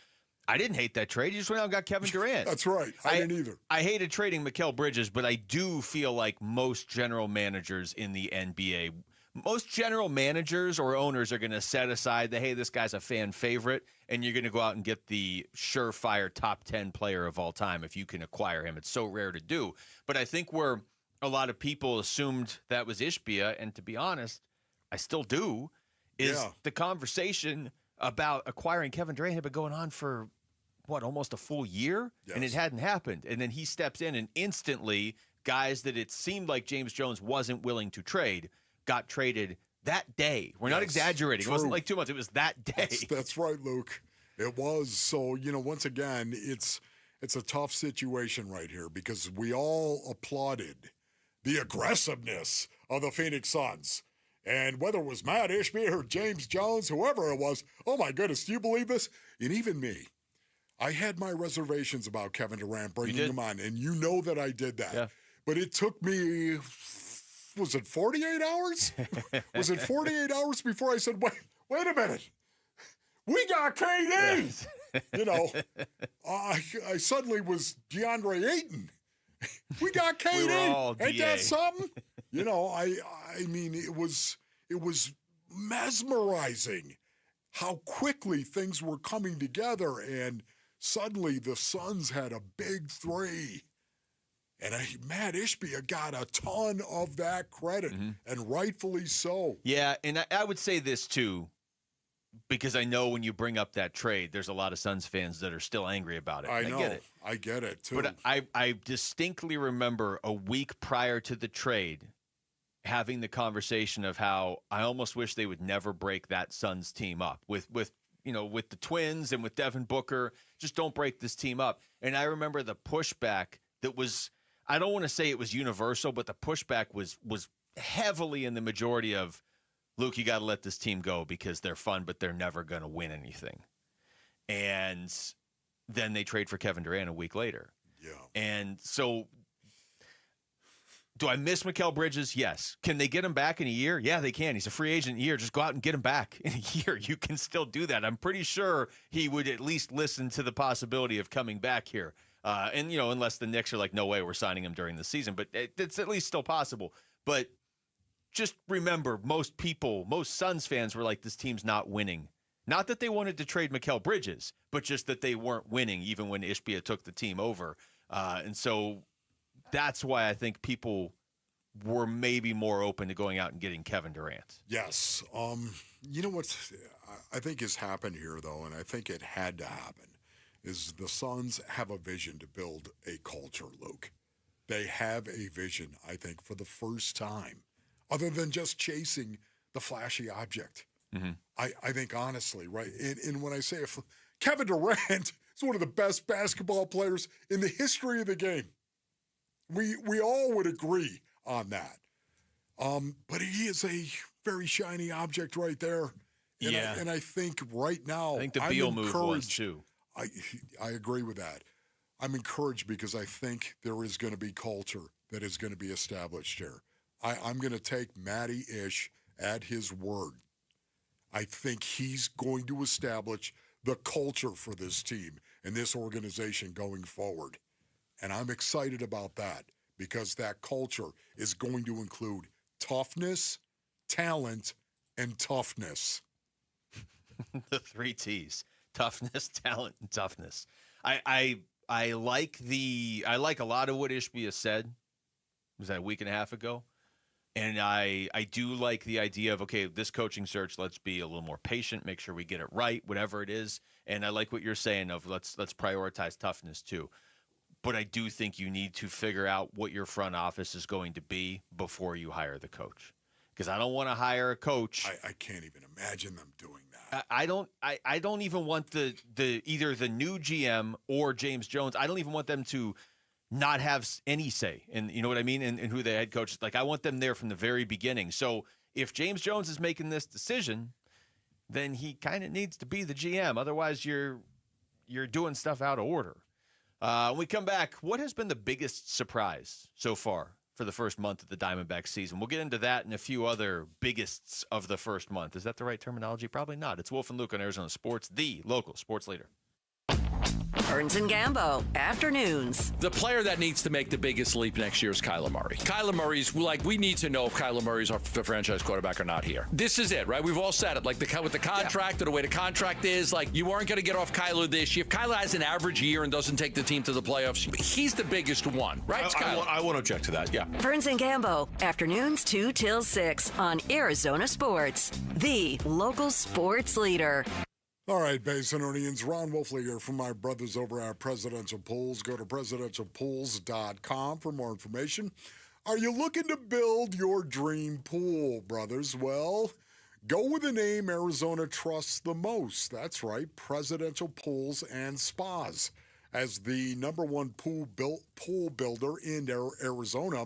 Speaker 17: I didn't hate that trade. You just went out and got Kevin Durant.
Speaker 3: That's right. I didn't either.
Speaker 17: I hated trading Mikal Bridges, but I do feel like most general managers in the NBA, most general managers or owners are going to set aside hey, this guy's a fan favorite, and you're going to go out and get the surefire top 10 player of all time if you can acquire him. It's so rare to do. But I think where a lot of people assumed that was Ishbia, and to be honest, I still do, is the conversation about acquiring Kevin Durant had been going on for, almost a full year? Yes. And it hadn't happened. And then he steps in, and instantly, guys that it seemed like James Jones wasn't willing to trade got traded that day. We're not exaggerating. True. It wasn't like 2 months. It was that day.
Speaker 3: That's right, Luke. It was. So, once again, it's a tough situation right here because we all applauded the aggressiveness of the Phoenix Suns. And whether it was Matt Ishbia or James Jones, whoever it was, oh my goodness, do you believe this? And even me, I had my reservations about Kevin Durant bringing him on, and you know that I did that.
Speaker 17: Yeah.
Speaker 3: But it took me, was it 48 hours? Was it 48 hours before I said, wait a minute, we got KD. I suddenly was DeAndre Ayton. We got KD.
Speaker 17: We were all
Speaker 3: Ain't
Speaker 17: DA.
Speaker 3: that something? I mean, it was mesmerizing how quickly things were coming together, and suddenly the Suns had a big three. And Matt Ishbia got a ton of that credit, and rightfully so.
Speaker 17: Yeah, and I would say this too, because I know when you bring up that trade, there's a lot of Suns fans that are still angry about it.
Speaker 3: I know.
Speaker 17: I
Speaker 3: get it too.
Speaker 17: But I distinctly remember a week prior to the trade having the conversation of how I almost wish they would never break that Suns team up with the Twins and with Devin Booker. Just don't break this team up. And I remember the pushback that was, I don't want to say it was universal, but the pushback was heavily in the majority of, Luke, you got to let this team go because they're fun, but they're never going to win anything. And then they trade for Kevin Durant a week later.
Speaker 3: Yeah.
Speaker 17: And so do I miss Mikal Bridges? Yes. Can they get him back in a year? Yeah, they can. He's a free agent in a year. Just go out and get him back in a year. You can still do that. I'm pretty sure he would at least listen to the possibility of coming back here. And unless the Knicks are like, no way, we're signing him during the season. But it's at least still possible. But just remember, most Suns fans were like, this team's not winning. Not that they wanted to trade Mikal Bridges, but just that they weren't winning even when Ishbia took the team over. And so that's why I think people were maybe more open to going out and getting Kevin Durant.
Speaker 3: Yes. You know what I think has happened here, though, and I think it had to happen, is the Suns have a vision to build a culture, Luke. They have a vision, I think, for the first time, other than just chasing the flashy object.
Speaker 17: Mm-hmm.
Speaker 3: I think honestly, right? And when I say Kevin Durant is one of the best basketball players in the history of the game. We all would agree on that. But he is a very shiny object right there. And I think right now,
Speaker 17: I think the Beal move was too.
Speaker 3: I agree with that. I'm encouraged because I think there is going to be culture that is going to be established here. I'm going to take Matty Ish at his word. I think he's going to establish the culture for this team and this organization going forward. And I'm excited about that because that culture is going to include toughness, talent, and toughness.
Speaker 17: The 3 T's: toughness, talent, and toughness. I like a lot of what Ishbia said. Was that a week and a half ago? And I do like the idea of, okay, this coaching search, let's be a little more patient, make sure we get it right, whatever it is. And I like what you're saying of let's prioritize toughness too. But I do think you need to figure out what your front office is going to be before you hire the coach. Because I don't want to hire a coach.
Speaker 3: I can't even imagine them doing that.
Speaker 17: I don't even want the either the new GM or James Jones. I don't even want them to not have any say, and you know what I mean, and who the head coach is. Like, I want them there from the very beginning. So if James Jones is making this decision, then he kind of needs to be the GM. Otherwise, you're doing stuff out of order. When we come back, what has been the biggest surprise so far for the first month of the Diamondbacks season? We'll get into that and a few other biggests of the first month. Is that the right terminology? Probably not. It's Wolf and Luke on Arizona Sports, the local sports leader.
Speaker 4: Burns and Gambo, afternoons.
Speaker 5: The player that needs to make the biggest leap next year is Kyler Murray. Kyler Murray's, we need to know if Kyler Murray's our franchise quarterback or not here. This is it, right? We've all said it. Like with the contract or the way the contract is, like you weren't going to get off Kyler this year. If Kyler has an average year and doesn't take the team to the playoffs, he's the biggest one, right?
Speaker 13: I won't object to that, yeah.
Speaker 4: Burns and Gambo, afternoons 2 till 6 on Arizona Sports, the local sports leader.
Speaker 3: All right, Basinonians, Ron Wolfley here from my brothers over at Presidential Pools. Go to presidentialpools.com for more information. Are you looking to build your dream pool, brothers? Well, Go with the name Arizona trusts the most. That's right, Presidential Pools and Spas. As the #1 pool builder in Arizona,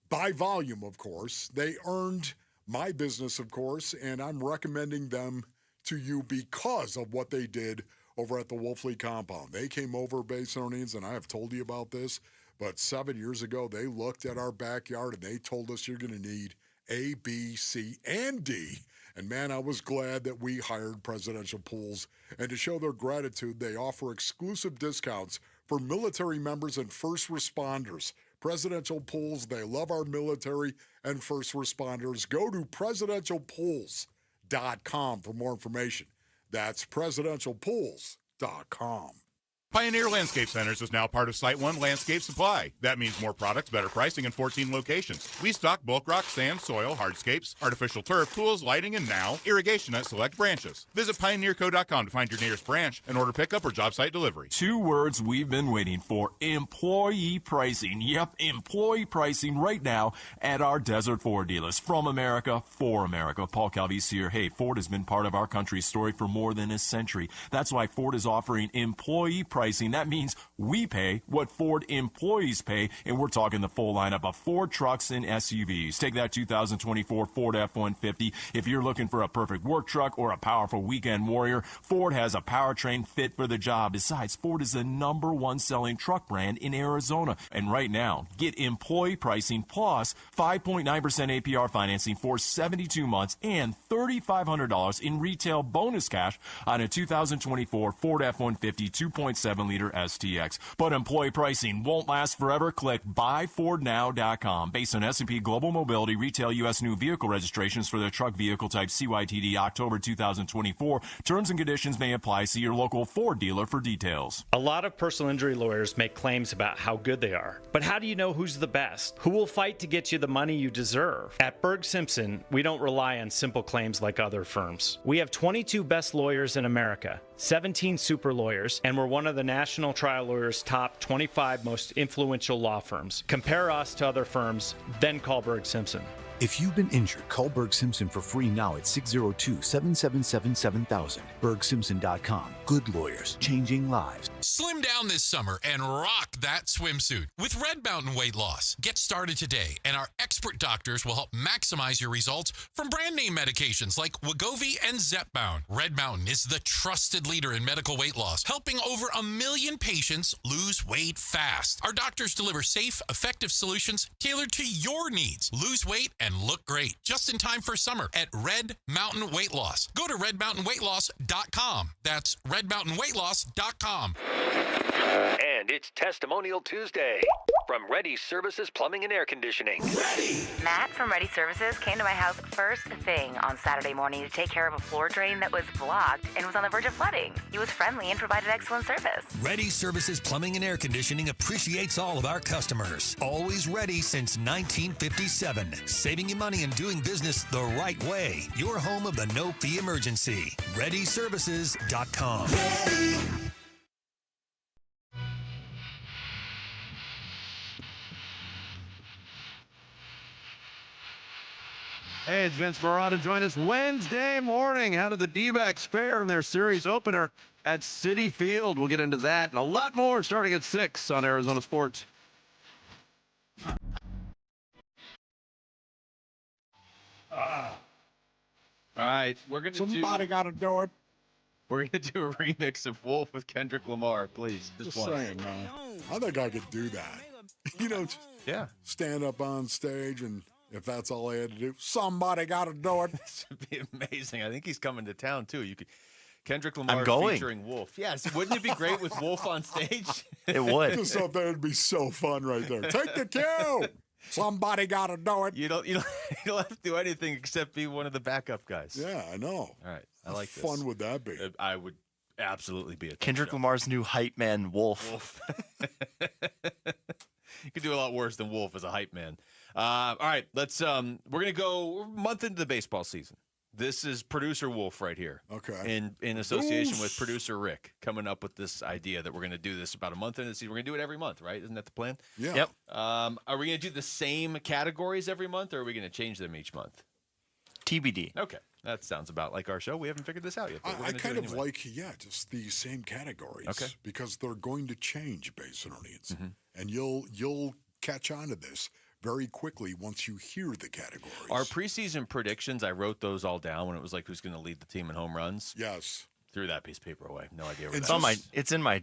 Speaker 3: by volume, of course. They earned my business, of course, and I'm recommending them to you because of what they did over at the Wolfley compound. They came over, Basonians, and I have told you about this, but 7 years ago, they looked at our backyard and they told us you're going to need A, B, C, and D. And man, I was glad that we hired Presidential Pools. And to show their gratitude, they offer exclusive discounts for military members and first responders. Presidential Pools, they love our military and first responders. Go to presidentialpools.com for more information. That's presidentialpools.com.
Speaker 8: Pioneer Landscape Centers is now part of Site One Landscape Supply. That means more products, better pricing, and 14 locations. We stock bulk rock, sand, soil, hardscapes, artificial turf, tools, lighting, and now irrigation at select branches. Visit pioneerco.com to find your nearest branch and order pickup or job site delivery.
Speaker 12: 2 words we've been waiting for: employee pricing. Yep, employee pricing right now at our Desert Ford dealers. From America, for America. Paul Calvisi here. Hey, Ford has been part of our country's story for more than a century. That's why Ford is offering employee pricing. That means we pay what Ford employees pay, and we're talking the full lineup of Ford trucks and SUVs. Take that 2024 Ford F-150. If you're looking for a perfect work truck or a powerful weekend warrior, Ford has a powertrain fit for the job. Besides, Ford is the #1 selling truck brand in Arizona. And right now, get employee pricing plus 5.9% APR financing for 72 months and $3,500 in retail bonus cash on a 2024 Ford F-150 2.7-liter STX. But employee pricing won't last forever. Click buyfordnow.com. Based on S&P Global Mobility retail U.S. new vehicle registrations for the truck vehicle type CYTD October 2024. Terms and conditions may apply. See your local Ford dealer for details.
Speaker 15: A lot of personal injury lawyers make claims about how good they are. But how do you know who's the best? Who will fight to get you the money you deserve? At Berg Simpson, we don't rely on simple claims like other firms. We have 22 best lawyers in America, 17 super lawyers, and we're one of the National Trial Lawyers' top 25 most influential law firms. Compare us to other firms, then call Berg Simpson.
Speaker 16: If you've been injured, call Berg Simpson for free now at 602-777-7000. BergSimpson.com. Good lawyers, changing lives.
Speaker 20: Slim down this summer and rock that swimsuit with Red Mountain Weight Loss. Get started today, and our expert doctors will help maximize your results from brand name medications like Wegovy and Zepbound. Red Mountain is the trusted leader in medical weight loss, helping over 1 million patients lose weight fast. Our doctors deliver safe, effective solutions tailored to your needs. Lose weight and look great just in time for summer at Red Mountain Weight Loss. Go to redmountainweightloss.com. That's redmountainweightloss.com.
Speaker 21: And it's Testimonial Tuesday from Ready Services Plumbing and Air Conditioning.
Speaker 26: Matt from Ready Services came to my house first thing on Saturday morning to take care of a floor drain that was blocked and was on the verge of flooding. He was friendly and provided excellent service.
Speaker 22: Ready Services Plumbing and Air Conditioning appreciates all of our customers. Always ready since 1957. Saving you money and doing business the right way. Your home of the no-fee emergency. ReadyServices.com.
Speaker 6: Hey, it's Vince Marotta. Join us Wednesday morning out of the D-backs fare in their series opener at Citi Field. We'll get into that and a lot more starting at 6 on Arizona Sports.
Speaker 17: All right, we're gonna
Speaker 3: Somebody gotta do it.
Speaker 17: We're gonna do a remix of Wolf with Kendrick Lamar, please.
Speaker 3: Just saying, man. I think I could do that. You know,
Speaker 17: yeah.
Speaker 3: Stand up on stage, and if that's all I had to do, somebody gotta do it.
Speaker 17: This would be amazing. I think he's coming to town too. You could Kendrick Lamar
Speaker 14: I'm going.
Speaker 17: featuring Wolf. Yes, wouldn't it be great with Wolf on stage?
Speaker 14: It would.
Speaker 3: Just thought that would be so fun right there. Take the cue. Somebody gotta do it.
Speaker 17: You don't have to do anything except be one of the backup guys.
Speaker 3: Yeah, I know.
Speaker 17: All right, I like this.
Speaker 3: How fun would that be?
Speaker 17: I would absolutely be a
Speaker 14: Kendrick Lamar's new hype man, Wolf.
Speaker 17: You could do a lot worse than Wolf as a hype man. All right, let's. We're gonna go a month into the baseball season. This is producer Wolf right here.
Speaker 3: Okay.
Speaker 17: In association with producer Rick, coming up with this idea that we're going to do this about a month into the season. We're going to do it every month, right? Isn't that the plan?
Speaker 3: Yeah.
Speaker 14: Yep.
Speaker 17: Are we going to do the same categories every month, or are we going to change them each month?
Speaker 14: TBD.
Speaker 17: Okay. That sounds about like our show. We haven't figured this out yet.
Speaker 3: I kind of like, just the same categories.
Speaker 17: Okay.
Speaker 3: Because they're going to change based on our needs. And you'll catch on to this very quickly once you hear the categories.
Speaker 17: Our preseason predictions, I wrote those all down when it was like who's going to lead the team in home runs.
Speaker 3: Yes.
Speaker 17: Threw that piece of paper away. No idea where
Speaker 14: It's in my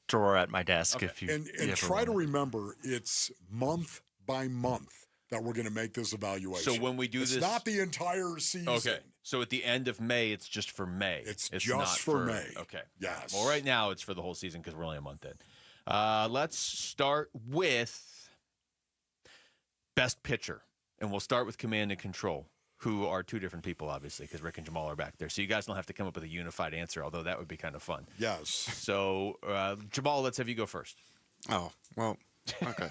Speaker 14: drawer at my desk.
Speaker 17: Okay.
Speaker 14: If you
Speaker 3: And
Speaker 14: you ever
Speaker 3: try to
Speaker 14: want it.
Speaker 3: remember, it's month by month that we're going to make this evaluation.
Speaker 17: So when we do
Speaker 3: it's
Speaker 17: this,
Speaker 3: not the entire season.
Speaker 17: Okay. So at the end of May, it's just for May.
Speaker 3: It's
Speaker 17: not
Speaker 3: just for May.
Speaker 17: Okay.
Speaker 3: Yes.
Speaker 17: Well, right now it's for the whole season because we're only a month in. Let's start with best pitcher, and we'll start with command and control, who are two different people, obviously, because Rick and Jamal are back there. So you guys don't have to come up with a unified answer, although that would be kind of fun.
Speaker 3: Yes.
Speaker 17: So Jamal, let's have you go first.
Speaker 1: Oh, well. Okay.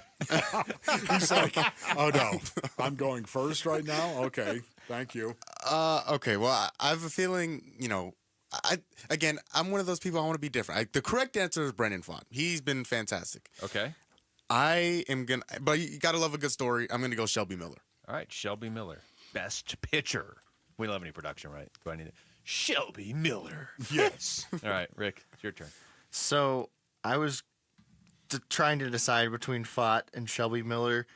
Speaker 3: He's like, oh no, I'm going first right now? Okay, thank you.
Speaker 1: Okay, well, I have a feeling, I'm one of those people, I want to be different. The correct answer is Brendan Pfaadt. He's been fantastic.
Speaker 17: Okay.
Speaker 1: But you got to love a good story. I'm going to go Shelby Miller.
Speaker 17: All right, Shelby Miller, best pitcher. We don't have any production, right? Do I need it? Shelby Miller.
Speaker 3: Yes.
Speaker 17: All right, Rick, it's your turn.
Speaker 14: So I was trying to decide between Pfaadt and Shelby Miller,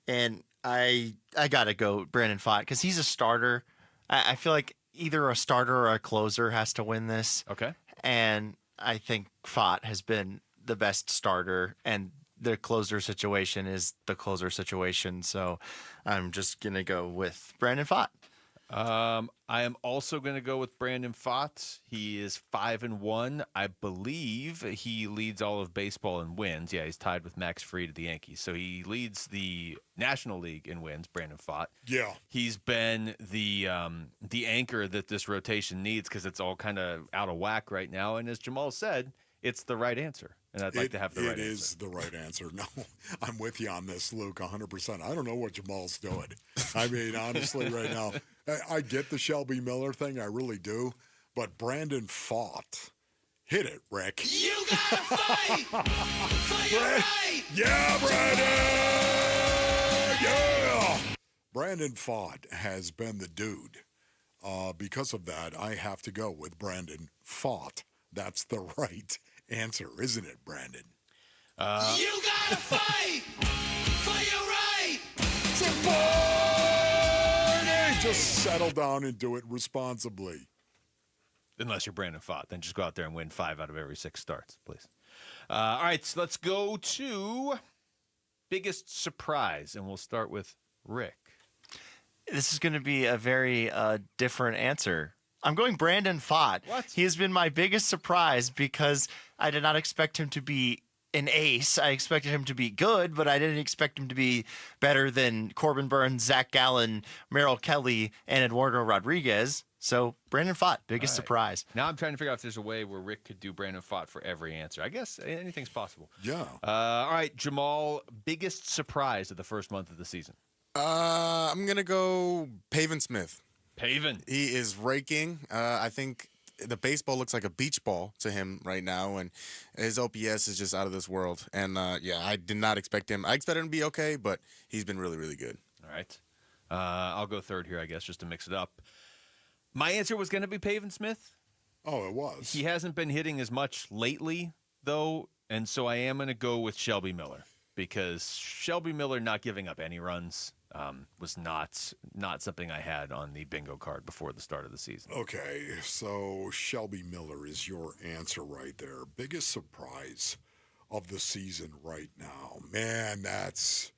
Speaker 14: and I gotta go Brandon Pfaadt because he's a starter. I feel like either a starter or a closer has to win this.
Speaker 17: Okay.
Speaker 14: And I think Pfaadt has been the best starter, and the closer situation is the closer situation. So I'm just gonna go with Brandon Pfaadt.
Speaker 17: I am also going to go with Brandon Pfaadt. He is 5-1. I believe he leads all of baseball in wins. Yeah, he's tied with Max Fried of the Yankees. So he leads the National League in wins, Brandon Pfaadt.
Speaker 3: Yeah.
Speaker 17: He's been the anchor that this rotation needs because it's all kind of out of whack right now. And as Jamal said, it's the right answer. And I'd like to have the right answer.
Speaker 3: It is the right answer. No, I'm with you on this, Luke, 100%. I don't know what Jamal's doing. I mean, honestly, right now, I get the Shelby Miller thing. I really do. But Brandon Pfaadt. Hit it, Rick.
Speaker 2: You gotta fight for your right.
Speaker 3: Yeah, Brandon! Yeah! Brandon Pfaadt has been the dude. Because of that, I have to go with Brandon Pfaadt. That's the right answer, isn't it, Brandon?
Speaker 2: You gotta fight for your right.
Speaker 3: Just settle down and do it responsibly.
Speaker 17: Unless you're Brandon Pfaadt, then just go out there and win 5 out of every 6 starts, please. All right, so let's go to biggest surprise, and we'll start with Rick.
Speaker 14: This is going to be a very different answer. I'm going Brandon Pfaadt.
Speaker 17: What?
Speaker 14: He has been my biggest surprise because I did not expect him to be an ace. I expected him to be good, but I didn't expect him to be better than Corbin Burns, Zach Gallen, Merrill Kelly, and Eduardo Rodriguez. So Brandon Pfaadt, biggest surprise.
Speaker 17: Now I'm trying to figure out if there's a way where Rick could do Brandon Pfaadt for every answer. I guess anything's possible.
Speaker 3: Yeah.
Speaker 17: All right, Jamal, biggest surprise of the first month of the season.
Speaker 1: I'm going to go Pavin Smith.
Speaker 17: Pavin.
Speaker 1: He is raking. I think the baseball looks like a beach ball to him right now, and his OPS is just out of this world. And, I did not expect him. I expected him to be okay, but he's been really, really good.
Speaker 17: All right. I'll go third here, I guess, just to mix it up. My answer was going to be Pavin Smith.
Speaker 3: Oh, it was.
Speaker 17: He hasn't been hitting as much lately, though, and so I am going to go with Shelby Miller because Shelby Miller not giving up any runs was not something I had on the bingo card before the start of the season.
Speaker 3: Okay, so Shelby Miller is your answer right there. Biggest surprise of the season right now. Man, that's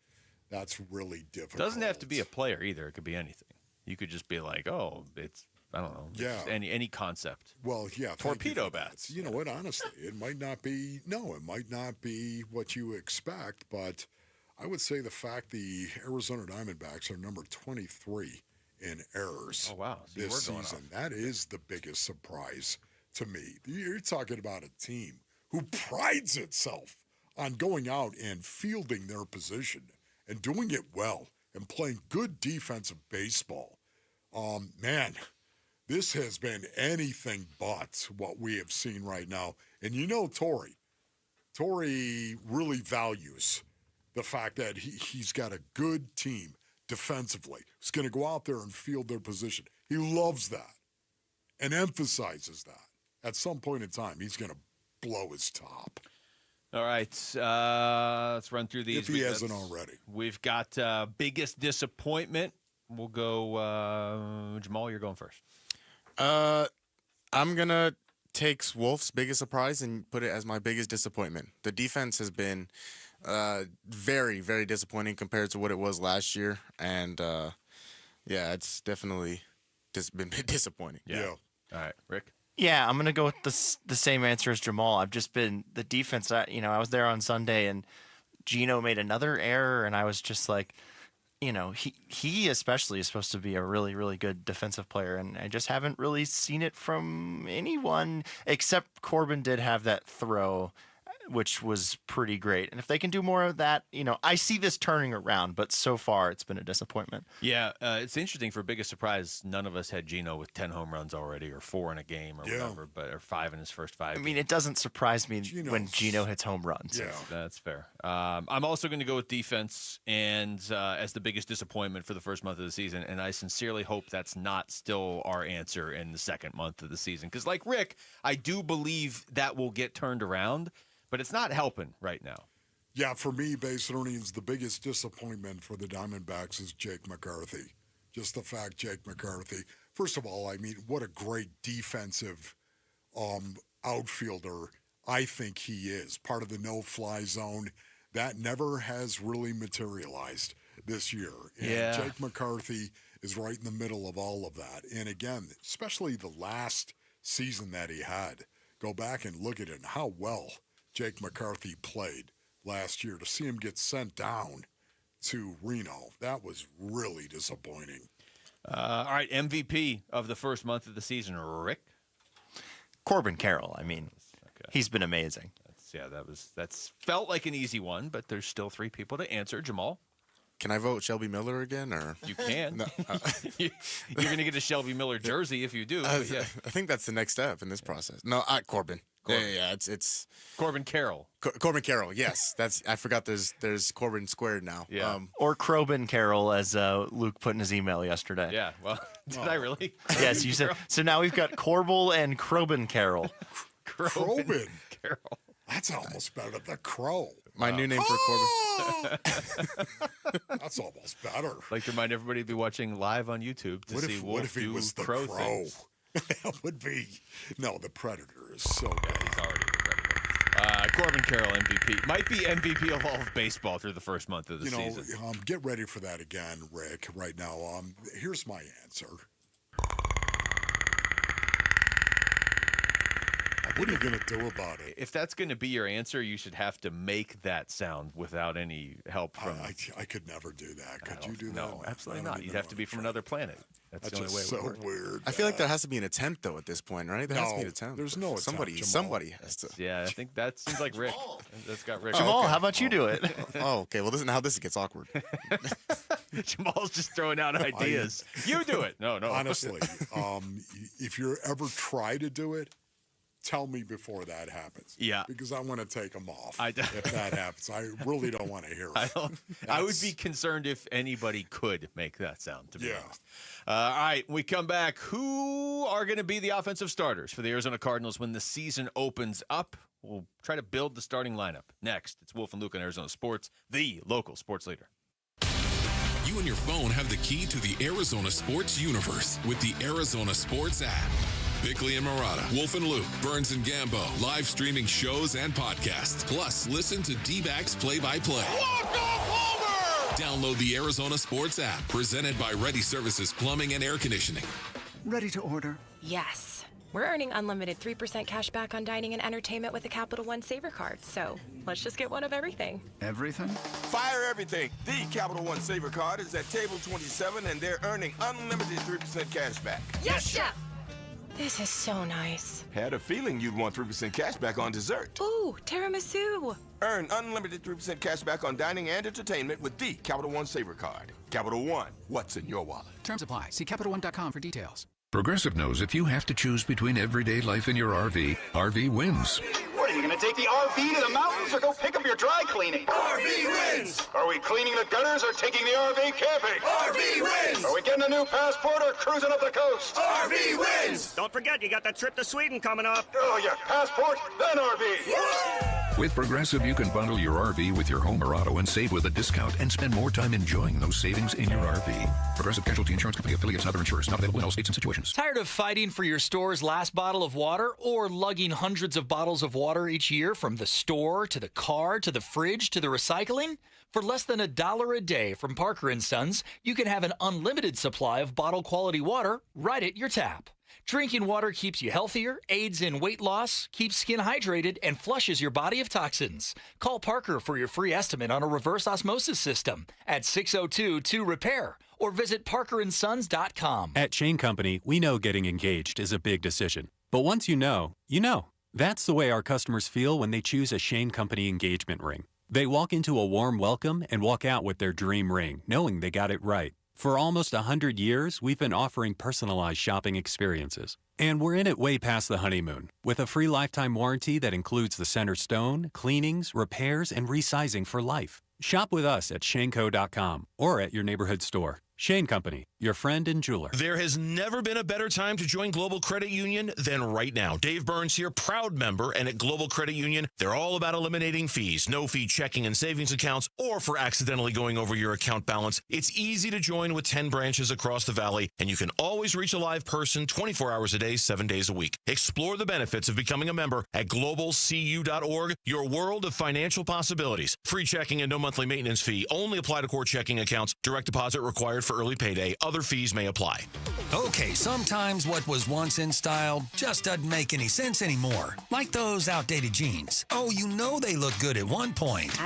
Speaker 3: really difficult.
Speaker 17: Doesn't have to be a player either. It could be anything. You could just be like, oh, it's, I don't know.
Speaker 3: Yeah.
Speaker 17: Any concept.
Speaker 3: Well, yeah.
Speaker 17: Torpedo bats.
Speaker 3: You know what? Honestly, it might not be what you expect, but I would say the fact the Arizona Diamondbacks are number 23 in errors.
Speaker 17: Oh, wow. So
Speaker 3: this season. That is the biggest surprise to me. You're talking about a team who prides itself on going out and fielding their position and doing it well and playing good defensive baseball. Man, this has been anything but what we have seen right now. And you know Torrey really values the fact that he's got a good team defensively. He's going to go out there and field their position. He loves that and emphasizes that. At some point in time, he's going to blow his top.
Speaker 17: All right, let's run through these.
Speaker 3: If he hasn't already.
Speaker 17: We've got biggest disappointment. We'll go, Jamal, you're going first.
Speaker 1: I'm going to take Wolf's biggest surprise and put it as my biggest disappointment. The defense has been very, very disappointing compared to what it was last year. And, yeah, it's definitely been disappointing.
Speaker 17: Yeah. All right, Rick?
Speaker 14: Yeah, I'm going to go with the same answer as Jamal. I've just been the defense. I was there on Sunday and Gino made another error, and I was just like, he especially is supposed to be a really, really good defensive player, and I just haven't really seen it from anyone except Corbin did have that throw, which was pretty great. And if they can do more of that, I see this turning around, but so far it's been a disappointment.
Speaker 17: Yeah, it's interesting. For biggest surprise, none of us had Gino with 10 home runs already, or 4 in a game, or whatever, or 5 in his first 5.
Speaker 14: I mean, it doesn't surprise me when Gino hits home runs.
Speaker 17: Yeah, that's fair. I'm also going to go with defense and as the biggest disappointment for the first month of the season, and I sincerely hope that's not still our answer in the second month of the season. Because like Rick, I do believe that will get turned around, but it's not helping right now.
Speaker 3: Yeah, for me, base earnings, the biggest disappointment for the Diamondbacks is Jake McCarthy. Just the fact Jake McCarthy, first of all, I mean, what a great defensive outfielder I think he is. Part of the no-fly zone. That never has really materialized this year. And Jake McCarthy is right in the middle of all of that. And again, especially the last season that he had, go back and look at it and how well Jake McCarthy played last year. To see him get sent down to Reno, that was really disappointing.
Speaker 17: All right, MVP of the first month of the season, Rick?
Speaker 14: Corbin Carroll. I mean, he's been amazing.
Speaker 17: That's felt like an easy one, but there's still 3 people to answer. Jamal?
Speaker 1: Can I vote Shelby Miller again? Or
Speaker 17: you can.
Speaker 1: No,
Speaker 17: You're going to get a Shelby Miller jersey if you do.
Speaker 1: I think that's the next step in this process. No, Corbin. Yeah, it's
Speaker 17: Corbin Carroll.
Speaker 1: Corbin Carroll, yes. I forgot there's Corbin squared now.
Speaker 17: Yeah.
Speaker 14: Or Crobin Carroll, as Luke put in his email yesterday.
Speaker 17: Yeah, well, did I really?
Speaker 14: Yes, you said. So now we've got Corbel and Crobin Carroll.
Speaker 3: Crobin Carroll. That's almost better than the Crow.
Speaker 1: My new name for Corbin.
Speaker 3: That's almost better.
Speaker 17: I'd like to remind everybody to be watching live on YouTube to see
Speaker 3: what if he was the Crow? That would be. No, the Predator is so good.
Speaker 17: He's already the Predator. Corbin Carroll, MVP. Might be MVP of all of baseball through the first month of the season.
Speaker 3: Get ready for that again, Rick, right now. Here's my answer. What are you going to do about it?
Speaker 17: If that's going to be your answer, you should have to make that sound without any help from...
Speaker 3: I could never do that. Could you do that?
Speaker 17: No, absolutely not. You'd have to be from another planet. That's the only way it would work.
Speaker 3: So weird.
Speaker 1: I feel like there has to be an attempt, though, at this point, right? There has to be an attempt.
Speaker 3: There's no attempt,
Speaker 1: Somebody has to.
Speaker 17: Yeah, I think that seems like Rick. That's got Rick.
Speaker 14: Jamal, how about you do it?
Speaker 1: Okay. Well, now this gets awkward.
Speaker 17: Jamal's just throwing out ideas. You do it. No.
Speaker 3: Honestly, if you ever try to do it, tell me before that happens.
Speaker 17: Yeah.
Speaker 3: Because I want to take them off if that happens. I really don't want to hear it.
Speaker 17: I would be concerned if anybody could make that sound, to be honest. All right, when we come back, who are going to be the offensive starters for the Arizona Cardinals when the season opens up? We'll try to build the starting lineup. Next, it's Wolf and Luke on Arizona Sports, the local sports leader.
Speaker 7: You and your phone have the key to the Arizona sports universe with the Arizona Sports app. Bickley and Murata, Wolf and Luke, Burns and Gambo, live streaming shows and podcasts. Plus, listen to D-backs play-by-play. Download the Arizona Sports app, presented by Ready Services Plumbing and Air Conditioning.
Speaker 30: Ready to order?
Speaker 28: Yes. We're earning unlimited 3% cash back on dining and entertainment with the Capital One Saver card, so let's just get one of everything.
Speaker 30: Everything?
Speaker 29: Fire everything. The Capital One Saver card is at table 27, and they're earning unlimited 3% cash back.
Speaker 28: Yes, Chef! This is so nice.
Speaker 29: Had a feeling you'd want 3% cash back on dessert.
Speaker 28: Ooh, tiramisu.
Speaker 29: Earn unlimited 3% cash back on dining and entertainment with the Capital One Saver card. Capital One, what's in your wallet?
Speaker 30: Terms apply. See CapitalOne.com for details.
Speaker 5: Progressive knows if you have to choose between everyday life and your RV wins.
Speaker 9: What, are you going to take the RV to the mountains or go pick up your dry cleaning?
Speaker 2: RV wins!
Speaker 9: Are we cleaning the gutters or taking the RV camping?
Speaker 2: RV wins!
Speaker 9: Are we getting a new passport or cruising up the coast?
Speaker 2: RV wins!
Speaker 9: Don't forget, you got that trip to Sweden coming up. Oh, yeah, passport, then RV.
Speaker 5: With Progressive, you can bundle your RV with your home or auto and save with a discount and spend more time enjoying those savings in your RV. Progressive Casualty Insurance Company affiliates and other insurers. Not available in all states and situations.
Speaker 10: Tired of fighting for your store's last bottle of water or lugging hundreds of bottles of water each year from the store to the car to the fridge to the recycling? For less than $1 a day from Parker & Sons, you can have an unlimited supply of bottle quality water right at your tap. Drinking water keeps you healthier, aids in weight loss, keeps skin hydrated, and flushes your body of toxins. Call Parker for your free estimate on a reverse osmosis system at 602-2-REPAIR or visit parkerandsons.com.
Speaker 11: At Shane Company, we know getting engaged is a big decision. But once you know, you know. That's the way our customers feel when they choose a Shane Company engagement ring. They walk into a warm welcome and walk out with their dream ring, knowing they got it right. For almost 100 years, we've been offering personalized shopping experiences. And we're in it way past the honeymoon, with a free lifetime warranty that includes the center stone, cleanings, repairs, and resizing for life. Shop with us at shaneco.com or at your neighborhood store. Shane Company, your friend and jeweler.
Speaker 18: There has never been a better time to join Global Credit Union than right now. Dave Burns here, proud member, and at Global Credit Union, they're all about eliminating fees, no-fee checking and savings accounts, or for accidentally going over your account balance. It's easy to join with 10 branches across the valley, and you can always reach a live person 24 hours a day, 7 days a week. Explore the benefits of becoming a member at globalcu.org, your world of financial possibilities. Free checking and no monthly maintenance fee. Only apply to core checking accounts. Direct deposit required for early payday. Other fees may apply.
Speaker 22: Okay, sometimes what was once in style just doesn't make any sense anymore. Like those outdated jeans. Oh, you know they look good at one point.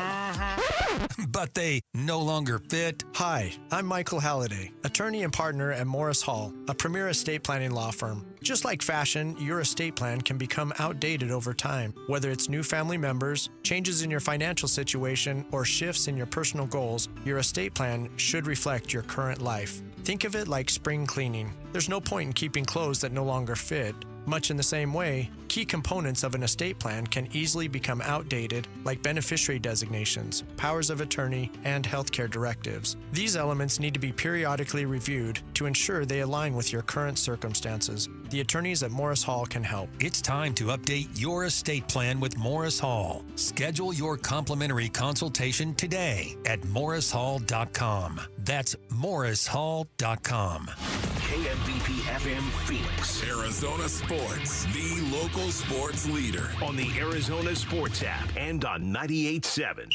Speaker 22: But they no longer fit.
Speaker 19: Hi, I'm Michael Halliday, attorney and partner at Morris Hall, a premier estate planning law firm. Just like fashion, your estate plan can become outdated over time. Whether it's new family members, changes in your financial situation, or shifts in your personal goals, your estate plan should reflect your current life. Think of it like spring cleaning. There's no point in keeping clothes that no longer fit. Much in the same way, key components of an estate plan can easily become outdated, like beneficiary designations, powers of attorney, and healthcare directives. These elements need to be periodically reviewed to ensure they align with your current circumstances. The attorneys at Morris Hall can help.
Speaker 22: It's time to update your estate plan with Morris Hall. Schedule your complimentary consultation today at morrishall.com. That's morrishall.com. KMVP FM Phoenix.
Speaker 7: Arizona Sports, the local sports leader.
Speaker 22: On the Arizona Sports app and on 98.7.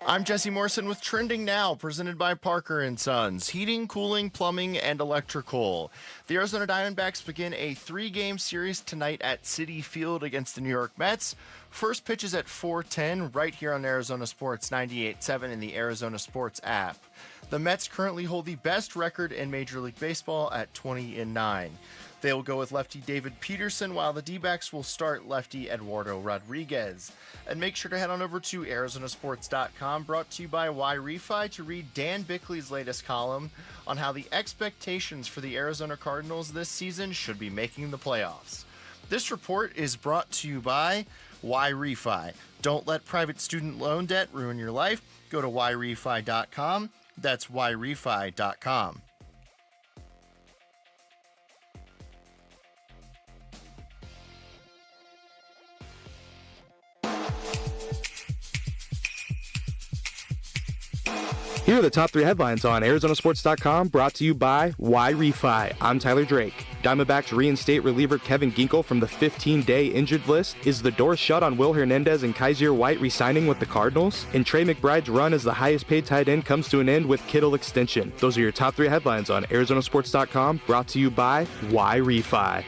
Speaker 14: I'm Jesse Morrison with Trending Now, presented by Parker & Sons. Heating, cooling, plumbing, and electrical. The Arizona Diamondbacks begin a 3-game series tonight at Citi Field against the New York Mets. First pitch is at 4:10 right here on Arizona Sports 98.7 in the Arizona Sports app. The Mets currently hold the best record in Major League Baseball at 20-9. They will go with lefty David Peterson, while the D-backs will start lefty Eduardo Rodriguez. And make sure to head on over to ArizonaSports.com, brought to you by Y-Refi, to read Dan Bickley's latest column on how the expectations for the Arizona Cardinals this season should be making the playoffs. This report is brought to you by Y-Refi. Don't let private student loan debt ruin your life. Go to YRefi.com. That's YRefi.com.
Speaker 23: Here are the top 3 headlines on ArizonaSports.com, brought to you by Y-Refi. I'm Tyler Drake. Diamondbacks reinstate reliever Kevin Ginkel from the 15-day injured list. Is the door shut on Will Hernandez and Kaiser White re-signing with the Cardinals? And Trey McBride's run as the highest-paid tight end comes to an end with Kittle extension. Those are your top 3 headlines on ArizonaSports.com, brought to you by Y-Refi.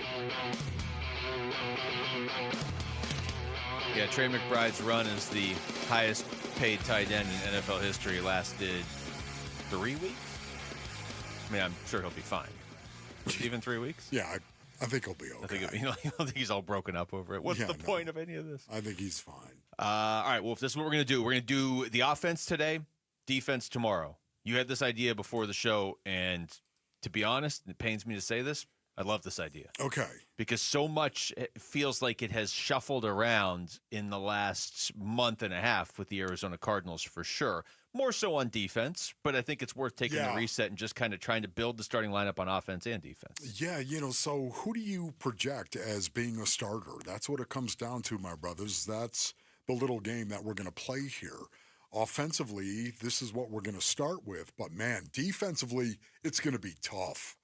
Speaker 17: Yeah, Trey McBride's run as the highest paid tight end in NFL history lasted 3 weeks. I mean, I'm sure he'll be fine. Even 3 weeks?
Speaker 3: Yeah, I think he'll be okay.
Speaker 17: I don't think he's all broken up over it. What's the point of any of this?
Speaker 3: I think he's fine.
Speaker 17: All right, well, if this is what we're going to do. We're going to do the offense today, defense tomorrow. You had this idea before the show, and to be honest, it pains me to say this, I love this idea.
Speaker 3: Okay.
Speaker 17: Because so much feels like it has shuffled around in the last month and a half with the Arizona Cardinals for sure. More so on defense, but I think it's worth taking the reset and just kind of trying to build the starting lineup on offense and defense.
Speaker 3: Yeah, so who do you project as being a starter? That's what it comes down to, my brothers. That's the little game that we're going to play here. Offensively, this is what we're going to start with, but man, defensively, it's going to be tough.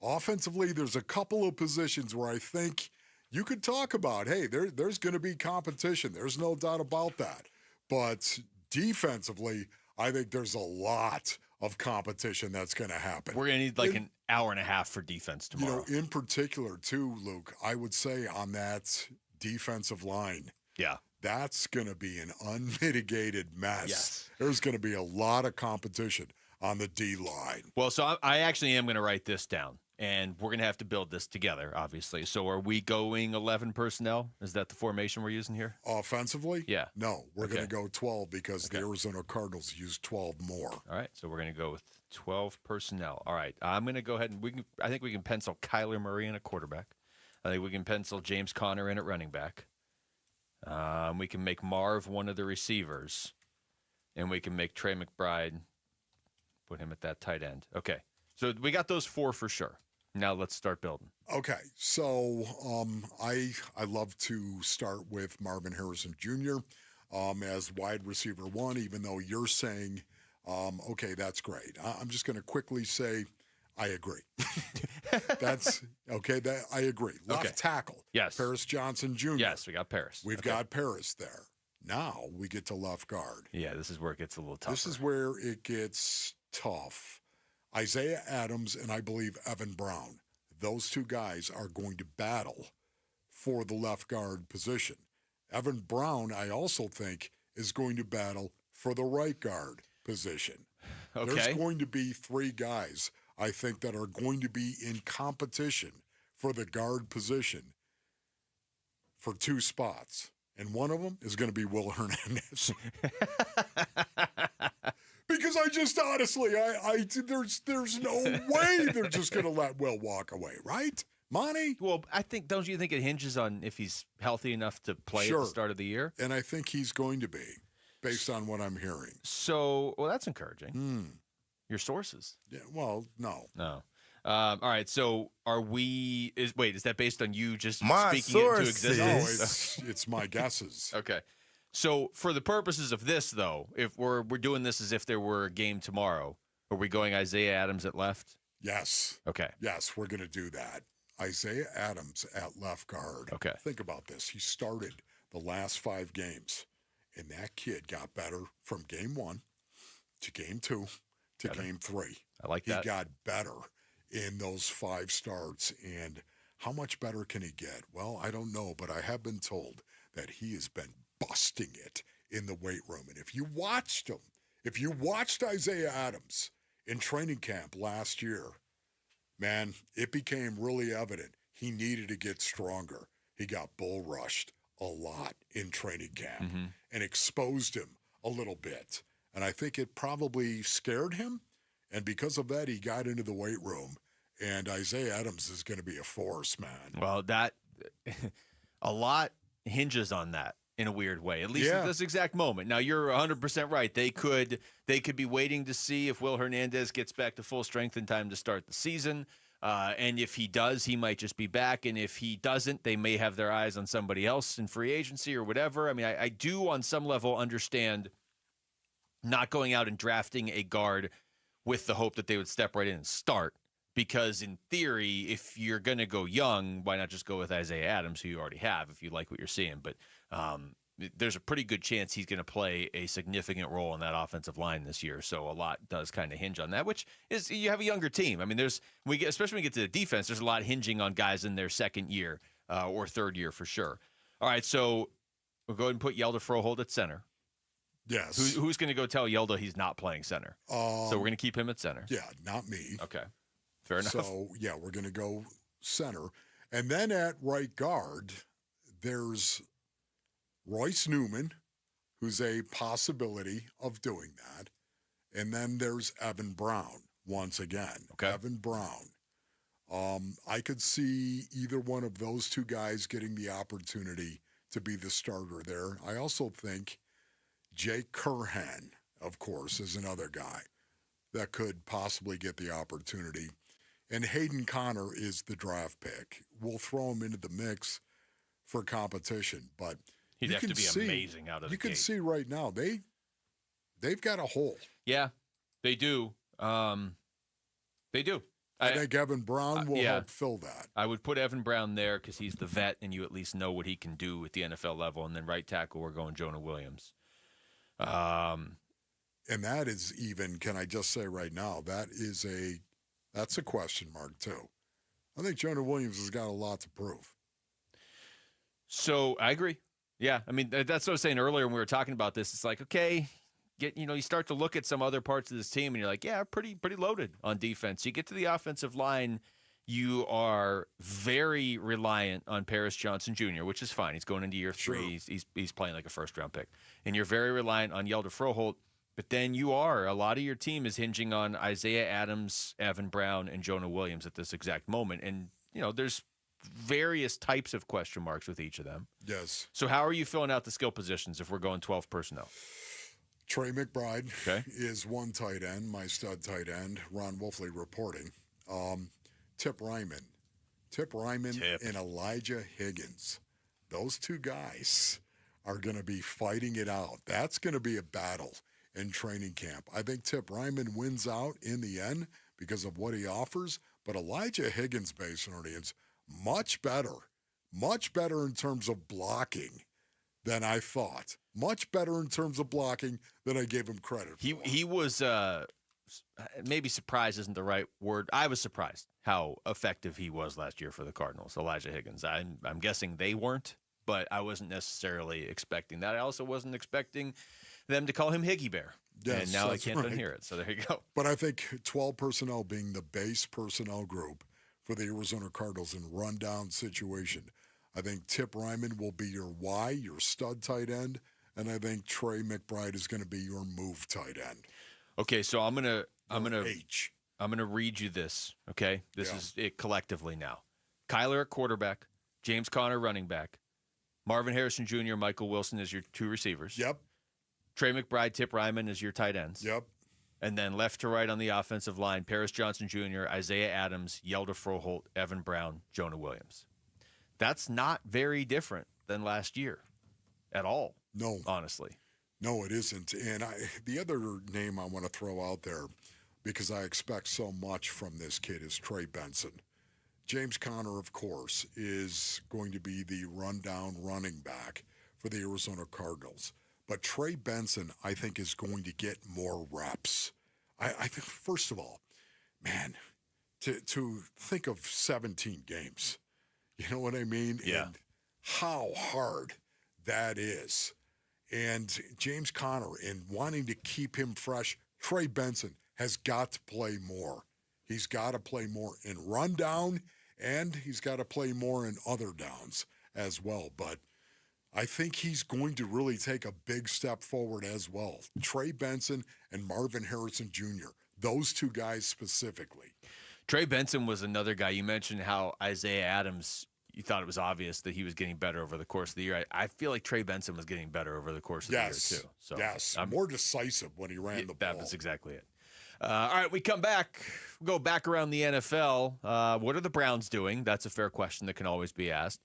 Speaker 3: Offensively, there's a couple of positions where I think you could talk about, hey, there's going to be competition. There's no doubt about that. But defensively, I think there's a lot of competition that's going to happen.
Speaker 17: We're going to need like an hour and a half for defense tomorrow.
Speaker 3: In particular, too, Luke, I would say on that defensive line.
Speaker 17: Yeah.
Speaker 3: That's going to be an unmitigated mess.
Speaker 17: Yes.
Speaker 3: There's going to be a lot of competition on the D line.
Speaker 17: Well, so I actually am going to write this down, and we're going to have to build this together, obviously. So are we going 11 personnel? Is that the formation we're using here?
Speaker 3: Offensively?
Speaker 17: Yeah.
Speaker 3: No, we're going to go 12 because the Arizona Cardinals use 12 more.
Speaker 17: All right, so we're going to go with 12 personnel. All right, I'm going to go ahead and I think we can pencil Kyler Murray in at quarterback. I think we can pencil James Conner in at running back. We can make Marv one of the receivers, and we can make Trey McBride, put him at that tight end. Okay, so we got those four for sure. Now let's start building.
Speaker 3: Okay, so I love to start with Marvin Harrison Jr. As wide receiver one, even though you're saying, okay, that's great. I'm just going to quickly say I agree. That's okay. I agree. Left tackle.
Speaker 17: Yes.
Speaker 3: Paris Johnson Jr.
Speaker 17: Yes, we got Paris.
Speaker 3: We've got Paris there. Now we get to left guard.
Speaker 17: Yeah, this is where it gets a little tougher.
Speaker 3: This is where it gets tough. Isaiah Adams and I believe Evan Brown. Those two guys are going to battle for the left guard position. Evan Brown, I also think, is going to battle for the right guard position.
Speaker 17: Okay.
Speaker 3: There's going to be three guys, I think, that are going to be in competition for the guard position for two spots. And one of them is going to be Will Hernandez. Because I just honestly, there's no way they're just going to let Will walk away, right? Monty?
Speaker 17: Well, don't you think it hinges on if he's healthy enough to play at the start of the year?
Speaker 3: And I think he's going to be, based on what I'm hearing.
Speaker 17: So, well, that's encouraging. Your sources?
Speaker 3: Yeah. Well, no.
Speaker 17: No. All right. So, is that based on you just
Speaker 29: My
Speaker 17: speaking it into
Speaker 29: sources.
Speaker 17: existence?
Speaker 3: No, it's my guesses.
Speaker 17: Okay. So, for the purposes of this, though, if we're doing this as if there were a game tomorrow, are we going Isaiah Adams at left?
Speaker 3: Yes.
Speaker 17: Okay.
Speaker 3: Yes, we're going to do that. Isaiah Adams at left guard.
Speaker 17: Okay.
Speaker 3: Think about this. He started the last 5 games, and that kid got better from game 1 to game 2 to game 3.
Speaker 17: I like that.
Speaker 3: He got better in those 5 starts. And how much better can he get? Well, I don't know, but I have been told that he has been busting it in the weight room. And if you watched Isaiah Adams in training camp last year, man, it became really evident he needed to get stronger. He got bull rushed a lot in training camp and exposed him a little bit. And I think it probably scared him. And because of that, he got into the weight room. And Isaiah Adams is going to be a force, man.
Speaker 17: Well, that a lot hinges on that in a weird way, at least at this exact moment. Now, you're 100% right. They could be waiting to see if Will Hernandez gets back to full strength in time to start the season. And if he does, he might just be back. And if he doesn't, they may have their eyes on somebody else in free agency or whatever. I mean, I do on some level understand not going out and drafting a guard with the hope that they would step right in and start. Because in theory, if you're going to go young, why not just go with Isaiah Adams, who you already have, if you like what you're seeing? But there's a pretty good chance he's going to play a significant role in that offensive line this year. So a lot does kind of hinge on that, which is you have a younger team. I mean, especially when we get to the defense, there's a lot hinging on guys in their second year or third year for sure. All right, so we'll go ahead and put Yelda Froholt at center.
Speaker 3: Yes.
Speaker 17: Who's going to go tell Yelda he's not playing center? So we're going to keep him at center.
Speaker 3: Yeah, not me.
Speaker 17: Okay. Fair enough.
Speaker 3: So, yeah, we're going to go center. And then at right guard, there's Royce Newman, who's a possibility of doing that. And then there's Evan Brown once again.
Speaker 17: Okay.
Speaker 3: Evan Brown. I could see either one of those two guys getting the opportunity to be the starter there. I also think Jake Curhan, of course, is another guy that could possibly get the opportunity. And Hayden Connor is the draft pick. We'll throw him into the mix for competition, but
Speaker 17: He'd
Speaker 3: you
Speaker 17: have
Speaker 3: can
Speaker 17: to be
Speaker 3: see,
Speaker 17: amazing out of the
Speaker 3: You can
Speaker 17: gate.
Speaker 3: see right now they've got a hole.
Speaker 17: Yeah, they do. They do.
Speaker 3: I think Evan Brown will help fill that.
Speaker 17: I would put Evan Brown there because he's the vet, and you at least know what he can do at the NFL level. And then right tackle, we're going Jonah Williams.
Speaker 3: And that is even, can I just say right now, that's a question mark too. I think Jonah Williams has got a lot to prove.
Speaker 17: So I agree. Yeah, I mean, that's what I was saying earlier when we were talking about this. It's like, okay, you start to look at some other parts of this team, and you're like, yeah, pretty loaded on defense. You get to the offensive line, you are very reliant on Paris Johnson Jr., which is fine. He's going into year 3. Sure. He's playing like a first-round pick. And you're very reliant on Yelder Froholt, but then a lot of your team is hinging on Isaiah Adams, Evan Brown, and Jonah Williams at this exact moment. And, there's various types of question marks with each of them.
Speaker 3: Yes.
Speaker 17: So how are you filling out the skill positions if we're going 12 personnel?
Speaker 3: Trey McBride is one tight end, my stud tight end. Ron Wolfley reporting. Tip Ryman and Elijah Higgins. Those two guys are going to be fighting it out. That's going to be a battle in training camp. I think Tip Ryman wins out in the end because of what he offers, but Elijah Higgins, Basinonians, much better in terms of blocking than I thought. Much better in terms of blocking than I gave him credit for.
Speaker 17: He was maybe surprised isn't the right word. I was surprised how effective he was last year for the Cardinals, Elijah Higgins. I'm guessing they weren't, but I wasn't necessarily expecting that. I also wasn't expecting them to call him Higgy Bear.
Speaker 3: Yes,
Speaker 17: and now I can't
Speaker 3: right.
Speaker 17: unhear it, so there you go.
Speaker 3: But I think 12 personnel being the base personnel group for the Arizona Cardinals in rundown situation. I think Tip Ryman will be your Y, your stud tight end, and I think Trey McBride is going to be your move tight end.
Speaker 17: Okay, so I'm gonna read you this. Okay, this is it collectively now. Kyler at quarterback, James Conner running back, Marvin Harrison Jr., Michael Wilson is your 2 receivers.
Speaker 3: Yep.
Speaker 17: Trey McBride, Tip Ryman is your tight ends.
Speaker 3: Yep.
Speaker 17: And then left to right on the offensive line, Paris Johnson Jr., Isaiah Adams, Yelder Froholt, Evan Brown, Jonah Williams. That's not very different than last year at all.
Speaker 3: No.
Speaker 17: Honestly.
Speaker 3: No, it isn't. And the other name I want to throw out there, because I expect so much from this kid, is Trey Benson. James Conner, of course, is going to be the rundown running back for the Arizona Cardinals. But Trey Benson, I think, is going to get more reps. I think, first of all, man, to think of 17 games, you know what I mean?
Speaker 17: Yeah.
Speaker 3: And how hard that is. And James Conner, and wanting to keep him fresh, Trey Benson has got to play more. He's got to play more in rundown, and he's got to play more in other downs as well. But I think he's going to really take a big step forward as well. Trey Benson and Marvin Harrison Jr., those two guys specifically.
Speaker 17: Trey Benson was another guy. You mentioned how Isaiah Adams, you thought it was obvious that he was getting better over the course of the year. I feel like Trey Benson was getting better over the course of the year, too. So
Speaker 3: yes, more decisive when he ran the ball.
Speaker 17: That was exactly it. All right, we come back. We'll go back around the NFL. What are the Browns doing? That's a fair question that can always be asked.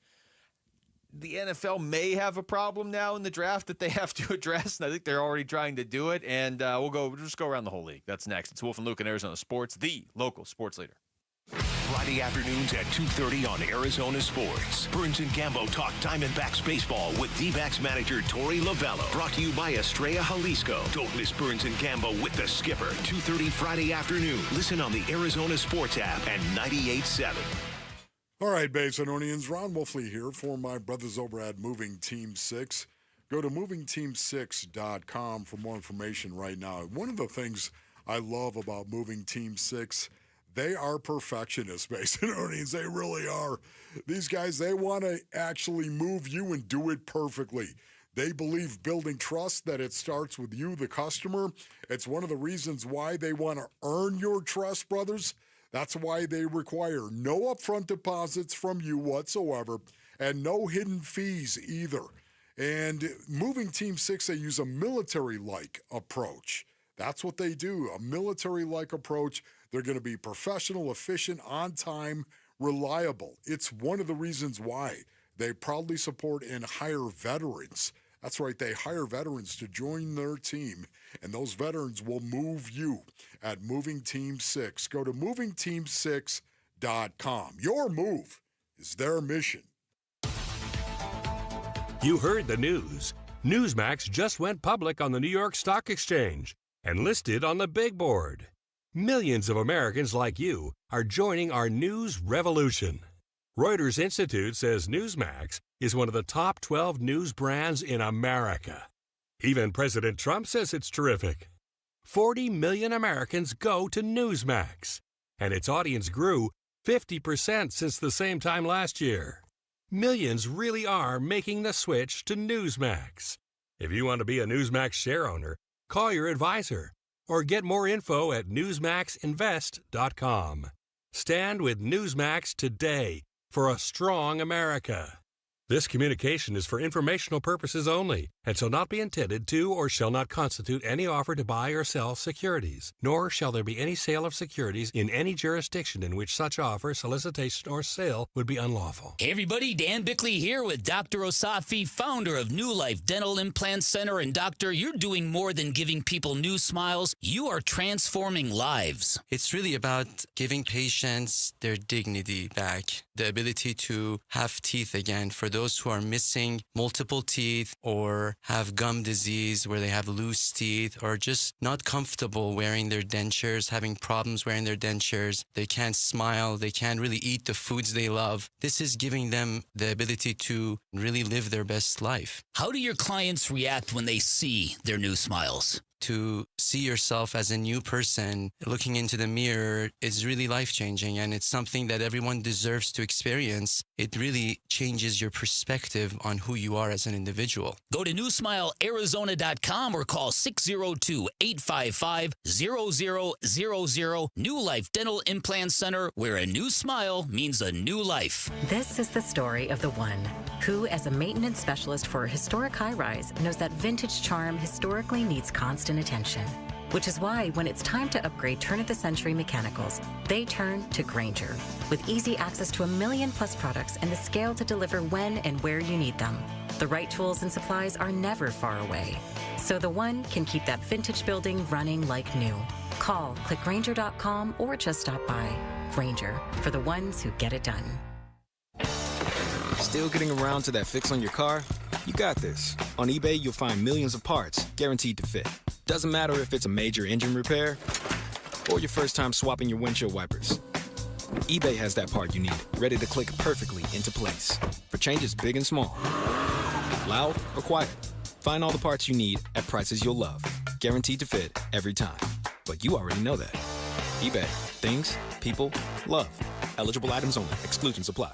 Speaker 17: The NFL may have a problem now in the draft that they have to address, and I think they're already trying to do it. And we'll just go around the whole league. That's next. It's Wolf and Luke in Arizona Sports, the local sports leader.
Speaker 4: Friday afternoons at 2:30 on Arizona Sports. Burns and Gambo talk Diamondbacks baseball with D-backs manager Torey Lovello. Brought to you by Estrella Jalisco. Don't miss Burns and Gambo with the skipper. 2:30 Friday afternoon. Listen on the Arizona Sports app and 98.7.
Speaker 3: All right, Basinonians, Ron Wolfley here for my brothers over at Moving Team 6. Go to movingteam6.com for more information right now. One of the things I love about Moving Team 6, they are perfectionists, Basinonians. They really are. These guys, they want to actually move you and do it perfectly. They believe building trust, that it starts with you, the customer. It's one of the reasons why they want to earn your trust, brothers. That's why they require no upfront deposits from you whatsoever and no hidden fees either. And moving Team 6, they use a military-like approach. That's what they do, a military-like approach. They're going to be professional, efficient, on time, reliable. It's one of the reasons why they proudly support and hire veterans. That's right, they hire veterans to join their team, and those veterans will move you at Moving Team 6. Go to movingteam6.com. Your move is their mission.
Speaker 8: You heard the news. Newsmax just went public on the New York Stock Exchange and listed on the big board. Millions of Americans like you are joining our news revolution. Reuters Institute says Newsmax is one of the top 12 news brands in America. Even President Trump says it's terrific. 40 million Americans go to Newsmax, and its audience grew 50% since the same time last year. Millions really are making the switch to Newsmax. If you want to be a Newsmax share owner, call your advisor or get more info at newsmaxinvest.com. Stand with Newsmax today for a strong America. This communication is for informational purposes only and shall not be intended to or shall not constitute any offer to buy or sell securities, nor shall there be any sale of securities in any jurisdiction in which such offer, solicitation, or sale would be unlawful.
Speaker 12: Hey everybody, Dan Bickley here with Dr. Osafi, founder of New Life Dental Implant Center. And doctor, you're doing more than giving people new smiles. You are transforming lives.
Speaker 13: It's really about giving patients their dignity back, the ability to have teeth again for those who are missing multiple teeth or have gum disease where they have loose teeth or just not comfortable wearing their dentures, having problems wearing their dentures. They can't smile. They can't really eat the foods they love. This is giving them the ability to really live their best life.
Speaker 12: How do your clients react when they see their new smiles?
Speaker 13: To see yourself as a new person, looking into the mirror is really life-changing, and it's something that everyone deserves to experience. It really changes your perspective on who you are as an individual.
Speaker 12: Go to newsmilearizona.com or call 602-855-0000. New Life Dental Implant Center, where a new smile means a new life.
Speaker 26: This is the story of the one who, as a maintenance specialist for a historic high-rise, knows that vintage charm historically needs constant attention. Which is why when it's time to upgrade turn-of-the-century mechanicals, they turn to Grainger. With easy access to 1 million+ products and the scale to deliver when and where you need them. The right tools and supplies are never far away. So the one can keep that vintage building running like new. Call, click Grainger.com, or just stop by. Grainger, for the ones who get it done.
Speaker 15: Still getting around to that fix on your car? You got this. On eBay, you'll find millions of parts, guaranteed to fit. Doesn't matter if it's a major engine repair or your first time swapping your windshield wipers. eBay has that part you need, ready to click perfectly into place. For changes big and small. Loud or quiet. Find all the parts you need at prices you'll love. Guaranteed to fit every time. But you already know that. eBay. Things, people, love. Eligible items only. Exclusions apply.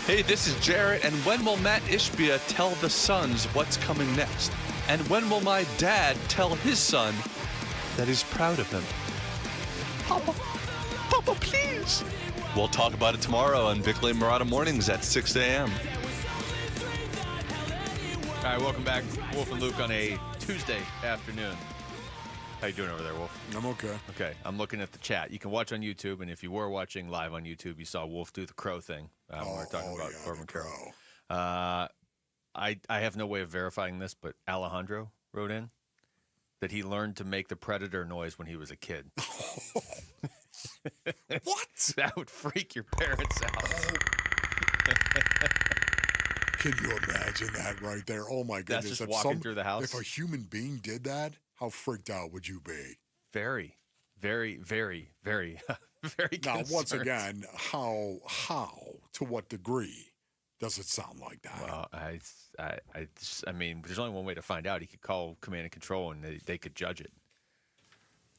Speaker 16: Hey, this is Jarrett, and when will Matt Ishbia tell the Suns what's coming next? And when will my dad tell his son that he's proud of him? Papa, please. We'll talk about it tomorrow on Bickley and Murata Mornings at 6 a.m.
Speaker 17: All right, welcome back. Wolf and Luke on a Tuesday afternoon. How you doing over there, Wolf?
Speaker 3: I'm okay.
Speaker 17: Okay, I'm looking at the chat. You can watch on YouTube, and if you were watching live on YouTube, you saw Wolf do the crow thing. We were talking about Corbin Carroll. I have no way of verifying this, but Alejandro wrote in that he learned to make the predator noise when he was a kid.
Speaker 3: What?
Speaker 17: That would freak your parents out.
Speaker 3: Can you imagine that right there? Oh my goodness!
Speaker 17: That's just walking through the house.
Speaker 3: If a human being did that, how freaked out would you be?
Speaker 17: Very, very, very, very, very concerned.
Speaker 3: Now, once again, how, to what degree does it sound like that?
Speaker 17: Well, I mean, there's only one way to find out. He could call command and control, and they could judge it.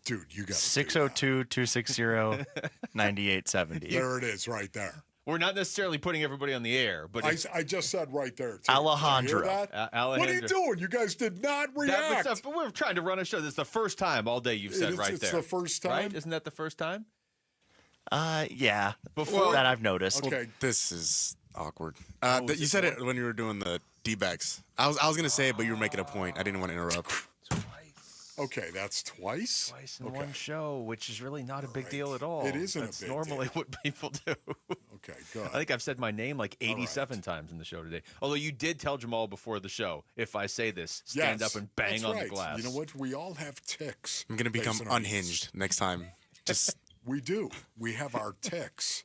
Speaker 3: Dude, you got
Speaker 14: 602-260-9870.
Speaker 3: There it is, right there.
Speaker 17: We're not necessarily putting everybody on the air, but
Speaker 3: I just said right there, too.
Speaker 17: Alejandro.
Speaker 3: Did you hear that?
Speaker 17: Alejandro.
Speaker 3: What are you doing? You guys did not react.
Speaker 17: But we're trying to run a show. This is the first time all day you've said right there.
Speaker 3: It's the first time?
Speaker 17: Right? Isn't that the first time?
Speaker 1: Yeah.
Speaker 17: Before
Speaker 1: that I've noticed.
Speaker 3: Okay.
Speaker 2: This is awkward.
Speaker 17: Oh,
Speaker 2: You said it when you were doing the D-backs. I was going to say it, but you were making a point. I didn't want to interrupt.
Speaker 3: Okay, that's twice?
Speaker 17: Twice in one show, which is really not a big deal at all.
Speaker 3: It isn't
Speaker 17: That's
Speaker 3: a big
Speaker 17: normally
Speaker 3: deal.
Speaker 17: what people do.
Speaker 3: Okay, good.
Speaker 17: I think I've said my name like 87 times in the show today. Although you did tell Jamal before the show, if I say this, stand
Speaker 3: Yes,
Speaker 17: up and bang
Speaker 3: that's
Speaker 17: on
Speaker 3: right.
Speaker 17: the glass.
Speaker 3: You know what? We all have ticks.
Speaker 2: I'm going to become
Speaker 3: based on our-
Speaker 2: unhinged next time. Just
Speaker 3: We do. We have our ticks.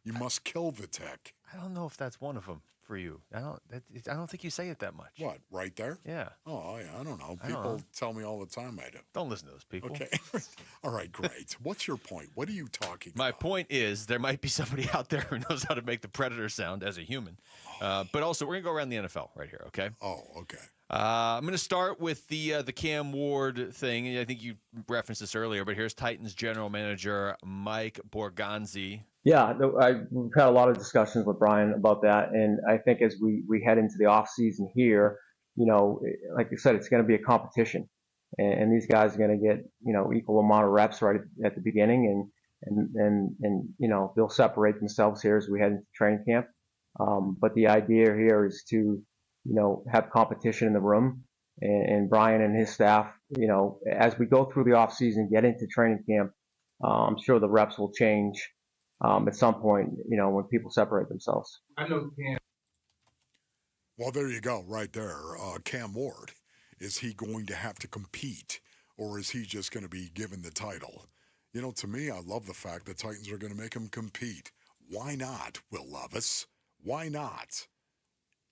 Speaker 3: You must kill the tick.
Speaker 17: I don't know if that's one of them for you. I don't think you say it that much.
Speaker 3: What, right there?
Speaker 17: Yeah.
Speaker 3: Oh, yeah, I don't know.
Speaker 17: I don't
Speaker 3: People
Speaker 17: know.
Speaker 3: tell me all the time I do.
Speaker 17: Don't listen to those people.
Speaker 3: Okay. All right, great. What's your point? What are you talking
Speaker 17: My point is there might be somebody out there who knows how to make the predator sound as a human. But also, we're going to go around the NFL right here, okay?
Speaker 3: Oh, okay.
Speaker 17: I'm going to start with the Cam Ward thing. I think you referenced this earlier, but here's Titans general manager Mike Borgonzi.
Speaker 6: Yeah, we've had a lot of discussions with Brian about that, and I think as we head into the off season here, like you said, it's going to be a competition, and these guys are going to get equal amount of reps right at the beginning, and they'll separate themselves here as we head into training camp. But the idea here is to have competition in the room, and Brian and his staff, as we go through the off season, get into training camp, I'm sure the reps will change. At some point, when people separate themselves.
Speaker 3: I know Cam. Well, there you go, right there. Cam Ward. Is he going to have to compete, or is he just going to be given the title? To me, I love the fact the Titans are going to make him compete. Why not, Will Levis? Why not?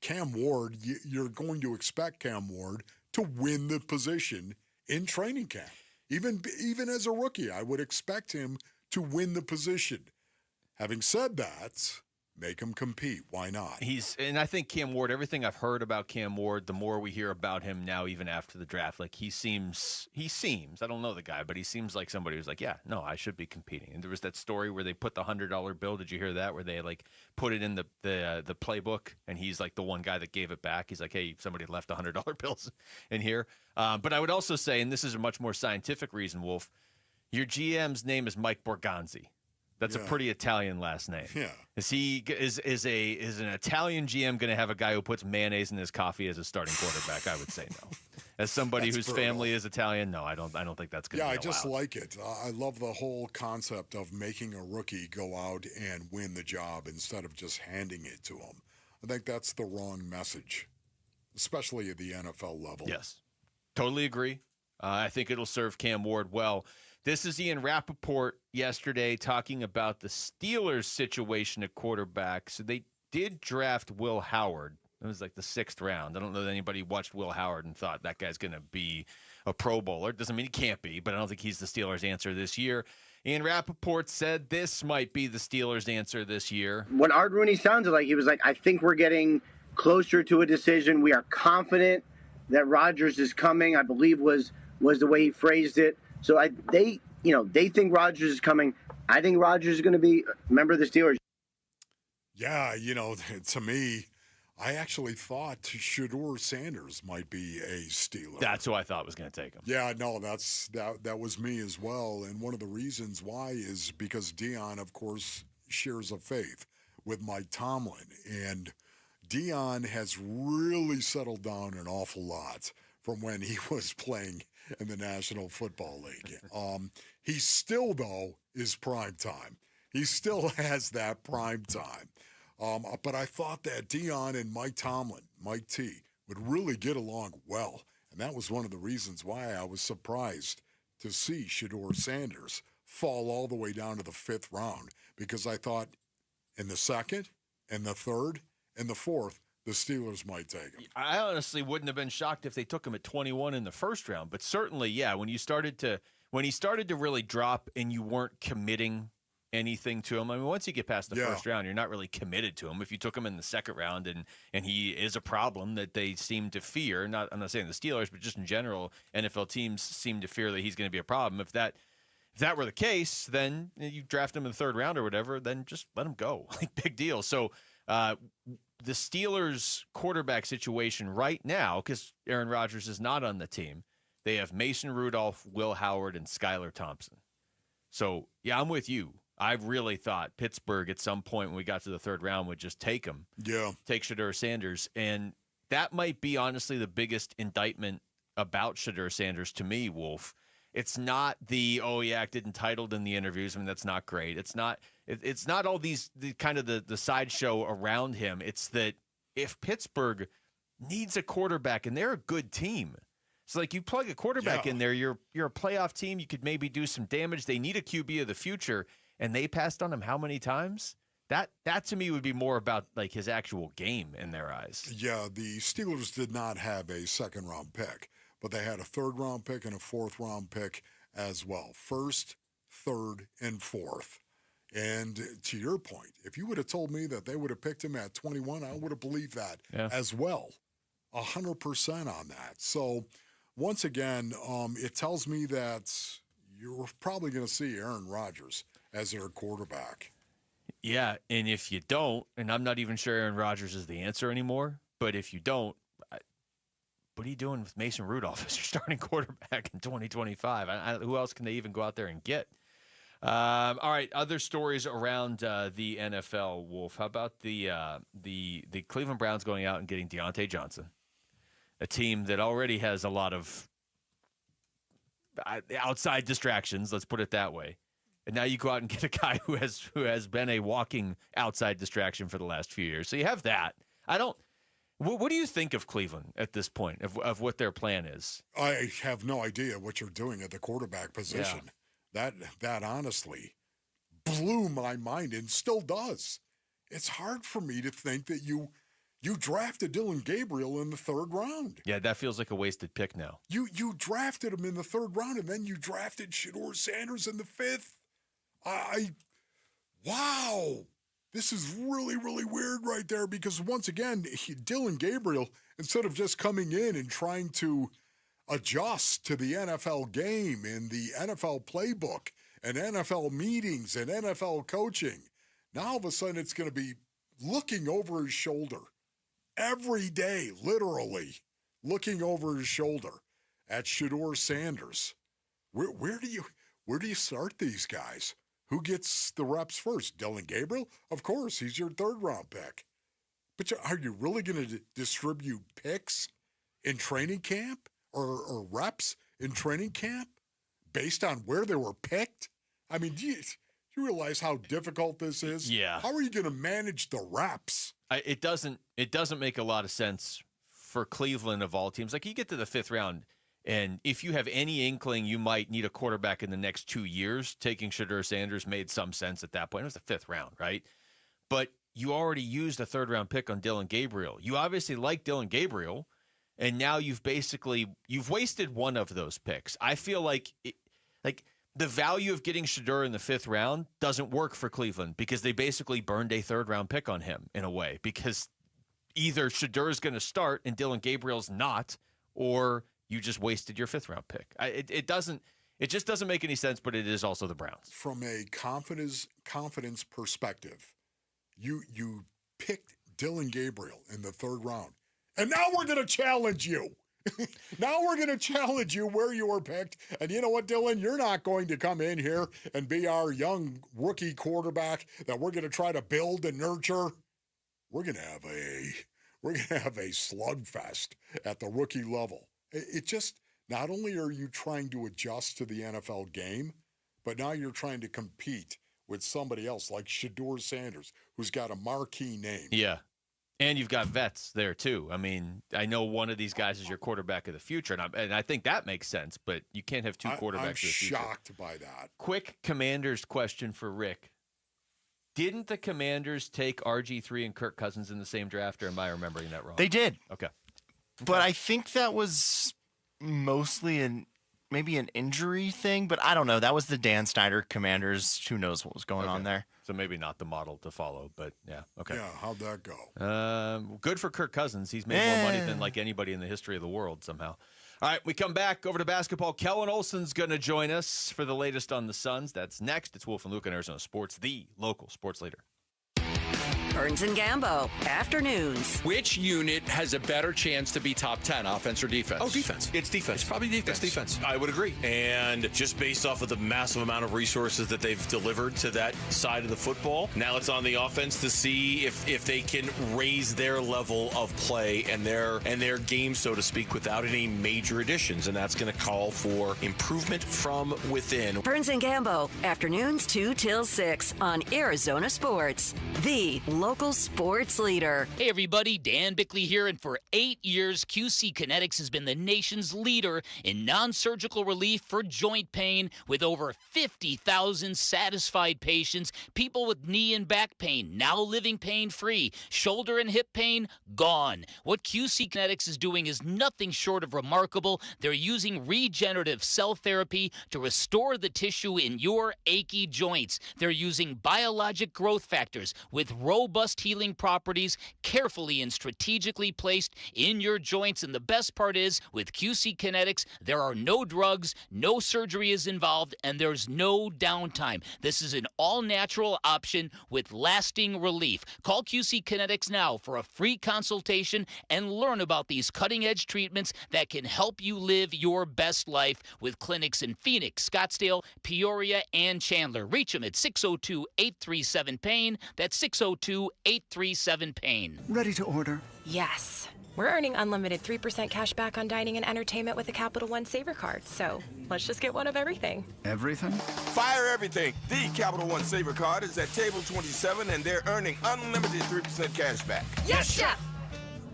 Speaker 3: Cam Ward, you're going to expect Cam Ward to win the position in training camp. Even as a rookie, I would expect him to win the position. Having said that, make him compete. Why not?
Speaker 17: And I think Cam Ward, everything I've heard about Cam Ward, the more we hear about him now, even after the draft, like he seems, I don't know the guy, but he seems like somebody who's like, yeah, no, I should be competing. And there was that story where they put the $100 bill. Did you hear that? Where they like put it in the playbook, and he's like the one guy that gave it back. He's like, hey, somebody left $100 bills in here. But I would also say, and this is a much more scientific reason, Wolf, your GM's name is Mike Borgonzi. That's a pretty Italian last name.
Speaker 3: Yeah.
Speaker 17: Is an Italian GM going to have a guy who puts mayonnaise in his coffee as a starting quarterback? I would say no. As somebody whose family is Italian, no, I don't think that's going to be
Speaker 3: I just
Speaker 17: allowed.
Speaker 3: like it. I love the whole concept of making a rookie go out and win the job instead of just handing it to him. I think that's the wrong message, especially at the NFL level.
Speaker 17: Yes, totally agree. I think it'll serve Cam Ward well. This is Ian Rappaport yesterday talking about the Steelers' situation at quarterback. So they did draft Will Howard. It was like the 6th round. I don't know that anybody watched Will Howard and thought that guy's going to be a Pro Bowler. Doesn't mean he can't be, but I don't think he's the Steelers' answer this year. Ian Rappaport said this might be the Steelers' answer this year.
Speaker 20: What Art Rooney sounded like, he was like, I think we're getting closer to a decision. We are confident that Rodgers is coming, I believe was the way he phrased it. So they think Rodgers is coming. I think Rodgers is going to be a member of the Steelers.
Speaker 3: Yeah, to me, I actually thought Shedeur Sanders might be a Steeler.
Speaker 17: That's who I thought was going to take him.
Speaker 3: Yeah, no, that was me as well. And one of the reasons why is because Dion, of course, shares a faith with Mike Tomlin. And Dion has really settled down an awful lot from when he was playing in the National Football League. He still, though, is prime time. He still has that prime time. But I thought that Dion and Mike Tomlin, Mike T, would really get along well. And that was one of the reasons why I was surprised to see Shedeur Sanders fall all the way down to the 5th round, because I thought in the 2nd and the 3rd and the 4th, the Steelers might take him.
Speaker 17: I honestly wouldn't have been shocked if they took him at 21 in the 1st round, but certainly, yeah, when he started to really drop and you weren't committing anything to him. I mean, once you get past the 1st round, you're not really committed to him. If you took him in the 2nd round and he is a problem that they seem to fear, I'm not saying the Steelers, but just in general, NFL teams seem to fear that he's going to be a problem. if that were the case, then you draft him in the third round or whatever, then just let him go. Like, big deal. So the Steelers quarterback situation right now, because Aaron Rodgers is not on the team, they have Mason Rudolph, Will Howard, and Skylar Thompson. So, yeah, I'm with you. I really thought Pittsburgh at some point when we got to the third round would just take him.
Speaker 3: Yeah.
Speaker 17: Take Shedeur Sanders. And that might be, honestly, the biggest indictment about Shedeur Sanders to me, Wolf. It's not acted entitled in the interviews. I mean, that's not great. It's not all these the sideshow around him. It's that if Pittsburgh needs a quarterback, and they're a good team. It's like you plug a quarterback in there, you're a playoff team, you could maybe do some damage. They need a QB of the future, and they passed on him how many times? That to me would be more about like his actual game in their eyes.
Speaker 3: Yeah, the Steelers did not have a second-round pick, but they had a third-round pick and a fourth-round pick as well. First, third, and fourth. And to your point, if you would have told me that they would have picked him at 21, I would have believed that as well. 100% on that. So, once again, it tells me that you're probably going to see Aaron Rodgers as their quarterback.
Speaker 17: Yeah, and if you don't, and I'm not even sure Aaron Rodgers is the answer anymore, but if you don't, what are you doing with Mason Rudolph as your starting quarterback in 2025? Who else can they even go out there and get? All right, other stories around the NFL, Wolf. How about the Cleveland Browns going out and getting Deontay Johnson, a team that already has a lot of outside distractions, let's put it that way. And now you go out and get a guy who has been a walking outside distraction for the last few years. So you have that. What do you think of Cleveland at this point, of what their plan is?
Speaker 3: I have no idea what you're doing at the quarterback position. Yeah. That honestly blew my mind and still does. It's hard for me to think that you drafted Dylan Gabriel in the third round.
Speaker 17: Yeah, that feels like a wasted pick now.
Speaker 3: You drafted him in the third round, and then you drafted Shedeur Sanders in the fifth. Wow. This is really, really weird right there because, once again, Dylan Gabriel, instead of just coming in and trying to adjust to the NFL game and the NFL playbook and NFL meetings and NFL coaching, now all of a sudden it's going to be looking over his shoulder every day, literally looking over his shoulder at Shedeur Sanders. Where do you start these guys? Who gets the reps first? Dylan Gabriel? Of course, he's your third-round pick. But are you really going to distribute picks in training camp or reps in training camp based on where they were picked? I mean, do you realize how difficult this is?
Speaker 17: Yeah.
Speaker 3: How are you going to manage the reps?
Speaker 17: It doesn't make a lot of sense for Cleveland of all teams. Like, you get to the fifth round, and if you have any inkling you might need a quarterback in the next 2 years, taking Shedeur Sanders made some sense at that point. It was the fifth round, right? But you already used a third-round pick on Dylan Gabriel. You obviously like Dylan Gabriel, and now you've wasted one of those picks. I feel like the value of getting Shedeur in the fifth round doesn't work for Cleveland because they basically burned a third-round pick on him in a way because either Shedeur is going to start and Dylan Gabriel's not, or you just wasted your fifth-round pick. It just doesn't make any sense, but it is also the Browns.
Speaker 3: From a confidence perspective, you picked Dylan Gabriel in the third round, and now we're going to challenge you. Now we're going to challenge you where you were picked. And you know what, Dylan? You're not going to come in here and be our young rookie quarterback that we're going to try to build and nurture. We're going to have a slugfest at the rookie level. It just, not only are you trying to adjust to the NFL game, but now you're trying to compete with somebody else like Shedeur Sanders, who's got a marquee name.
Speaker 17: Yeah. And you've got vets there, too. I mean, I know one of these guys is your quarterback of the future, and I think that makes sense, but you can't have two quarterbacks
Speaker 3: I'm
Speaker 17: of the future.
Speaker 3: shocked by that.
Speaker 17: Quick Commanders question for Rick. Didn't the Commanders take RG3 and Kirk Cousins in the same draft, or am I remembering that wrong?
Speaker 14: They did.
Speaker 17: Okay.
Speaker 14: But I think that was mostly maybe an injury thing, but I don't know. That was the Dan Snyder Commanders. Who knows what was going on there?
Speaker 17: So maybe not the model to follow, but yeah. Okay.
Speaker 3: Yeah, how'd that go?
Speaker 17: Good for Kirk Cousins. He's made more money than like anybody in the history of the world somehow. All right, we come back over to basketball. Kellen Olson's going to join us for the latest on the Suns. That's next. It's Wolf and Luke on Arizona Sports, the local sports leader.
Speaker 5: Burns and Gambo, afternoons.
Speaker 9: Which unit has a better chance to be top 10, offense or defense?
Speaker 18: Oh, defense. It's defense.
Speaker 9: It's probably defense.
Speaker 18: It's defense. I would agree. And just based off of the massive amount of resources that they've delivered to that side of the football, now it's on the offense to see if they can raise their level of play and their game, so to speak, without any major additions. And that's going to call for improvement from within.
Speaker 5: Burns and Gambo, afternoons 2 till 6 on Arizona Sports, the local sports leader.
Speaker 12: Hey everybody, Dan Bickley here, and for 8 years, QC Kinetics has been the nation's leader in non-surgical relief for joint pain with over 50,000 satisfied patients, people with knee and back pain now living pain-free, shoulder and hip pain gone. What QC Kinetics is doing is nothing short of remarkable. They're using regenerative cell therapy to restore the tissue in your achy joints. They're using biologic growth factors with robust healing properties carefully and strategically placed in your joints. And the best part is, with QC Kinetics, there are no drugs, no surgery is involved, and there's no downtime. This is an all-natural option with lasting relief. Call QC Kinetics now for a free consultation and learn about these cutting-edge treatments that can help you live your best life, with clinics in Phoenix, Scottsdale, Peoria, and Chandler. Reach them at 602-837-PAIN. That's 602-837-PAIN.
Speaker 10: Ready to order?
Speaker 11: Yes. We're earning unlimited 3% cash back on dining and entertainment with a Capital One Saver card, so let's just get one of everything.
Speaker 10: Everything?
Speaker 29: Fire everything. The Capital One Saver Card is at table 27, and they're earning unlimited 3% cash back.
Speaker 11: Yes, Chef!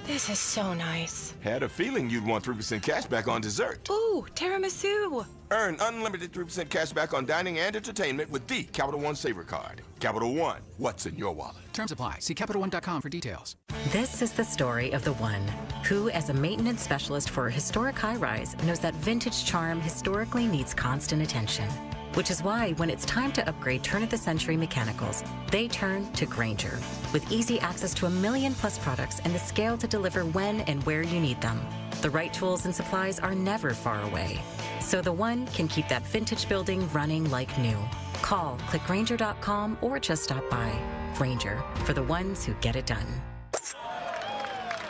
Speaker 11: This is so nice.
Speaker 29: Had a feeling you'd want 3% cash back on dessert.
Speaker 11: Ooh, tiramisu.
Speaker 29: Earn unlimited 3% cash back on dining and entertainment with the Capital One Saver Card. Capital One, what's in your wallet?
Speaker 21: Terms apply. See CapitalOne.com for details.
Speaker 26: This is the story of the one who, as a maintenance specialist for a historic high-rise, knows that vintage charm historically needs constant attention. Which is why when it's time to upgrade turn-of-the-century mechanicals, they turn to Grainger. With easy access to 1 million-plus products and the scale to deliver when and where you need them, the right tools and supplies are never far away. So the one can keep that vintage building running like new. Call, click Grainger.com, or just stop by. Grainger, for the ones who get it done.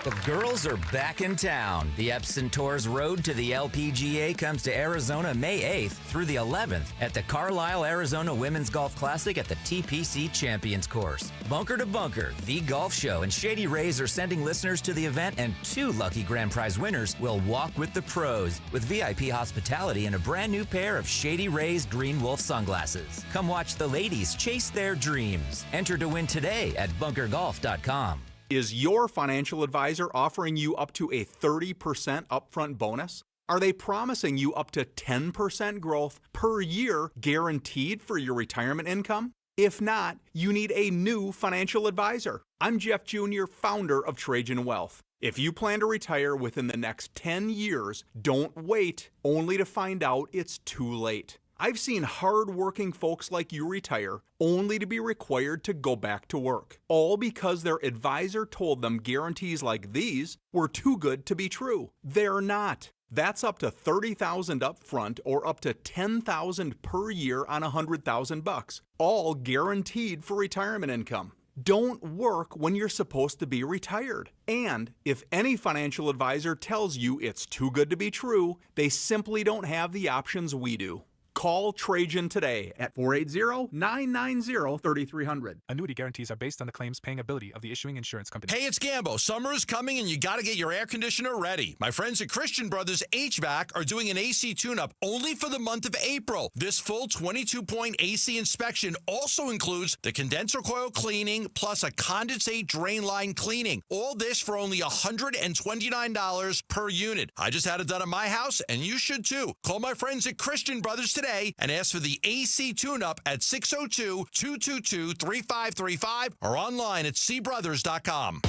Speaker 24: The girls are back in town. The Epson Tours Road to the LPGA comes to Arizona May 8th through the 11th at the Carlisle, Arizona Women's Golf Classic at the TPC Champions Course. Bunker to Bunker, the golf show, and Shady Rays are sending listeners to the event, and 2 lucky grand prize winners will walk with the pros with VIP hospitality and a brand new pair of Shady Rays Green Wolf sunglasses. Come watch the ladies chase their dreams. Enter to win today at bunkergolf.com.
Speaker 25: Is your financial advisor offering you up to a 30% upfront bonus? Are they promising you up to 10% growth per year guaranteed for your retirement income? If not, you need a new financial advisor. I'm Jeff Jr., founder of Trajan Wealth. If you plan to retire within the next 10 years, don't wait only to find out it's too late. I've seen hard-working folks like you retire only to be required to go back to work, all because their advisor told them guarantees like these were too good to be true. They're not. That's up to $30,000 up front or up to $10,000 per year on $100,000, all guaranteed for retirement income. Don't work when you're supposed to be retired. And if any financial advisor tells you it's too good to be true, they simply don't have the options we do. Call Trajan today at 480-990-3300.
Speaker 27: Annuity guarantees are based on the claims paying ability of the issuing insurance company.
Speaker 18: Hey, it's Gambo. Summer is coming and you got to get your air conditioner ready. My friends at Christian Brothers HVAC are doing an AC tune-up only for the month of April. This full 22-point AC inspection also includes the condenser coil cleaning plus a condensate drain line cleaning. All this for only $129 per unit. I just had it done at my house and you should too. Call my friends at Christian Brothers today and ask for the AC tune-up at 602-222-3535 or online at cbrothers.com.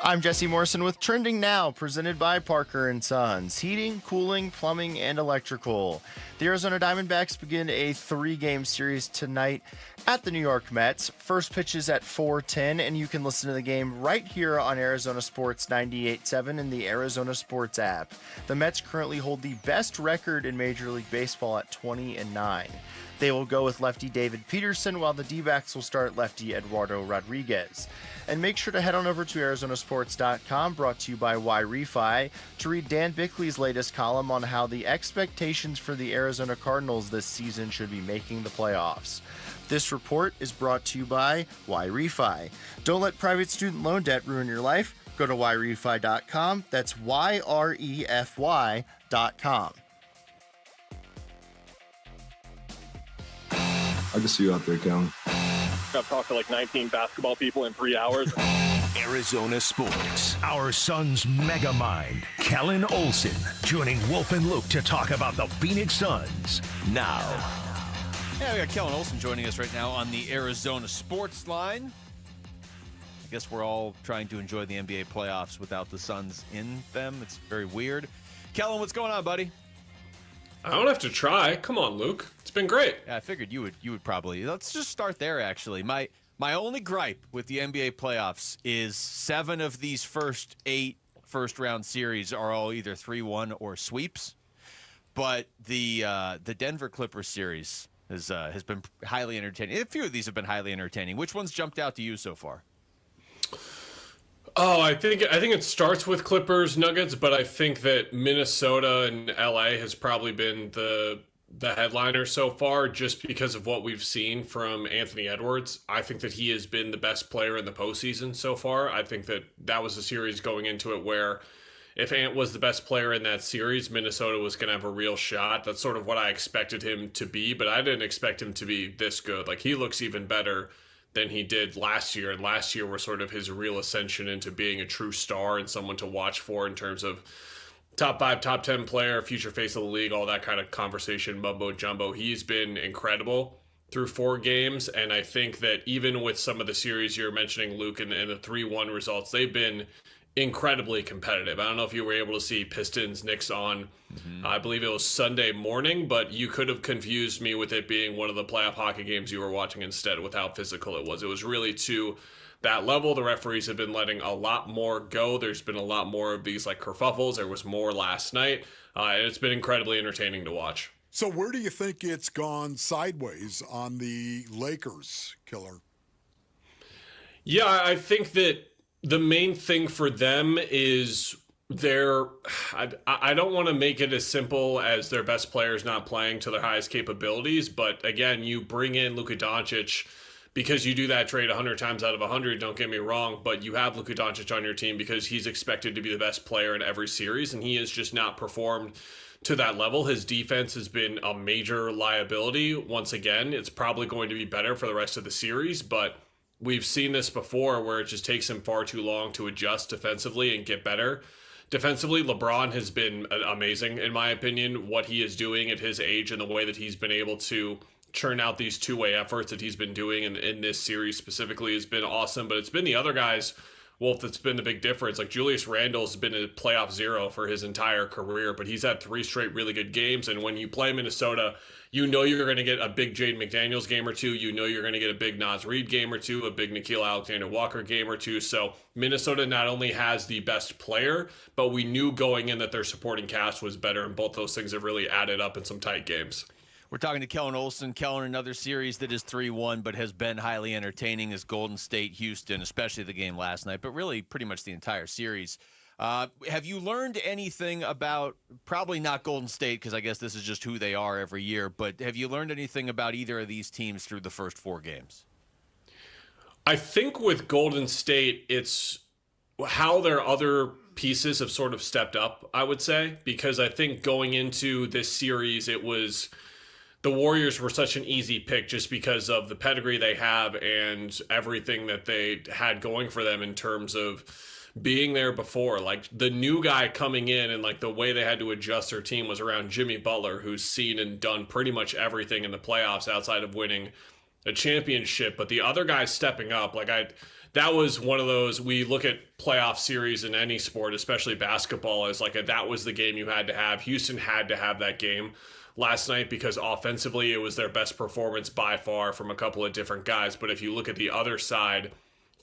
Speaker 14: I'm Jesse Morrison with Trending Now, presented by Parker & Sons. Heating, cooling, plumbing, and electrical. The Arizona Diamondbacks begin a 3-game series tonight at the New York Mets. First pitch is at 4:10, and you can listen to the game right here on Arizona Sports 98.7 in the Arizona Sports app. The Mets currently hold the best record in Major League Baseball at 20-9. They will go with lefty David Peterson, while the D-backs will start lefty Eduardo Rodriguez. And make sure to head on over to ArizonaSports.com, brought to you by Y-Refi, to read Dan Bickley's latest column on how the expectations for the Arizona Cardinals this season should be making the playoffs. This report is brought to you by Y-Refi. Don't let private student loan debt ruin your life. Go to YREFI.com. That's YREFY.com.
Speaker 4: I can see you out there, Kellen.
Speaker 7: I've talked to like 19 basketball people in 3 hours.
Speaker 8: Arizona Sports. Our son's mega mind, Kellen Olson, joining Wolf and Luke to talk about the Phoenix Suns. Now.
Speaker 17: Yeah, we got Kellen Olson joining us right now on the Arizona Sports line. I guess we're all trying to enjoy the NBA playoffs without the Suns in them. It's very weird. Kellen, what's going on, buddy?
Speaker 7: I don't have to try. Come on, Luke. It's been great.
Speaker 17: Yeah, I figured you would probably. Let's just start there, actually. My only gripe with the NBA playoffs is 7 of these first 8 first-round series are all either 3-1 or sweeps. But the Denver Clippers series has been highly entertaining. A few of these have been highly entertaining. Which ones jumped out to you so far?
Speaker 7: Oh, I think it starts with Clippers Nuggets, but I think that Minnesota and LA has probably been the headliner so far, just because of what we've seen from Anthony Edwards. I think that he has been the best player in the postseason so far. I think that was a series going into it where if Ant was the best player in that series, Minnesota was going to have a real shot. That's sort of what I expected him to be, but I didn't expect him to be this good. Like, he looks even better than he did last year, and last year was sort of his real ascension into being a true star and someone to watch for in terms of top 5, top 10 player, future face of the league, all that kind of conversation, mumbo jumbo. He's been incredible through 4 games, and I think that even with some of the series you're mentioning, Luke, and the 3-1 results, they've been incredibly competitive. I don't know if you were able to see Pistons Knicks on, I believe it was Sunday morning, but you could have confused me with it being one of the playoff hockey games you were watching instead with how physical it was. It was really to that level. The referees have been letting a lot more go. There's been a lot more of these like kerfuffles. There was more last night, and it's been incredibly entertaining to watch.
Speaker 3: So where do you think it's gone sideways on the Lakers, Killer?
Speaker 7: Yeah, I think that the main thing for them is I don't want to make it as simple as their best players not playing to their highest capabilities, but again, you bring in Luka Doncic because you do that trade 100 times out of 100, don't get me wrong, but you have Luka Doncic on your team because he's expected to be the best player in every series, and he has just not performed to that level. His defense has been a major liability. Once again, it's probably going to be better for the rest of the series, but we've seen this before where it just takes him far too long to adjust defensively and get better. Defensively, LeBron has been amazing, in my opinion, what he is doing at his age and the way that he's been able to churn out these two-way efforts that he's been doing in this series specifically has been awesome. But it's been the other guys, Wolf, that's been the big difference. Like Julius Randle's been a playoff zero for his entire career, but he's had 3 straight really good games. And when you play Minnesota, you know you're going to get a big Jaden McDaniels game or 2. You know you're going to get a big Naz Reid game or 2, a big Nickeil Alexander-Walker game or 2. So Minnesota not only has the best player, but we knew going in that their supporting cast was better, and both those things have really added up in some tight games.
Speaker 17: We're talking to Kellen Olson. Kellen, another series that is 3-1, but has been highly entertaining is Golden State, Houston, especially the game last night, but really pretty much the entire series. Have you learned anything about, probably not Golden State, because I guess this is just who they are every year, but have you learned anything about either of these teams through the first 4 games?
Speaker 7: I think with Golden State, it's how their other pieces have sort of stepped up, I would say, because I think going into this series, it was the Warriors were such an easy pick just because of the pedigree they have and everything that they had going for them in terms of being there before. Like the new guy coming in and like the way they had to adjust their team was around Jimmy Butler, who's seen and done pretty much everything in the playoffs outside of winning a championship. But the other guys stepping up, like that was one of those, we look at playoff series in any sport, especially basketball, as like that was the game you had to have. Houston had to have that game last night because offensively it was their best performance by far from a couple of different guys. But if you look at the other side,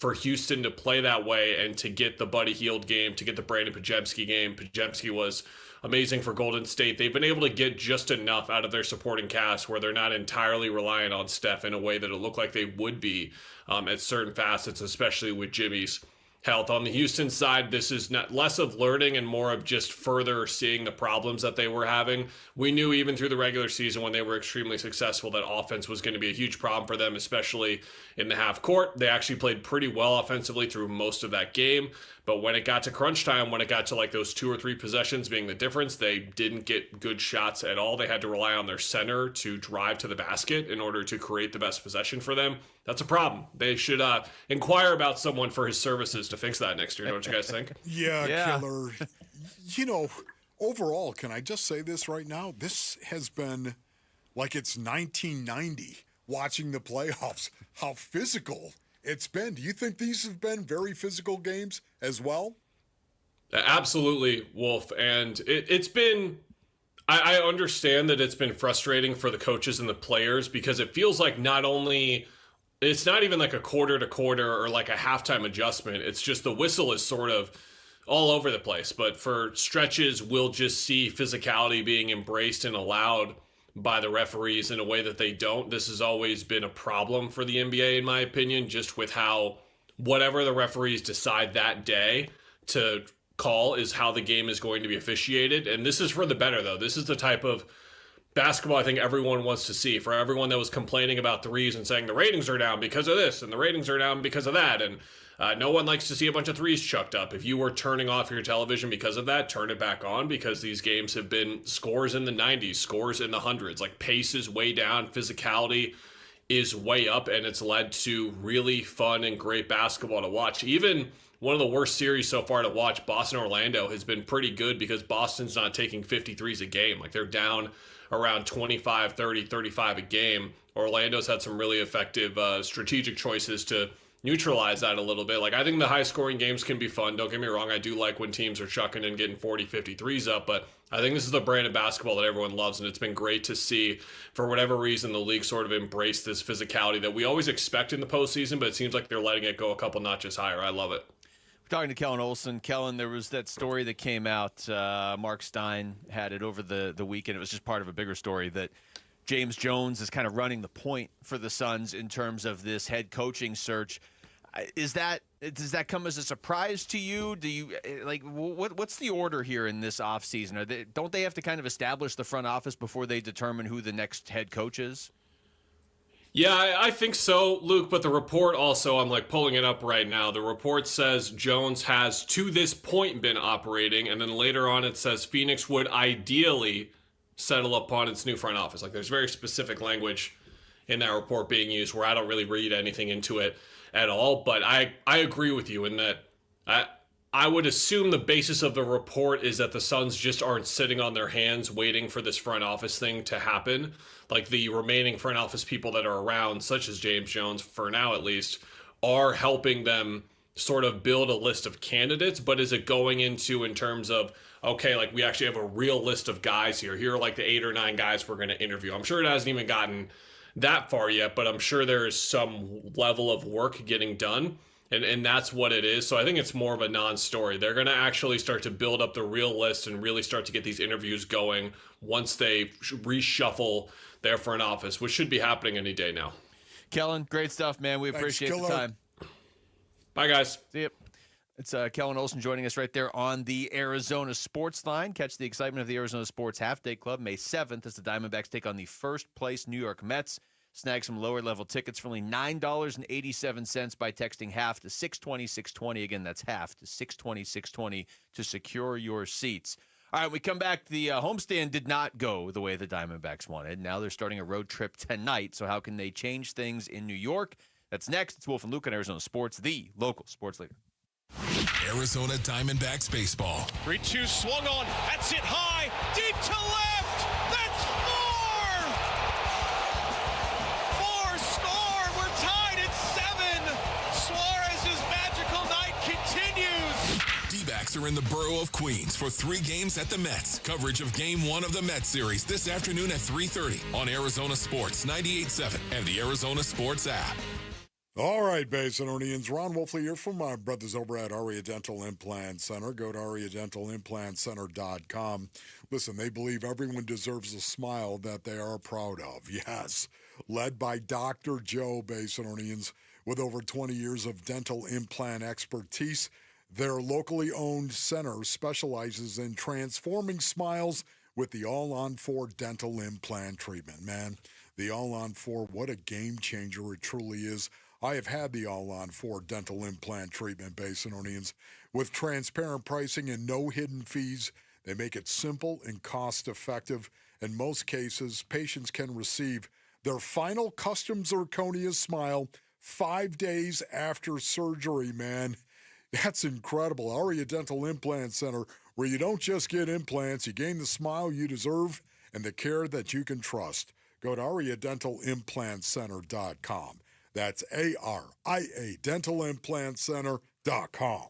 Speaker 7: for Houston to play that way and to get the Buddy Hield game, to get the Brandon Podziemski game, Podziemski was amazing for Golden State. They've been able to get just enough out of their supporting cast where they're not entirely reliant on Steph in a way that it looked like they would be at certain facets, especially with Jimmy's health. On the Houston side, this is not less of learning and more of just further seeing the problems that they were having. We knew even through the regular season when they were extremely successful that offense was going to be a huge problem for them, especially in the half court. They actually played pretty well offensively through most of that game. But when it got to crunch time, when it got to like those 2 or 3 possessions being the difference, they didn't get good shots at all. They had to rely on their center to drive to the basket in order to create the best possession for them. That's a problem. They should inquire about someone for his services to fix that next year. Don't you guys think?
Speaker 3: Yeah, Killer. You know, overall, can I just say this right now? This has been like it's 1990 watching the playoffs. How physical it's been. Do you think these have been very physical games as well?
Speaker 7: Absolutely, Wolf. And it's been, I understand that it's been frustrating for the coaches and the players because it feels like not only, it's not even like a quarter to quarter or like a halftime adjustment. It's just the whistle is sort of all over the place. But for stretches, we'll just see physicality being embraced and allowed by the referees in a way that they don't. This has always been a problem for the NBA, in my opinion, just with how whatever the referees decide that day to call is how the game is going to be officiated. And this is for the better, though. This is the type of basketball I think everyone wants to see. For everyone that was complaining about threes and saying the ratings are down because of this and the ratings are down because of that, and no one likes to see a bunch of threes chucked up. If you were turning off your television because of that, turn it back on, because these games have been scores in the 90s, scores in the hundreds. Like, pace is way down, physicality is way up, and it's led to really fun and great basketball to watch. Even one of the worst series so far to watch, Boston-Orlando, has been pretty good because Boston's not taking 53s a game. Like, they're down around 25, 30, 35 a game. Orlando's had some really effective strategic choices to neutralize that a little bit. Like, I think the high-scoring games can be fun. Don't get me wrong. I do like when teams are chucking and getting 40, 53s up, but I think this is the brand of basketball that everyone loves, and it's been great to see, for whatever reason, the league sort of embrace this physicality that we always expect in the postseason, but it seems like they're letting it go a couple notches higher. I love it.
Speaker 17: We're talking to Kellen Olson. Kellen, there was that story that came out. Mark Stein had it over the weekend. It was just part of a bigger story that James Jones is kind of running the point for the Suns in terms of this head coaching search. Does that come as a surprise to you? Do you what's the order here in this offseason? Don't they have to kind of establish the front office before they determine who the next head coach is?
Speaker 7: Yeah, I think so, Luke, but the report also, I'm like pulling it up right now. The report says Jones has to this point been operating, and then later on it says Phoenix would ideally settle upon its new front office. Like, there's very specific language in that report being used where I don't really read anything into it at all, but I agree with you in that I would assume the basis of the report is that the Suns just aren't sitting on their hands waiting for this front office thing to happen. Like, the remaining front office people that are around, such as James Jones, for now at least, are helping them sort of build a list of candidates. But is it going into in terms of, okay, like, we actually have a real list of guys here. Here are like the 8 or 9 guys we're going to interview. I'm sure it hasn't even gotten that far yet, but I'm sure there is some level of work getting done, and that's what it is. So I think it's more of a non-story. They're going to actually start to build up the real list and really start to get these interviews going once they reshuffle their front office, which should be happening any day now.
Speaker 17: Kellen, great stuff, man. We appreciate the time.
Speaker 7: Bye, guys.
Speaker 17: See you. It's Kellen Olson joining us right there on the Arizona Sports Line. Catch the excitement of the Arizona Sports Half-Day Club May 7th as the Diamondbacks take on the first-place New York Mets. Snag some lower-level tickets for only $9.87 by texting half to 620-620. Again, that's half to 620-620 to secure your seats. All right, we come back. The homestand did not go the way the Diamondbacks wanted. Now they're starting a road trip tonight, so how can they change things in New York? That's next. It's Wolf and Luke on Arizona Sports, the local sports leader.
Speaker 4: Arizona Diamondbacks baseball.
Speaker 10: 3-2 swung on. That's it high. Deep to left. That's four. Score. We're tied at 7. Suarez is
Speaker 4: Diamondbacks are in the borough of Queens for 3 games at the Mets. Coverage of Game 1 of the Mets series this afternoon at 3:30 on Arizona Sports 98.7 and the Arizona Sports app.
Speaker 3: All right, Basinonians. Ron Wolfley here from my brothers over at Aria Dental Implant Center. Go to ariadentalimplantcenter.com. Listen, they believe everyone deserves a smile that they are proud of. Yes, led by Dr. Joe, Basinonians, with over 20 years of dental implant expertise. Their locally owned center specializes in transforming smiles with the All-on-4 dental implant treatment. Man, the All-on-4, what a game changer it truly is. I have had the All-on-4 dental implant treatment, Basinonians. With transparent pricing and no hidden fees, they make it simple and cost-effective. In most cases, patients can receive their final custom zirconia smile 5 days after surgery, man. That's incredible. Aria Dental Implant Center, where you don't just get implants, you gain the smile you deserve and the care that you can trust. Go to ariadentalimplantcenter.com. That's ARIA dentalimplantcenter.com.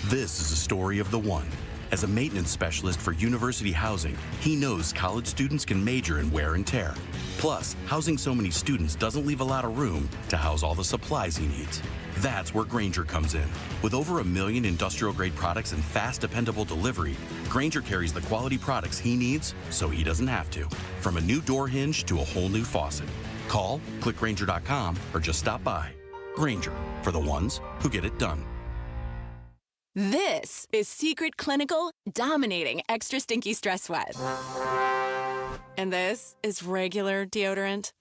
Speaker 1: This is a story of the one. As a maintenance specialist for university housing, he knows college students can major in wear and tear. Plus, housing so many students doesn't leave a lot of room to house all the supplies he needs. That's where Grainger comes in. With over 1 million industrial-grade products and fast, dependable delivery, Grainger carries the quality products he needs so he doesn't have to. From a new door hinge to a whole new faucet. Call, click Grainger.com, or just stop by. Grainger, for the ones who get it done.
Speaker 2: This is Secret Clinical Dominating Extra Stinky Stress Sweat. And this is regular deodorant.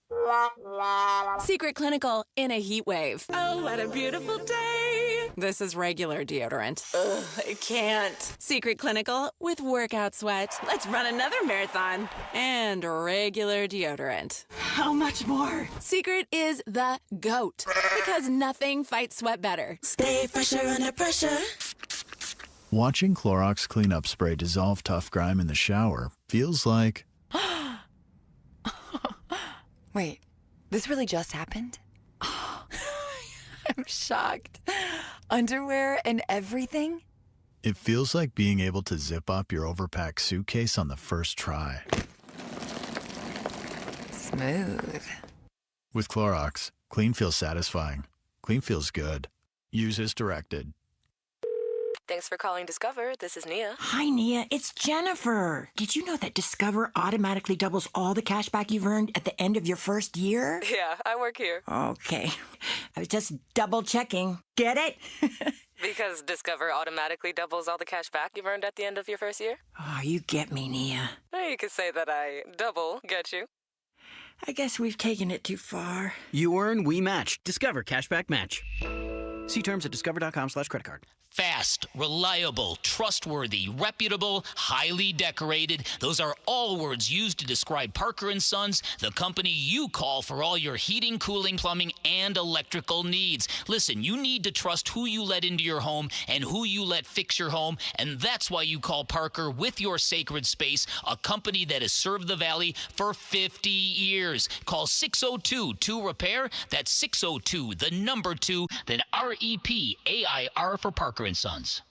Speaker 2: Secret Clinical in a heat wave. Oh, what a beautiful day. This is regular deodorant. Ugh, I can't. Secret Clinical with workout sweat. Let's run another marathon. And regular deodorant. How much more? Secret is the GOAT. Because nothing fights sweat better. Stay fresher under pressure.
Speaker 13: Watching Clorox cleanup spray dissolve tough grime in the shower feels like...
Speaker 15: Wait, this really just happened? I'm shocked. Underwear and everything?
Speaker 13: It feels like being able to zip up your overpacked suitcase on the first try.
Speaker 15: Smooth.
Speaker 13: With Clorox, clean feels satisfying. Clean feels good. Use as directed.
Speaker 11: Thanks for calling Discover. This is Nia.
Speaker 16: Hi, Nia. It's Jennifer. Did you know that Discover automatically doubles all the cash back you've earned at the end of your first year?
Speaker 11: Yeah, I work here.
Speaker 16: Okay. I was just double checking. Get it?
Speaker 11: Because Discover automatically doubles all the cash back you've earned at the end of your first year?
Speaker 16: Oh, you get me, Nia.
Speaker 11: You could say that I double get you.
Speaker 16: I guess we've taken it too far.
Speaker 19: You earn, we match. Discover Cashback Match. See terms at discover.com/creditcard.
Speaker 12: Fast, reliable, trustworthy, reputable, highly decorated. Those are all words used to describe Parker & Sons, the company you call for all your heating, cooling, plumbing, and electrical needs. Listen, you need to trust who you let into your home and who you let fix your home, and that's why you call Parker with your sacred space, a company that has served the Valley for 50 years. Call 602-2-REPAIR. That's 602, the number 2, then REPAIR for Parker & Sons.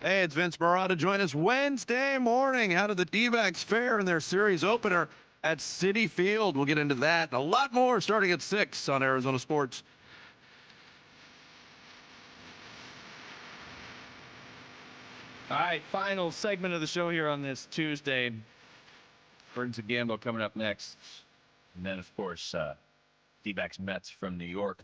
Speaker 22: Hey, it's Vince Marotta. Join us Wednesday morning. How did the D-backs fare in their series opener at Citi Field? We'll get into that and a lot more starting at 6 on Arizona Sports.
Speaker 23: All right, final segment of the show here on this Tuesday. Birds of Gamble coming up next. And then, of course, D-backs Mets from New York.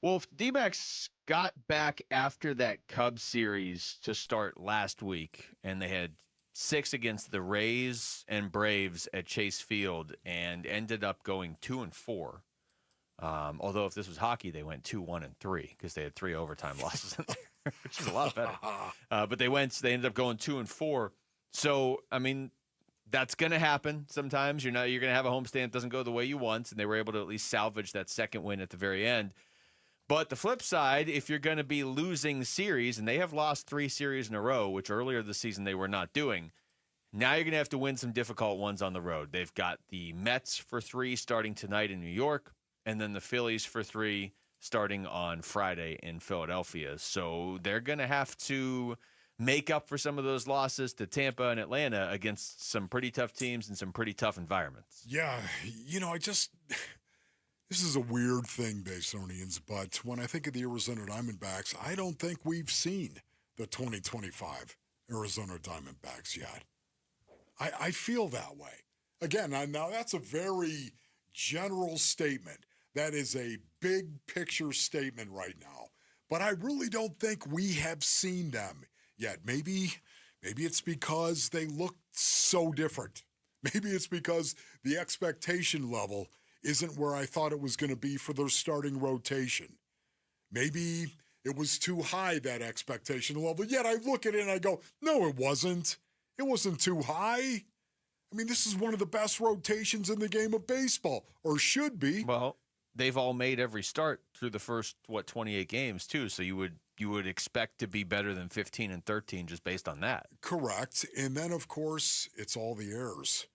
Speaker 17: Wolf, D-backs got back after that Cubs series to start last week, and they had 6 against the Rays and Braves at Chase Field and ended up going 2-4. Although if this was hockey, they went 2-1-3 because they had 3 overtime losses in there, which is a lot better. But they ended up going 2-4. So, I mean, that's going to happen sometimes. You're going to have a homestand that doesn't go the way you want, and they were able to at least salvage that second win at the very end. But the flip side, if you're going to be losing series, and they have lost 3 series in a row, which earlier this season they were not doing, now you're going to have to win some difficult ones on the road. They've got the Mets for 3 starting tonight in New York, and then the Phillies for 3 starting on Friday in Philadelphia. So they're going to have to make up for some of those losses to Tampa and Atlanta against some pretty tough teams and some pretty tough environments.
Speaker 3: Yeah, this is a weird thing, Basonians, but when I think of the Arizona Diamondbacks, I don't think we've seen the 2025 Arizona Diamondbacks yet. I feel that way. Again, now that's a very general statement. That is a big picture statement right now. But I really don't think we have seen them yet. Maybe it's because they look so different. Maybe it's because the expectation level isn't where I thought it was going to be for their starting rotation. Maybe it was too high, that expectation level. Yet I look at it and I go, no, it wasn't. It wasn't too high. I mean, this is one of the best rotations in the game of baseball, or should be.
Speaker 17: Well, they've all made every start through the first, 28 games, too. So you would expect to be better than 15 and 13 just based on that.
Speaker 3: Correct. And then, of course, it's all the errors.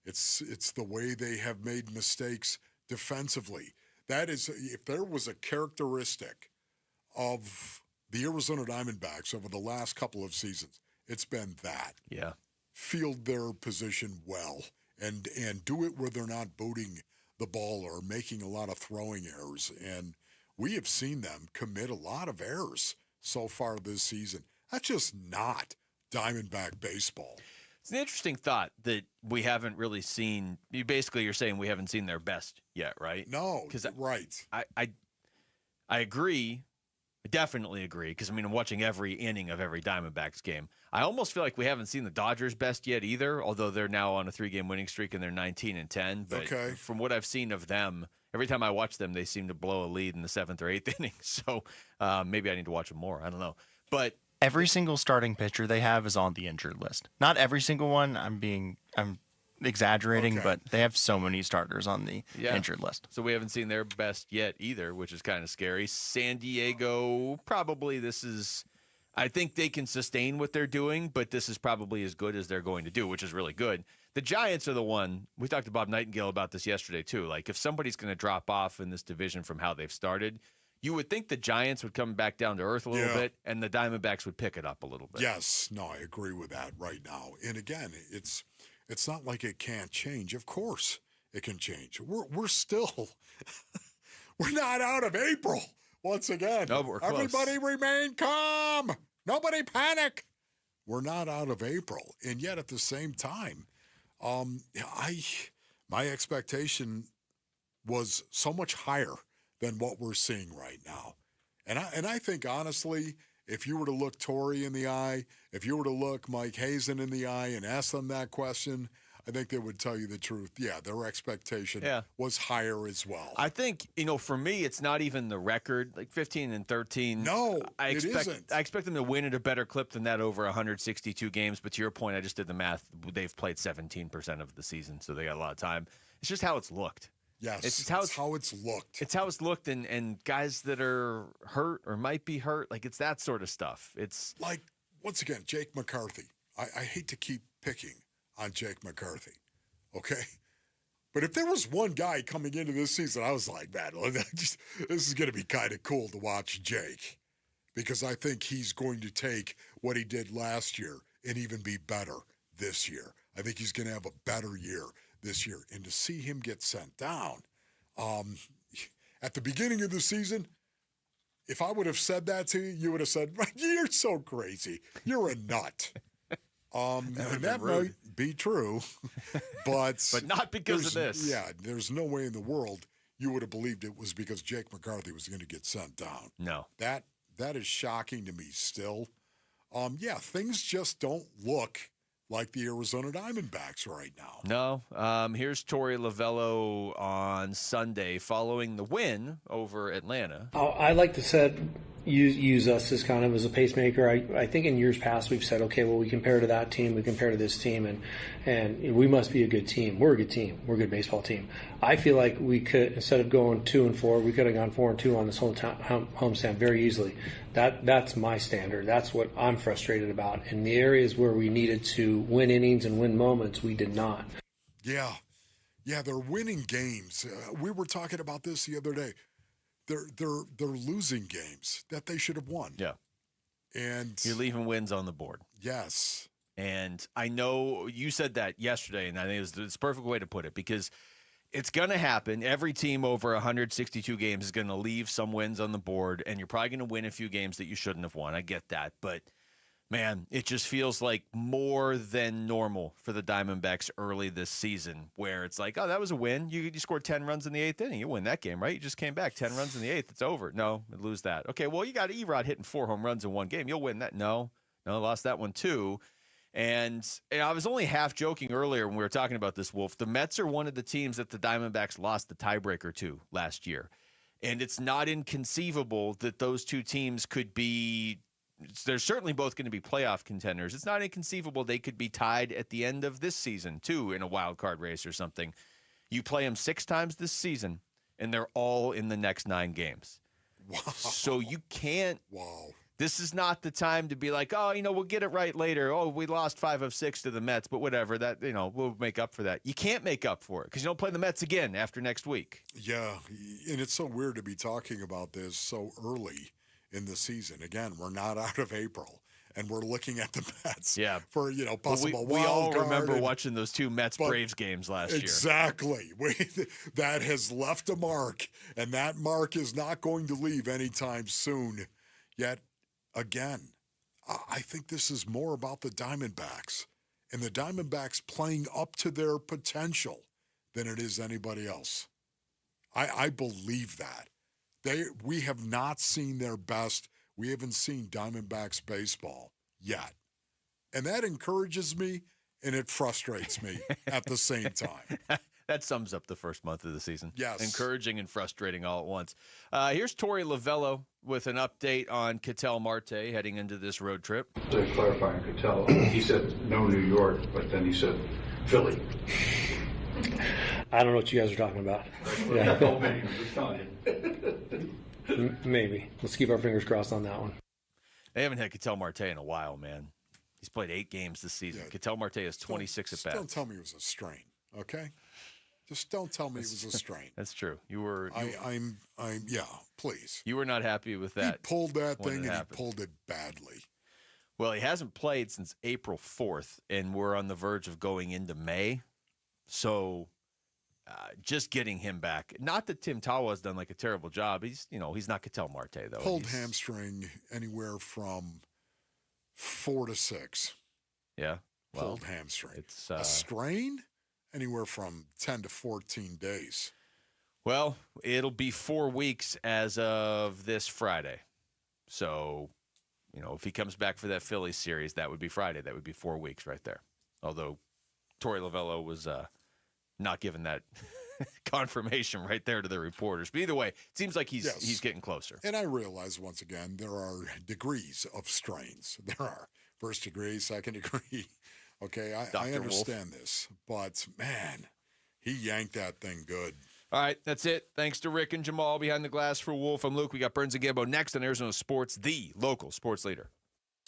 Speaker 3: It's the way they have made mistakes defensively. That is, if there was a characteristic of the Arizona Diamondbacks over the last couple of seasons, it's been that.
Speaker 17: Yeah.
Speaker 3: Field their position well and do it where they're not booting the ball or making a lot of throwing errors. And we have seen them commit a lot of errors so far this season. That's just not Diamondback baseball.
Speaker 17: It's an interesting thought that we haven't really seen. You're saying we haven't seen their best yet, right?
Speaker 3: No, right.
Speaker 17: I agree. I definitely agree, because, I'm watching every inning of every Diamondbacks game. I almost feel like we haven't seen the Dodgers' best yet either, although they're now on a 3-game winning streak and they're 19-10. But from what I've seen of them, every time I watch them, they seem to blow a lead in the 7th or 8th inning. So maybe I need to watch them more. I don't know. But
Speaker 14: every single starting pitcher they have is on the injured list. Not every single one. I'm exaggerating, but they have so many starters on the injured list.
Speaker 17: So we haven't seen their best yet either, which is kind of scary. San Diego, probably I think they can sustain what they're doing, but this is probably as good as they're going to do, which is really good. The Giants are the one, we talked to Bob Nightingale about this yesterday too. Like, if somebody's going to drop off in this division from how they've started, you would think the Giants would come back down to earth a little bit, and the Diamondbacks would pick it up a little bit.
Speaker 3: Yes, no, I agree with that right now. And again, it's not like it can't change. Of course it can change. We're still, we're not out of April. Once again,
Speaker 17: no, but we're close.
Speaker 3: Everybody remain calm. Nobody panic. We're not out of April. And yet at the same time, my expectation was so much higher than what we're seeing right now. And I think, honestly, if you were to look Torrey in the eye, if you were to look Mike Hazen in the eye and ask them that question, I think they would tell you the truth. Yeah, their expectation was higher as well.
Speaker 17: I think, for me, it's not even the record, like 15 and 13.
Speaker 3: No,
Speaker 17: it isn't. I expect them to win at a better clip than that over 162 games. But to your point, I just did the math. They've played 17% of the season, so they got a lot of time. It's just how it's looked.
Speaker 3: Yes,
Speaker 17: it's
Speaker 3: how it's looked.
Speaker 17: It's how it's looked, and guys that are hurt or might be hurt, like, it's that sort of stuff. It's
Speaker 3: like, once again, Jake McCarthy. I hate to keep picking on Jake McCarthy, okay? But if there was one guy coming into this season, I was like, man, this is going to be kind of cool to watch Jake, because I think he's going to take what he did last year and even be better this year. I think he's going to have a better year this year. And to see him get sent down at the beginning of the season, if I would have said that to you, you would have said, you're so crazy. You're a nut. And that might be true, but
Speaker 17: not because of this.
Speaker 3: Yeah, there's no way in the world you would have believed it was because Jake McCarthy was going to get sent down.
Speaker 17: No.
Speaker 3: That is shocking to me still. Things just don't look like the Arizona Diamondbacks right now.
Speaker 17: No. Here's Torey Lovello on Sunday following the win over Atlanta.
Speaker 5: I like to use us as kind of as a pacemaker. I think in years past we've said, okay, well, we compare to that team, we compare to this team, and we must be a good team. We're a good team. We're a good baseball team. I feel like we could, instead of going 2-4, we could have gone 4-2 on this whole homestand very easily. That's my standard. That's what I'm frustrated about. In the areas where we needed to win innings and win moments, we did not.
Speaker 3: Yeah. Yeah, they're winning games. We were talking about this the other day. They're losing games that they should have won.
Speaker 17: Yeah.
Speaker 3: And
Speaker 17: you're leaving wins on the board.
Speaker 3: Yes.
Speaker 17: And I know you said that yesterday, and I think it's the perfect way to put it, because it's going to happen. Every team over 162 games is going to leave some wins on the board, and you're probably going to win a few games that you shouldn't have won. I get that. But, man, it just feels like more than normal for the Diamondbacks early this season, where it's like, oh, that was a win. You scored 10 runs in the 8th inning. You win that game, right? You just came back 10 runs in the 8th. It's over. No, lose that. Okay, well, you got Erod hitting 4 home runs in one game. You'll win that. No, lost that one too. And I was only half joking earlier when we were talking about this, Wolf. The Mets are one of the teams that the Diamondbacks lost the tiebreaker to last year. And it's not inconceivable that those two teams could be – they're certainly both going to be playoff contenders. It's not inconceivable they could be tied at the end of this season, too, in a wild card race or something. You play them 6 times this season, and they're all in the next 9 games.
Speaker 3: Wow.
Speaker 17: So you can't –
Speaker 3: Wow.
Speaker 17: This is not the time to be like, oh, we'll get it right later. Oh, we lost 5 of 6 to the Mets, but whatever. That we'll make up for that. You can't make up for it because you don't play the Mets again after next week.
Speaker 3: Yeah, and it's so weird to be talking about this so early in the season. Again, we're not out of April, and we're looking at the Mets for possible wild
Speaker 17: we all
Speaker 3: card
Speaker 17: remember watching those 2 Mets-Braves games last year.
Speaker 3: Exactly. That has left a mark, and that mark is not going to leave anytime soon. Yet, again, I think this is more about the Diamondbacks and the Diamondbacks playing up to their potential than it is anybody else. I believe that. We have not seen their best. We haven't seen Diamondbacks baseball yet. And that encourages me and it frustrates me at the same time.
Speaker 17: That sums up the first month of the season.
Speaker 3: Yes.
Speaker 17: Encouraging and frustrating all at once. Here's Torey Lovello with an update on Ketel Marte heading into this road trip.
Speaker 6: To clarify on Ketel, he said no New York, but then he said Philly.
Speaker 5: I don't know what you guys are talking about. Maybe. Let's keep our fingers crossed on that one.
Speaker 17: They haven't had Ketel Marte in a while, man. He's played 8 games this season. Yeah. Ketel Marte has 26 at bats.
Speaker 3: Don't tell me it was a strain, okay? Just don't tell me it was a strain.
Speaker 17: That's true.
Speaker 3: I'm please.
Speaker 17: You were not happy with that.
Speaker 3: He pulled that thing and he pulled it badly.
Speaker 17: Well, he hasn't played since April 4th, and we're on the verge of going into May. So just getting him back. Not that Tim Tawa has done like a terrible job. He's not Ketel Marte, though.
Speaker 3: Pulled hamstring anywhere from 4 to 6.
Speaker 17: Yeah. Well,
Speaker 3: pulled hamstring. It's a strain? Anywhere from 10 to 14 days.
Speaker 17: Well, it'll be 4 weeks as of this Friday. So, if he comes back for that Phillies series, that would be Friday. That would be 4 weeks right there. Although Torey Lovello was not given that confirmation right there to the reporters. But either way, it seems like he's getting closer.
Speaker 3: And I realize, once again, there are degrees of strains. There are first degree, second degree. Okay, I understand this, but, man, he yanked that thing good.
Speaker 17: All right, that's it. Thanks to Rick and Jamal behind the glass for Wolf. I'm Luke. We got Burns and Gambo next on Arizona Sports, the local sports leader.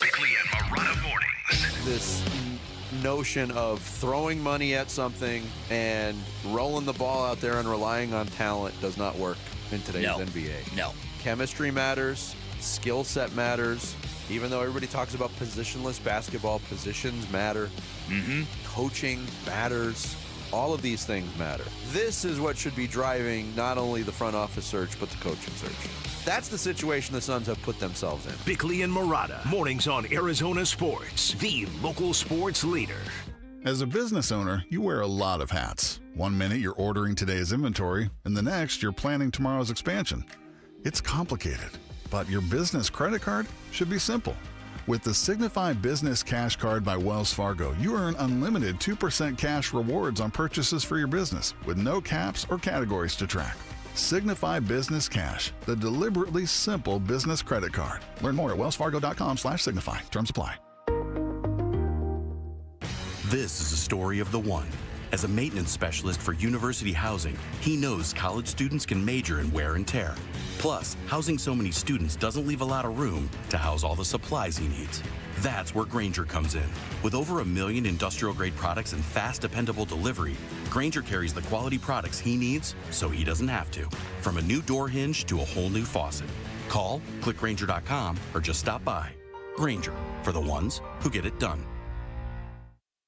Speaker 8: Bickley and Marotta mornings.
Speaker 22: This notion of throwing money at something and rolling the ball out there and relying on talent does not work in today's NBA.
Speaker 12: No.
Speaker 22: Chemistry matters. Skill set matters. Even though everybody talks about positionless basketball, positions matter.
Speaker 12: Mm-hmm.
Speaker 22: Coaching matters. All of these things matter. This is what should be driving not only the front office search, but the coaching search. That's the situation the Suns have put themselves in.
Speaker 8: Bickley and Marotta, mornings on Arizona Sports, the local sports leader.
Speaker 9: As a business owner, you wear a lot of hats. One minute you're ordering today's inventory, and the next you're planning tomorrow's expansion. It's complicated. But your business credit card should be simple. With the Signify Business Cash Card by Wells Fargo, you earn unlimited 2% cash rewards on purchases for your business with no caps or categories to track. Signify Business Cash, the deliberately simple business credit card. Learn more at wellsfargo.com/signify. Terms apply.
Speaker 1: This is a story of the one. As a maintenance specialist for university housing, he knows college students can major in wear and tear. Plus, housing so many students doesn't leave a lot of room to house all the supplies he needs. That's where Grainger comes in. With over 1 million industrial-grade products and fast, dependable delivery, Grainger carries the quality products he needs so he doesn't have to. From a new door hinge to a whole new faucet. Call, click Grainger.com, or just stop by. Grainger, for the ones who get it done.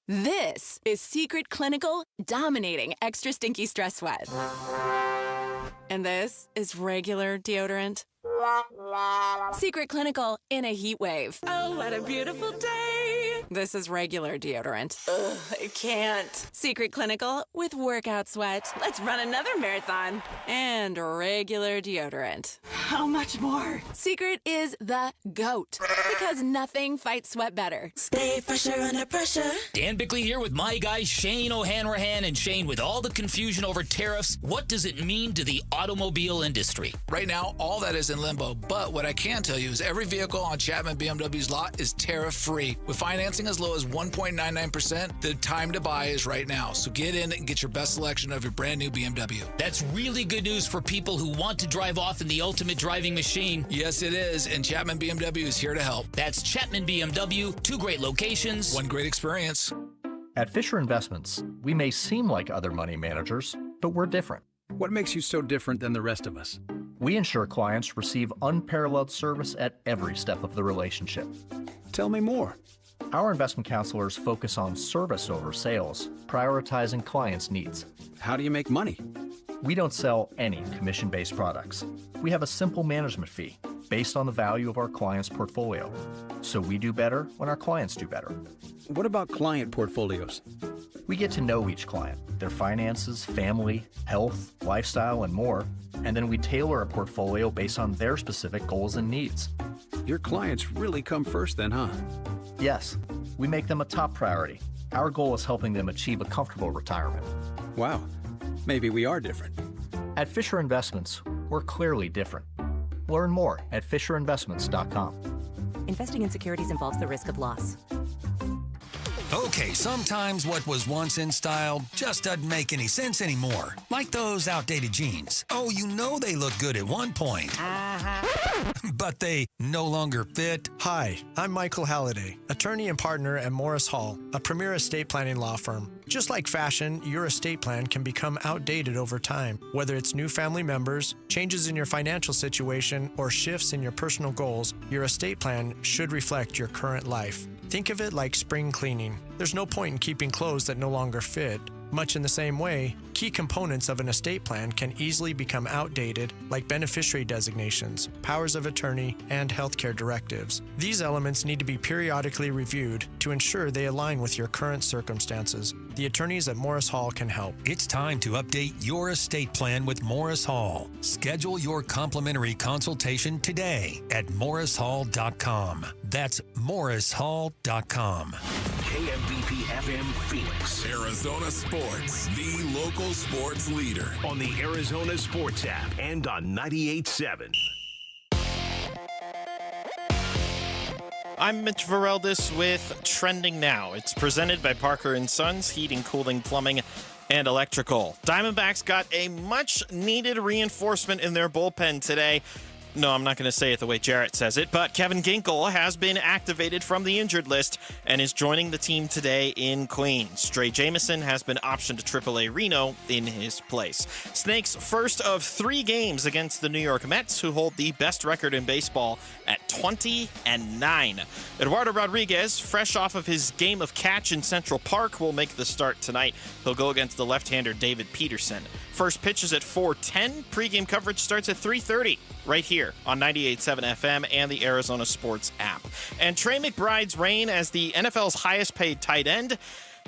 Speaker 2: This is Secret Clinical dominating extra stinky stress sweat. And this is regular deodorant. Secret Clinical in a heat wave. Oh, what a beautiful day. This is regular deodorant. Ugh, I can't. Secret Clinical with workout sweat. Let's run another marathon. And regular deodorant. How much more? Secret is the GOAT. Because nothing fights sweat better. Stay fresher under pressure.
Speaker 12: Dan Bickley here with my guy Shane O'Hanrahan. And Shane, with all the confusion over tariffs, what does it mean to the automobile industry?
Speaker 18: Right now, all that is in limbo, but what I can tell you is every vehicle on Chapman BMW's lot is tariff-free. With financing as low as 1.99%, the time to buy is right now. So get in and get your best selection of your brand new BMW.
Speaker 12: That's really good news for people who want to drive off in the ultimate driving machine.
Speaker 18: Yes, it is, and Chapman BMW is here to help.
Speaker 12: That's Chapman BMW, 2 great locations.
Speaker 18: One great experience.
Speaker 20: At Fisher Investments, we may seem like other money managers, but we're different.
Speaker 21: What makes you so different than the rest of us?
Speaker 20: We ensure clients receive unparalleled service at every step of the relationship.
Speaker 21: Tell me more.
Speaker 20: Our investment counselors focus on service over sales, prioritizing clients' needs.
Speaker 21: How do you make money?
Speaker 20: We don't sell any commission-based products. We have a simple management fee based on the value of our client's portfolio. So we do better when our clients do better.
Speaker 21: What about client portfolios?
Speaker 20: We get to know each client, their finances, family, health, lifestyle, and more, and then we tailor a portfolio based on their specific goals and needs.
Speaker 21: Your clients really come first then, huh?
Speaker 20: Yes, we make them a top priority. Our goal is helping them achieve a comfortable retirement.
Speaker 21: Wow, maybe we are different.
Speaker 20: At Fisher Investments, we're clearly different. Learn more at FisherInvestments.com.
Speaker 24: Investing in securities involves the risk of loss.
Speaker 25: Okay, sometimes what was once in style just doesn't make any sense anymore. Like those outdated jeans. Oh, you know they look good at one point. But they no longer fit.
Speaker 26: Hi, I'm Michael Halliday, attorney and partner at Morris Hall, a premier estate planning law firm. Just like fashion, your estate plan can become outdated over time. Whether it's new family members, changes in your financial situation, or shifts in your personal goals, your estate plan should reflect your current life. Think of it like spring cleaning. There's no point in keeping clothes that no longer fit. Much in the same way, key components of an estate plan can easily become outdated, like beneficiary designations, powers of attorney, and healthcare directives. These elements need to be periodically reviewed to ensure they align with your current circumstances. The attorneys at Morris Hall can help.
Speaker 25: It's time to update your estate plan with Morris Hall. Schedule your complimentary consultation today at morrishall.com. That's morrishall.com.
Speaker 8: KMVP FM Phoenix.
Speaker 4: Arizona Sports, the local sports leader.
Speaker 8: On the Arizona Sports app and on 98.7.
Speaker 27: I'm Mitch Vareldis with Trending Now. It's presented by Parker & Sons, Heating, Cooling, Plumbing, and Electrical. Diamondbacks got a much-needed reinforcement in their bullpen today. No, I'm not going to say it the way Jarrett says it, but Kevin Ginkel has been activated from the injured list and is joining the team today in Queens. Dre Jamison has been optioned to AAA Reno in his place. Snakes' first of 3 games against the New York Mets, who hold the best record in baseball at 20-9. Eduardo Rodriguez, fresh off of his game of catch in Central Park, will make the start tonight. He'll go against the left-hander David Peterson. First pitch is at 4:10. Pre-game coverage starts at 3:30 right here on 98.7 FM and the Arizona Sports app. And Trey McBride's reign as the NFL's highest-paid tight end,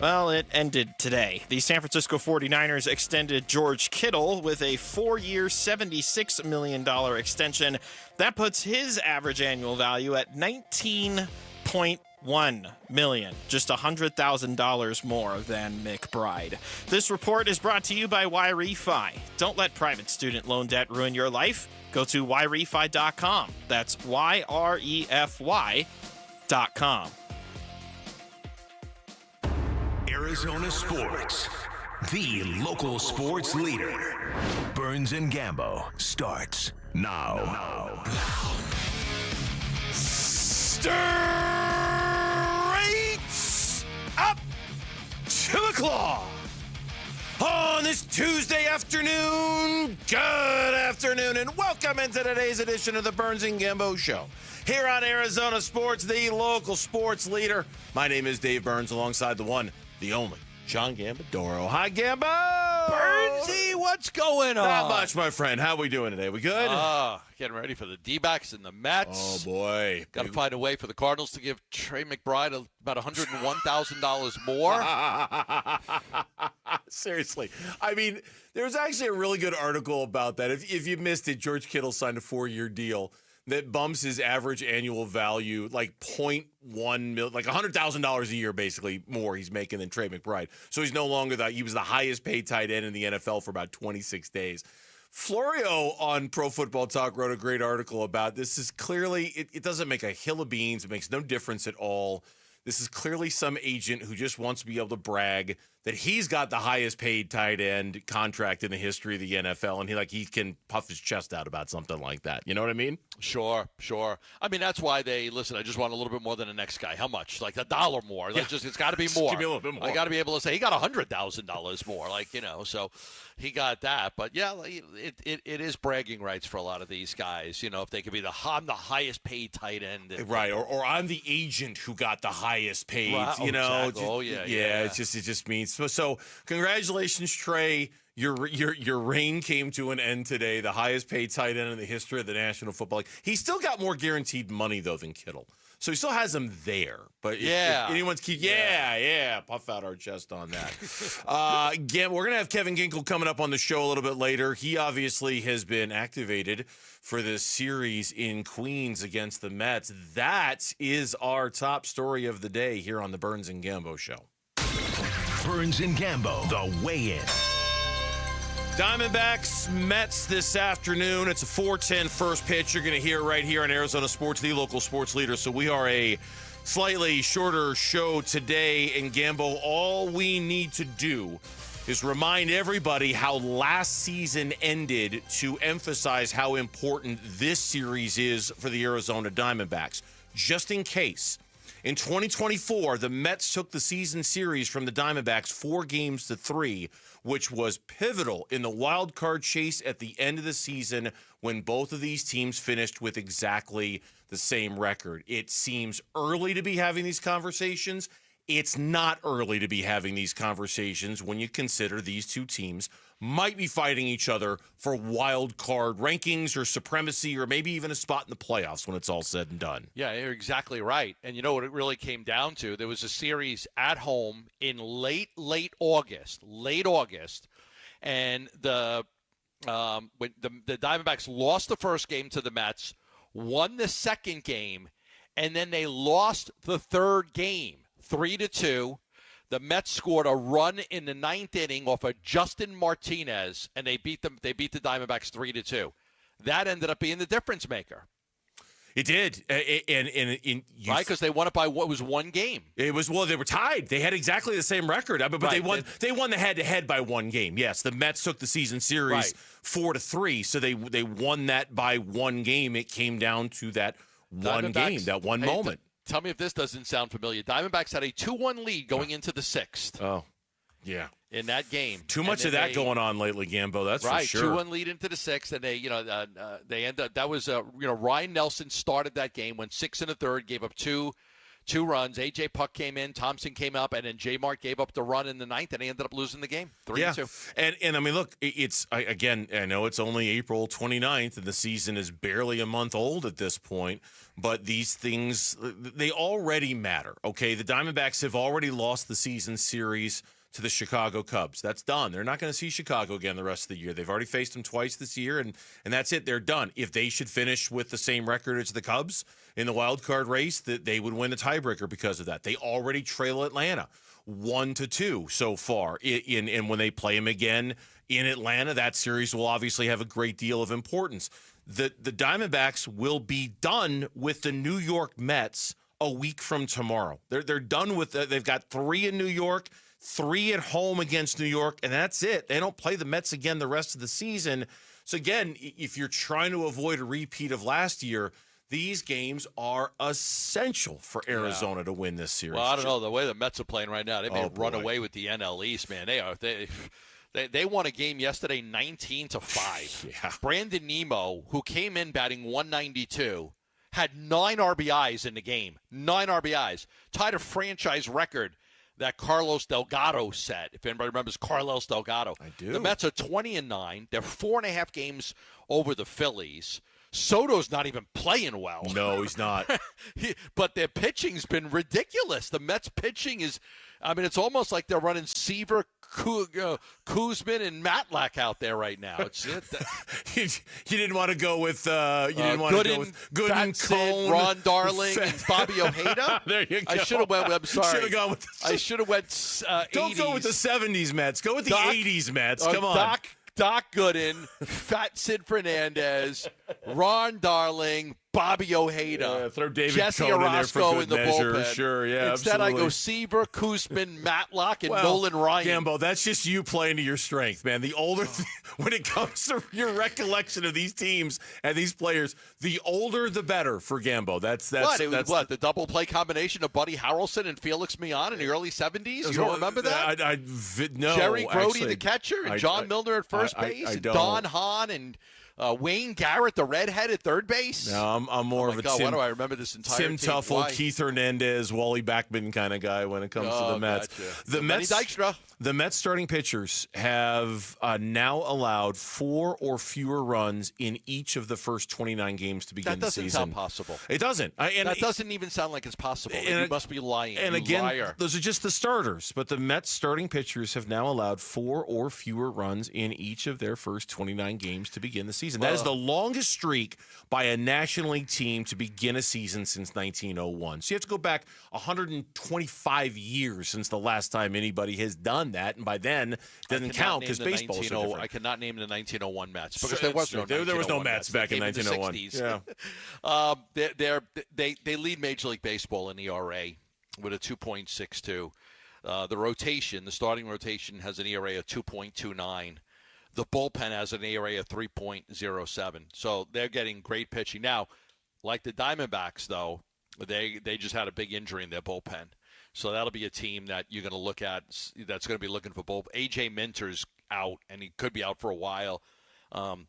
Speaker 27: well, it ended today. The San Francisco 49ers extended George Kittle with a 4-year, $76 million extension. That puts his average annual value at $19.1 million, just $100,000 more than McBride. This report is brought to you by YRefi. Don't let private student loan debt ruin your life. Go to YRefi.com. That's YREFY.com.
Speaker 8: Arizona Sports, the local sports leader. Burns and Gambo starts Now.
Speaker 7: Straight up to the claw. On this Tuesday afternoon, good afternoon, and welcome into today's edition of the Burns and Gambo Show. Here on Arizona Sports, the local sports leader. My name is Dave Burns, alongside the one, the only, John Gambadoro. Hi, Gambo!
Speaker 10: Burnsy, what's going on?
Speaker 7: Not much, my friend. How we doing today? We good?
Speaker 10: Getting ready for the D-backs and the Mets.
Speaker 7: Oh, boy.
Speaker 10: Got to find a way for the Cardinals to give Trey McBride about $101,000 more.
Speaker 7: Seriously. I mean, there was actually a really good article about that. If you missed it, George Kittle signed a 4-year deal that bumps his average annual value like 0.1 million, like $100,000 a year, basically more he's making than Trey McBride. So he's no longer he was the highest paid tight end in the NFL for about 26 days. Florio on Pro Football Talk wrote a great article about this. Is clearly, it doesn't make a hill of beans. It makes no difference at all. This is clearly some agent who just wants to be able to brag that he's got the highest paid tight end contract in the history of the NFL, and he can puff his chest out about something like that. You know what I mean?
Speaker 10: Sure. I mean, that's why I just want a little bit more than the next guy. How much? Like $1 more.
Speaker 7: Yeah.
Speaker 10: It's got to be more.
Speaker 7: Give me a little bit more.
Speaker 10: I got to be able to say he got $100,000 more. So he got that. But yeah, it is bragging rights for a lot of these guys. If they could be I'm the highest paid tight end.
Speaker 7: Right. Or I'm the agent who got the highest paid.
Speaker 10: Right. Exactly.
Speaker 7: Yeah. It just means so. Congratulations, Trey. Your reign came to an end today. The highest paid tight end in the history of the National Football League. He's still got more guaranteed money though than Kittle, so he still has him there. But if anyone's puff out our chest on that. Again, we're gonna have Kevin Ginkel coming up on the show a little bit later. He obviously has been activated for this series in Queens against the Mets. That is our top story of the day here on the Burns and Gambo Show.
Speaker 8: Burns and Gambo, the weigh-in.
Speaker 7: Diamondbacks, Mets this afternoon. It's a 4:10 first pitch. You're going to hear right here on Arizona Sports, the local sports leader. So we are a slightly shorter show today. And Gambo, all we need to do is remind everybody how last season ended to emphasize how important this series is for the Arizona Diamondbacks. Just in case. In 2024, the Mets took the season series from the Diamondbacks 4-3, which was pivotal in the wild card chase at the end of the season when both of these teams finished with exactly the same record. It seems early to be having these conversations. It's not early to be having these conversations when you consider these two teams might be fighting each other for wild card rankings or supremacy or maybe even a spot in the playoffs when it's all said and done.
Speaker 10: Yeah, you're exactly right. And you know what it really came down to? There was a series at home in late August, and the Diamondbacks lost the first game to the Mets, won the second game, and then they lost the third game, 3-2. The Mets scored a run in the ninth inning off of Justin Martinez, and they beat the Diamondbacks 3-2. That ended up being the difference maker.
Speaker 7: It did,
Speaker 10: right? Because they won it by what was one game.
Speaker 7: They were tied. They had exactly the same record, but
Speaker 10: right.
Speaker 7: They won the head-to-head by one game. Yes, the Mets took the season series 4-3, so they won that by one game. It came down to that one game, that one moment.
Speaker 10: Tell me if this doesn't sound familiar. Diamondbacks had a 2-1 lead going into the sixth.
Speaker 7: Oh, yeah.
Speaker 10: In that game.
Speaker 7: Too much of that going on lately, Gambo. That's
Speaker 10: right,
Speaker 7: for sure.
Speaker 10: Right, 2-1 lead into the sixth, and they end up. That was Ryan Nelson started that game, went 6 1/3, gave up two runs. A.J. Puck came in, Thompson came up, and then J. Mark gave up the run in the ninth, and they ended up losing the game 3-2.
Speaker 7: And I mean, look, I know it's only April 29th, and the season is barely a month old at this point, but these things, they already matter, okay? The Diamondbacks have already lost the season series to the Chicago Cubs. That's done. They're not going to see Chicago again the rest of the year. They've already faced them twice this year, and that's it. They're done. If they should finish with the same record as the Cubs in the wild card race, that they would win the tiebreaker because of that. They already trail Atlanta 1-2 so far. And when they play them again in Atlanta, that series will obviously have a great deal of importance. The Diamondbacks will be done with the New York Mets a week from tomorrow. They're done with they've got 3 in New York, 3 at home against New York, and that's it. They don't play the Mets again the rest of the season. So again, if you're trying to avoid a repeat of last year, these games are essential for Arizona to win this series.
Speaker 10: Well, I don't know. The way the Mets are playing right now, they may run
Speaker 7: boy.
Speaker 10: away with the NL East, man. They won a game yesterday 19-5.
Speaker 7: Yeah.
Speaker 10: Brandon Nimmo, who came in batting 192, had 9 RBIs in the game. 9 RBIs. Tied a franchise record that Carlos Delgado set. If anybody remembers Carlos Delgado.
Speaker 7: I do.
Speaker 10: The Mets are 20-9. They're 4.5 games over the Phillies. Soto's not even playing well.
Speaker 7: No, he's not.
Speaker 10: But their pitching's been ridiculous. The Mets pitching is, it's almost like they're running Seaver, Kuzman, and Matlack out there right now.
Speaker 7: You didn't want to go with Gooden,
Speaker 10: Cone, Ron Darling, and Bobby Ojeda.
Speaker 7: There you go.
Speaker 10: I should have went. I'm sorry.
Speaker 7: Should have gone with.
Speaker 10: I should have went. 80s.
Speaker 7: Don't go with the '70s Mets. Go with the '80s Mets. Come on.
Speaker 10: Doc Gooden, Fat Sid Fernandez, Ron Darling, Bobby Ojeda,
Speaker 7: throw David
Speaker 10: Jesse
Speaker 7: Cone
Speaker 10: Orozco
Speaker 7: in there for good
Speaker 10: the
Speaker 7: measure.
Speaker 10: bullpen.
Speaker 7: Sure, yeah,
Speaker 10: Instead,
Speaker 7: absolutely.
Speaker 10: I go Seaver, Kuzman, Matlock, and Nolan Ryan.
Speaker 7: Gambo, that's just you playing to your strength, man. The older, when it comes to your recollection of these teams and these players, the older the better for Gambo. That's
Speaker 10: what the double play combination of Buddy Harrelson and Felix Millan in the early 70s? You don't remember that?
Speaker 7: No.
Speaker 10: Jerry Grody,
Speaker 7: actually,
Speaker 10: the catcher, and John Milner at first base,
Speaker 7: I
Speaker 10: and
Speaker 7: don't.
Speaker 10: Don Hahn and Wayne Garrett, the redhead at third base.
Speaker 7: No, I'm more of a
Speaker 10: God,
Speaker 7: Tim,
Speaker 10: why do I remember this entire
Speaker 7: Tim
Speaker 10: team?
Speaker 7: Tuffle,
Speaker 10: Why?
Speaker 7: Keith Hernandez, Wally Backman kind of guy when it comes to the Mets.
Speaker 10: Gotcha.
Speaker 7: The Mets,
Speaker 10: Dykstra.
Speaker 7: The Mets starting pitchers have now allowed 4 or fewer runs in each of the first 29 games to begin the season.
Speaker 10: That doesn't sound possible.
Speaker 7: It doesn't.
Speaker 10: That doesn't even sound like it's possible. You must be lying.
Speaker 7: And
Speaker 10: you
Speaker 7: again,
Speaker 10: liar.
Speaker 7: those are just the starters. But the Mets starting pitchers have now allowed 4 or fewer runs in each of their first 29 games to begin the season. That is the longest streak by a National League team to begin a season since 1901. So you have to go back 125 years since the last time anybody has done that. And by then, it doesn't count because baseball is so different.
Speaker 10: I cannot name the 1901 Mets because there was no
Speaker 7: Mets back in 1901.
Speaker 10: Yeah. They lead Major League Baseball in ERA with a 2.62. The starting rotation has an ERA of 2.29. The bullpen has an ERA of 3.07. So they're getting great pitching. Now, like the Diamondbacks, though, they just had a big injury in their bullpen. So that'll be a team that you're going to look at that's going to be looking for both. A.J. Minter's out, and he could be out for a while.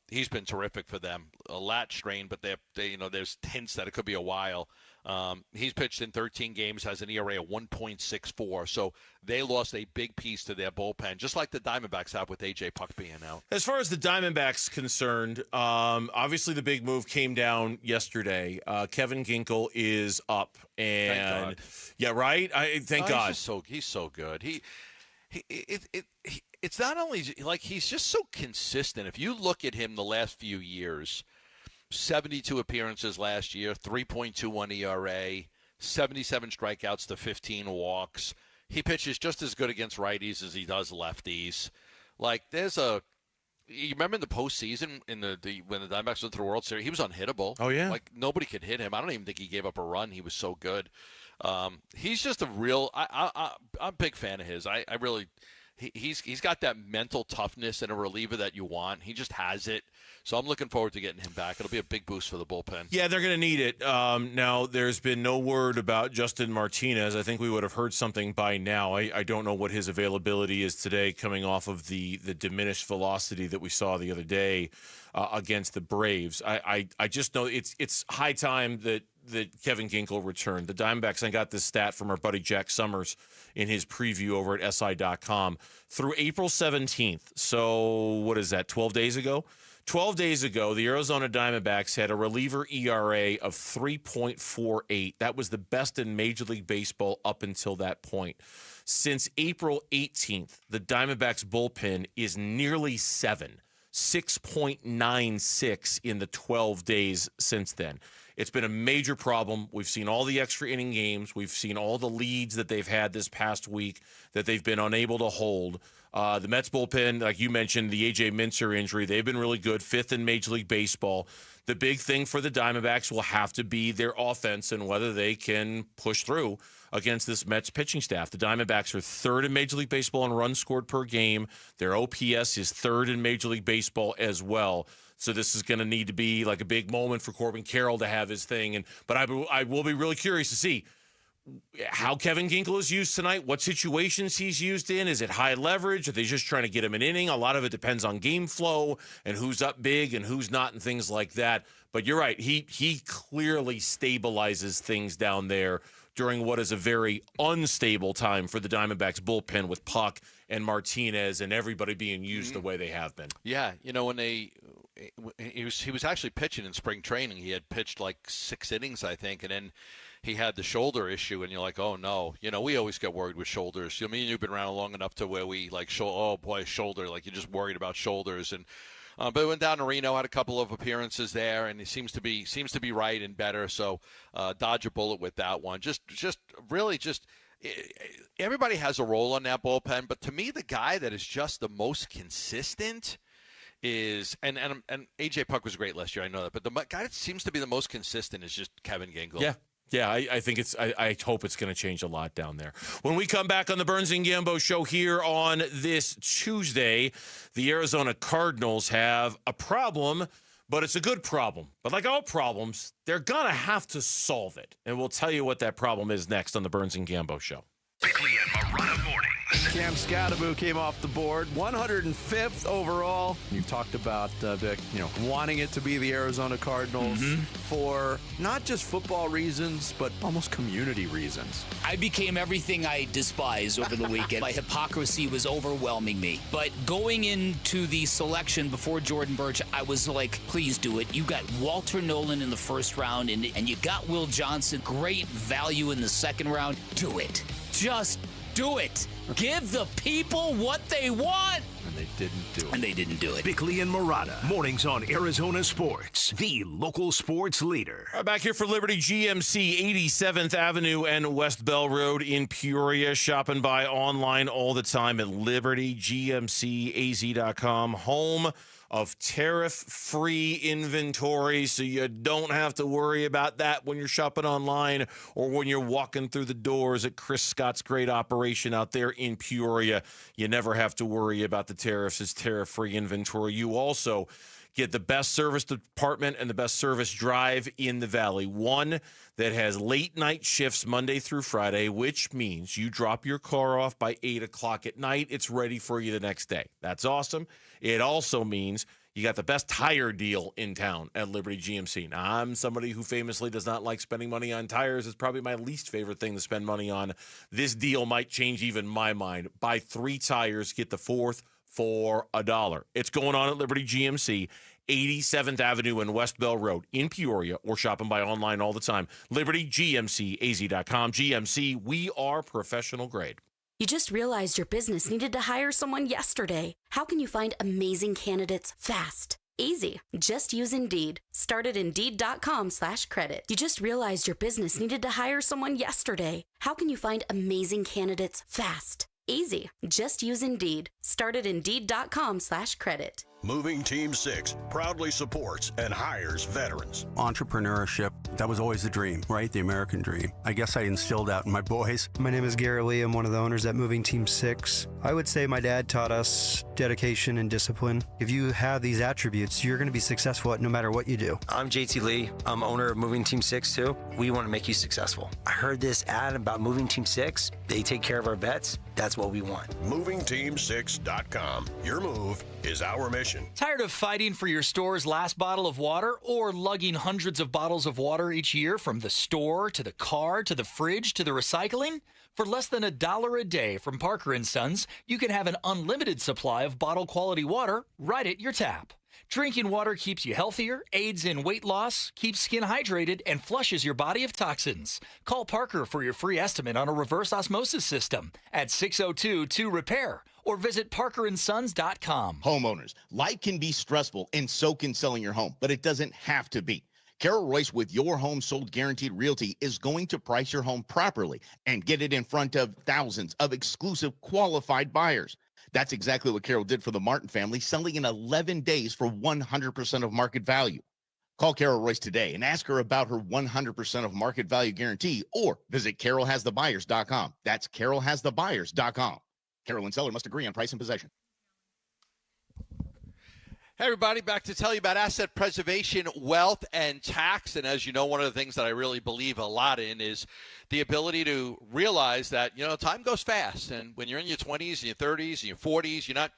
Speaker 10: He's been terrific for them. A lat strain, but there's hints that it could be a while. He's pitched in 13 games, has an ERA of 1.64. So they lost a big piece to their bullpen, just like the Diamondbacks have with A.J. Puck being out.
Speaker 7: As far as the Diamondbacks concerned, obviously the big move came down yesterday. Kevin Ginkel is up, and
Speaker 10: Thank God.
Speaker 7: Yeah, right. Thank God.
Speaker 10: He's so good. It's not only like he's just so consistent. If you look at him the last few years, 72 appearances last year, 3.21 ERA, 77 strikeouts to 15 walks. He pitches just as good against righties as he does lefties. Like you remember in the postseason when the Diamondbacks went to the World Series, he was unhittable.
Speaker 7: Oh yeah,
Speaker 10: like nobody could hit him. I don't even think he gave up a run. He was so good. He's just a real. I'm a big fan of his. I really. He's got that mental toughness and a reliever that you want. He just has it. So I'm looking forward to getting him back. It'll be a big boost for the bullpen.
Speaker 7: Yeah, they're going to need it. Now, there's been no word about Justin Martinez. I think we would have heard something by now. I don't know what his availability is today coming off of the diminished velocity that we saw the other day against the Braves. I just know it's high time that Kevin Ginkel returned. The Diamondbacks, I got this stat from our buddy Jack Summers in his preview over at SI.com. Through April 17th, so what is that, 12 days ago? 12 days ago, the Arizona Diamondbacks had a reliever ERA of 3.48. That was the best in Major League Baseball up until that point. Since April 18th, the Diamondbacks bullpen is nearly 6.96 in the 12 days since then. It's been a major problem. We've seen all the extra inning games. We've seen all the leads that they've had this past week that they've been unable to hold. The Mets bullpen, like you mentioned, the A.J. Minter injury, they've been really good, 5th in Major League Baseball. the big thing for the Diamondbacks will have to be their offense and whether they can push through against this Mets pitching staff. The Diamondbacks are third in Major League Baseball in runs scored per game. Their OPS is third in Major League Baseball as well. So this is going to need to be like a big moment for Corbin Carroll to have his thing. But I will be really curious to see how Kevin Ginkel is used tonight, what situations he's used in. Is it high leverage? Are they just trying to get him an inning? A lot of it depends on game flow and who's up big and who's not and things like that. But you're right. He clearly stabilizes things down there during what is a very unstable time for the Diamondbacks bullpen with Puck and Martinez and everybody being used the way they have been.
Speaker 10: Yeah, when he was actually pitching in spring training. He had pitched like 6 innings, I think, and then he had the shoulder issue, and you're like, oh, no. We always get worried with shoulders. Me and you've been around long enough to where we like, oh, boy, shoulder. Like, you're just worried about shoulders. And but he went down to Reno, had a couple of appearances there, and he seems to be right and better. So dodge a bullet with that one. Just really everybody has a role on that bullpen. But to me, the guy that is just the most consistent is and AJ Puck was great last year. I know that. But the guy that seems to be the most consistent is just Kevin Ginkel.
Speaker 7: Yeah, I think I hope it's going to change a lot down there. When we come back on the Burns and Gambo show here on this Tuesday, the Arizona Cardinals have a problem, but it's a good problem. But like all problems, they're going to have to solve it. And we'll tell you what that problem is next on the Burns and Gambo show.
Speaker 8: Bickley and Marotta mornings.
Speaker 22: Cam Scatterbo came off the board, 105th overall. You've talked about Vic, wanting it to be the Arizona Cardinals for not just football reasons, but almost community reasons.
Speaker 12: I became everything I despise over the weekend. My hypocrisy was overwhelming me. But going into the selection before Jordan Birch, I was like, please do it. You got Walter Nolan in the first round, and you got Will Johnson. Great value in the second round. Do it. Just do it. Give the people what they want.
Speaker 22: And they didn't do it.
Speaker 8: Bickley and Marotta, mornings on Arizona Sports, the local sports leader.
Speaker 7: All right, back here for Liberty GMC, 87th Avenue and West Bell Road in Peoria. Shop and buy online all the time at libertygmcaz.com. Home of tariff-free inventory, so you don't have to worry about that when you're shopping online or when you're walking through the doors at Chris Scott's great operation out there in Peoria. You never have to worry about the tariffs. It's tariff-free inventory. You also get the best service department and the best service drive in the Valley. One that has late night shifts Monday through Friday, which means you drop your car off by 8 o'clock at night. It's ready for you the next day. That's awesome. It also means you got the best tire deal in town at Liberty GMC. Now, I'm somebody who famously does not like spending money on tires. It's probably my least favorite thing to spend money on. This deal might change even my mind. Buy 3 tires, get the 4th for $1. It's going on at Liberty GMC, 87th Avenue and West Bell Road in Peoria, or shop and buy online all the time. LibertyGMCAZ.com. GMC, we are professional grade.
Speaker 11: You just realized your business needed to hire someone yesterday. How can you find amazing candidates fast? Easy. Just use Indeed. Start at Indeed.com/credit. You just realized your business needed to hire someone yesterday. How can you find amazing candidates fast? Easy. Just use Indeed. Start at Indeed.com/credit.
Speaker 13: Moving Team 6 proudly supports and hires veterans.
Speaker 14: Entrepreneurship, that was always the dream, right? The American dream. I guess I instilled that in my boys.
Speaker 15: My name is Gary Lee. I'm one of the owners at Moving Team 6. I would say my dad taught us dedication and discipline. If you have these attributes, you're going to be successful at no matter what you do.
Speaker 16: I'm JT Lee. I'm owner of Moving Team 6 too. We want to make you successful. I heard this ad about Moving Team 6. They take care of our vets. That's what we want.
Speaker 13: MovingTeam6.com. Your move is our mission.
Speaker 19: Tired of fighting for your store's last bottle of water or lugging hundreds of bottles of water each year from the store to the car to the fridge to the recycling? For less than $1 a day from Parker & Sons, you can have an unlimited supply of bottle quality water right at your tap. Drinking water keeps you healthier, aids in weight loss, keeps skin hydrated, and flushes your body of toxins. Call Parker for your free estimate on a reverse osmosis system at 602-2-REPAIR or visit parkerandsons.com.
Speaker 23: Homeowners, life can be stressful and so can selling your home, but it doesn't have to be. Carol Royce with Your Home Sold Guaranteed Realty is going to price your home properly and get it in front of thousands of exclusive qualified buyers. That's exactly what Carol did for the Martin family, selling in 11 days for 100% of market value. Call Carol Royce today and ask her about her 100% of market value guarantee, or visit carolhasthebuyers.com. That's carolhasthebuyers.com. Carol and seller must agree on price and possession.
Speaker 10: Hey, everybody, back to tell you about asset preservation, wealth, and tax. And as you know, one of the things that I really believe a lot in is the ability to realize that, time goes fast. And when you're in your 20s and your 30s and your 40s, you're not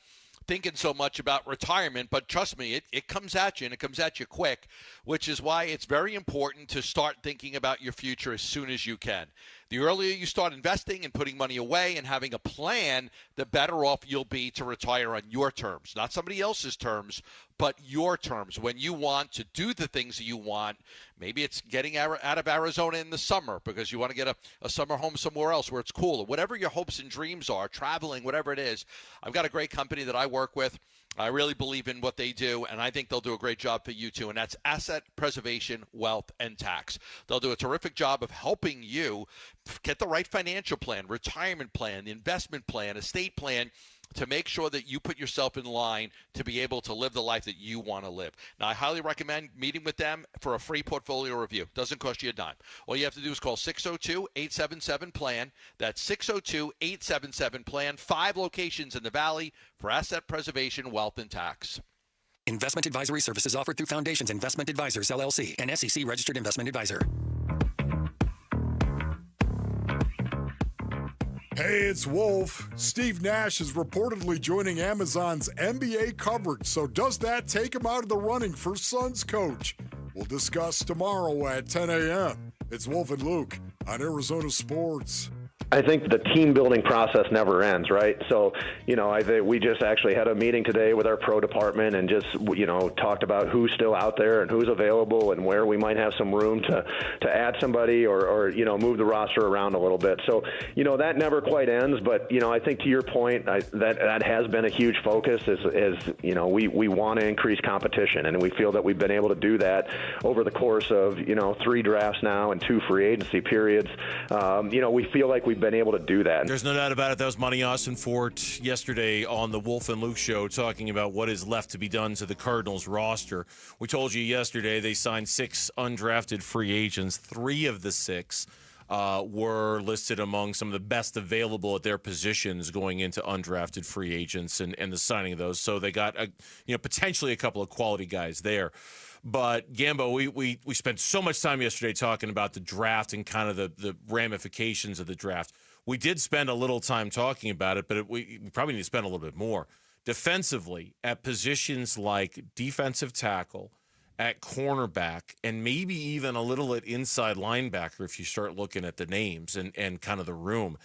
Speaker 10: thinking so much about retirement, but trust me, it comes at you, and it comes at you quick, which is why it's very important to start thinking about your future as soon as you can. The earlier you start investing and putting money away and having a plan, the better off you'll be to retire on your terms, not somebody else's terms, but your terms. When you want to do the things that you want, maybe it's getting out of Arizona in the summer because you want to get a summer home somewhere else where it's cooler. Whatever your hopes and dreams are, traveling, whatever it is, I've got a great company that I work with. I really believe in what they do, and I think they'll do a great job for you too, and that's asset preservation, wealth, and tax. They'll do a terrific job of helping you get the right financial plan, retirement plan, investment plan, estate plan, to make sure that you put yourself in line to be able to live the life that you want to live. Now, I highly recommend meeting with them for a free portfolio review. Doesn't cost you a dime. All you have to do is call 602-877-PLAN. That's 602-877-PLAN. 5 locations in the Valley for asset preservation, wealth, and tax.
Speaker 25: Investment advisory services offered through Foundations Investment Advisors, LLC, an SEC-registered investment advisor.
Speaker 1: Hey, it's Wolf. Steve Nash is reportedly joining Amazon's NBA coverage, so does that take him out of the running for Suns coach? We'll discuss tomorrow at 10 a.m. It's Wolf and Luke on Arizona Sports.
Speaker 2: I think the team building process never ends, right? So, I think we just actually had a meeting today with our pro department and just, talked about who's still out there and who's available and where we might have some room to add somebody or move the roster around a little bit. So, that never quite ends. But, I think to your point, that has been a huge focus is we want to increase competition. And we feel that we've been able to do that over the course of, 3 drafts now and 2 free agency periods. We feel like we've been able to do that.
Speaker 7: There's no doubt about it. That was Monty Austin Fort yesterday on the Wolf and Luke show talking about what is left to be done to the Cardinals roster. We told you yesterday they signed 6 undrafted free agents. 3 of the 6 were listed among some of the best available at their positions going into undrafted free agents and the signing of those. So they got potentially a couple of quality guys there. But, Gambo, we spent so much time yesterday talking about the draft and kind of the ramifications of the draft. We did spend a little time talking about it, but we probably need to spend a little bit more. Defensively, at positions like defensive tackle, at cornerback, and maybe even a little at inside linebacker if you start looking at the names and kind of the room,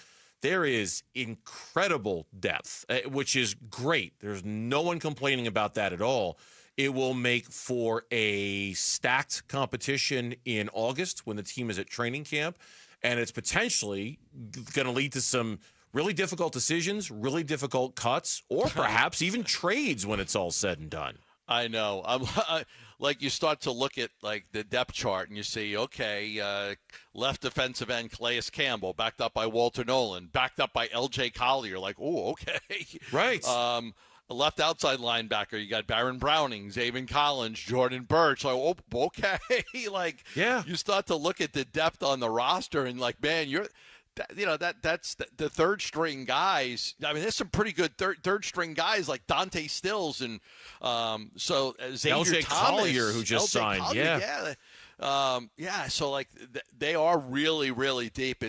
Speaker 7: there is incredible depth, which is great. There's no one complaining about that at all. It will make for a stacked competition in August when the team is at training camp, and it's potentially going to lead to some really difficult decisions, really difficult cuts, or perhaps even trades when it's all said and done.
Speaker 10: I know. Like you start to look at like the depth chart and you see, okay, left defensive end Calais Campbell, backed up by Walter Nolan, backed up by L.J. Collier. Like, oh, okay,
Speaker 7: right.
Speaker 10: A left outside linebacker, you got Baron Browning, Zaven Collins, Jordan Birch. Like, oh, okay. Like,
Speaker 7: yeah,
Speaker 10: you start to look at the depth on the roster and like, man, that's the third string guys. I mean, there's some pretty good third string guys like Dante Stills and Xavier
Speaker 7: L.J.
Speaker 10: Thomas,
Speaker 7: Collier, who just signed.
Speaker 10: Collier, yeah. So like they are really, really deep.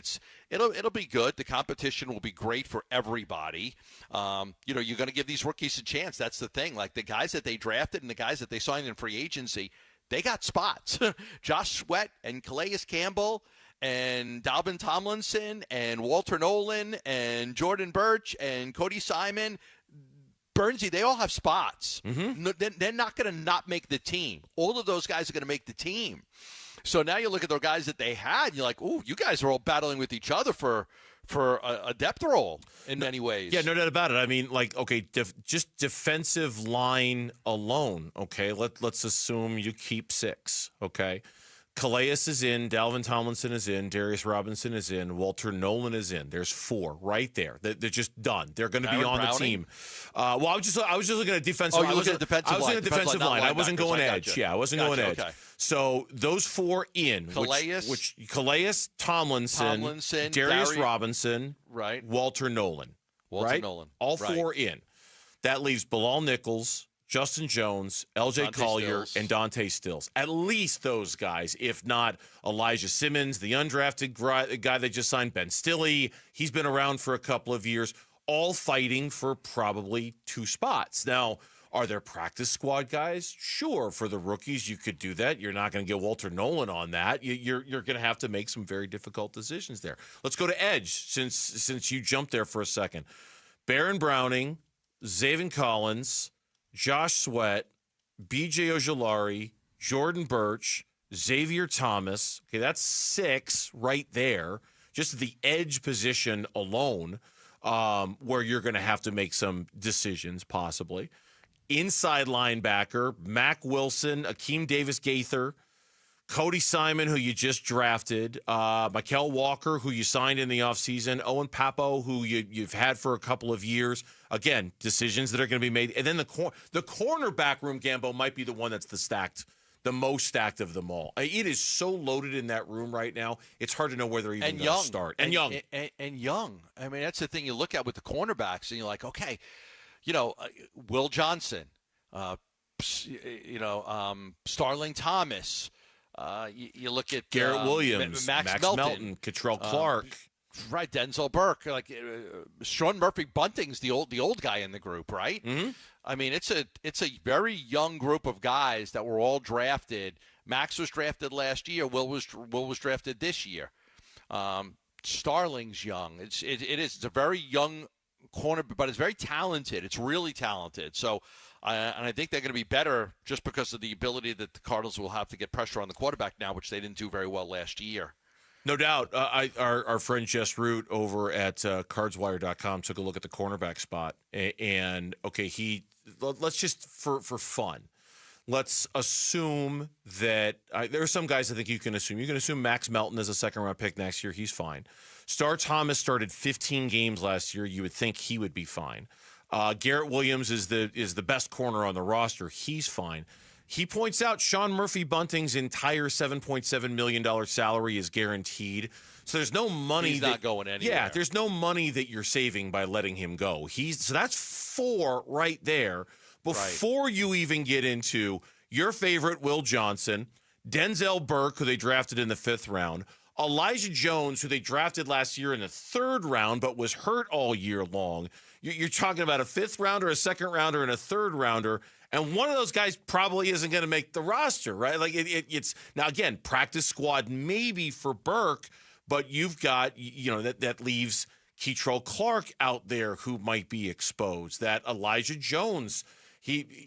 Speaker 10: It'll be good. The competition will be great for everybody. You're going to give these rookies a chance. That's the thing. Like the guys that they drafted and the guys that they signed in free agency, they got spots. Josh Sweat and Calais Campbell and Dalvin Tomlinson and Walter Nolan and Jordan Birch and Cody Simon, Bernsey, they all have spots. Mm-hmm. They're not going to not make the team. All of those guys are going to make the team. So now you look at the guys that they had, and you're like, ooh, you guys are all battling with each other for a depth role in many ways.
Speaker 7: Yeah, no doubt about it. I mean, like, okay, just defensive line alone, okay? Let's assume you keep 6, okay? Calais is in, Dalvin Tomlinson is in, Darius Robinson is in, Walter Nolan is in. There's 4 right there. They're just done. They're going to be on the team. Well, I was just looking at defensive line.
Speaker 10: Oh, you looking at defensive line.
Speaker 7: I was looking at defensive line. I wasn't going edge.
Speaker 10: Gotcha.
Speaker 7: Yeah, I wasn't going edge.
Speaker 10: Okay.
Speaker 7: So those 4 in.
Speaker 10: Calais,
Speaker 7: Calais, Tomlinson, Darius Robinson,
Speaker 10: right?
Speaker 7: Walter Nolan. All 4 in. That leaves Bilal Nichols, Justin Jones, LJ Collier, and Dante Stills. At least those guys, if not Elijah Simmons, the undrafted guy they just signed, Ben Stilley. He's been around for a couple of years, all fighting for probably 2 spots. Now, are there practice squad guys? Sure, for the rookies, you could do that. You're not going to get Walter Nolan on that. You're going to have to make some very difficult decisions there. Let's go to edge, since you jumped there for a second. Baron Browning, Zaven Collins, Josh Sweat, B.J. Ojolari, Jordan Birch, Xavier Thomas. Okay, that's 6 right there. Just the edge position alone, where you're going to have to make some decisions possibly. Inside linebacker, Mac Wilson, Akeem Davis-Gaither, Cody Simon, who you just drafted, Mykal Walker, who you signed in the offseason, Owen Papo, who you've had for a couple of years. Again, decisions that are going to be made. And then the cornerback room, Gambo, might be the one that's the most stacked of them all. It is so loaded in that room right now, it's hard to know where they're even going to start. And young.
Speaker 10: And young. I mean, that's the thing you look at with the cornerbacks, and you're like, okay, Will Johnson, Starling Thomas, you look at
Speaker 7: Garrett Williams,
Speaker 10: Max
Speaker 7: Melton, Catrell Clark,
Speaker 10: right? Denzel Burke, Sean Murphy Bunting's the old guy in the group, right?
Speaker 7: Mm-hmm.
Speaker 10: I mean, it's a very young group of guys that were all drafted. Max was drafted last year. Will was drafted this year. Starling's young. It's a very young corner, but it's very talented. It's really talented. So. And I think they're going to be better just because of the ability that the Cardinals will have to get pressure on the quarterback now, which they didn't do very well last year.
Speaker 7: No doubt. Our friend Jess Root over at cardswire.com took a look at the cornerback spot. And, okay, let's just, for fun, let's assume that there are some guys I think you can assume. You can assume Max Melton is a second-round pick next year. He's fine. Star Thomas started 15 games last year. You would think he would be fine. Garrett Williams is the best corner on the roster. He's fine. He points out Sean Murphy Bunting's entire $7.7 million salary is guaranteed. So there's no money.
Speaker 10: He's not going anywhere.
Speaker 7: Yeah, there's no money that you're saving by letting him go. So that's 4 right there before you even get into your favorite Will Johnson, Denzel Burke, who they drafted in the 5th round, Elijah Jones, who they drafted last year in the 3rd round but was hurt all year long. You're talking about a 5th rounder, a 2nd rounder, and a 3rd rounder, and one of those guys probably isn't going to make the roster, right? Like it's now again practice squad maybe for Burke, but you've got that leaves Catrell Clark out there who might be exposed. That Elijah Jones,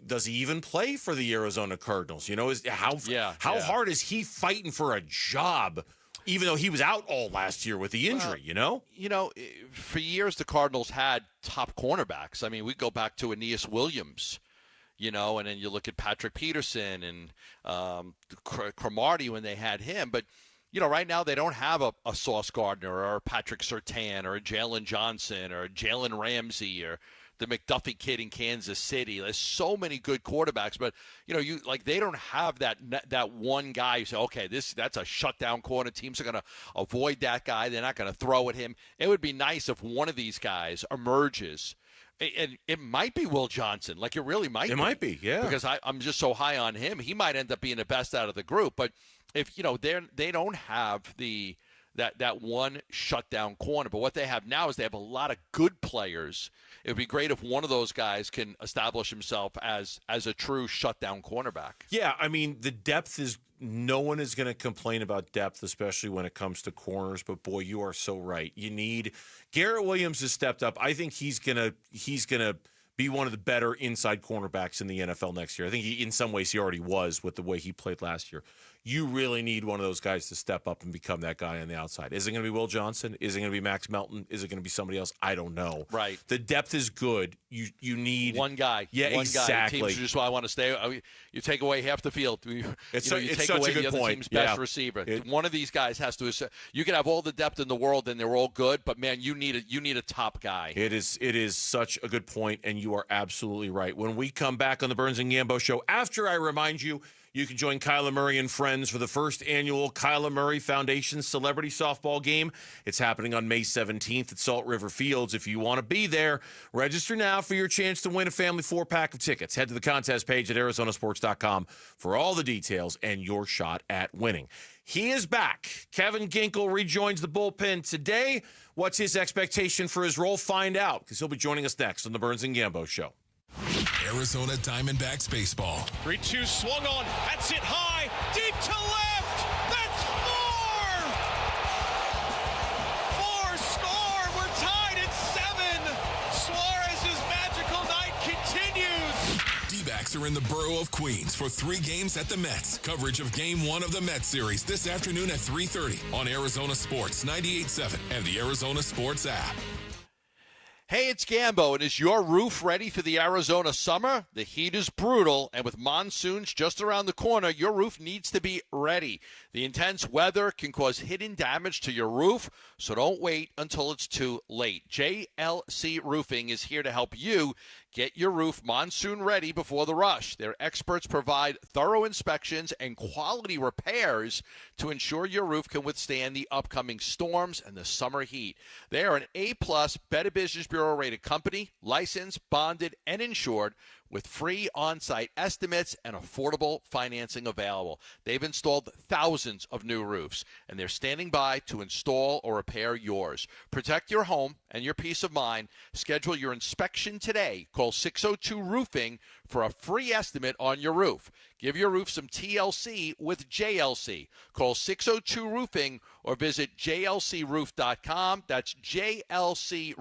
Speaker 7: does he even play for the Arizona Cardinals? How hard is he fighting for a job? Even though he was out all last year with the injury,
Speaker 10: for years the Cardinals had top cornerbacks. I mean, we go back to Aeneas Williams, and then you look at Patrick Peterson and Cromartie when they had him. But, right now they don't have a Sauce Gardner or a Patrick Surtain or a Jalen Johnson or a Jalen Ramsey or the McDuffie kid in Kansas City. There's so many good quarterbacks, but they don't have that one guy who say, okay, that's a shutdown corner. Teams are going to avoid that guy. They're not going to throw at him. It would be nice if one of these guys emerges. And it might be Will Johnson. Like, it really might be.
Speaker 7: It might be, yeah.
Speaker 10: Because I'm just so high on him. He might end up being the best out of the group. But if, they don't have that one shutdown corner. But what they have now is they have a lot of good players. It would be great if one of those guys can establish himself as a true shutdown cornerback.
Speaker 7: Yeah, I mean, the depth is – no one is going to complain about depth, especially when it comes to corners. But, boy, you are so right. You need – Garrett Williams has stepped up. I think he's gonna be one of the better inside cornerbacks in the NFL next year. I think in some ways he already was with the way he played last year. you really need one of those guys to step up and become that guy on the outside. Is it going to be Will Johnson? Is it going to be Max Melton? Is it going to be somebody else? I don't know.
Speaker 10: Right.
Speaker 7: The depth is good. You need
Speaker 10: one guy.
Speaker 7: Yeah,
Speaker 10: one
Speaker 7: exactly.
Speaker 10: Guy. Teams just I want to stay. You take away half the field. You take
Speaker 7: such
Speaker 10: away
Speaker 7: a good
Speaker 10: the other
Speaker 7: point.
Speaker 10: team's best receiver. One of these guys has to. You can have all the depth in the world, and they're all good. But man, you need a top guy.
Speaker 7: It is such a good point, and you are absolutely right. When we come back on the Burns and Gambo show, after I remind you, you can join Kyler Murray and friends for the first annual Kyler Murray Foundation Celebrity Softball Game. It's happening on May 17th at Salt River Fields. If you want to be there, register now for your chance to win a family 4-pack of tickets. Head to the contest page at arizonasports.com for all the details and your shot at winning. He is back. Kevin Ginkel rejoins the bullpen today. What's his expectation for his role? Find out, because he'll be joining us next on the Burns and Gambo Show.
Speaker 4: Arizona Diamondbacks baseball.
Speaker 3: 3-2 swung on. That's it high. Deep to left. That's four. Score. We're tied at 7. Suarez's magical night continues.
Speaker 4: D-backs are in the borough of Queens for 3 games at the Mets. Coverage of Game 1 of the Mets series this afternoon at 3:30 on Arizona Sports 98.7 and the Arizona Sports app.
Speaker 10: Hey, it's Gambo, and is your roof ready for the Arizona summer? The heat is brutal, and with monsoons just around the corner, your roof needs to be ready. The intense weather can cause hidden damage to your roof, so don't wait until it's too late. JLC Roofing is here to help you get your roof monsoon ready before the rush. Their experts provide thorough inspections and quality repairs to ensure your roof can withstand the upcoming storms and the summer heat. They are an A-plus Better Business Bureau rated company, licensed, bonded, and insured, with free on-site estimates and affordable financing available. They've installed thousands of new roofs, and they're standing by to install or repair yours. Protect your home and your peace of mind. Schedule your inspection today. Call 602-ROOFING for a free estimate on your roof. Give your roof some TLC with JLC. Call 602-ROOFING or visit jlcroof.com. That's jlcroof.com.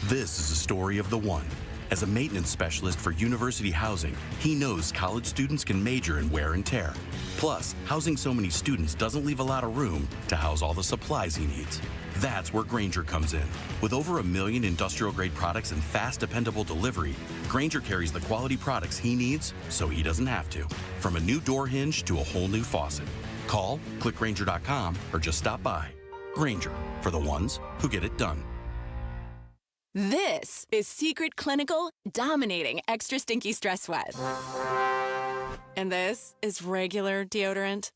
Speaker 5: This is a story of the one. As a maintenance specialist for university housing, he knows college students can major in wear and tear. Plus, housing so many students doesn't leave a lot of room to house all the supplies he needs. That's where Grainger comes in. With over 1 million industrial-grade products and fast, dependable delivery, Grainger carries the quality products he needs so he doesn't have to. From a new door hinge to a whole new faucet. Call, click Grainger.com, or just stop by. Grainger, for the ones who get it done.
Speaker 6: This is Secret Clinical dominating extra stinky stress sweat. And this is regular deodorant.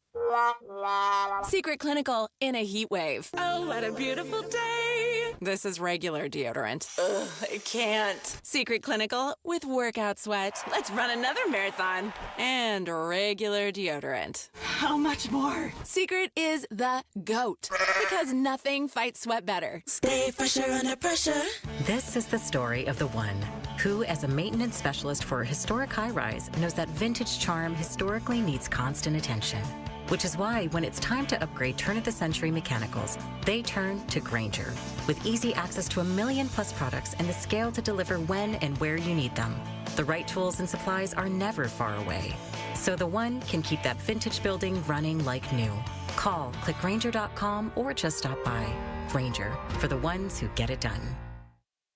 Speaker 6: Secret Clinical in a heat wave. Oh, what a beautiful day. This is regular deodorant. Ugh, I can't. Secret Clinical with workout sweat. Let's run another marathon. And regular deodorant. How much more? Secret is the GOAT, because nothing fights sweat better.
Speaker 9: Stay fresher under pressure. This is the story of the one who, as a maintenance specialist for a historic high-rise, knows that vintage charm historically needs constant attention. Which is why, when it's time to upgrade turn-of-the-century mechanicals, they turn to Grainger. With easy access to 1 million-plus products and the scale to deliver when and where you need them. The right tools and supplies are never far away. So the one can keep that vintage building running like new. Call, click Grainger.com, or just stop by. Grainger, for the ones who get it done.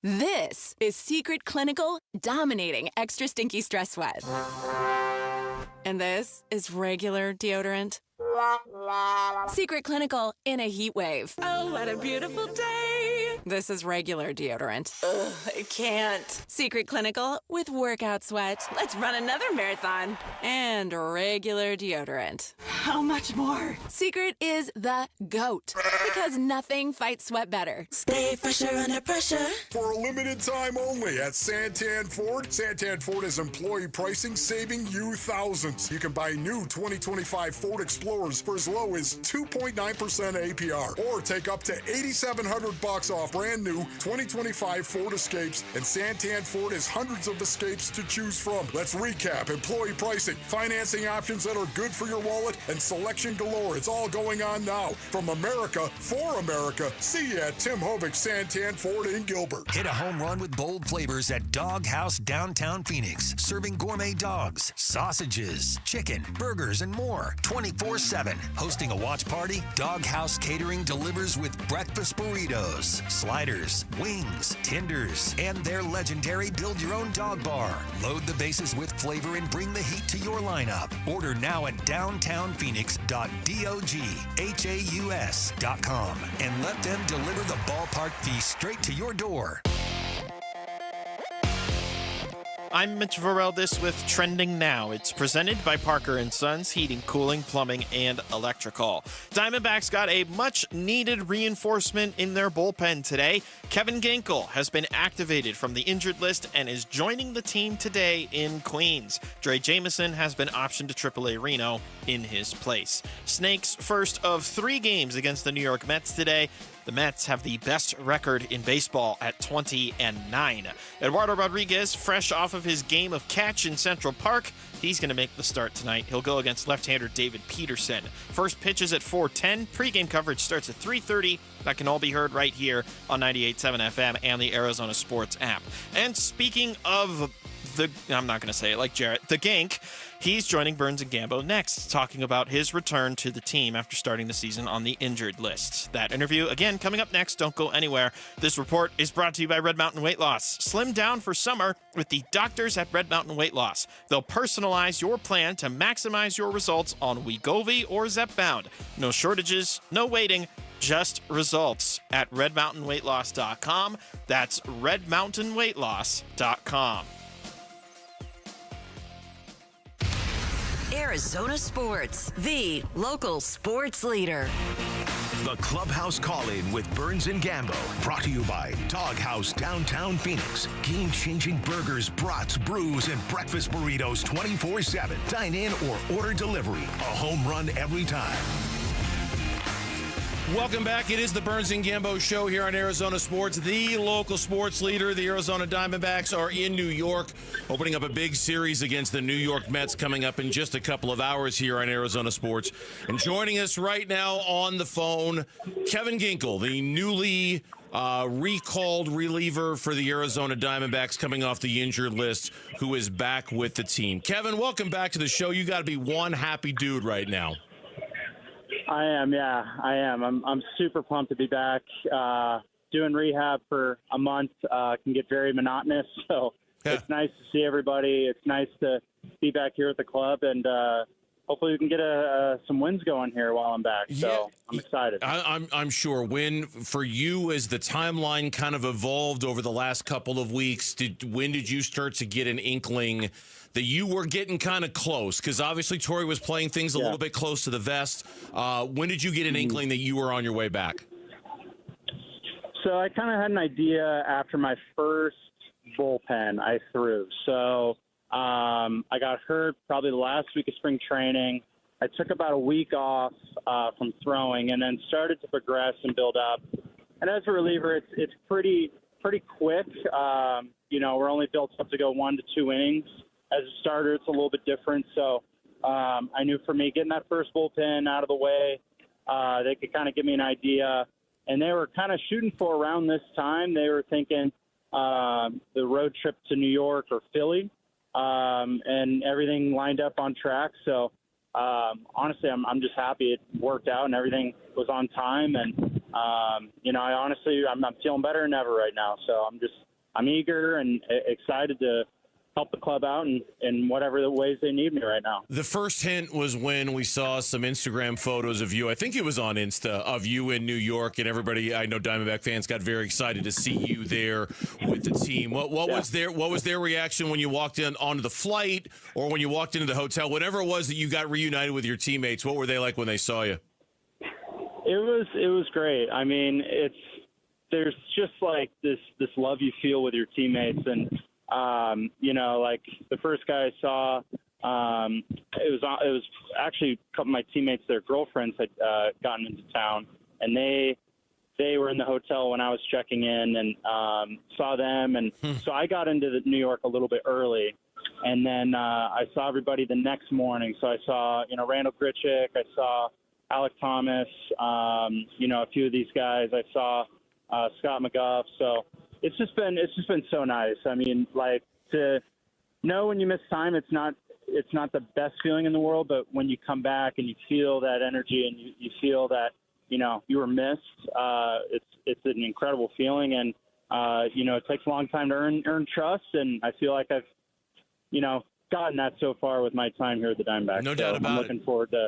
Speaker 6: This is Secret Clinical dominating extra stinky stress sweat. And this is regular deodorant. Secret Clinical in a heat wave. Oh, what a beautiful day. This is regular deodorant. Ugh, I can't. Secret Clinical with workout sweat. Let's run another marathon. And regular deodorant. How much more? Secret is the GOAT, because nothing fights sweat better.
Speaker 9: Stay fresher under pressure.
Speaker 1: For a limited time only at Santan Ford. Santan Ford is employee pricing, saving you thousands. You can buy new 2025 Ford Explorers for as low as 2.9% APR, or take up to $8,700 off off brand new 2025 Ford Escapes, and Santan Ford has hundreds of Escapes to choose from. Let's recap employee pricing, financing options that are good for your wallet, and selection galore. It's all going on now. From America, for America, see you at Tim Hovick Santan Ford in Gilbert.
Speaker 25: Hit a home run with bold flavors at Dog House downtown Phoenix, serving gourmet dogs, sausages, chicken, burgers, and more 24/7. Hosting a watch party, Dog House Catering delivers with breakfast burritos, sliders, wings, tenders, and their legendary build-your-own dog bar. Load the bases with flavor and bring the heat to your lineup. Order now at downtownphoenix.doghaus.com and let them deliver the ballpark feast straight to your door.
Speaker 17: I'm Mitch Varel, with Trending Now. It's presented by Parker & Sons Heating, Cooling, Plumbing, and Electrical. Diamondbacks got a much-needed reinforcement in their bullpen today. Kevin Ginkel has been activated from the injured list and is joining the team today in Queens. Dre Jameson has been optioned to AAA Reno in his place. Snakes' first of 3 games against the New York Mets today. The Mets have the best record in baseball at 20-9. Eduardo Rodriguez, fresh off of his game of catch in Central Park, he's going to make the start tonight. He'll go against left-hander David Peterson. First pitch is at 4:10. Pre-game coverage starts at 3:30. That can all be heard right here on 98.7 FM and the Arizona Sports app. And speaking of I'm not going to say it like Jarrett, the Gank, he's joining Burns and Gambo next, talking about his return to the team after starting the season on the injured list. That interview, again, coming up next. Don't go anywhere. This report is brought to you by Red Mountain Weight Loss. Slim down for summer with the doctors at Red Mountain Weight Loss. They'll personalize your plan to maximize your results on Wegovy or Zepbound. No shortages, no waiting, just results at redmountainweightloss.com. That's redmountainweightloss.com.
Speaker 18: Arizona Sports, the local sports leader.
Speaker 8: The Clubhouse Call-In with Burns and Gambo. Brought to you by Dog House downtown Phoenix. Game-changing burgers, brats, brews, and breakfast burritos 24/7. Dine in or order delivery. A home run every time.
Speaker 7: Welcome back. It is the Burns and Gambo Show here on Arizona Sports, the local sports leader. The Arizona Diamondbacks are in New York, opening up a big series against the New York Mets coming up in just a couple of hours here on Arizona Sports. And joining us right now on the phone, Kevin Ginkel, the newly recalled reliever for the Arizona Diamondbacks coming off the injured list, who is back with the team. Kevin, welcome back to the show. You got to be one happy dude right now.
Speaker 20: I am, yeah, I am. I'm super pumped to be back. Doing rehab for a month can get very monotonous, so It's nice to see everybody. It's nice to be back here at the club, and hopefully we can get some wins going here while I'm back. So I'm excited.
Speaker 7: I'm sure. When for you, as the timeline kind of evolved over the last couple of weeks, when did you start to get an inkling that you were getting kind of close? Because obviously Torrey was playing things a little bit close to the vest. When did you get an inkling that you were on your way back?
Speaker 20: So I kind of had an idea after my first bullpen I threw. So I got hurt probably the last week of spring training. I took about a week off from throwing and then started to progress and build up. And as a reliever, it's pretty quick. We're only built up to go 1 to 2 innings. As a starter, it's a little bit different. So I knew for me, getting that first bullpen out of the way, they could kind of give me an idea. And they were kind of shooting for around this time. They were thinking the road trip to New York or Philly, and everything lined up on track. So honestly, I'm just happy it worked out and everything was on time. And I'm feeling better than ever right now. So I'm eager and excited to help the club out in whatever the ways they need me right now.
Speaker 7: The first hint was when we saw some Instagram photos of you. I think it was on Insta, of you in New York, and everybody, I know Diamondback fans, got very excited to see you there with the team. What was their reaction when you walked in onto the flight or when you walked into the hotel, whatever it was that you got reunited with your teammates? What were they like when they saw you?
Speaker 20: It was great. I mean, there's just like this love you feel with your teammates, and like the first guy I saw, it was actually a couple of my teammates, their girlfriends had gotten into town, and they they were in the hotel when I was checking in, and saw them. And so I got into New York a little bit early. And then I saw everybody the next morning. So I saw, Randall Grichuk. I saw Alec Thomas, a few of these guys. I saw Scott McGough. So it's just been so nice. I mean, like, to know when you miss time, it's not the best feeling in the world, but when you come back and you feel that energy and you feel that, you were missed, it's an incredible feeling. And, it takes a long time to earn trust. And I feel like I've, gotten that so far with my time here at the Diamondbacks.
Speaker 7: No doubt about it.
Speaker 20: Looking forward to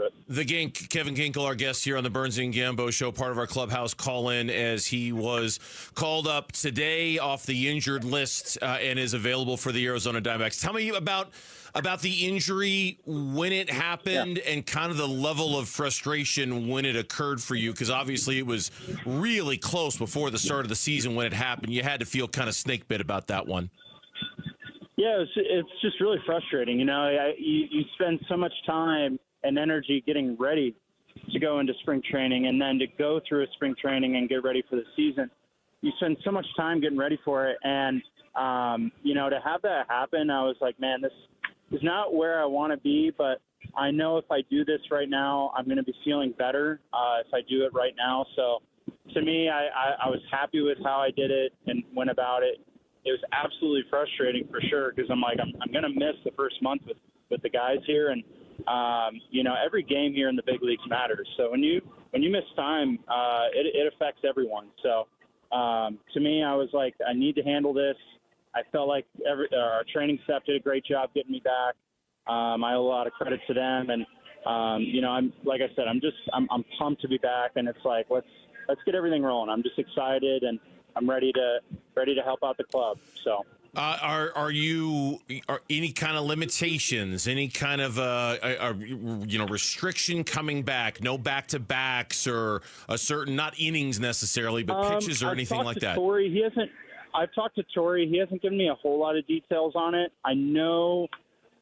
Speaker 20: it.
Speaker 7: The Gink, Kevin Ginkel, our guest here on the Burns and Gambo Show, part of our clubhouse call-in, as he was called up today off the injured list and is available for the Arizona Diamondbacks. Tell me about the injury, when it happened, and kind of the level of frustration when it occurred for you, because obviously it was really close before the start of the season when it happened. You had to feel kind of snake bit about that one.
Speaker 20: Yeah, it's just really frustrating. You spend so much time and energy getting ready to go into spring training, and then to go through a spring training and get ready for the season. You spend so much time getting ready for it, and to have that happen, I was like, man, this is not where I want to be, but I know if I do this right now, I'm going to be feeling better if I do it right now. So to me, I was happy with how I did it and went about it. It was absolutely frustrating for sure, because I'm like, I'm going to miss the first month with the guys here, and every game here in the big leagues matters. So when you miss time, it affects everyone. So to me, I was like, I need to handle this. I felt like our training staff did a great job getting me back. I owe a lot of credit to them, and I'm like I said, I'm pumped to be back, and it's like let's get everything rolling. I'm just excited, and I'm ready to help out the club. So.
Speaker 7: Are any kind of limitations, any kind of restriction coming back? No back-to-backs or a certain, not innings necessarily, but pitches or anything like that?
Speaker 20: I've talked to Torrey. He hasn't given me a whole lot of details on it. I know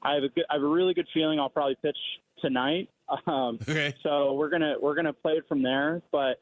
Speaker 20: I have a really good feeling I'll probably pitch tonight.
Speaker 7: Okay.
Speaker 20: So we're gonna play it from there. But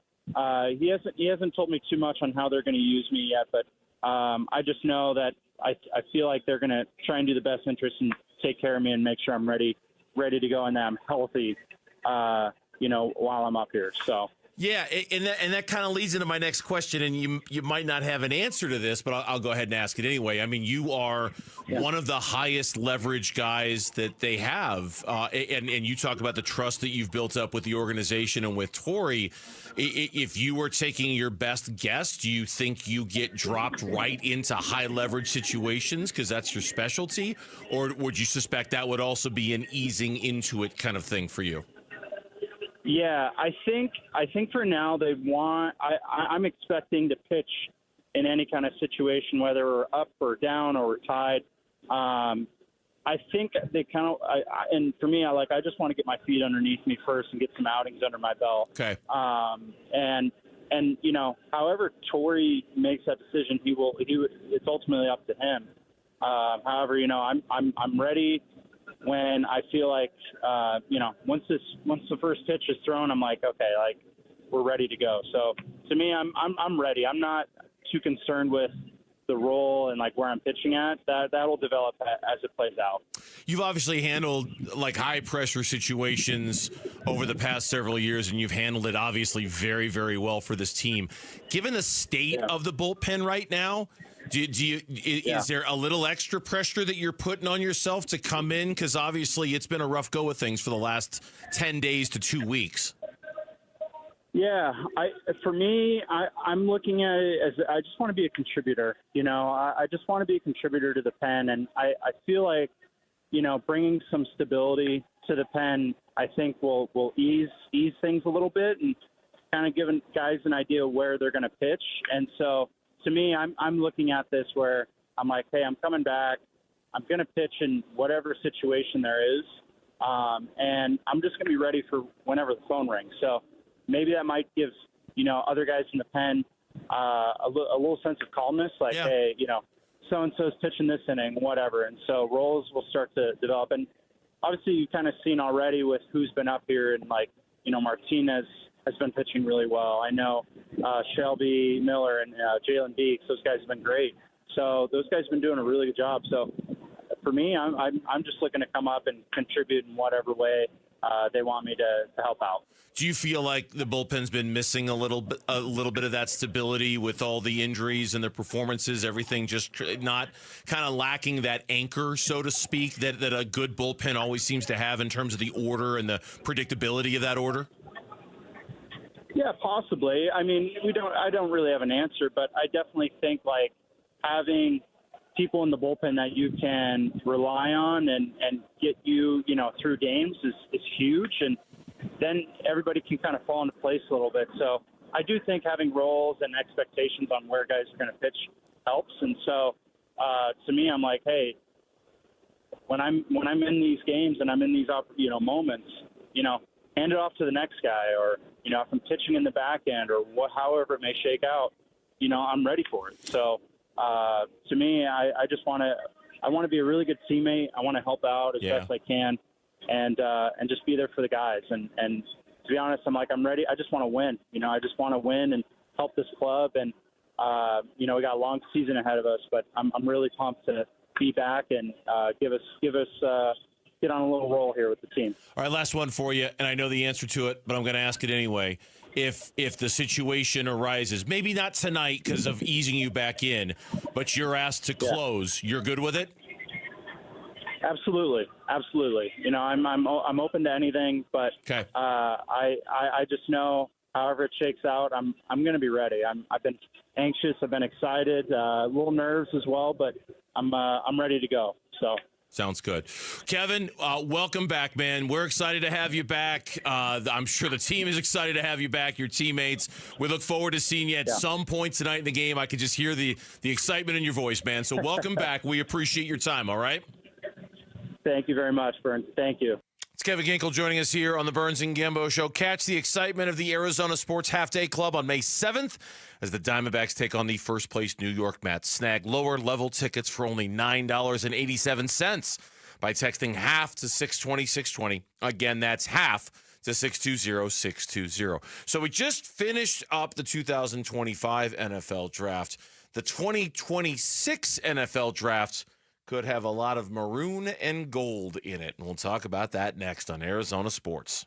Speaker 20: he hasn't told me too much on how they're going to use me yet. But I just know that I feel like they're going to try and do the best interest and take care of me and make sure I'm ready to go and that I'm healthy, while I'm up here. So.
Speaker 7: Yeah, and that kind of leads into my next question, and you might not have an answer to this, but I'll go ahead and ask it anyway. I mean, you are one of the highest leverage guys that they have, and you talk about the trust that you've built up with the organization and with Torrey. If you were taking your best guess, do you think you get dropped right into high leverage situations because that's your specialty, or would you suspect that would also be an easing into it kind of thing for you?
Speaker 20: Yeah, I think for now they want. I'm expecting to pitch in any kind of situation, whether we're up or down or we're tied. I think they kind of. And for me, I just want to get my feet underneath me first and get some outings under my belt.
Speaker 7: Okay.
Speaker 20: And however Torrey makes that decision, it's ultimately up to him. However, I'm ready. When I feel like, once the first pitch is thrown, I'm like, okay, we're ready to go. So to me, I'm ready. I'm not too concerned with the role and where I'm pitching at. That'll develop as it plays out.
Speaker 7: You've obviously handled high pressure situations over the past several years, and you've handled it obviously very, very well for this team. Given the state of the bullpen right now, is there a little extra pressure that you're putting on yourself to come in? Because obviously it's been a rough go of things for the last 10 days to 2 weeks.
Speaker 20: Yeah, for me, I'm looking at it as I just want to be a contributor. I just want to be a contributor to the pen, and I feel like, bringing some stability to the pen, I think will ease things a little bit and kind of giving guys an idea of where they're going to pitch. And so, to me, I'm looking at this where I'm like, hey, I'm coming back. I'm going to pitch in whatever situation there is, and I'm just going to be ready for whenever the phone rings. So maybe that might give other guys in the pen a little sense of calmness, hey, so-and-so's pitching this inning, whatever. And so roles will start to develop. And obviously you've kind of seen already with who's been up here and Martinez has been pitching really well. I know Shelby Miller and Jalen Beeks, those guys have been great. So those guys have been doing a really good job. So for me, I'm just looking to come up and contribute in whatever way they want me to help out.
Speaker 7: Do you feel like the bullpen's been missing a little bit of that stability with all the injuries and the performances, everything just not kind of lacking that anchor, so to speak, that a good bullpen always seems to have in terms of the order and the predictability of that order?
Speaker 20: Yeah, possibly. I mean, I don't really have an answer, but I definitely think like having people in the bullpen that you can rely on and get you through games is huge, and then everybody can kind of fall into place a little bit. So I do think having roles and expectations on where guys are going to pitch helps. And so to me, I'm like, hey, when I'm in these games and I'm in these moments, hand it off to the next guy, or if I'm pitching in the back end, or however it may shake out, I'm ready for it. So to me, I just want to be a really good teammate. I want to help out as best I can, and just be there for the guys. And to be honest, I'm ready. I just want to win. I just want to win and help this club. And we got a long season ahead of us, but I'm really pumped to be back and give us get on a little roll here with the team.
Speaker 7: All right, last one for you, and I know the answer to it, but I'm going to ask it anyway. If the situation arises, maybe not tonight because of easing you back in, but you're asked to close, you're good with it?
Speaker 20: Absolutely. I'm open to anything, but
Speaker 7: okay.
Speaker 20: I just know however it shakes out, I'm going to be ready. I've been anxious, I've been excited, a little nerves as well, but I'm ready to go. So.
Speaker 7: Sounds good. Kevin, welcome back, man. We're excited to have you back. I'm sure the team is excited to have you back, your teammates. We look forward to seeing you at some point tonight in the game. I could just hear the excitement in your voice, man. So welcome back. We appreciate your time, all right?
Speaker 20: Thank you very much, Burns. Thank you.
Speaker 7: It's Kevin Ginkel joining us here on the Burns and Gambo Show. Catch the excitement of the Arizona Sports Half-Day Club on May 7th as the Diamondbacks take on the first-place New York Mets. Snag lower-level tickets for only $9.87 by texting HALF to 620-620. Again, that's HALF to 620-620. So we just finished up the 2025 NFL Draft. The 2026 NFL Draft could have a lot of maroon and gold in it. And we'll talk about that next on Arizona Sports.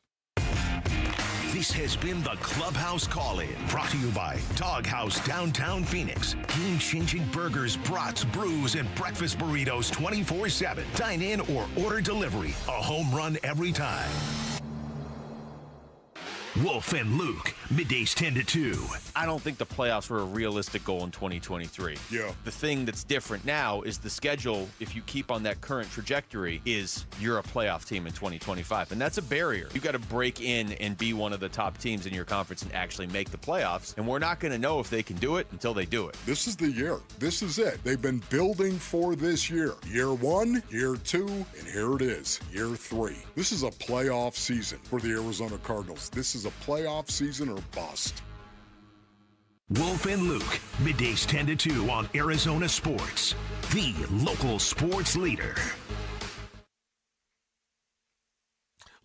Speaker 8: This has been the Clubhouse Call-In, brought to you by Doghouse Downtown Phoenix. Game-changing burgers, brats, brews, and breakfast burritos 24/7. Dine in or order delivery. A home run every time. Wolf and Luke, middays 10 to 2.
Speaker 11: I don't think the playoffs were a realistic goal in 2023.
Speaker 1: Yeah.
Speaker 11: The thing that's different now is the schedule, if you keep on that current trajectory, is you're a playoff team in 2025. And that's a barrier. You got to break in and be one of the top teams in your conference and actually make the playoffs. And we're not going to know if they can do it until they do it.
Speaker 1: This is the year. This is it. They've been building for this year. Year 1, year 2, and here it is, year 3. This is a playoff season for the Arizona Cardinals. This is a playoff season or bust.
Speaker 8: Wolf and Luke, middays 10 to 2 on Arizona Sports, the local sports leader.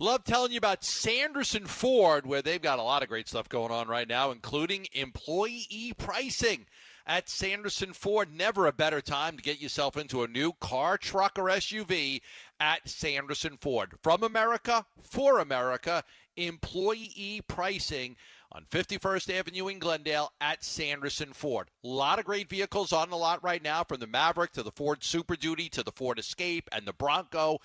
Speaker 10: Love telling you about Sanderson Ford, where they've got a lot of great stuff going on right now, including employee pricing. At Sanderson Ford, never a better time to get yourself into a new car, truck, or SUV at Sanderson Ford. From America, for America, employee pricing on 51st Avenue in Glendale at Sanderson Ford. A lot of great vehicles on the lot right now, from the Maverick to the Ford Super Duty to the Ford Escape and the Bronco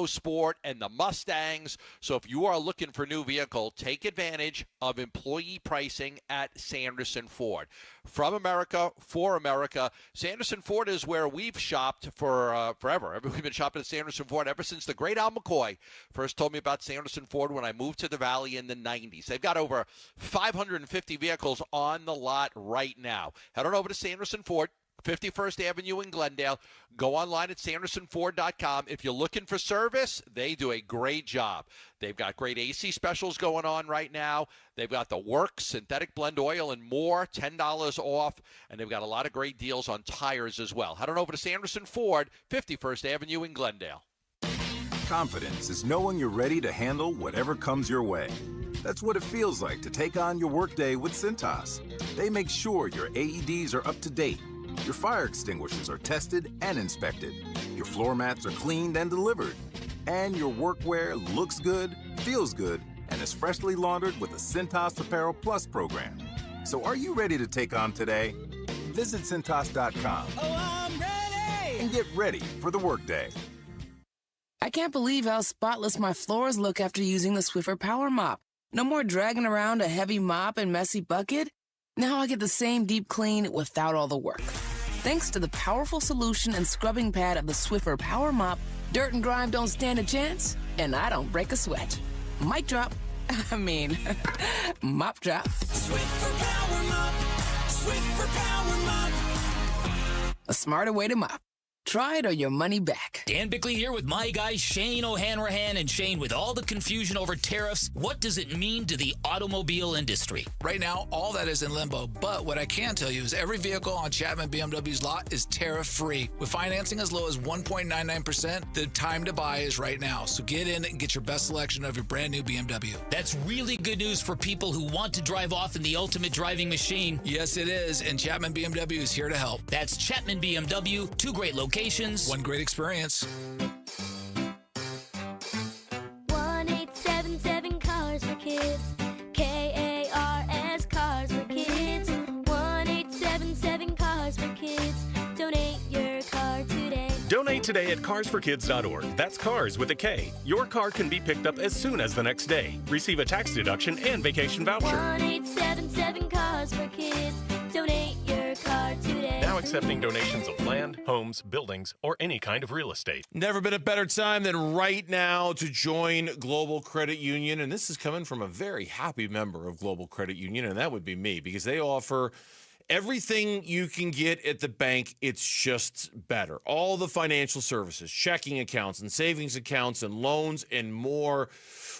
Speaker 10: Sport and the Mustangs. So if you are looking for a new vehicle, take advantage of employee pricing at Sanderson Ford. From America, for America, Sanderson Ford is where we've shopped for forever. We've been shopping at Sanderson Ford ever since the great Al McCoy first told me about Sanderson Ford when I moved to the Valley in the 90s. They've got over 550 vehicles on the lot right now. Head on over to Sanderson Ford, 51st Avenue in Glendale. Go online at sandersonford.com. If you're looking for service, they do a great job. They've got great AC specials going on right now. They've got the Works synthetic blend oil and more, $10 off. And they've got a lot of great deals on tires as well. Head on over to Sanderson Ford, 51st Avenue in Glendale.
Speaker 12: Confidence is knowing you're ready to handle whatever comes your way. That's what it feels like to take on your workday with Cintas. They make sure your AEDs are up to date, your fire extinguishers are tested and inspected, your floor mats are cleaned and delivered, and your workwear looks good, feels good, and is freshly laundered with the Cintas Apparel Plus program. So are you ready to take on today? Visit Cintas.com.
Speaker 14: Oh, I'm ready!
Speaker 12: And get ready for the workday.
Speaker 21: I can't believe how spotless my floors look after using the Swiffer Power Mop. No more dragging around a heavy mop and messy bucket. Now I get the same deep clean without all the work. Thanks to the powerful solution and scrubbing pad of the Swiffer Power Mop, dirt and grime don't stand a chance, and I don't break a sweat. Mic drop. Mop drop.
Speaker 14: Swiffer Power Mop. Swiffer Power Mop.
Speaker 21: A smarter way to mop. Try it or your money back.
Speaker 22: Dan Bickley here with my guy Shane O'Hanrahan. And Shane, with all the confusion over tariffs, what does it mean to the automobile industry?
Speaker 24: Right now, all that is in limbo. But what I can tell you is every vehicle on Chapman BMW's lot is tariff-free. With financing as low as 1.99%, the time to buy is right now. So get in and get your best selection of your brand new BMW.
Speaker 22: That's really good news for people who want to drive off in the ultimate driving machine.
Speaker 24: Yes, it is. And Chapman BMW is here to help.
Speaker 22: That's Chapman BMW, 2 great locations.
Speaker 24: One great experience.
Speaker 26: 1-877 Cars for Kids. KARS Cars for Kids. 1-877 Cars for Kids. Donate your car today.
Speaker 27: Donate today at carsforkids.org. That's cars with a K. Your car can be picked up as soon as the next day. Receive a tax deduction and vacation voucher.
Speaker 26: 1-877 Cars for Kids. Donate your car today.
Speaker 27: Now accepting donations of land, homes, buildings, or any kind of real estate.
Speaker 7: Never been a better time than right now to join Global Credit Union. And this is coming from a very happy member of Global Credit Union, and that would be me, because they offer everything you can get at the bank. It's just better. All the financial services, checking accounts and savings accounts and loans and more.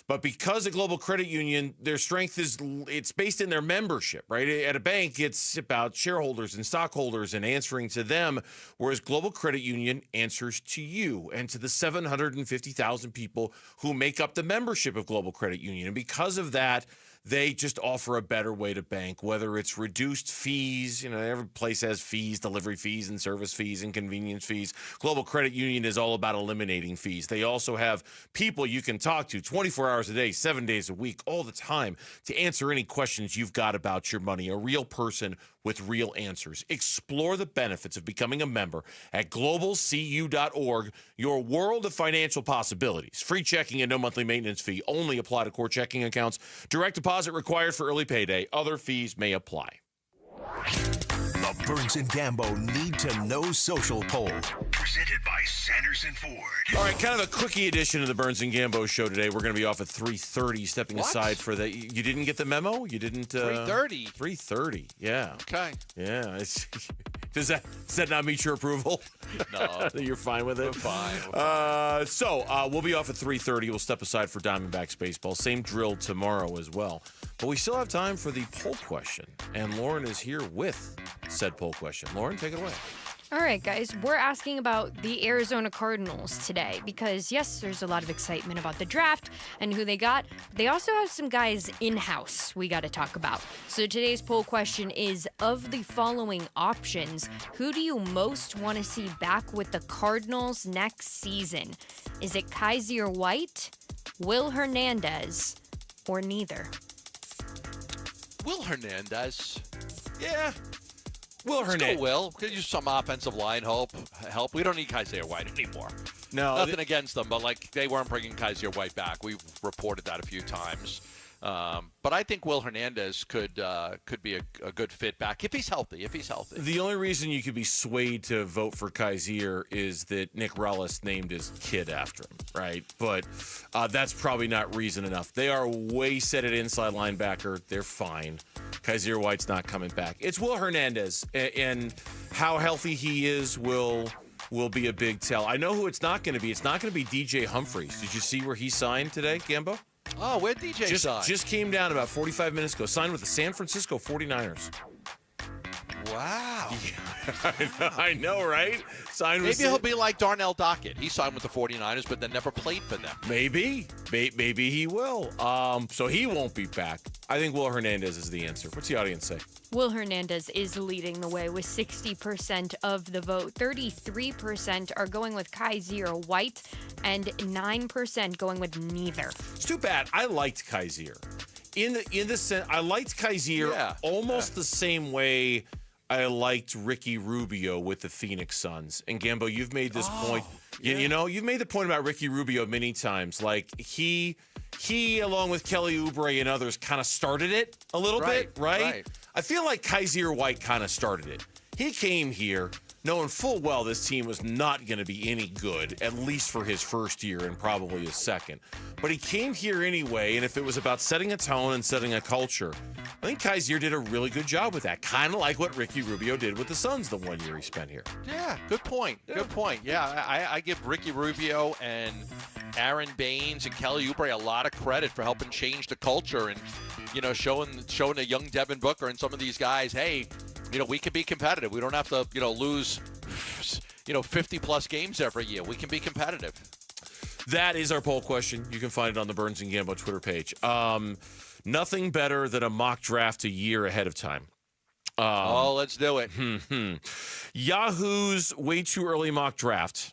Speaker 7: But because of Global Credit Union, their strength it's based in their membership, right? At a bank, it's about shareholders and stockholders and answering to them, whereas Global Credit Union answers to you and to the 750,000 people who make up the membership of Global Credit Union. And because of that, they just offer a better way to bank, whether it's reduced fees. You know, every place has fees, delivery fees and service fees and convenience fees. Global Credit Union is all about eliminating fees. They also have people you can talk to 24 hours a day, 7 days a week, all the time to answer any questions you've got about your money. A real person with real answers. Explore the benefits of becoming a member at globalcu.org. Your world of financial possibilities. Free checking and no monthly maintenance fee. Only apply to core checking accounts. Direct deposit required for early payday. Other fees may apply.
Speaker 8: The Burns and Gambo Need to Know Social Poll. Presented by Sanderson Ford.
Speaker 7: All right, kind of a quickie edition of the Burns and Gambo show today. We're going to be off at 3:30, stepping aside for the... You didn't get the memo? You didn't...
Speaker 10: 3:30?
Speaker 7: 3:30, yeah.
Speaker 10: Okay.
Speaker 7: Yeah. Does that not meet your approval?
Speaker 10: No.
Speaker 7: You're fine with it?
Speaker 10: I'm fine.
Speaker 7: So we'll be off at 3:30. We'll step aside for Diamondbacks baseball. Same drill tomorrow as well. But we still have time for the poll question. And Lauren is here with said poll question. Lauren, take it away.
Speaker 26: All right, guys, we're asking about the Arizona Cardinals today because, yes, there's a lot of excitement about the draft and who they got. They also have some guys in-house we got to talk about. So today's poll question is, of the following options, who do you most want to see back with the Cardinals next season? Is it Kaiser White, Will Hernandez, or neither?
Speaker 10: Will Hernandez.
Speaker 7: Yeah. Will
Speaker 10: Let's
Speaker 7: Hernandez.
Speaker 10: go Will. Could use some offensive line help. We don't need Kaiser White anymore.
Speaker 7: No.
Speaker 10: Nothing against them, but like they weren't bringing Kaiser White back. We've reported that a few times. But I think Will Hernandez could be a good fit back if he's healthy.
Speaker 7: The only reason you could be swayed to vote for Kaiser is that Nick Rellis named his kid after him, right? But that's probably not reason enough. They are way set at inside linebacker. They're fine. Kaiser White's not coming back. It's Will Hernandez, and how healthy he is will be a big tell. I know who it's not going to be. It's not going to be DJ Humphries. Did you see where he signed today, Gambo?
Speaker 10: Oh, where'd DJ sign?
Speaker 7: Just came down about 45 minutes ago. Signed with the San Francisco 49ers.
Speaker 10: Wow.
Speaker 7: I know, right? Signed with
Speaker 10: Maybe he'll be like Darnell Dockett. He signed with the 49ers, but then never played for them.
Speaker 7: Maybe he will. So he won't be back. I think Will Hernandez is the answer. What's the audience say?
Speaker 26: Will Hernandez is leading the way with 60% of the vote. 33% are going with Kaiser White, and 9% going with neither.
Speaker 7: It's too bad. I liked Kaiser. In the sense, I liked Kaiser almost the same way I liked Ricky Rubio with the Phoenix Suns. And Gambo, you've made this point. You know, you've made the point about Ricky Rubio many times. Like he along with Kelly Oubre and others kind of started it a little bit, right? I feel like Kaiser White kind of started it. He came here knowing full well this team was not going to be any good, at least for his first year and probably his second. But he came here anyway, and if it was about setting a tone and setting a culture, I think Kaiser did a really good job with that, kind of like what Ricky Rubio did with the Suns the 1 year he spent here.
Speaker 10: Yeah, good point. Good point. Yeah, I give Ricky Rubio and Aaron Baines and Kelly Oubre a lot of credit for helping change the culture and, you know, showing a young Devin Booker and some of these guys, hey, you know, we can be competitive. We don't have to, you know, lose, 50-plus games every year. We can be competitive.
Speaker 7: That is our poll question. You can find it on the Burns and Gambo Twitter page. Nothing better than a mock draft a year ahead of time.
Speaker 10: Let's do it.
Speaker 7: Yahoo's way too early mock draft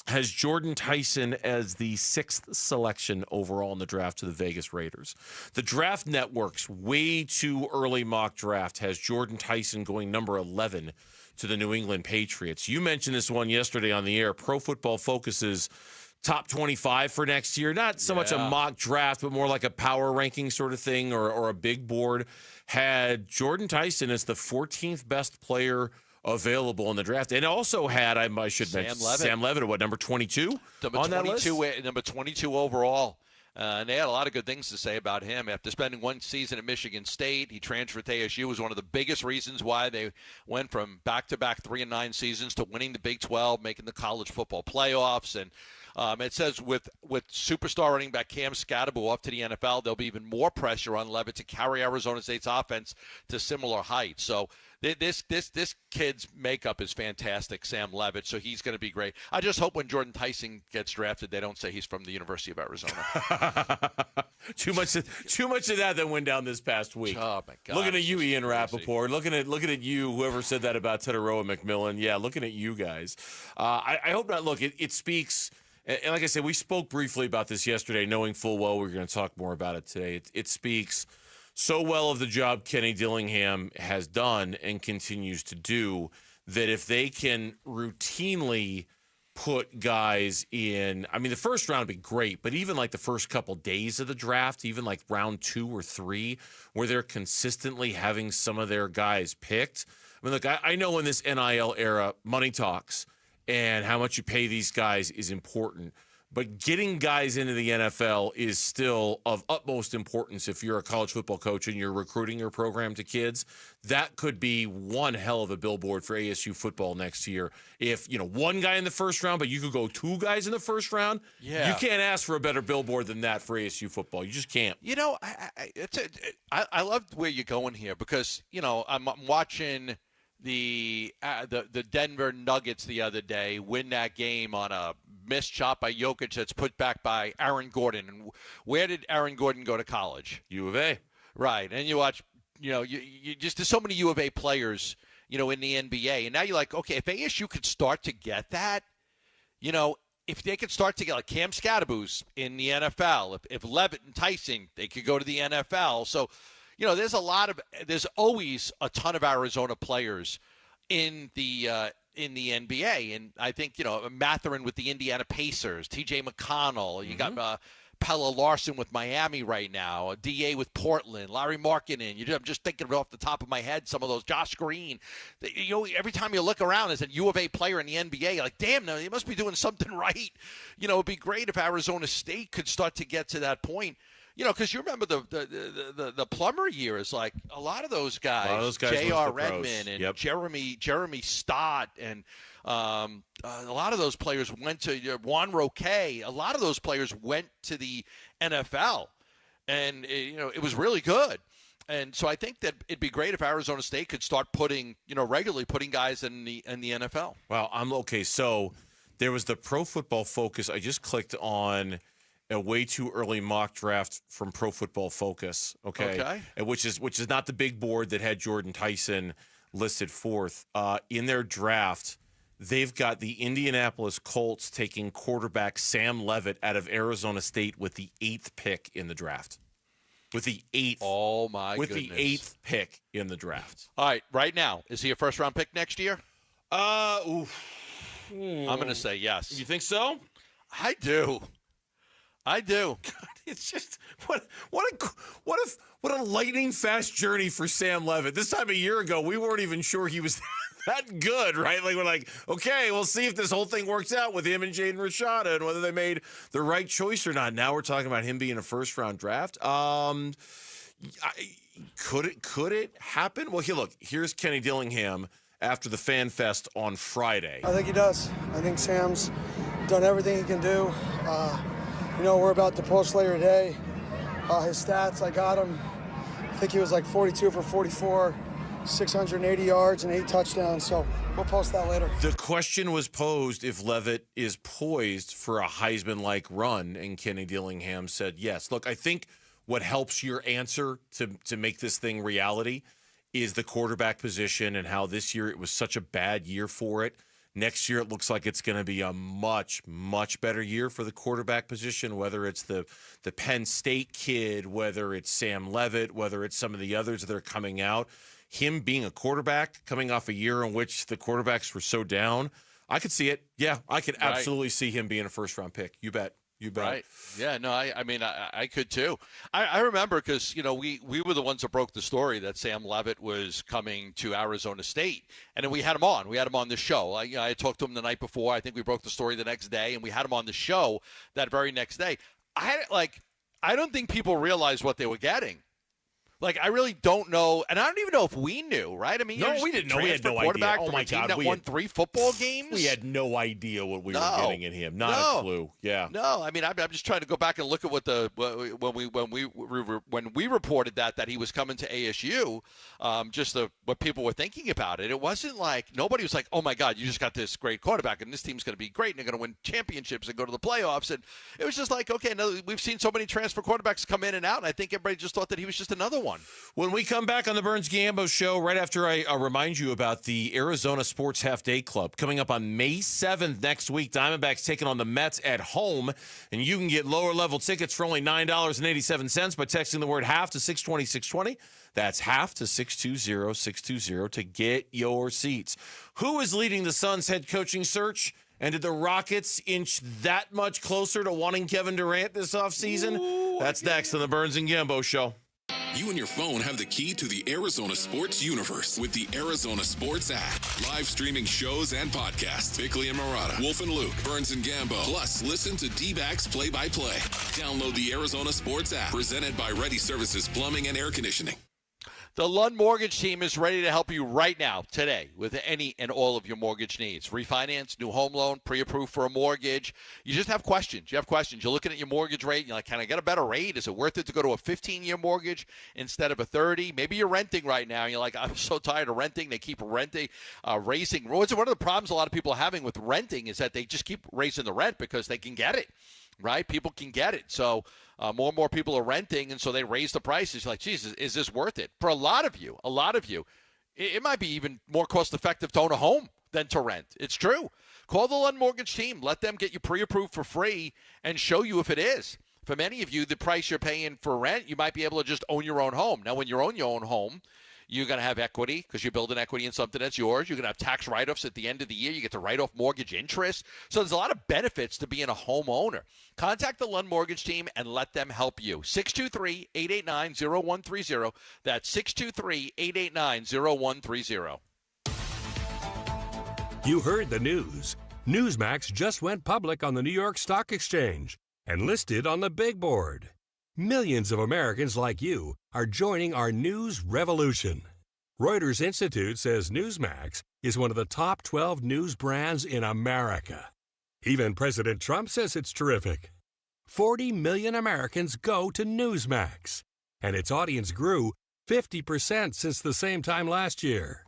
Speaker 7: has Jordan Tyson as the 6th selection overall in the draft to the Vegas Raiders. The Draft Network's way too early mock draft has Jordan Tyson going number 11 to the New England Patriots. You mentioned this one yesterday on the air. Pro Football Focus's top 25 for next year. Not so much a mock draft, but more like a power ranking sort of thing or a big board. Had Jordan Tyson as the 14th best player available in the draft, and also had I should mention Sam Levitt at what, number 22 on that list?
Speaker 10: Number 22 overall. And they had a lot of good things to say about him. After spending one season at Michigan State, he transferred to ASU. Was one of the biggest reasons why they went from back-to-back 3-9 seasons to winning the Big 12, making the college football playoffs. And it says with superstar running back Cam Scadaboo off to the NFL, there'll be even more pressure on Levitt to carry Arizona State's offense to similar heights. So this kid's makeup is fantastic, Sam Levitt, so he's going to be great. I just hope when Jordan Tyson gets drafted, they don't say he's from the University of Arizona.
Speaker 7: Too much of that went down this past week.
Speaker 10: Oh, my God.
Speaker 7: Looking at you, Ian Rappaport. Looking at you, whoever said that about Teteroa McMillan. Yeah, looking at you guys. I hope not. Look, it speaks, and like I said, we spoke briefly about this yesterday, knowing full well we're going to talk more about it today. It speaks so well of the job Kenny Dillingham has done and continues to do that if they can routinely put guys in, I mean, the first round would be great, but even like the first couple days of the draft, even like round 2 or 3, where they're consistently having some of their guys picked. I mean, look, I know in this NIL era, money talks, and how much you pay these guys is important. But getting guys into the NFL is still of utmost importance if you're a college football coach and you're recruiting your program to kids. That could be one hell of a billboard for ASU football next year. If, one guy in the first round, but you could go 2 guys in the first round, you can't ask for a better billboard than that for ASU football. You just can't.
Speaker 10: I love where you're going here because, I'm watching the Denver Nuggets the other day win that game on a missed shot by Jokic that's put back by Aaron Gordon. And where did Aaron Gordon go to college?
Speaker 7: U of A.
Speaker 10: Right. And you watch, you just, there's so many U of A players, in the NBA. And now you're like, okay, if ASU could start to get that, if they could start to get like Cam Scadaboo's in the NFL, if Levitt and Tyson, they could go to the NFL. So, there's always a ton of Arizona players in the NBA. And I think, Mathurin with the Indiana Pacers, TJ McConnell, you got Pella Larson with Miami right now, DA with Portland, Larry Markkinen. I'm just thinking off the top of my head, some of those, Josh Green. Every time you look around as a U of A player in the NBA, you're like, damn, no, you must be doing something right. It'd be great if Arizona State could start to get to that point. Because you remember the Plummer years, like a lot of those guys J.R. Redmond and Jeremy Stott, and a lot of those players went to Juan Roque. A lot of those players went to the NFL, and it was really good. And so I think that it'd be great if Arizona State could start regularly putting guys in the NFL.
Speaker 7: Well, I'm okay. So there was the Pro Football Focus. I just clicked on a way too early mock draft from Pro Football Focus. Okay. And which is not the big board that had Jordan Tyson listed fourth. In their draft, they've got the Indianapolis Colts taking quarterback Sam Leavitt out of Arizona State with the 8th pick in the draft. With the 8th.
Speaker 10: Oh, my
Speaker 7: With
Speaker 10: goodness.
Speaker 7: the 8th pick in the draft.
Speaker 10: All right, right now, is he a first-round pick next year?
Speaker 7: I'm
Speaker 10: going to say yes.
Speaker 7: You think so?
Speaker 10: I do.
Speaker 7: God, it's just what a lightning fast journey for Sam Leavitt. This time a year ago, we weren't even sure he was that good, right? Like, we're like, okay, we'll see if this whole thing works out with him and Jaden Rashada and whether they made the right choice or not. Now we're talking about him being a first-round draft. Could it happen? Well, here's Kenny Dillingham after the Fan Fest on Friday.
Speaker 2: I think he does. I think Sam's done everything he can do. We're about to post later today. His stats, I got him. I think he was like 42 for 44, 680 yards and 8 touchdowns. So we'll post that later.
Speaker 7: The question was posed if Leavitt is poised for a Heisman-like run, and Kenny Dillingham said yes. Look, I think what helps your answer to make this thing reality is the quarterback position and how this year it was such a bad year for it. Next year, it looks like it's going to be a much, much better year for the quarterback position, whether it's the Penn State kid, whether it's Sam Leavitt, whether it's some of the others that are coming out. Him being a quarterback, coming off a year in which the quarterbacks were so down, I could see it. Yeah, I could absolutely see him being a first-round pick. You bet. You bet.
Speaker 10: Right. Yeah, no, I could too. I remember because, we were the ones that broke the story that Sam Leavitt was coming to Arizona State. And then we had him on. We had him on the show. I talked to him the night before. I think we broke the story the next day, and we had him on the show that very next day. I don't think people realized what they were getting. I really don't know, and I don't even know if we knew, right? I mean,
Speaker 7: no, we didn't know. We had no idea.
Speaker 10: Oh my God, that won 3 football games.
Speaker 7: We had no idea what we were getting in him. Not a clue. Yeah.
Speaker 10: No, I mean, I'm just trying to go back and look at what when we reported that he was coming to ASU, what people were thinking about it. It wasn't like nobody was like, oh my God, you just got this great quarterback, and this team's going to be great, and they're going to win championships and go to the playoffs. And it was just like, okay, no, we've seen so many transfer quarterbacks come in and out, and I think everybody just thought that he was just another one.
Speaker 7: When we come back on the Burns Gambo Show, right after I remind you about the Arizona Sports Half Day Club coming up on May 7th next week, Diamondbacks taking on the Mets at home, and you can get lower level tickets for only $9.87 by texting the word half to 620-620. That's half to 620-620 to get your seats. Who is leading the Suns head coaching search? And did the Rockets inch that much closer to wanting Kevin Durant this offseason? That's next on the Burns and Gambo Show.
Speaker 4: You and your phone have the key to the Arizona sports universe with the Arizona Sports app. Live streaming shows and podcasts. Bickley and Murata, Wolf and Luke, Burns and Gambo. Plus, listen to D-backs play-by-play. Download the Arizona Sports app. Presented by Ready Services Plumbing and Air Conditioning.
Speaker 10: The Lund Mortgage Team is ready to help you right now, today, with any and all of your mortgage needs. Refinance, new home loan, pre-approved for a mortgage. You just have questions. You have questions. You're looking at your mortgage rate, and you're like, can I get a better rate? Is it worth it to go to a 15-year mortgage instead of a 30? Maybe you're renting right now, and you're like, I'm so tired of renting. They keep raising. One of the problems a lot of people are having with renting is that they just keep raising the rent because they can get it, right? People can get it. So more and more people are renting, and so they raise the prices. You're like, Jesus, is this worth it? For a lot of you, it might be even more cost-effective to own a home than to rent. It's true. Call the Lund Mortgage Team. Let them get you pre-approved for free and show you if it is. For many of you, the price you're paying for rent, you might be able to just own your own home. Now, when you own your own home, you're going to have equity because you're building equity in something that's yours. You're going to have tax write-offs at the end of the year. You get to write off mortgage interest. So there's a lot of benefits to being a homeowner. Contact the Lund Mortgage Team and let them help you. 623-889-0130. That's 623-889-0130.
Speaker 3: You heard the news. Newsmax just went public on the New York Stock Exchange and listed on the big board. Millions of Americans like you are joining our news revolution. Reuters Institute says Newsmax is one of the top 12 news brands in America. Even President Trump says it's terrific. 40 million Americans go to Newsmax, and its audience grew 50% since the same time last year.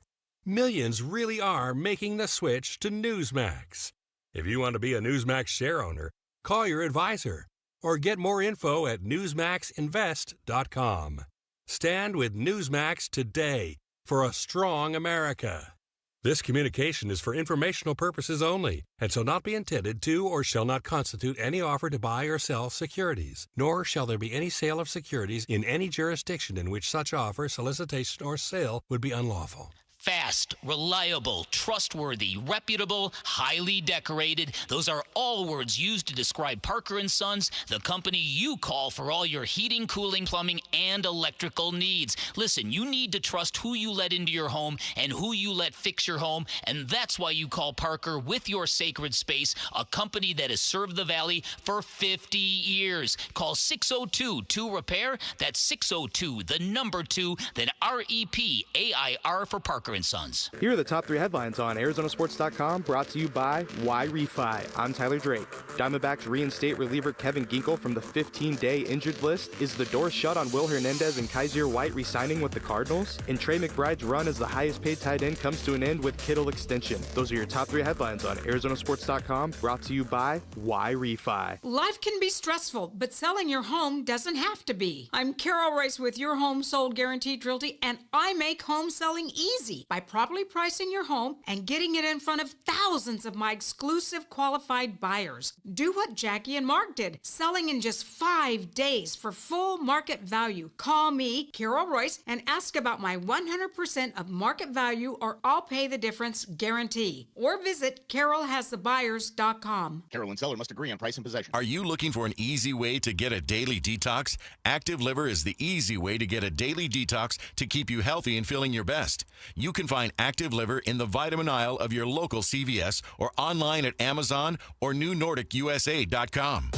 Speaker 3: Millions really are making the switch to Newsmax. If you want to be a Newsmax share owner, call your advisor or get more info at newsmaxinvest.com. Stand with Newsmax today for a strong America. This communication is for informational purposes only and shall not be intended to or shall not constitute any offer to buy or sell securities, nor shall there be any sale of securities in any jurisdiction in which such offer, solicitation, or sale would be unlawful.
Speaker 22: Fast, reliable, trustworthy, reputable, highly decorated. Those are all words used to describe Parker & Sons, the company you call for all your heating, cooling, plumbing, and electrical needs. Listen, you need to trust who you let into your home and who you let fix your home, and that's why you call Parker with your sacred space, a company that has served the Valley for 50 years. Call 602-2-REPAIR. That's 602, the number 2, then REPAIR for Parker & Sons.
Speaker 5: Here are the top 3 headlines on ArizonaSports.com, brought to you by Why Refi. I'm Tyler Drake. Diamondbacks reinstate reliever Kevin Ginkel from the 15-day injured list. Is the door shut on Will Hernandez and Kaiser White re-signing with the Cardinals? And Trey McBride's run as the highest-paid tight end comes to an end with Kittle extension. Those are your top 3 headlines on ArizonaSports.com, brought to you by Why Refi.
Speaker 6: Life can be stressful, but selling your home doesn't have to be. I'm Carol Rice with Your Home Sold Guaranteed Realty, and I make home selling easy by properly pricing your home and getting it in front of thousands of my exclusive qualified buyers. Do what Jackie and Mark did, selling in just 5 days for full market value. Call me, Carol Royce, and ask about my 100% of market value or I'll pay the difference guarantee. Or visit carolhasthebuyers.com.
Speaker 13: Carol and seller must agree on price and possession.
Speaker 15: Are you looking for an easy way to get a daily detox? Active Liver is the easy way to get a daily detox to keep you healthy and feeling your best. You can find Active Liver in the vitamin aisle of your local CVS or online at Amazon or NewNordicUSA.com.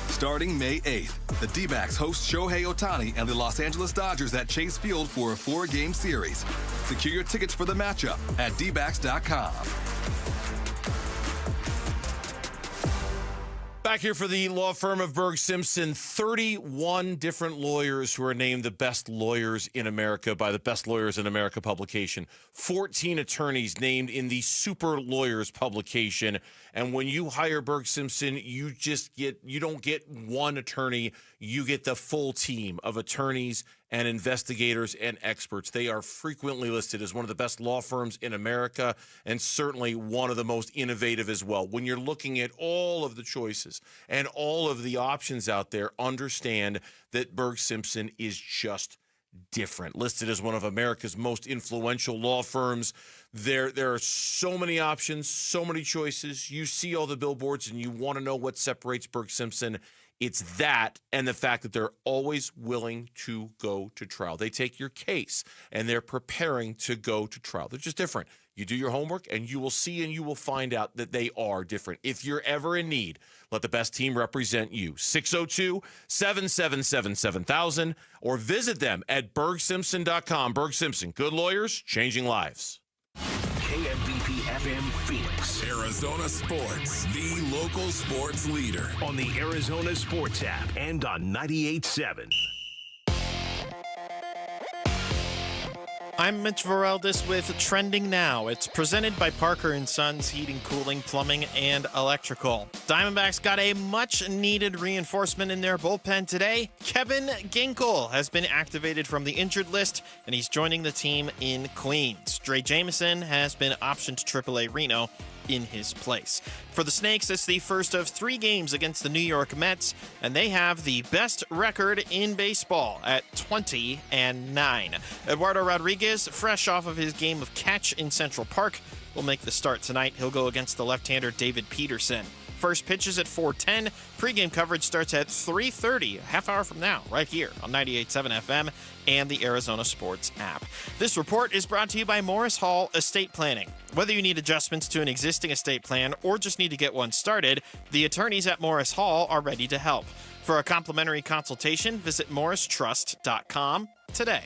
Speaker 16: Starting May 8th, the D-backs host Shohei Ohtani and the Los Angeles Dodgers at Chase Field for a 4-game series. Secure your tickets for the matchup at dbacks.com.
Speaker 7: Back here for the law firm of Berg Simpson, 31 different lawyers who are named the best lawyers in America by the Best Lawyers in America publication. 14 attorneys named in the Super Lawyers publication. And when you hire Berg Simpson, you don't get one attorney, you get the full team of attorneys and investigators and experts. They are frequently listed as one of the best law firms in America and certainly one of the most innovative as well. When you're looking at all of the choices and all of the options out there, understand that Berg Simpson is just different. Listed as one of America's most influential law firms. There are so many options, so many choices. You see all the billboards and you want to know what separates Berg Simpson. It's that and the fact that they're always willing to go to trial. They take your case and they're preparing to go to trial. They're just different. You do your homework and you will see and you will find out that they are different. If you're ever in need, let the best team represent you. 602-777-7000 or visit them at bergsimpson.com. Berg Simpson, good lawyers, changing lives.
Speaker 8: KMVP FM Phoenix.
Speaker 4: Arizona Sports, the local sports leader.
Speaker 8: On the Arizona Sports app and on 98.7.
Speaker 17: I'm Mitch Vareldis with Trending Now. It's presented by Parker & Sons Heating, Cooling, Plumbing, and Electrical. Diamondbacks got a much-needed reinforcement in their bullpen today. Kevin Ginkel has been activated from the injured list, and he's joining the team in Queens. Dre Jameson has been optioned to AAA Reno in his place. For the Snakes, it's the first of 3 games against the New York Mets, and they have the best record in baseball at 20-9. Eduardo Rodriguez, fresh off of his game of catch in Central Park, will make the start tonight. He'll go against the left-hander David Peterson. First pitch is at 4:10. Pre-game coverage starts at 3:30, a half hour from now, right here on 98.7 FM and the Arizona Sports app. This report is brought to you by Morris Hall Estate Planning. Whether you need adjustments to an existing estate plan or just need to get one started, the attorneys at Morris Hall are ready to help. For a complimentary consultation, visit morristrust.com today.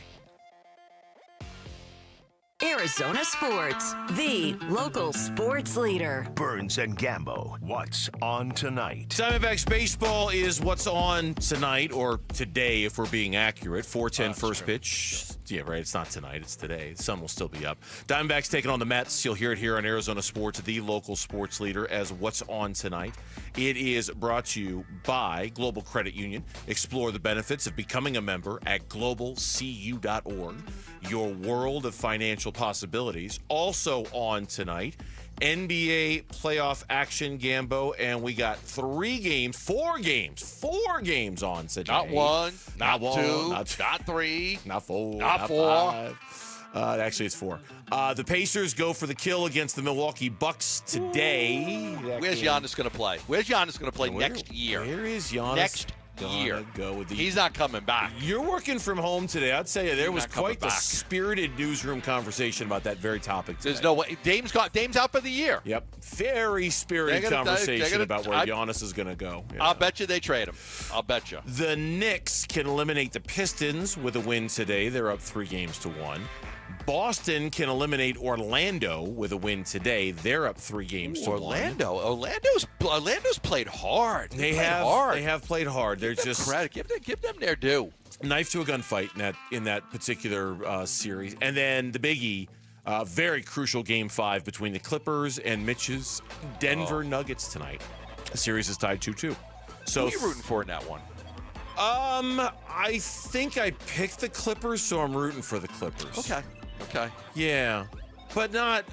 Speaker 9: Arizona Sports, the local sports leader.
Speaker 8: Burns and Gambo, what's on tonight?
Speaker 7: Diamondbacks baseball is what's on tonight, or today if we're being accurate. 4:10 first pitch. Yeah, right. It's not tonight. It's today. The sun will still be up. Diamondbacks taking on the Mets. You'll hear it here on Arizona Sports, the local sports leader, as what's on tonight. It is brought to you by Global Credit Union. Explore the benefits of becoming a member at globalcu.org. Your world of financial possibilities. Also on tonight, NBA playoff action, Gambo, and we got four games on today.
Speaker 10: Not one,
Speaker 7: not
Speaker 10: two,
Speaker 7: not
Speaker 10: three,
Speaker 7: not four,
Speaker 10: not four.
Speaker 7: Five. Actually, it's four. The Pacers go for the kill against the Milwaukee Bucks today.
Speaker 10: Where's Giannis going to play? Where's Giannis going to play next year?
Speaker 7: Where is Giannis?
Speaker 10: Next year.
Speaker 7: Go with
Speaker 10: He's not coming back.
Speaker 7: You're working from home today. I'll tell you, there was quite the
Speaker 10: back.
Speaker 7: spirited newsroom conversation about that very topic today.
Speaker 10: There's no way. Dame's out for the year.
Speaker 7: Yep. Very spirited conversation about where Giannis is going to go. Yeah.
Speaker 10: I'll bet you they trade him. I'll bet you.
Speaker 7: The Knicks can eliminate the Pistons with a win today. They're up 3-1. Boston can eliminate Orlando with a win today. They're up 3-1.
Speaker 10: Orlando's played hard.
Speaker 7: They have played hard. They're
Speaker 10: just credit. Give them their due.
Speaker 7: Knife to a gunfight in that particular series. And then the biggie, very crucial Game 5 between the Clippers and Mitch's Denver Nuggets tonight. The series is tied 2-2. So
Speaker 10: who are you rooting for in that one?
Speaker 7: I think I picked the Clippers, so I'm rooting for the Clippers.
Speaker 10: Okay.
Speaker 7: Yeah, but not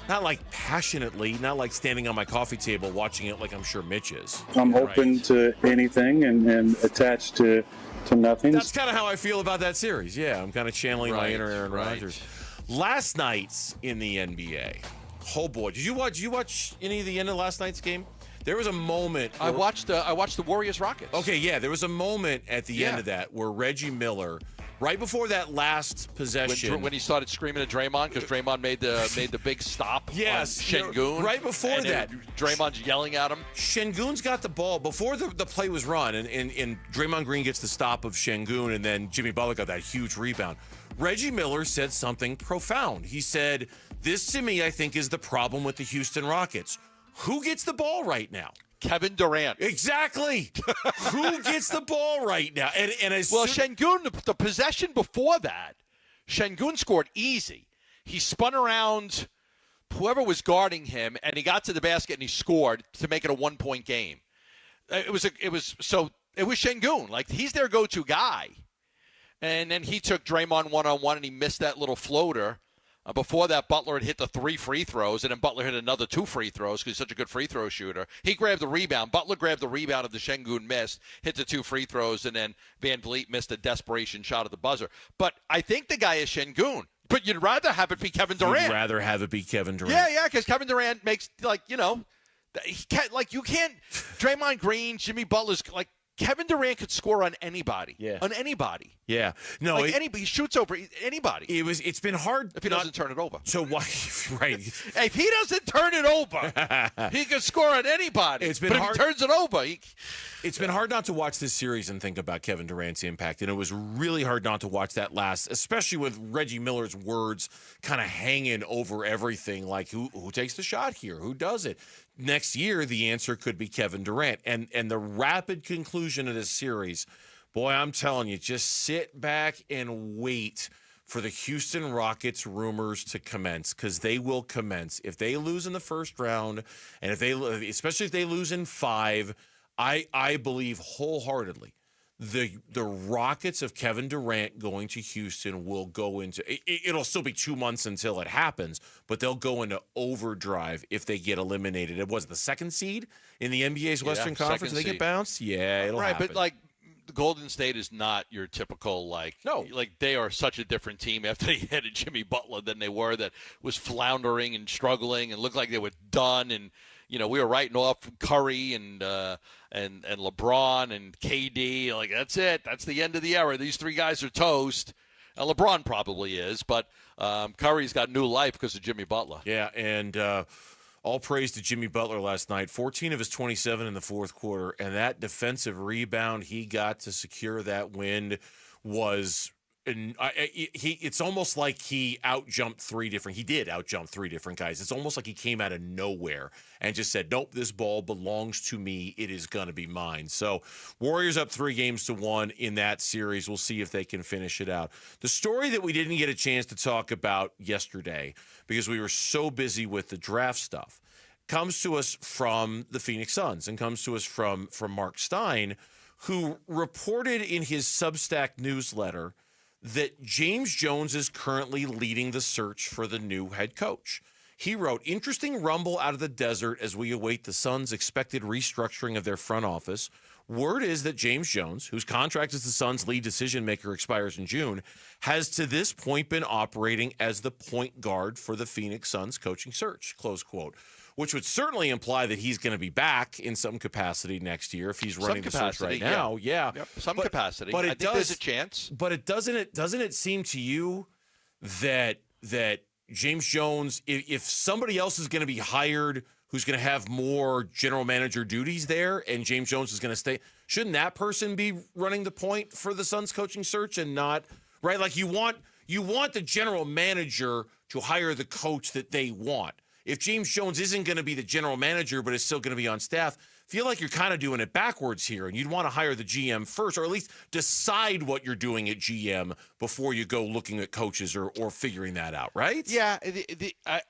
Speaker 7: like passionately, not like standing on my coffee table watching it like I'm sure Mitch is.
Speaker 11: I'm open to anything and attached to nothing.
Speaker 7: That's kind of how I feel about that series. Yeah, I'm kind of channeling my inner Aaron Rodgers. Last night's in the NBA. Oh boy, did you watch any of the end of last night's game? There was a moment.
Speaker 10: I watched the Warriors Rockets.
Speaker 7: Okay, yeah, there was a moment at the end of that where Reggie Miller, right before that last possession,
Speaker 10: when he started screaming at Draymond because Draymond made the big stop.
Speaker 7: Yes,
Speaker 10: on Şengün.
Speaker 7: Right before that,
Speaker 10: Draymond's yelling at him.
Speaker 7: Şengün's got the ball before the play was run, and Draymond Green gets the stop of Şengün, and then Jimmy Butler got that huge rebound. Reggie Miller said something profound. He said, "This to me, I think, is the problem with the Houston Rockets. Who gets the ball right now?
Speaker 10: Kevin Durant."
Speaker 7: Exactly. Who gets the ball right now?
Speaker 10: Şengün, the possession before that, Şengün scored easy. He spun around whoever was guarding him, and he got to the basket and he scored to make it a 1-point game. It was Şengün. Like, he's their go-to guy. And then he took Draymond one-on-one and he missed that little floater. Before that, Butler had hit the 3 free throws, and then Butler hit another 2 free throws because he's such a good free throw shooter. He grabbed the rebound. Butler grabbed the rebound of the Şengün miss, hit the 2 free throws, and then Van Vliet missed a desperation shot at the buzzer. But I think the guy is Şengün. But you'd rather have it be Kevin Durant.
Speaker 7: You'd rather have it be Kevin Durant.
Speaker 10: Yeah, because Kevin Durant makes, you can't, Draymond Green, Jimmy Butler's, Kevin Durant could score on anybody.
Speaker 7: Yeah.
Speaker 10: On anybody.
Speaker 7: Yeah. No,
Speaker 10: anybody. He shoots over anybody.
Speaker 7: It's been hard
Speaker 10: if he doesn't turn it over.
Speaker 7: So why? Right.
Speaker 10: If he doesn't turn it over, he can score on anybody.
Speaker 7: It's been
Speaker 10: but
Speaker 7: hard.
Speaker 10: If he turns it over,
Speaker 7: it's been hard not to watch this series and think about Kevin Durant's impact, and it was really hard not to watch that last, especially with Reggie Miller's words kind of hanging over everything. Like who takes the shot here? Who does it? Next year, the answer could be Kevin Durant. And the rapid conclusion of this series, boy, I'm telling you, just sit back and wait for the Houston Rockets rumors to commence, because they will commence. If they lose in the first round, and especially if they lose in 5, I believe wholeheartedly the Rockets of Kevin Durant going to Houston will go into it'll still be 2 months until it happens, but they'll go into overdrive if they get eliminated. It was the 2nd seed in the NBA's Western Conference and they get bounced. Yeah, it'll happen.
Speaker 10: But the Golden State is not your typical they are such a different team after they had Jimmy Butler than they were, that was floundering and struggling and looked like they were done. And we were writing off Curry and LeBron and KD. Like, that's it. That's the end of the era. These 3 guys are toast. LeBron probably is, but Curry's got new life because of Jimmy Butler.
Speaker 7: Yeah, and all praise to Jimmy Butler last night. 14 of his 27 in the fourth quarter, and that defensive rebound he got to secure that win was And it's almost like he out-jumped three different guys. It's almost like he came out of nowhere and just said, nope, this ball belongs to me. It is going to be mine. So Warriors up 3-1 in that series. We'll see if they can finish it out. The story that we didn't get a chance to talk about yesterday because we were so busy with the draft stuff comes to us from the Phoenix Suns and comes to us from Mark Stein, who reported in his Substack newsletter that James Jones is currently leading the search for the new head coach. He wrote, interesting rumble out of the desert as we await the Suns' expected restructuring of their front office. Word is that James Jones, whose contract as the Suns' lead decision-maker expires in June, has to this point been operating as the point guard for the Phoenix Suns coaching search, close quote, which would certainly imply that he's going to be back in some capacity next year if he's running the search right now. Yeah.
Speaker 10: Yep, some capacity.
Speaker 7: But
Speaker 10: I think there's a chance.
Speaker 7: But doesn't it seem to you that James Jones, if somebody else is going to be hired who's going to have more general manager duties there and James Jones is going to stay, shouldn't that person be running the point for the Suns coaching search and not, right? Like you want the general manager to hire the coach that they want. If James Jones isn't going to be the general manager but is still going to be on staff, feel like you're kind of doing it backwards here, and you'd want to hire the GM first, or at least decide what you're doing at GM before you go looking at coaches or figuring that out, right?
Speaker 10: Yeah,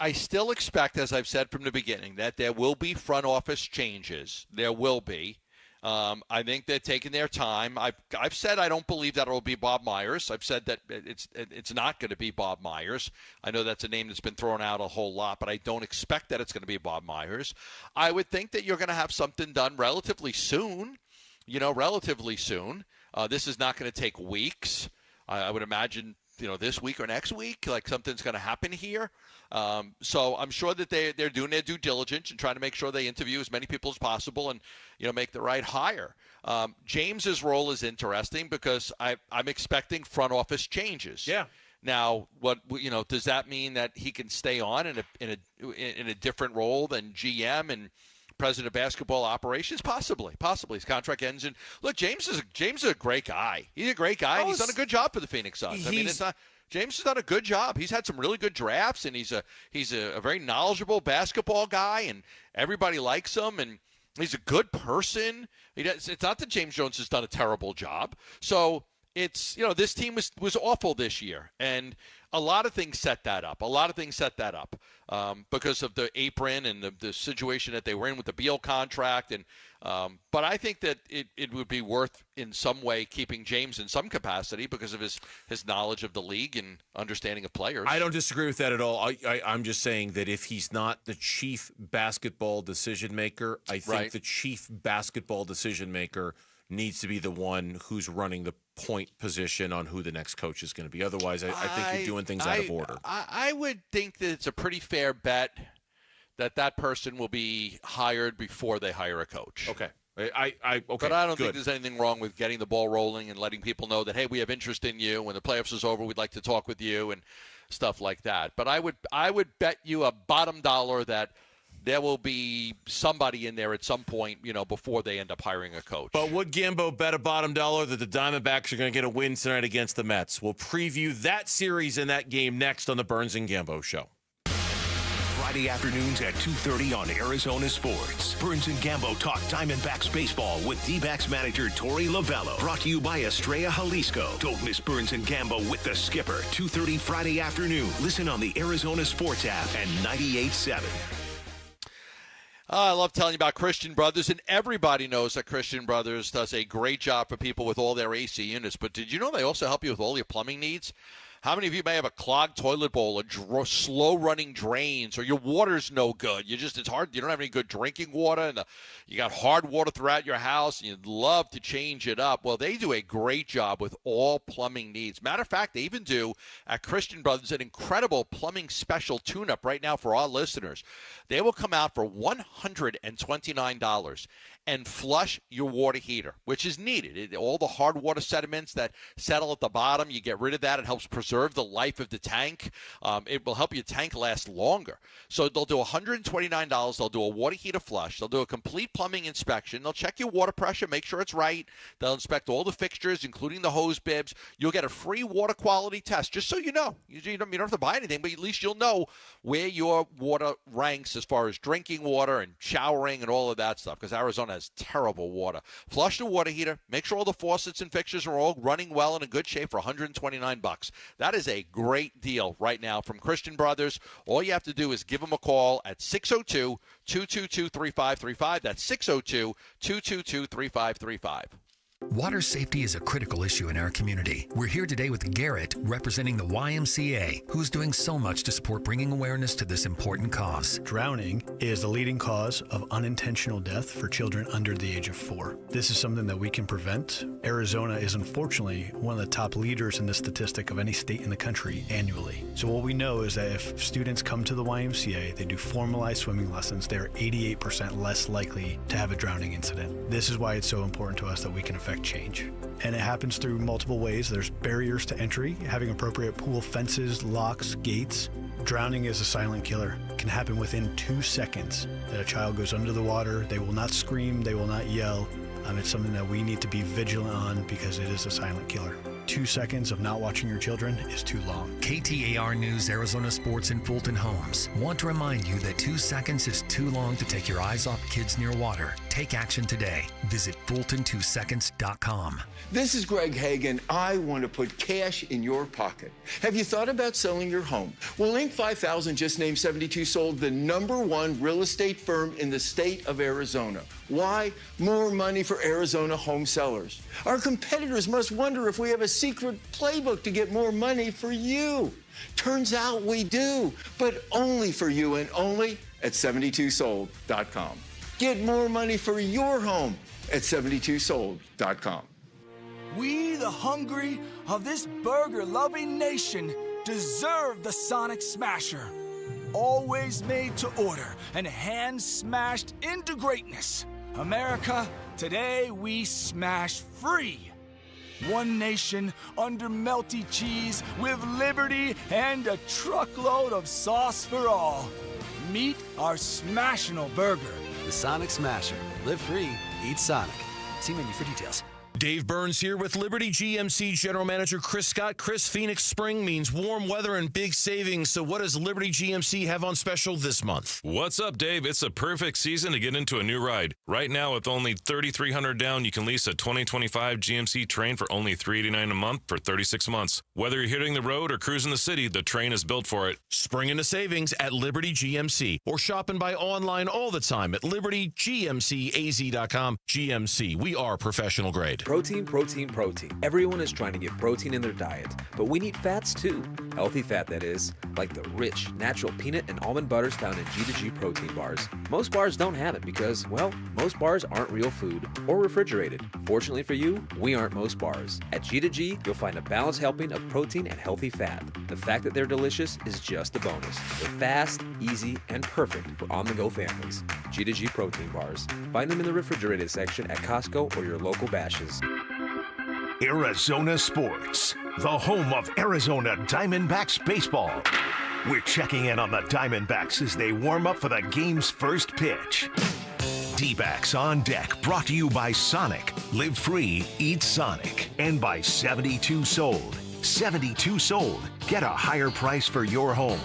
Speaker 10: I still expect, as I've said from the beginning, that there will be front office changes. There will be. I think they're taking their time. I've said I don't believe that it will be Bob Myers. I've said that it's not going to be Bob Myers. I know that's a name that's been thrown out a whole lot, but I don't expect that it's going to be Bob Myers. I would think that you're going to have something done relatively soon. Relatively soon. This is not going to take weeks. I would imagine, this week or next week, like something's going to happen here. So I'm sure that they're doing their due diligence and trying to make sure they interview as many people as possible and, make the right hire. James's role is interesting because I'm expecting front office changes.
Speaker 7: Yeah.
Speaker 10: Now, does that mean that he can stay on in a different role than GM and president of basketball operations? Possibly. His contract ends in. Look, James is a great guy. He's a great guy. And he's done a good job for the Phoenix Suns. James has done a good job. He's had some really good drafts, and he's a very knowledgeable basketball guy, and everybody likes him, and he's a good person. It's not that James Jones has done a terrible job. So it's, this team was awful this year, and a lot of things set that up. Because of the apron and the situation that they were in with the Beal contract. And but I think that it would be worth in some way keeping James in some capacity because of his knowledge of the league and understanding of players.
Speaker 7: I don't disagree with that at all. I'm just saying that if he's not the chief basketball decision maker, I think the chief basketball decision maker needs to be the one who's running the point position on who the next coach is going to be. Otherwise, I think you're doing things out of order.
Speaker 10: I would think that it's a pretty fair bet that person will be hired before they hire a coach.
Speaker 7: Okay. Okay.
Speaker 10: But I don't think there's anything wrong with getting the ball rolling and letting people know that, hey, we have interest in you. When the playoffs is over, we'd like to talk with you and stuff like that. But I would bet you a bottom dollar that there will be somebody in there at some point, before they end up hiring a coach.
Speaker 7: But would Gambo bet a bottom dollar that the Diamondbacks are going to get a win tonight against the Mets? We'll preview that series and that game next on the Burns and Gambo Show.
Speaker 8: Friday afternoons at 2:30 on Arizona Sports. Burns and Gambo talk Diamondbacks baseball with D-backs manager Torey Lovello. Brought to you by Estrella Jalisco. Don't miss Burns and Gambo with the skipper. 2:30 Friday afternoon. Listen on the Arizona Sports app and 98.7.
Speaker 10: I love telling you about Christian Brothers, and everybody knows that Christian Brothers does a great job for people with all their AC units. But did you know they also help you with all your plumbing needs? How many of you may have a clogged toilet bowl, or slow-running drains, or your water's no good? It's hard. You don't have any good drinking water, and you got hard water throughout your house, and you'd love to change it up. Well, they do a great job with all plumbing needs. Matter of fact, they even do, at Christian Brothers, an incredible plumbing special tune-up right now for our listeners. They will come out for $129, and flush your water heater, which is needed. All the hard water sediments that settle at the bottom, you get rid of that. It helps preserve the life of the tank. It will help your tank last longer. So they'll do $129. They'll do a water heater flush. They'll do a complete plumbing inspection. They'll check your water pressure, make sure it's right. They'll inspect all the fixtures, including the hose bibs. You'll get a free water quality test, just so you know. You don't have to buy anything, but at least you'll know where your water ranks as far as drinking water and showering and all of that stuff, because Arizona has terrible water. Flush the water heater. Make sure all the faucets and fixtures are all running well and in good shape for $129. That is a great deal right now from Christian Brothers. All you have to do is give them a call at 602-222-3535. That's 602-222-3535.
Speaker 1: Water safety is a critical issue in our community. We're here today with Garrett, representing the YMCA, who's doing so much to support bringing awareness to this important cause.
Speaker 12: Drowning is the leading cause of unintentional death for children under the age of 4. This is something that we can prevent. Arizona is unfortunately one of the top leaders in this statistic of any state in the country annually. So what we know is that if students come to the YMCA, they do formalized swimming lessons, they're 88% less likely to have a drowning incident. This is why it's so important to us that we can affect change. And it happens through multiple ways. There's barriers to entry, having appropriate pool fences, locks, gates. Drowning is a silent killer. It can happen within 2 seconds that a child goes under the water. They will not scream, they will not yell. It's something that we need to be vigilant on because it is a silent killer. 2 seconds of not watching your children is too long.
Speaker 1: KTAR News Arizona Sports and Fulton Homes want to remind you that 2 seconds is too long to take your eyes off kids near water. Take action today. Visit Fulton2seconds.com.
Speaker 18: This is Greg Hagan. I want to put cash in your pocket. Have you thought about selling your home? Well, Inc. 5000 just named 72 Sold the #1 real estate firm in the state of Arizona. Why? More money for Arizona home sellers. Our competitors must wonder if we have a secret playbook to get more money for you. Turns out we do, but only for you and only at 72sold.com. Get more money for your home at 72sold.com.
Speaker 14: We, the hungry of this burger-loving nation, deserve the Sonic Smasher. Always made to order and hand-smashed into greatness. America, today we smash free. One nation under melty cheese with liberty and a truckload of sauce for all. Meet our Smashinal Burger.
Speaker 19: The Sonic Smasher. Live free, eat Sonic. See menu for details.
Speaker 7: Dave Burns here with Liberty GMC General Manager Chris Scott. Chris, Phoenix spring means warm weather and big savings. So what does Liberty GMC have on special this month?
Speaker 20: What's up, Dave? It's a perfect season to get into a new ride. Right now, with only $3,300 down, you can lease a 2025 GMC Train for only $389 a month for 36 months. Whether you're hitting the road or cruising the city, the Train is built for it.
Speaker 7: Spring into savings at Liberty GMC or shop and buy online all the time at libertygmcaz.com. GMC, we are professional grade.
Speaker 23: Protein, protein, protein. Everyone is trying to get protein in their diet, but we need fats too. Healthy fat, that is, like the rich, natural peanut and almond butters found in G2G protein bars. Most bars don't have it because, well, most bars aren't real food or refrigerated. Fortunately for you, we aren't most bars. At G2G, you'll find a balanced helping of protein and healthy fat. The fact that they're delicious is just a bonus. They're fast, easy, and perfect for on-the-go families. G2G protein bars. Find them in the refrigerated section at Costco or your local Bashes.
Speaker 8: Arizona Sports, the home of Arizona Diamondbacks baseball. We're checking in on the Diamondbacks as they warm up for the game's first pitch. D-backs on deck, brought to you by Sonic. Live free, eat Sonic. And by 72 Sold. 72 Sold. Get a higher price for your home.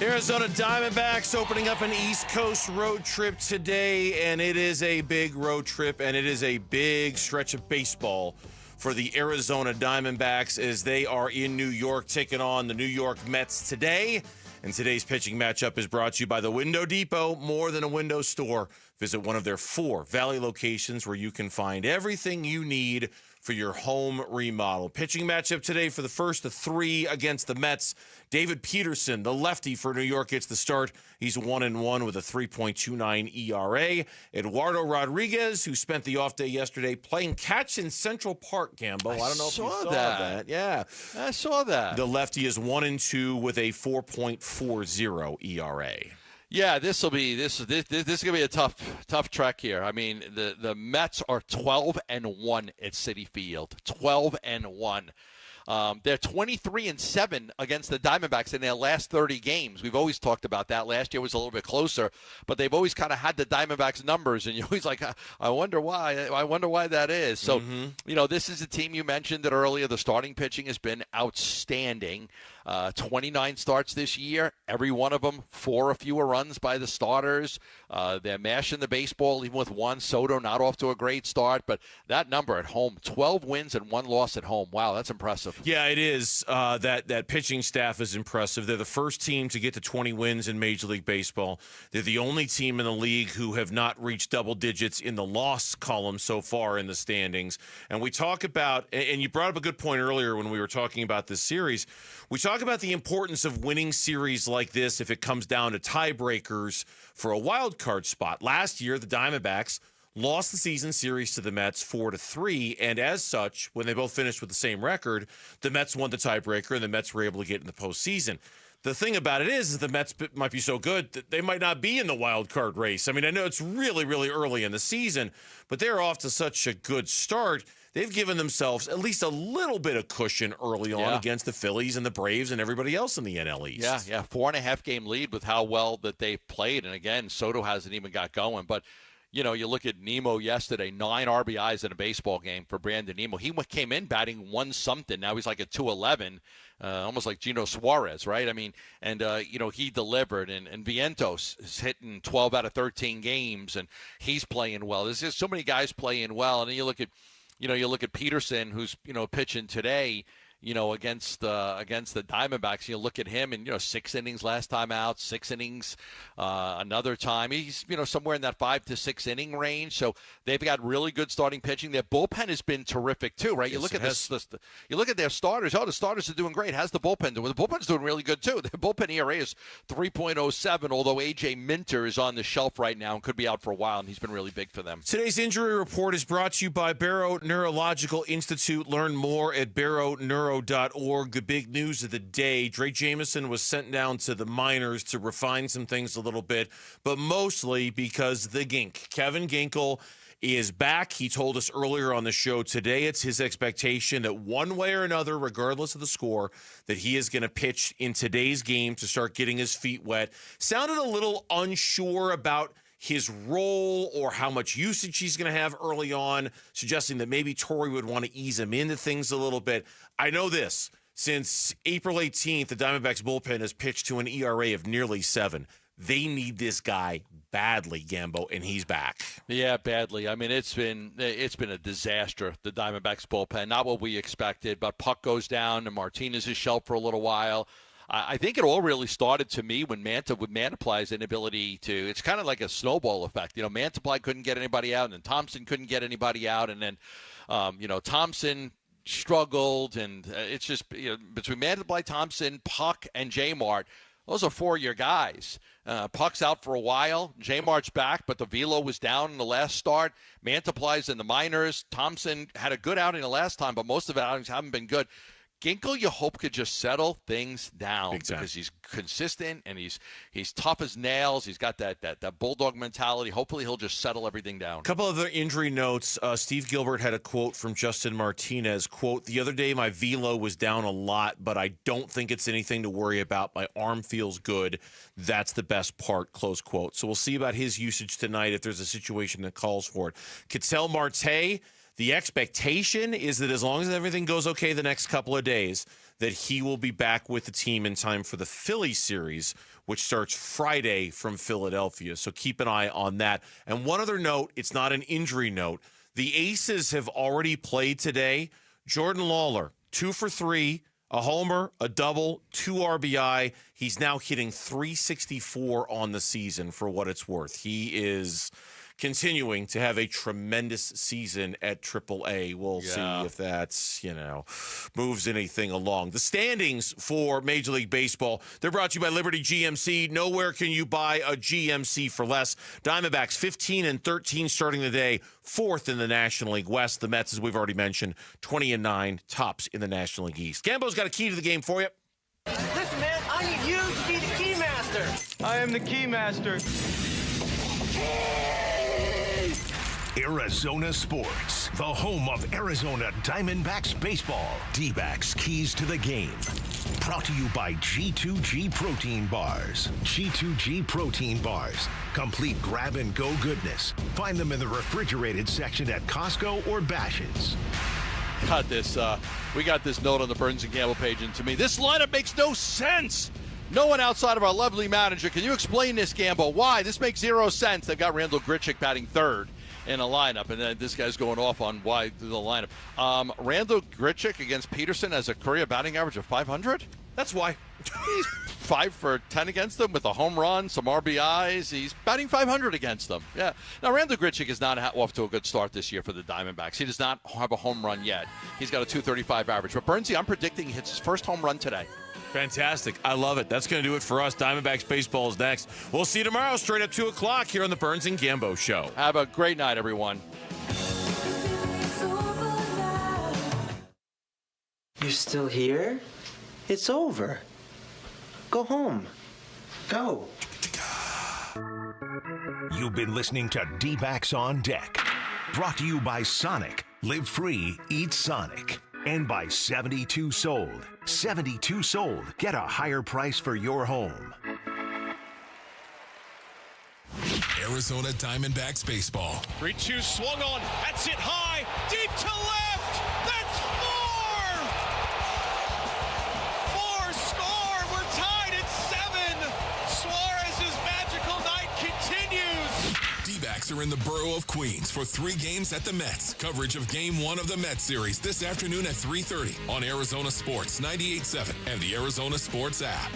Speaker 7: Arizona Diamondbacks opening up an East Coast road trip today, and it is a big road trip, and it is a big stretch of baseball for the Arizona Diamondbacks as they are in New York taking on the New York Mets today. And today's pitching matchup is brought to you by the Window Depot, more than a window store. Visit one of their 4 Valley locations where you can find everything you need for your home remodel. Pitching matchup today for the first of 3 against the Mets. David Peterson, the lefty for New York, gets the start. He's 1-1 with a 3.29 ERA. Eduardo Rodriguez, who spent the off day yesterday playing catch in Central Park, Gambo. I don't know if you saw that. Yeah,
Speaker 10: I saw that.
Speaker 7: The lefty is 1-2 with a 4.40 ERA.
Speaker 10: Yeah, this is going to be a tough trek here. I mean, the Mets are 12-1 at Citi Field. 12-1. They're 23-7 against the Diamondbacks in their last 30 games. We've always talked about that. Last year was a little bit closer, but they've always kind of had the Diamondbacks numbers, and you're always like, I wonder why. I wonder why that is. So, this is a team you mentioned that earlier. The starting pitching has been outstanding. 29 starts this year. Every one of them 4 or fewer runs by the starters. They're mashing the baseball even with one. Soto not off to a great start, but that number at home, 12 wins and 1 loss at home. Wow, that's impressive.
Speaker 7: Yeah, it is. That pitching staff is impressive. They're the first team to get to 20 wins in Major League Baseball. They're the only team in the league who have not reached double digits in the loss column so far in the standings. And we talk about, and you brought up a good point earlier when we were talking about this series, we talk about the importance of winning series like this if it comes down to tiebreakers for a wild card spot. Last year, the Diamondbacks lost the season series to the Mets 4-3, and as such, when they both finished with the same record, the Mets won the tiebreaker, and the Mets were able to get in the postseason. The thing about it is the Mets might be so good that they might not be in the wild card race. I mean, I know it's really, really early in the season, but they're off to such a good start. They've given themselves at least a little bit of cushion early on against the Phillies and the Braves and everybody else in the NL East.
Speaker 10: Yeah, 4.5 game lead with how well that they've played. And again, Soto hasn't even got going. But, you look at Nemo yesterday, 9 RBIs in a baseball game for Brandon Nemo. He came in batting 1-something. Now he's like at 211, almost like Gino Suarez, right? I mean, and, he delivered. And Vientos is hitting 12 out of 13 games, and he's playing well. There's just so many guys playing well. And then you look at Peterson, who's, pitching today, against the Diamondbacks. You look at him and, 6 innings last time out, 6 innings another time. He's, somewhere in that 5 to 6 inning range. So they've got really good starting pitching. Their bullpen has been terrific too, right? You look at this, you look at their starters. Oh, the starters are doing great. How's the bullpen doing? The bullpen's doing really good too. The bullpen ERA is 3.07, although A.J. Minter is on the shelf right now and could be out for a while, and he's been really big for them.
Speaker 7: Today's injury report is brought to you by Barrow Neurological Institute. Learn more at barrowneuro.org. The big news of the day, Dre Jameson was sent down to the minors to refine some things a little bit, but mostly because the Gink, Kevin Ginkel, is back. He told us earlier on the show today it's his expectation that one way or another, regardless of the score, that he is going to pitch in today's game to start getting his feet wet. Sounded a little unsure about his role or how much usage he's going to have early on, suggesting that maybe Torrey would want to ease him into things a little bit. I know this. Since April 18th, the Diamondbacks bullpen has pitched to an ERA of nearly 7. They need this guy badly, Gambo, and he's back.
Speaker 10: Yeah, badly. I mean, it's been a disaster, the Diamondbacks bullpen. Not what we expected, but Puck goes down and Martinez is shelved for a little while. I think it all really started to me when Mantiply's inability to, it's kind of like a snowball effect. Mantiply couldn't get anybody out, and then Thompson couldn't get anybody out, and then, Thompson struggled, and it's just, between Mantiply, Thompson, Puck, and J-Mart, those are 4-year guys. Puck's out for a while. J-Mart's back, but the velo was down in the last start. Mantiply's in the minors. Thompson had a good outing the last time, but most of the outings haven't been good. Ginkel, you hope, could just settle things down because he's consistent and he's tough as nails. He's got that bulldog mentality. Hopefully, he'll just settle everything down.
Speaker 7: A couple other injury notes. Steve Gilbert had a quote from Justin Martinez. Quote, "The other day, my velo was down a lot, but I don't think it's anything to worry about. My arm feels good. That's the best part," close quote. So we'll see about his usage tonight if there's a situation that calls for it. Ketel Marte, the expectation is that as long as everything goes okay the next couple of days, that he will be back with the team in time for the Philly series, which starts Friday from Philadelphia. So keep an eye on that. And one other note, it's not an injury note. The Aces have already played today. Jordan Lawler, 2 for 3, a homer, a double, 2 RBI. He's now hitting .364 on the season for what it's worth. He is continuing to have a tremendous season at AAA. We'll see if that's, moves anything along. The standings for Major League Baseball, they're brought to you by Liberty GMC. Nowhere can you buy a GMC for less. Diamondbacks 15-13 starting the day, 4th in the National League West. The Mets, as we've already mentioned, 20-9, tops in the National League East. Gambo's got a key to the game for you.
Speaker 2: Listen, man, I need you to be the key master. master. I am the key master.
Speaker 8: Arizona Sports, the home of Arizona Diamondbacks baseball. D-backs keys to the game. Brought to you by G2G Protein Bars. G2G Protein Bars. Complete grab-and-go goodness. Find them in the refrigerated section at Costco or Bash's.
Speaker 10: We got this note on the Burns and Gamble page, and to me, this lineup makes no sense. No one outside of our lovely manager. Can you explain this, Gamble? Why? This makes zero sense. They've got Randall Grichuk batting third in a lineup, and then this guy's going off on why the lineup. Randall Grichuk against Peterson has a career batting average of 500.
Speaker 7: That's why.
Speaker 10: He's 5 for 10 against them with a home run, some RBIs. He's batting 500 against them. Yeah. Now, Randall Grichuk is not off to a good start this year for the Diamondbacks. He does not have a home run yet. He's got a 235 average. But Burnsy, I'm predicting he hits his first home run today.
Speaker 7: Fantastic. I love it. That's going to do it for us. Diamondbacks baseball is next. We'll see you tomorrow straight up 2 o'clock here on the Burns and Gambo Show.
Speaker 10: Have a great night, everyone.
Speaker 3: You're still here? It's over. Go home. Go.
Speaker 8: You've been listening to D-backs on Deck. Brought to you by Sonic. Live free, eat Sonic. And by 72 Sold. 72 Sold. Get a higher price for your home.
Speaker 4: Arizona Diamondbacks baseball.
Speaker 21: 3-2 swung on. That's it high. Deep to left. That's four. Score. We're tied at 7. Suarez's magical night continues.
Speaker 4: D-backs are in the borough of Queens for 3 games at the Mets. Coverage of Game 1 of the Mets series this afternoon at 3:30 on Arizona Sports 98.7 and the Arizona Sports app.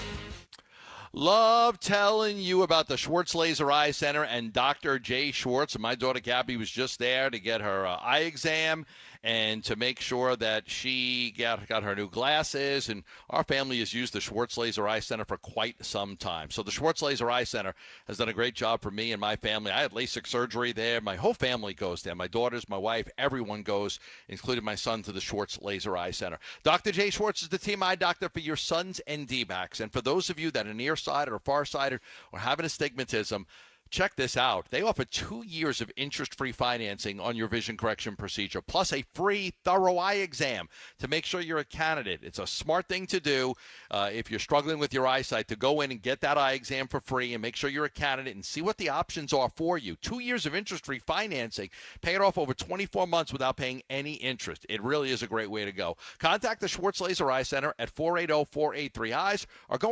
Speaker 10: Love telling you about the Schwartz Laser Eye Center and Dr. Jay Schwartz. And my daughter Gabby was just there to get her eye exam and to make sure that she got her new glasses. And our family has used the Schwartz Laser Eye Center for quite some time. So the Schwartz Laser Eye Center has done a great job for me and my family. I had LASIK surgery there. My whole family goes there. My daughters, my wife, everyone goes, including my son, to the Schwartz Laser Eye Center. Dr. Jay Schwartz is the team eye doctor for your sons and D-backs. And for those of you that are nearsighted or farsighted or having astigmatism, check this out. They offer 2 years of interest-free financing on your vision correction procedure, plus a free, thorough eye exam to make sure you're a candidate. It's a smart thing to do if you're struggling with your eyesight, to go in and get that eye exam for free and make sure you're a candidate and see what the options are for you. 2 years of interest-free financing. Pay it off over 24 months without paying any interest. It really is a great way to go. Contact the Schwartz Laser Eye Center at 480-483-EYES or go